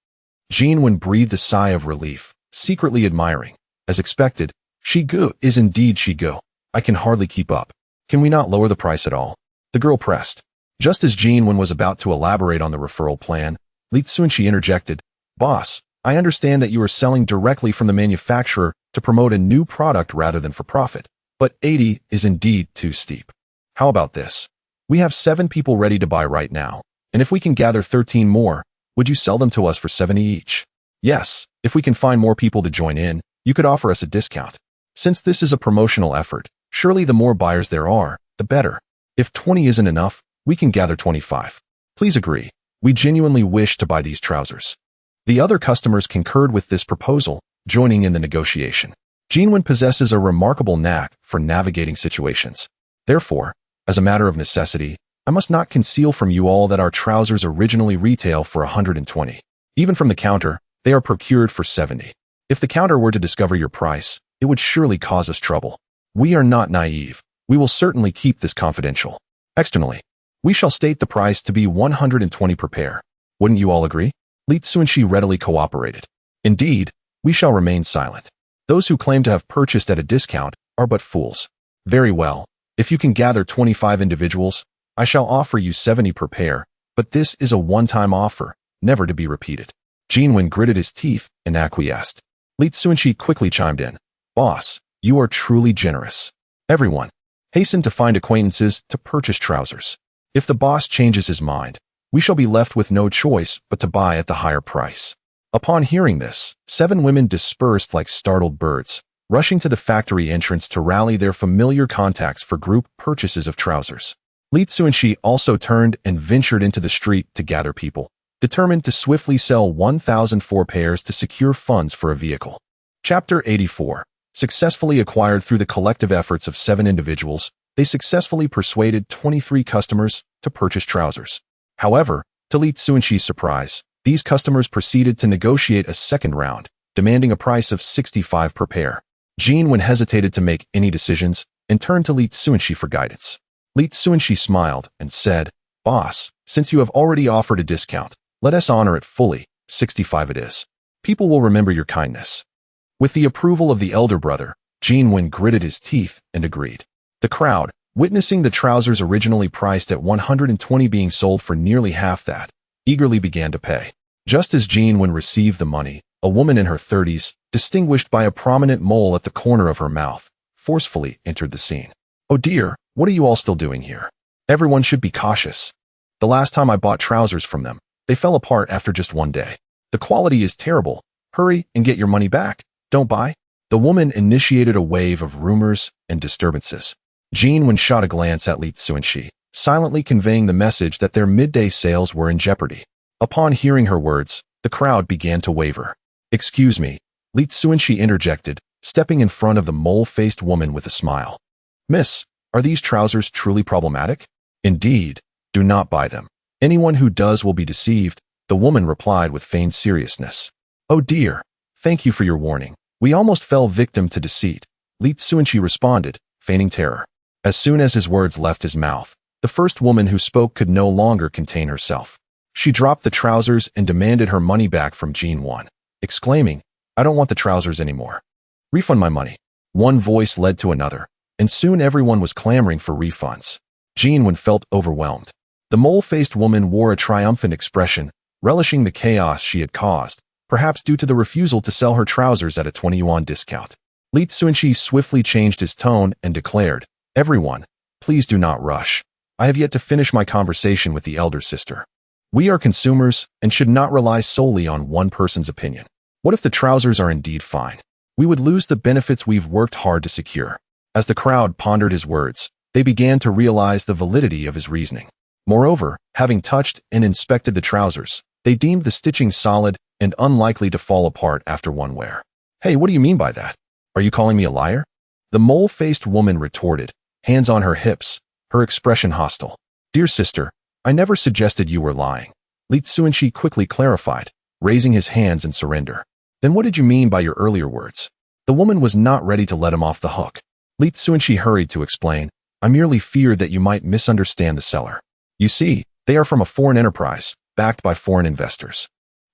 Yuan breathed a sigh of relief, secretly admiring. As expected, Shigu is indeed Shigu. I can hardly keep up. Can we not lower the price at all? The girl pressed. Just as Yuan was about to elaborate on the referral plan, Cunxi interjected, Boss, I understand that you are selling directly from the manufacturer to promote a new product rather than for profit. But 80 is indeed too steep. How about this? We have 7 people ready to buy right now, and if we can gather 13 more, would you sell them to us for 70 each? Yes, if we can find more people to join in, you could offer us a discount. Since this is a promotional effort, surely the more buyers there are, the better. If 20 isn't enough, we can gather 25. Please agree. We genuinely wish to buy these trousers. The other customers concurred with this proposal, joining in the negotiation. Yuan possesses a remarkable knack for navigating situations. Therefore, as a matter of necessity, I must not conceal from you all that our trousers originally retail for 120. Even from the counter, they are procured for 70. If the counter were to discover your price, it would surely cause us trouble. We are not naive. We will certainly keep this confidential. Externally, we shall state the price to be 120 per pair. Wouldn't you all agree? Cunxi readily cooperated. Indeed, we shall remain silent. Those who claim to have purchased at a discount are but fools. Very well. If you can gather 25 individuals, I shall offer you 70 per pair, but this is a one-time offer, never to be repeated. Yuan gritted his teeth and acquiesced. Cunxi quickly chimed in. Boss, you are truly generous. Everyone, hasten to find acquaintances to purchase trousers. If the boss changes his mind, we shall be left with no choice but to buy at the higher price. Upon hearing this, 7 women dispersed like startled birds, rushing to the factory entrance to rally their familiar contacts for group purchases of trousers. Cunxi also turned and ventured into the street to gather people, determined to swiftly sell 1,004 pairs to secure funds for a vehicle. Chapter 84. Successfully acquired through the collective efforts of 7 individuals, they successfully persuaded 23 customers to purchase trousers. However, to Cunxi's surprise, these customers proceeded to negotiate a second round, demanding a price of 65 per pair. Yuan hesitated to make any decisions and turned to Cunxi for guidance. Cunxi smiled and said, Boss, since you have already offered a discount, let us honor it fully. 65 it is. People will remember your kindness. With the approval of the elder brother, Yuan gritted his teeth and agreed. The crowd, witnessing the trousers originally priced at 120 being sold for nearly half that, eagerly began to pay. Just as Yuan received the money, a woman in her 30s, distinguished by a prominent mole at the corner of her mouth, forcefully entered the scene. Oh dear, what are you all still doing here? Everyone should be cautious. The last time I bought trousers from them, they fell apart after just 1 day. The quality is terrible. Hurry and get your money back. Don't buy. The woman initiated a wave of rumors and disturbances. Yuan shot a glance at Cunxi, silently conveying the message that their midday sales were in jeopardy. Upon hearing her words, the crowd began to waver. Excuse me, Cunxi interjected, stepping in front of the mole-faced woman with a smile. Miss, are these trousers truly problematic? Indeed, do not buy them. Anyone who does will be deceived, the woman replied with feigned seriousness. Oh dear, thank you for your warning. We almost fell victim to deceit, Cunxi responded, feigning terror. As soon as his words left his mouth, the first woman who spoke could no longer contain herself. She dropped the trousers and demanded her money back from Yuan, exclaiming, I don't want the trousers anymore. Refund my money. One voice led to another, and soon everyone was clamoring for refunds. Yuan felt overwhelmed. The mole-faced woman wore a triumphant expression, relishing the chaos she had caused, perhaps due to the refusal to sell her trousers at a 20 yuan discount. Li Cunxi swiftly changed his tone and declared, "Everyone, please do not rush. I have yet to finish my conversation with the elder sister. We are consumers and should not rely solely on one person's opinion. What if the trousers are indeed fine? We would lose the benefits we've worked hard to secure." As the crowd pondered his words, they began to realize the validity of his reasoning. Moreover, having touched and inspected the trousers, they deemed the stitching solid and unlikely to fall apart after one wear. "Hey, what do you mean by that? Are you calling me a liar?" The mole-faced woman retorted, hands on her hips, her expression hostile. "Dear sister, I never suggested you were lying." Li Cunxi quickly clarified, raising his hands in surrender. "Then what did you mean by your earlier words?" The woman was not ready to let him off the hook. Li Cunxi hurried to explain, "I merely feared that you might misunderstand the seller. You see, they are from a foreign enterprise, backed by foreign investors.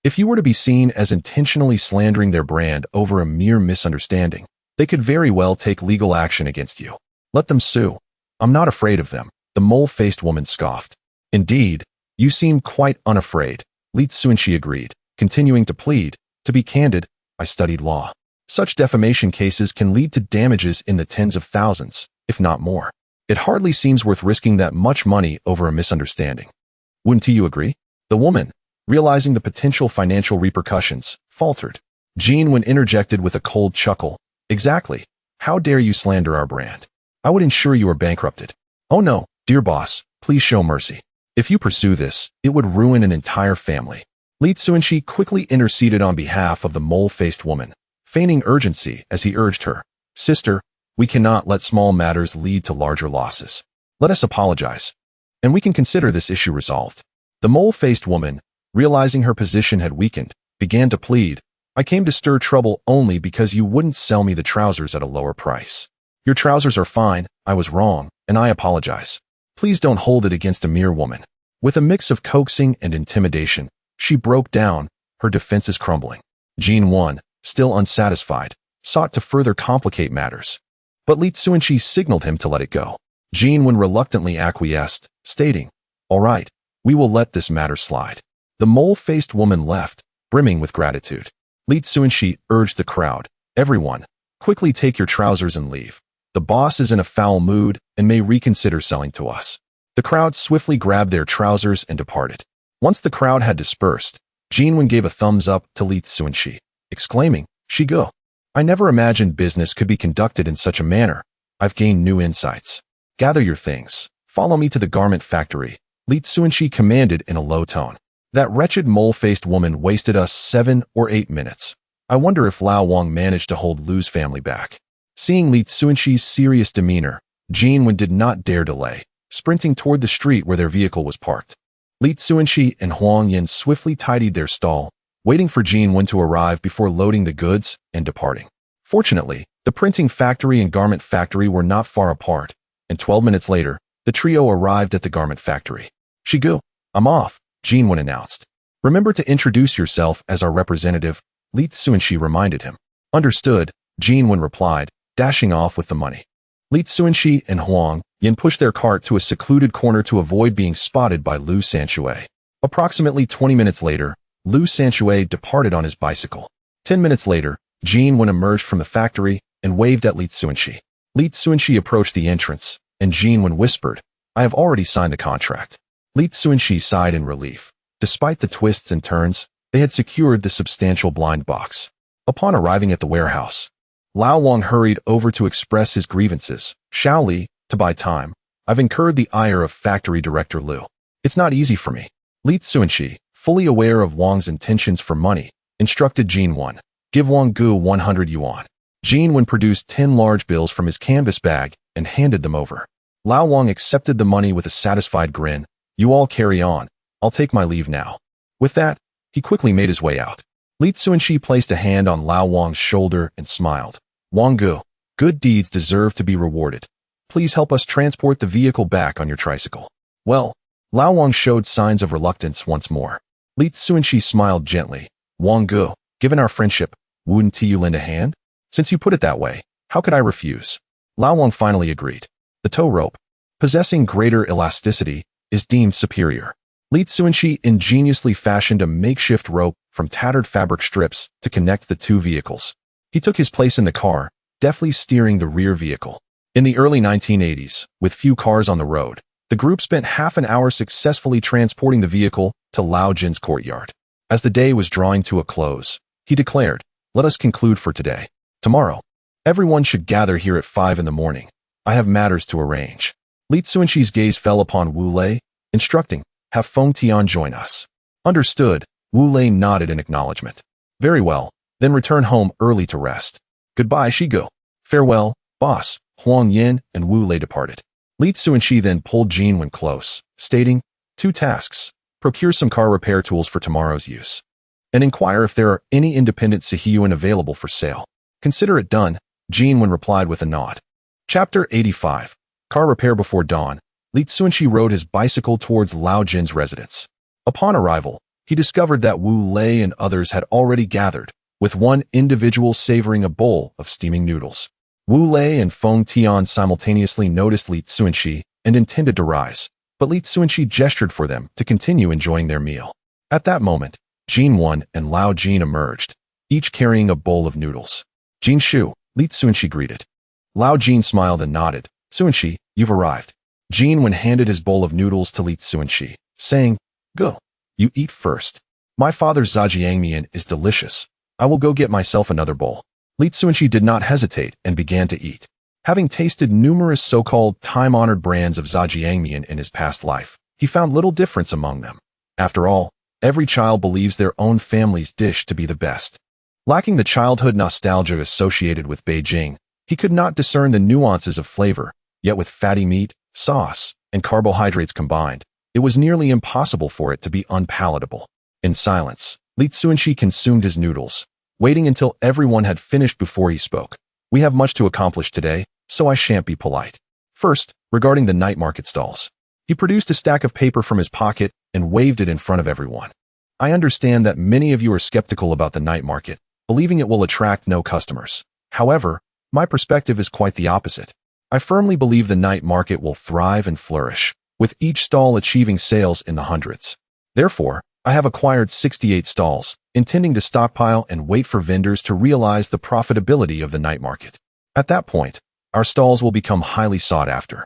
If you were to be seen as intentionally slandering their brand over a mere misunderstanding, they could very well take legal action against you. Let them sue. I'm not afraid of them," the mole-faced woman scoffed. "Indeed, you seem quite unafraid," Li Cunxi agreed, continuing to plead. "To be candid, I studied law. Such defamation cases can lead to damages in the tens of thousands, if not more. It hardly seems worth risking that much money over a misunderstanding. Wouldn't you agree?" The woman, realizing the potential financial repercussions, faltered. Yuan interjected with a cold chuckle, "Exactly. How dare you slander our brand? I would ensure you are bankrupted." "Oh no, dear boss, please show mercy. If you pursue this, it would ruin an entire family." Li Cunxi quickly interceded on behalf of the mole-faced woman, feigning urgency as he urged her, "Sister, we cannot let small matters lead to larger losses. Let us apologize, and we can consider this issue resolved." The mole-faced woman, realizing her position had weakened, began to plead, "I came to stir trouble only because you wouldn't sell me the trousers at a lower price. Your trousers are fine, I was wrong, and I apologize. Please don't hold it against a mere woman." With a mix of coaxing and intimidation, she broke down, her defenses crumbling. Yuan, still unsatisfied, sought to further complicate matters. But Li Cunxi signaled him to let it go. Yuan reluctantly acquiesced, stating, "All right, we will let this matter slide." The mole-faced woman left, brimming with gratitude. Li Cunxi urged the crowd, "Everyone, quickly take your trousers and leave. The boss is in a foul mood and may reconsider selling to us." The crowd swiftly grabbed their trousers and departed. Once the crowd had dispersed, Yuan gave a thumbs up to Li Cunxi, exclaiming, "Shigo. I never imagined business could be conducted in such a manner. I've gained new insights. Gather your things. Follow me to the garment factory," Li Cunxi commanded in a low tone. "That wretched mole-faced woman wasted us 7 or 8 minutes. I wonder if Lao Wang managed to hold Lu's family back." Seeing Li Cunxi's serious demeanor, Yuan did not dare delay, sprinting toward the street where their vehicle was parked. Li Cunxi and Huang Yin swiftly tidied their stall, waiting for Yuan to arrive before loading the goods and departing. Fortunately, the printing factory and garment factory were not far apart, and 12 minutes later, the trio arrived at the garment factory. "Shigu, I'm off," Yuan announced. "Remember to introduce yourself as our representative," Li Cunxi reminded him. "Understood," Yuan replied, dashing off with the money. Li Cunxi and Huang Yin pushed their cart to a secluded corner to avoid being spotted by Lu Sanxue. Approximately 20 minutes later, Lu Sanxue departed on his bicycle. 10 minutes later, Yuan emerged from the factory and waved at Li Cunxi. Li Cunxi approached the entrance, and Yuan whispered, "I have already signed the contract." Li Cunxi sighed in relief. Despite the twists and turns, they had secured the substantial blind box. Upon arriving at the warehouse, Lao Wang hurried over to express his grievances. "Xiao Li, to buy time, I've incurred the ire of factory director Lu. It's not easy for me." Li Cunxi, fully aware of Wang's intentions for money, instructed Yuan, "Give Wang Gu 100 yuan." Yuan produced 10 large bills from his canvas bag and handed them over. Lao Wang accepted the money with a satisfied grin. "You all carry on. I'll take my leave now." With that, he quickly made his way out. Li Cunxi placed a hand on Lao Wang's shoulder and smiled. "Wang Gu, good deeds deserve to be rewarded. Please help us transport the vehicle back on your tricycle." "Well," Lao Wang showed signs of reluctance once more. Li Cunxi smiled gently. "Wang Gu, given our friendship, wouldn't you lend a hand? Since you put it that way, how could I refuse?" Lao Wang finally agreed. The tow rope, possessing greater elasticity, is deemed superior. Li Cunxi ingeniously fashioned a makeshift rope from tattered fabric strips to connect the two vehicles. He took his place in the car, deftly steering the rear vehicle. In the early 1980s, with few cars on the road, the group spent half an hour successfully transporting the vehicle to Lao Jin's courtyard. As the day was drawing to a close, he declared, "Let us conclude for today. Tomorrow, everyone should gather here at 5 in the morning. I have matters to arrange." Li Cunxi's gaze fell upon Wu Lei, instructing, "Have Feng Tian join us." Understood, Wu Lei nodded in acknowledgement. "Very well, then return home early to rest. Goodbye, Shigo." "Farewell, boss." Huang Yin and Wu Lei departed. Li Cunxi then pulled Jin Wen close, stating, "Two tasks. Procure some car repair tools for tomorrow's use, and inquire if there are any independent Sihiyuan available for sale." "Consider it done," Jin Wen replied with a nod. Chapter 85. Car repair before dawn. Li Cunxi rode his bicycle towards Lao Jin's residence. Upon arrival, he discovered that Wu Lei and others had already gathered, with one individual savoring a bowl of steaming noodles. Wu Lei and Feng Tian simultaneously noticed Li Cunxi and intended to rise, but Li Cunxi gestured for them to continue enjoying their meal. At that moment, Jin Wen and Lao Jin emerged, each carrying a bowl of noodles. "Jin Shu," Li Cunxi greeted. Lao Jin smiled and nodded. "Cunxi, you've arrived." Jin Wen handed his bowl of noodles to Li Cunxi, saying, "Go, you eat first. My father's zhajiangmian is delicious. I will go get myself another bowl." Li Cunxi did not hesitate and began to eat. Having tasted numerous so-called time-honored brands of zhajiangmian in his past life, he found little difference among them. After all, every child believes their own family's dish to be the best. Lacking the childhood nostalgia associated with Beijing, he could not discern the nuances of flavor, yet with fatty meat, sauce, and carbohydrates combined, it was nearly impossible for it to be unpalatable. In silence, Li Cunxi consumed his noodles, waiting until everyone had finished before he spoke. "We have much to accomplish today, so I shan't be polite." First, regarding the night market stalls. He produced a stack of paper from his pocket and waved it in front of everyone. "I understand that many of you are skeptical about the night market, believing it will attract no customers. However, my perspective is quite the opposite. I firmly believe the night market will thrive and flourish, with each stall achieving sales in the hundreds. Therefore, I have acquired 68 stalls, intending to stockpile and wait for vendors to realize the profitability of the night market. At that point, our stalls will become highly sought after,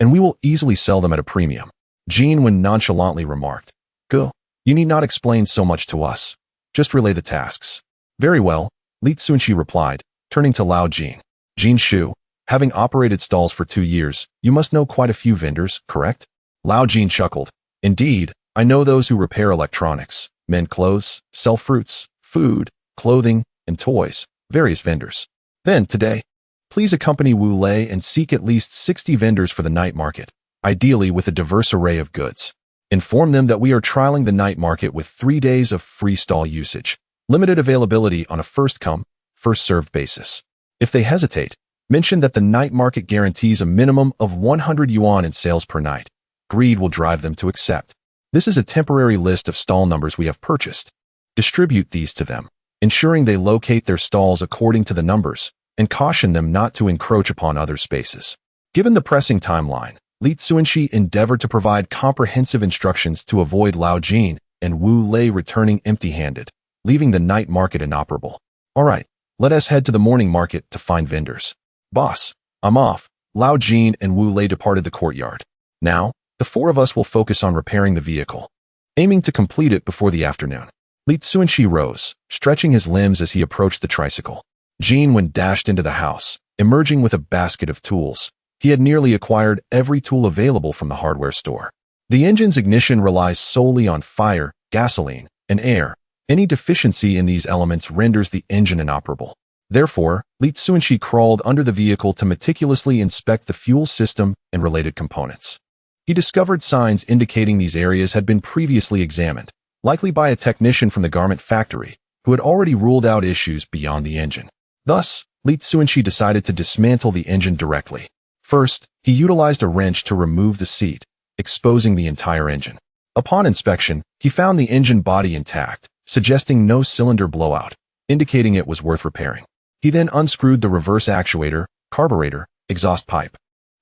and we will easily sell them at a premium." Jin Wen nonchalantly remarked, "Go, you need not explain so much to us. Just relay the tasks." "Very well," Li Cunxi replied, turning to Lao Jin. "Jin Shu, having operated stalls for 2 years, you must know quite a few vendors, correct?" Lao Jin chuckled. "Indeed, I know those who repair electronics, mend clothes, sell fruits, food, clothing, and toys, various vendors. Then, today, please accompany Wu Lei and seek at least 60 vendors for the night market, ideally with a diverse array of goods. Inform them that we are trialing the night market with 3 days of free stall usage, limited availability on a first-come, first-served basis. If they hesitate, mention that the night market guarantees a minimum of 100 yuan in sales per night. Greed will drive them to accept. This is a temporary list of stall numbers we have purchased. Distribute these to them, ensuring they locate their stalls according to the numbers, and caution them not to encroach upon other spaces." Given the pressing timeline, Li Cunxi endeavored to provide comprehensive instructions to avoid Lao Jin and Wu Lei returning empty-handed, leaving the night market inoperable. "All right, let us head to the morning market to find vendors." "Boss, I'm off." Lao Jin and Wu Lei departed the courtyard. "Now, the 4 of us will focus on repairing the vehicle, aiming to complete it before the afternoon." Li Cunxi rose, stretching his limbs as he approached the tricycle. Jin Wen dashed into the house, emerging with a basket of tools. He had nearly acquired every tool available from the hardware store. The engine's ignition relies solely on fire, gasoline, and air. Any deficiency in these elements renders the engine inoperable. Therefore, Li Cunxi crawled under the vehicle to meticulously inspect the fuel system and related components. He discovered signs indicating these areas had been previously examined, likely by a technician from the garment factory, who had already ruled out issues beyond the engine. Thus, Li Cunxi decided to dismantle the engine directly. First, he utilized a wrench to remove the seat, exposing the entire engine. Upon inspection, he found the engine body intact, suggesting no cylinder blowout, indicating it was worth repairing. He then unscrewed the reverse actuator, carburetor, exhaust pipe,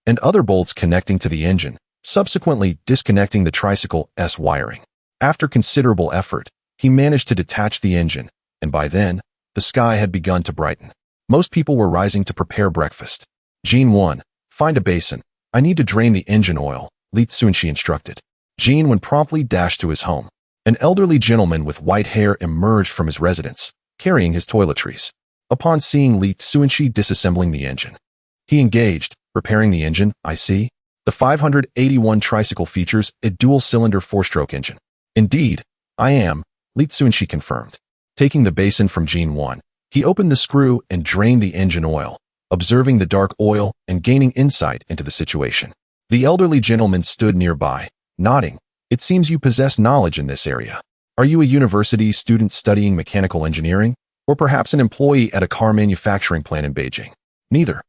and other bolts connecting to the engine, subsequently disconnecting the tricycle's wiring. After considerable effort, he managed to detach the engine, and by then, the sky had begun to brighten. Most people were rising to prepare breakfast. Jean 1. Find a basin. I need to drain the engine oil, Li Cunxi instructed. Jean 1 promptly dashed to his home. An elderly gentleman with white hair emerged from his residence, carrying his toiletries. Upon seeing Li Cunxi disassembling the engine, he engaged. Repairing the engine, I see. The 581 tricycle features a dual-cylinder four-stroke engine. Indeed, I am, Li Cunxi confirmed. Taking the basin from Jean 1, he opened the screw and drained the engine oil, observing the dark oil and gaining insight into the situation. The elderly gentleman stood nearby, nodding. It seems you possess knowledge in this area. Are you a university student studying mechanical engineering, or perhaps an employee at a car manufacturing plant in Beijing? Neither.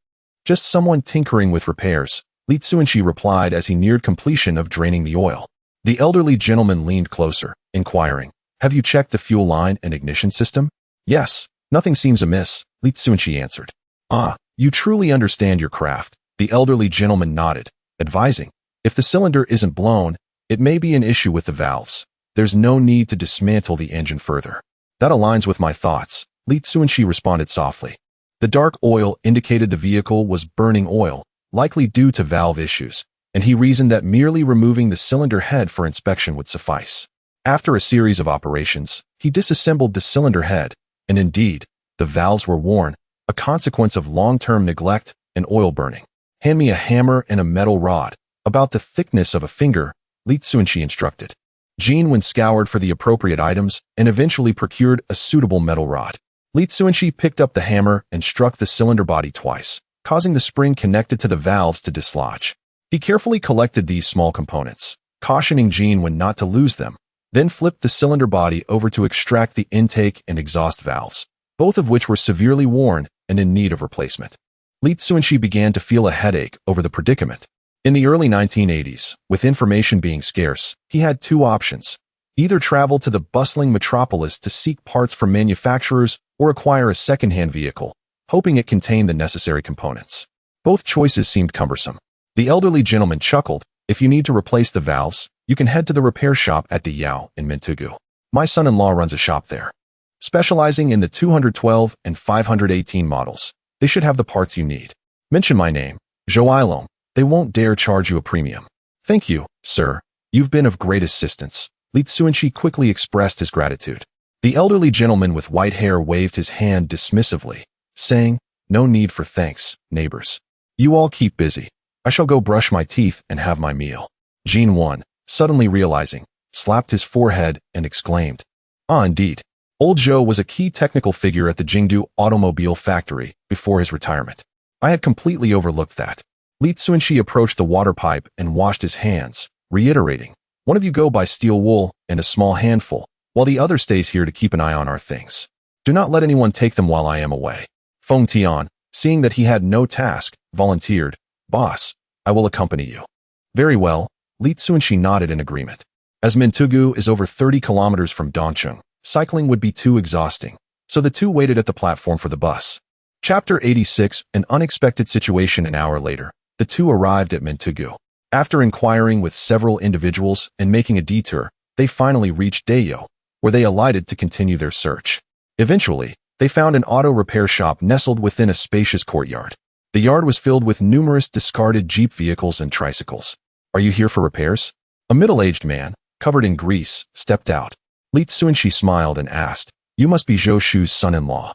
Just someone tinkering with repairs, Li Cunxi replied as he neared completion of draining the oil. The elderly gentleman leaned closer, inquiring, have you checked the fuel line and ignition system? Yes, nothing seems amiss, Li Cunxi answered. Ah, you truly understand your craft, the elderly gentleman nodded, advising, if the cylinder isn't blown, it may be an issue with the valves. There's no need to dismantle the engine further. That aligns with my thoughts, Li Cunxi responded softly. The dark oil indicated the vehicle was burning oil, likely due to valve issues, and he reasoned that merely removing the cylinder head for inspection would suffice. After a series of operations, he disassembled the cylinder head, and indeed, the valves were worn, a consequence of long-term neglect and oil burning. Hand me a hammer and a metal rod, about the thickness of a finger, Li Cunxi instructed. Jean 1 scoured for the appropriate items and eventually procured a suitable metal rod. Li Cunxi picked up the hammer and struck the cylinder body twice, causing the spring connected to the valves to dislodge. He carefully collected these small components, cautioning Jean 1 not to lose them, then flipped the cylinder body over to extract the intake and exhaust valves, both of which were severely worn and in need of replacement. Li Cunxi began to feel a headache over the predicament. In the early 1980s, with information being scarce, he had two options: either travel to the bustling metropolis to seek parts from manufacturers or acquire a second-hand vehicle, hoping it contained the necessary components. Both choices seemed cumbersome. The elderly gentleman chuckled. If you need to replace the valves, you can head to the repair shop at the Yao in Mintugu. My son-in-law runs a shop there, specializing in the 212 and 518 models. They should have the parts you need. Mention my name, Zhou Ailong. They won't dare charge you a premium. Thank you, sir. You've been of great assistance. Li Cunxi quickly expressed his gratitude. The elderly gentleman with white hair waved his hand dismissively, saying, no need for thanks, neighbors. You all keep busy. I shall go brush my teeth and have my meal. Jean 1, suddenly realizing, slapped his forehead and exclaimed, ah, indeed. Old Zhou was a key technical figure at the Jingdu automobile factory before his retirement. I had completely overlooked that. Li Cunxi approached the water pipe and washed his hands, reiterating, one of you go buy steel wool and a small handful, while the other stays here to keep an eye on our things. Do not let anyone take them while I am away. Feng Tian, seeing that he had no task, volunteered, boss, I will accompany you. Very well, Li Cunxi nodded in agreement. As Mintugu is over 30 kilometers from Dongcheng, cycling would be too exhausting, so the two waited at the platform for the bus. Chapter 86, An Unexpected Situation. An hour later, the two arrived at Mintugu. After inquiring with several individuals and making a detour, they finally reached Dayo, where they alighted to continue their search. Eventually, they found an auto repair shop nestled within a spacious courtyard. The yard was filled with numerous discarded Jeep vehicles and tricycles. Are you here for repairs? A middle-aged man, covered in grease, stepped out. Li Cunxi smiled and asked, you must be Zhou Shu's son-in-law,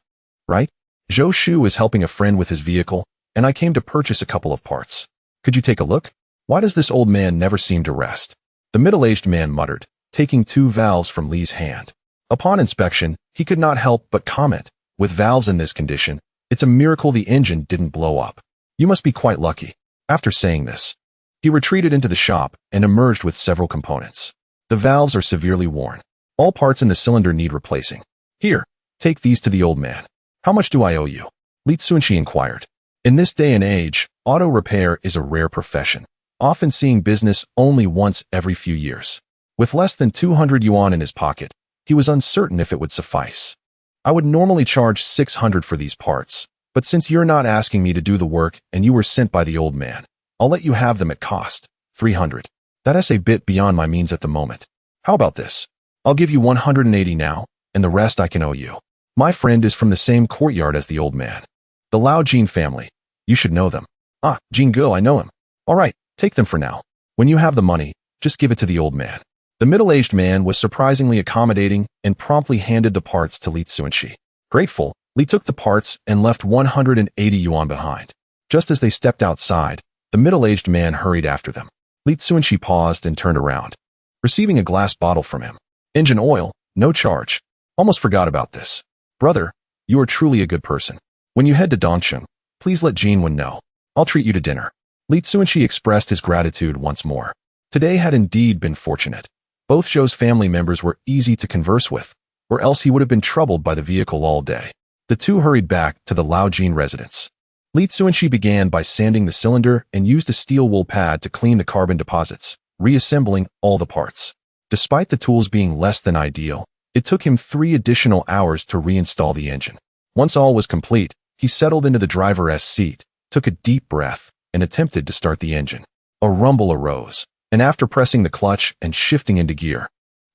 right? Zhou Shu is helping a friend with his vehicle, and I came to purchase a couple of parts. Could you take a look? Why does this old man never seem to rest? The middle-aged man muttered, taking two valves from Li's hand. Upon inspection, he could not help but comment, with valves in this condition, it's a miracle the engine didn't blow up. You must be quite lucky. After saying this, he retreated into the shop and emerged with several components. The valves are severely worn. All parts in the cylinder need replacing. Here, take these to the old man. How much do I owe you? Li Cunxi inquired. In this day and age, auto repair is a rare profession, often seeing business only once every few years. With less than 200 yuan in his pocket, he was uncertain if it would suffice. I would normally charge 600 for these parts, but since you're not asking me to do the work and you were sent by the old man, I'll let you have them at cost, 300. That's a bit beyond my means at the moment. How about this? I'll give you 180 now, and the rest I can owe you. My friend is from the same courtyard as the old man. The Lao Jin family. You should know them. Ah, Jin Go, I know him. All right, take them for now. When you have the money, just give it to the old man. The middle-aged man was surprisingly accommodating and promptly handed the parts to Li Cunxi. Grateful, Li took the parts and left 180 yuan behind. Just as they stepped outside, the middle-aged man hurried after them. Li Cunxi paused and turned around, receiving a glass bottle from him. Engine oil, no charge. Almost forgot about this. Brother, you are truly a good person. When you head to Dongcheng, please let Jinwen know. I'll treat you to dinner. Li Cunxi expressed his gratitude once more. Today had indeed been fortunate. Both Zhou's family members were easy to converse with, or else he would have been troubled by the vehicle all day. The two hurried back to the Lao Jin residence. Li Cunxi began by sanding the cylinder and used a steel wool pad to clean the carbon deposits, reassembling all the parts. Despite the tools being less than ideal, it took him 3 additional hours to reinstall the engine. Once all was complete, he settled into the driver's seat, took a deep breath, and attempted to start the engine. A rumble arose, and after pressing the clutch and shifting into gear,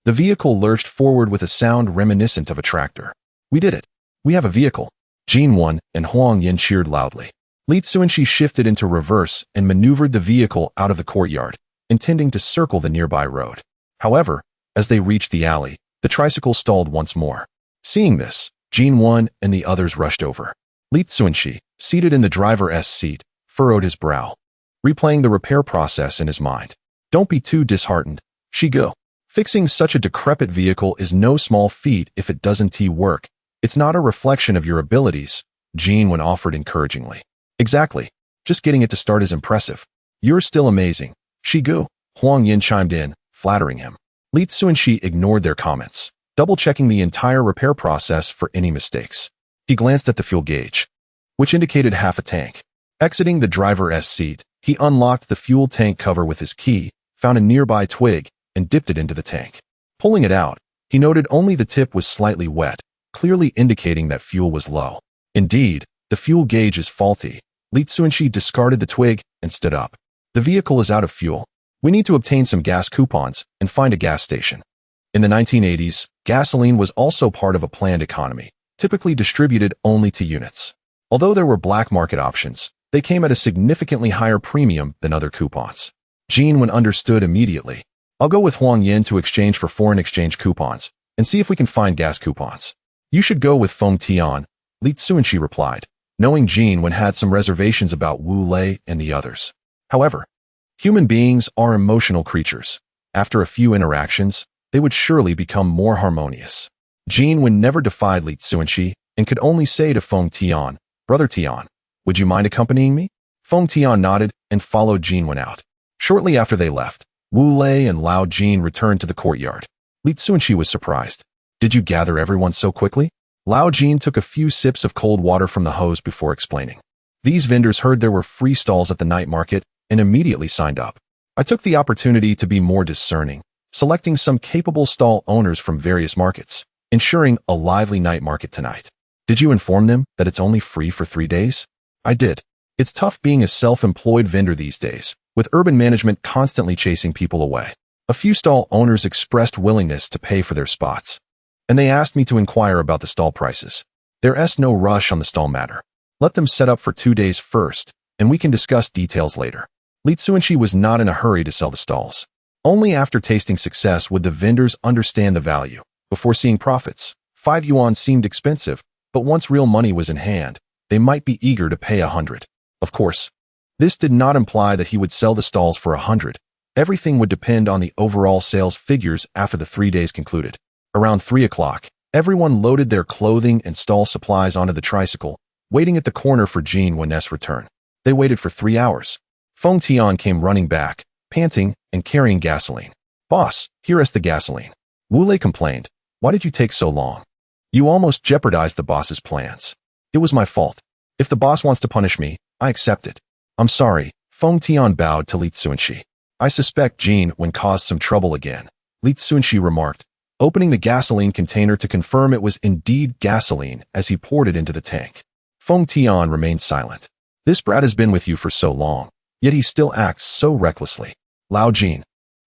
the vehicle lurched forward with a sound reminiscent of a tractor. We did it. We have a vehicle. Jinwen and Huang Yin cheered loudly. Li Cunxi shifted into reverse and maneuvered the vehicle out of the courtyard, intending to circle the nearby road. However, as they reached the alley, the tricycle stalled once more. Seeing this, Jinwen and the others rushed over. Li Cunxi, seated in the driver's seat, furrowed his brow, replaying the repair process in his mind. Don't be too disheartened, Shigo. Fixing such a decrepit vehicle is no small feat if it doesn't work. It's not a reflection of your abilities, Jinwen offered encouragingly. Exactly. Just getting it to start is impressive. You're still amazing, Shigo. Huang Yin chimed in, flattering him. Li Cunxi ignored their comments, double-checking the entire repair process for any mistakes. He glanced at the fuel gauge, which indicated half a tank. Exiting the driver's seat, he unlocked the fuel tank cover with his key, found a nearby twig, and dipped it into the tank. Pulling it out, he noted only the tip was slightly wet, clearly indicating that fuel was low. Indeed, the fuel gauge is faulty. Li Cunxi discarded the twig and stood up. The vehicle is out of fuel. We need to obtain some gas coupons and find a gas station. In the 1980s, gasoline was also part of a planned economy, typically distributed only to units. Although there were black market options, they came at a significantly higher premium than other coupons. Jinwen understood immediately. I'll go with Huang Yin to exchange for foreign exchange coupons and see if we can find gas coupons. You should go with Feng Tian, Li Cunxi replied, knowing Jinwen had some reservations about Wu Lei and the others. However, human beings are emotional creatures. After a few interactions, they would surely become more harmonious. Jinwen never defied Li Cunxi and could only say to Feng Tian, Brother Tian, would you mind accompanying me? Feng Tian nodded and followed Jinwen out. Shortly after they left, Wu Lei and Lao Jin returned to the courtyard. Li Cunxi was surprised. Did you gather everyone so quickly? Lao Jin took a few sips of cold water from the hose before explaining. These vendors heard there were free stalls at the night market and immediately signed up. I took the opportunity to be more discerning, selecting some capable stall owners from various markets, ensuring a lively night market tonight. Did you inform them that it's only free for 3 days? I did. It's tough being a self-employed vendor these days, with urban management constantly chasing people away. A few stall owners expressed willingness to pay for their spots, and they asked me to inquire about the stall prices. There's no rush on the stall matter. Let them set up for 2 days first, and we can discuss details later. Li Cunxi was not in a hurry to sell the stalls. Only after tasting success would the vendors understand the value. Before seeing profits, 5 yuan seemed expensive, but once real money was in hand, they might be eager to pay 100. Of course, this did not imply that he would sell the stalls for 100. Everything would depend on the overall sales figures after the 3 days concluded. Around 3 o'clock, everyone loaded their clothing and stall supplies onto the tricycle, waiting at the corner for Jinwen's return. They waited for 3 hours. Feng Tian came running back, panting and carrying gasoline. Boss, here is the gasoline. Wu Lei complained. Why did you take so long? You almost jeopardized the boss's plans. It was my fault. If the boss wants to punish me, I accept it. I'm sorry. Feng Tian bowed to Li Cunxi. I suspect Jinwen caused some trouble again, Li Cunxi remarked, opening the gasoline container to confirm it was indeed gasoline as he poured it into the tank. Feng Tian remained silent. This brat has been with you for so long, yet he still acts so recklessly. Lao Jin.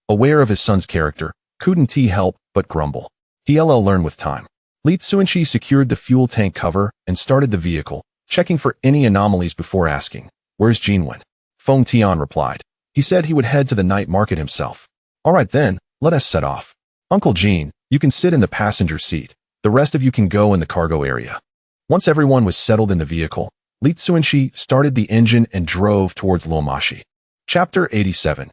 Aware of his son's character, couldn't he help but grumble. He'll learn with time. Li Cunxi secured the fuel tank cover and started the vehicle, checking for any anomalies before asking, "Where's Yuan?" Feng Tian replied. He said he would head to the night market himself. "All right then, let us set off. Uncle Jean, you can sit in the passenger seat. The rest of you can go in the cargo area." Once everyone was settled in the vehicle, Li Cunxi started the engine and drove towards Luomashi. Chapter 87.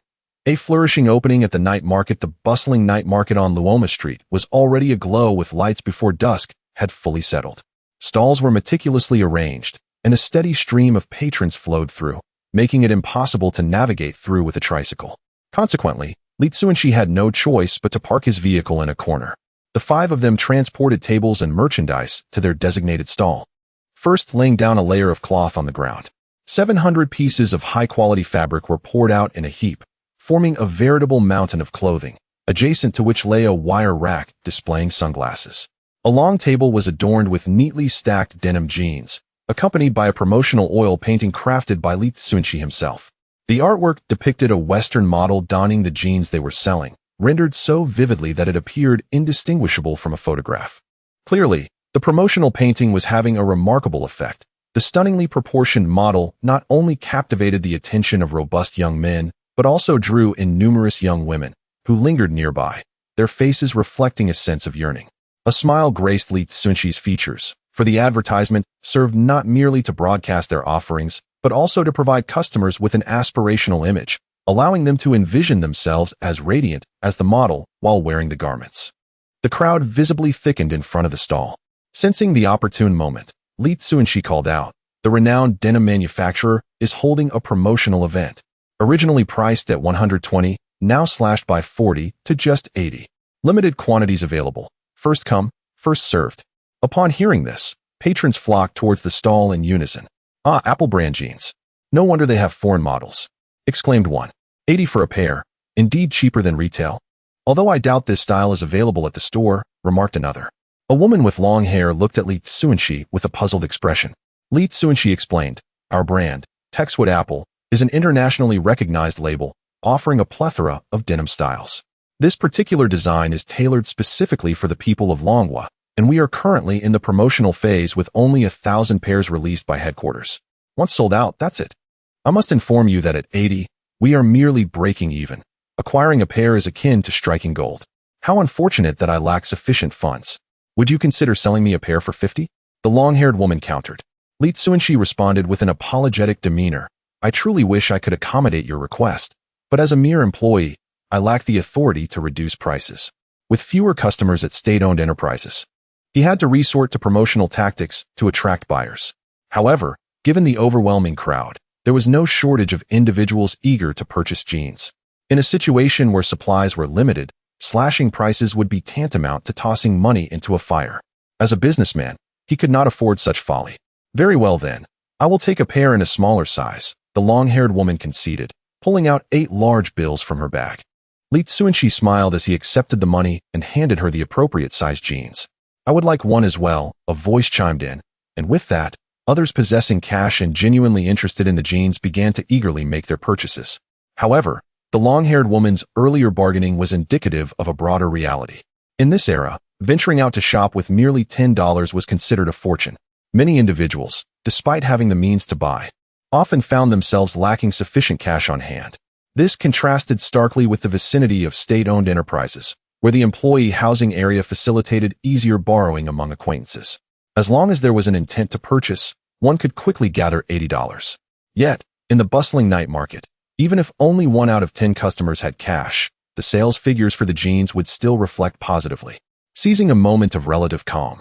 A flourishing opening at the night market. The bustling night market on Luoma Street was already aglow with lights before dusk had fully settled. Stalls were meticulously arranged, and a steady stream of patrons flowed through, making it impossible to navigate through with a tricycle. Consequently, Li Cunxi had no choice but to park his vehicle in a corner. The five of them transported tables and merchandise to their designated stall, first laying down a layer of cloth on the ground. 700 pieces of high-quality fabric were poured out in a heap, forming a veritable mountain of clothing, adjacent to which lay a wire rack displaying sunglasses. A long table was adorned with neatly stacked denim jeans, accompanied by a promotional oil painting crafted by Li Cunxi himself. The artwork depicted a Western model donning the jeans they were selling, rendered so vividly that it appeared indistinguishable from a photograph. Clearly, the promotional painting was having a remarkable effect. The stunningly proportioned model not only captivated the attention of robust young men, but also drew in numerous young women, who lingered nearby, their faces reflecting a sense of yearning. A smile graced Li Cunxi's features, for the advertisement served not merely to broadcast their offerings, but also to provide customers with an aspirational image, allowing them to envision themselves as radiant as the model while wearing the garments. The crowd visibly thickened in front of the stall. Sensing the opportune moment, Li Cunxi called out, "The renowned denim manufacturer is holding a promotional event. Originally priced at 120, now slashed by 40 to just 80. Limited quantities available. First come, first served." Upon hearing this, patrons flocked towards the stall in unison. "Ah, Apple brand jeans. No wonder they have foreign models," exclaimed one. 80 for a pair, indeed cheaper than retail. "Although I doubt this style is available at the store," remarked another. A woman with long hair looked at Li Cunxi with a puzzled expression. Li Cunxi explained, "Our brand, Texwood Apple, is an internationally recognized label, offering a plethora of denim styles. This particular design is tailored specifically for the people of Longhua, and we are currently in the promotional phase with only 1,000 pairs released by headquarters. Once sold out, that's it. I must inform you that at 80, we are merely breaking even. Acquiring a pair is akin to striking gold. How unfortunate that I lack sufficient funds. Would you consider selling me a pair for 50? The long-haired woman countered. Li Cunxi responded with an apologetic demeanor. "I truly wish I could accommodate your request, but as a mere employee, I lack the authority to reduce prices." With fewer customers at state-owned enterprises, he had to resort to promotional tactics to attract buyers. However, given the overwhelming crowd, there was no shortage of individuals eager to purchase jeans. In a situation where supplies were limited, slashing prices would be tantamount to tossing money into a fire. As a businessman, he could not afford such folly. "Very well then, I will take a pair in a smaller size," the long-haired woman conceded, pulling out 8 large bills from her bag. Li Cunxi smiled as he accepted the money and handed her the appropriate size jeans. "I would like one as well," a voice chimed in, and with that, others possessing cash and genuinely interested in the jeans began to eagerly make their purchases. However, the long-haired woman's earlier bargaining was indicative of a broader reality. In this era, venturing out to shop with merely $10 was considered a fortune. Many individuals, despite having the means to buy, often found themselves lacking sufficient cash on hand. This contrasted starkly with the vicinity of state-owned enterprises, where the employee housing area facilitated easier borrowing among acquaintances. As long as there was an intent to purchase, one could quickly gather $80. Yet, in the bustling night market, even if only 1 out of 10 customers had cash, the sales figures for the jeans would still reflect positively. Seizing a moment of relative calm,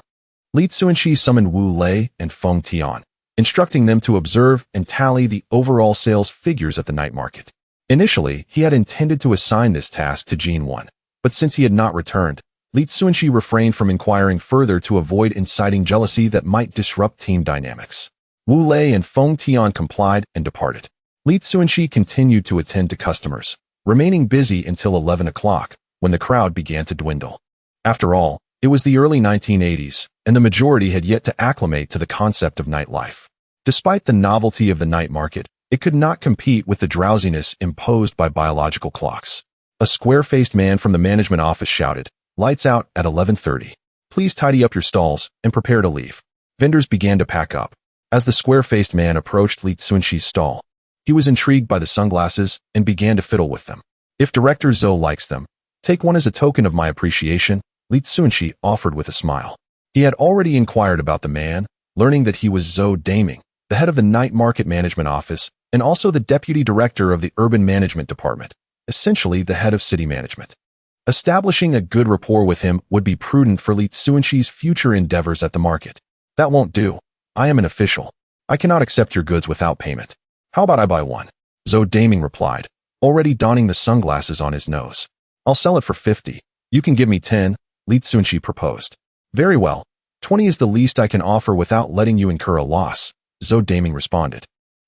Li Cunxi summoned Wu Lei and Feng Tian, instructing them to observe and tally the overall sales figures at the night market. Initially, he had intended to assign this task to Yuan, but since he had not returned, Li Cunxi refrained from inquiring further to avoid inciting jealousy that might disrupt team dynamics. Wu Lei and Feng Tian complied and departed. Li Cunxi continued to attend to customers, remaining busy until 11 o'clock, when the crowd began to dwindle. After all, it was the early 1980s, and the majority had yet to acclimate to the concept of nightlife. Despite the novelty of the night market, It could not compete with the drowsiness imposed by biological clocks. A square-faced man from the management office shouted, "Lights out at 11:30. Please tidy up your stalls and prepare to leave." Vendors began to pack up. As the square-faced man approached Li Cunxi's stall, he was intrigued by the sunglasses and began to fiddle with them. "If Director Zhou likes them, take one as a token of my appreciation," Li Cunxi offered with a smile. He had already inquired about the man, learning that he was Zhou Daming, the head of the night market management office, and also the deputy director of the urban management department, essentially the head of city management. Establishing a good rapport with him would be prudent for Li Cunxi's future endeavors at the market. "That won't do. I am an official. I cannot accept your goods without payment. How about I buy one?" Zhou Daming replied, already donning the sunglasses on his nose. "I'll sell it for 50. You can give me 10, Li Cunxi proposed. "Very well. 20 is the least I can offer without letting you incur a loss," Zhou Daming responded,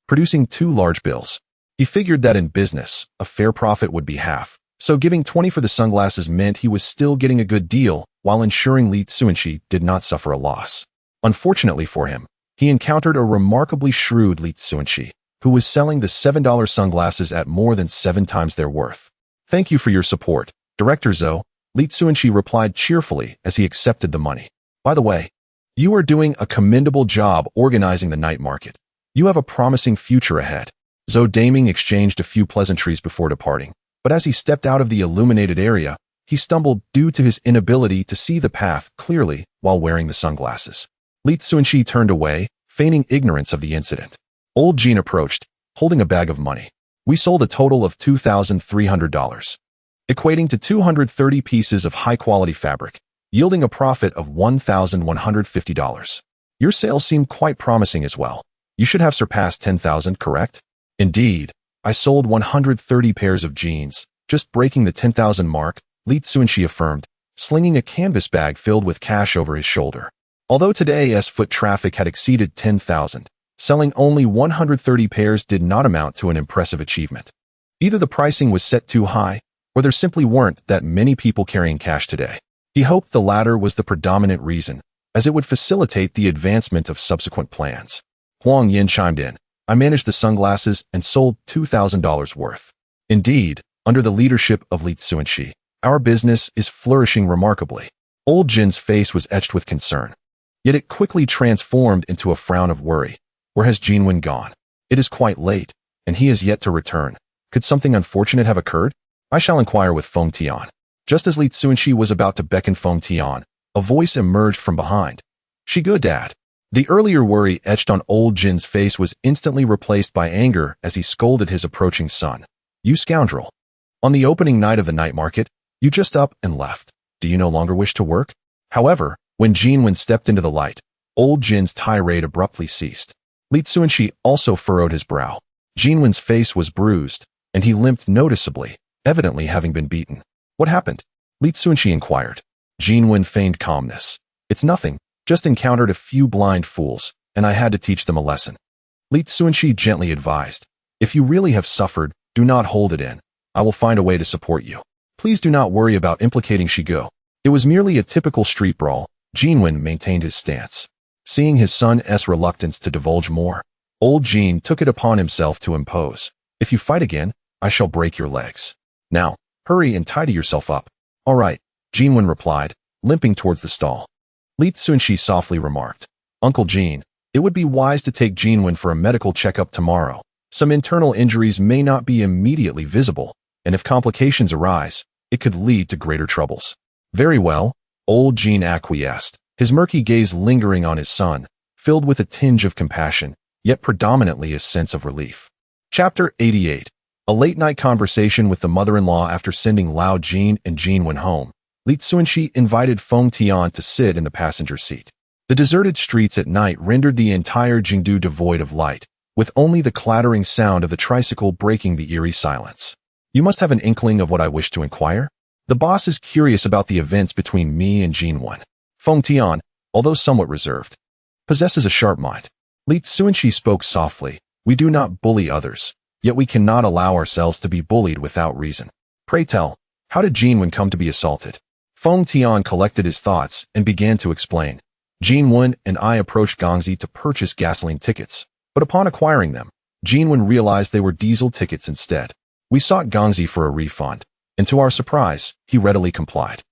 producing 2 large bills. He figured that in business, a fair profit would be half, so giving 20 for the sunglasses meant he was still getting a good deal while ensuring Li Cunxi did not suffer a loss. Unfortunately for him, he encountered a remarkably shrewd Li Cunxi, who was selling the $7 sunglasses at more than 7 times their worth. "Thank you for your support, Director Zhou," Li Cunxi replied cheerfully as he accepted the money. "By the way, you are doing a commendable job organizing the night market. You have a promising future ahead." Zhou Daming exchanged a few pleasantries before departing, but as he stepped out of the illuminated area, he stumbled due to his inability to see the path clearly while wearing the sunglasses. Li Cunxi turned away, feigning ignorance of the incident. Old Jean approached, holding a bag of money. "We sold a total of $2,300, equating to 230 pieces of high-quality fabric, yielding a profit of $1,150. Your sales seem quite promising as well. You should have surpassed 10,000, correct?" "Indeed, I sold 130 pairs of jeans, just breaking the 10,000 mark," Li Cunxi affirmed, slinging a canvas bag filled with cash over his shoulder. Although today's foot traffic had exceeded 10,000, selling only 130 pairs did not amount to an impressive achievement. Either the pricing was set too high, or there simply weren't that many people carrying cash today. He hoped the latter was the predominant reason, as it would facilitate the advancement of subsequent plans. Huang Yin chimed in, "I managed the sunglasses and sold $2,000 worth. Indeed, under the leadership of Li Cunxi, our business is flourishing remarkably." Old Jin's face was etched with concern, yet it quickly transformed into a frown of worry. "Where has Jinwen gone? It is quite late, and he is yet to return. Could something unfortunate have occurred? I shall inquire with Feng Tian." Just as Li Cunxi was about to beckon Feng Tian, a voice emerged from behind. "She good, Dad." The earlier worry etched on Old Jin's face was instantly replaced by anger as he scolded his approaching son. "You scoundrel. On the opening night of the night market, you just up and left. Do you no longer wish to work?" However, when Jinwen stepped into the light, Old Jin's tirade abruptly ceased. Li Cunxi also furrowed his brow. Jinwen's face was bruised, and he limped noticeably, evidently having been beaten. "What happened?" Li Cunxi inquired. Jinwen feigned calmness. "It's nothing. Just encountered a few blind fools, and I had to teach them a lesson." Li Cunxi gently advised, "If you really have suffered, do not hold it in. I will find a way to support you. Please do not worry about implicating Shigo. It was merely a typical street brawl." Jinwen maintained his stance. Seeing his son's reluctance to divulge more, Old Jin took it upon himself to impose, "If you fight again, I shall break your legs. Now, hurry and tidy yourself up." "All right," Jinwen replied, limping towards the stall. Li Cunxi softly remarked, "Uncle Jin, it would be wise to take Jinwen for a medical checkup tomorrow. Some internal injuries may not be immediately visible, and if complications arise, it could lead to greater troubles." "Very well," Old Jin acquiesced, his murky gaze lingering on his son, filled with a tinge of compassion, yet predominantly a sense of relief. Chapter 88. A late-night conversation with the mother-in-law after sending Lao Jin and Jinwen home. Li Cunxi invited Feng Tian to sit in the passenger seat. The deserted streets at night rendered the entire Jingdu devoid of light, with only the clattering sound of the tricycle breaking the eerie silence. "You must have an inkling of what I wish to inquire? The boss is curious about the events between me and Jinwen." Feng Tian, although somewhat reserved, possesses a sharp mind. Li Cunxi spoke softly, "We do not bully others, yet we cannot allow ourselves to be bullied without reason. Pray tell, how did Jinwen come to be assaulted?" Feng Tian collected his thoughts and began to explain. "Jinwen and I approached Cunxi to purchase gasoline tickets, but upon acquiring them, Yuan realized they were diesel tickets instead. We sought Cunxi for a refund, and to our surprise, he readily complied.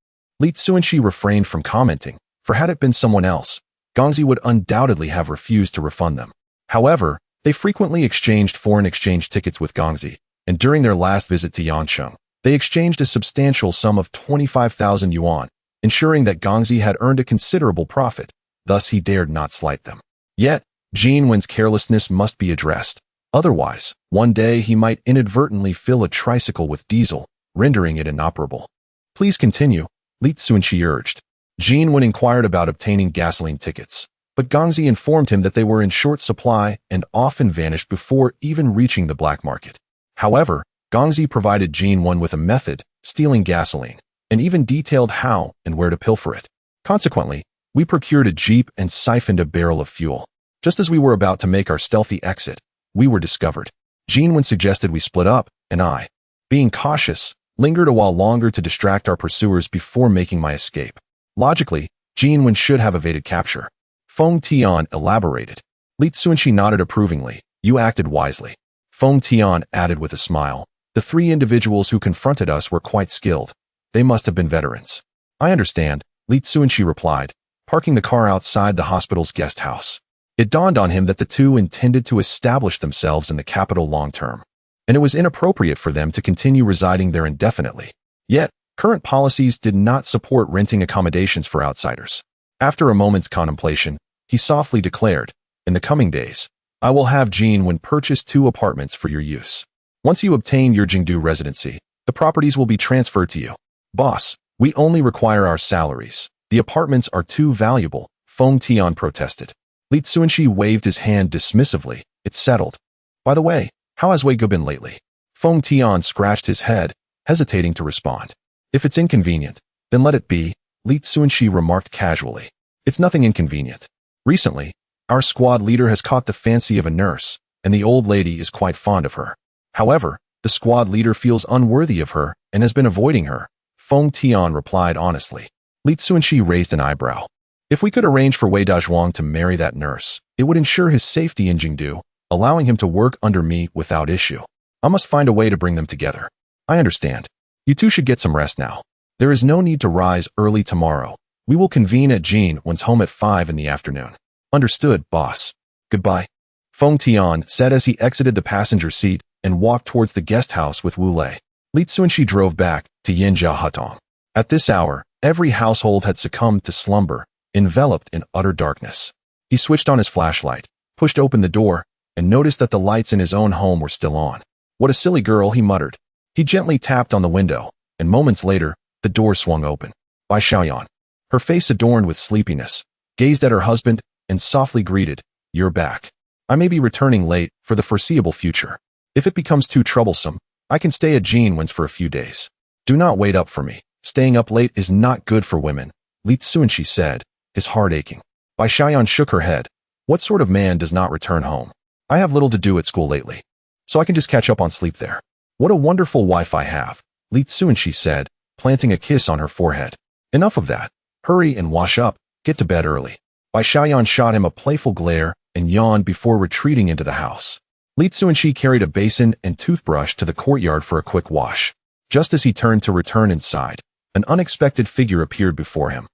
Cunxi refrained from commenting, for had it been someone else, Cunxi would undoubtedly have refused to refund them. However, they frequently exchanged foreign exchange tickets with Cunxi, and during their last visit to Yancheng, they exchanged a substantial sum of 25,000 yuan, ensuring that Cunxi had earned a considerable profit, thus he dared not slight them. Yet, Yuan's carelessness must be addressed. Otherwise, one day he might inadvertently fill a tricycle with diesel, rendering it inoperable. Please continue, Cunxi urged. Yuan inquired about obtaining gasoline tickets, but Cunxi informed him that they were in short supply and often vanished before even reaching the black market. However, Cunxi provided Yuan with a method, stealing gasoline, and even detailed how and where to pilfer it. Consequently, we procured a jeep and siphoned a barrel of fuel. Just as we were about to make our stealthy exit, we were discovered. Yuan suggested we split up, and I, being cautious, lingered a while longer to distract our pursuers before making my escape. Logically, Yuan should have evaded capture. Feng Tian elaborated. Cunxi nodded approvingly. You acted wisely. Feng Tian added with a smile. The three individuals who confronted us were quite skilled. They must have been veterans. I understand, Cunxi replied, parking the car outside the hospital's guest house. It dawned on him that the two intended to establish themselves in the capital long term, and it was inappropriate for them to continue residing there indefinitely. Yet, current policies did not support renting accommodations for outsiders. After a moment's contemplation, he softly declared, in the coming days, I will have Yuan purchase 2 apartments for your use. Once you obtain your Jingdu residency, the properties will be transferred to you. Boss, we only require our salaries. The apartments are too valuable, Feng Tian protested. Cunxi waved his hand dismissively. It's settled. By the way, how has Wei Ge been lately? Feng Tian scratched his head, hesitating to respond. If it's inconvenient, then let it be, Cunxi remarked casually. It's nothing inconvenient. Recently, our squad leader has caught the fancy of a nurse, and the old lady is quite fond of her. However, the squad leader feels unworthy of her and has been avoiding her, Feng Tian replied honestly. Cunxi raised an eyebrow. If we could arrange for Wei Dazhuang to marry that nurse, it would ensure his safety in Jingdu, allowing him to work under me without issue. I must find a way to bring them together. I understand. You two should get some rest now. There is no need to rise early tomorrow. We will convene at Yuan's home at 5 in the afternoon. Understood, boss. Goodbye. Feng Tian said as he exited the passenger seat and walked towards the guest house with Wu Lei. Cunxi drove back to Yinjia Hutong. At this hour, every household had succumbed to slumber, enveloped in utter darkness. He switched on his flashlight, pushed open the door, and noticed that the lights in his own home were still on. What a silly girl, he muttered. He gently tapped on the window, and moments later, the door swung open. Bai Xiaoyan, her face adorned with sleepiness, gazed at her husband and softly greeted, You're back. I may be returning late for the foreseeable future. If it becomes too troublesome, I can stay at Yuan's for a few days. Do not wait up for me. Staying up late is not good for women, Cunxi said, his heart aching. Bai Xiaoyan shook her head. What sort of man does not return home? I have little to do at school lately, so I can just catch up on sleep there. What a wonderful wife I have, Cunxi said, planting a kiss on her forehead. Enough of that. Hurry and wash up. Get to bed early. Bai Xiaoyan shot him a playful glare and yawned before retreating into the house. Cunxi carried a basin and toothbrush to the courtyard for a quick wash. Just as he turned to return inside, an unexpected figure appeared before him,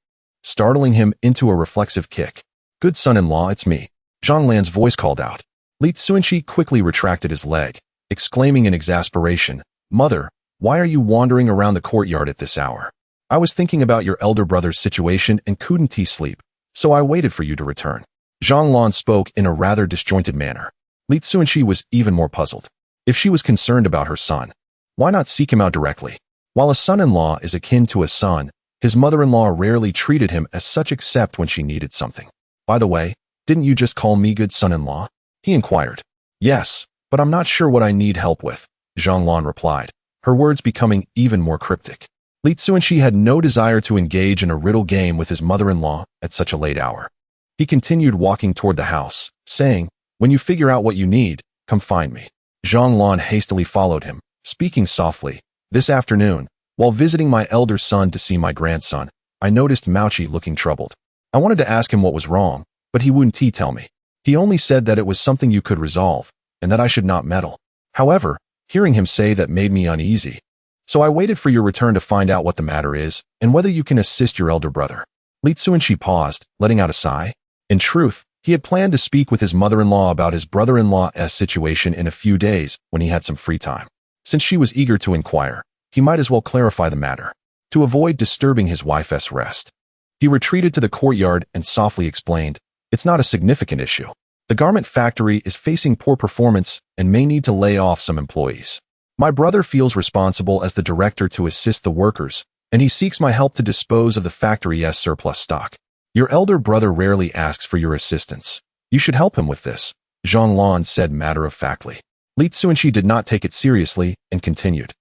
startling him into a reflexive kick. Good son-in-law, it's me. Zhang Lan's voice called out. Cunxi quickly retracted his leg, exclaiming in exasperation, Mother, why are you wandering around the courtyard at this hour? I was thinking about your elder brother's situation and couldn't sleep, so I waited for you to return. Zhang Lan spoke in a rather disjointed manner. Cunxi was even more puzzled. If she was concerned about her son, why not seek him out directly? While a son-in-law is akin to a son, his mother-in-law rarely treated him as such except when she needed something. By the way, didn't you just call me good son-in-law? He inquired. Yes, but I'm not sure what I need help with, Zhang Lan replied, her words becoming even more cryptic. Cunxi had no desire to engage in a riddle game with his mother-in-law at such a late hour. He continued walking toward the house, saying, When you figure out what you need, come find me. Zhang Lan hastily followed him, speaking softly. This afternoon, while visiting my elder son to see my grandson, I noticed Mauchi looking troubled. I wanted to ask him what was wrong, but he wouldn't tell me. He only said that it was something you could resolve, and that I should not meddle. However, hearing him say that made me uneasy. So I waited for your return to find out what the matter is, and whether you can assist your elder brother. Li Cunxi paused, letting out a sigh. In truth, he had planned to speak with his mother-in-law about his brother-in-law's situation in a few days when he had some free time. Since she was eager to inquire, he might as well clarify the matter, to avoid disturbing his wife's rest. He retreated to the courtyard and softly explained, "It's not a significant issue. The garment factory is facing poor performance and may need to lay off some employees. My brother feels responsible as the director to assist the workers, and he seeks my help to dispose of the factory's surplus stock. Your elder brother rarely asks for your assistance. You should help him with this," Zhang Lan said matter-of-factly. Li Cunxi did not take it seriously and continued.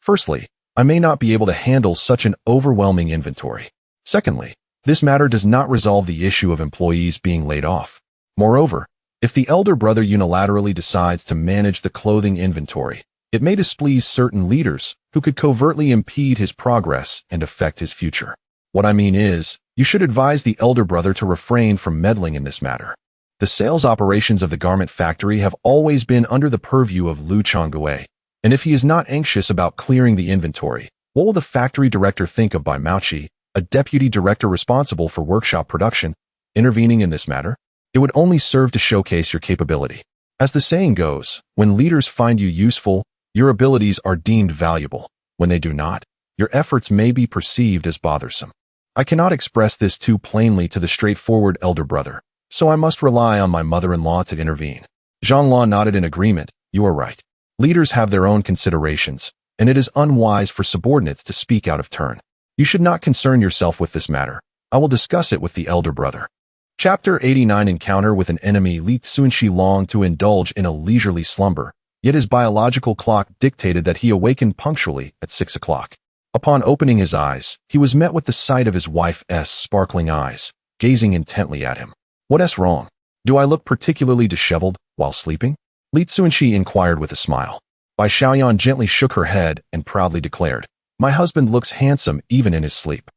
"Firstly, I may not be able to handle such an overwhelming inventory. Secondly, this matter does not resolve the issue of employees being laid off. Moreover, if the elder brother unilaterally decides to manage the clothing inventory, it may displease certain leaders who could covertly impede his progress and affect his future. What I mean is, you should advise the elder brother to refrain from meddling in this matter. The sales operations of the garment factory have always been under the purview of Lu Changgue, and if he is not anxious about clearing the inventory, what will the factory director think of Bai Maoqi, a deputy director responsible for workshop production, intervening in this matter? It would only serve to showcase your capability. As the saying goes, when leaders find you useful, your abilities are deemed valuable. When they do not, your efforts may be perceived as bothersome. I cannot express this too plainly to the straightforward elder brother, so I must rely on my mother-in-law to intervene." Zhang Lan nodded in agreement. "You are right. Leaders have their own considerations, and it is unwise for subordinates to speak out of turn. You should not concern yourself with this matter. I will discuss it with the elder brother." Chapter 89 Encounter with an enemy. Li Cunxi longed to indulge in a leisurely slumber, yet his biological clock dictated that he awakened punctually at 6 o'clock. Upon opening his eyes, he was met with the sight of his wife's sparkling eyes, gazing intently at him. "What's wrong? Do I look particularly disheveled while sleeping?" Li Cunxi inquired with a smile. Bai Xiaoyan gently shook her head and proudly declared, "My husband looks handsome even in his sleep."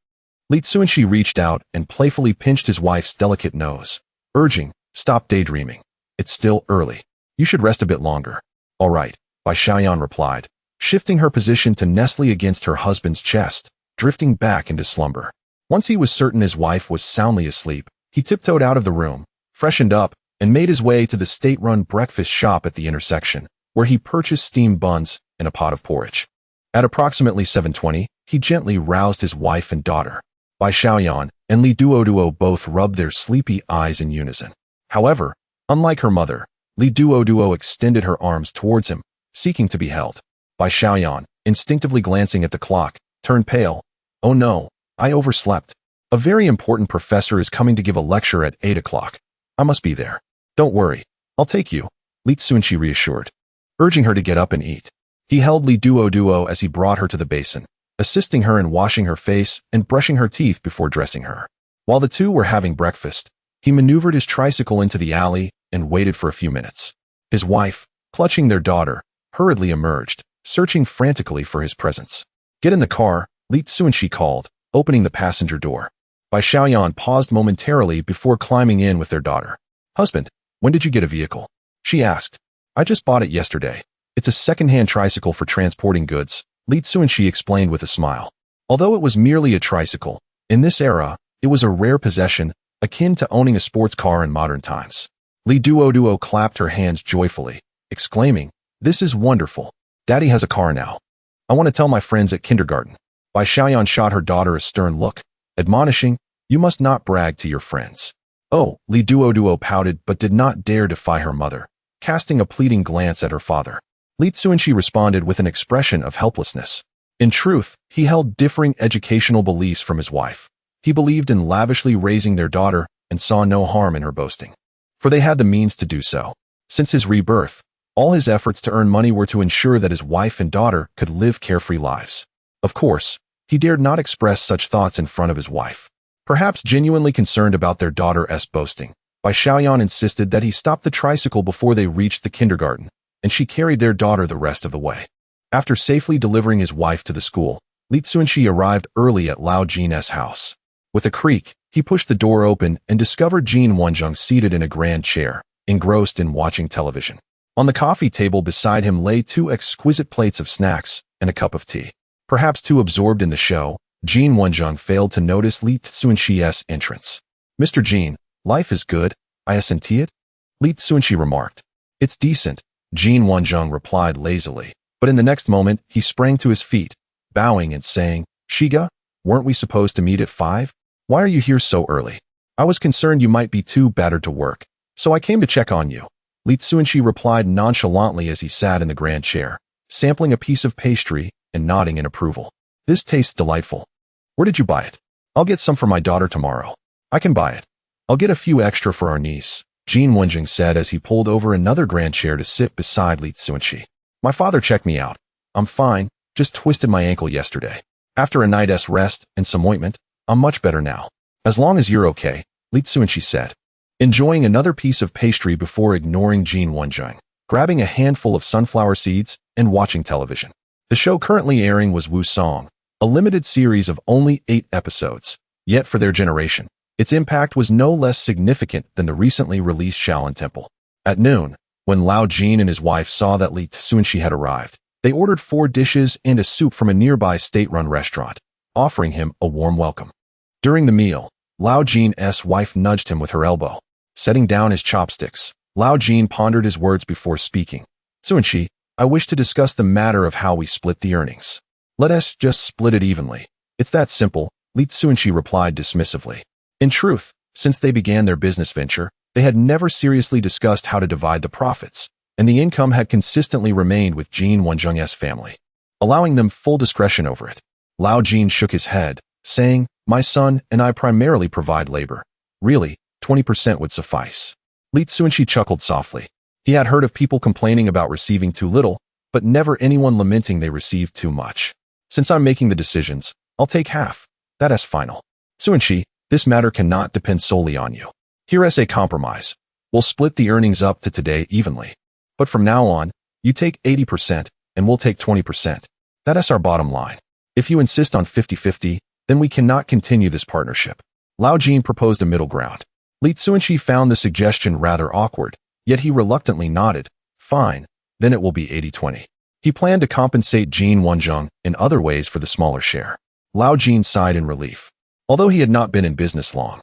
Li Cunxi reached out and playfully pinched his wife's delicate nose, urging, "Stop daydreaming. It's still early. You should rest a bit longer." "All right," Bai Xiaoyan replied, shifting her position to nestle against her husband's chest, drifting back into slumber. Once he was certain his wife was soundly asleep, he tiptoed out of the room, freshened up, and made his way to the state-run breakfast shop at the intersection, where he purchased steamed buns and a pot of porridge. At approximately 7:20, he gently roused his wife and daughter. Bai Xiaoyan and Li Duoduo both rubbed their sleepy eyes in unison. However, unlike her mother, Li Duoduo extended her arms towards him, seeking to be held. Bai Xiaoyan, instinctively glancing at the clock, turned pale. "Oh no, I overslept. A very important professor is coming to give a lecture at 8 o'clock. I must be there." "Don't worry, I'll take you," Li Cunxi reassured, urging her to get up and eat. He held Li Duoduo as he brought her to the basin, assisting her in washing her face and brushing her teeth before dressing her. While the two were having breakfast, he maneuvered his tricycle into the alley and waited for a few minutes. His wife, clutching their daughter, hurriedly emerged, searching frantically for his presence. "Get in the car," Li Cunxi called, opening the passenger door. Bai Xiaoyan paused momentarily before climbing in with their daughter. "Husband, when did you get a vehicle?" she asked. "I just bought it yesterday. It's a second-hand tricycle for transporting goods," Li Cunxi explained with a smile. Although it was merely a tricycle, in this era, it was a rare possession, akin to owning a sports car in modern times. Li Duoduo clapped her hands joyfully, exclaiming, "This is wonderful. Daddy has a car now. I want to tell my friends at kindergarten." Bai Xiaoyan shot her daughter a stern look, admonishing, "You must not brag to your friends." "Oh," Li Duoduo pouted but did not dare defy her mother, casting a pleading glance at her father. Li Cunxi responded with an expression of helplessness. In truth, he held differing educational beliefs from his wife. He believed in lavishly raising their daughter and saw no harm in her boasting, for they had the means to do so. Since his rebirth, all his efforts to earn money were to ensure that his wife and daughter could live carefree lives. Of course, he dared not express such thoughts in front of his wife. Perhaps genuinely concerned about their daughter's boasting, Bai Xiaoyan insisted that he stop the tricycle before they reached the kindergarten, and she carried their daughter the rest of the way. After safely delivering his wife to the school, Li Cunxi arrived early at Lao Jin's house. With a creak, he pushed the door open and discovered Jin Wanzheng seated in a grand chair, engrossed in watching television. On the coffee table beside him lay two exquisite plates of snacks and a cup of tea. Perhaps too absorbed in the show, Jin Wenjung failed to notice Li Tsunshi's entrance. "Mr. Jin, life is good, isn't it?" Li Tsunshi remarked. "It's decent," Jin Wenjung replied lazily, but in the next moment he sprang to his feet, bowing and saying, "Shiga, weren't we supposed to meet at 5? Why are you here so early? I was concerned you might be too battered to work, so I came to check on you." Li Tsunshi replied nonchalantly as he sat in the grand chair, sampling a piece of pastry and nodding in approval. "This tastes delightful. Where did you buy it? I'll get some for my daughter tomorrow." "I can buy it. I'll get a few extra for our niece," Jin Wenjing said as he pulled over another grand chair to sit beside Li Tsunshi. "My father checked me out. I'm fine, just twisted my ankle yesterday. After a night's rest and some ointment, I'm much better now." "As long as you're okay," Li Tsunshi said, enjoying another piece of pastry before ignoring Jin Wenjing, grabbing a handful of sunflower seeds and watching television. The show currently airing was Wu Song, a limited series of only 8 episodes, yet for their generation, its impact was no less significant than the recently released Shaolin Temple. At noon, when Lao Jin and his wife saw that Li Tsunshi had arrived, they ordered 4 dishes and a soup from a nearby state-run restaurant, offering him a warm welcome. During the meal, Lao Jin's wife nudged him with her elbow. Setting down his chopsticks, Lao Jin pondered his words before speaking. "Tsunshi, I wish to discuss the matter of how we split the earnings. Let us just split it evenly. It's that simple," Li Tsunshi replied dismissively. In truth, since they began their business venture, they had never seriously discussed how to divide the profits, and the income had consistently remained with Jin Wenjung's family, allowing them full discretion over it. Lao Jin shook his head, saying, "My son and I primarily provide labor. Really, 20% would suffice." Li Tsunshi chuckled softly. He had heard of people complaining about receiving too little, but never anyone lamenting they received too much. "Since I'm making the decisions, I'll take half. That is final. Tsunshi, this matter cannot depend solely on you. Here is a compromise. We'll split the earnings up to today evenly. But from now on, you take 80% and we'll take 20%. That is our bottom line. If you insist on 50-50, then we cannot continue this partnership." Lao Jin proposed a middle ground. Li Tsunshi found the suggestion rather awkward, yet he reluctantly nodded. "Fine, then it will be 80-20. He planned to compensate Jin Wenjung in other ways for the smaller share. Lao Jin sighed in relief. Although he had not been in business long,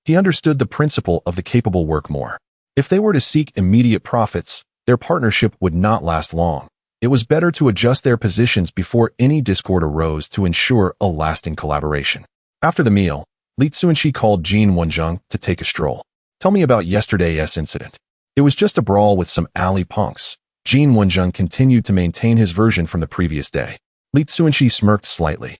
he understood the principle of the capable work more. If they were to seek immediate profits, their partnership would not last long. It was better to adjust their positions before any discord arose to ensure a lasting collaboration. After the meal, Li Tsunshi called Jin Wenjung to take a stroll. "Tell me about yesterday's incident." "It was just a brawl with some alley punks." Jin Wenjung continued to maintain his version from the previous day. Li Tsunshi smirked slightly,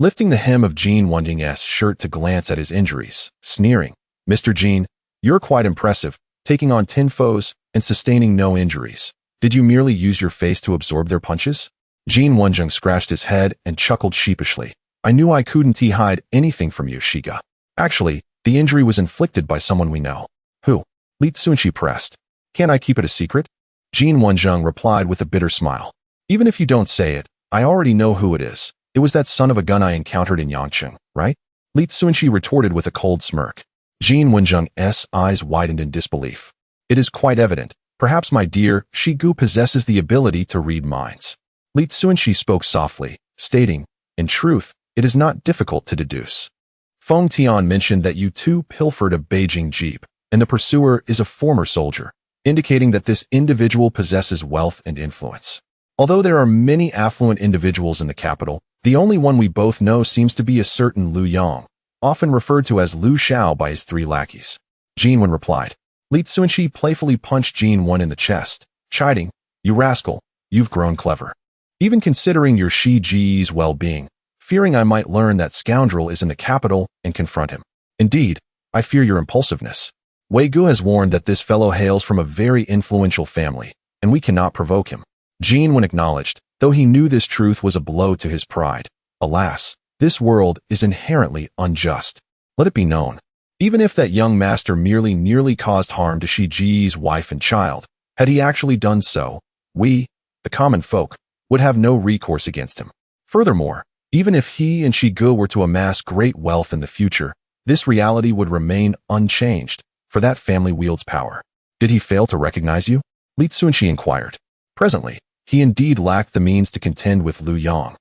lifting the hem of Jin Wenjung's shirt to glance at his injuries, sneering, "Mr. Jin, you're quite impressive, taking on 10 foes and sustaining no injuries. Did you merely use your face to absorb their punches?" Jin Wenjung scratched his head and chuckled sheepishly. "I knew I couldn't hide anything from you, Shiga. Actually, the injury was inflicted by someone we know." "Who?" Li Tsunshi pressed. "Can't I keep it a secret?" Jin Wenjung replied with a bitter smile. "Even if you don't say it, I already know who it is. It was that son of a gun I encountered in Yangcheng, right?" Li Tsunshi retorted with a cold smirk. Jin Wenjung's eyes widened in disbelief. "It is quite evident. Perhaps my dear Shigu possesses the ability to read minds." Li Tsunshi spoke softly, stating, "In truth, it is not difficult to deduce. Feng Tian mentioned that you two pilfered a Beijing jeep, and the pursuer is a former soldier, indicating that this individual possesses wealth and influence. Although there are many affluent individuals in the capital, the only one we both know seems to be a certain Lu Yang, often referred to as Lu Shao by his 3 lackeys." Jin Wen replied. Li Tsunshi playfully punched Jin Wen in the chest, chiding, "You rascal, you've grown clever. Even considering your Shi Ji's well-being, fearing I might learn that scoundrel is in the capital and confront him. Indeed, I fear your impulsiveness. Wei Gu has warned that this fellow hails from a very influential family, and we cannot provoke him." Jin Wen acknowledged, though he knew this truth was a blow to his pride. "Alas, this world is inherently unjust. Let it be known. Even if that young master merely nearly caused harm to Shi Ji's wife and child, had he actually done so, we, the common folk, would have no recourse against him. Furthermore, even if he and Shigu were to amass great wealth in the future, this reality would remain unchanged, for that family wields power. Did he fail to recognize you?" Li Cunxi inquired. Presently, he indeed lacked the means to contend with Lu Yang.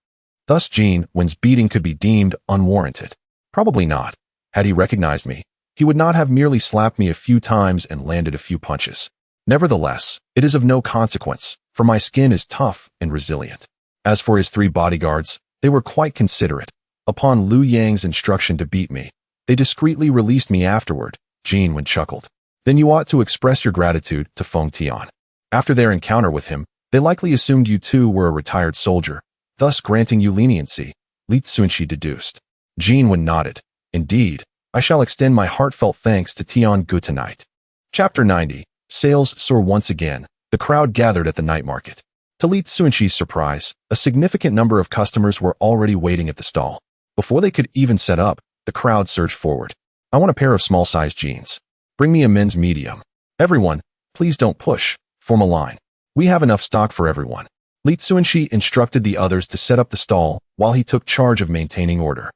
Thus Yuan's beating could be deemed unwarranted. Probably not. Had he recognized me, he would not have merely slapped me a few times and landed a few punches. Nevertheless, it is of no consequence, for my skin is tough and resilient. As for his 3 bodyguards, they were quite considerate. Upon Lu Yang's instruction to beat me, they discreetly released me afterward. Yuan chuckled. Then you ought to express your gratitude to Feng Tian. After their encounter with him, they likely assumed you too were a retired soldier, thus granting you leniency, Li Cunxi deduced. Yuan nodded. Indeed, I shall extend my heartfelt thanks to Tian Gu tonight. Chapter 90. Sales soar once again. The crowd gathered at the night market. To Li Cunxi's surprise, a significant number of customers were already waiting at the stall. Before they could even set up, the crowd surged forward. I want a pair of small-sized jeans. Bring me a men's medium. Everyone, please don't push. Form a line. We have enough stock for everyone. Li Cunxi instructed the others to set up the stall while he took charge of maintaining order.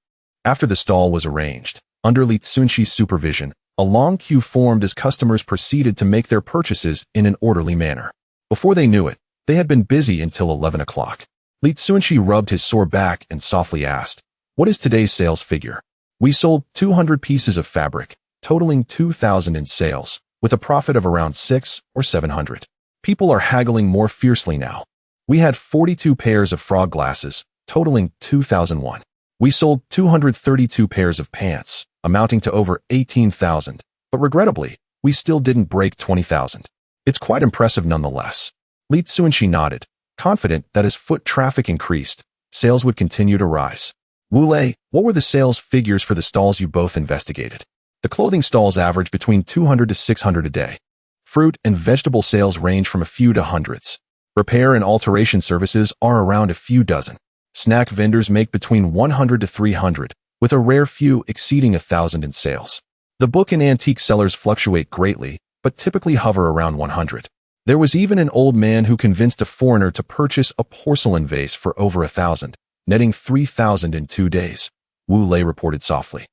After the stall was arranged, under Li Cunxi's supervision, a long queue formed as customers proceeded to make their purchases in an orderly manner. Before they knew it, they had been busy until 11 o'clock. Li Cunxi rubbed his sore back and softly asked, "What is today's sales figure?" "We sold 200 pieces of fabric, totaling 2,000 in sales, with a profit of around 600 or 700. People are haggling more fiercely now. We had 42 pairs of frog glasses, totaling 2,001. We sold 232 pairs of pants, amounting to over 18,000, but regrettably, we still didn't break 20,000. It's quite impressive nonetheless." Li Cunxi nodded, confident that as foot traffic increased, sales would continue to rise. Wu Lei, what were the sales figures for the stalls you both investigated? The clothing stalls average between 200 to 600 a day. Fruit and vegetable sales range from a few to hundreds. Repair and alteration services are around a few dozen. Snack vendors make between 100 to 300, with a rare few exceeding 1,000 in sales. The book and antique sellers fluctuate greatly, but typically hover around 100. There was even an old man who convinced a foreigner to purchase a porcelain vase for over 1,000, netting 3,000 in 2 days, Wu Lei reported softly.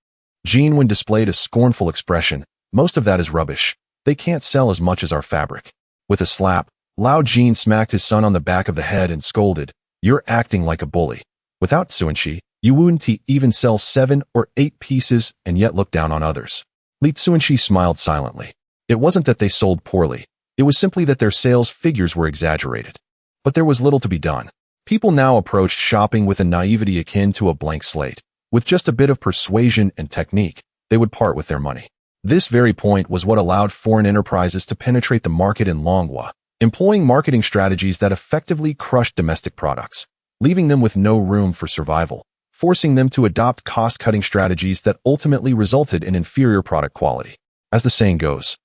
Yuan displayed a scornful expression. "Most of that is rubbish. They can't sell as much as our fabric." With a slap, Lao Yuan smacked his son on the back of the head and scolded, "You're acting like a bully. Without Cunxi, you wouldn't even sell 7 or 8 pieces and yet look down on others." Li Cunxi smiled silently. It wasn't that they sold poorly. It was simply that their sales figures were exaggerated. But there was little to be done. People now approached shopping with a naivety akin to a blank slate. With just a bit of persuasion and technique, they would part with their money. This very point was what allowed foreign enterprises to penetrate the market in Longhua, employing marketing strategies that effectively crushed domestic products, leaving them with no room for survival, forcing them to adopt cost-cutting strategies that ultimately resulted in inferior product quality. As the saying goes,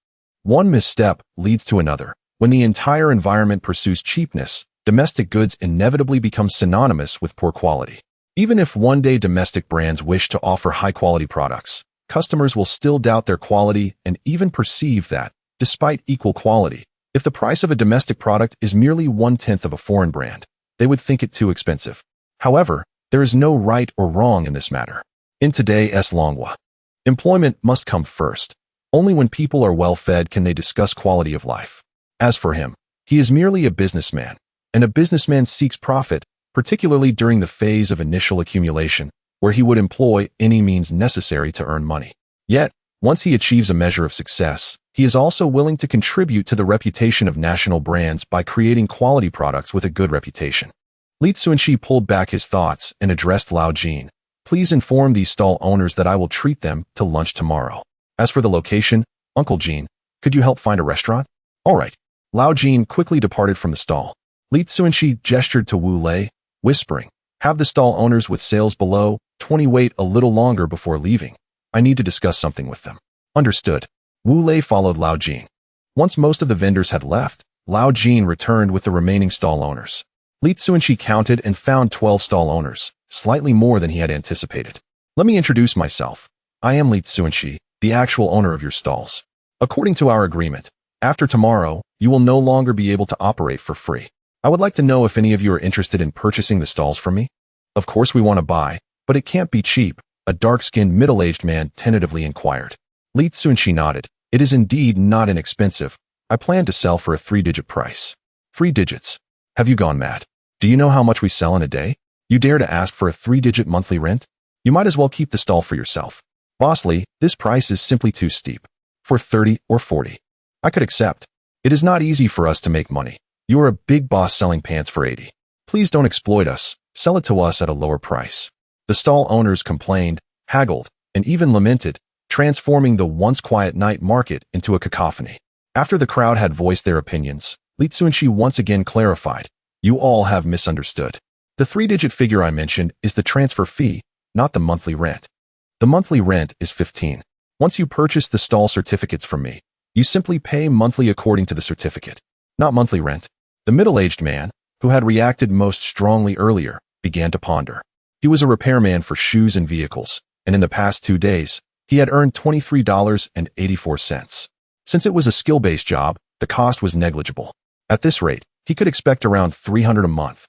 one misstep leads to another. When the entire environment pursues cheapness, domestic goods inevitably become synonymous with poor quality. Even if one day domestic brands wish to offer high-quality products, customers will still doubt their quality and even perceive that, despite equal quality, if the price of a domestic product is merely 1/10 of a foreign brand, they would think it too expensive. However, there is no right or wrong in this matter. In today's Longhua, employment must come first. Only when people are well-fed can they discuss quality of life. As for him, he is merely a businessman, and a businessman seeks profit, particularly during the phase of initial accumulation, where he would employ any means necessary to earn money. Yet, once he achieves a measure of success, he is also willing to contribute to the reputation of national brands by creating quality products with a good reputation. Li Cunxi pulled back his thoughts and addressed Lao Yuan. "Please inform these stall owners that I will treat them to lunch tomorrow. As for the location, Uncle Yuan, could you help find a restaurant?" "All right." Lao Yuan quickly departed from the stall. Li Cunxi gestured to Wu Lei, whispering, "Have the stall owners with sales below 20 wait a little longer before leaving. I need to discuss something with them." "Understood." Wu Lei followed Lao Yuan. Once most of the vendors had left, Lao Yuan returned with the remaining stall owners. Li Cunxi counted and found 12 stall owners, slightly more than he had anticipated. "Let me introduce myself. I am Li Cunxi, the actual owner of your stalls. According to our agreement, after tomorrow, you will no longer be able to operate for free. I would like to know if any of you are interested in purchasing the stalls from me." "Of course we want to buy, but it can't be cheap," a dark-skinned middle-aged man tentatively inquired. Li Cunxi nodded. "It is indeed not inexpensive. I plan to sell for a 3-digit price. 3 digits. Have you gone mad? Do you know how much we sell in a day? You dare to ask for a 3-digit monthly rent? You might as well keep the stall for yourself. Bossly, this price is simply too steep. For 30 or 40. I could accept. It is not easy for us to make money. You are a big boss selling pants for 80. Please don't exploit us. Sell it to us at a lower price. The stall owners complained, haggled, and even lamented, transforming the once quiet night market into a cacophony. After the crowd had voiced their opinions, Cunxi once again clarified, "You all have misunderstood. The 3-digit figure I mentioned is the transfer fee, not the monthly rent. The monthly rent is 15. Once you purchase the stall certificates from me, you simply pay monthly according to the certificate, not monthly rent." The middle-aged man, who had reacted most strongly earlier, began to ponder. He was a repairman for shoes and vehicles, and in the past 2 days, he had earned $23.84. Since it was a skill-based job, the cost was negligible. At this rate, he could expect around $300 a month,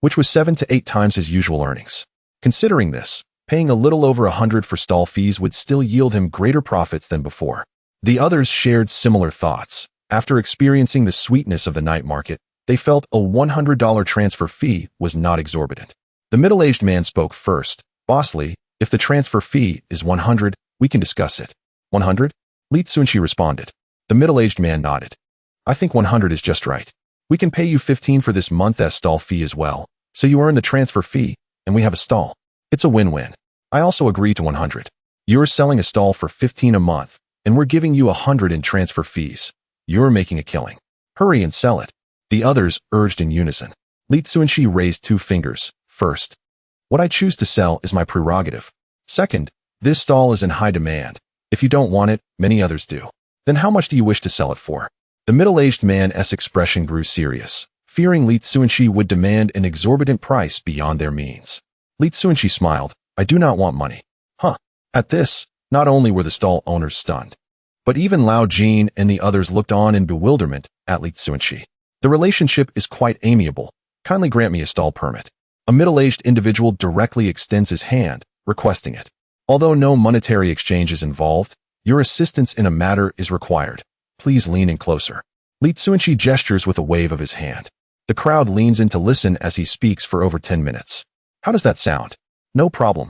which was 7 to 8 times his usual earnings. Considering this, paying a little over $100 for stall fees would still yield him greater profits than before. The others shared similar thoughts. After experiencing the sweetness of the night market, they felt a $100 transfer fee was not exorbitant. The middle-aged man spoke first. "Bossly, if the transfer fee is 100, we can discuss it." 100? Cunxi responded. The middle-aged man nodded. "I think 100 is just right. We can pay you 15 for this month as stall fee as well, so you earn the transfer fee, and we have a stall. It's a win-win." "I also agree to 100. You're selling a stall for 15 a month, and we're giving you 100 in transfer fees. You're making a killing. Hurry and sell it." The others urged in unison. Cunxi raised 2 fingers. "First, what I choose to sell is my prerogative. Second, this stall is in high demand. If you don't want it, many others do. Then how much do you wish to sell it for?" The middle-aged man's expression grew serious, fearing Cunxi would demand an exorbitant price beyond their means. Cunxi smiled. "I do not want money." Huh. At this, not only were the stall owners stunned, but even Lao Jin and the others looked on in bewilderment at Cunxi. "The relationship is quite amiable. Kindly grant me a stall permit." A middle-aged individual directly extends his hand, requesting it. "Although no monetary exchange is involved, your assistance in a matter is required. Please lean in closer." Cunxi gestures with a wave of his hand. The crowd leans in to listen as he speaks for over 10 minutes. How does that sound? No problem.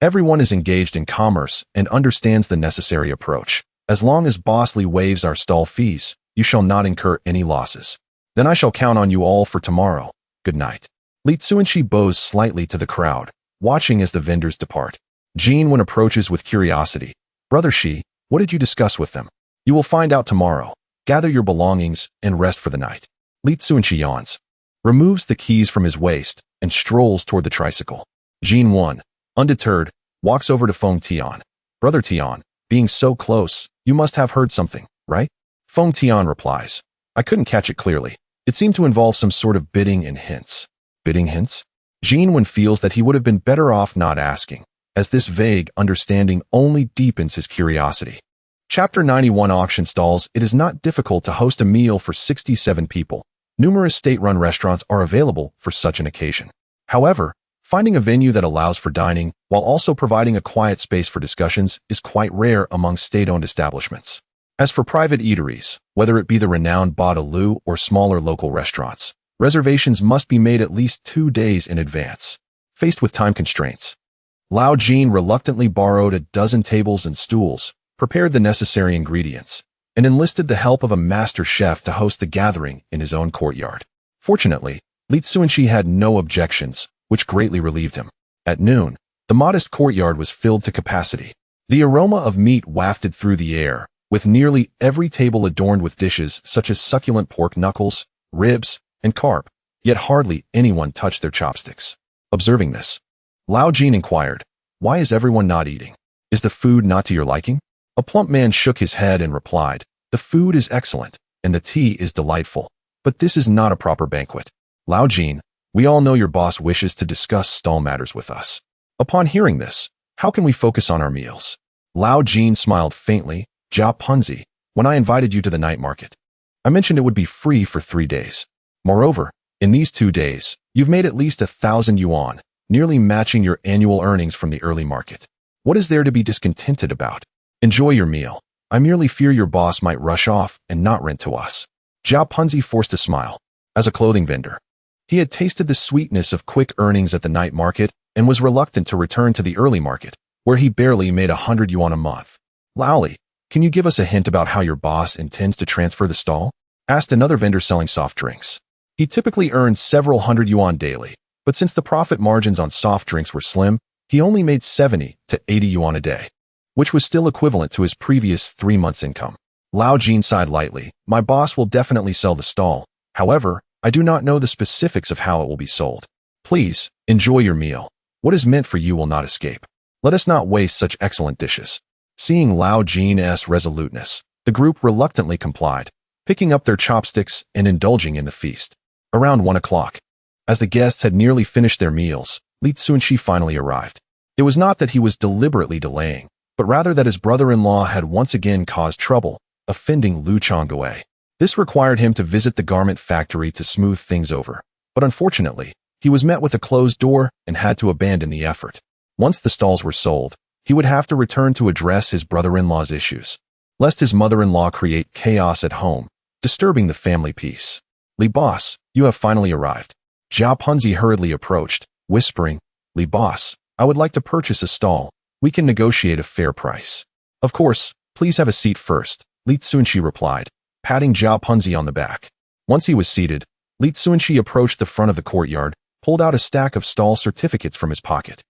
Everyone is engaged in commerce and understands the necessary approach. As long as Bossly waives our stall fees, you shall not incur any losses. Then I shall count on you all for tomorrow. Good night. Cunxi bows slightly to the crowd, watching as the vendors depart. Yuan approaches with curiosity. "Brother Shi, what did you discuss with them?" "You will find out tomorrow. Gather your belongings and rest for the night." Cunxi yawns, removes the keys from his waist, and strolls toward the tricycle. Yuan, undeterred, walks over to Feng Tian. "Brother Tian, being so close, you must have heard something, right?" Feng Tian replies. "I couldn't catch it clearly. It seemed to involve some sort of bidding and hints." Bidding hints? Yuan feels that he would have been better off not asking, as this vague understanding only deepens his curiosity. Chapter 91 Auction Stalls. It is not difficult to host a meal for 67 people. Numerous state-run restaurants are available for such an occasion. However, finding a venue that allows for dining while also providing a quiet space for discussions is quite rare among state-owned establishments. As for private eateries, whether it be the renowned Baudelaire or smaller local restaurants, reservations must be made at least 2 days in advance. Faced with time constraints, Lao Jin reluctantly borrowed a dozen tables and stools, prepared the necessary ingredients, and enlisted the help of a master chef to host the gathering in his own courtyard. Fortunately, Cunxi had no objections, which greatly relieved him. At noon, the modest courtyard was filled to capacity. The aroma of meat wafted through the air, with nearly every table adorned with dishes such as succulent pork knuckles, ribs, and carp, yet hardly anyone touched their chopsticks. Observing this, Lao Jin inquired, "Why is everyone not eating? Is the food not to your liking?" A plump man shook his head and replied, "The food is excellent, and the tea is delightful, but this is not a proper banquet. Lao Jin, we all know your boss wishes to discuss stall matters with us. Upon hearing this, how can we focus on our meals?" Lao Jin smiled faintly. "Jia Punzi, when I invited you to the night market, I mentioned it would be free for 3 days. Moreover, in these 2 days, you've made at least 1,000 yuan, nearly matching your annual earnings from the early market. What is there to be discontented about? Enjoy your meal." I merely fear your boss might rush off and not rent to us. Zhao Punzi forced a smile. As a clothing vendor, he had tasted the sweetness of quick earnings at the night market and was reluctant to return to the early market, where he barely made 100 yuan a month. Laoli, can you give us a hint about how your boss intends to transfer the stall? Asked another vendor selling soft drinks. He typically earned several hundred yuan daily, but since the profit margins on soft drinks were slim, he only made 70 to 80 yuan a day, which was still equivalent to his previous 3 months' income. Lao Jin sighed lightly. My boss will definitely sell the stall. However, I do not know the specifics of how it will be sold. Please, enjoy your meal. What is meant for you will not escape. Let us not waste such excellent dishes. Seeing Lao Jin's resoluteness, the group reluctantly complied, picking up their chopsticks and indulging in the feast. Around 1 o'clock, as the guests had nearly finished their meals, Li Cunxi finally arrived. It was not that he was deliberately delaying, but rather that his brother-in-law had once again caused trouble, offending Lu Chonggui. This required him to visit the garment factory to smooth things over, but unfortunately, he was met with a closed door and had to abandon the effort. Once the stalls were sold, he would have to return to address his brother-in-law's issues, lest his mother-in-law create chaos at home, disturbing the family peace. Li boss, you have finally arrived. Zhao Punzi hurriedly approached, whispering, Li boss, I would like to purchase a stall. We can negotiate a fair price. Of course, please have a seat first, Li Cunxi replied, patting Zhao Punzi on the back. Once he was seated, Li Cunxi approached the front of the courtyard, pulled out a stack of stall certificates from his pocket,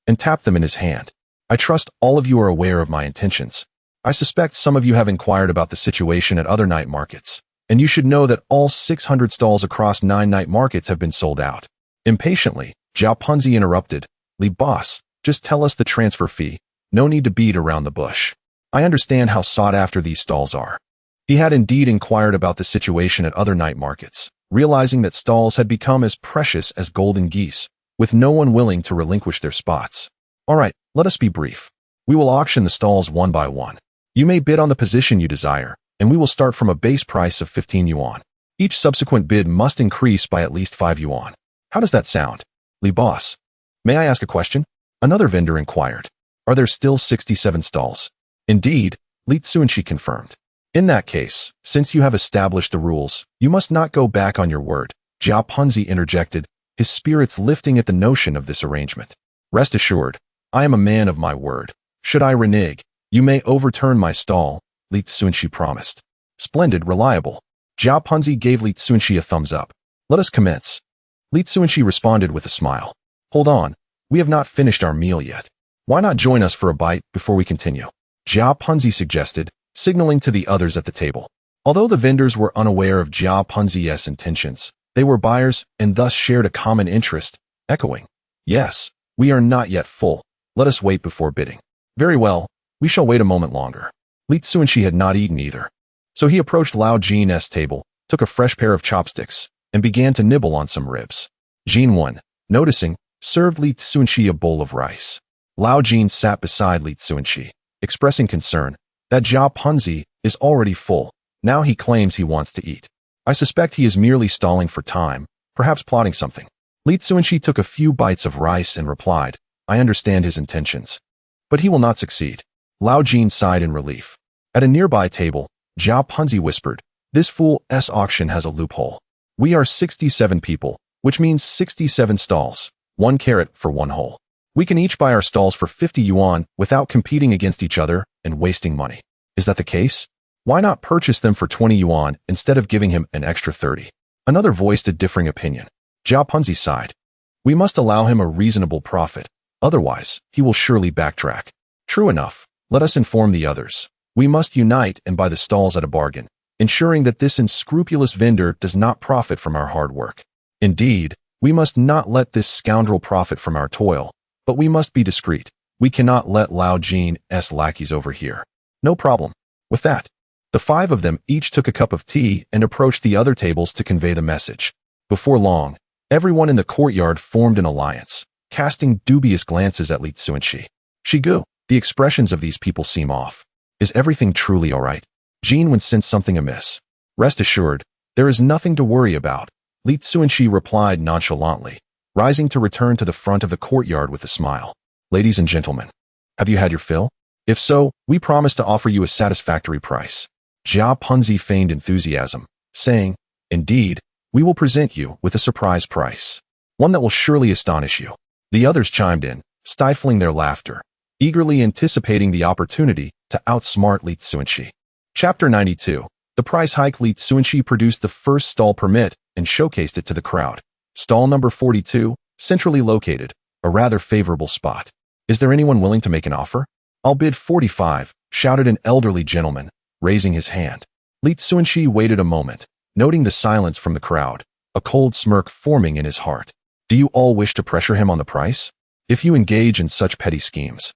and tapped them in his hand. I trust all of you are aware of my intentions. I suspect some of you have inquired about the situation at other night markets, and you should know that all 600 stalls across 9 night markets have been sold out. Impatiently, Zhao Punzi interrupted, Li boss, just tell us the transfer fee. No need to beat around the bush. I understand how sought after these stalls are. He had indeed inquired about the situation at other night markets, realizing that stalls had become as precious as golden geese, with no one willing to relinquish their spots. All right, let us be brief. We will auction the stalls one by one. You may bid on the position you desire, and we will start from a base price of 15 yuan. Each subsequent bid must increase by at least 5 yuan. How does that sound? Li boss, may I ask a question? Another vendor inquired. Are there still 67 stalls? Indeed, Li Cunxi confirmed. In that case, since you have established the rules, you must not go back on your word, Zhao Punzi interjected, his spirits lifting at the notion of this arrangement. Rest assured, I am a man of my word. Should I renege, you may overturn my stall, Li Cunxi promised. Splendid, reliable. Zhao Punzi gave Li Cunxi a thumbs up. Let us commence. Li Cunxi responded with a smile. Hold on, we have not finished our meal yet. Why not join us for a bite before we continue? Zhao Punzi suggested, signaling to the others at the table. Although the vendors were unaware of Zhao Punzi's intentions, they were buyers and thus shared a common interest, echoing, Yes, we are not yet full. Let us wait before bidding. Very well, we shall wait a moment longer. Li Cunxi had not eaten either, so he approached Lao Jin's table, took a fresh pair of chopsticks, and began to nibble on some ribs. Yuan, noticing, served Li Cunxi a bowl of rice. Lao Jin sat beside Li Cunxi, expressing concern that Zhao Punzi is already full. Now he claims he wants to eat. I suspect he is merely stalling for time, perhaps plotting something. Li Cunxi took a few bites of rice and replied, I understand his intentions, but he will not succeed. Lao Jin sighed in relief. At a nearby table, Zhao Punzi whispered, This fool's auction has a loophole. We are 67 people, which means 67 stalls, 1 carrot for 1 hole. We can each buy our stalls for 50 yuan without competing against each other and wasting money. Is that the case? Why not purchase them for 20 yuan instead of giving him an extra 30? Another voiced a differing opinion. Zhao Punzi sighed. We must allow him a reasonable profit, otherwise he will surely backtrack. True enough, let us inform the others. We must unite and buy the stalls at a bargain, ensuring that this unscrupulous vendor does not profit from our hard work. Indeed, we must not let this scoundrel profit from our toil, but we must be discreet. We cannot let Lao Jin's lackeys overhear. No problem. With that, the 5 of them each took a cup of tea and approached the other tables to convey the message. Before long, everyone in the courtyard formed an alliance, casting dubious glances at Li Cunxi. Shigu, the expressions of these people seem off. Is everything truly all right? Yuan sensed something amiss. Rest assured, there is nothing to worry about, Li Cunxi replied nonchalantly, rising to return to the front of the courtyard with a smile. Ladies and gentlemen, have you had your fill? If so, we promise to offer you a satisfactory price. Jia Punzi feigned enthusiasm, saying, Indeed, we will present you with a surprise price. One that will surely astonish you. The others chimed in, stifling their laughter, eagerly anticipating the opportunity to outsmart Li Cunxi. Chapter 92. The price hike. Li Cunxi produced the first stall permit and showcased it to the crowd. Stall number 42, centrally located, a rather favorable spot. Is there anyone willing to make an offer? I'll bid 45, shouted an elderly gentleman, raising his hand. Li Cunxi waited a moment, noting the silence from the crowd, a cold smirk forming in his heart. Do you all wish to pressure him on the price? If you engage in such petty schemes,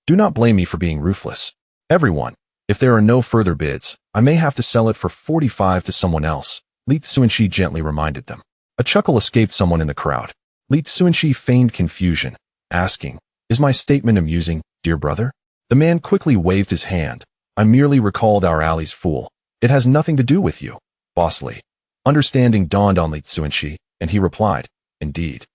do not blame me for being ruthless. Everyone, if there are no further bids, I may have to sell it for 45 to someone else, Li Cunxi gently reminded them. A chuckle escaped someone in the crowd. Li Cunxi feigned confusion, asking, Is my statement amusing, dear brother? The man quickly waved his hand. I merely recalled our alley's fool. It has nothing to do with you, Boss Li. Understanding dawned on Li Cunxi, and he replied, Indeed.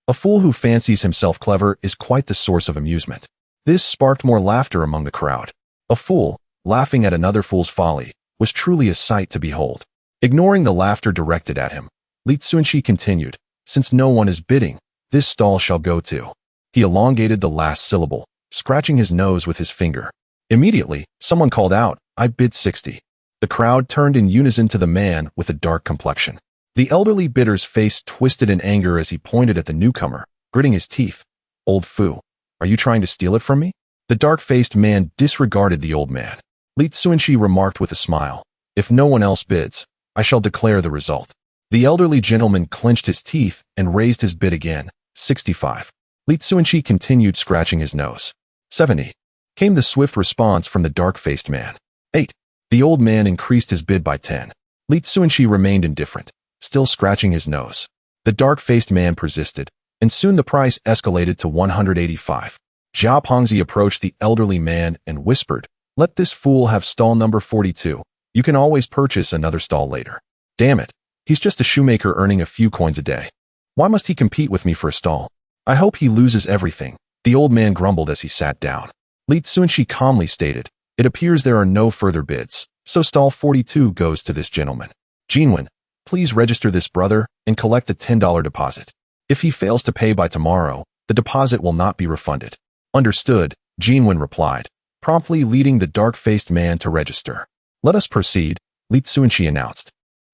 A fool who fancies himself clever is quite the source of amusement. This sparked more laughter among the crowd. A fool, laughing at another fool's folly, was truly a sight to behold. Ignoring the laughter directed at him, Li Cunxi continued, Since no one is bidding, this stall shall go to. He elongated the last syllable, scratching his nose with his finger. Immediately, someone called out, I bid 60. The crowd turned in unison to the man with a dark complexion. The elderly bidder's face twisted in anger as he pointed at the newcomer, gritting his teeth. Old foo, are you trying to steal it from me? The dark-faced man disregarded the old man. Li Cunxi remarked with a smile, If no one else bids, I shall declare the result. The elderly gentleman clenched his teeth and raised his bid again, 65. Li Cunxi continued scratching his nose. 70. Came the swift response from the dark-faced man. 8. The old man increased his bid by 10. Li Cunxi remained indifferent, still scratching his nose. The dark-faced man persisted, and soon the price escalated to 185. Jia Pengzi approached the elderly man and whispered, Let this fool have stall number 42. You can always purchase another stall later. Damn it, he's just a shoemaker earning a few coins a day. Why must he compete with me for a stall? I hope he loses everything, the old man grumbled as he sat down. Li Cunxi calmly stated, It appears there are no further bids, so stall 42 goes to this gentleman. Yuan, please register this brother and collect a $10 deposit. If he fails to pay by tomorrow, the deposit will not be refunded. Understood, Yuan replied, promptly leading the dark-faced man to register. Let us proceed, Li Cunxi announced.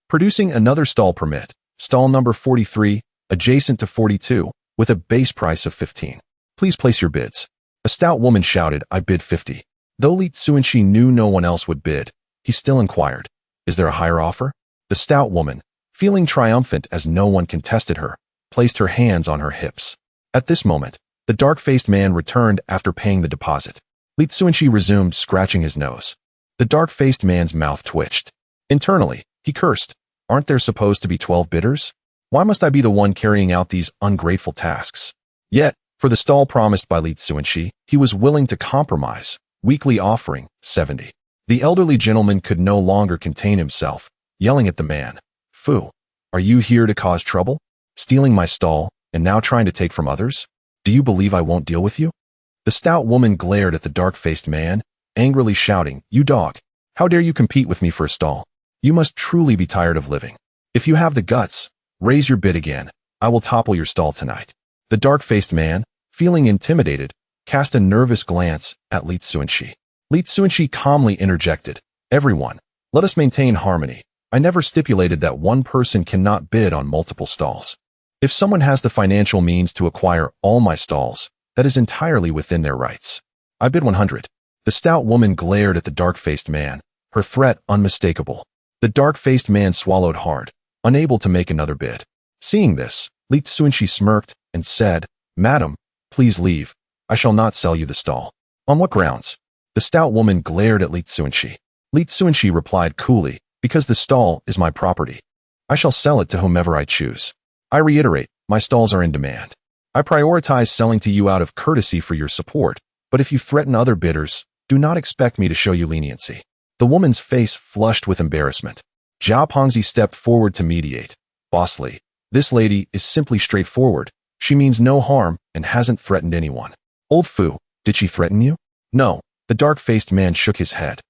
Producing another stall permit, stall number 43, adjacent to 42, with a base price of 15. Please place your bids. A stout woman shouted, I bid 50. Though Li Cunxi knew no one else would bid, he still inquired, Is there a higher offer? The stout woman, feeling triumphant as no one contested her, placed her hands on her hips. At this moment, the dark-faced man returned after paying the deposit. Li Cunxi resumed scratching his nose. The dark-faced man's mouth twitched. Internally, he cursed. Aren't there supposed to be 12 bidders? Why must I be the one carrying out these ungrateful tasks? Yet, for the stall promised by Li Cunxi, he was willing to compromise, weakly offering 70. The elderly gentleman could no longer contain himself, yelling at the man, Foo, are you here to cause trouble? Stealing my stall, and now trying to take from others? Do you believe I won't deal with you? The stout woman glared at the dark-faced man, angrily shouting, You dog! How dare you compete with me for a stall? You must truly be tired of living. If you have the guts, raise your bid again. I will topple your stall tonight. The dark-faced man, feeling intimidated, cast a nervous glance at Li Cunxi. Li Cunxi calmly interjected, Everyone, let us maintain harmony. I never stipulated that one person cannot bid on multiple stalls. If someone has the financial means to acquire all my stalls, that is entirely within their rights. I bid 100. The stout woman glared at the dark-faced man, her threat unmistakable. The dark-faced man swallowed hard, unable to make another bid. Seeing this, Li Cunxi smirked and said, Madam, please leave. I shall not sell you the stall. On what grounds? The stout woman glared at Li Cunxi. Li Cunxi replied coolly, Because the stall is my property. I shall sell it to whomever I choose. I reiterate, my stalls are in demand. I prioritize selling to you out of courtesy for your support, but if you threaten other bidders, do not expect me to show you leniency. The woman's face flushed with embarrassment. Jia Pengzi stepped forward to mediate. Boss Li, this lady is simply straightforward. She means no harm and hasn't threatened anyone. Old foo, did she threaten you? No, The dark-faced man shook his head.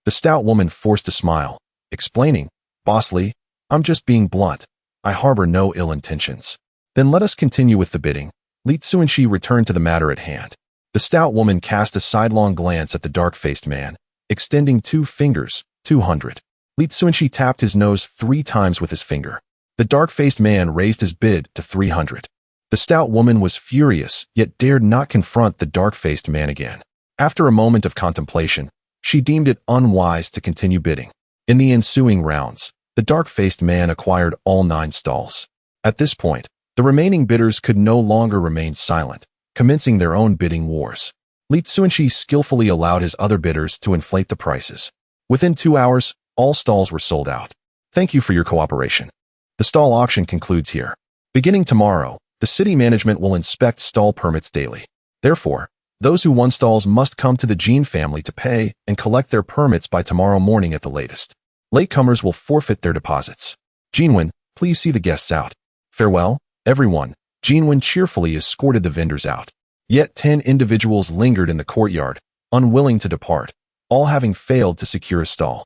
The stout woman forced a smile, explaining, "Boss Li, I'm just being blunt. I harbor no ill intentions." "Then let us continue with the bidding." Li Cunxi returned to the matter at hand. The stout woman cast a sidelong glance at the dark-faced man, extending 2 fingers, 200. Li Cunxi tapped his nose 3 times with his finger. The dark-faced man raised his bid to 300. The stout woman was furious, yet dared not confront the dark-faced man again. After a moment of contemplation, she deemed it unwise to continue bidding. In the ensuing rounds, the dark-faced man acquired all 9 stalls. At this point, the remaining bidders could no longer remain silent, commencing their own bidding wars. Li Cunxi skillfully allowed his other bidders to inflate the prices. Within 2 hours, all stalls were sold out. Thank you for your cooperation. The stall auction concludes here. Beginning tomorrow, the city management will inspect stall permits daily. Therefore, those who won stalls must come to the Jin family to pay and collect their permits by tomorrow morning at the latest. Latecomers will forfeit their deposits. Jinwen, please see the guests out. Farewell, everyone. Jinwen cheerfully escorted the vendors out. Yet 10 individuals lingered in the courtyard, unwilling to depart, all having failed to secure a stall.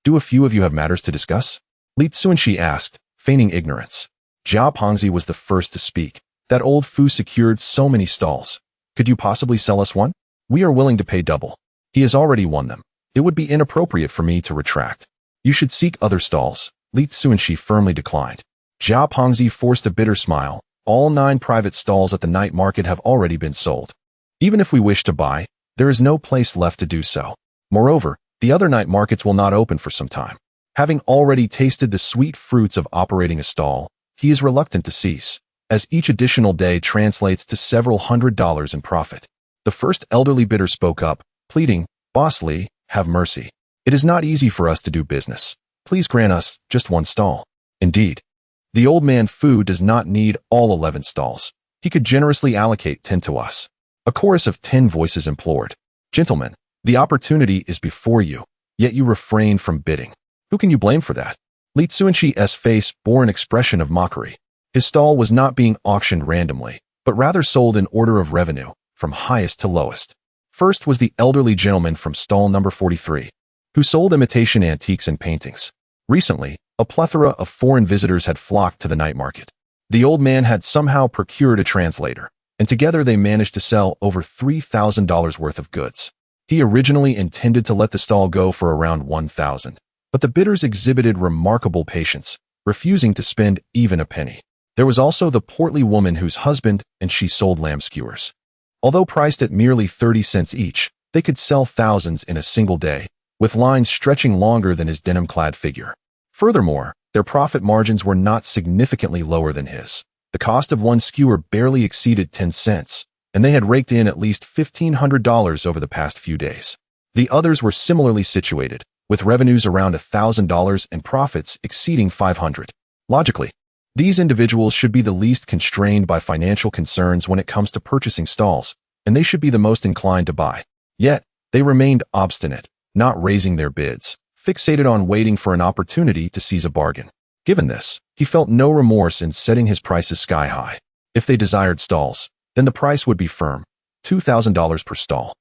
Do a few of you have matters to discuss? Li Cunxi asked, feigning ignorance. Jia Pengzi was the first to speak. That old Fu secured so many stalls. Could you possibly sell us one? We are willing to pay double. He has already won them. It would be inappropriate for me to retract. You should seek other stalls. Li Cunxi firmly declined. Jia Pengzi forced a bitter smile. All 9 private stalls at the night market have already been sold. Even if we wish to buy, there is no place left to do so. Moreover, the other night markets will not open for some time. Having already tasted the sweet fruits of operating a stall, he is reluctant to cease, as each additional day translates to several $100s in profit. The first elderly bidder spoke up, pleading, "Boss Li, have mercy. It is not easy for us to do business. Please grant us just 1 stall." Indeed, the old man Fu does not need all 11 stalls. He could generously allocate 10 to us. A chorus of 10 voices implored, "Gentlemen, the opportunity is before you, yet you refrain from bidding. Who can you blame for that?" Li Cunxi's face bore an expression of mockery. His stall was not being auctioned randomly, but rather sold in order of revenue, from highest to lowest. First was the elderly gentleman from stall number 43, who sold imitation antiques and paintings. Recently, a plethora of foreign visitors had flocked to the night market. The old man had somehow procured a translator, and together they managed to sell over $3,000 worth of goods. He originally intended to let the stall go for around 1,000, but the bidders exhibited remarkable patience, refusing to spend even a penny. There was also the portly woman whose husband and she sold lamb skewers. Although priced at merely 30 cents each, they could sell thousands in a single day, with lines stretching longer than his denim-clad figure. Furthermore, their profit margins were not significantly lower than his. The cost of one skewer barely exceeded 10 cents, and they had raked in at least $1,500 over the past few days. The others were similarly situated, with revenues around $1,000 and profits exceeding 500. Logically, these individuals should be the least constrained by financial concerns when it comes to purchasing stalls, and they should be the most inclined to buy. Yet, they remained obstinate, not raising their bids, fixated on waiting for an opportunity to seize a bargain. Given this, he felt no remorse in setting his prices sky high. If they desired stalls, then the price would be firm, $2,000 per stall.